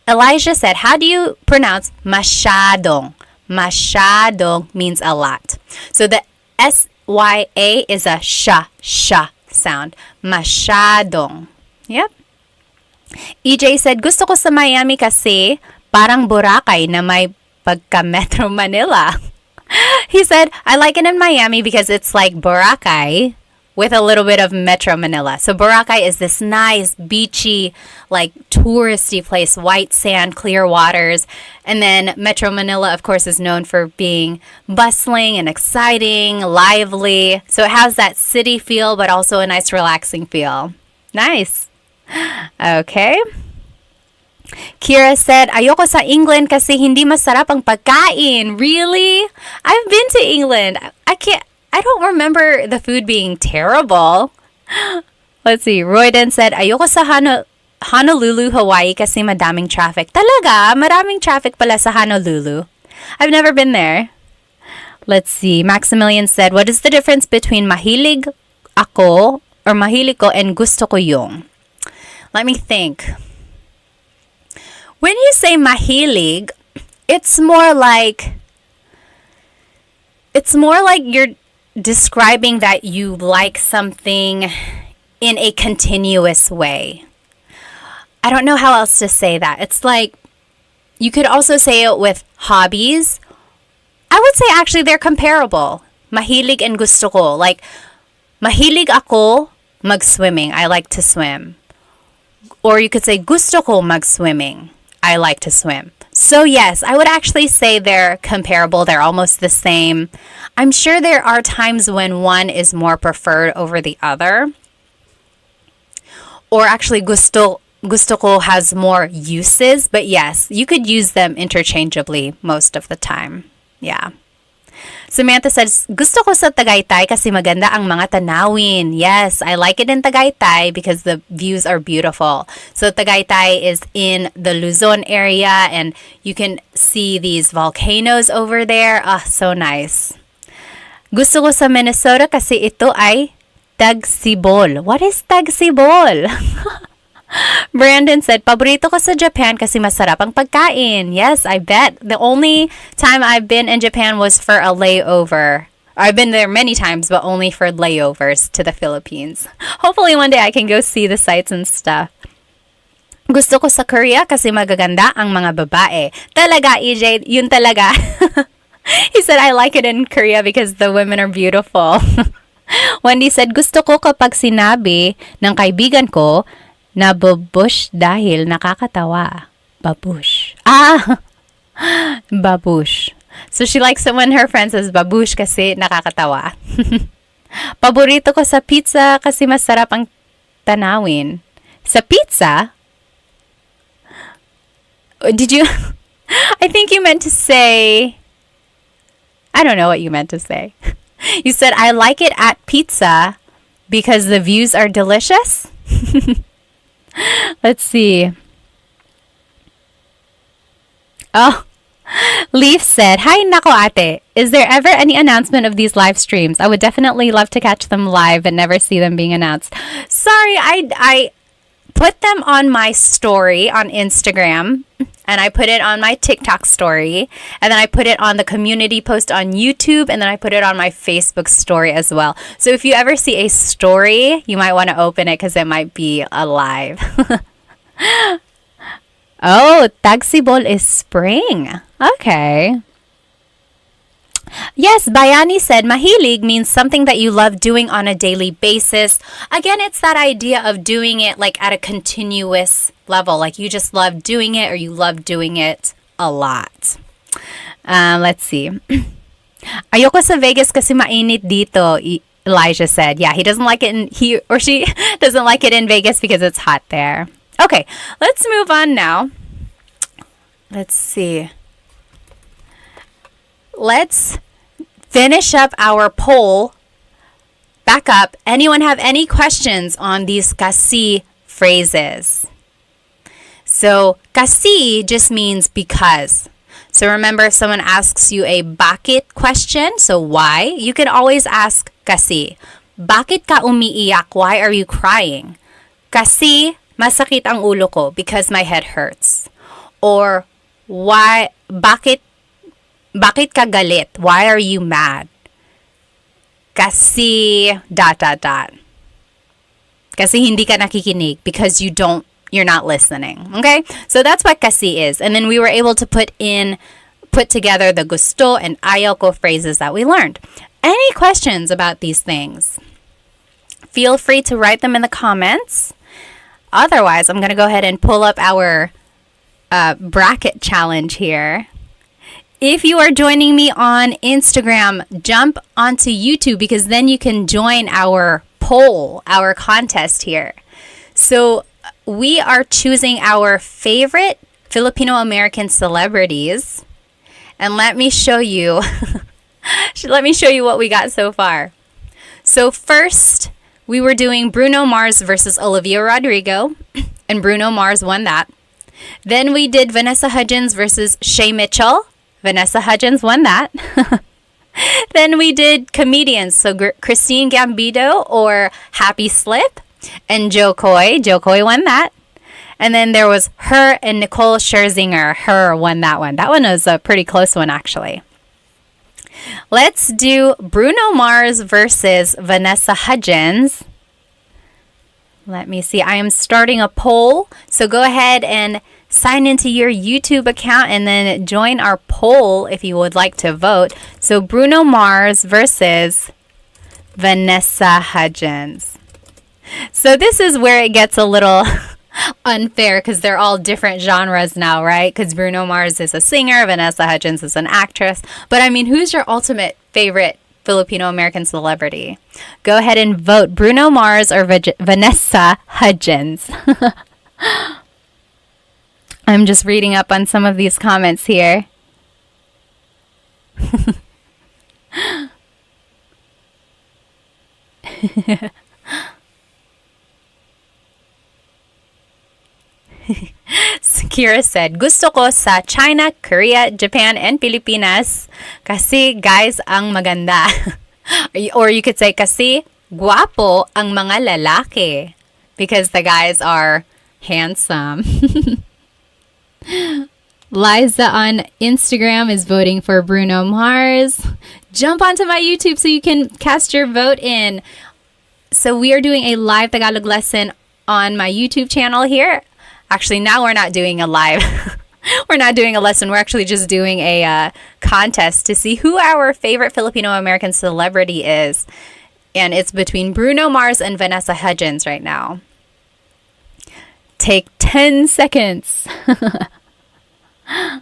Elijah said, how do you pronounce masyadong? Masyadong means a lot. So the S-Y-A is a sh sound. Masyadong. Yep. EJ said, gusto ko sa Miami kasi parang Boracay na may pagka-Metro Manila. He said, I like it in Miami because it's like Boracay with a little bit of Metro Manila. So Boracay is this nice, beachy, like touristy place, white sand, clear waters. And then Metro Manila, of course, is known for being bustling and exciting, lively. So it has that city feel, but also a nice, relaxing feel. Nice. Okay. Kira said, ayoko sa England kasi hindi masarap ang pagkain. Really? I've been to England. I don't remember the food being terrible. Let's see. Royden said, ayoko sa Honolulu, Hawaii kasi madaming traffic. Talaga? Maraming traffic pala sa Honolulu. I've never been there. Let's see. Maximilian said, what is the difference between mahilig ako or mahilig ko and gusto ko yung? Let me think. When you say mahilig, it's more like you're describing that you like something in a continuous way. I don't know how else to say that. It's like you could also say it with hobbies. I would say actually they're comparable. Mahilig and gusto ko. Like, mahilig ako mag-swimming. I like to swim. Or you could say gusto ko mag-swimming. I like to swim. So yes, I would actually say they're comparable. They're almost the same. I'm sure there are times when one is more preferred over the other. Or actually gusto ko has more uses. But yes, you could use them interchangeably most of the time. Yeah. Samantha says, gusto ko sa Tagaytay kasi maganda ang mga tanawin. Yes, I like it in Tagaytay because the views are beautiful. So Tagaytay is in the Luzon area and you can see these volcanoes over there. Ah, so nice. Gusto ko sa Minnesota kasi ito ay tagsibol. What is tagsibol? Brandon said, paborito ko sa Japan kasi masarap ang pagkain. Yes, I bet. The only time I've been in Japan was for a layover. I've been there many times, but only for layovers to the Philippines. Hopefully one day I can go see the sights and stuff. Gusto ko sa Korea kasi magaganda ang mga babae. Talaga, EJ, yun talaga. He said, I like it in Korea because the women are beautiful. Wendy said, gusto ko kapag sinabi ng kaibigan ko, na babush dahil nakakatawa. Babush. Ah! Babush. So she likes it when her friend says babush kasi nakakatawa. Paborito ko sa pizza kasi masarap ang tanawin. Sa pizza? Did you... I think you meant to say... I don't know what you meant to say. You said, I like it at pizza because the views are delicious? Let's see. Oh, Leaf said, hi, nako ate. Is there ever any announcement of these live streams? I would definitely love to catch them live and never see them being announced. Sorry, I put them on my story on Instagram, and I put it on my TikTok story, and then I put it on the community post on YouTube, and then I put it on my Facebook story as well. So if you ever see a story, you might want to open it because it might be alive. Oh, tagsibol is spring. Okay. Yes, Bayani said, mahilig means something that you love doing on a daily basis. Again, it's that idea of doing it like at a continuous level. Like you just love doing it or you love doing it a lot. Let's see. Ayoko sa Vegas kasi mainit dito, Elijah said. Yeah, he doesn't like it he or she doesn't like it in Vegas because it's hot there. Okay, let's move on now. Let's see. Let's finish up our poll. Back up. Anyone have any questions on these kasi phrases? So, kasi just means because. So remember, if someone asks you a bakit question, so why, you can always ask kasi. Bakit ka umiiyak? Why are you crying? Kasi masakit ang ulo ko because my head hurts. Or why, bakit ka galit? Why are you mad? Kasi ... Kasi hindi ka nakikinig because you're not listening. Okay? So that's what kasi is. And then we were able to put together the gusto and ayoko phrases that we learned. Any questions about these things? Feel free to write them in the comments. Otherwise, I'm going to go ahead and pull up our bracket challenge here. If you are joining me on Instagram, jump onto YouTube because then you can join our poll, our contest here. So we are choosing our favorite Filipino American celebrities. And let me show you what we got so far. So first, we were doing Bruno Mars versus Olivia Rodrigo, and Bruno Mars won that. Then we did Vanessa Hudgens versus Shay Mitchell. Vanessa Hudgens won that. Then we did comedians, so Christine Gambino or Happy Slip, and Joe Coy. Joe Coy won that. And then there was her and Nicole Scherzinger. Her won that one. That one was a pretty close one, actually. Let's do Bruno Mars versus Vanessa Hudgens. Let me see. I am starting a poll. So go ahead and sign into your YouTube account and then join our poll if you would like to vote. So Bruno Mars versus Vanessa Hudgens. So this is where it gets a little unfair because they're all different genres now, right? Because Bruno Mars is a singer, Vanessa Hudgens is an actress. But I mean, who's your ultimate favorite Filipino American celebrity? Go ahead and vote Bruno Mars or Vanessa Hudgens. I'm just reading up on some of these comments here. Kira said, gusto ko sa China, Korea, Japan, and Pilipinas kasi guys ang maganda. Or you could say kasi guwapo ang mga lalaki because the guys are handsome. Liza on Instagram is voting for Bruno Mars. Jump onto my YouTube so you can cast your vote in. So we are doing a live Tagalog lesson on my YouTube channel here. Actually, now we're not doing a live. We're not doing a lesson. We're actually just doing a contest to see who our favorite Filipino American celebrity is. And it's between Bruno Mars and Vanessa Hudgens right now. Take 10 seconds. Oh,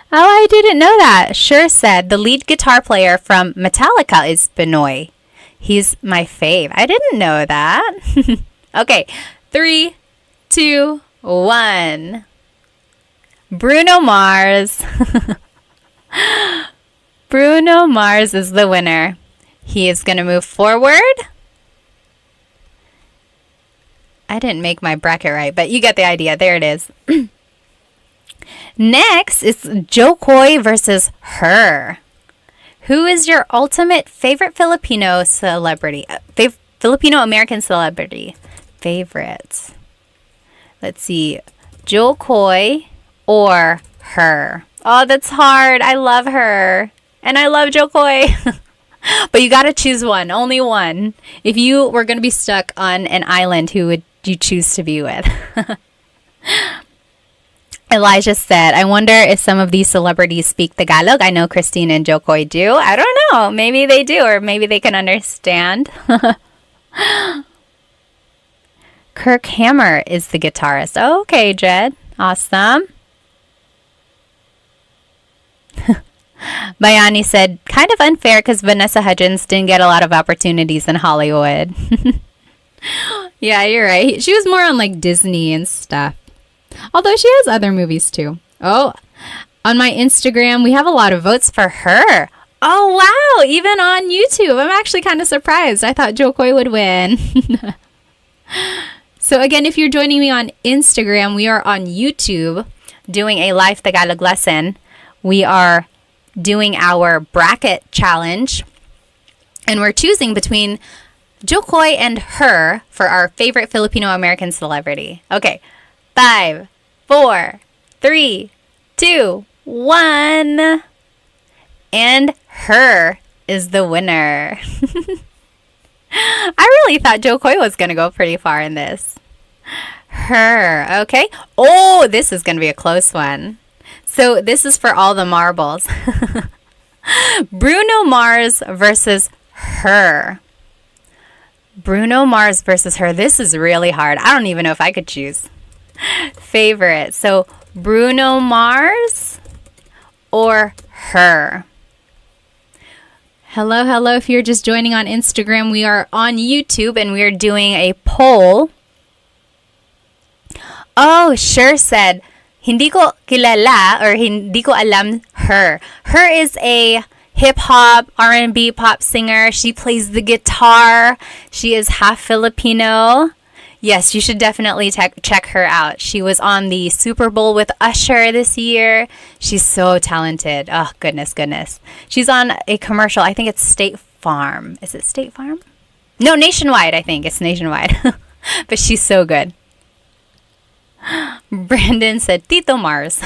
I didn't know that. Sure said the lead guitar player from Metallica is Benoy. He's my fave. I didn't know that. Okay, 3, 2, 1. Bruno Mars. Bruno Mars is the winner. He is going to move forward. I didn't make my bracket right, but you get the idea. There it is. Next is Joe Coy versus her. Who is your ultimate favorite Filipino celebrity? Filipino American celebrity. Favorites. Let's see. Joe Coy or her. Oh, that's hard. I love her. And I love Joe Coy. But you got to choose one. Only one. If you were going to be stuck on an island, who would you choose to be with? Elijah said, I wonder if some of these celebrities speak Tagalog. I know Christine and Joe Coy do. I don't know. Maybe they do, or maybe they can understand. Kirk Hammer is the guitarist. Oh, okay, Jed. Awesome. Bayani said, kind of unfair because Vanessa Hudgens didn't get a lot of opportunities in Hollywood. Yeah, you're right. She was more on like Disney and stuff. Although she has other movies too. Oh, on my Instagram, we have a lot of votes for her. Oh, wow. Even on YouTube. I'm actually kind of surprised. I thought Jo Koy would win. So again, if you're joining me on Instagram, we are on YouTube doing a live Tagalog lesson. We are doing our bracket challenge. And we're choosing between Jo Koy and her for our favorite Filipino-American celebrity. Okay. 5, 4, 3, 2, 1. And her is the winner. I really thought Jo Koy was going to go pretty far in this. Her. Okay. Oh, this is going to be a close one. So this is for all the marbles. Bruno Mars versus her. Bruno Mars versus her. This is really hard. I don't even know if I could choose. Favorite. So Bruno Mars or her. Hello, hello. If you're just joining on Instagram, we are on YouTube and we are doing a poll. Oh, Sure said, hindi ko kilala or hindi ko alam her. Her is a hip-hop, R&B pop singer. She plays the guitar. She is half Filipino. Yes, you should definitely check her out. She was on the Super Bowl with Usher this year. She's so talented. Oh, goodness, goodness. She's on a commercial. I think it's State Farm. Is it State Farm? No, Nationwide, I think. It's Nationwide. But she's so good. Brandon said, Tito Mars.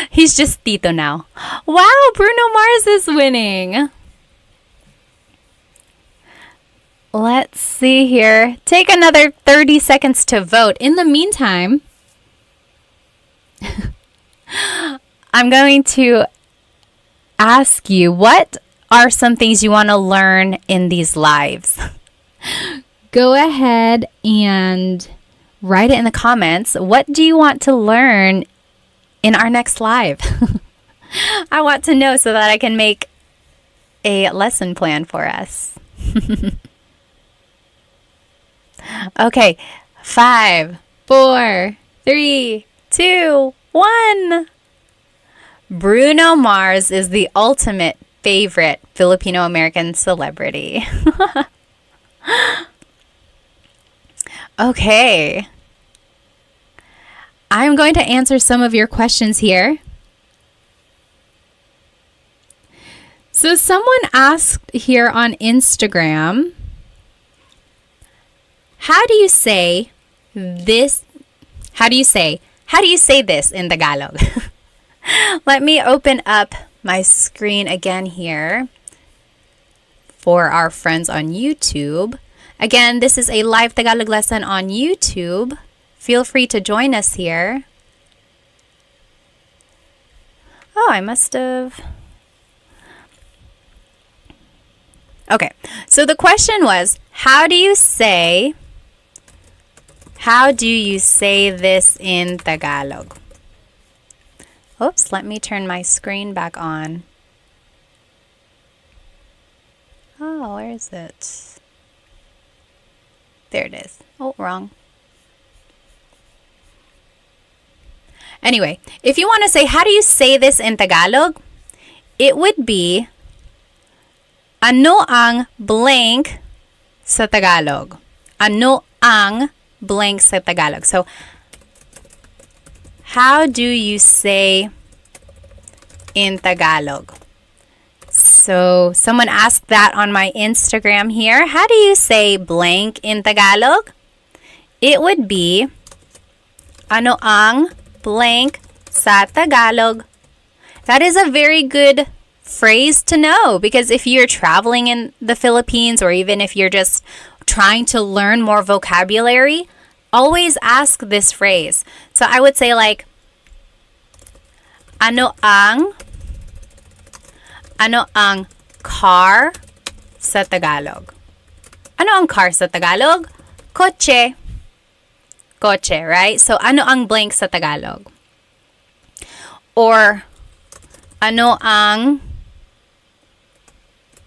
He's just Tito now. Wow, Bruno Mars is winning. Let's see here. Take another 30 seconds to vote. In the meantime, I'm going to ask you, what are some things you want to learn in these lives? Go ahead and write it in the comments. What do you want to learn in our next live? I want to know so that I can make a lesson plan for us. Okay, 5, 4, 3, 2, 1. Bruno Mars is the ultimate favorite Filipino-American celebrity. Okay. I'm going to answer some of your questions here. So someone asked here on Instagram, how do you say this? How do you say this in Tagalog? Let me open up my screen again here for our friends on YouTube. Again, this is a live Tagalog lesson on YouTube. Feel free to join us here. Oh, I must have... Okay, so the question was, how do you say this in Tagalog? Oops, let me turn my screen back on. Oh, where is it? There it is. Oh, wrong. Anyway, if you want to say, how do you say this in Tagalog? It would be, ano ang blank sa Tagalog? Ano ang blank sa Tagalog? So, how do you say in Tagalog? So, someone asked that on my Instagram here. How do you say blank in Tagalog? It would be, ano ang blank sa Tagalog? That is a very good phrase to know, because if you're traveling in the Philippines or even if you're just trying to learn more vocabulary, always ask this phrase. So I would say like, ano ang car sa Tagalog? Ano ang car sa Tagalog? Kotse. Kotse, right? So ano ang blank sa Tagalog? Or ano ang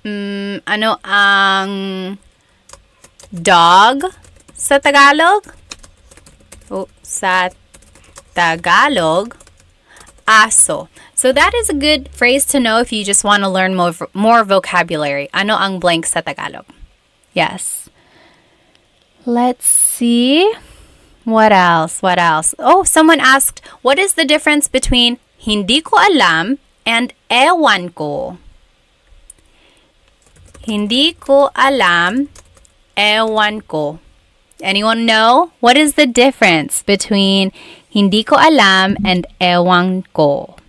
Ano ang dog sa Tagalog? Oh, sa Tagalog, aso. So that is a good phrase to know if you just want to learn more vocabulary. Ano ang blank sa Tagalog? Yes. Let's see. What else? What else? Oh, someone asked, what is the difference between hindi ko alam and ewan ko? Hindi ko alam, ewan ko. Anyone know? What is the difference between hindi ko alam and ewan ko?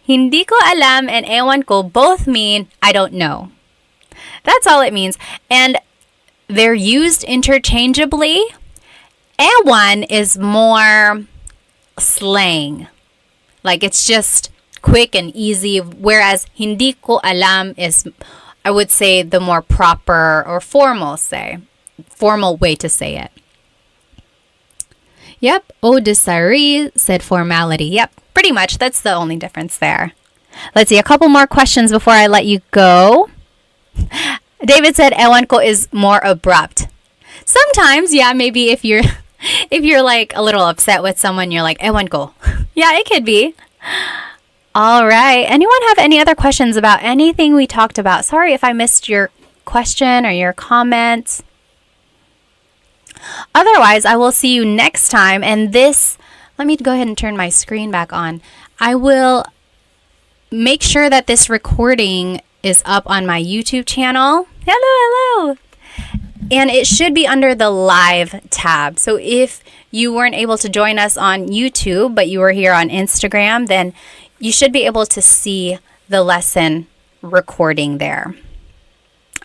Hindi ko alam and ewan ko both mean I don't know. That's all it means. And they're used interchangeably. Ewan is more slang. Like it's just quick and easy, whereas hindi ko alam is, I would say, the more proper or formal way to say it. Yep, Odisari said formality. Yep, pretty much. That's the only difference there. Let's see, a couple more questions before I let you go. David said ewan ko is more abrupt. Sometimes, yeah, maybe if you're like a little upset with someone, you're like ewan ko. Yeah, it could be. All right. Anyone have any other questions about anything we talked about? Sorry if I missed your question or your comment. Otherwise, I will see you next time. And let me go ahead and turn my screen back on. I will make sure that this recording is up on my YouTube channel. Hello. And it should be under the live tab. So if you weren't able to join us on YouTube, but you were here on Instagram, then you should be able to see the lesson recording there.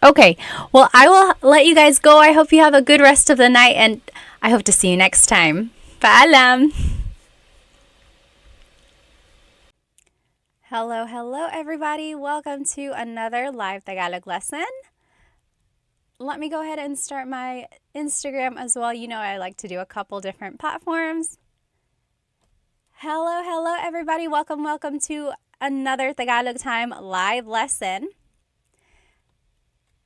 Okay, well, I will let you guys go. I hope you have a good rest of the night, and I hope to see you next time. Paalam! Hello, everybody. Welcome to another live Tagalog lesson. Let me go ahead and start my Instagram as well. You know I like to do a couple different platforms. Hello, everybody. Welcome to another Tagalog Time live lesson.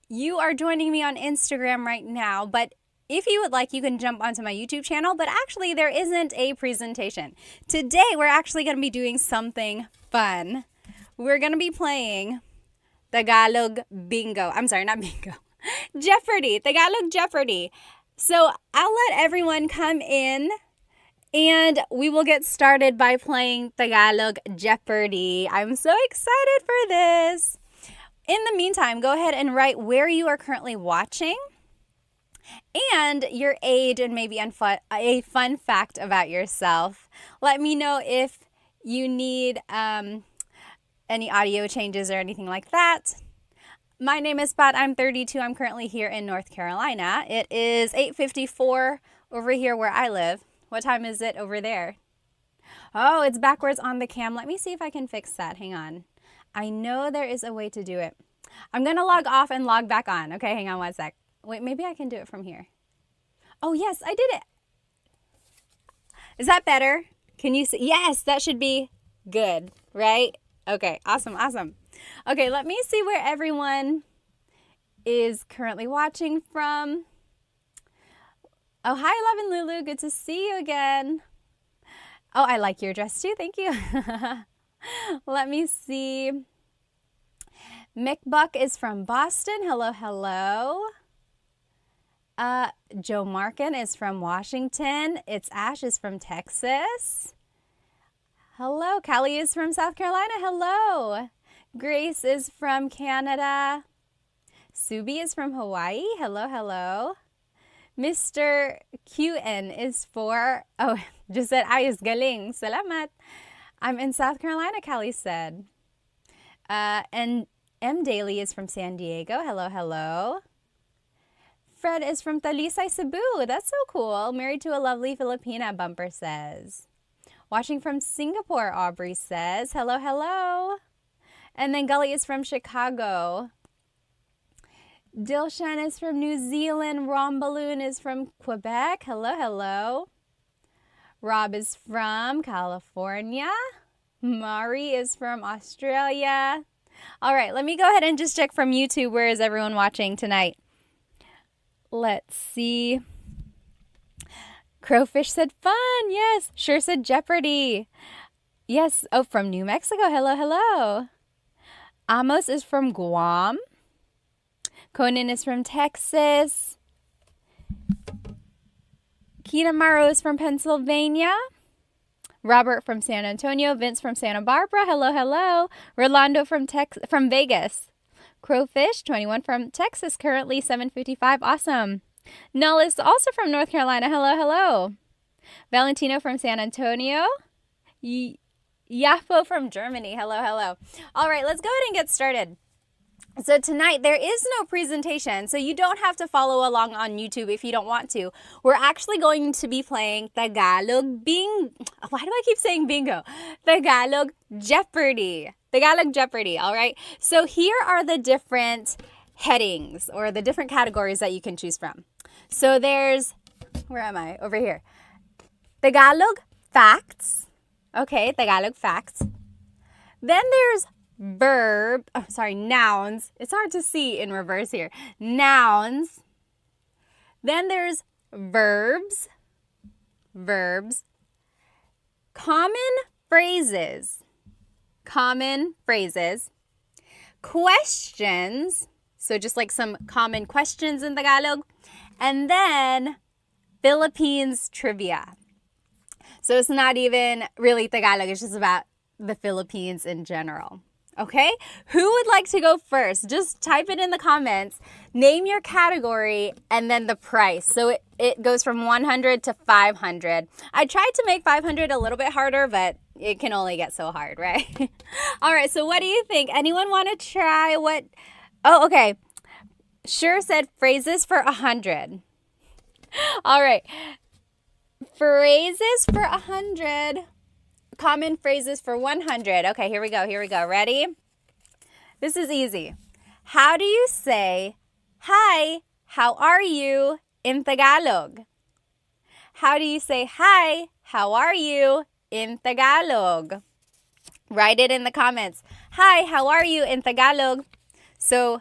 You are joining me on Instagram right now, but if you would like, you can jump onto my YouTube channel, but actually there isn't a presentation. Today, we're actually going to be doing something fun. We're going to be playing Tagalog Bingo. I'm sorry, not Bingo. Jeopardy, Tagalog Jeopardy. So I'll let everyone come in and we will get started by playing Tagalog Jeopardy. I'm so excited for this. In the meantime, go ahead and write where you are currently watching and your age and maybe a fun fact about yourself. Let me know if you need any audio changes or anything like that. My name is Pat. I'm 32. I'm currently here in North Carolina. It is 8:54 over here where I live. What time is it over there? Oh, it's backwards on the cam. Let me see if I can fix that. Hang on. I know there is a way to do it. I'm going to log off and log back on. Okay, hang on one sec. Wait, maybe I can do it from here. Oh, yes, I did it. Is that better? Can you see? Yes, that should be good, right? Okay, awesome. Okay, let me see where everyone is currently watching from. Oh, hi, Love and Lulu. Good to see you again. Oh, I like your dress too. Thank you. Let me see. Mick Buck is from Boston. Hello. Joe Markin is from Washington. It's Ash is from Texas. Hello. Callie is from South Carolina. Hello. Grace is from Canada. Subi is from Hawaii. Hello. Mr. QN is just said, ayos galing. Salamat. I'm in South Carolina, Callie said. And M. Daly is from San Diego. Hello. Fred is from Talisay, Cebu. That's so cool. Married to a lovely Filipina, Bumper says. Watching from Singapore, Aubrey says. Hello. And then Gully is from Chicago. Dilshan is from New Zealand. Rombaloon is from Quebec. Hello. Rob is from California. Mari is from Australia. All right, let me go ahead and just check from YouTube. Where is everyone watching tonight? Let's see. Crowfish said fun. Yes. Sure said Jeopardy. Yes. Oh, from New Mexico. Hello, hello. Amos is from Guam. Conan is from Texas. Kinamaro is from Pennsylvania. Robert from San Antonio. Vince from Santa Barbara. Hello, hello. Rolando from Vegas. Crowfish, 21 from Texas. Currently 7:55. Awesome. Null is also from North Carolina. Hello, hello. Valentino from San Antonio. Yafo from Germany. Hello, hello. All right, let's go ahead and get started. So tonight there is no presentation, so you don't have to follow along on YouTube if you don't want to. We're actually going to be playing Tagalog Why do I keep saying bingo? Tagalog Jeopardy. Tagalog Jeopardy, all right? So here are the different headings or the different categories that you can choose from. So there's, where am I? Over here. Tagalog facts. Okay, Tagalog facts. Then there's nouns. It's hard to see in reverse here. Nouns. Then there's verbs. Common phrases. Questions. So just like some common questions in Tagalog. And then Philippines trivia. So it's not even really Tagalog. It's just about the Philippines in general. Okay? Who would like to go first? Just type it in the comments. Name your category and then the price. So it goes from 100 to 500. I tried to make 500 a little bit harder, but it can only get so hard, right? All right, so what do you think? Anyone want to try what? Oh, okay. Sure said phrases for 100. All right. Phrases for 100. Common phrases for 100. Okay, here we go. Ready? This is easy. How do you say, hi, how are you in Tagalog? How do you say, hi, how are you in Tagalog? Write it in the comments. Hi, how are you in Tagalog? So,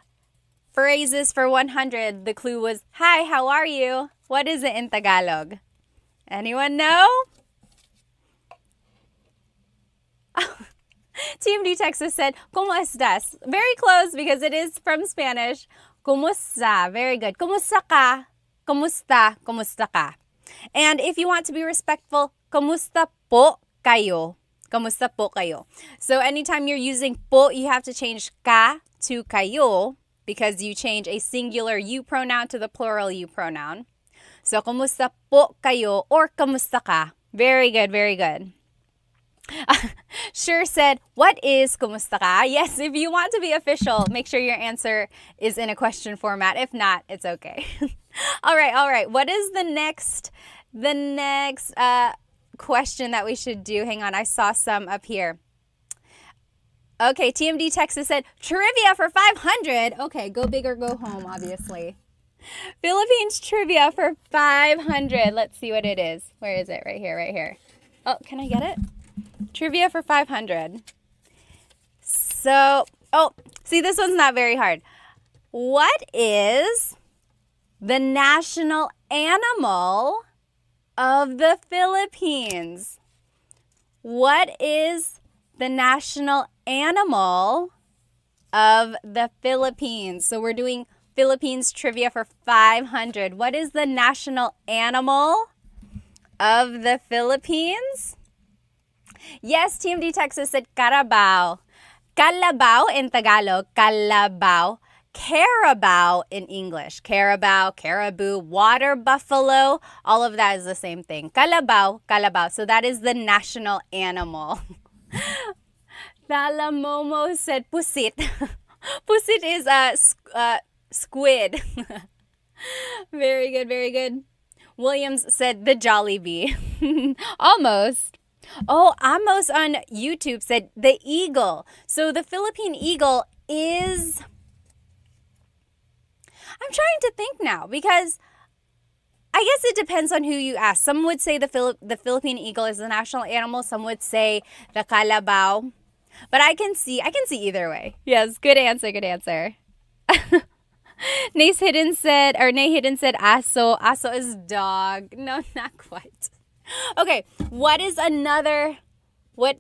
phrases for 100. The clue was, hi, how are you? What is it in Tagalog? Anyone know? Team D Texas said, ¿Cómo estás? Very close because it is from Spanish. ¿Cómo Very good. ¿Cómo ka? ¿Cómo ka? And if you want to be respectful, ¿Cómo po kayo? ¿Cómo po kayo? So anytime you're using po, you have to change ka to kayo because you change a singular you pronoun to the plural you pronoun. So, ¿Cómo po kayo or ¿Cómo ka? Very good. Sure said, what is kumusta ka? Yes, if you want to be official, make sure your answer is in a question format. If not, it's okay. All right. What is the next question that we should do? Hang on, I saw some up here. Okay, TMD Texas said, trivia for 500. Okay, go big or go home, obviously. Philippines trivia for 500. Let's see what it is. Where is it? Right here. Oh, can I get it? Trivia for 500. So, see, this one's not very hard. What is the national animal of the Philippines? What is the national animal of the Philippines? So we're doing Philippines trivia for 500. What is the national animal of the Philippines? Yes, TMD Texas said carabao. Calabao in Tagalog, calabao. Carabao in English. Carabao, caribou, water buffalo, all of that is the same thing. Calabao. So that is the national animal. Thalamomo said pusit. Pusit is a squid. Very good. Williams said the Jollibee. Almost. Oh, Amos on YouTube said the eagle. So the Philippine eagle is... I'm trying to think now because I guess it depends on who you ask. Some would say the Philippine eagle is the national animal. Some would say the kalabaw. But I can see either way. Yes, good answer, good answer. Nay Hidden said aso. Aso is dog. No, not quite. Okay, what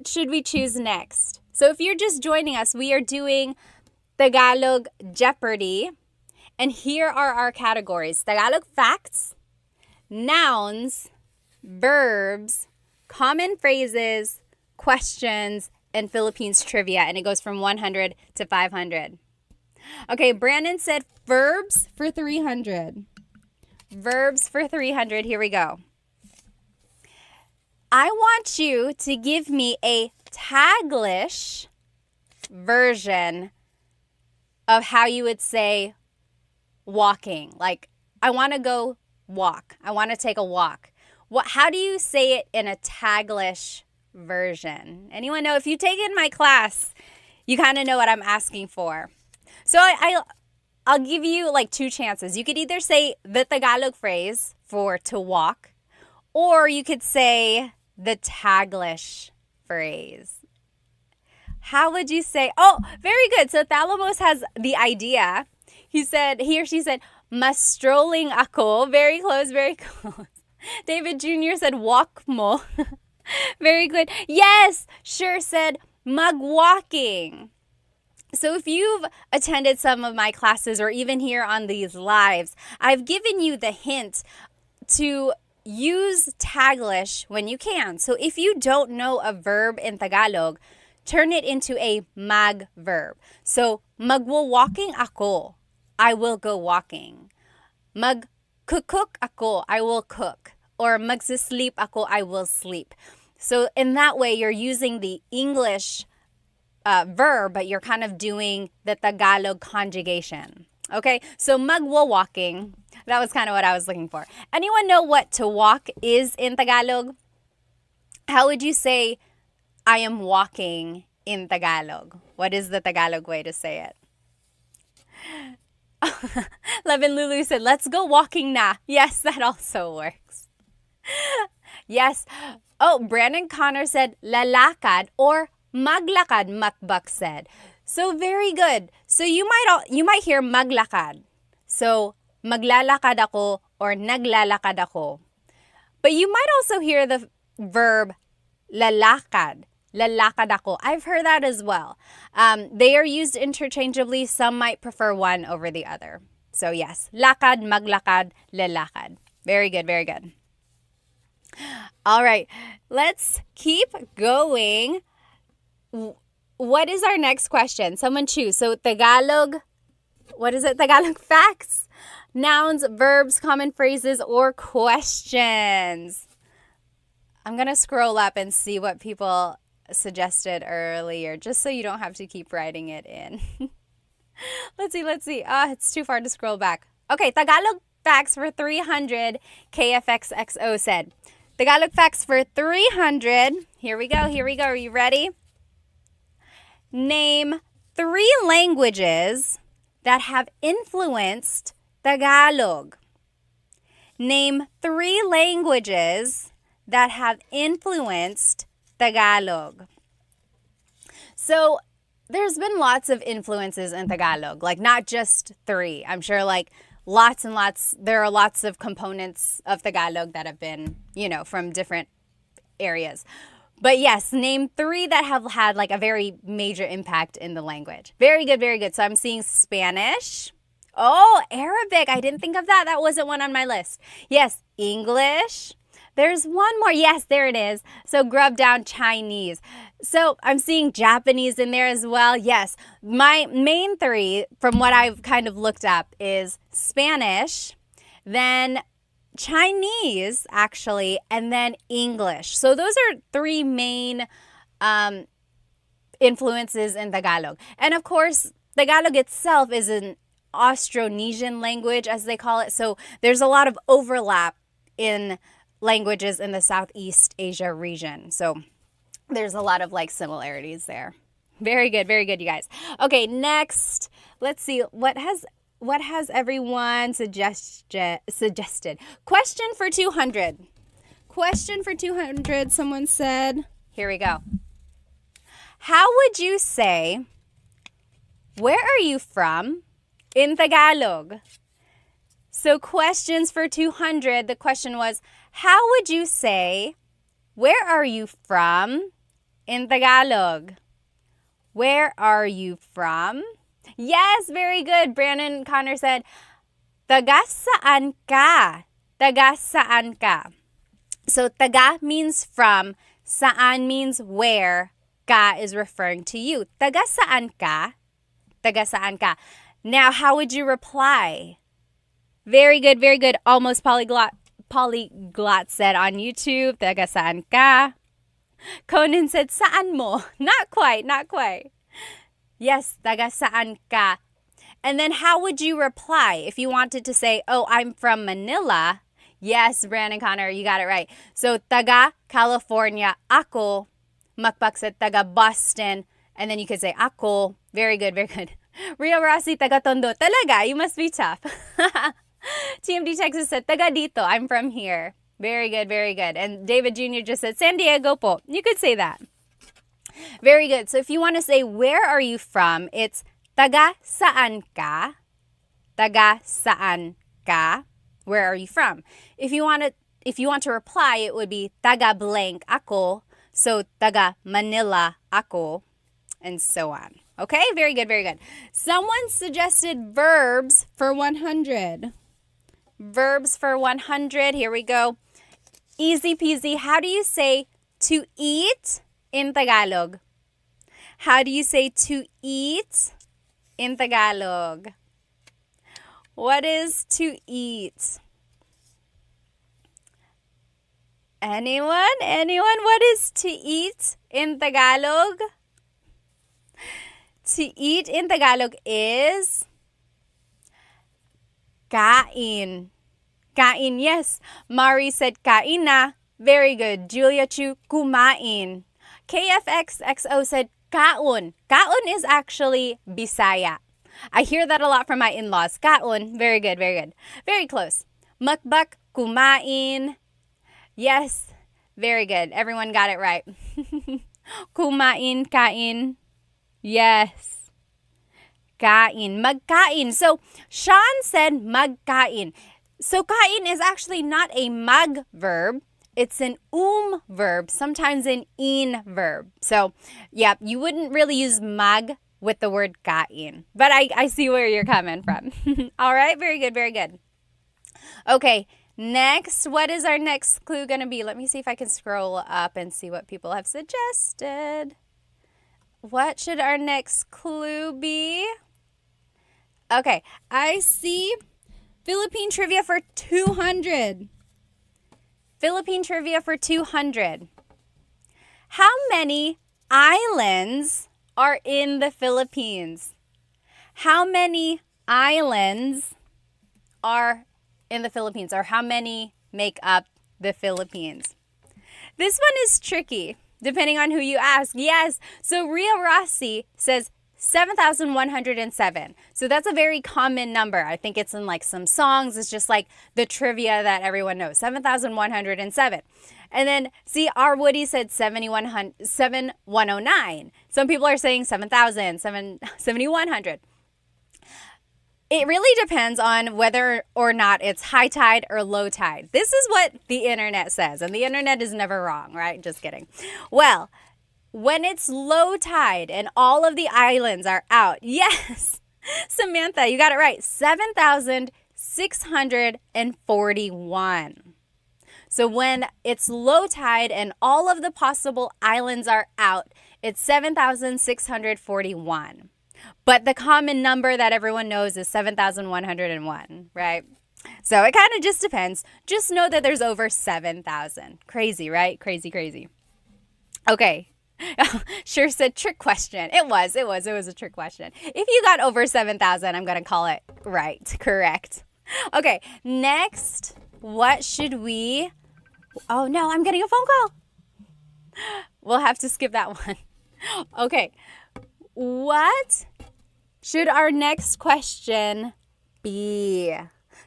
should we choose next? So if you're just joining us, we are doing Tagalog Jeopardy. And here are our categories: Tagalog facts, nouns, verbs, common phrases, questions, and Philippines trivia. And it goes from 100 to 500. Okay, Brandon said verbs for 300. Verbs for 300. Here we go. I want you to give me a Taglish version of how you would say walking. Like, I want to go walk. I want to take a walk. How do you say it in a Taglish version? Anyone know? If you've taken my class, you kind of know what I'm asking for. So I'll give you like two chances. You could either say the Tagalog phrase for to walk, or you could say the Taglish phrase. How would you say? Oh, very good. So Thalamos has the idea. He or she said, mas strolling ako. Very close, very close. David Jr. said, walk mo. Very good. Yes, sure said, magwalking. So if you've attended some of my classes or even here on these lives, I've given you the hint to use Taglish when you can. So if you don't know a verb in Tagalog, turn it into a mag verb. So magwo-walking ako. I will go walking. Mag-cook ako. I will cook. Or magsisleep ako. I will sleep. So in that way, you're using the English verb, but you're kind of doing the Tagalog conjugation. Okay, so magwo-walking. That was kind of what I was looking for. Anyone know what to walk is in Tagalog? How would you say, I am walking in Tagalog? What is the Tagalog way to say it? Levin Lulu said, let's go walking na. Yes, that also works. Yes. Oh, Brandon Connor said, lalakad or maglakad, Makbak said. So very good. So you might hear maglakad. So maglalakad ako or naglalakad ako. But you might also hear the verb lalakad. Lalakad ako. I've heard that as well. They are used interchangeably. Some might prefer one over the other. So yes, lakad, maglakad, lalakad. Very good, very good. All right, let's keep going. What is our next question? Someone choose. So Tagalog, what is it? Tagalog facts, nouns, verbs, common phrases, or questions. I'm going to scroll up and see what people suggested earlier, just so you don't have to keep writing it in. Let's see. It's too far to scroll back. Okay, Tagalog facts for 300, KFXXO said. Tagalog facts for 300. Here we go. Are you ready? Name 3 languages that have influenced Tagalog. Name 3 languages that have influenced Tagalog. So there's been lots of influences in Tagalog, like not just 3. I'm sure like lots and lots, there are lots of components of Tagalog that have been, from different areas. But yes, name 3 that have had like a very major impact in the language. Very good, very good. So I'm seeing Spanish. Oh, Arabic. I didn't think of that. That wasn't one on my list. Yes, English. There's one more. Yes, there it is. So grub down Chinese. So I'm seeing Japanese in there as well. Yes, my main 3 from what I've kind of looked up is Spanish, then Chinese, actually, and then English. So those are 3 main influences in Tagalog. And of course, Tagalog itself is an Austronesian language, as they call it. So there's a lot of overlap in languages in the Southeast Asia region. So there's a lot of like similarities there. Very good, you guys. Okay, next, let's see. what has everyone suggested? Question for 200. Question for 200, someone said. Here we go. How would you say, where are you from in Tagalog? So questions for 200, the question was, how would you say, where are you from in Tagalog? Where are you from? Yes, very good. Brandon Connor said, taga saan ka? Taga saan ka? So taga means from, saan means where, ka is referring to you. Taga saan ka? Taga saan ka? Now, how would you reply? Very good, very good. Almost polyglot said on YouTube, taga saan ka? Conan said, saan mo? Not quite, not quite. Yes, taga saan ka? And then how would you reply if you wanted to say, oh, I'm from Manila? Yes, Brandon Connor, you got it right. So, taga California, ako. Makpak said, taga Boston. And then you could say, ako. Very good, very good. Rio Rossi, taga Tondo. Talaga, you must be tough. TMD Texas said, taga dito. I'm from here. Very good, very good. And David Jr. just said, San Diego po. You could say that. Very good. So if you want to say, where are you from? It's taga saan ka? Taga saan ka? Where are you from? If you want to reply, it would be taga blank ako. So taga Manila ako, and so on. Okay, very good, very good. Someone suggested verbs for 100. Verbs for 100. Here we go. Easy peasy. How do you say to eat in Tagalog? How do you say to eat in Tagalog? What is to eat? Anyone? Anyone? What is to eat in Tagalog? To eat in Tagalog is kain. Kain, yes. Mari said kain na. Very good. Julia Chu, kumain. KFXXO said kaon. Kaon is actually Bisaya. I hear that a lot from my in-laws. Kaon. Very good, very good. Very close. Mukbak, kumain. Yes, very good. Everyone got it right. Kumain, kain. Yes. Kain, magkain. So, Sean said magkain. So, kain is actually not a mag verb. It's an verb, sometimes an in verb. So, yeah, you wouldn't really use mag with the word kain. But I see where you're coming from. All right, very good, very good. Okay, next, what is our next clue going to be? Let me see if I can scroll up and see what people have suggested. What should our next clue be? Okay, I see Philippine trivia for 200. Philippine trivia for 200. How many islands are in the Philippines? How many islands are in the Philippines, or how many make up the Philippines? This one is tricky, depending on who you ask. Yes, so Ria Rossi says 7,107. So that's a very common number. I think it's in like some songs. It's just like the trivia that everyone knows. 7,107. And then see, R. Woody said 7,109. Some people are saying 7,000, 7,100. It really depends on whether or not it's high tide or low tide. This is what the internet says, and the internet is never wrong, right? Just kidding. Well, when it's low tide and all of the islands are out, yes, Samantha, you got it right, 7,641. So when it's low tide and all of the possible islands are out, it's 7,641. But the common number that everyone knows is 7,101, right? So it kind of just depends. Just know that there's over 7,000. Crazy, right? Crazy, crazy. Okay. Sure said trick question. It was a trick question. If you got over 7,000, I'm going to call it right, correct. Okay, next, what should we... Oh no, I'm getting a phone call. We'll have to skip that one. Okay, what should our next question B.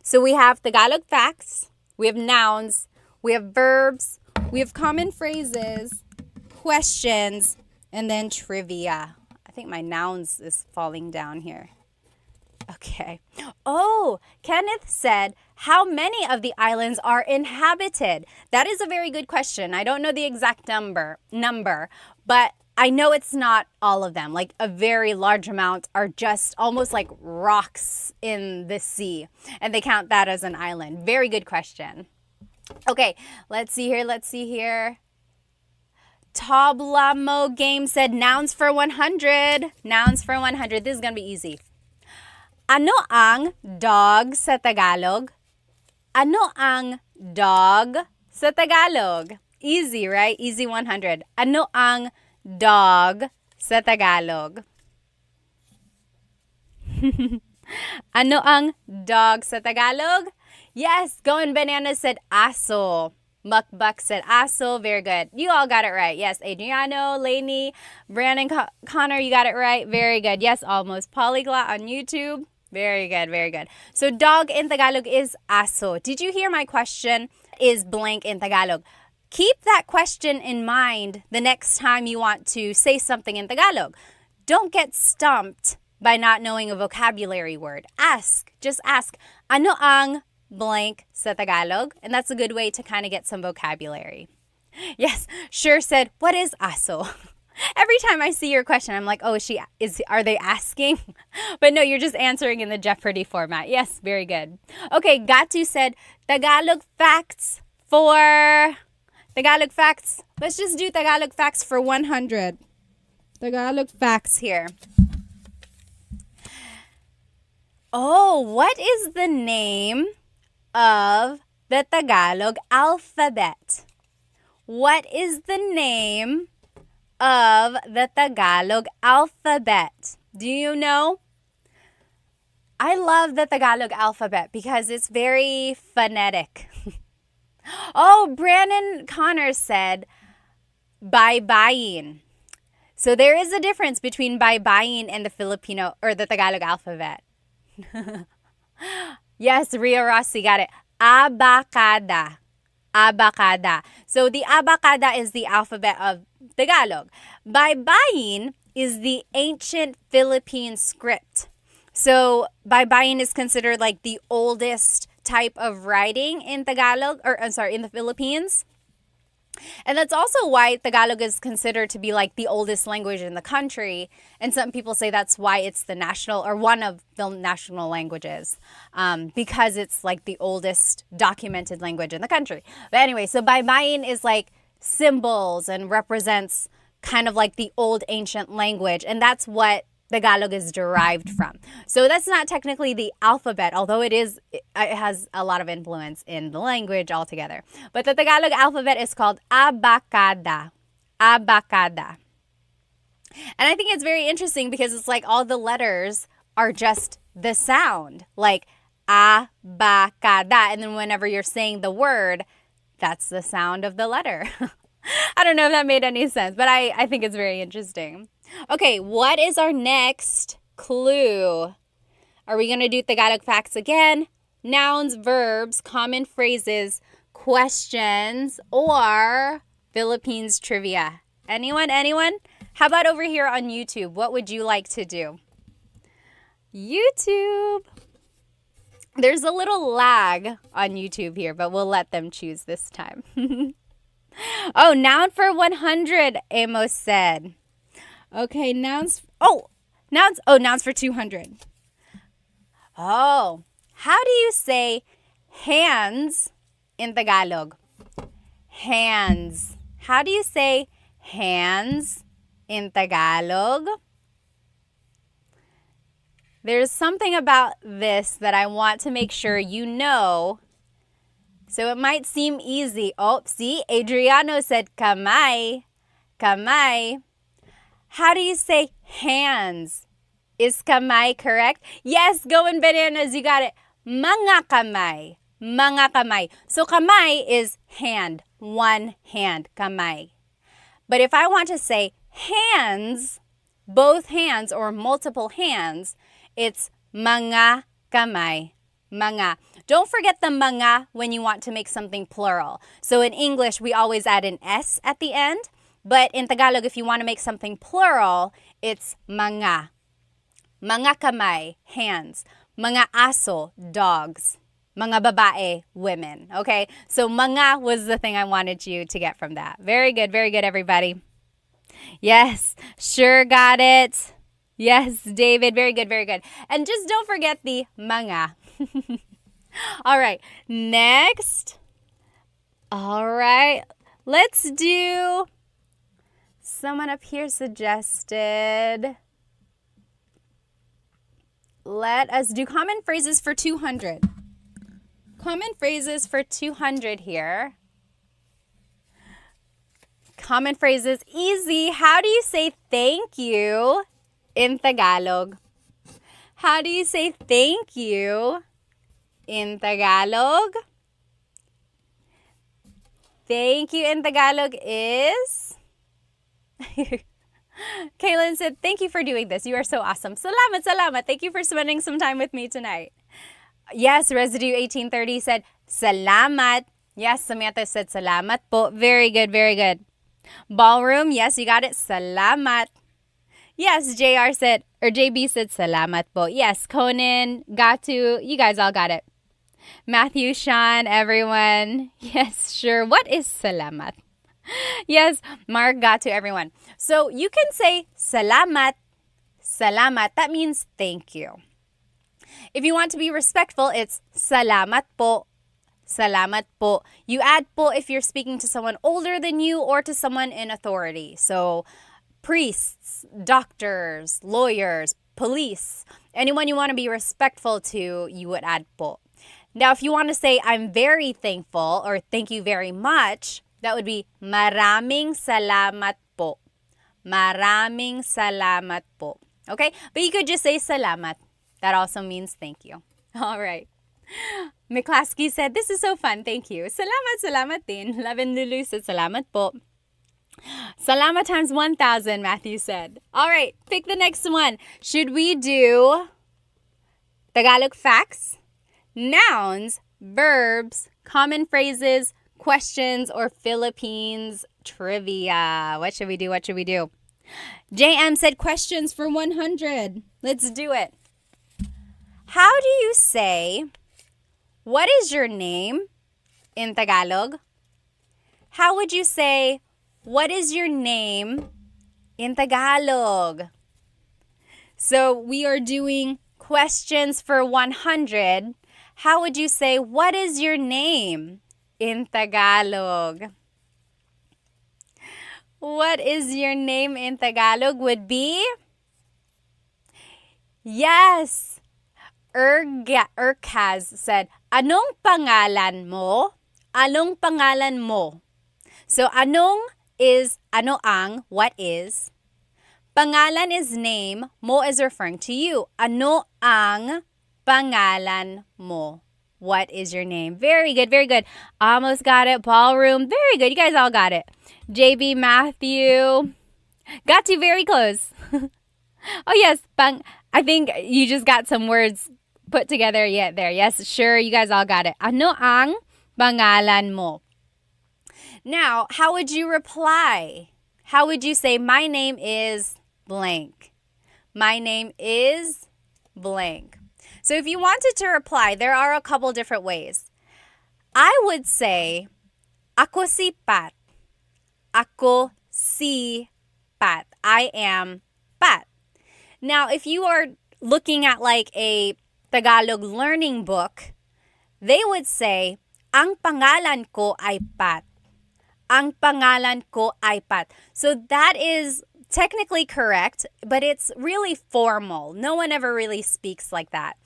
So we have Tagalog facts, we have nouns, we have verbs, we have common phrases, questions, and then trivia. I think my nouns is falling down here. Okay. Oh, Kenneth said, how many of the islands are inhabited? That is a very good question. I don't know the exact number, but I know it's not all of them. Like a very large amount are just almost like rocks in the sea, and they count that as an island. Very good question. Okay, let's see here. Tablamo Game said nouns for 100. Nouns for 100. This is going to be easy. Ano ang dog sa Tagalog? Ano ang dog sa Tagalog? Easy, right? Easy 100. Ano ang dog sa Tagalog? Ano ang dog sa Tagalog? Yes, Going Banana said aso. Mukbuk said aso. Very good. You all got it right. Yes, Adriano, Lainey, Brandon, Connor, you got it right. Very good. Yes, almost. Polyglot on YouTube. Very good, very good. So dog in Tagalog is aso. Did you hear my question? Is blank in Tagalog? Keep that question in mind the next time you want to say something in Tagalog. Don't get stumped by not knowing a vocabulary word. Ask. Just ask. Ano ang blank sa Tagalog? And that's a good way to kind of get some vocabulary. Yes, Sure said, what is aso? Every time I see your question, I'm like, oh, are they asking? But no, you're just answering in the Jeopardy format. Yes, very good. Okay, Gatu said, Tagalog facts. Let's just do Tagalog facts for 100. Tagalog facts here. Oh, what is the name of the Tagalog alphabet? What is the name of the Tagalog alphabet? Do you know? I love the Tagalog alphabet because it's very phonetic. Oh, Brandon Connor said, baybayin. So there is a difference between baybayin and the Filipino or the Tagalog alphabet. Yes, Rio Rossi got it. Abacada. Abacada. So the abacada is the alphabet of Tagalog. Baybayin is the ancient Philippine script. So baybayin is considered like the oldest type of writing in Tagalog, in the Philippines. And that's also why Tagalog is considered to be like the oldest language in the country. And some people say that's why it's the national or one of the national languages, because it's like the oldest documented language in the country. But anyway, so baybayin is like symbols and represents kind of like the old ancient language. And that's what Tagalog is derived from. So that's not technically the alphabet, although it has a lot of influence in the language altogether. But the Tagalog alphabet is called abacada. Abacada. And I think it's very interesting because it's like all the letters are just the sound, like abacada. And then whenever you're saying the word, that's the sound of the letter. I don't know if that made any sense, but I think it's very interesting. Okay, what is our next clue? Are we going to do Tagalog facts again? Nouns, verbs, common phrases, questions, or Philippines trivia? Anyone? How about over here on YouTube? What would you like to do? YouTube. There's a little lag on YouTube here, but we'll let them choose this time. Oh, noun for 100, Amos said. Okay, nouns for 200. Oh, how do you say hands in Tagalog? Hands. How do you say hands in Tagalog? There's something about this that I want to make sure you know. So it might seem easy. Oh, see, Adriano said kamay. Kamay. How do you say hands? Is kamay correct? Yes, Going Bananas, you got it. Mga kamay. Mga kamay. So kamay is hand, one hand, kamay. But if I want to say hands, both hands or multiple hands, it's mga kamay, mga. Don't forget the mga when you want to make something plural. So in English, we always add an S at the end. But in Tagalog, if you want to make something plural, it's mga. Mga kamay, hands. Mga aso, dogs. Mga babae, women. Okay? So mga was the thing I wanted you to get from that. Very good, everybody. Yes, sure got it. Yes, David, very good, very good. And just don't forget the mga. All right, next. All right, let's do, someone up here suggested, let us do common phrases for 200. Common phrases for 200 here. Common phrases, easy. How do you say thank you in Tagalog? How do you say thank you in Tagalog? Thank you in Tagalog is... Kaylin said, thank you for doing this. You are so awesome. Salamat, salamat. Thank you for spending some time with me tonight. Yes, Residue 1830 said, salamat. Yes, Samantha said, salamat po. Very good, very good. Ballroom, yes, you got it. Salamat. Yes, JR said, or JB said, salamat po. Yes, Conan, Gatu, you guys all got it. Matthew, Sean, everyone. Yes, sure. What is salamat? Yes, Mark, Gatu, everyone. So you can say salamat, salamat. That means thank you. If you want to be respectful, it's salamat po. Salamat po. You add po if you're speaking to someone older than you or to someone in authority. So priests, doctors, lawyers, police, anyone you want to be respectful to, you would add po. Now, if you want to say I'm very thankful or thank you very much, that would be maraming salamat po. Maraming salamat po. Okay? But you could just say salamat. That also means thank you. All right. McClaskey said, this is so fun. Thank you. Salamat, salamat din. Levin Lulu said, salamat po. Salamat times 1,000, Matthew said. All right, pick the next one. Should we do Tagalog facts, nouns, verbs, common phrases, questions, or Philippines trivia? What should we do? What should we do? JM said questions for 100. Let's do it. How do you say, what is your name in Tagalog? How would you say, what is your name in Tagalog? So we are doing questions for 100. How would you say, what is your name in Tagalog? What is your name in Tagalog would be? Yes. Urkaz said, anong pangalan mo? Anong pangalan mo? So, anong is ano ang, what is. Pangalan is name, mo is referring to you. Ano ang pangalan mo? What is your name? Very good, very good. Almost got it. Ballroom, very good. You guys all got it. JB, Matthew, got to very close. Oh yes, I think you just got some words put together yet there. Yes, sure, you guys all got it. Ano ang pangalan mo? Now, how would you reply? How would you say, my name is blank? My name is blank. So if you wanted to reply, there are a couple different ways. I would say, ako si Pat. Ako si Pat. I am Pat. Now, if you are looking at like a Tagalog learning book, they would say, ang pangalan ko ay Pat. Ang pangalan ko ay Pat. So that is technically correct, but it's really formal. No one ever really speaks like that.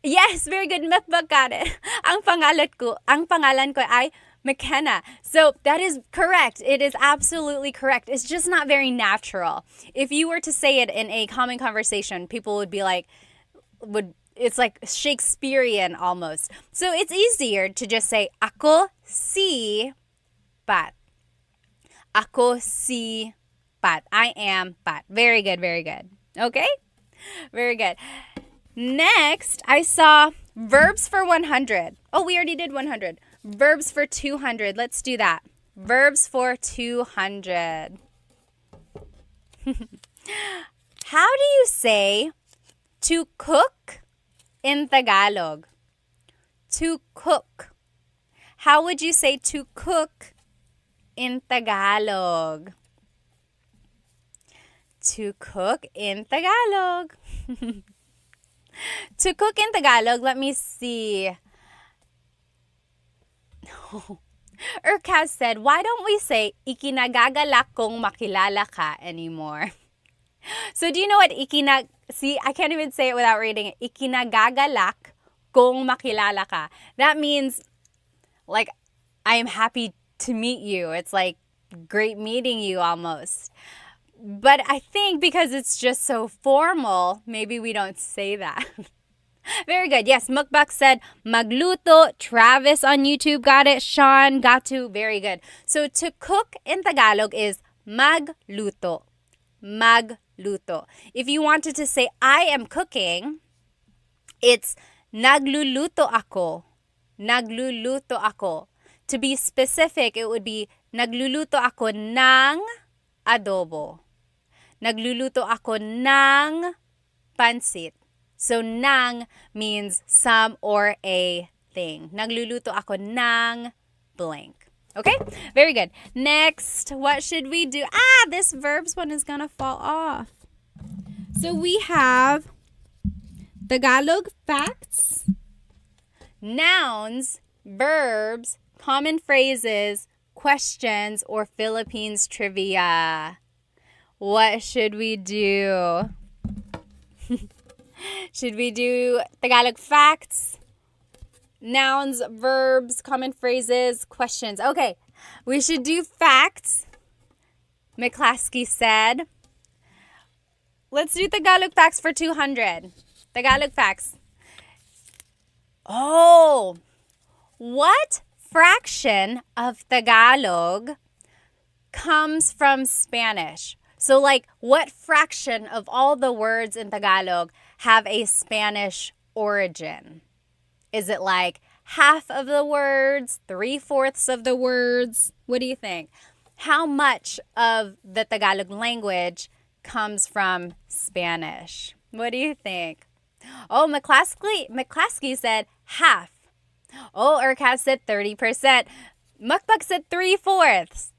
Yes, very good. Methbag got it. Ang pangalan ko ay McKenna. So that is correct. It is absolutely correct. It's just not very natural. If you were to say it in a common conversation, people would be like, it's like Shakespearean almost. So it's easier to just say, ako si Pat. Ako si Pat. I am Pat. Very good, very good. Okay? Very good. Next, I saw verbs for 100. Oh, we already did 100. Verbs for 200. Let's do that. Verbs for 200. How do you say to cook in Tagalog? To cook. How would you say to cook in Tagalog? To cook in Tagalog. To cook in Tagalog, let me see. Urkaz said, why don't we say, ikinagagalak kong makilala ka anymore? So do you know what see, I can't even say it without reading it. Ikinagagalak kong makilala ka. That means, like, I am happy to meet you. It's like great meeting you almost. But I think because it's just so formal, maybe we don't say that. Very good. Yes, Mukbak said magluto. Travis on YouTube got it. Sean got to. Very good. So to cook in Tagalog is magluto. Magluto. If you wanted to say I am cooking, it's nagluluto ako. Nagluluto ako. To be specific, it would be nagluluto ako ng adobo. Nagluluto ako ng pansit. So, nang means some or a thing. Nagluluto ako ng blank. Okay? Very good. Next, what should we do? This verbs one is gonna fall off. So, we have Tagalog facts, nouns, verbs, common phrases, questions, or Philippines trivia. What should we do? Should we do Tagalog facts, nouns, verbs, common phrases, questions? Okay, we should do facts. McClaskey said. Let's do Tagalog facts for 200. Tagalog facts. Oh, what fraction of Tagalog comes from Spanish? So, like, what fraction of all the words in Tagalog have a Spanish origin? Is it like half of the words, 3/4 of the words? What do you think? How much of the Tagalog language comes from Spanish? What do you think? Oh, McClaskey said half. Oh, Urkat said 30%. Mukbak said 3/4.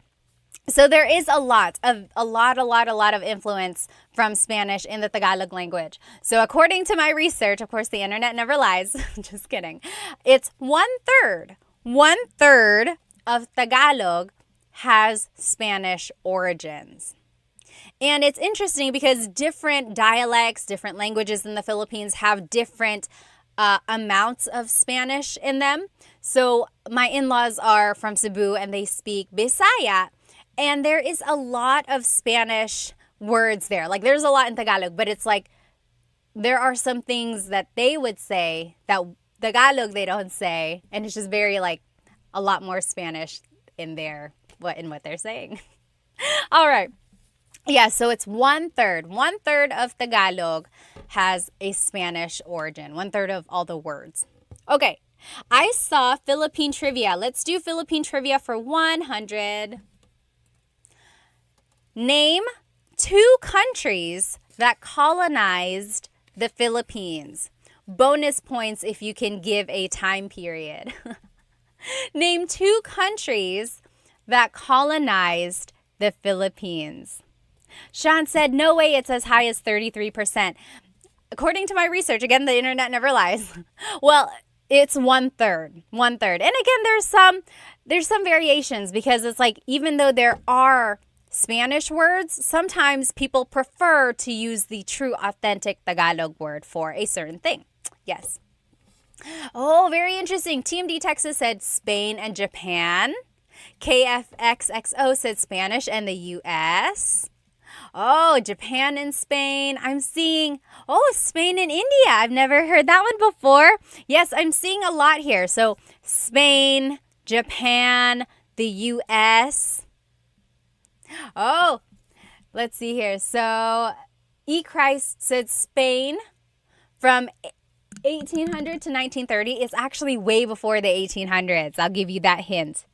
So there is a lot of influence from Spanish in the Tagalog language. So according to my research, of course, the internet never lies. Just kidding. It's 1/3. 1/3 of Tagalog has Spanish origins. And it's interesting because different dialects, different languages in the Philippines have different amounts of Spanish in them. So my in-laws are from Cebu and they speak Bisaya. And there is a lot of Spanish words there. Like there's a lot in Tagalog, but it's like there are some things that they would say that Tagalog they don't say. And it's just very like a lot more Spanish in what they're saying. All right. Yeah, so it's 1/3. 1/3 of Tagalog has a Spanish origin. 1/3 of all the words. Okay. I saw Philippine trivia. Let's do Philippine trivia for 100. Name 2 countries that colonized the Philippines. Bonus points if you can give a time period. Name 2 countries that colonized the Philippines. Sean said, no way, it's as high as 33%. According to my research, again, the internet never lies. Well, it's 1/3. 1/3. And again, there's some variations because it's like even though there are Spanish words, sometimes people prefer to use the true authentic Tagalog word for a certain thing. Yes. Oh, very interesting. TMD Texas said Spain and Japan. KFXXO said Spanish and the US. Oh, Japan and Spain. I'm seeing, Spain and India. I've never heard that one before. Yes, I'm seeing a lot here. So Spain, Japan, the US. Oh, let's see here. So E. Christ said Spain from 1800 to 1930 is actually way before the 1800s. I'll give you that hint.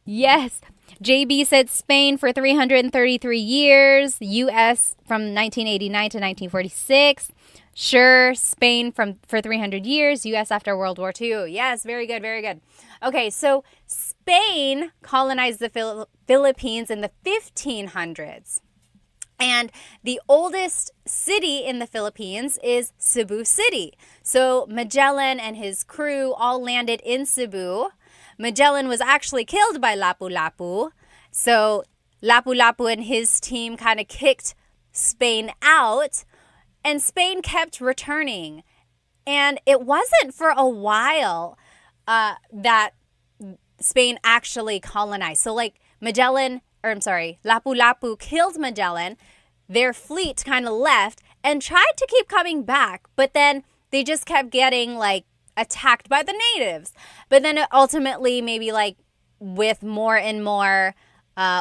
Yes. JB said Spain for 333 years, US from 1989 to 1946. Sure, Spain for 300 years, US after World War II. Yes, very good, very good. Okay, so Spain colonized the Philippines in the 1500s. And the oldest city in the Philippines is Cebu City. So Magellan and his crew all landed in Cebu. Magellan was actually killed by Lapu-Lapu. So Lapu-Lapu and his team kind of kicked Spain out. And Spain kept returning. And it wasn't for a while that Spain actually colonized. So like Lapu-Lapu killed Magellan. Their fleet kind of left and tried to keep coming back. But then they just kept getting like attacked by the natives. But then ultimately, maybe like with more and more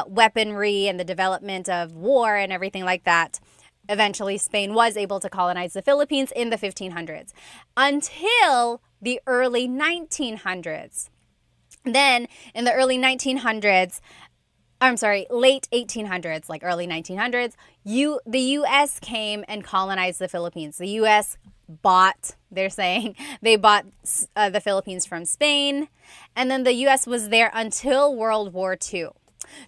weaponry and the development of war and everything like that, eventually Spain was able to colonize the Philippines in the 1500s until the early 1900s. Then in the early 1900s, late 1800s, like early 1900s, the U.S. came and colonized the Philippines. The U.S. they bought the Philippines from Spain, and then the U.S. was there until World War II.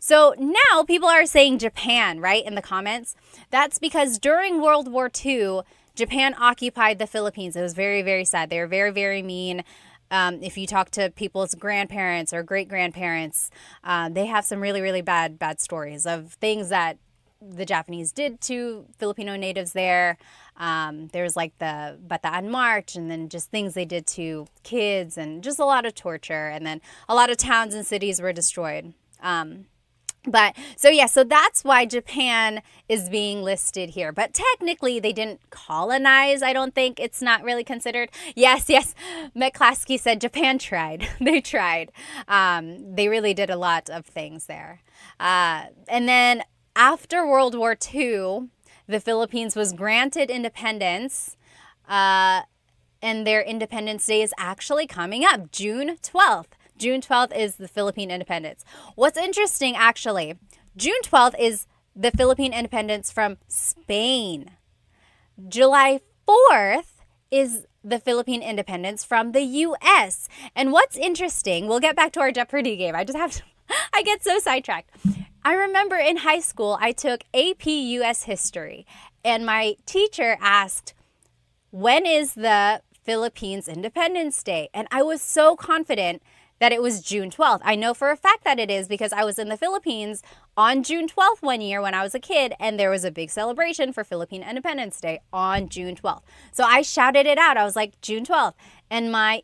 So now people are saying Japan, right, in the comments. That's because during World War II, Japan occupied the Philippines. It was very, very sad. They were very, very mean. If you talk to people's grandparents or great-grandparents, they have some really, really bad stories of things that the Japanese did to Filipino natives there. There's like the Bataan March, and then just things they did to kids, and just a lot of torture. And then a lot of towns and cities were destroyed. So that's why Japan is being listed here. But technically, they didn't colonize. I don't think it's not really considered. Yes. McClaskey said Japan tried. They tried. They really did a lot of things there. And then after World War II, the Philippines was granted independence. And their Independence Day is actually coming up, June 12th. June 12th is the Philippine independence. What's interesting, actually, June 12th is the Philippine independence from Spain. July 4th is the Philippine independence from the U.S. And what's interesting, we'll get back to our Jeopardy game. I get so sidetracked. I remember in high school, I took AP U.S. history, and my teacher asked, when is the Philippines Independence Day? And I was so confident that it was June 12th. I know for a fact that it is because I was in the Philippines on June 12th one year when I was a kid, and there was a big celebration for Philippine Independence Day on June 12th. So I shouted it out. I was like, June 12th. And my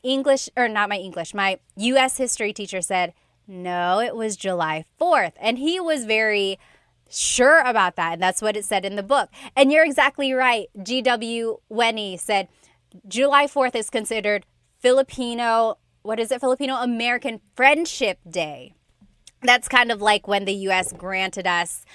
U.S. history teacher said, no, it was July 4th. And he was very sure about that, and that's what it said in the book. And you're exactly right. G.W. Wenny said July 4th is considered Filipino American Friendship Day. That's kind of like when the U.S. granted us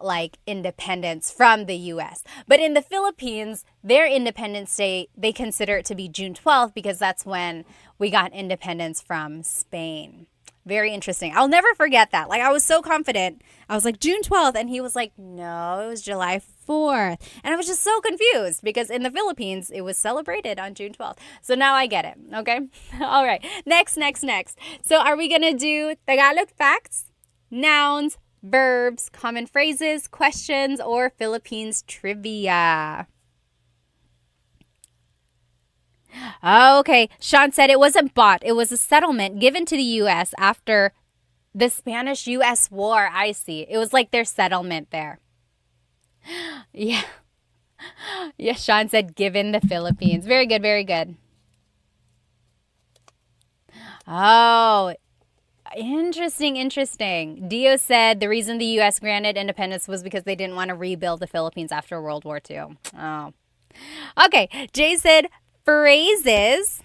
like independence from the U.S. But in the Philippines, their Independence Day, they consider it to be June 12th because that's when we got independence from Spain. Very interesting. I'll never forget that. Like, I was so confident. I was like, June 12th. And he was like, no, it was July 4th. And I was just so confused because in the Philippines, it was celebrated on June 12th. So now I get it. Okay. All right. Next. So are we going to do Tagalog facts, nouns, verbs, common phrases, questions, or Philippines trivia? Okay, Sean said it wasn't bought. It was a settlement given to the U.S. after the Spanish-U.S. War. I see. It was like their settlement there. Yeah. Yes, Sean said given the Philippines. Very good, very good. Oh, interesting. Dio said the reason the U.S. granted independence was because they didn't want to rebuild the Philippines after World War II. Oh. Okay, Jay said phrases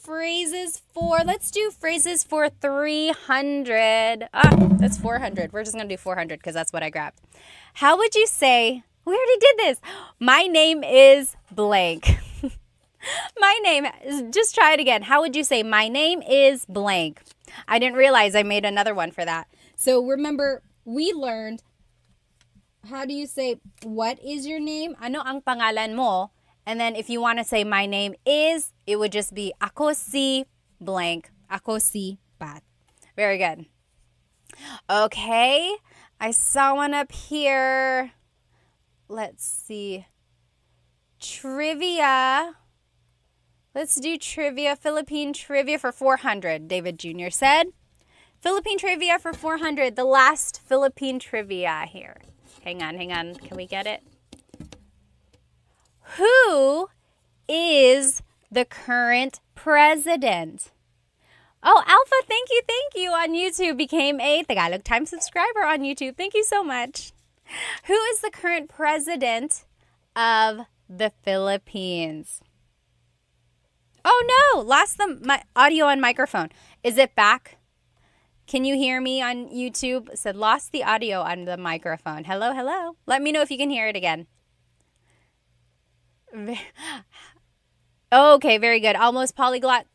let's do phrases for 300. That's 400. We're just going to do 400 because that's what I grabbed. How would you say We already did this. My name is blank. My name, just try it again. How would you say, my name is blank? I didn't realize I made another one for that. So remember, we learned, how do you say, what is your name? Ano ang pangalan mo? And then if you want to say my name is, it would just be ako si blank. Ako si Pat. Very good. Okay. I saw one up here. Let's see. Trivia. Let's do trivia. Philippine trivia for 400, David Jr. said. Philippine trivia for 400. The last Philippine trivia here. Hang on. Can we get it? Who is the current president? Oh, Alpha, thank you on YouTube. Became a Tagalog Time subscriber on YouTube. Thank you so much. Who is the current president of the Philippines? Oh no, lost my audio and microphone. Is it back? Can you hear me on YouTube? It said lost the audio on the microphone. Hello. Let me know if you can hear it again. Okay, very good. Almost polyglot.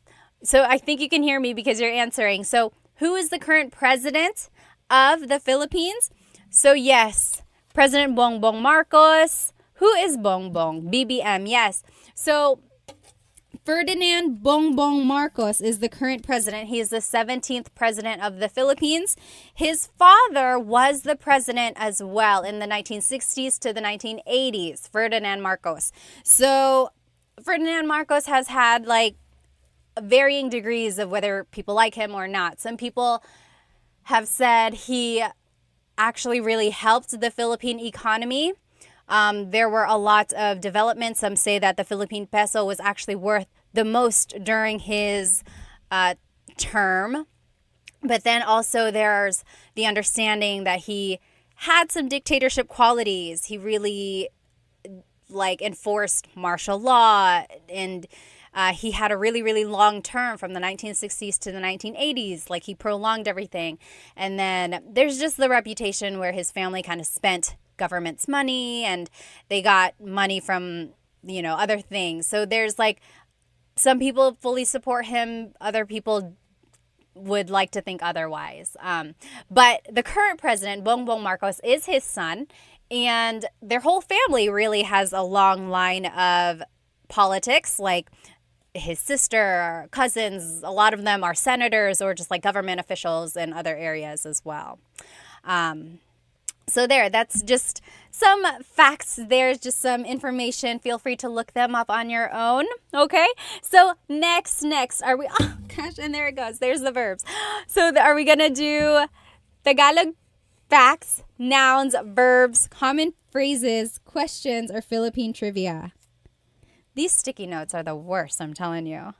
So I think you can hear me because you're answering. So who is the current president of the Philippines? So yes, President Bongbong Marcos. Who is Bongbong? BBM, yes. So Ferdinand Bongbong Marcos is the current president. He is the 17th president of the Philippines. His father was the president as well in the 1960s to the 1980s, Ferdinand Marcos. So Ferdinand Marcos has had like varying degrees of whether people like him or not. Some people have said he actually really helped the Philippine economy. There were a lot of developments. Some say that the Philippine peso was actually worth the most during his term. But then also there's the understanding that he had some dictatorship qualities. He really enforced martial law, and he had a really long term from the 1960s to the 1980s. Like, he prolonged everything. And then there's just the reputation where his family kind of spent government's money and they got money from, other things. So there's some people fully support him. Other people would like to think otherwise. But the current president, Bongbong Marcos, is his son. And their whole family really has a long line of politics, like his sister, cousins. A lot of them are senators or just government officials in other areas as well. So that's just some facts. There's just some information. Feel free to look them up on your own. Okay. So next are we, oh gosh, and there it goes. There's the verbs. So are we going to do Tagalog facts, nouns, verbs, common phrases, questions, or Philippine trivia? These sticky notes are the worst, I'm telling you.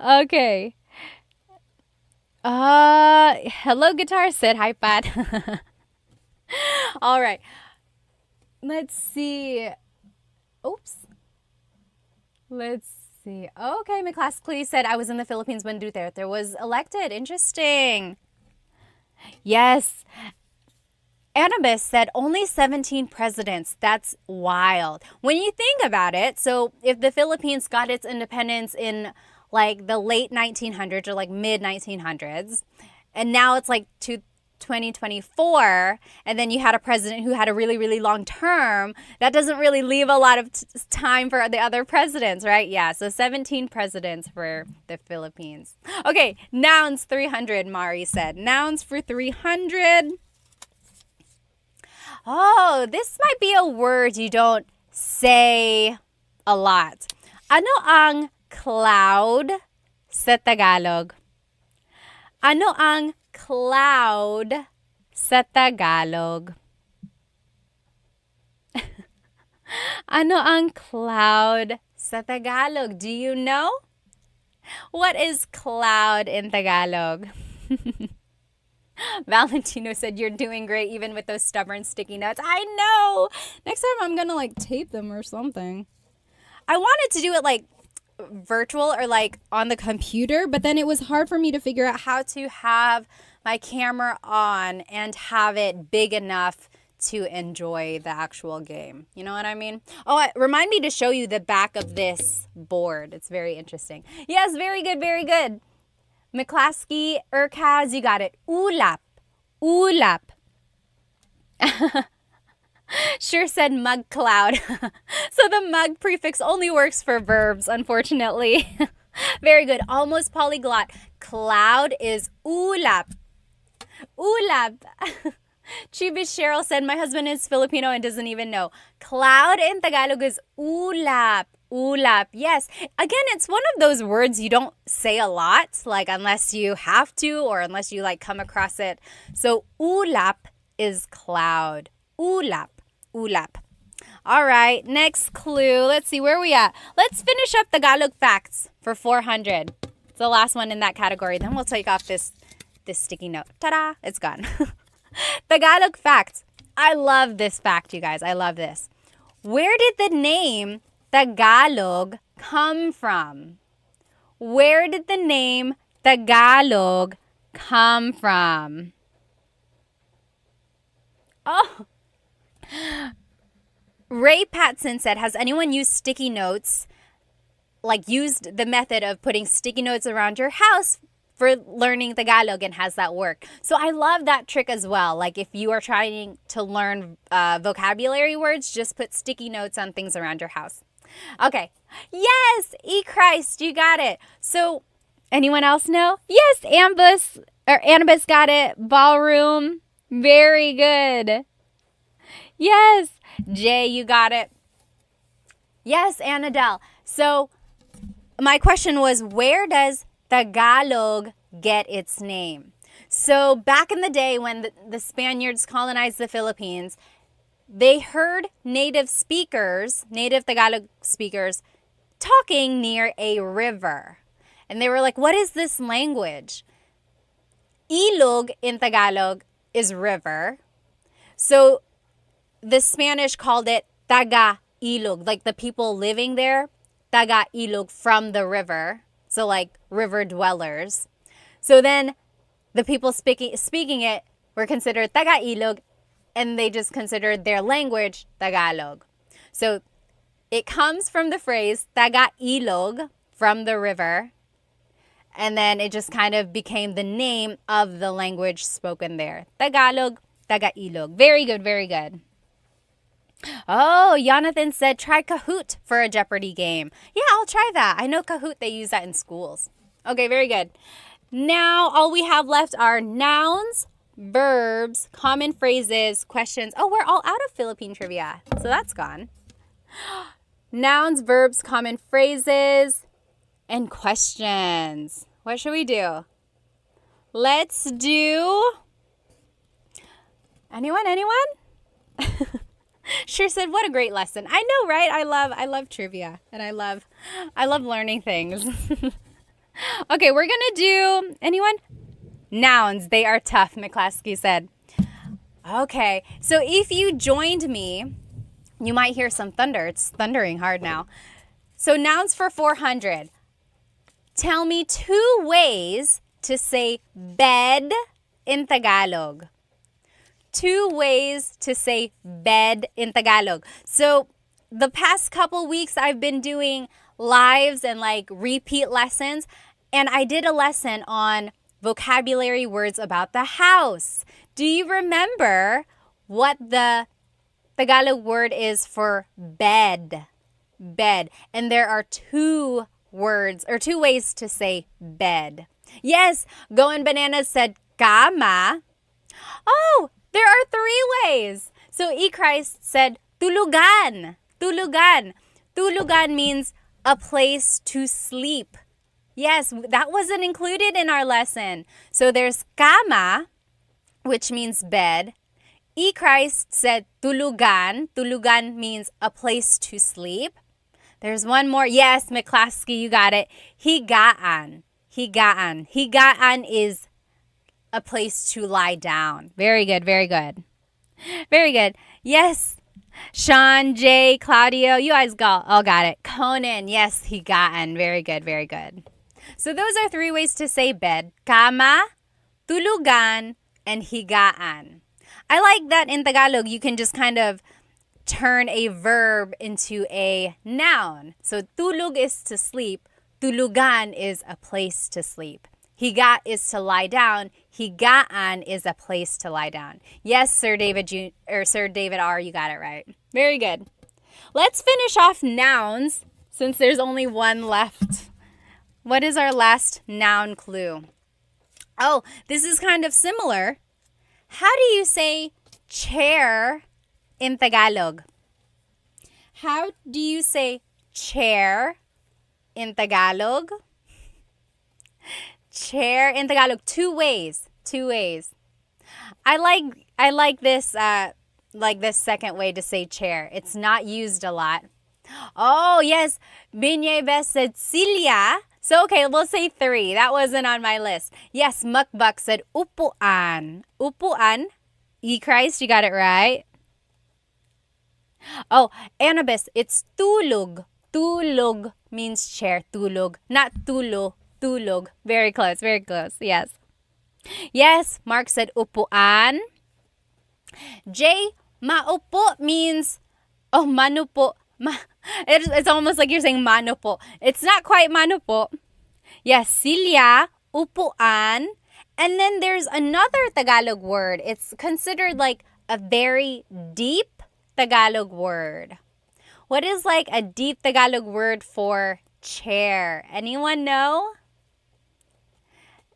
Okay. Hello, guitar said hi, Pat. All right. Let's see. Oops. Let's see. Okay, my class Clee said I was in the Philippines when Duterte was elected. Interesting. Yes. Annabis said only 17 presidents. That's wild. When you think about it, so if the Philippines got its independence in the late 1900s or mid 1900s, and now it's to 2024, and then you had a president who had a really long term, that doesn't really leave a lot of time for the other presidents, right? Yeah, so 17 presidents for the Philippines. Okay, nouns 300, Mari said. Nouns for 300. Oh, this might be a word you don't say a lot. Ano ang cloud sa Tagalog? Ano ang cloud sa Tagalog? Ano ang cloud sa Tagalog? Do you know? What is cloud in Tagalog? Valentino said, you're doing great even with those stubborn sticky notes. I know. Next time I'm going to tape them or something. I wanted to do it virtual or on the computer, but then it was hard for me to figure out how to have my camera on and have it big enough to enjoy the actual game. You know what I mean? Oh, remind me to show you the back of this board. It's very interesting. Yes, very good, very good. McClaskey, Urkaz, you got it. Ulap. Ulap. Sure said mug cloud. So the mug prefix only works for verbs, unfortunately. Very good. Almost polyglot. Cloud is ulap. Ulap. Chibis Cheryl said, my husband is Filipino and doesn't even know. Cloud in Tagalog is ulap. Ulap. Yes. Again, it's one of those words you don't say a lot, like unless you have to or unless you like come across it. So ulap is cloud. Ulap. Ulap. All right, next clue. Let's see, where are we at? Let's finish up Tagalog facts for 400. It's the last one in that category. Then we'll take off this sticky note. Ta-da! It's gone. Tagalog facts. I love this fact, you guys. I love this. Where did the name Tagalog come from? Where did the name Tagalog come from? Oh. Ray Patson said, has anyone used sticky notes, like used the method of putting sticky notes around your house for learning Tagalog, and has that work? So I love that trick as well. Like if you are trying to learn vocabulary words, just put sticky notes on things around your house. Okay. Yes, Christ, you got it. So anyone else know? Yes, Annabus got it. Ballroom. Very good. Yes. Jay, you got it. Yes, Annadelle. So my question was, where does Tagalog get its name? So back in the day when the Spaniards colonized the Philippines, they heard native Tagalog speakers talking near a river. And they were like, what is this language? Ilog in Tagalog is river. So the Spanish called it Taga-ilog, like the people living there, Taga-ilog, from the river. So like river dwellers. So then the people speaking it were considered Taga-ilog, and they just considered their language Tagalog. So it comes from the phrase Taga-ilog, from the river, and then it just kind of became the name of the language spoken there. Tagalog, Taga-ilog. Very good, very good. Oh, Jonathan said try Kahoot for a Jeopardy game. Yeah, I'll try that. I know Kahoot, they use that in schools. Okay, very good. Now, all we have left are nouns, verbs, common phrases, questions. Oh, we're all out of Philippine trivia, so that's gone. Nouns, verbs, common phrases, and questions. What should we do? Let's do... Anyone? Sure said, what a great lesson. I know, right? I love trivia, and I love learning things. Okay, we're gonna do, anyone? Nouns, they are tough, McClaskey said. Okay, so if you joined me, you might hear some thunder. It's thundering hard now. So nouns for 400. Tell me 2 ways to say bed in Tagalog. 2 ways to say bed in Tagalog. So the past couple weeks I've been doing lives and like repeat lessons, and I did a lesson on vocabulary words about the house. Do you remember what the Tagalog word is for bed? Bed. And there are 2 words or 2 ways to say bed. Yes, Going Bananas said kama. Oh, there are 3 ways. So Christ said tulugan. Tulugan. Tulugan means a place to sleep. Yes, that wasn't included in our lesson. So there's kama, which means bed. Christ said tulugan. Tulugan means a place to sleep. There's one more. Yes, McClaskey, you got it. Higaan. Higaan. Higaan is a place to lie down. Very good, very good. Very good. Yes. Sean, Jay, Claudio, you guys all got it. Conan, yes, higaan. Very good, very good. So those are 3 ways to say bed. Kama, tulugan, and higaan. I like that in Tagalog, you can just kind of turn a verb into a noun. So tulog is to sleep. Tulugan is a place to sleep. Higa is to lie down. Higaan is a place to lie down. Yes, Sir David Sir David R, you got it right. Very good. Let's finish off nouns since there's only one left. What is our last noun clue? Oh, this is kind of similar. How do you say chair in Tagalog? How do you say chair in Tagalog? Chair in Tagalog, two ways. I like this second way to say chair. It's not used a lot. Oh, yes. Binyeves said silya. So, okay, we'll say 3. That wasn't on my list. Yes, Mukbak said upuan. Upuan. Christ, you got it right. Oh, Annabis, it's tulog. Tulog means chair. Tulog. Not tulo. Tulog. Very close. Yes. Yes, Mark said upuan. Jay, maupo means, manupo. It's almost like you're saying manupo. It's not quite manupo. Yes, silya, upuan. And then there's another Tagalog word. It's considered like a very deep Tagalog word. What is like a deep Tagalog word for chair? Anyone know?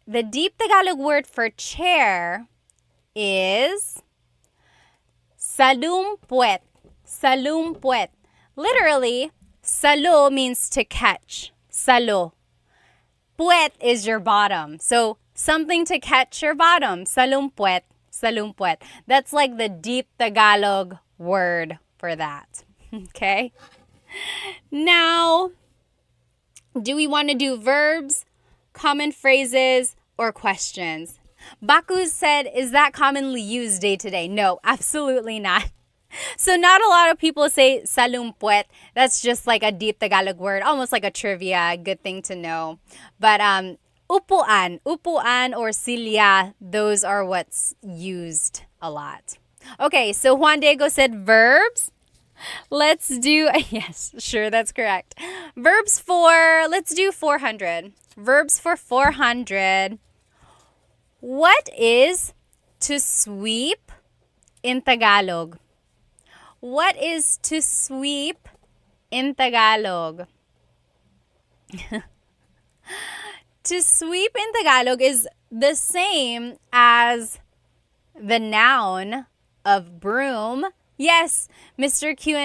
The deep Tagalog word for chair is salumpuet. Salumpuet. Literally, salo means to catch. Salo. Puet is your bottom. So something to catch your bottom. Salumpuet. Salumpuet. That's like the deep Tagalog word for that. Okay? Now, do we want to do verbs, common phrases, or questions? Baku said, is that commonly used day to day? No, absolutely not. So not a lot of people say salumpuet. That's just like a deep Tagalog word, almost like a trivia, good thing to know. But upuan or silya, those are what's used a lot. Okay, so Juan Diego said verbs. Let's do, yes, sure, that's correct. Verbs for, let's do 400. Verbs for 400. What is to sweep in Tagalog? What is to sweep in Tagalog? To sweep in Tagalog is the same as the noun of broom. Yes, Mr. Q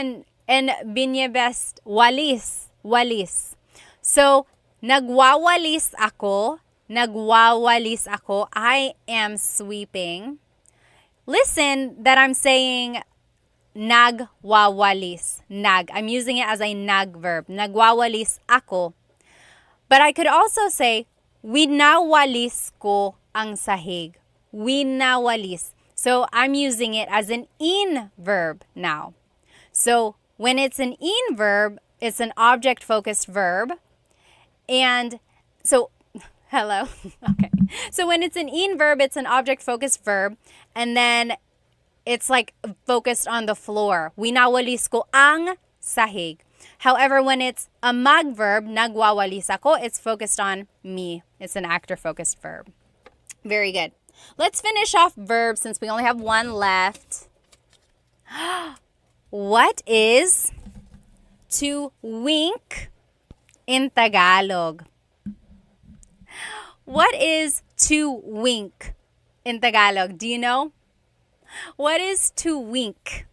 and Binyebest, walis. Walis. So, nagwawalis ako. Nagwawalis ako. I am sweeping. Listen that I'm saying nagwawalis. Nag. I'm using it as a nag verb. Nagwawalis ako. But I could also say, winawalis ko ang sahig. Winawalis. So I'm using it as an in verb now. So when it's an in verb, it's an object-focused verb. And so, hello? Okay. So when it's an in verb, it's an object-focused verb. And then it's like focused on the floor. Winawalis ko ang sahig. However, when it's a mag verb, nagwawalis ako, it's focused on me. It's an actor-focused verb. Very good. Let's finish off verbs since we only have one left. What is to wink in Tagalog? What is to wink in Tagalog? Do you know? What is to wink?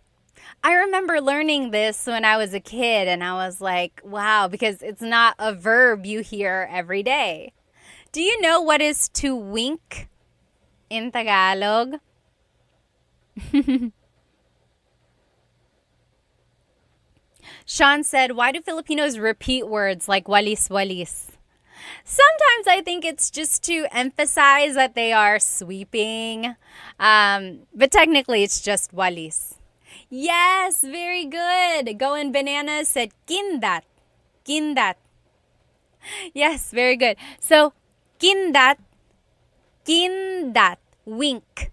I remember learning this when I was a kid and I was like, wow, because it's not a verb you hear every day. Do you know what is to wink in Tagalog? Sean said, why do Filipinos repeat words like walis walis? Sometimes I think it's just to emphasize that they are sweeping. But technically it's just walis. Yes, very good. Going Bananas said kindat. Kindat. Yes, very good. So kindat, kindat, wink.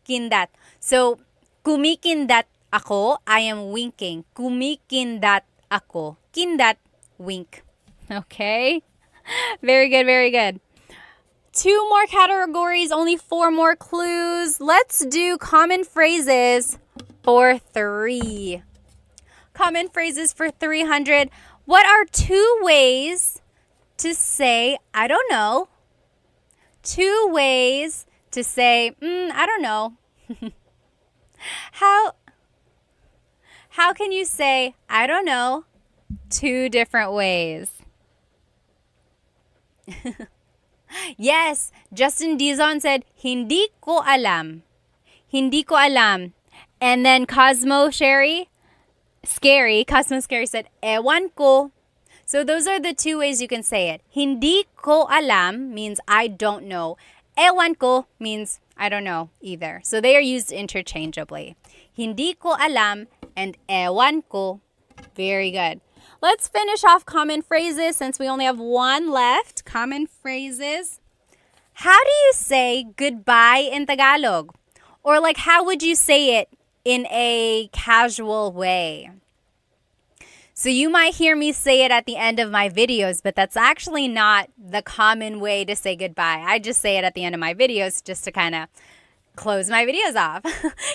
kumikindat. So, kumikindat ako, I am winking. Kumikindat ako. Kindat, wink. Okay? Very good, very good. 2 more categories, only 4 more clues. Let's do common phrases for 3. Common phrases for 300. What are 2 ways to say, I don't know? 2 ways to say, I don't know. How can you say, I don't know, 2 different ways? Yes, Justin Dizon said, hindi ko alam. Hindi ko alam. And then Cosmo Scary said, ewan ko. So those are the 2 ways you can say it. Hindi ko alam means I don't know. Ewan ko means I don't know either. So they are used interchangeably. Hindi ko alam and ewan ko. Very good. Let's finish off common phrases since we only have 1 left. Common phrases. How do you say goodbye in Tagalog? Or like, how would you say it in a casual way? So you might hear me say it at the end of my videos, but that's actually not the common way to say goodbye. I just say it at the end of my videos just to kind of close my videos off.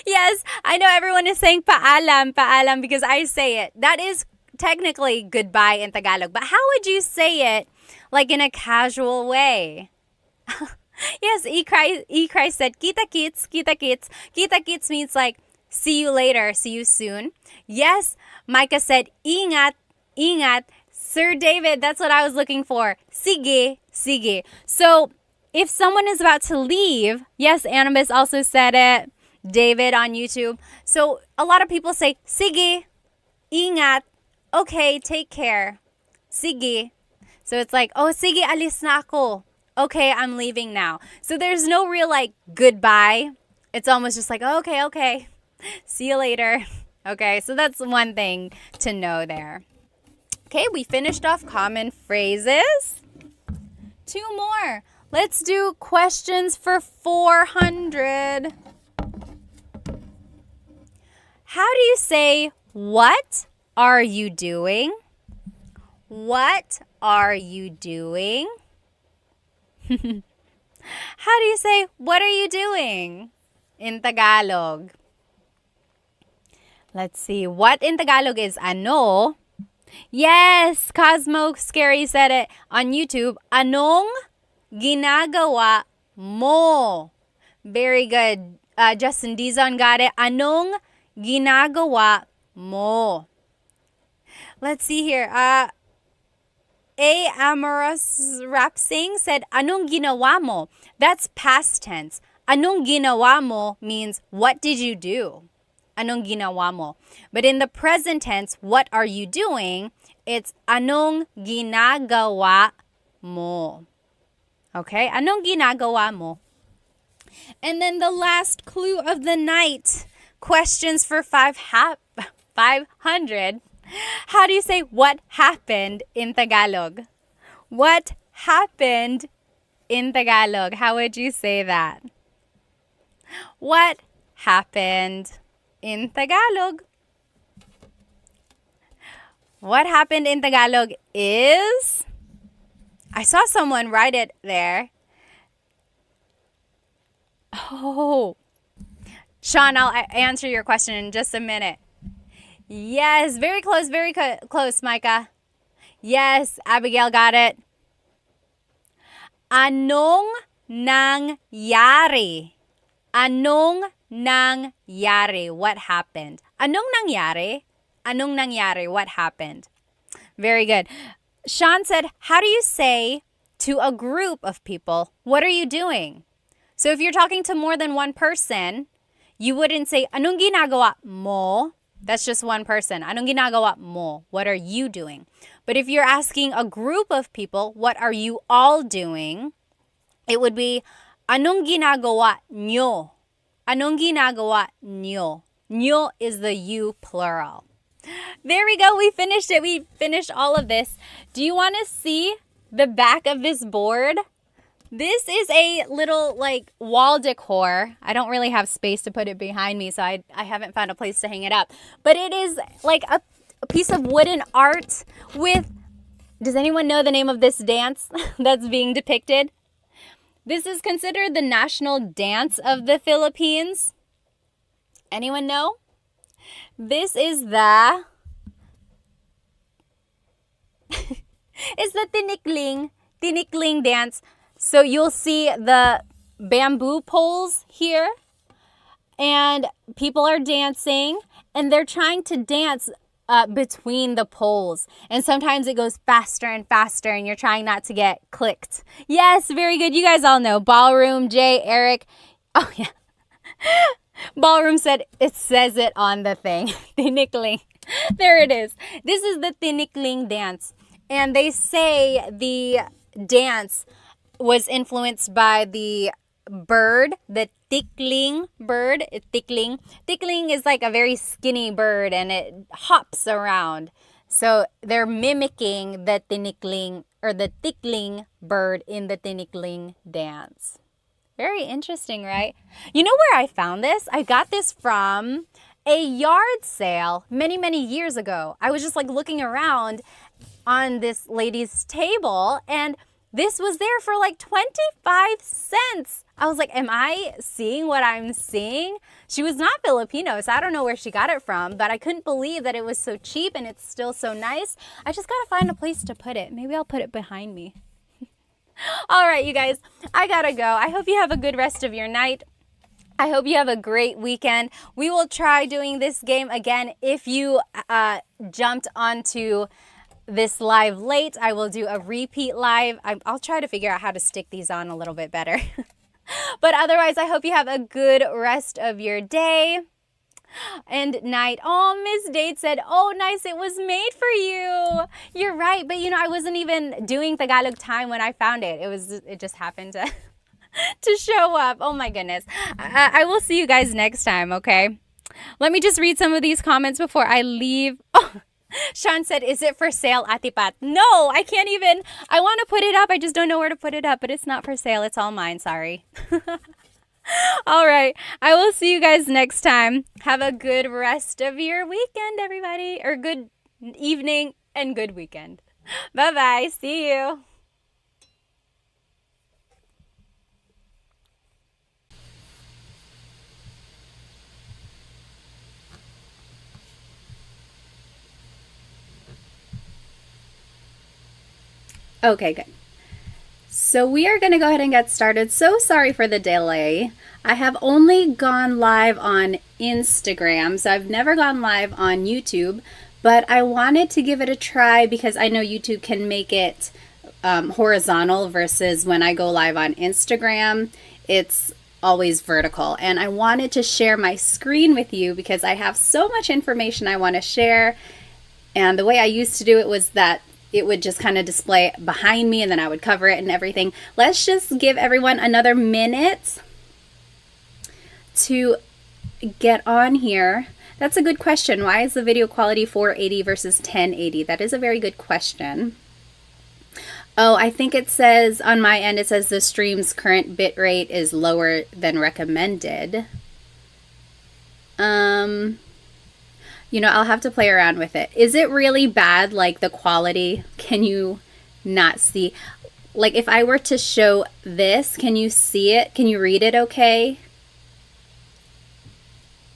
Yes, I know everyone is saying paalam, paalam because I say it. That is technically goodbye in Tagalog, but how would you say it like in a casual way? Yes, E-Cry said, kita kits, kita kits. Kita kits means like, see you later, see you soon. Yes, Micah said, ingat, ingat. Sir David, that's what I was looking for. Sige, sige. So, if someone is about to leave, yes, Annabis also said it. David on YouTube. So, a lot of people say, sige, ingat. Okay, take care. Sige. So, it's like, oh, sige, alis na ako. Okay, I'm leaving now. So, there's no real like goodbye. It's almost just like, okay, okay. See you later. Okay, so that's one thing to know there. Okay, we finished off common phrases. 2 more. Let's do questions for 400. How do you say, what are you doing? What are you doing? How do you say, what are you doing in Tagalog? Let's see. What in Tagalog is ano? Yes, Cosmo Scary said it on YouTube. Anong ginagawa mo? Very good. Justin Dizon got it. Anong ginagawa mo? Let's see here. A Amorous Rap Sing said, anong ginawa mo? That's past tense. Anong ginawa mo means, what did you do? Anong ginawa mo? But in the present tense, what are you doing? It's anong ginagawa mo. Okay? Anong ginagawa mo? And then the last clue of the night. Questions for 500. How do you say what happened in Tagalog? What happened in Tagalog? How would you say that? What happened in Tagalog? What happened in Tagalog is... I saw someone write it there. Oh. Sean, I'll answer your question in just a minute. Yes, very close, close, Micah. Yes, Abigail got it. Anong nangyari? Anong nangyari? What happened? Anong nangyari? Anong nangyari? What happened? Very good. Sean said, how do you say to a group of people, what are you doing? So if you're talking to more than one person, you wouldn't say, anong ginagawa mo? That's just one person. Anong ginagawa mo? What are you doing? But if you're asking a group of people, what are you all doing? It would be, anong ginagawa nyo? Anong ginagawa nyo? Nyo is the you plural. There we go. We finished it. We finished all of this. Do you want to see the back of this board? This is a little like wall decor. I don't really have space to put it behind me, so I haven't found a place to hang it up. But it is like a piece of wooden art with, does anyone know the name of this dance that's being depicted? This is considered the national dance of the Philippines. Anyone know? This is the tinikling dance. So you'll see the bamboo poles here, and people are dancing, and they're trying to dance between the poles. And sometimes it goes faster and faster, and you're trying not to get clicked. Yes, very good. You guys all know. Ballroom, Jay, Eric. Oh, yeah. Ballroom said, it says it on the thing. Tinikling. There it is. This is the tinikling dance. And they say the dance was influenced by the bird, the tickling bird. Tickling is like a very skinny bird, and it hops around. So they're mimicking the tinikling or the tickling bird in the tinikling dance. Very interesting, right? You know where I found this? I got this from a yard sale many, many years ago. I was just like looking around on this lady's table, and this was there for like 25 cents. I was like, am I seeing what I'm seeing? She was not Filipino, so I don't know where she got it from, but I couldn't believe that it was so cheap and it's still so nice. I just gotta find a place to put it. Maybe I'll put it behind me. All right, you guys, I gotta go. I hope you have a good rest of your night. I hope you have a great weekend. We will try doing this game again. If you jumped onto this live late, I will do a repeat live. I'll try to figure out how to stick these on a little bit better. But otherwise, I hope you have a good rest of your day and night. Oh, Miss Date said, oh, nice, it was made for you. You're right, but you know, I wasn't even doing Tagalog Time when I found it. It just happened to to show up. Oh my goodness. I will see you guys next time, okay? Let me just read some of these comments before I leave. Oh, Sean said, is it for sale, Ate Pat? No, I can't even. I want to put it up. I just don't know where to put it up, but it's not for sale. It's all mine. Sorry. All right. I will see you guys next time. Have a good rest of your weekend, everybody. Or good evening and good weekend. Bye-bye. See you. Okay, good. So we are going to go ahead and get started. So sorry for the delay. I have only gone live on Instagram, so I've never gone live on YouTube, but I wanted to give it a try because I know YouTube can make it horizontal versus when I go live on Instagram, it's always vertical. And I wanted to share my screen with you because I have so much information I want to share. And the way I used to do it was that it would just kind of display behind me and then I would cover it and everything. Let's just give everyone another minute to get on here. That's a good question. Why is the video quality 480 versus 1080? That is a very good question. Oh, I think it says on my end, it says the stream's current bit rate is lower than recommended. You know, I'll have to play around with it. Is it really bad, like the quality? Can you not see? Like if I were to show this, can you see it? Can you read it okay?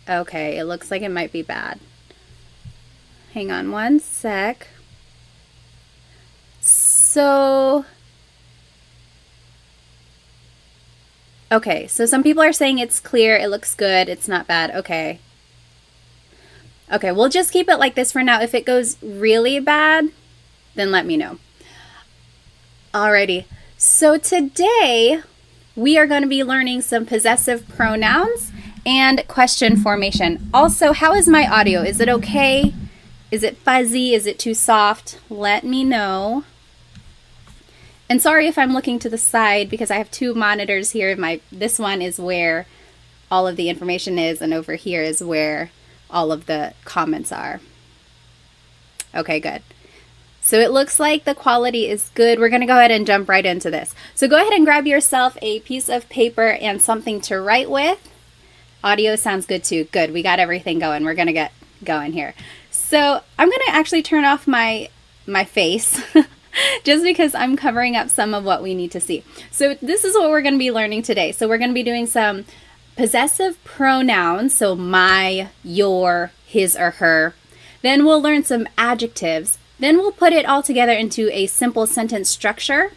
Okay, it looks like it might be bad. Hang on one sec. So, okay, so some people are saying it's clear, it looks good, it's not bad. Okay. Okay, we'll just keep it like this for now. If it goes really bad, then let me know. Alrighty, so today we are going to be learning some possessive pronouns and question formation. Also, how is my audio? Is it okay? Is it fuzzy? Is it too soft? Let me know. And sorry if I'm looking to the side because I have two monitors here. This one is where all of the information is, and over here is where all of the comments are. Okay, good. So it looks like the quality is good. We're going to go ahead and jump right into this. So go ahead and grab yourself a piece of paper and something to write with. Audio sounds good too. Good. We got everything going. We're going to get going here. So I'm going to actually turn off my face just because I'm covering up some of what we need to see. So this is what we're going to be learning today. So we're going to be doing some possessive pronouns. So my, your, his or her. Then we'll learn some adjectives. Then we'll put it all together into a simple sentence structure.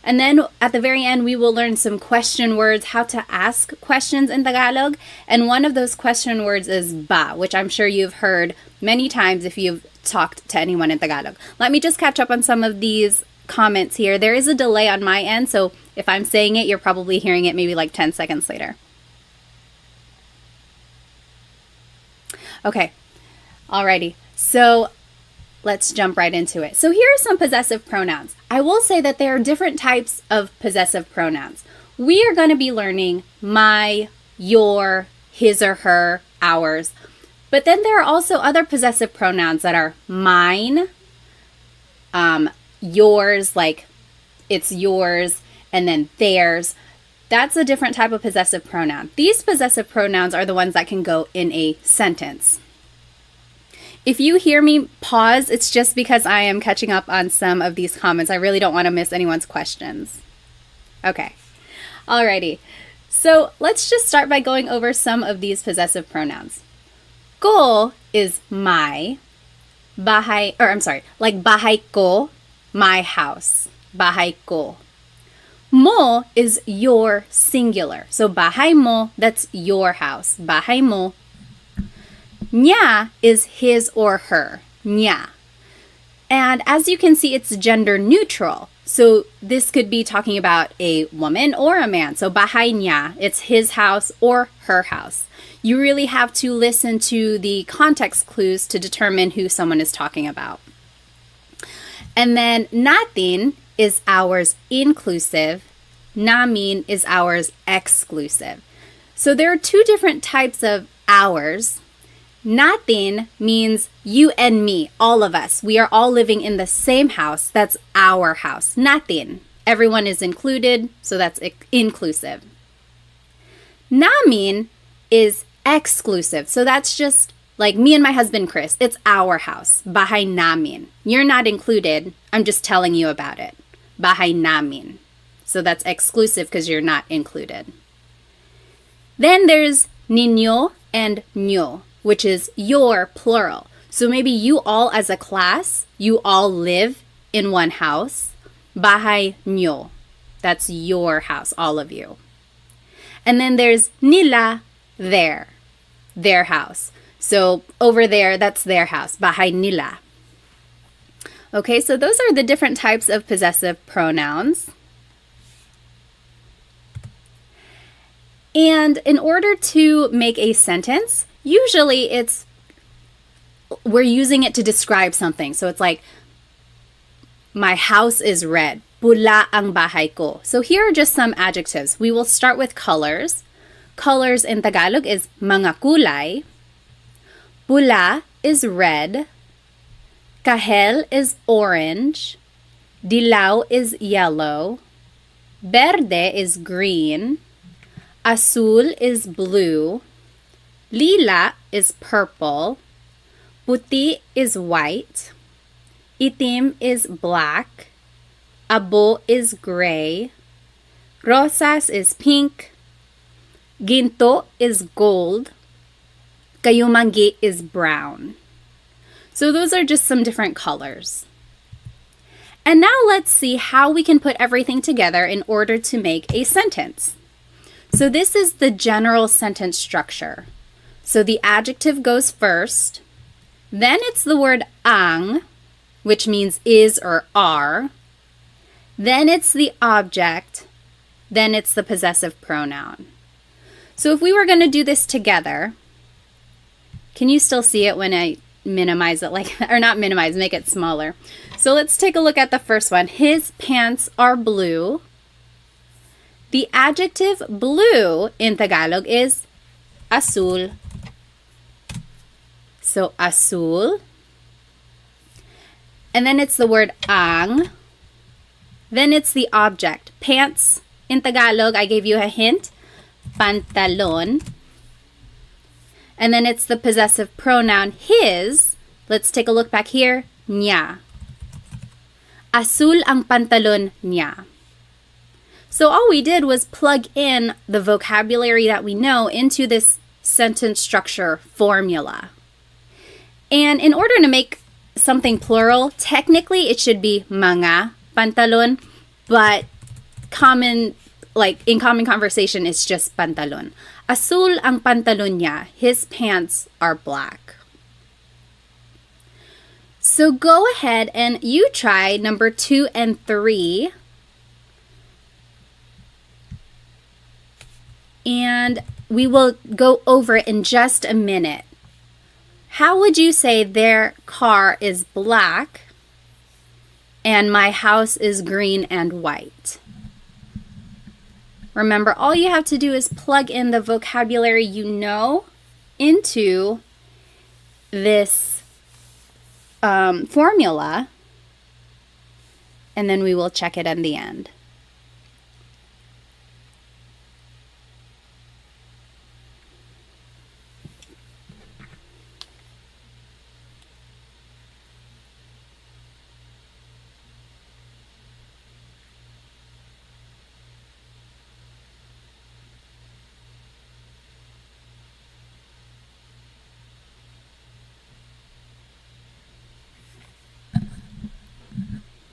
And then at the very end, we will learn some question words, how to ask questions in Tagalog. And one of those question words is ba, which I'm sure you've heard many times if you've talked to anyone in Tagalog. Let me just catch up on some of these comments here. There is a delay on my end, so if I'm saying it, you're probably hearing it maybe like 10 seconds later. Okay, alrighty. So let's jump right into it. So here are some possessive pronouns. I will say that there are different types of possessive pronouns. We are going to be learning my, your, his or her, ours. But then there are also other possessive pronouns that are mine, yours, like it's yours, and then theirs. That's a different type of possessive pronoun. These possessive pronouns are the ones that can go in a sentence. If you hear me pause, it's just because I am catching up on some of these comments. I really don't want to miss anyone's questions. Okay, alrighty. So let's just start by going over some of these possessive pronouns. Ko is my, bahay, or I'm sorry, like bahay ko, my house, bahay ko. Mo is your singular. So bahay mo, that's your house, bahay mo. Nya is his or her, nya. And as you can see, it's gender neutral. So this could be talking about a woman or a man. So bahay niya, it's his house or her house. You really have to listen to the context clues to determine who someone is talking about. And then natin is ours inclusive, namin is ours exclusive. So there are two different types of ours. Natin means you and me, all of us. We are all living in the same house. That's our house. Natin. Everyone is included, so that's inclusive. Namin is exclusive. So that's just like me and my husband, Chris. It's our house. Bahay namin. You're not included. I'm just telling you about it. Bahay namin. So that's exclusive because you're not included. Then there's ninyo and nyo, which is your plural. So maybe you all as a class, you all live in one house. Bahay nyo. That's your house, all of you. And then there's nila, their house. So over there, that's their house. Bahay nila. Okay, so those are the different types of possessive pronouns. And in order to make a sentence, usually we're using it to describe something. So it's like, my house is red. Pula ang bahay ko. So here are just some adjectives. We will start with colors. Colors in Tagalog is mga kulay. Pula is red. Kahel is orange. Dilaw is yellow. Verde is green. Azul is blue. Lila is purple. Puti is white. Itim is black. Abo is gray. Rosas is pink. Ginto is gold. Kayumangi is brown. So those are just some different colors. And now let's see how we can put everything together in order to make a sentence. So this is the general sentence structure. So the adjective goes first. Then it's the word ang, which means is or are. Then it's the object. Then it's the possessive pronoun. So if we were going to do this together, can you still see it when I minimize it like that? Or not minimize, make it smaller. So let's take a look at the first one. His pants are blue. The adjective blue in Tagalog is azul. So azul. And then it's the word ang. Then it's the object. Pants, in Tagalog, I gave you a hint. Pantalon. And then it's the possessive pronoun, his. Let's take a look back here. Niya. Azul ang pantalon niya. So all we did was plug in the vocabulary that we know into this sentence structure formula. And in order to make something plural, technically it should be mga pantalon, but in common conversation, it's just pantalon. Azul ang pantalon niya. His pants are black. So go ahead and you try number 2 and 3. And we will go over it in just a minute. How would you say their car is black and my house is green and white? Remember, all you have to do is plug in the vocabulary you know into this formula, and then we will check it in the end.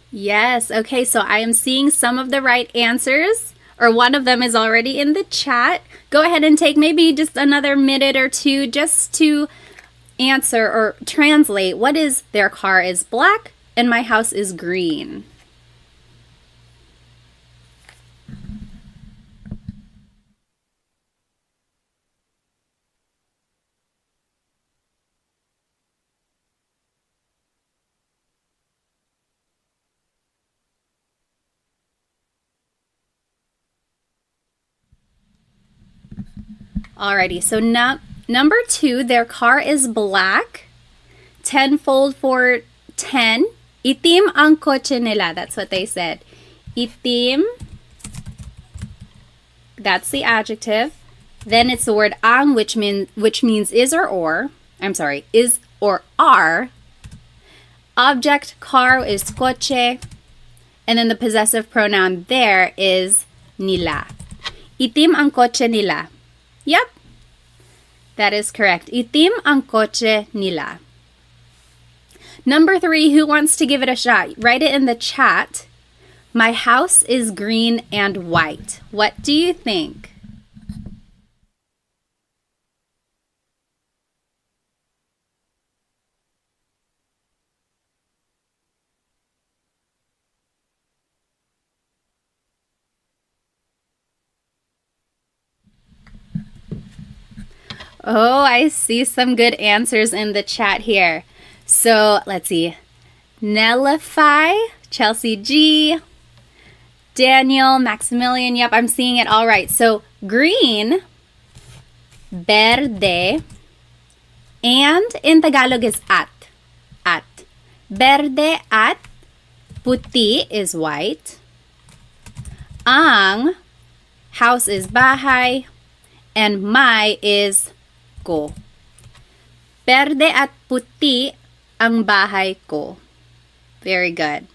Yes, okay, so I am seeing some of the right answers, or one of them is already in the chat. Go ahead and take maybe just another minute or two just to answer or translate what is their car is black and my house is green. Alrighty, so now number 2, their car is black. Tenfold for 10. Itim ang kotse nila. That's what they said. Itim. That's the adjective. Then it's the word ang, which means is or. I'm sorry, is or are. Object car is kotse. And then the possessive pronoun there is nila. Itim ang kotse nila. Yep, that is correct. Itim ang kotse nila. Number 3, who wants to give it a shot? Write it in the chat. My house is green and white. What do you think? Oh, I see some good answers in the chat here. So let's see. Nellify, Chelsea G, Daniel, Maximilian. Yep, I'm seeing it all right. So green, verde, and in Tagalog is at. At. Verde at, puti is white. Ang, house is bahay, and my is ko. Verde at puti ang bahay ko. Very good.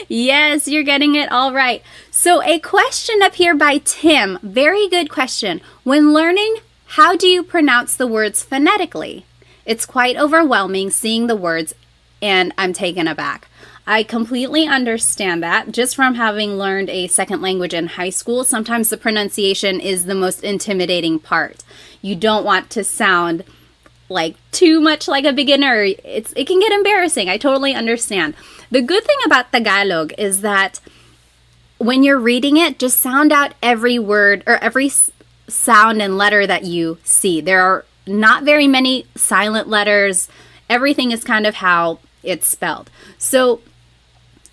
Yes, you're getting it all right. So a question up here by Tim. Very good question. When learning, how do you pronounce the words phonetically? It's quite overwhelming seeing the words, and I'm taken aback. I completely understand that. Just from having learned a second language in high school, sometimes the pronunciation is the most intimidating part. You don't want to sound like too much like a beginner. It can get embarrassing. I totally understand. The good thing about Tagalog is that when you're reading it, just sound out every word or every sound and letter that you see. There are not very many silent letters. Everything is kind of how it's spelled. So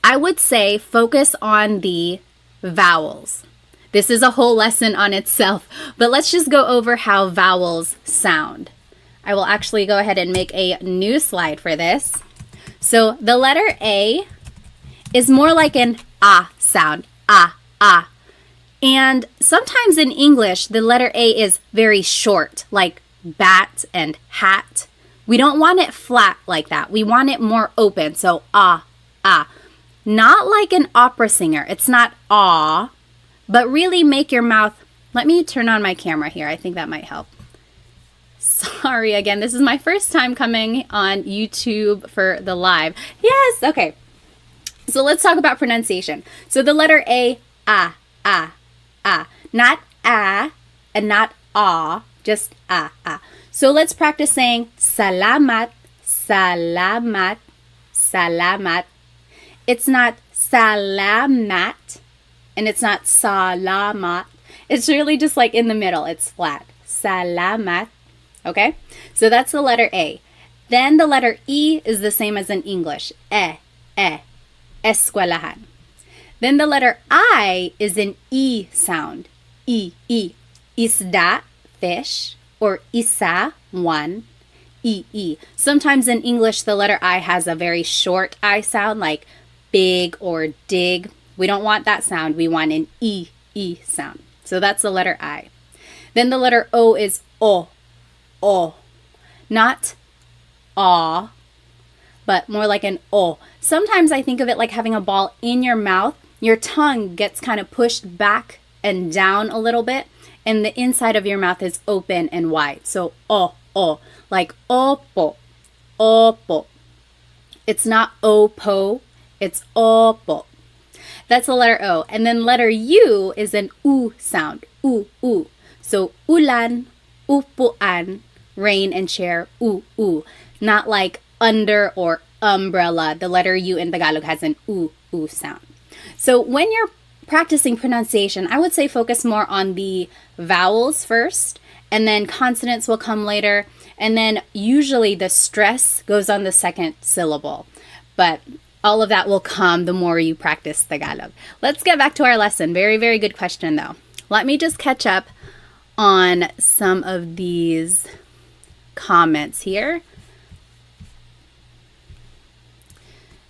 I would say focus on the vowels. This is a whole lesson on itself, but let's just go over how vowels sound. I will actually go ahead and make a new slide for this. So the letter A is more like an ah sound, ah, ah. And sometimes in English, the letter A is very short, like bat and hat. We don't want it flat like that. We want it more open, so ah, ah. Not like an opera singer. It's not ah, but really make your mouth. Let me turn on my camera here. I think that might help. Sorry again, this is my first time coming on YouTube for the live. Yes, okay. So let's talk about pronunciation. So the letter A, ah, ah, ah. Not ah and not ah, just ah, ah. So let's practice saying salamat, salamat, salamat. It's not salamat and it's not salamat. It's really just like in the middle. It's flat. Salamat. Okay? So that's the letter A. Then the letter E is the same as in English. Eskwelahan. Then the letter I is an E sound. E. Isda, fish, or isa, one. E. Sometimes in English, the letter I has a very short I sound, like big or dig. We don't want that sound. We want an E sound. So that's the letter I. Then the letter O is O. Not aw, but more like an O. Sometimes I think of it like having a ball in your mouth. Your tongue gets kind of pushed back and down a little bit, and the inside of your mouth is open and wide. So O, like opo. It's not opo, it's opo. That's the letter O. And then letter U is an U sound. U. So ulan, upuan, rain and chair, u. Not like under or umbrella. The letter U in Tagalog has an u sound. So when you're practicing pronunciation, I would say focus more on the vowels first, and then consonants will come later, and then usually the stress goes on the second syllable. But all of that will come the more you practice Tagalog. Let's get back to our lesson. Very, very good question though. Let me just catch up on some of these comments here.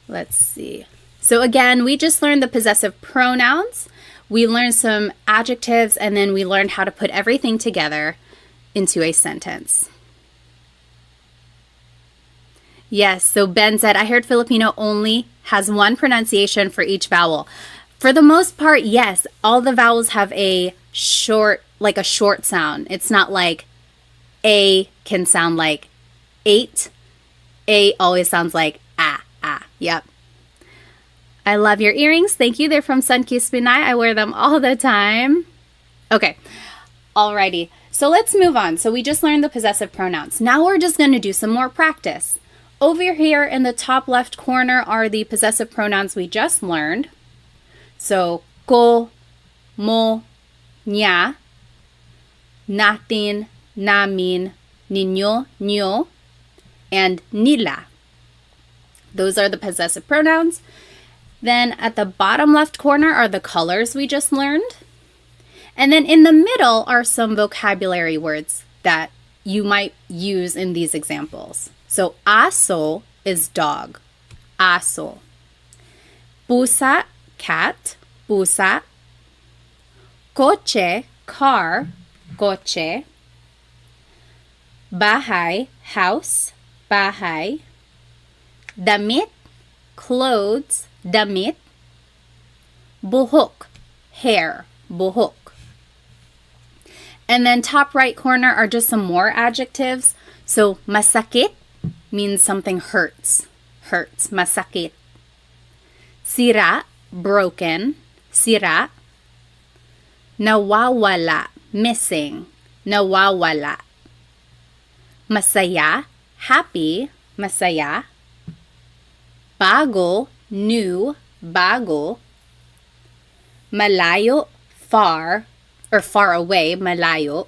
Let's see. So again, we just learned the possessive pronouns. We learned some adjectives, and then we learned how to put everything together into a sentence. Yes, so Ben said, I heard Filipino only has one pronunciation for each vowel. For the most part, yes, all the vowels have a short sound. It's not like A can sound like 8. A always sounds like ah. Yep. I love your earrings. Thank you. They're from Sunkissed Pinay. I wear them all the time. Okay. Alrighty. So let's move on. So we just learned the possessive pronouns. Now we're just going to do some more practice. Over here in the top left corner are the possessive pronouns we just learned. So ko, mo, niya, natin, namin, ninyo, nyo, and nila. Those are the possessive pronouns. Then at the bottom left corner are the colors we just learned. And then in the middle are some vocabulary words that you might use in these examples. So aso is dog. Aso. Pusa, cat. Pusa. Coche, car. Coche. Bahay, house. Bahay. Damit, clothes. Damit. Buhok, hair. Buhok. And then top right corner are just some more adjectives. So masakit means something hurts. Hurts. Masakit. Sira, broken. Sira. Nawawala, missing. Nawawala. Masaya, happy. Masaya. Bago, new. Bago. Malayo, far, or far away. Malayo.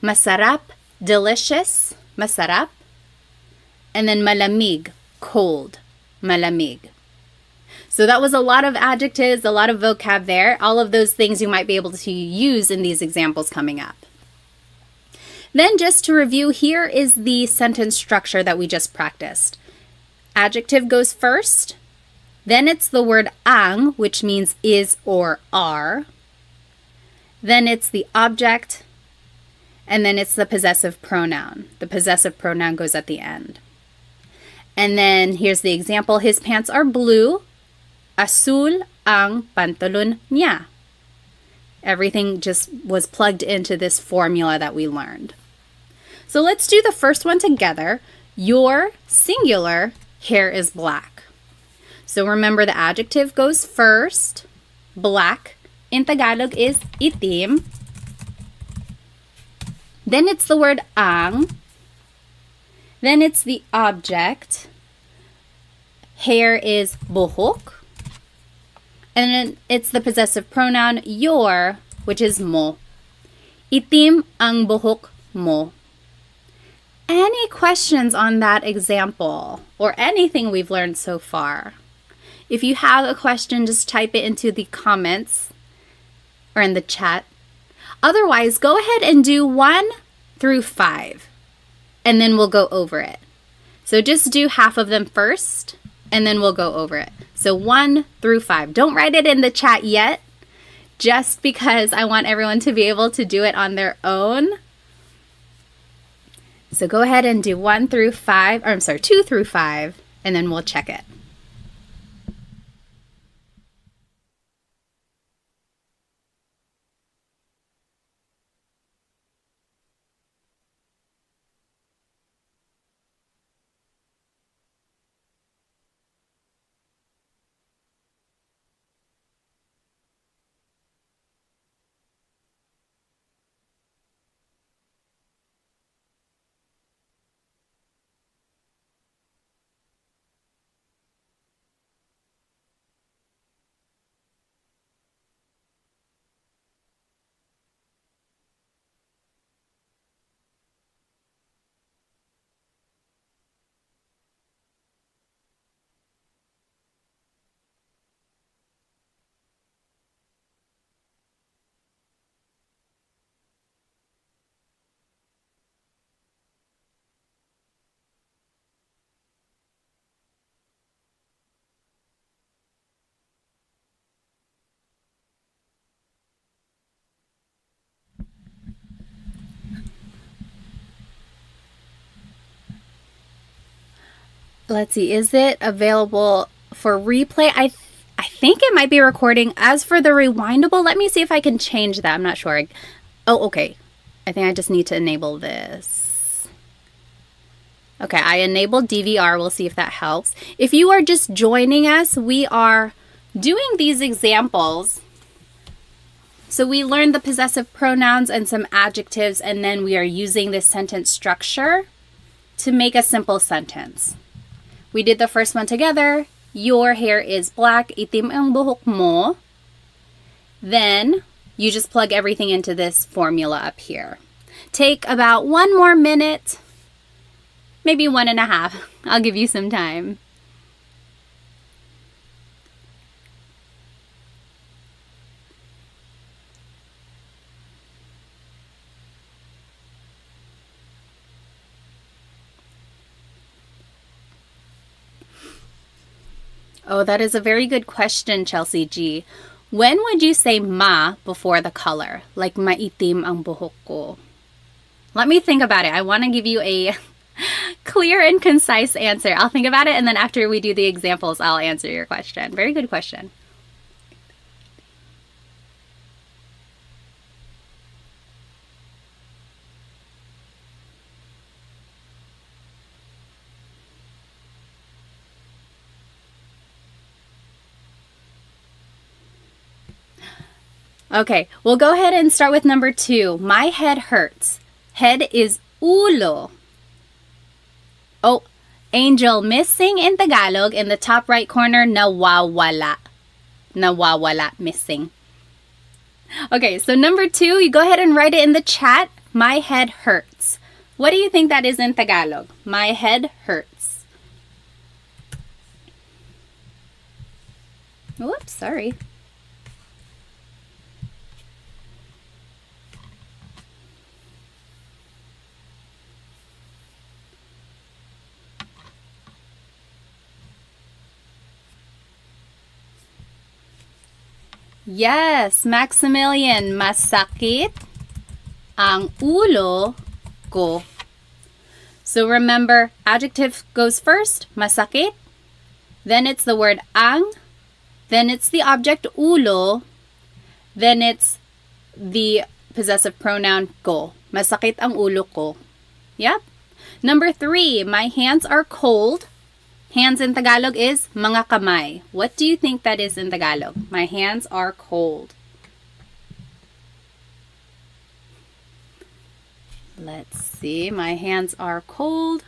Masarap, delicious. Masarap. And then malamig, cold. Malamig. So that was a lot of adjectives, a lot of vocab there. All of those things you might be able to use in these examples coming up. Then just to review, here is the sentence structure that we just practiced. Adjective goes first. Then it's the word ang, which means is or are. Then it's the object. And then it's the possessive pronoun. The possessive pronoun goes at the end. And then here's the example. His pants are blue. Azul ang pantalon niya. Everything just was plugged into this formula that we learned. So let's do the first one together. Your singular hair is black. So remember the adjective goes first. Black in Tagalog is itim. Then it's the word ang. Then it's the object. Hair is buhok. And then it's the possessive pronoun your, which is mo. Itim ang buhok mo. Any questions on that example or anything we've learned so far? If you have a question, just type it into the comments or in the chat. Otherwise, go ahead and do 1 through 5, and then we'll go over it. So just do half of them first, and then we'll go over it. So 1 through 5. Don't write it in the chat yet, just because I want everyone to be able to do it on their own. So go ahead and do 1 through 5, or I'm sorry, 2 through 5, and then we'll check it. Let's see, is it available for replay? I think it might be recording. As for the rewindable, let me see if I can change that. I'm not sure. Oh, okay. I think I just need to enable this. Okay, I enabled DVR. We'll see if that helps. If you are just joining us, we are doing these examples. So we learned the possessive pronouns and some adjectives, and then we are using this sentence structure to make a simple sentence. We did the first one together. Your hair is black. Itim ang buhok mo. Then you just plug everything into this formula up here. Take about 1 more minute, maybe 1.5. I'll give you some time. Oh, that is a very good question, Chelsea G. When would you say ma before the color? Like maitim ang buhok ko. Let me think about it. I want to give you a clear and concise answer. I'll think about it, and then after we do the examples, I'll answer your question. Very good question. Okay, we'll go ahead and start with number 2. My head hurts. Head is ulo. Oh, Angel, missing in Tagalog in the top right corner, nawawala. Nawawala, missing. Okay, so number 2, you go ahead and write it in the chat. My head hurts. What do you think that is in Tagalog? My head hurts. Whoops, sorry. Yes, Maximilian, masakit ang ulo ko. So remember, adjective goes first, masakit. Then it's the word ang. Then it's the object ulo. Then it's the possessive pronoun ko. Masakit ang ulo ko. Yep. Number 3, my hands are cold. Hands in Tagalog is mga kamay. What do you think that is in Tagalog? My hands are cold. Let's see. My hands are cold.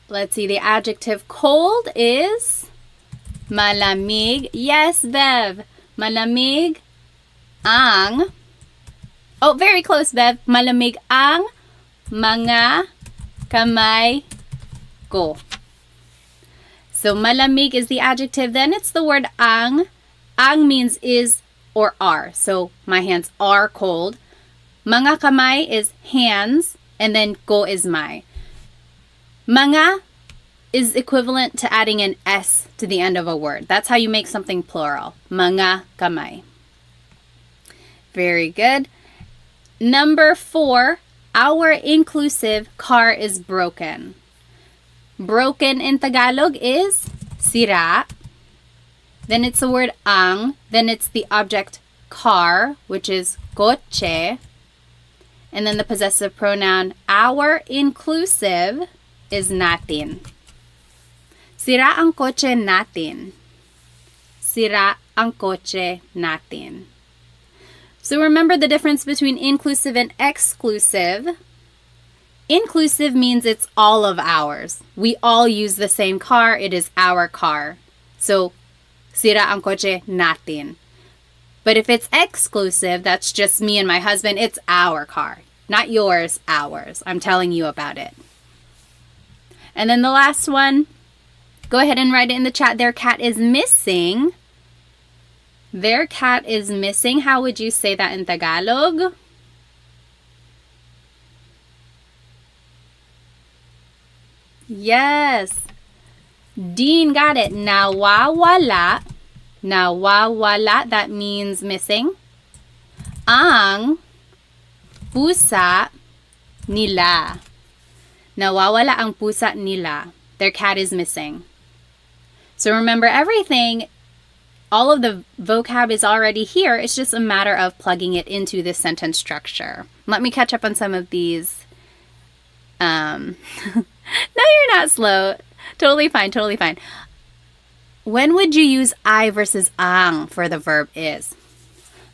Let's see, the adjective cold is malamig. Yes, Bev. Malamig ang. Oh, very close, Bev. Malamig ang mga kamay ko. So malamig is the adjective. Then it's the word ang. Ang means is or are. So my hands are cold. Mga kamay is hands. And then ko is my. Mga is equivalent to adding an S to the end of a word. That's how you make something plural. Mga kamay. Very good. Number 4, our inclusive car is broken. Broken in Tagalog is sira. Then it's the word ang. Then it's the object car, which is kotse. And then the possessive pronoun our inclusive is natin. Sira ang kotse natin. Sira ang kotse natin. So remember the difference between inclusive and exclusive. Inclusive means it's all of ours. We all use the same car. It is our car. So, sira ang kotse natin. But if it's exclusive, that's just me and my husband. It's our car. Not yours, ours. I'm telling you about it. And then the last one, go ahead and write it in the chat. Their cat is missing. Their cat is missing. How would you say that in Tagalog? Yes. Dean got it. Nawawala. Nawawala, that means missing. Ang pusa nila. Nawawala ang pusa nila. Their cat is missing. So remember everything, all of the vocab is already here. It's just a matter of plugging it into this sentence structure. Let me catch up on some of these. No, you're not slow. Totally fine, totally fine. When would you use I versus ang for the verb is?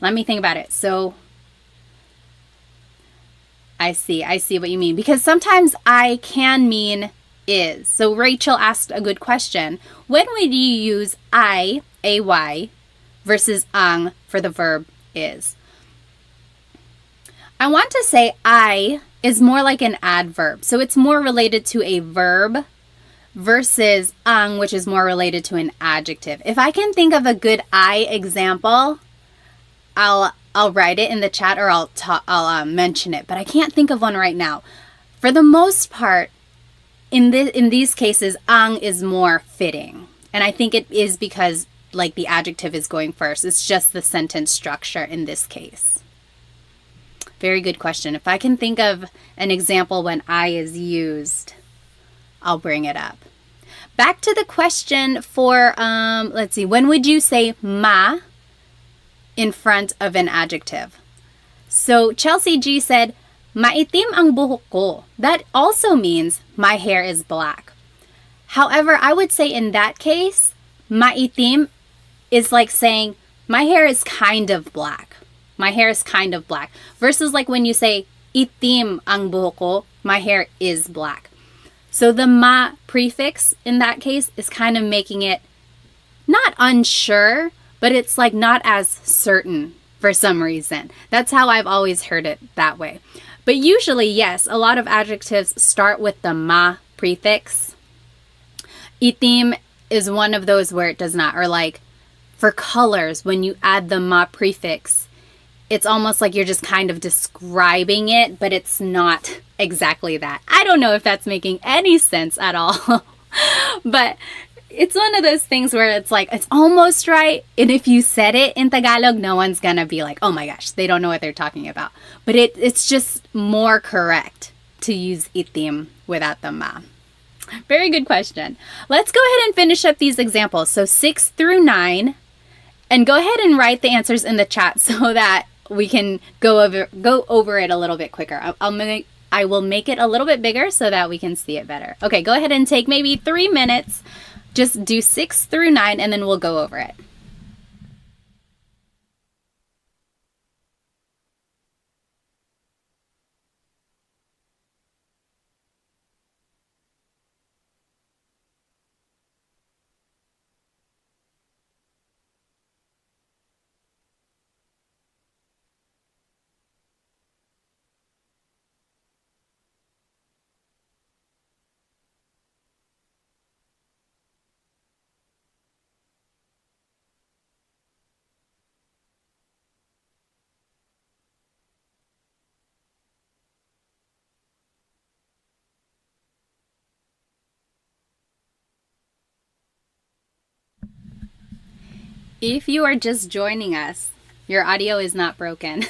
Let me think about it. So, I see what you mean. Because sometimes I can mean is. So Rachel asked a good question. When would you use I, ay, versus ang for the verb is? I want to say I is more like an adverb. So it's more related to a verb versus ang, which is more related to an adjective. If I can think of a good I example, I'll write it in the chat or I'll mention it, but I can't think of one right now. For the most part, in these cases, ang is more fitting. And I think it is because like the adjective is going first. It's just the sentence structure in this case. Very good question. If I can think of an example when I is used, I'll bring it up. Back to the question for, let's see, when would you say ma in front of an adjective? So Chelsea G said, maitim ang buhok ko. That also means my hair is black. However, I would say in that case, maitim is like saying my hair is kind of black. My hair is kind of black. Versus like when you say itim ang buhok ko, my hair is black. So the ma prefix in that case is kind of making it not unsure, but it's like not as certain for some reason. That's how I've always heard it that way. But usually, yes, a lot of adjectives start with the ma prefix. Itim is one of those where it does not. Or like for colors, when you add the ma prefix, it's almost like you're just kind of describing it, but it's not exactly that. I don't know if that's making any sense at all. But it's one of those things where it's like, it's almost right. And if you said it in Tagalog, no one's going to be like, oh my gosh, they don't know what they're talking about. But it's just more correct to use itim without the ma. Very good question. Let's go ahead and finish up these examples. So 6 through 9. And go ahead and write the answers in the chat so that we can go over it a little bit quicker. I will make it a little bit bigger so that we can see it better. Okay, go ahead and take maybe 3 minutes. Just do 6 through 9 and then we'll go over it. If you are just joining us, your audio is not broken.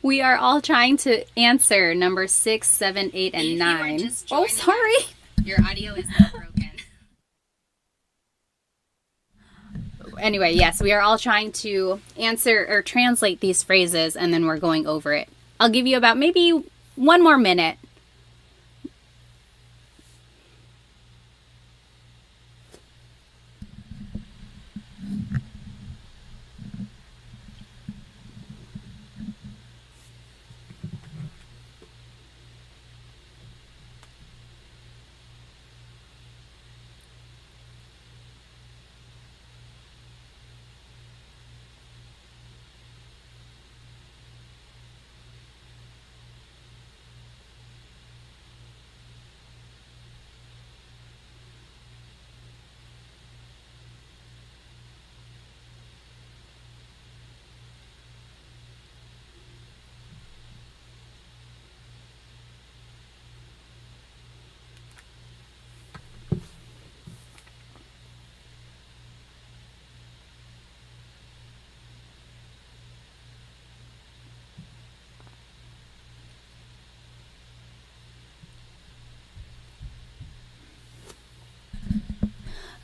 We are all trying to answer number 6, 7, 8, and 9. Oh, sorry. Your audio is not broken. Anyway, yes, we are all trying to answer or translate these phrases, and then we're going over it. I'll give you about maybe 1 more minute.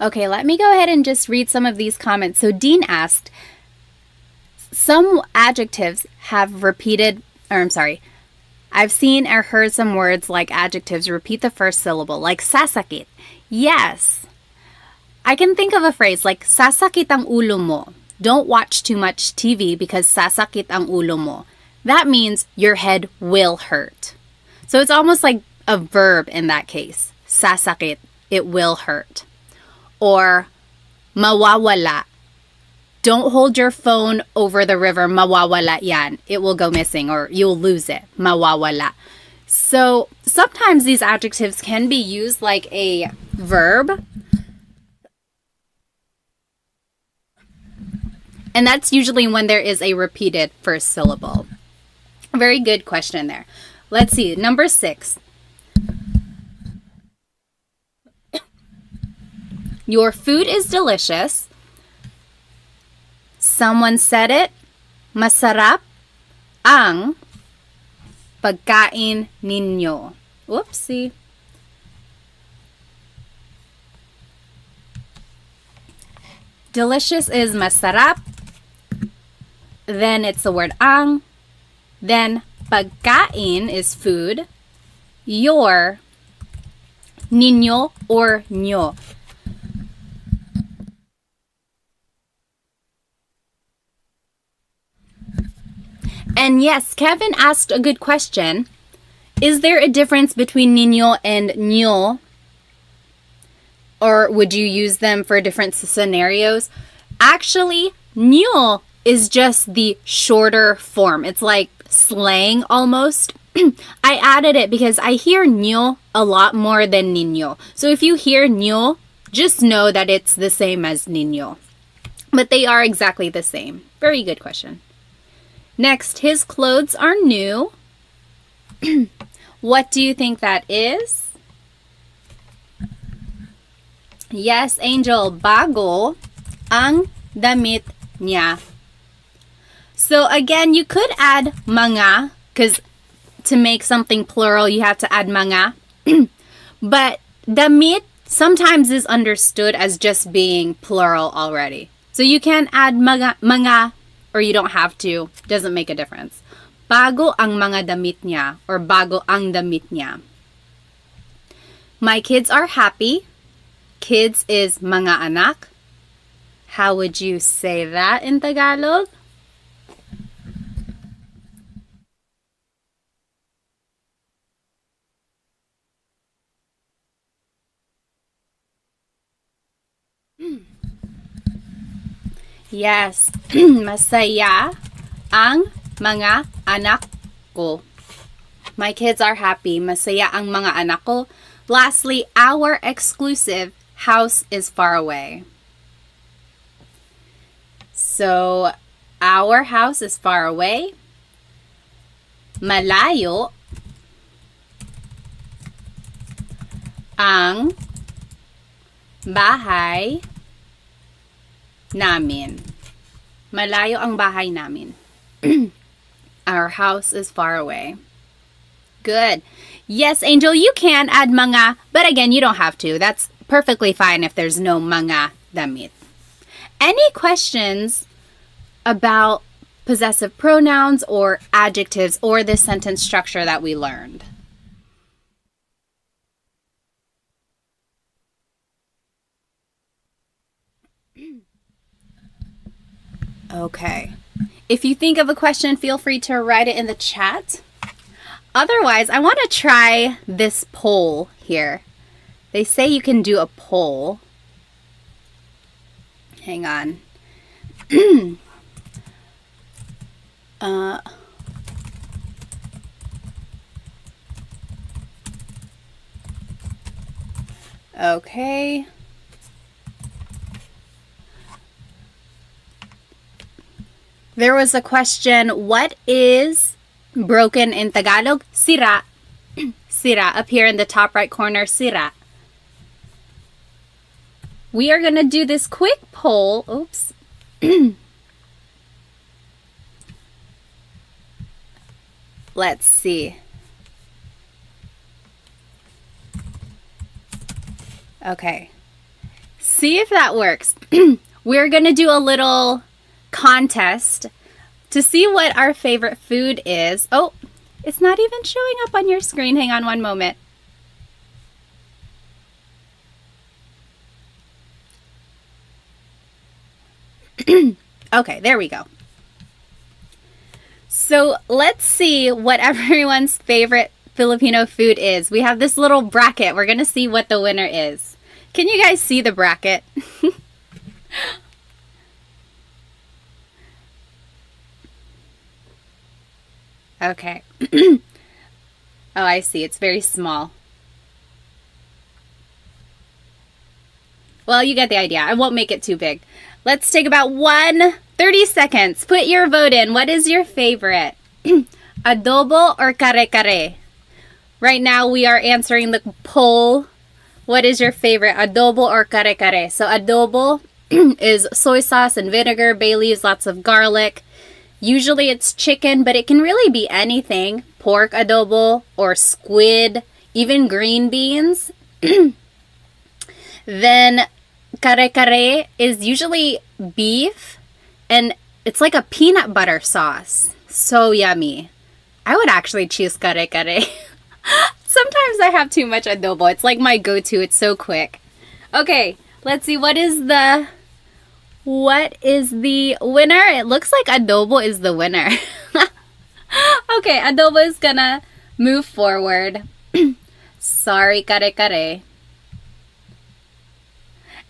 Okay, let me go ahead and just read some of these comments. So Dean asked, some adjectives have repeated, or I'm sorry, I've seen or heard some words like adjectives repeat the first syllable, like sasakit. Yes. I can think of a phrase like sasakit ang ulo mo. Don't watch too much TV because sasakit ang ulo mo. That means your head will hurt. So it's almost like a verb in that case. Sasakit, it will hurt. Or mawawala. Don't hold your phone over the river. Mawawala yan. It will go missing or you'll lose it. Mawawala. So sometimes these adjectives can be used like a verb. And that's usually when there is a repeated first syllable. Very good question there. Let's see. Number 6. Your food is delicious. Someone said it. Masarap ang pagkain ninyo. Whoopsie. Delicious is masarap. Then it's the word ang. Then pagkain is food. Your, ninyo or nyo. And yes, Kevin asked a good question. Is there a difference between niño and ño? Or would you use them for different scenarios? Actually, ño is just the shorter form. It's like slang almost. I added it because I hear ño a lot more than niño. So if you hear ño, just know that it's the same as niño. But they are exactly the same. Very good question. Next, his clothes are new. What do you think that is? Yes, Angel, bago ang damit niya. So again, you could add mga, because to make something plural, you have to add mga. But damit sometimes is understood as just being plural already. So you can add mga, or you don't have to. Doesn't make a difference. Bago ang mga damit niya, or bago ang damit niya. My kids are happy. Kids is mga anak. How would you say that in Tagalog? Yes, masaya ang mga anak ko. My kids are happy. Masaya ang mga anak ko. Lastly, our exclusive house is far away. So, our house is far away. Malayo ang bahay namin. Malayo ang bahay namin. Our house is far away. Good. Yes, Angel, you can add mga, but again, you don't have to. That's perfectly fine if there's no mga damit. Any questions about possessive pronouns or adjectives or the sentence structure that we learned? Okay. If you think of a question, feel free to write it in the chat. Otherwise, I want to try this poll here. They say you can do a poll. Hang on. Okay. There was a question, what is broken in Tagalog? Sira. Sira, up here in the top right corner, sira. We are going to do this quick poll. Oops. Let's see. Okay. See if that works. We're going to do a little contest to see what our favorite food is. Oh, it's not even showing up on your screen. Hang on one moment. Okay, there we go. So let's see what everyone's favorite Filipino food is. We have this little bracket. We're going to see what the winner is. Can you guys see the bracket? Okay. Oh, I see. It's very small. Well, you get the idea. I won't make it too big. Let's take about 30 seconds. Put your vote in. What is your favorite? Adobo or kare-kare? Right now, we are answering the poll. What is your favorite, adobo or kare-kare? So adobo is soy sauce and vinegar, bay leaves, lots of garlic. Usually it's chicken, but it can really be anything. Pork adobo or squid, even green beans. Then kare-kare is usually beef, and it's like a peanut butter sauce. So yummy. I would actually choose kare-kare. Sometimes I have too much adobo. It's like my go-to. It's so quick. Okay, let's see. What is the winner? It looks like adobo is the winner. Okay, adobo is gonna move forward. Sorry, kare-kare.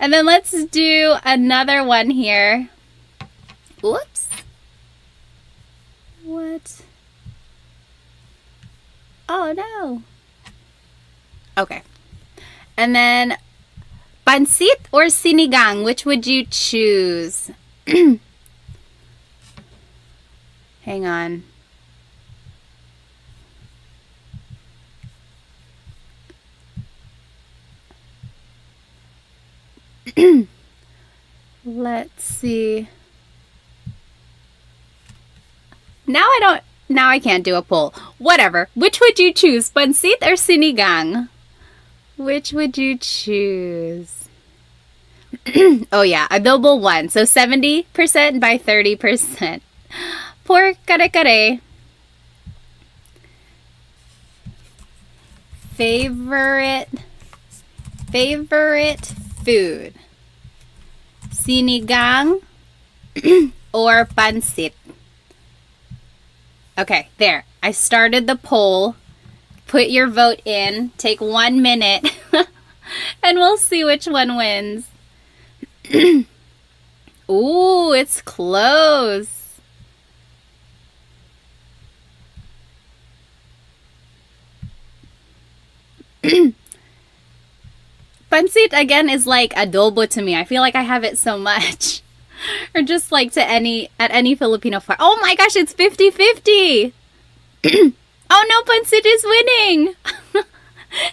And then let's do another one here. Oops. What? Oh, no. Okay. And then Pansit or sinigang? Which would you choose? Hang on. Let's see. Now I can't do a poll. Whatever. Which would you choose? Pansit or sinigang? Which would you choose? Oh yeah, adobo 1. So 70% by 30%. Por kare-kare. Favorite food. Sinigang or pansit? Okay, there. I started the poll. Put your vote in. Take 1 minute. And we'll see which one wins. Ooh, it's close. Pansit, again, is like adobo to me. I feel like I have it so much. Or just like at any Filipino farm. Oh my gosh, it's 50-50. Oh no, Pansit is winning.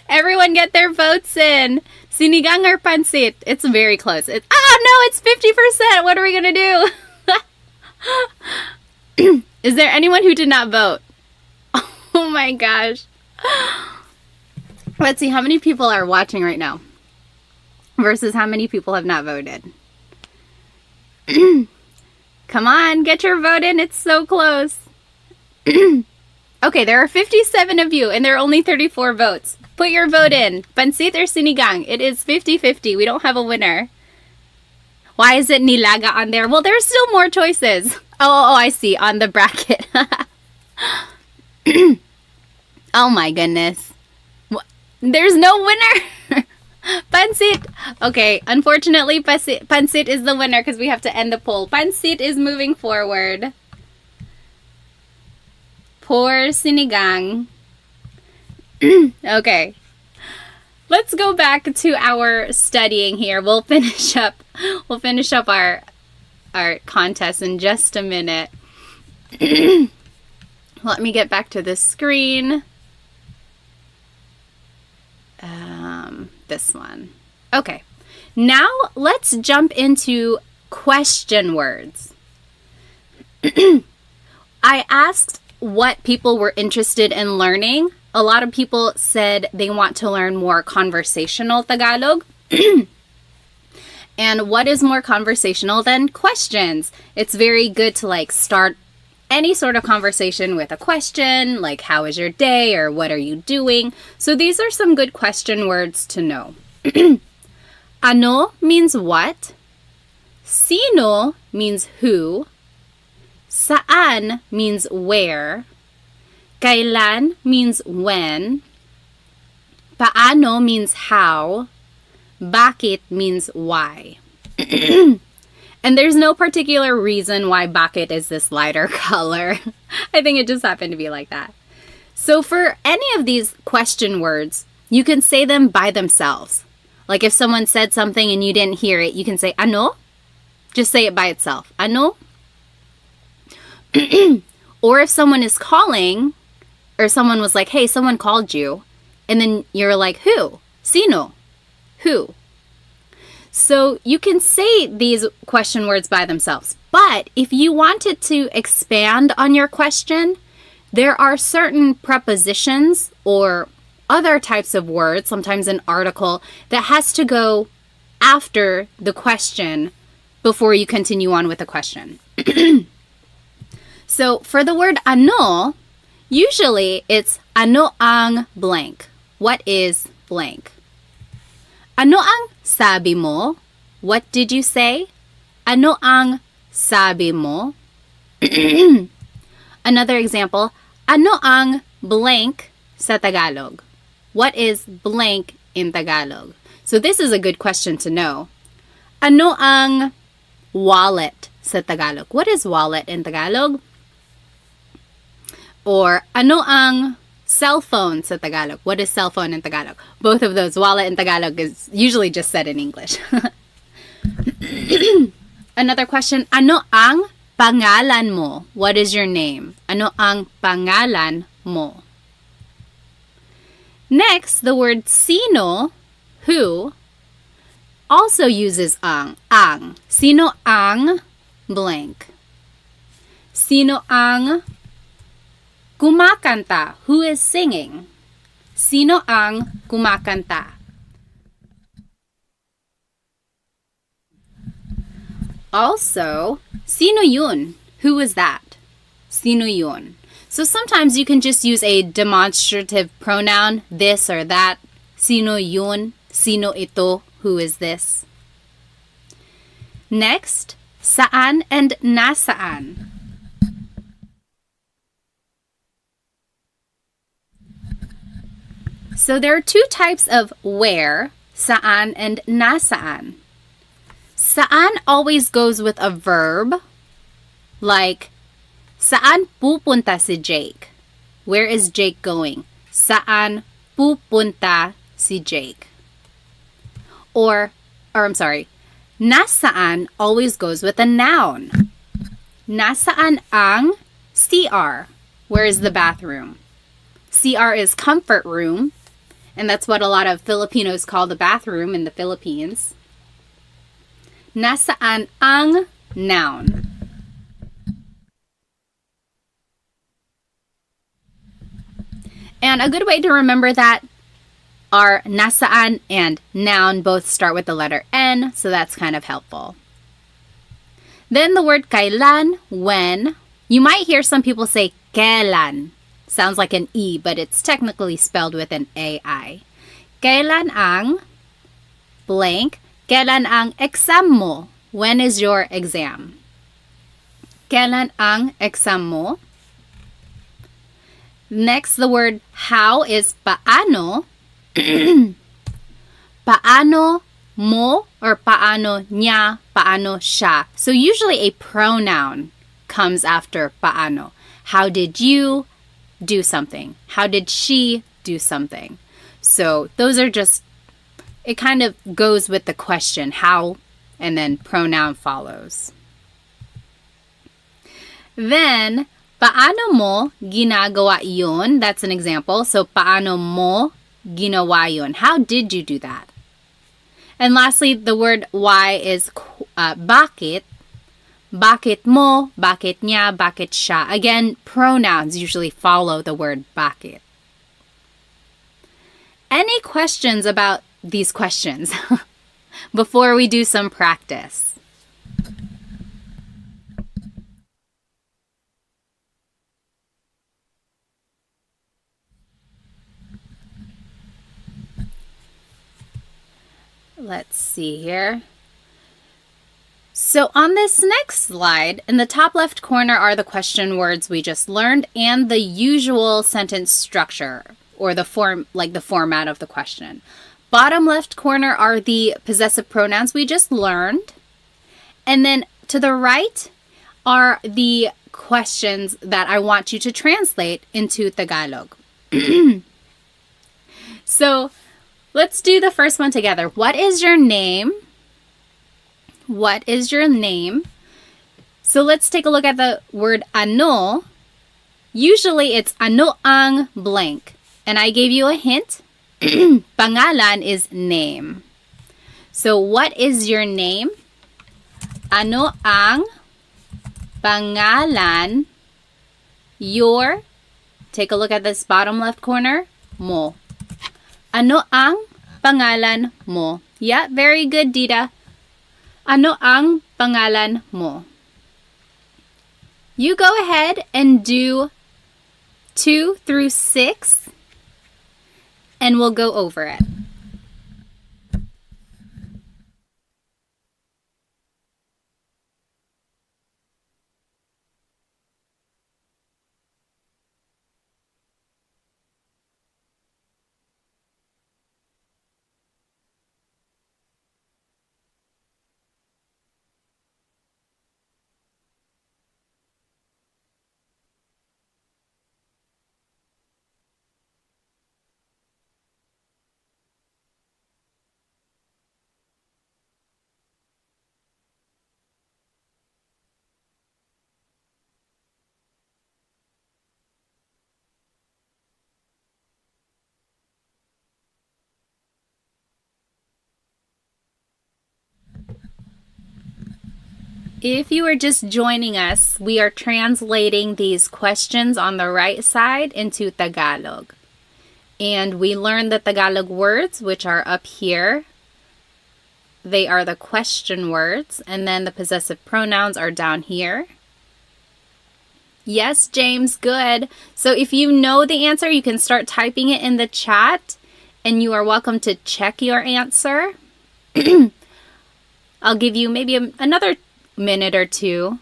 Everyone get their votes in. Sinigang or Pansit? It's very close. No, it's 50%. What are we going to do? Is there anyone who did not vote? Oh my gosh. Let's see how many people are watching right now versus how many people have not voted. Come on, get your vote in. It's so close. Okay, there are 57 of you and there are only 34 votes. Put your vote in. Pansit or sinigang? It is 50-50. We don't have a winner. Why is it nilaga on there? Well, there's still more choices. Oh, I see. On the bracket. Oh my goodness. There's no winner. Pansit. Okay, unfortunately, Pansit is the winner because we have to end the poll. Pansit is moving forward. Poor sinigang. Okay. Let's go back to our studying here. We'll finish up our contest in just a minute. Let me get back to the screen. This one. Okay. Now let's jump into question words. I asked what people were interested in learning. A lot of people said they want to learn more conversational Tagalog. And what is more conversational than questions? It's very good to start any sort of conversation with a question, like how is your day or what are you doing? So these are some good question words to know. Ano means what? Sino means who. Saan means where. Kailan means when. Paano means how. Bakit means why. And there's no particular reason why bakit is this lighter color. I think it just happened to be like that. So for any of these question words, you can say them by themselves. Like if someone said something and you didn't hear it, you can say ano. Just say it by itself. Ano. Or if someone is calling, or someone was like, hey, someone called you, and then you're like, who? Sino? Who? So you can say these question words by themselves. But if you wanted to expand on your question, there are certain prepositions or other types of words, sometimes an article, that has to go after the question before you continue on with the question. So for the word ano, usually it's ano ang blank. What is blank? Ano ang sabi mo? What did you say? Ano ang sabi mo? Another example, ano ang blank sa Tagalog? What is blank in Tagalog? So this is a good question to know. Ano ang wallet sa Tagalog? What is wallet in Tagalog? Or ano ang Cell phone sa Tagalog. What is cell phone in Tagalog? Both of those. Wallet in Tagalog is usually just said in English. Another question. Ano ang pangalan mo? What is your name? Ano ang pangalan mo? Next, the word sino, who, also uses ang. Ang. Sino ang blank? Sino ang kumakanta? Who is singing? Sino ang kumakanta? Also, sino yun? Who is that? Sino yun? So sometimes you can just use a demonstrative pronoun, this or that. Sino yun? Sino ito? Who is this? Next, saan and nasaan. So there are two types of where, saan and nasaan. Saan always goes with a verb, like, saan pupunta si Jake? Where is Jake going? Saan pupunta si Jake? Nasaan always goes with a noun. Nasaan ang CR? Where is the bathroom? CR is comfort room, and that's what a lot of Filipinos call the bathroom in the Philippines. Nasaan ang noun? And a good way to remember that are nasaan and noun both start with the letter N, so that's kind of helpful. Then the word kailan, when. You might hear some people say kailan. Sounds like an E, but it's technically spelled with an AI. Kailan ang blank. Kailan ang exam mo? When is your exam? Kailan ang exam mo? Next, the word how is paano. Paano mo or paano niya, paano siya. So usually a pronoun comes after paano. How did you do something? How did she do something? So those are just, it kind of goes with the question, how, and then pronoun follows. Then, paano mo ginagawa yun? That's an example. So, paano mo ginawa yun? How did you do that? And lastly, the word why is bakit. Bakit mo, bakit niya, bakit siya. Again, pronouns usually follow the word bakit. Any questions about these questions before we do some practice? Let's see here. So on this next slide, in the top left corner are the question words we just learned and the usual sentence structure or the format of the question. Bottom left corner are the possessive pronouns we just learned. And then to the right are the questions that I want you to translate into Tagalog. So let's do the first one together. What is your name? What is your name? So let's take a look at the word ano. Usually it's ano ang blank. And I gave you a hint. Pangalan is name. So what is your name? Ano ang pangalan? Your, take a look at this bottom left corner, mo. Ano ang pangalan mo? Yeah, very good, Dita. Ano ang pangalan mo? You go ahead and do 2 through 6, and we'll go over it. If you are just joining us, we are translating these questions on the right side into Tagalog. And we learned the Tagalog words, which are up here. They are the question words, and then the possessive pronouns are down here. Yes, James, good. So if you know the answer, you can start typing it in the chat, and you are welcome to check your answer. I'll give you maybe another minute or two.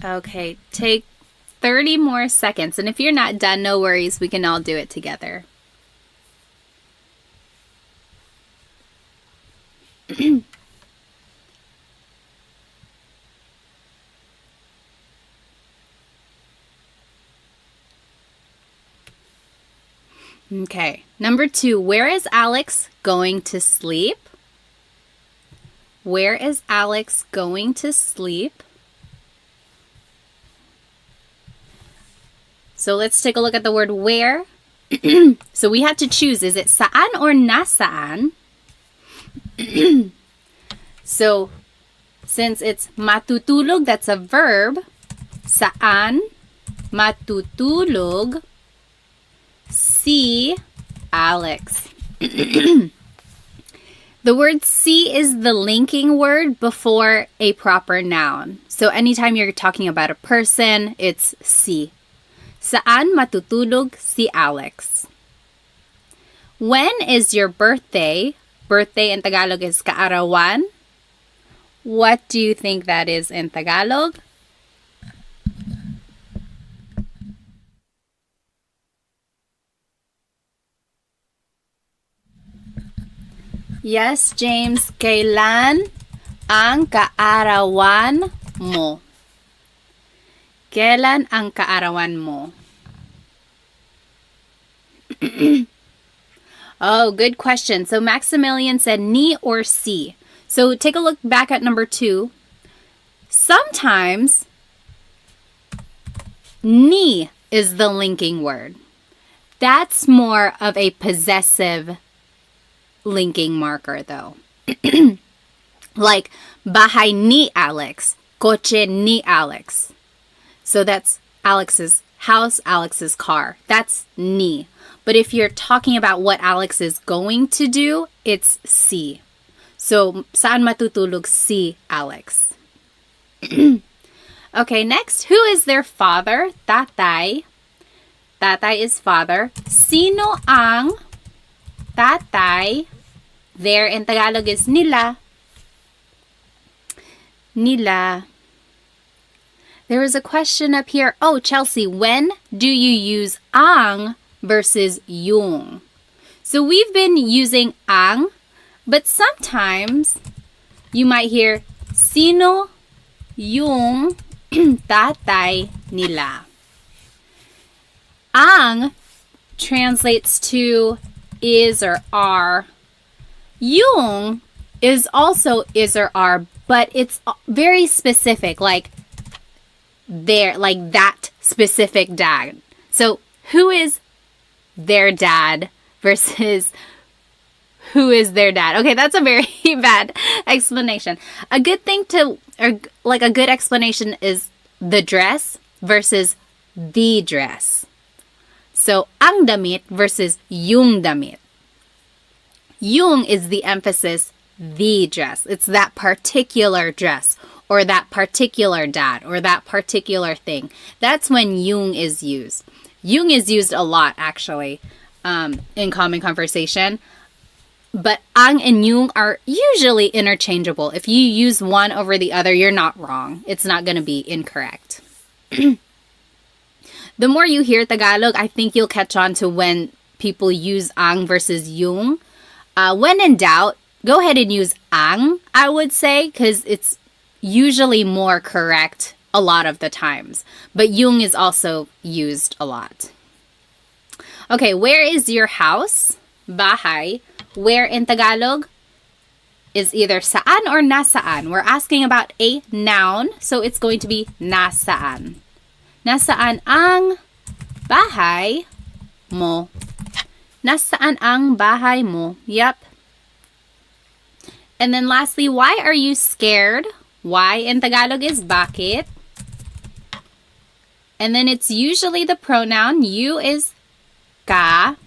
Okay, take 30 more seconds. And if you're not done, no worries. We can all do it together. Okay, number 2, where is Alex going to sleep? Where is Alex going to sleep? So let's take a look at the word where. So we have to choose, is it saan or nasaan? So since it's matutulog, that's a verb. Saan matutulog si Alex. The word si is the linking word before a proper noun. So anytime you're talking about a person, it's si. Saan matutulog si Alex? When is your birthday? Birthday in Tagalog is kaarawan. What do you think that is in Tagalog? Yes, James. Kailan ang kaarawan mo? Kailan ang kaarawan mo? Oh, good question. So Maximilian said ni or si. So take a look back at number 2. Sometimes ni is the linking word. That's more of a possessive linking marker though. Like bahay ni Alex, kotse ni Alex. So that's Alex's house, Alex's car. That's ni. But if you're talking about what Alex is going to do, it's si. So, saan matutulog si Alex? Okay, next. Who is their father? Tatay. Tatay is father. Sino ang tatay? There in Tagalog is nila. Nila. There is a question up here. Oh, Chelsea, when do you use ang versus yung? So we've been using ang, but sometimes you might hear sino yung tatay nila. Ang translates to is or are. Yung is also is or are, but it's very specific, like there, like that specific dad. So who is their dad versus who is their dad? Okay, that's a very bad explanation. A good thing to, or like a good explanation is the dress versus the dress. So, ang damit versus yung damit. Yung is the emphasis, the dress. It's that particular dress or that particular dad or that particular thing. That's when yung is used. Yung is used a lot, actually, in common conversation. But ang and yung are usually interchangeable. If you use one over the other, you're not wrong. It's not going to be incorrect. The more you hear Tagalog, I think you'll catch on to when people use ang versus yung. When in doubt, go ahead and use ang, I would say, because it's usually more correct a lot of the times. But yung is also used a lot. Okay, where is your house? Bahay. Where in Tagalog is either saan or nasaan. We're asking about a noun, so it's going to be nasaan. Nasaan ang bahay mo? Nasaan ang bahay mo? Yep. And then lastly, why are you scared? Why in Tagalog is bakit. And then it's usually the pronoun. You is ka.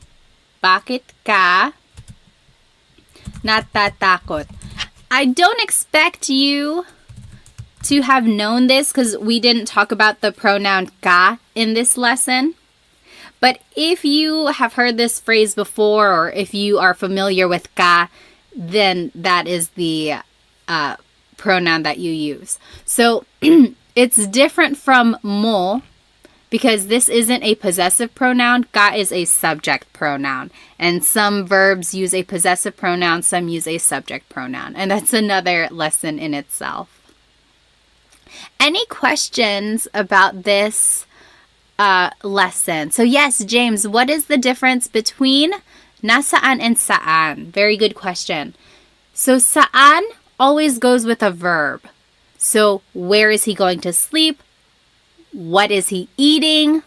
Bakit ka natatakot? I don't expect you to have known this because we didn't talk about the pronoun ka in this lesson. But if you have heard this phrase before or if you are familiar with ka, then that is the pronoun that you use. So it's different from mo because this isn't a possessive pronoun. Ka is a subject pronoun. And some verbs use a possessive pronoun, some use a subject pronoun. And that's another lesson in itself. Any questions about this lesson? So yes, James, what is the difference between nasaan and saan? Very good question. So saan always goes with a verb. So where is he going to sleep? What is he eating?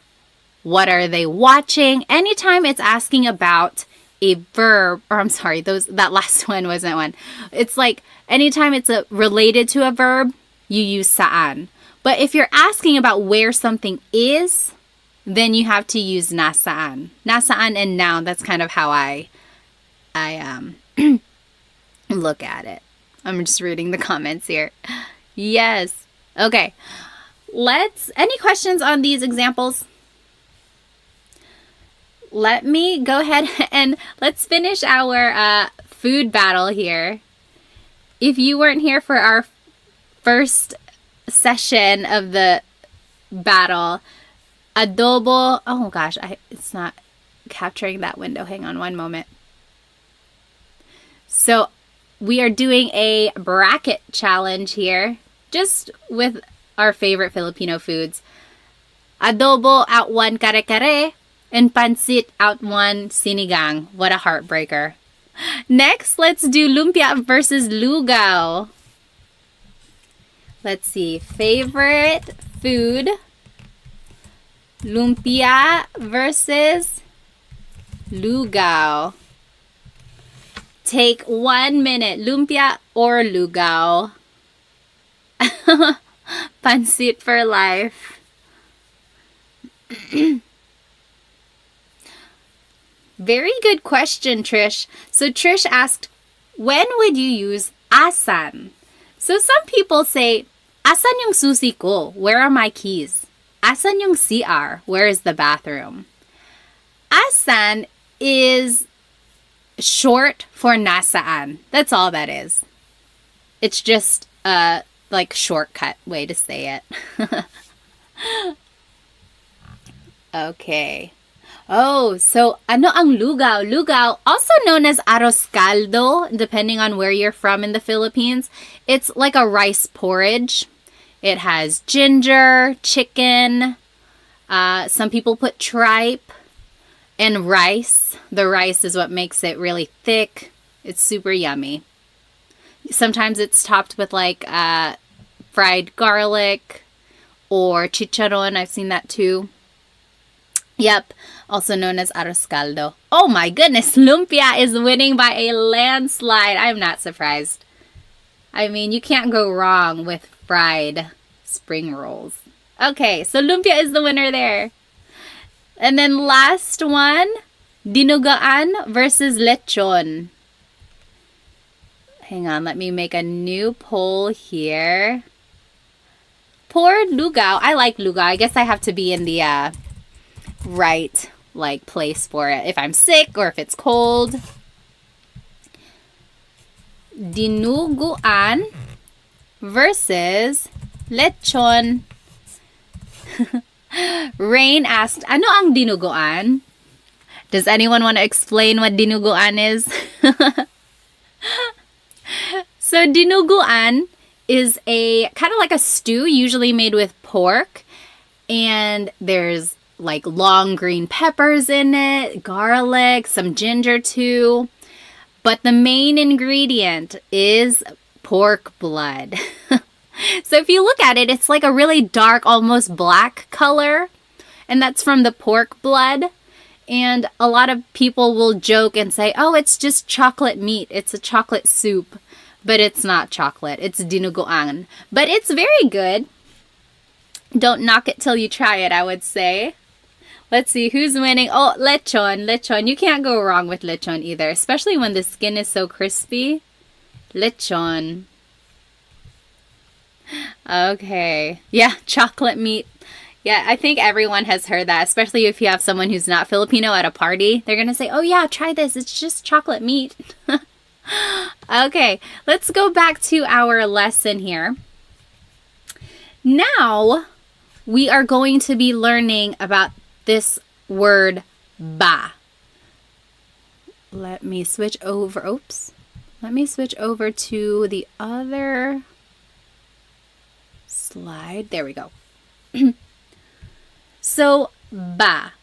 What are they watching? Anytime it's asking about a verb, or I'm sorry, that last one wasn't one. It's like anytime it's related to a verb, you use saan. But if you're asking about where something is, then you have to use nasaan. Nasaan and noun, that's kind of how I look at it. I'm just reading the comments here. Yes. Okay. Any questions on these examples? Let me go ahead and let's finish our food battle here. If you weren't here for our first session of the battle, adobo, oh gosh, it's not capturing that window. Hang on one moment. So we are doing a bracket challenge here, just with our favorite Filipino foods. Adobo out one kare-kare, and pansit out one sinigang. What a heartbreaker. Next, let's do lumpia versus lugaw. Let's see. Favorite food. Lumpia versus lugaw. Take 1 minute. Lumpia or lugaw? Pansit for life. Very good question, Trish. So Trish asked, when would you use asan? So some people say, asan yung susi ko? Where are my keys? Asan yung CR? Where is the bathroom? Asan is short for nasaan. That's all that is. It's just a shortcut way to say it. Okay. Oh, so ano ang lugaw? Lugaw, also known as arroz caldo, depending on where you're from in the Philippines. It's like a rice porridge. It has ginger, chicken. Some people put tripe and rice. The rice is what makes it really thick. It's super yummy. Sometimes it's topped with fried garlic or chicharon. I've seen that too. Yep, also known as arroz caldo. Oh my goodness, lumpia is winning by a landslide. I'm not surprised. I mean, you can't go wrong with fried spring rolls. Okay, so lumpia is the winner there. And then last one, dinugaan versus lechon. Hang on, let me make a new poll here. For lugaw, I like lugaw. I guess I have to be in the right place for it. If I'm sick or if it's cold. Dinuguan versus lechon. Rain asked, ano ang dinuguan? Does anyone want to explain what dinuguan is? So dinuguan is a kind of like a stew, usually made with pork, and there's like long green peppers in it, garlic, some ginger too. But the main ingredient is pork blood. So if you look at it, it's like a really dark, almost black color, and that's from the pork blood. And a lot of people will joke and say, oh, it's just chocolate meat. It's a chocolate soup. But it's not chocolate. It's dinuguan. But it's very good. Don't knock it till you try it, I would say. Let's see, who's winning? Oh, lechon. Lechon. You can't go wrong with lechon either, especially when the skin is so crispy. Lechon. Okay. Yeah, chocolate meat. Yeah, I think everyone has heard that, especially if you have someone who's not Filipino at a party. They're going to say, oh yeah, try this. It's just chocolate meat. Okay, let's go back to our lesson here. Now, we are going to be learning about this word ba. Let me switch over. Oops. Let me switch over to the other slide. There we go. So, ba.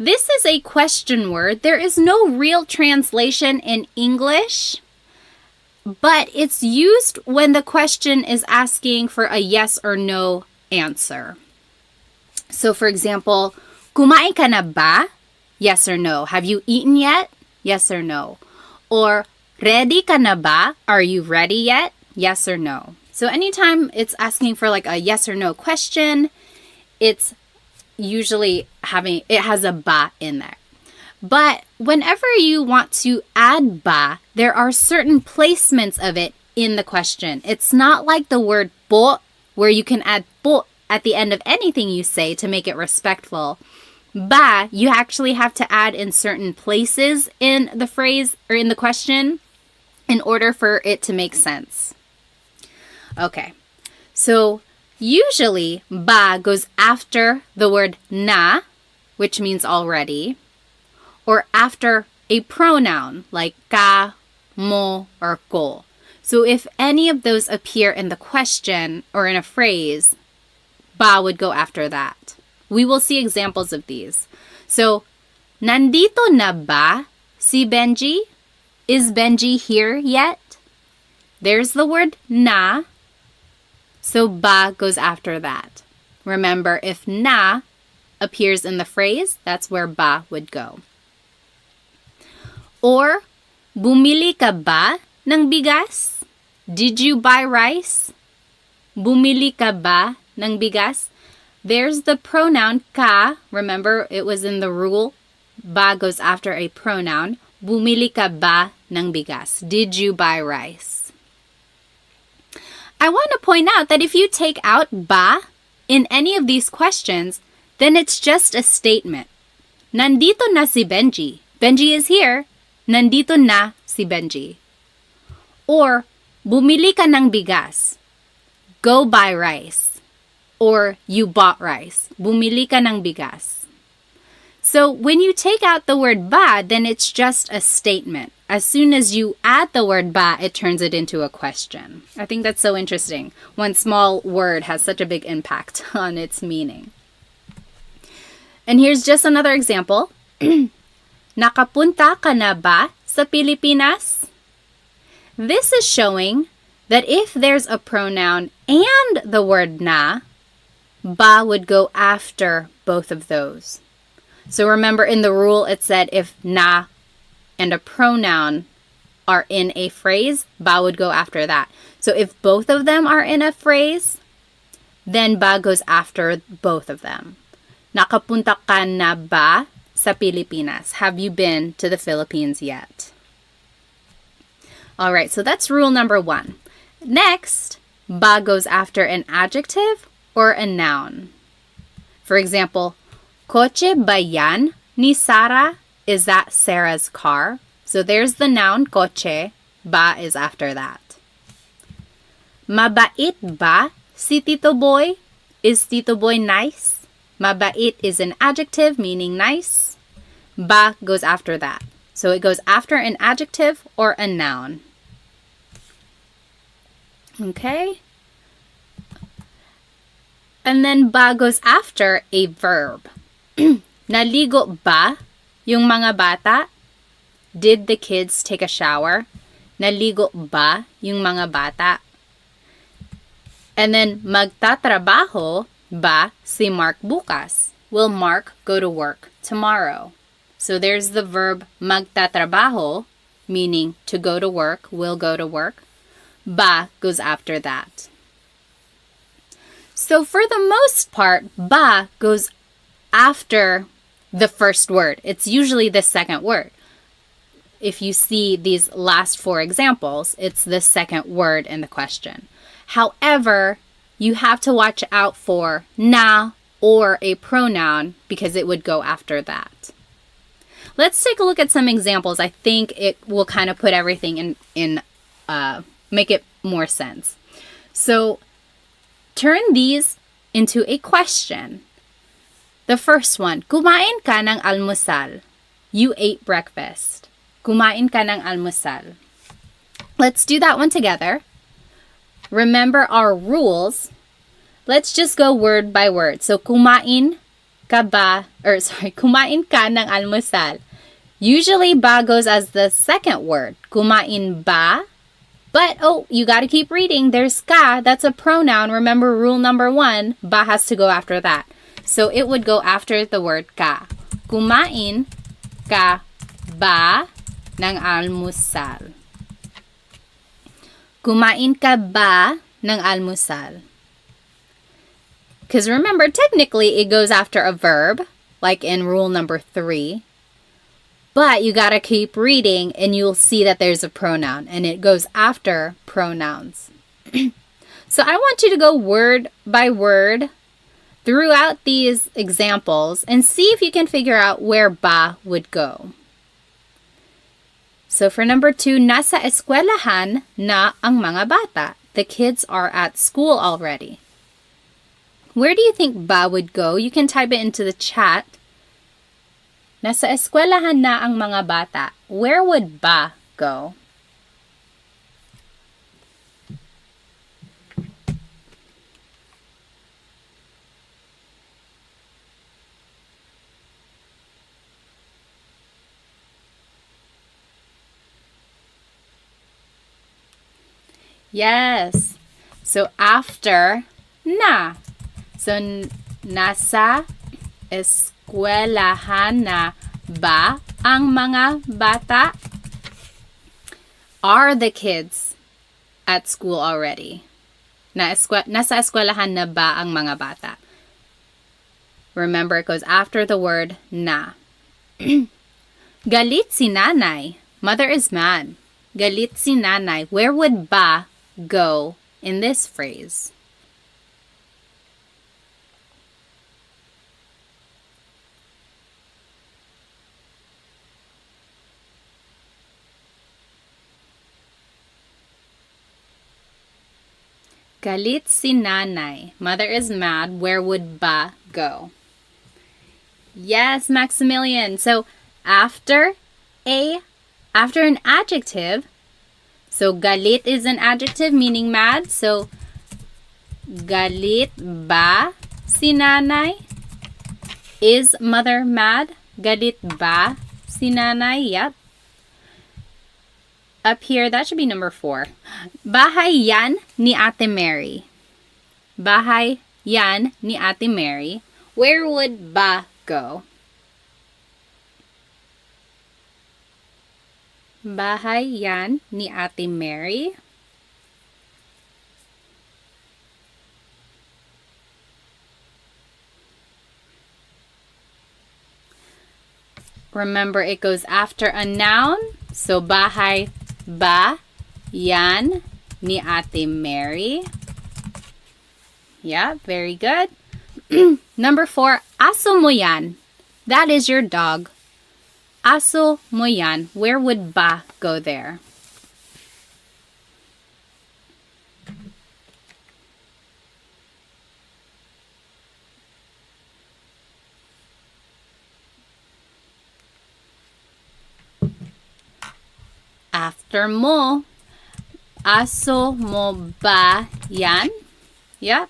This is a question word. There is no real translation in English, but it's used when the question is asking for a yes or no answer. So, for example, kumain ka na ba? Yes or no. Have you eaten yet? Yes or no. Or, ready ka na ba? Are you ready yet? Yes or no. So, anytime it's asking for like a yes or no question, it's usually it has a ba in there. But whenever you want to add ba, there are certain placements of it in the question. It's not like the word po, where you can add po at the end of anything you say to make it respectful. Ba, you actually have to add in certain places in the phrase or in the question in order for it to make sense. Okay, so usually, ba goes after the word na, which means already, or after a pronoun like ka, mo, or ko. So if any of those appear in the question or in a phrase, ba would go after that. We will see examples of these. So, nandito na ba si Benji? Is Benji here yet? There's the word na. So ba goes after that. Remember, if na appears in the phrase, that's where ba would go. Or, bumili ka ba ng bigas? Did you buy rice? Bumili ka ba ng bigas? There's the pronoun ka. Remember, it was in the rule. Ba goes after a pronoun. Bumili ka ba ng bigas? Did you buy rice? I want to point out that if you take out ba in any of these questions, then it's just a statement. Nandito na si Benji. Benji is here. Nandito na si Benji. Or, bumili ka ng bigas. Go buy rice. Or, you bought rice. Bumili ka ng bigas. So, when you take out the word ba, then it's just a statement. As soon as you add the word ba, it turns it into a question. I think that's so interesting. One small word has such a big impact on its meaning. And here's just another example. Nakapunta ka na ba sa Pilipinas? This is showing that if there's a pronoun and the word na, ba would go after both of those. So remember in the rule it said if na and a pronoun are in a phrase, ba would go after that. So if both of them are in a phrase, then ba goes after both of them. Nakapunta ka na ba sa Pilipinas? Have you been to the Philippines yet? All right, so that's rule number 1. Next, ba goes after an adjective or a noun. For example, Kotse ba yan ni Sarah? Is that Sarah's car? So there's the noun kotse. Ba is after that. Mabait ba si Tito Boy? Is Tito Boy nice? Mabait is an adjective meaning nice. Ba goes after that. So it goes after an adjective or a noun. Okay? And then ba goes after a verb. Naligo ba yung mga bata? Did the kids take a shower? Naligo ba yung mga bata? And then magtatrabaho ba si Mark bukas? Will Mark go to work tomorrow? So there's the verb magtatrabaho, meaning to go to work, will go to work. Ba goes after that. So for the most part, ba goes after the first word. It's usually the second word. If you see these last 4 examples, it's the second word in the question. However, you have to watch out for na or a pronoun because it would go after that. Let's take a look at some examples. I think it will kind of put everything in make it more sense. So turn these into a question. The first one, kumain ka ng almusal. You ate breakfast. Kumain ka ng almusal. Let's do that one together. Remember our rules. Let's just go word by word. So kumain ka ng almusal. Usually ba goes as the second word. Kumain ba? But, you got to keep reading. There's ka. That's a pronoun. Remember rule number 1. Ba has to go after that. So it would go after the word ka. Kumain ka ba ng almusal? Kumain ka ba ng almusal? Because remember, technically it goes after a verb, like in rule number 3. But you got to keep reading and you'll see that there's a pronoun and it goes after pronouns. So I want you to go word by word throughout these examples and see if you can figure out where ba would go. So for number 2, nasa eskwelahan na ang mga bata. The kids are at school already. Where do you think ba would go? You can type it into the chat. Nasa eskwelahan na ang mga bata. Where would ba go? Yes. So after na. So nasa eskwelahan na ba ang mga bata? Are the kids at school already? Nasa eskwelahan na ba ang mga bata? Remember, it goes after the word na. Galit si nanay. Mother is mad. Galit si nanay. Where would ba go in this phrase? Galit si nanay. Mother is mad. Where would ba go? Yes, Maximilian. So after an adjective, so galit is an adjective meaning mad. So galit ba si nanay? Is mother mad? Galit ba si nanay? Yep. Up here, that should be number 4. Bahay yan ni Ate Mary. Bahay yan ni Ate Mary, where would ba go? Bahay yan ni Ate Mary. Remember, it goes after a noun. So, bahay ba yan ni Ate Mary. Yeah, very good. Number 4, aso mo yan. That is your dog. Aso mo yan. Where would ba go there? After mo, aso mo ba yan? Yep.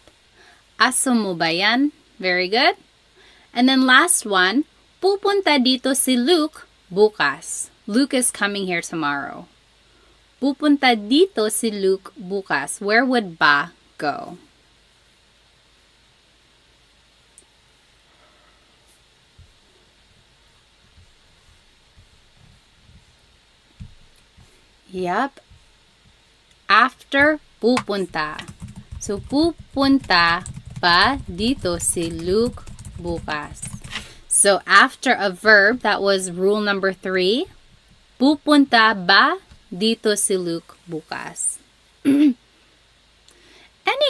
Aso mo ba yan? Very good. And then last one, pupunta dito si Luke bukas. Luke is coming here tomorrow. Pupunta dito si Luke bukas. Where would ba go? Yep. After pupunta. So, pupunta ba dito si Luke bukas. So, after a verb, that was rule number 3. Pupunta ba dito si Luke bukas. Any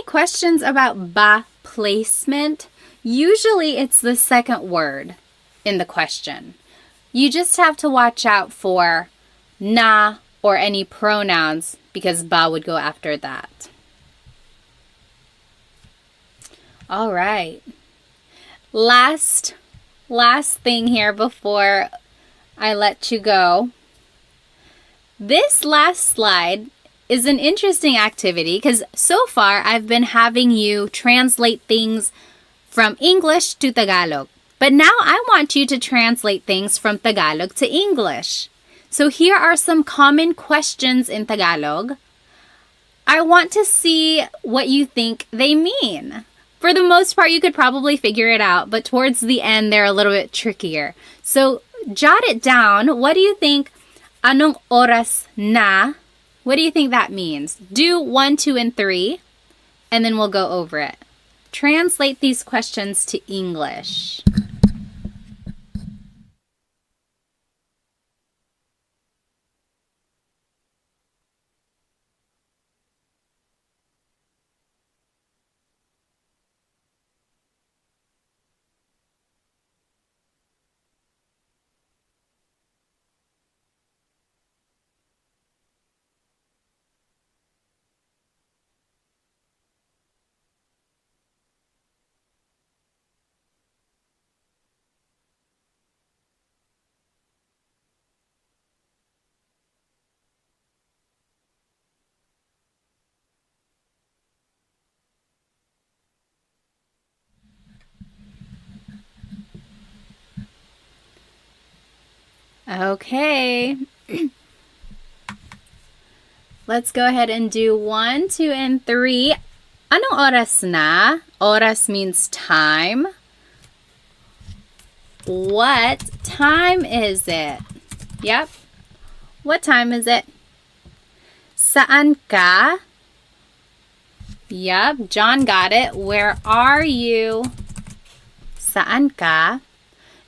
questions about ba placement? Usually, it's the second word in the question. You just have to watch out for na or any pronouns because ba would go after that. All right. Last thing here before I let you go. This last slide is an interesting activity because so far I've been having you translate things from English to Tagalog. But now I want you to translate things from Tagalog to English. So here are some common questions in Tagalog. I want to see what you think they mean. For the most part, you could probably figure it out, but towards the end, they're a little bit trickier. So jot it down. What do you think? Anong oras na? What do you think that means? Do 1, 2, and 3, and then we'll go over it. Translate these questions to English. Okay. Let's go ahead and do 1, 2, and 3. Anong oras na? Oras means time. What time is it? Yep. What time is it? Saan ka? Yep, John got it. Where are you? Saan ka?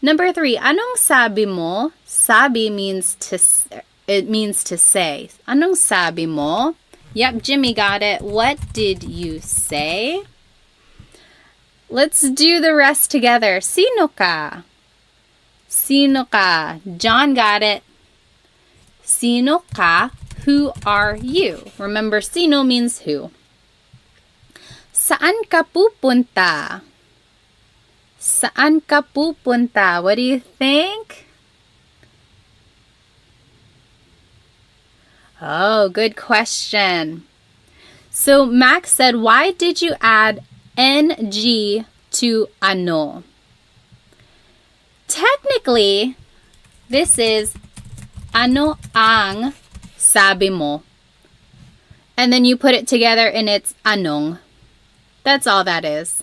Number 3, anong sabi mo? Sabi means to say. Anong sabi mo? Yep, Jimmy got it. What did you say? Let's do the rest together. Sino ka? Sino ka? John got it. Sino ka? Who are you? Remember, sino means who. Saan ka pupunta? Saan ka pupunta? What do you think? Oh, good question. So Max said, why did you add ng to ano? Technically, this is ano ang sabi mo. And then you put it together and it's anong. That's all that is.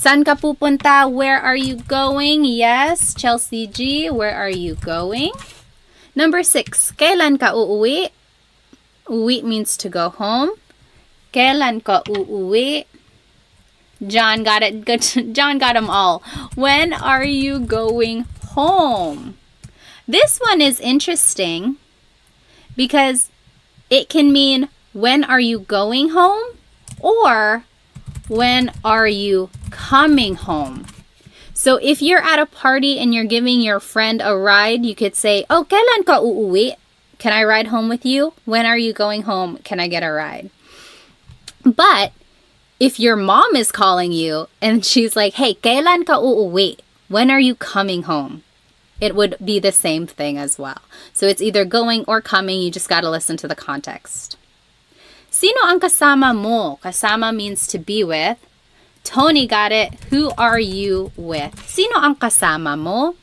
Saan ka pupunta? Where are you going? Yes, Chelsea G, where are you going? Number 6, kailan ka uuwi? Uwi means to go home. Kailan ka uuwi? John got it. Good. John got them all. When are you going home? This one is interesting because it can mean when are you going home or when are you coming home. So if you're at a party and you're giving your friend a ride, you could say, oh, kailan ka uuwi? Can I ride home with you? When are you going home? Can I get a ride? But if your mom is calling you and she's like, hey, kailan ka uuwi? When are you coming home? It would be the same thing as well. So it's either going or coming. You just got to listen to the context. Sino ang kasama mo? Kasama means to be with. Tony got it. Who are you with? Sino ang kasama mo?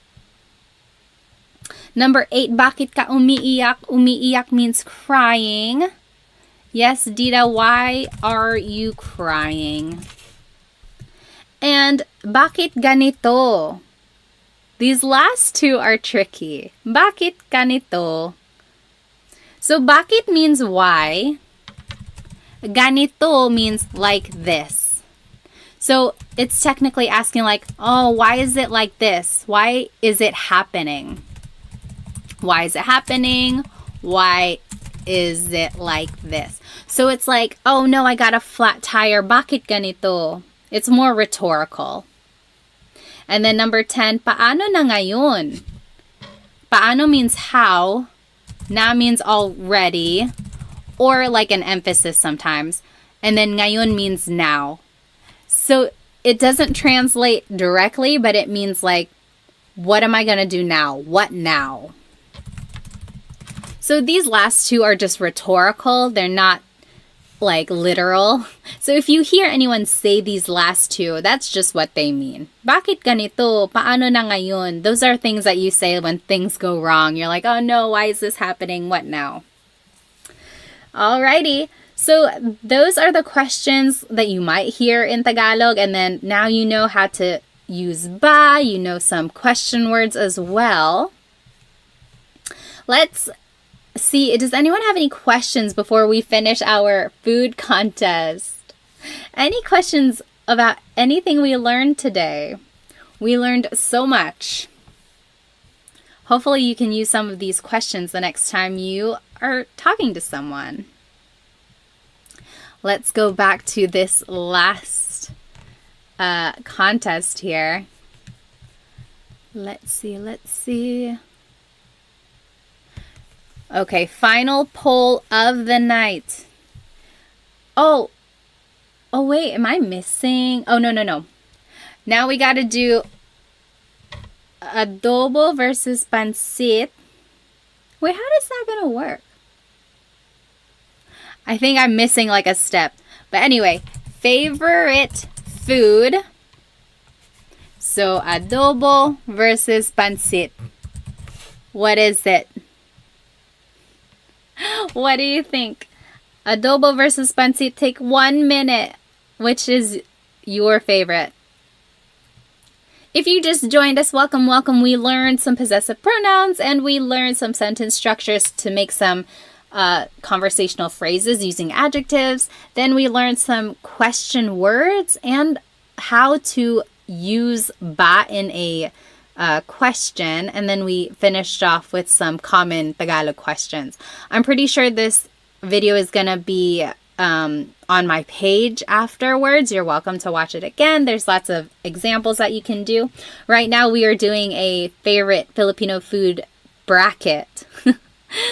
Number 8, bakit ka umiiyak? Umiiyak means crying. Yes, Dita, why are you crying? And bakit ganito? These last two are tricky. Bakit ganito? So bakit means why. Ganito means like this. So it's technically asking like, oh, why is it like this? Why is it happening? Why is it happening? Why is it like this? So it's like, oh no, I got a flat tire. Bakit ganito? It's more rhetorical. And then number 10, paano na ngayon? Paano means how. Na means already. Or like an emphasis sometimes. And then ngayon means now. So it doesn't translate directly, but it means like, what am I going to do now? What now? So these last two are just rhetorical. They're not like literal. So if you hear anyone say these last two, that's just what they mean. Bakit ganito? Paano na ngayon? Those are things that you say when things go wrong. You're like, oh no, why is this happening? What now? Alrighty. So those are the questions that you might hear in Tagalog. And then now you know how to use ba. You know some question words as well. Let's see, does anyone have any questions before we finish our food contest? Any questions about anything we learned today? We learned so much. Hopefully you can use some of these questions the next time you are talking to someone. Let's go back to this last contest here. Let's see. Okay, final poll of the night. Oh wait, am I missing? Oh, no. Now we got to do adobo versus pancit. Wait, how is that going to work? I think I'm missing like a step. But anyway, favorite food. So adobo versus pancit. What is it? What do you think? Adobo versus pancit. Take 1 minute. Which is your favorite? If you just joined us, welcome. We learned some possessive pronouns and we learned some sentence structures to make some conversational phrases using adjectives. Then we learned some question words and how to use ba in a question, and then we finished off with some common Tagalog questions. I'm pretty sure this video is going to be on my page afterwards. You're welcome to watch it again. There's lots of examples that you can do. Right now we are doing a favorite Filipino food bracket.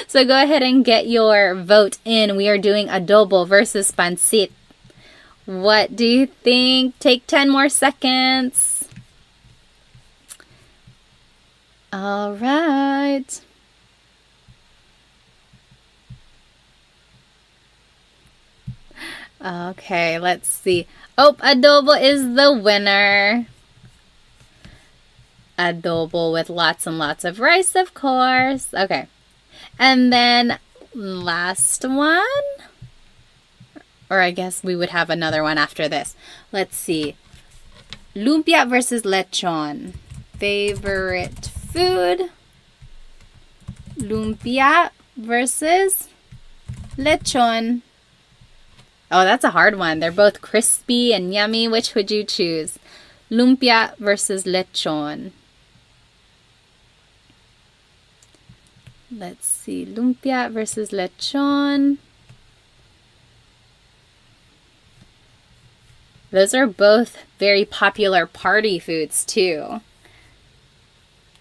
So go ahead and get your vote in. We are doing adobo versus pancit. What do you think? Take 10 more seconds. All right. Okay, let's see. Oh, adobo is the winner. Adobo with lots and lots of rice, of course. Okay. And then last one. Or I guess we would have another one after this. Let's see. Lumpia versus lechon. Favorite food. Lumpia versus lechon. Oh, that's a hard one. They're both crispy and yummy. Which would you choose? Lumpia versus lechon. Let's see. Lumpia versus lechon. Those are both very popular party foods, too.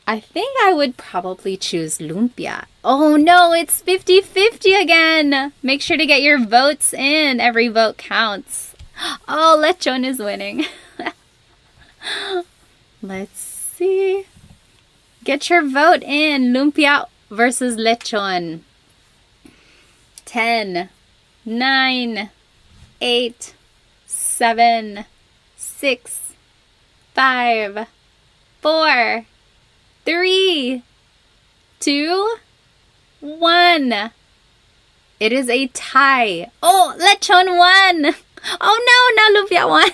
I think I would probably choose lumpia. Oh no, it's 50-50 again. Make sure to get your votes in. Every vote counts. Oh, lechon is winning. Let's see. Get your vote in. Lumpia versus lechon. 10, 9, 8, 7, 6, 5, 4, 3, 2, 1. It is a tie. Oh, lechon won. Oh no, now lumpia won.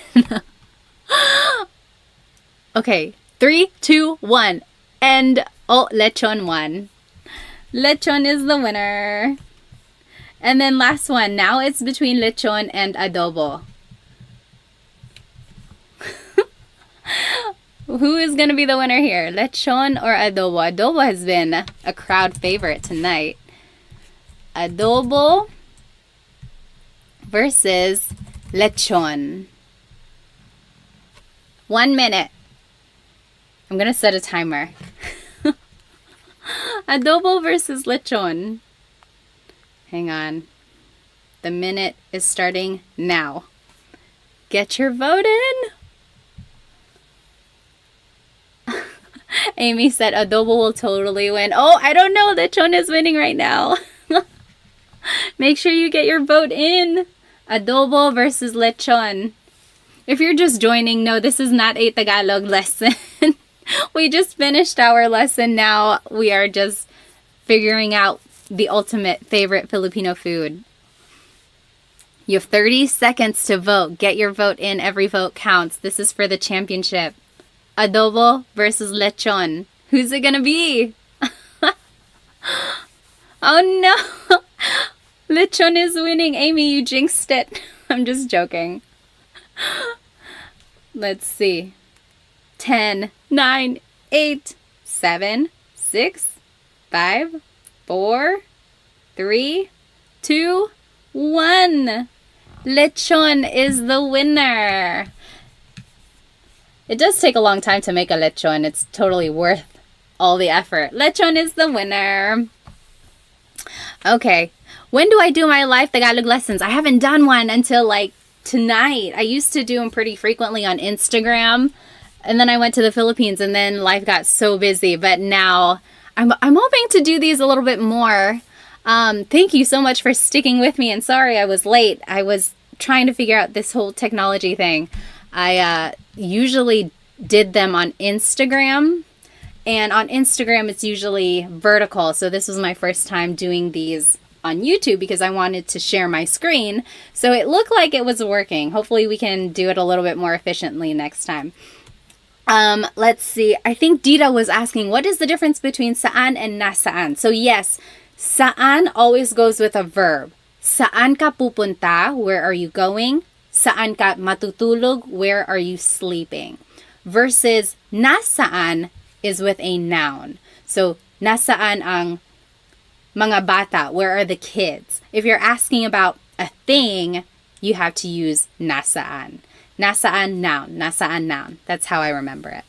Okay, 3, 2, 1. And oh, lechon won. Lechon is the winner. And then last one. Now it's between lechon and adobo. Who is going to be the winner here? Lechon or adobo? Adobo has been a crowd favorite tonight. Adobo versus lechon. 1 minute. I'm going to set a timer. Adobo versus lechon. Hang on. The minute is starting now. Get your vote in. Amy said adobo will totally win. Oh, I don't know. Lechon is winning right now. Make sure you get your vote in. Adobo versus lechon. If you're just joining, no, this is not a Tagalog lesson. We just finished our lesson now. We are just figuring out the ultimate favorite Filipino food. You have 30 seconds to vote. Get your vote in. Every vote counts. This is for the championship. Adobo versus lechon. Who's it gonna be? Oh no! Lechon is winning. Amy, you jinxed it. I'm just joking. Let's see. 10, 9, 8, 7, 6, 5, 4, 3, 2, 1. Lechon is the winner. It does take a long time to make a lechon. It's totally worth all the effort. Lechon is the winner. Okay. When do I do my live Tagalog lessons? I haven't done one until like tonight. I used to do them pretty frequently on Instagram. And then I went to the Philippines and then life got so busy. But now I'm hoping to do these a little bit more. Thank you so much for sticking with me. And sorry I was late. I was trying to figure out this whole technology thing. I usually did them on Instagram. And on Instagram, it's usually vertical. So this was my first time doing these on YouTube because I wanted to share my screen. So it looked like it was working. Hopefully we can do it a little bit more efficiently next time. Let's see. I think Dita was asking, what is the difference between saan and nasaan? So yes, saan always goes with a verb. Saan ka pupunta? Where are you going? Saan ka matutulog? Where are you sleeping? Versus nasaan is with a noun. So nasaan ang mga bata? Where are the kids? If you're asking about a thing, you have to use nasaan. Nasaan noun. Nasaan noun. That's how I remember it.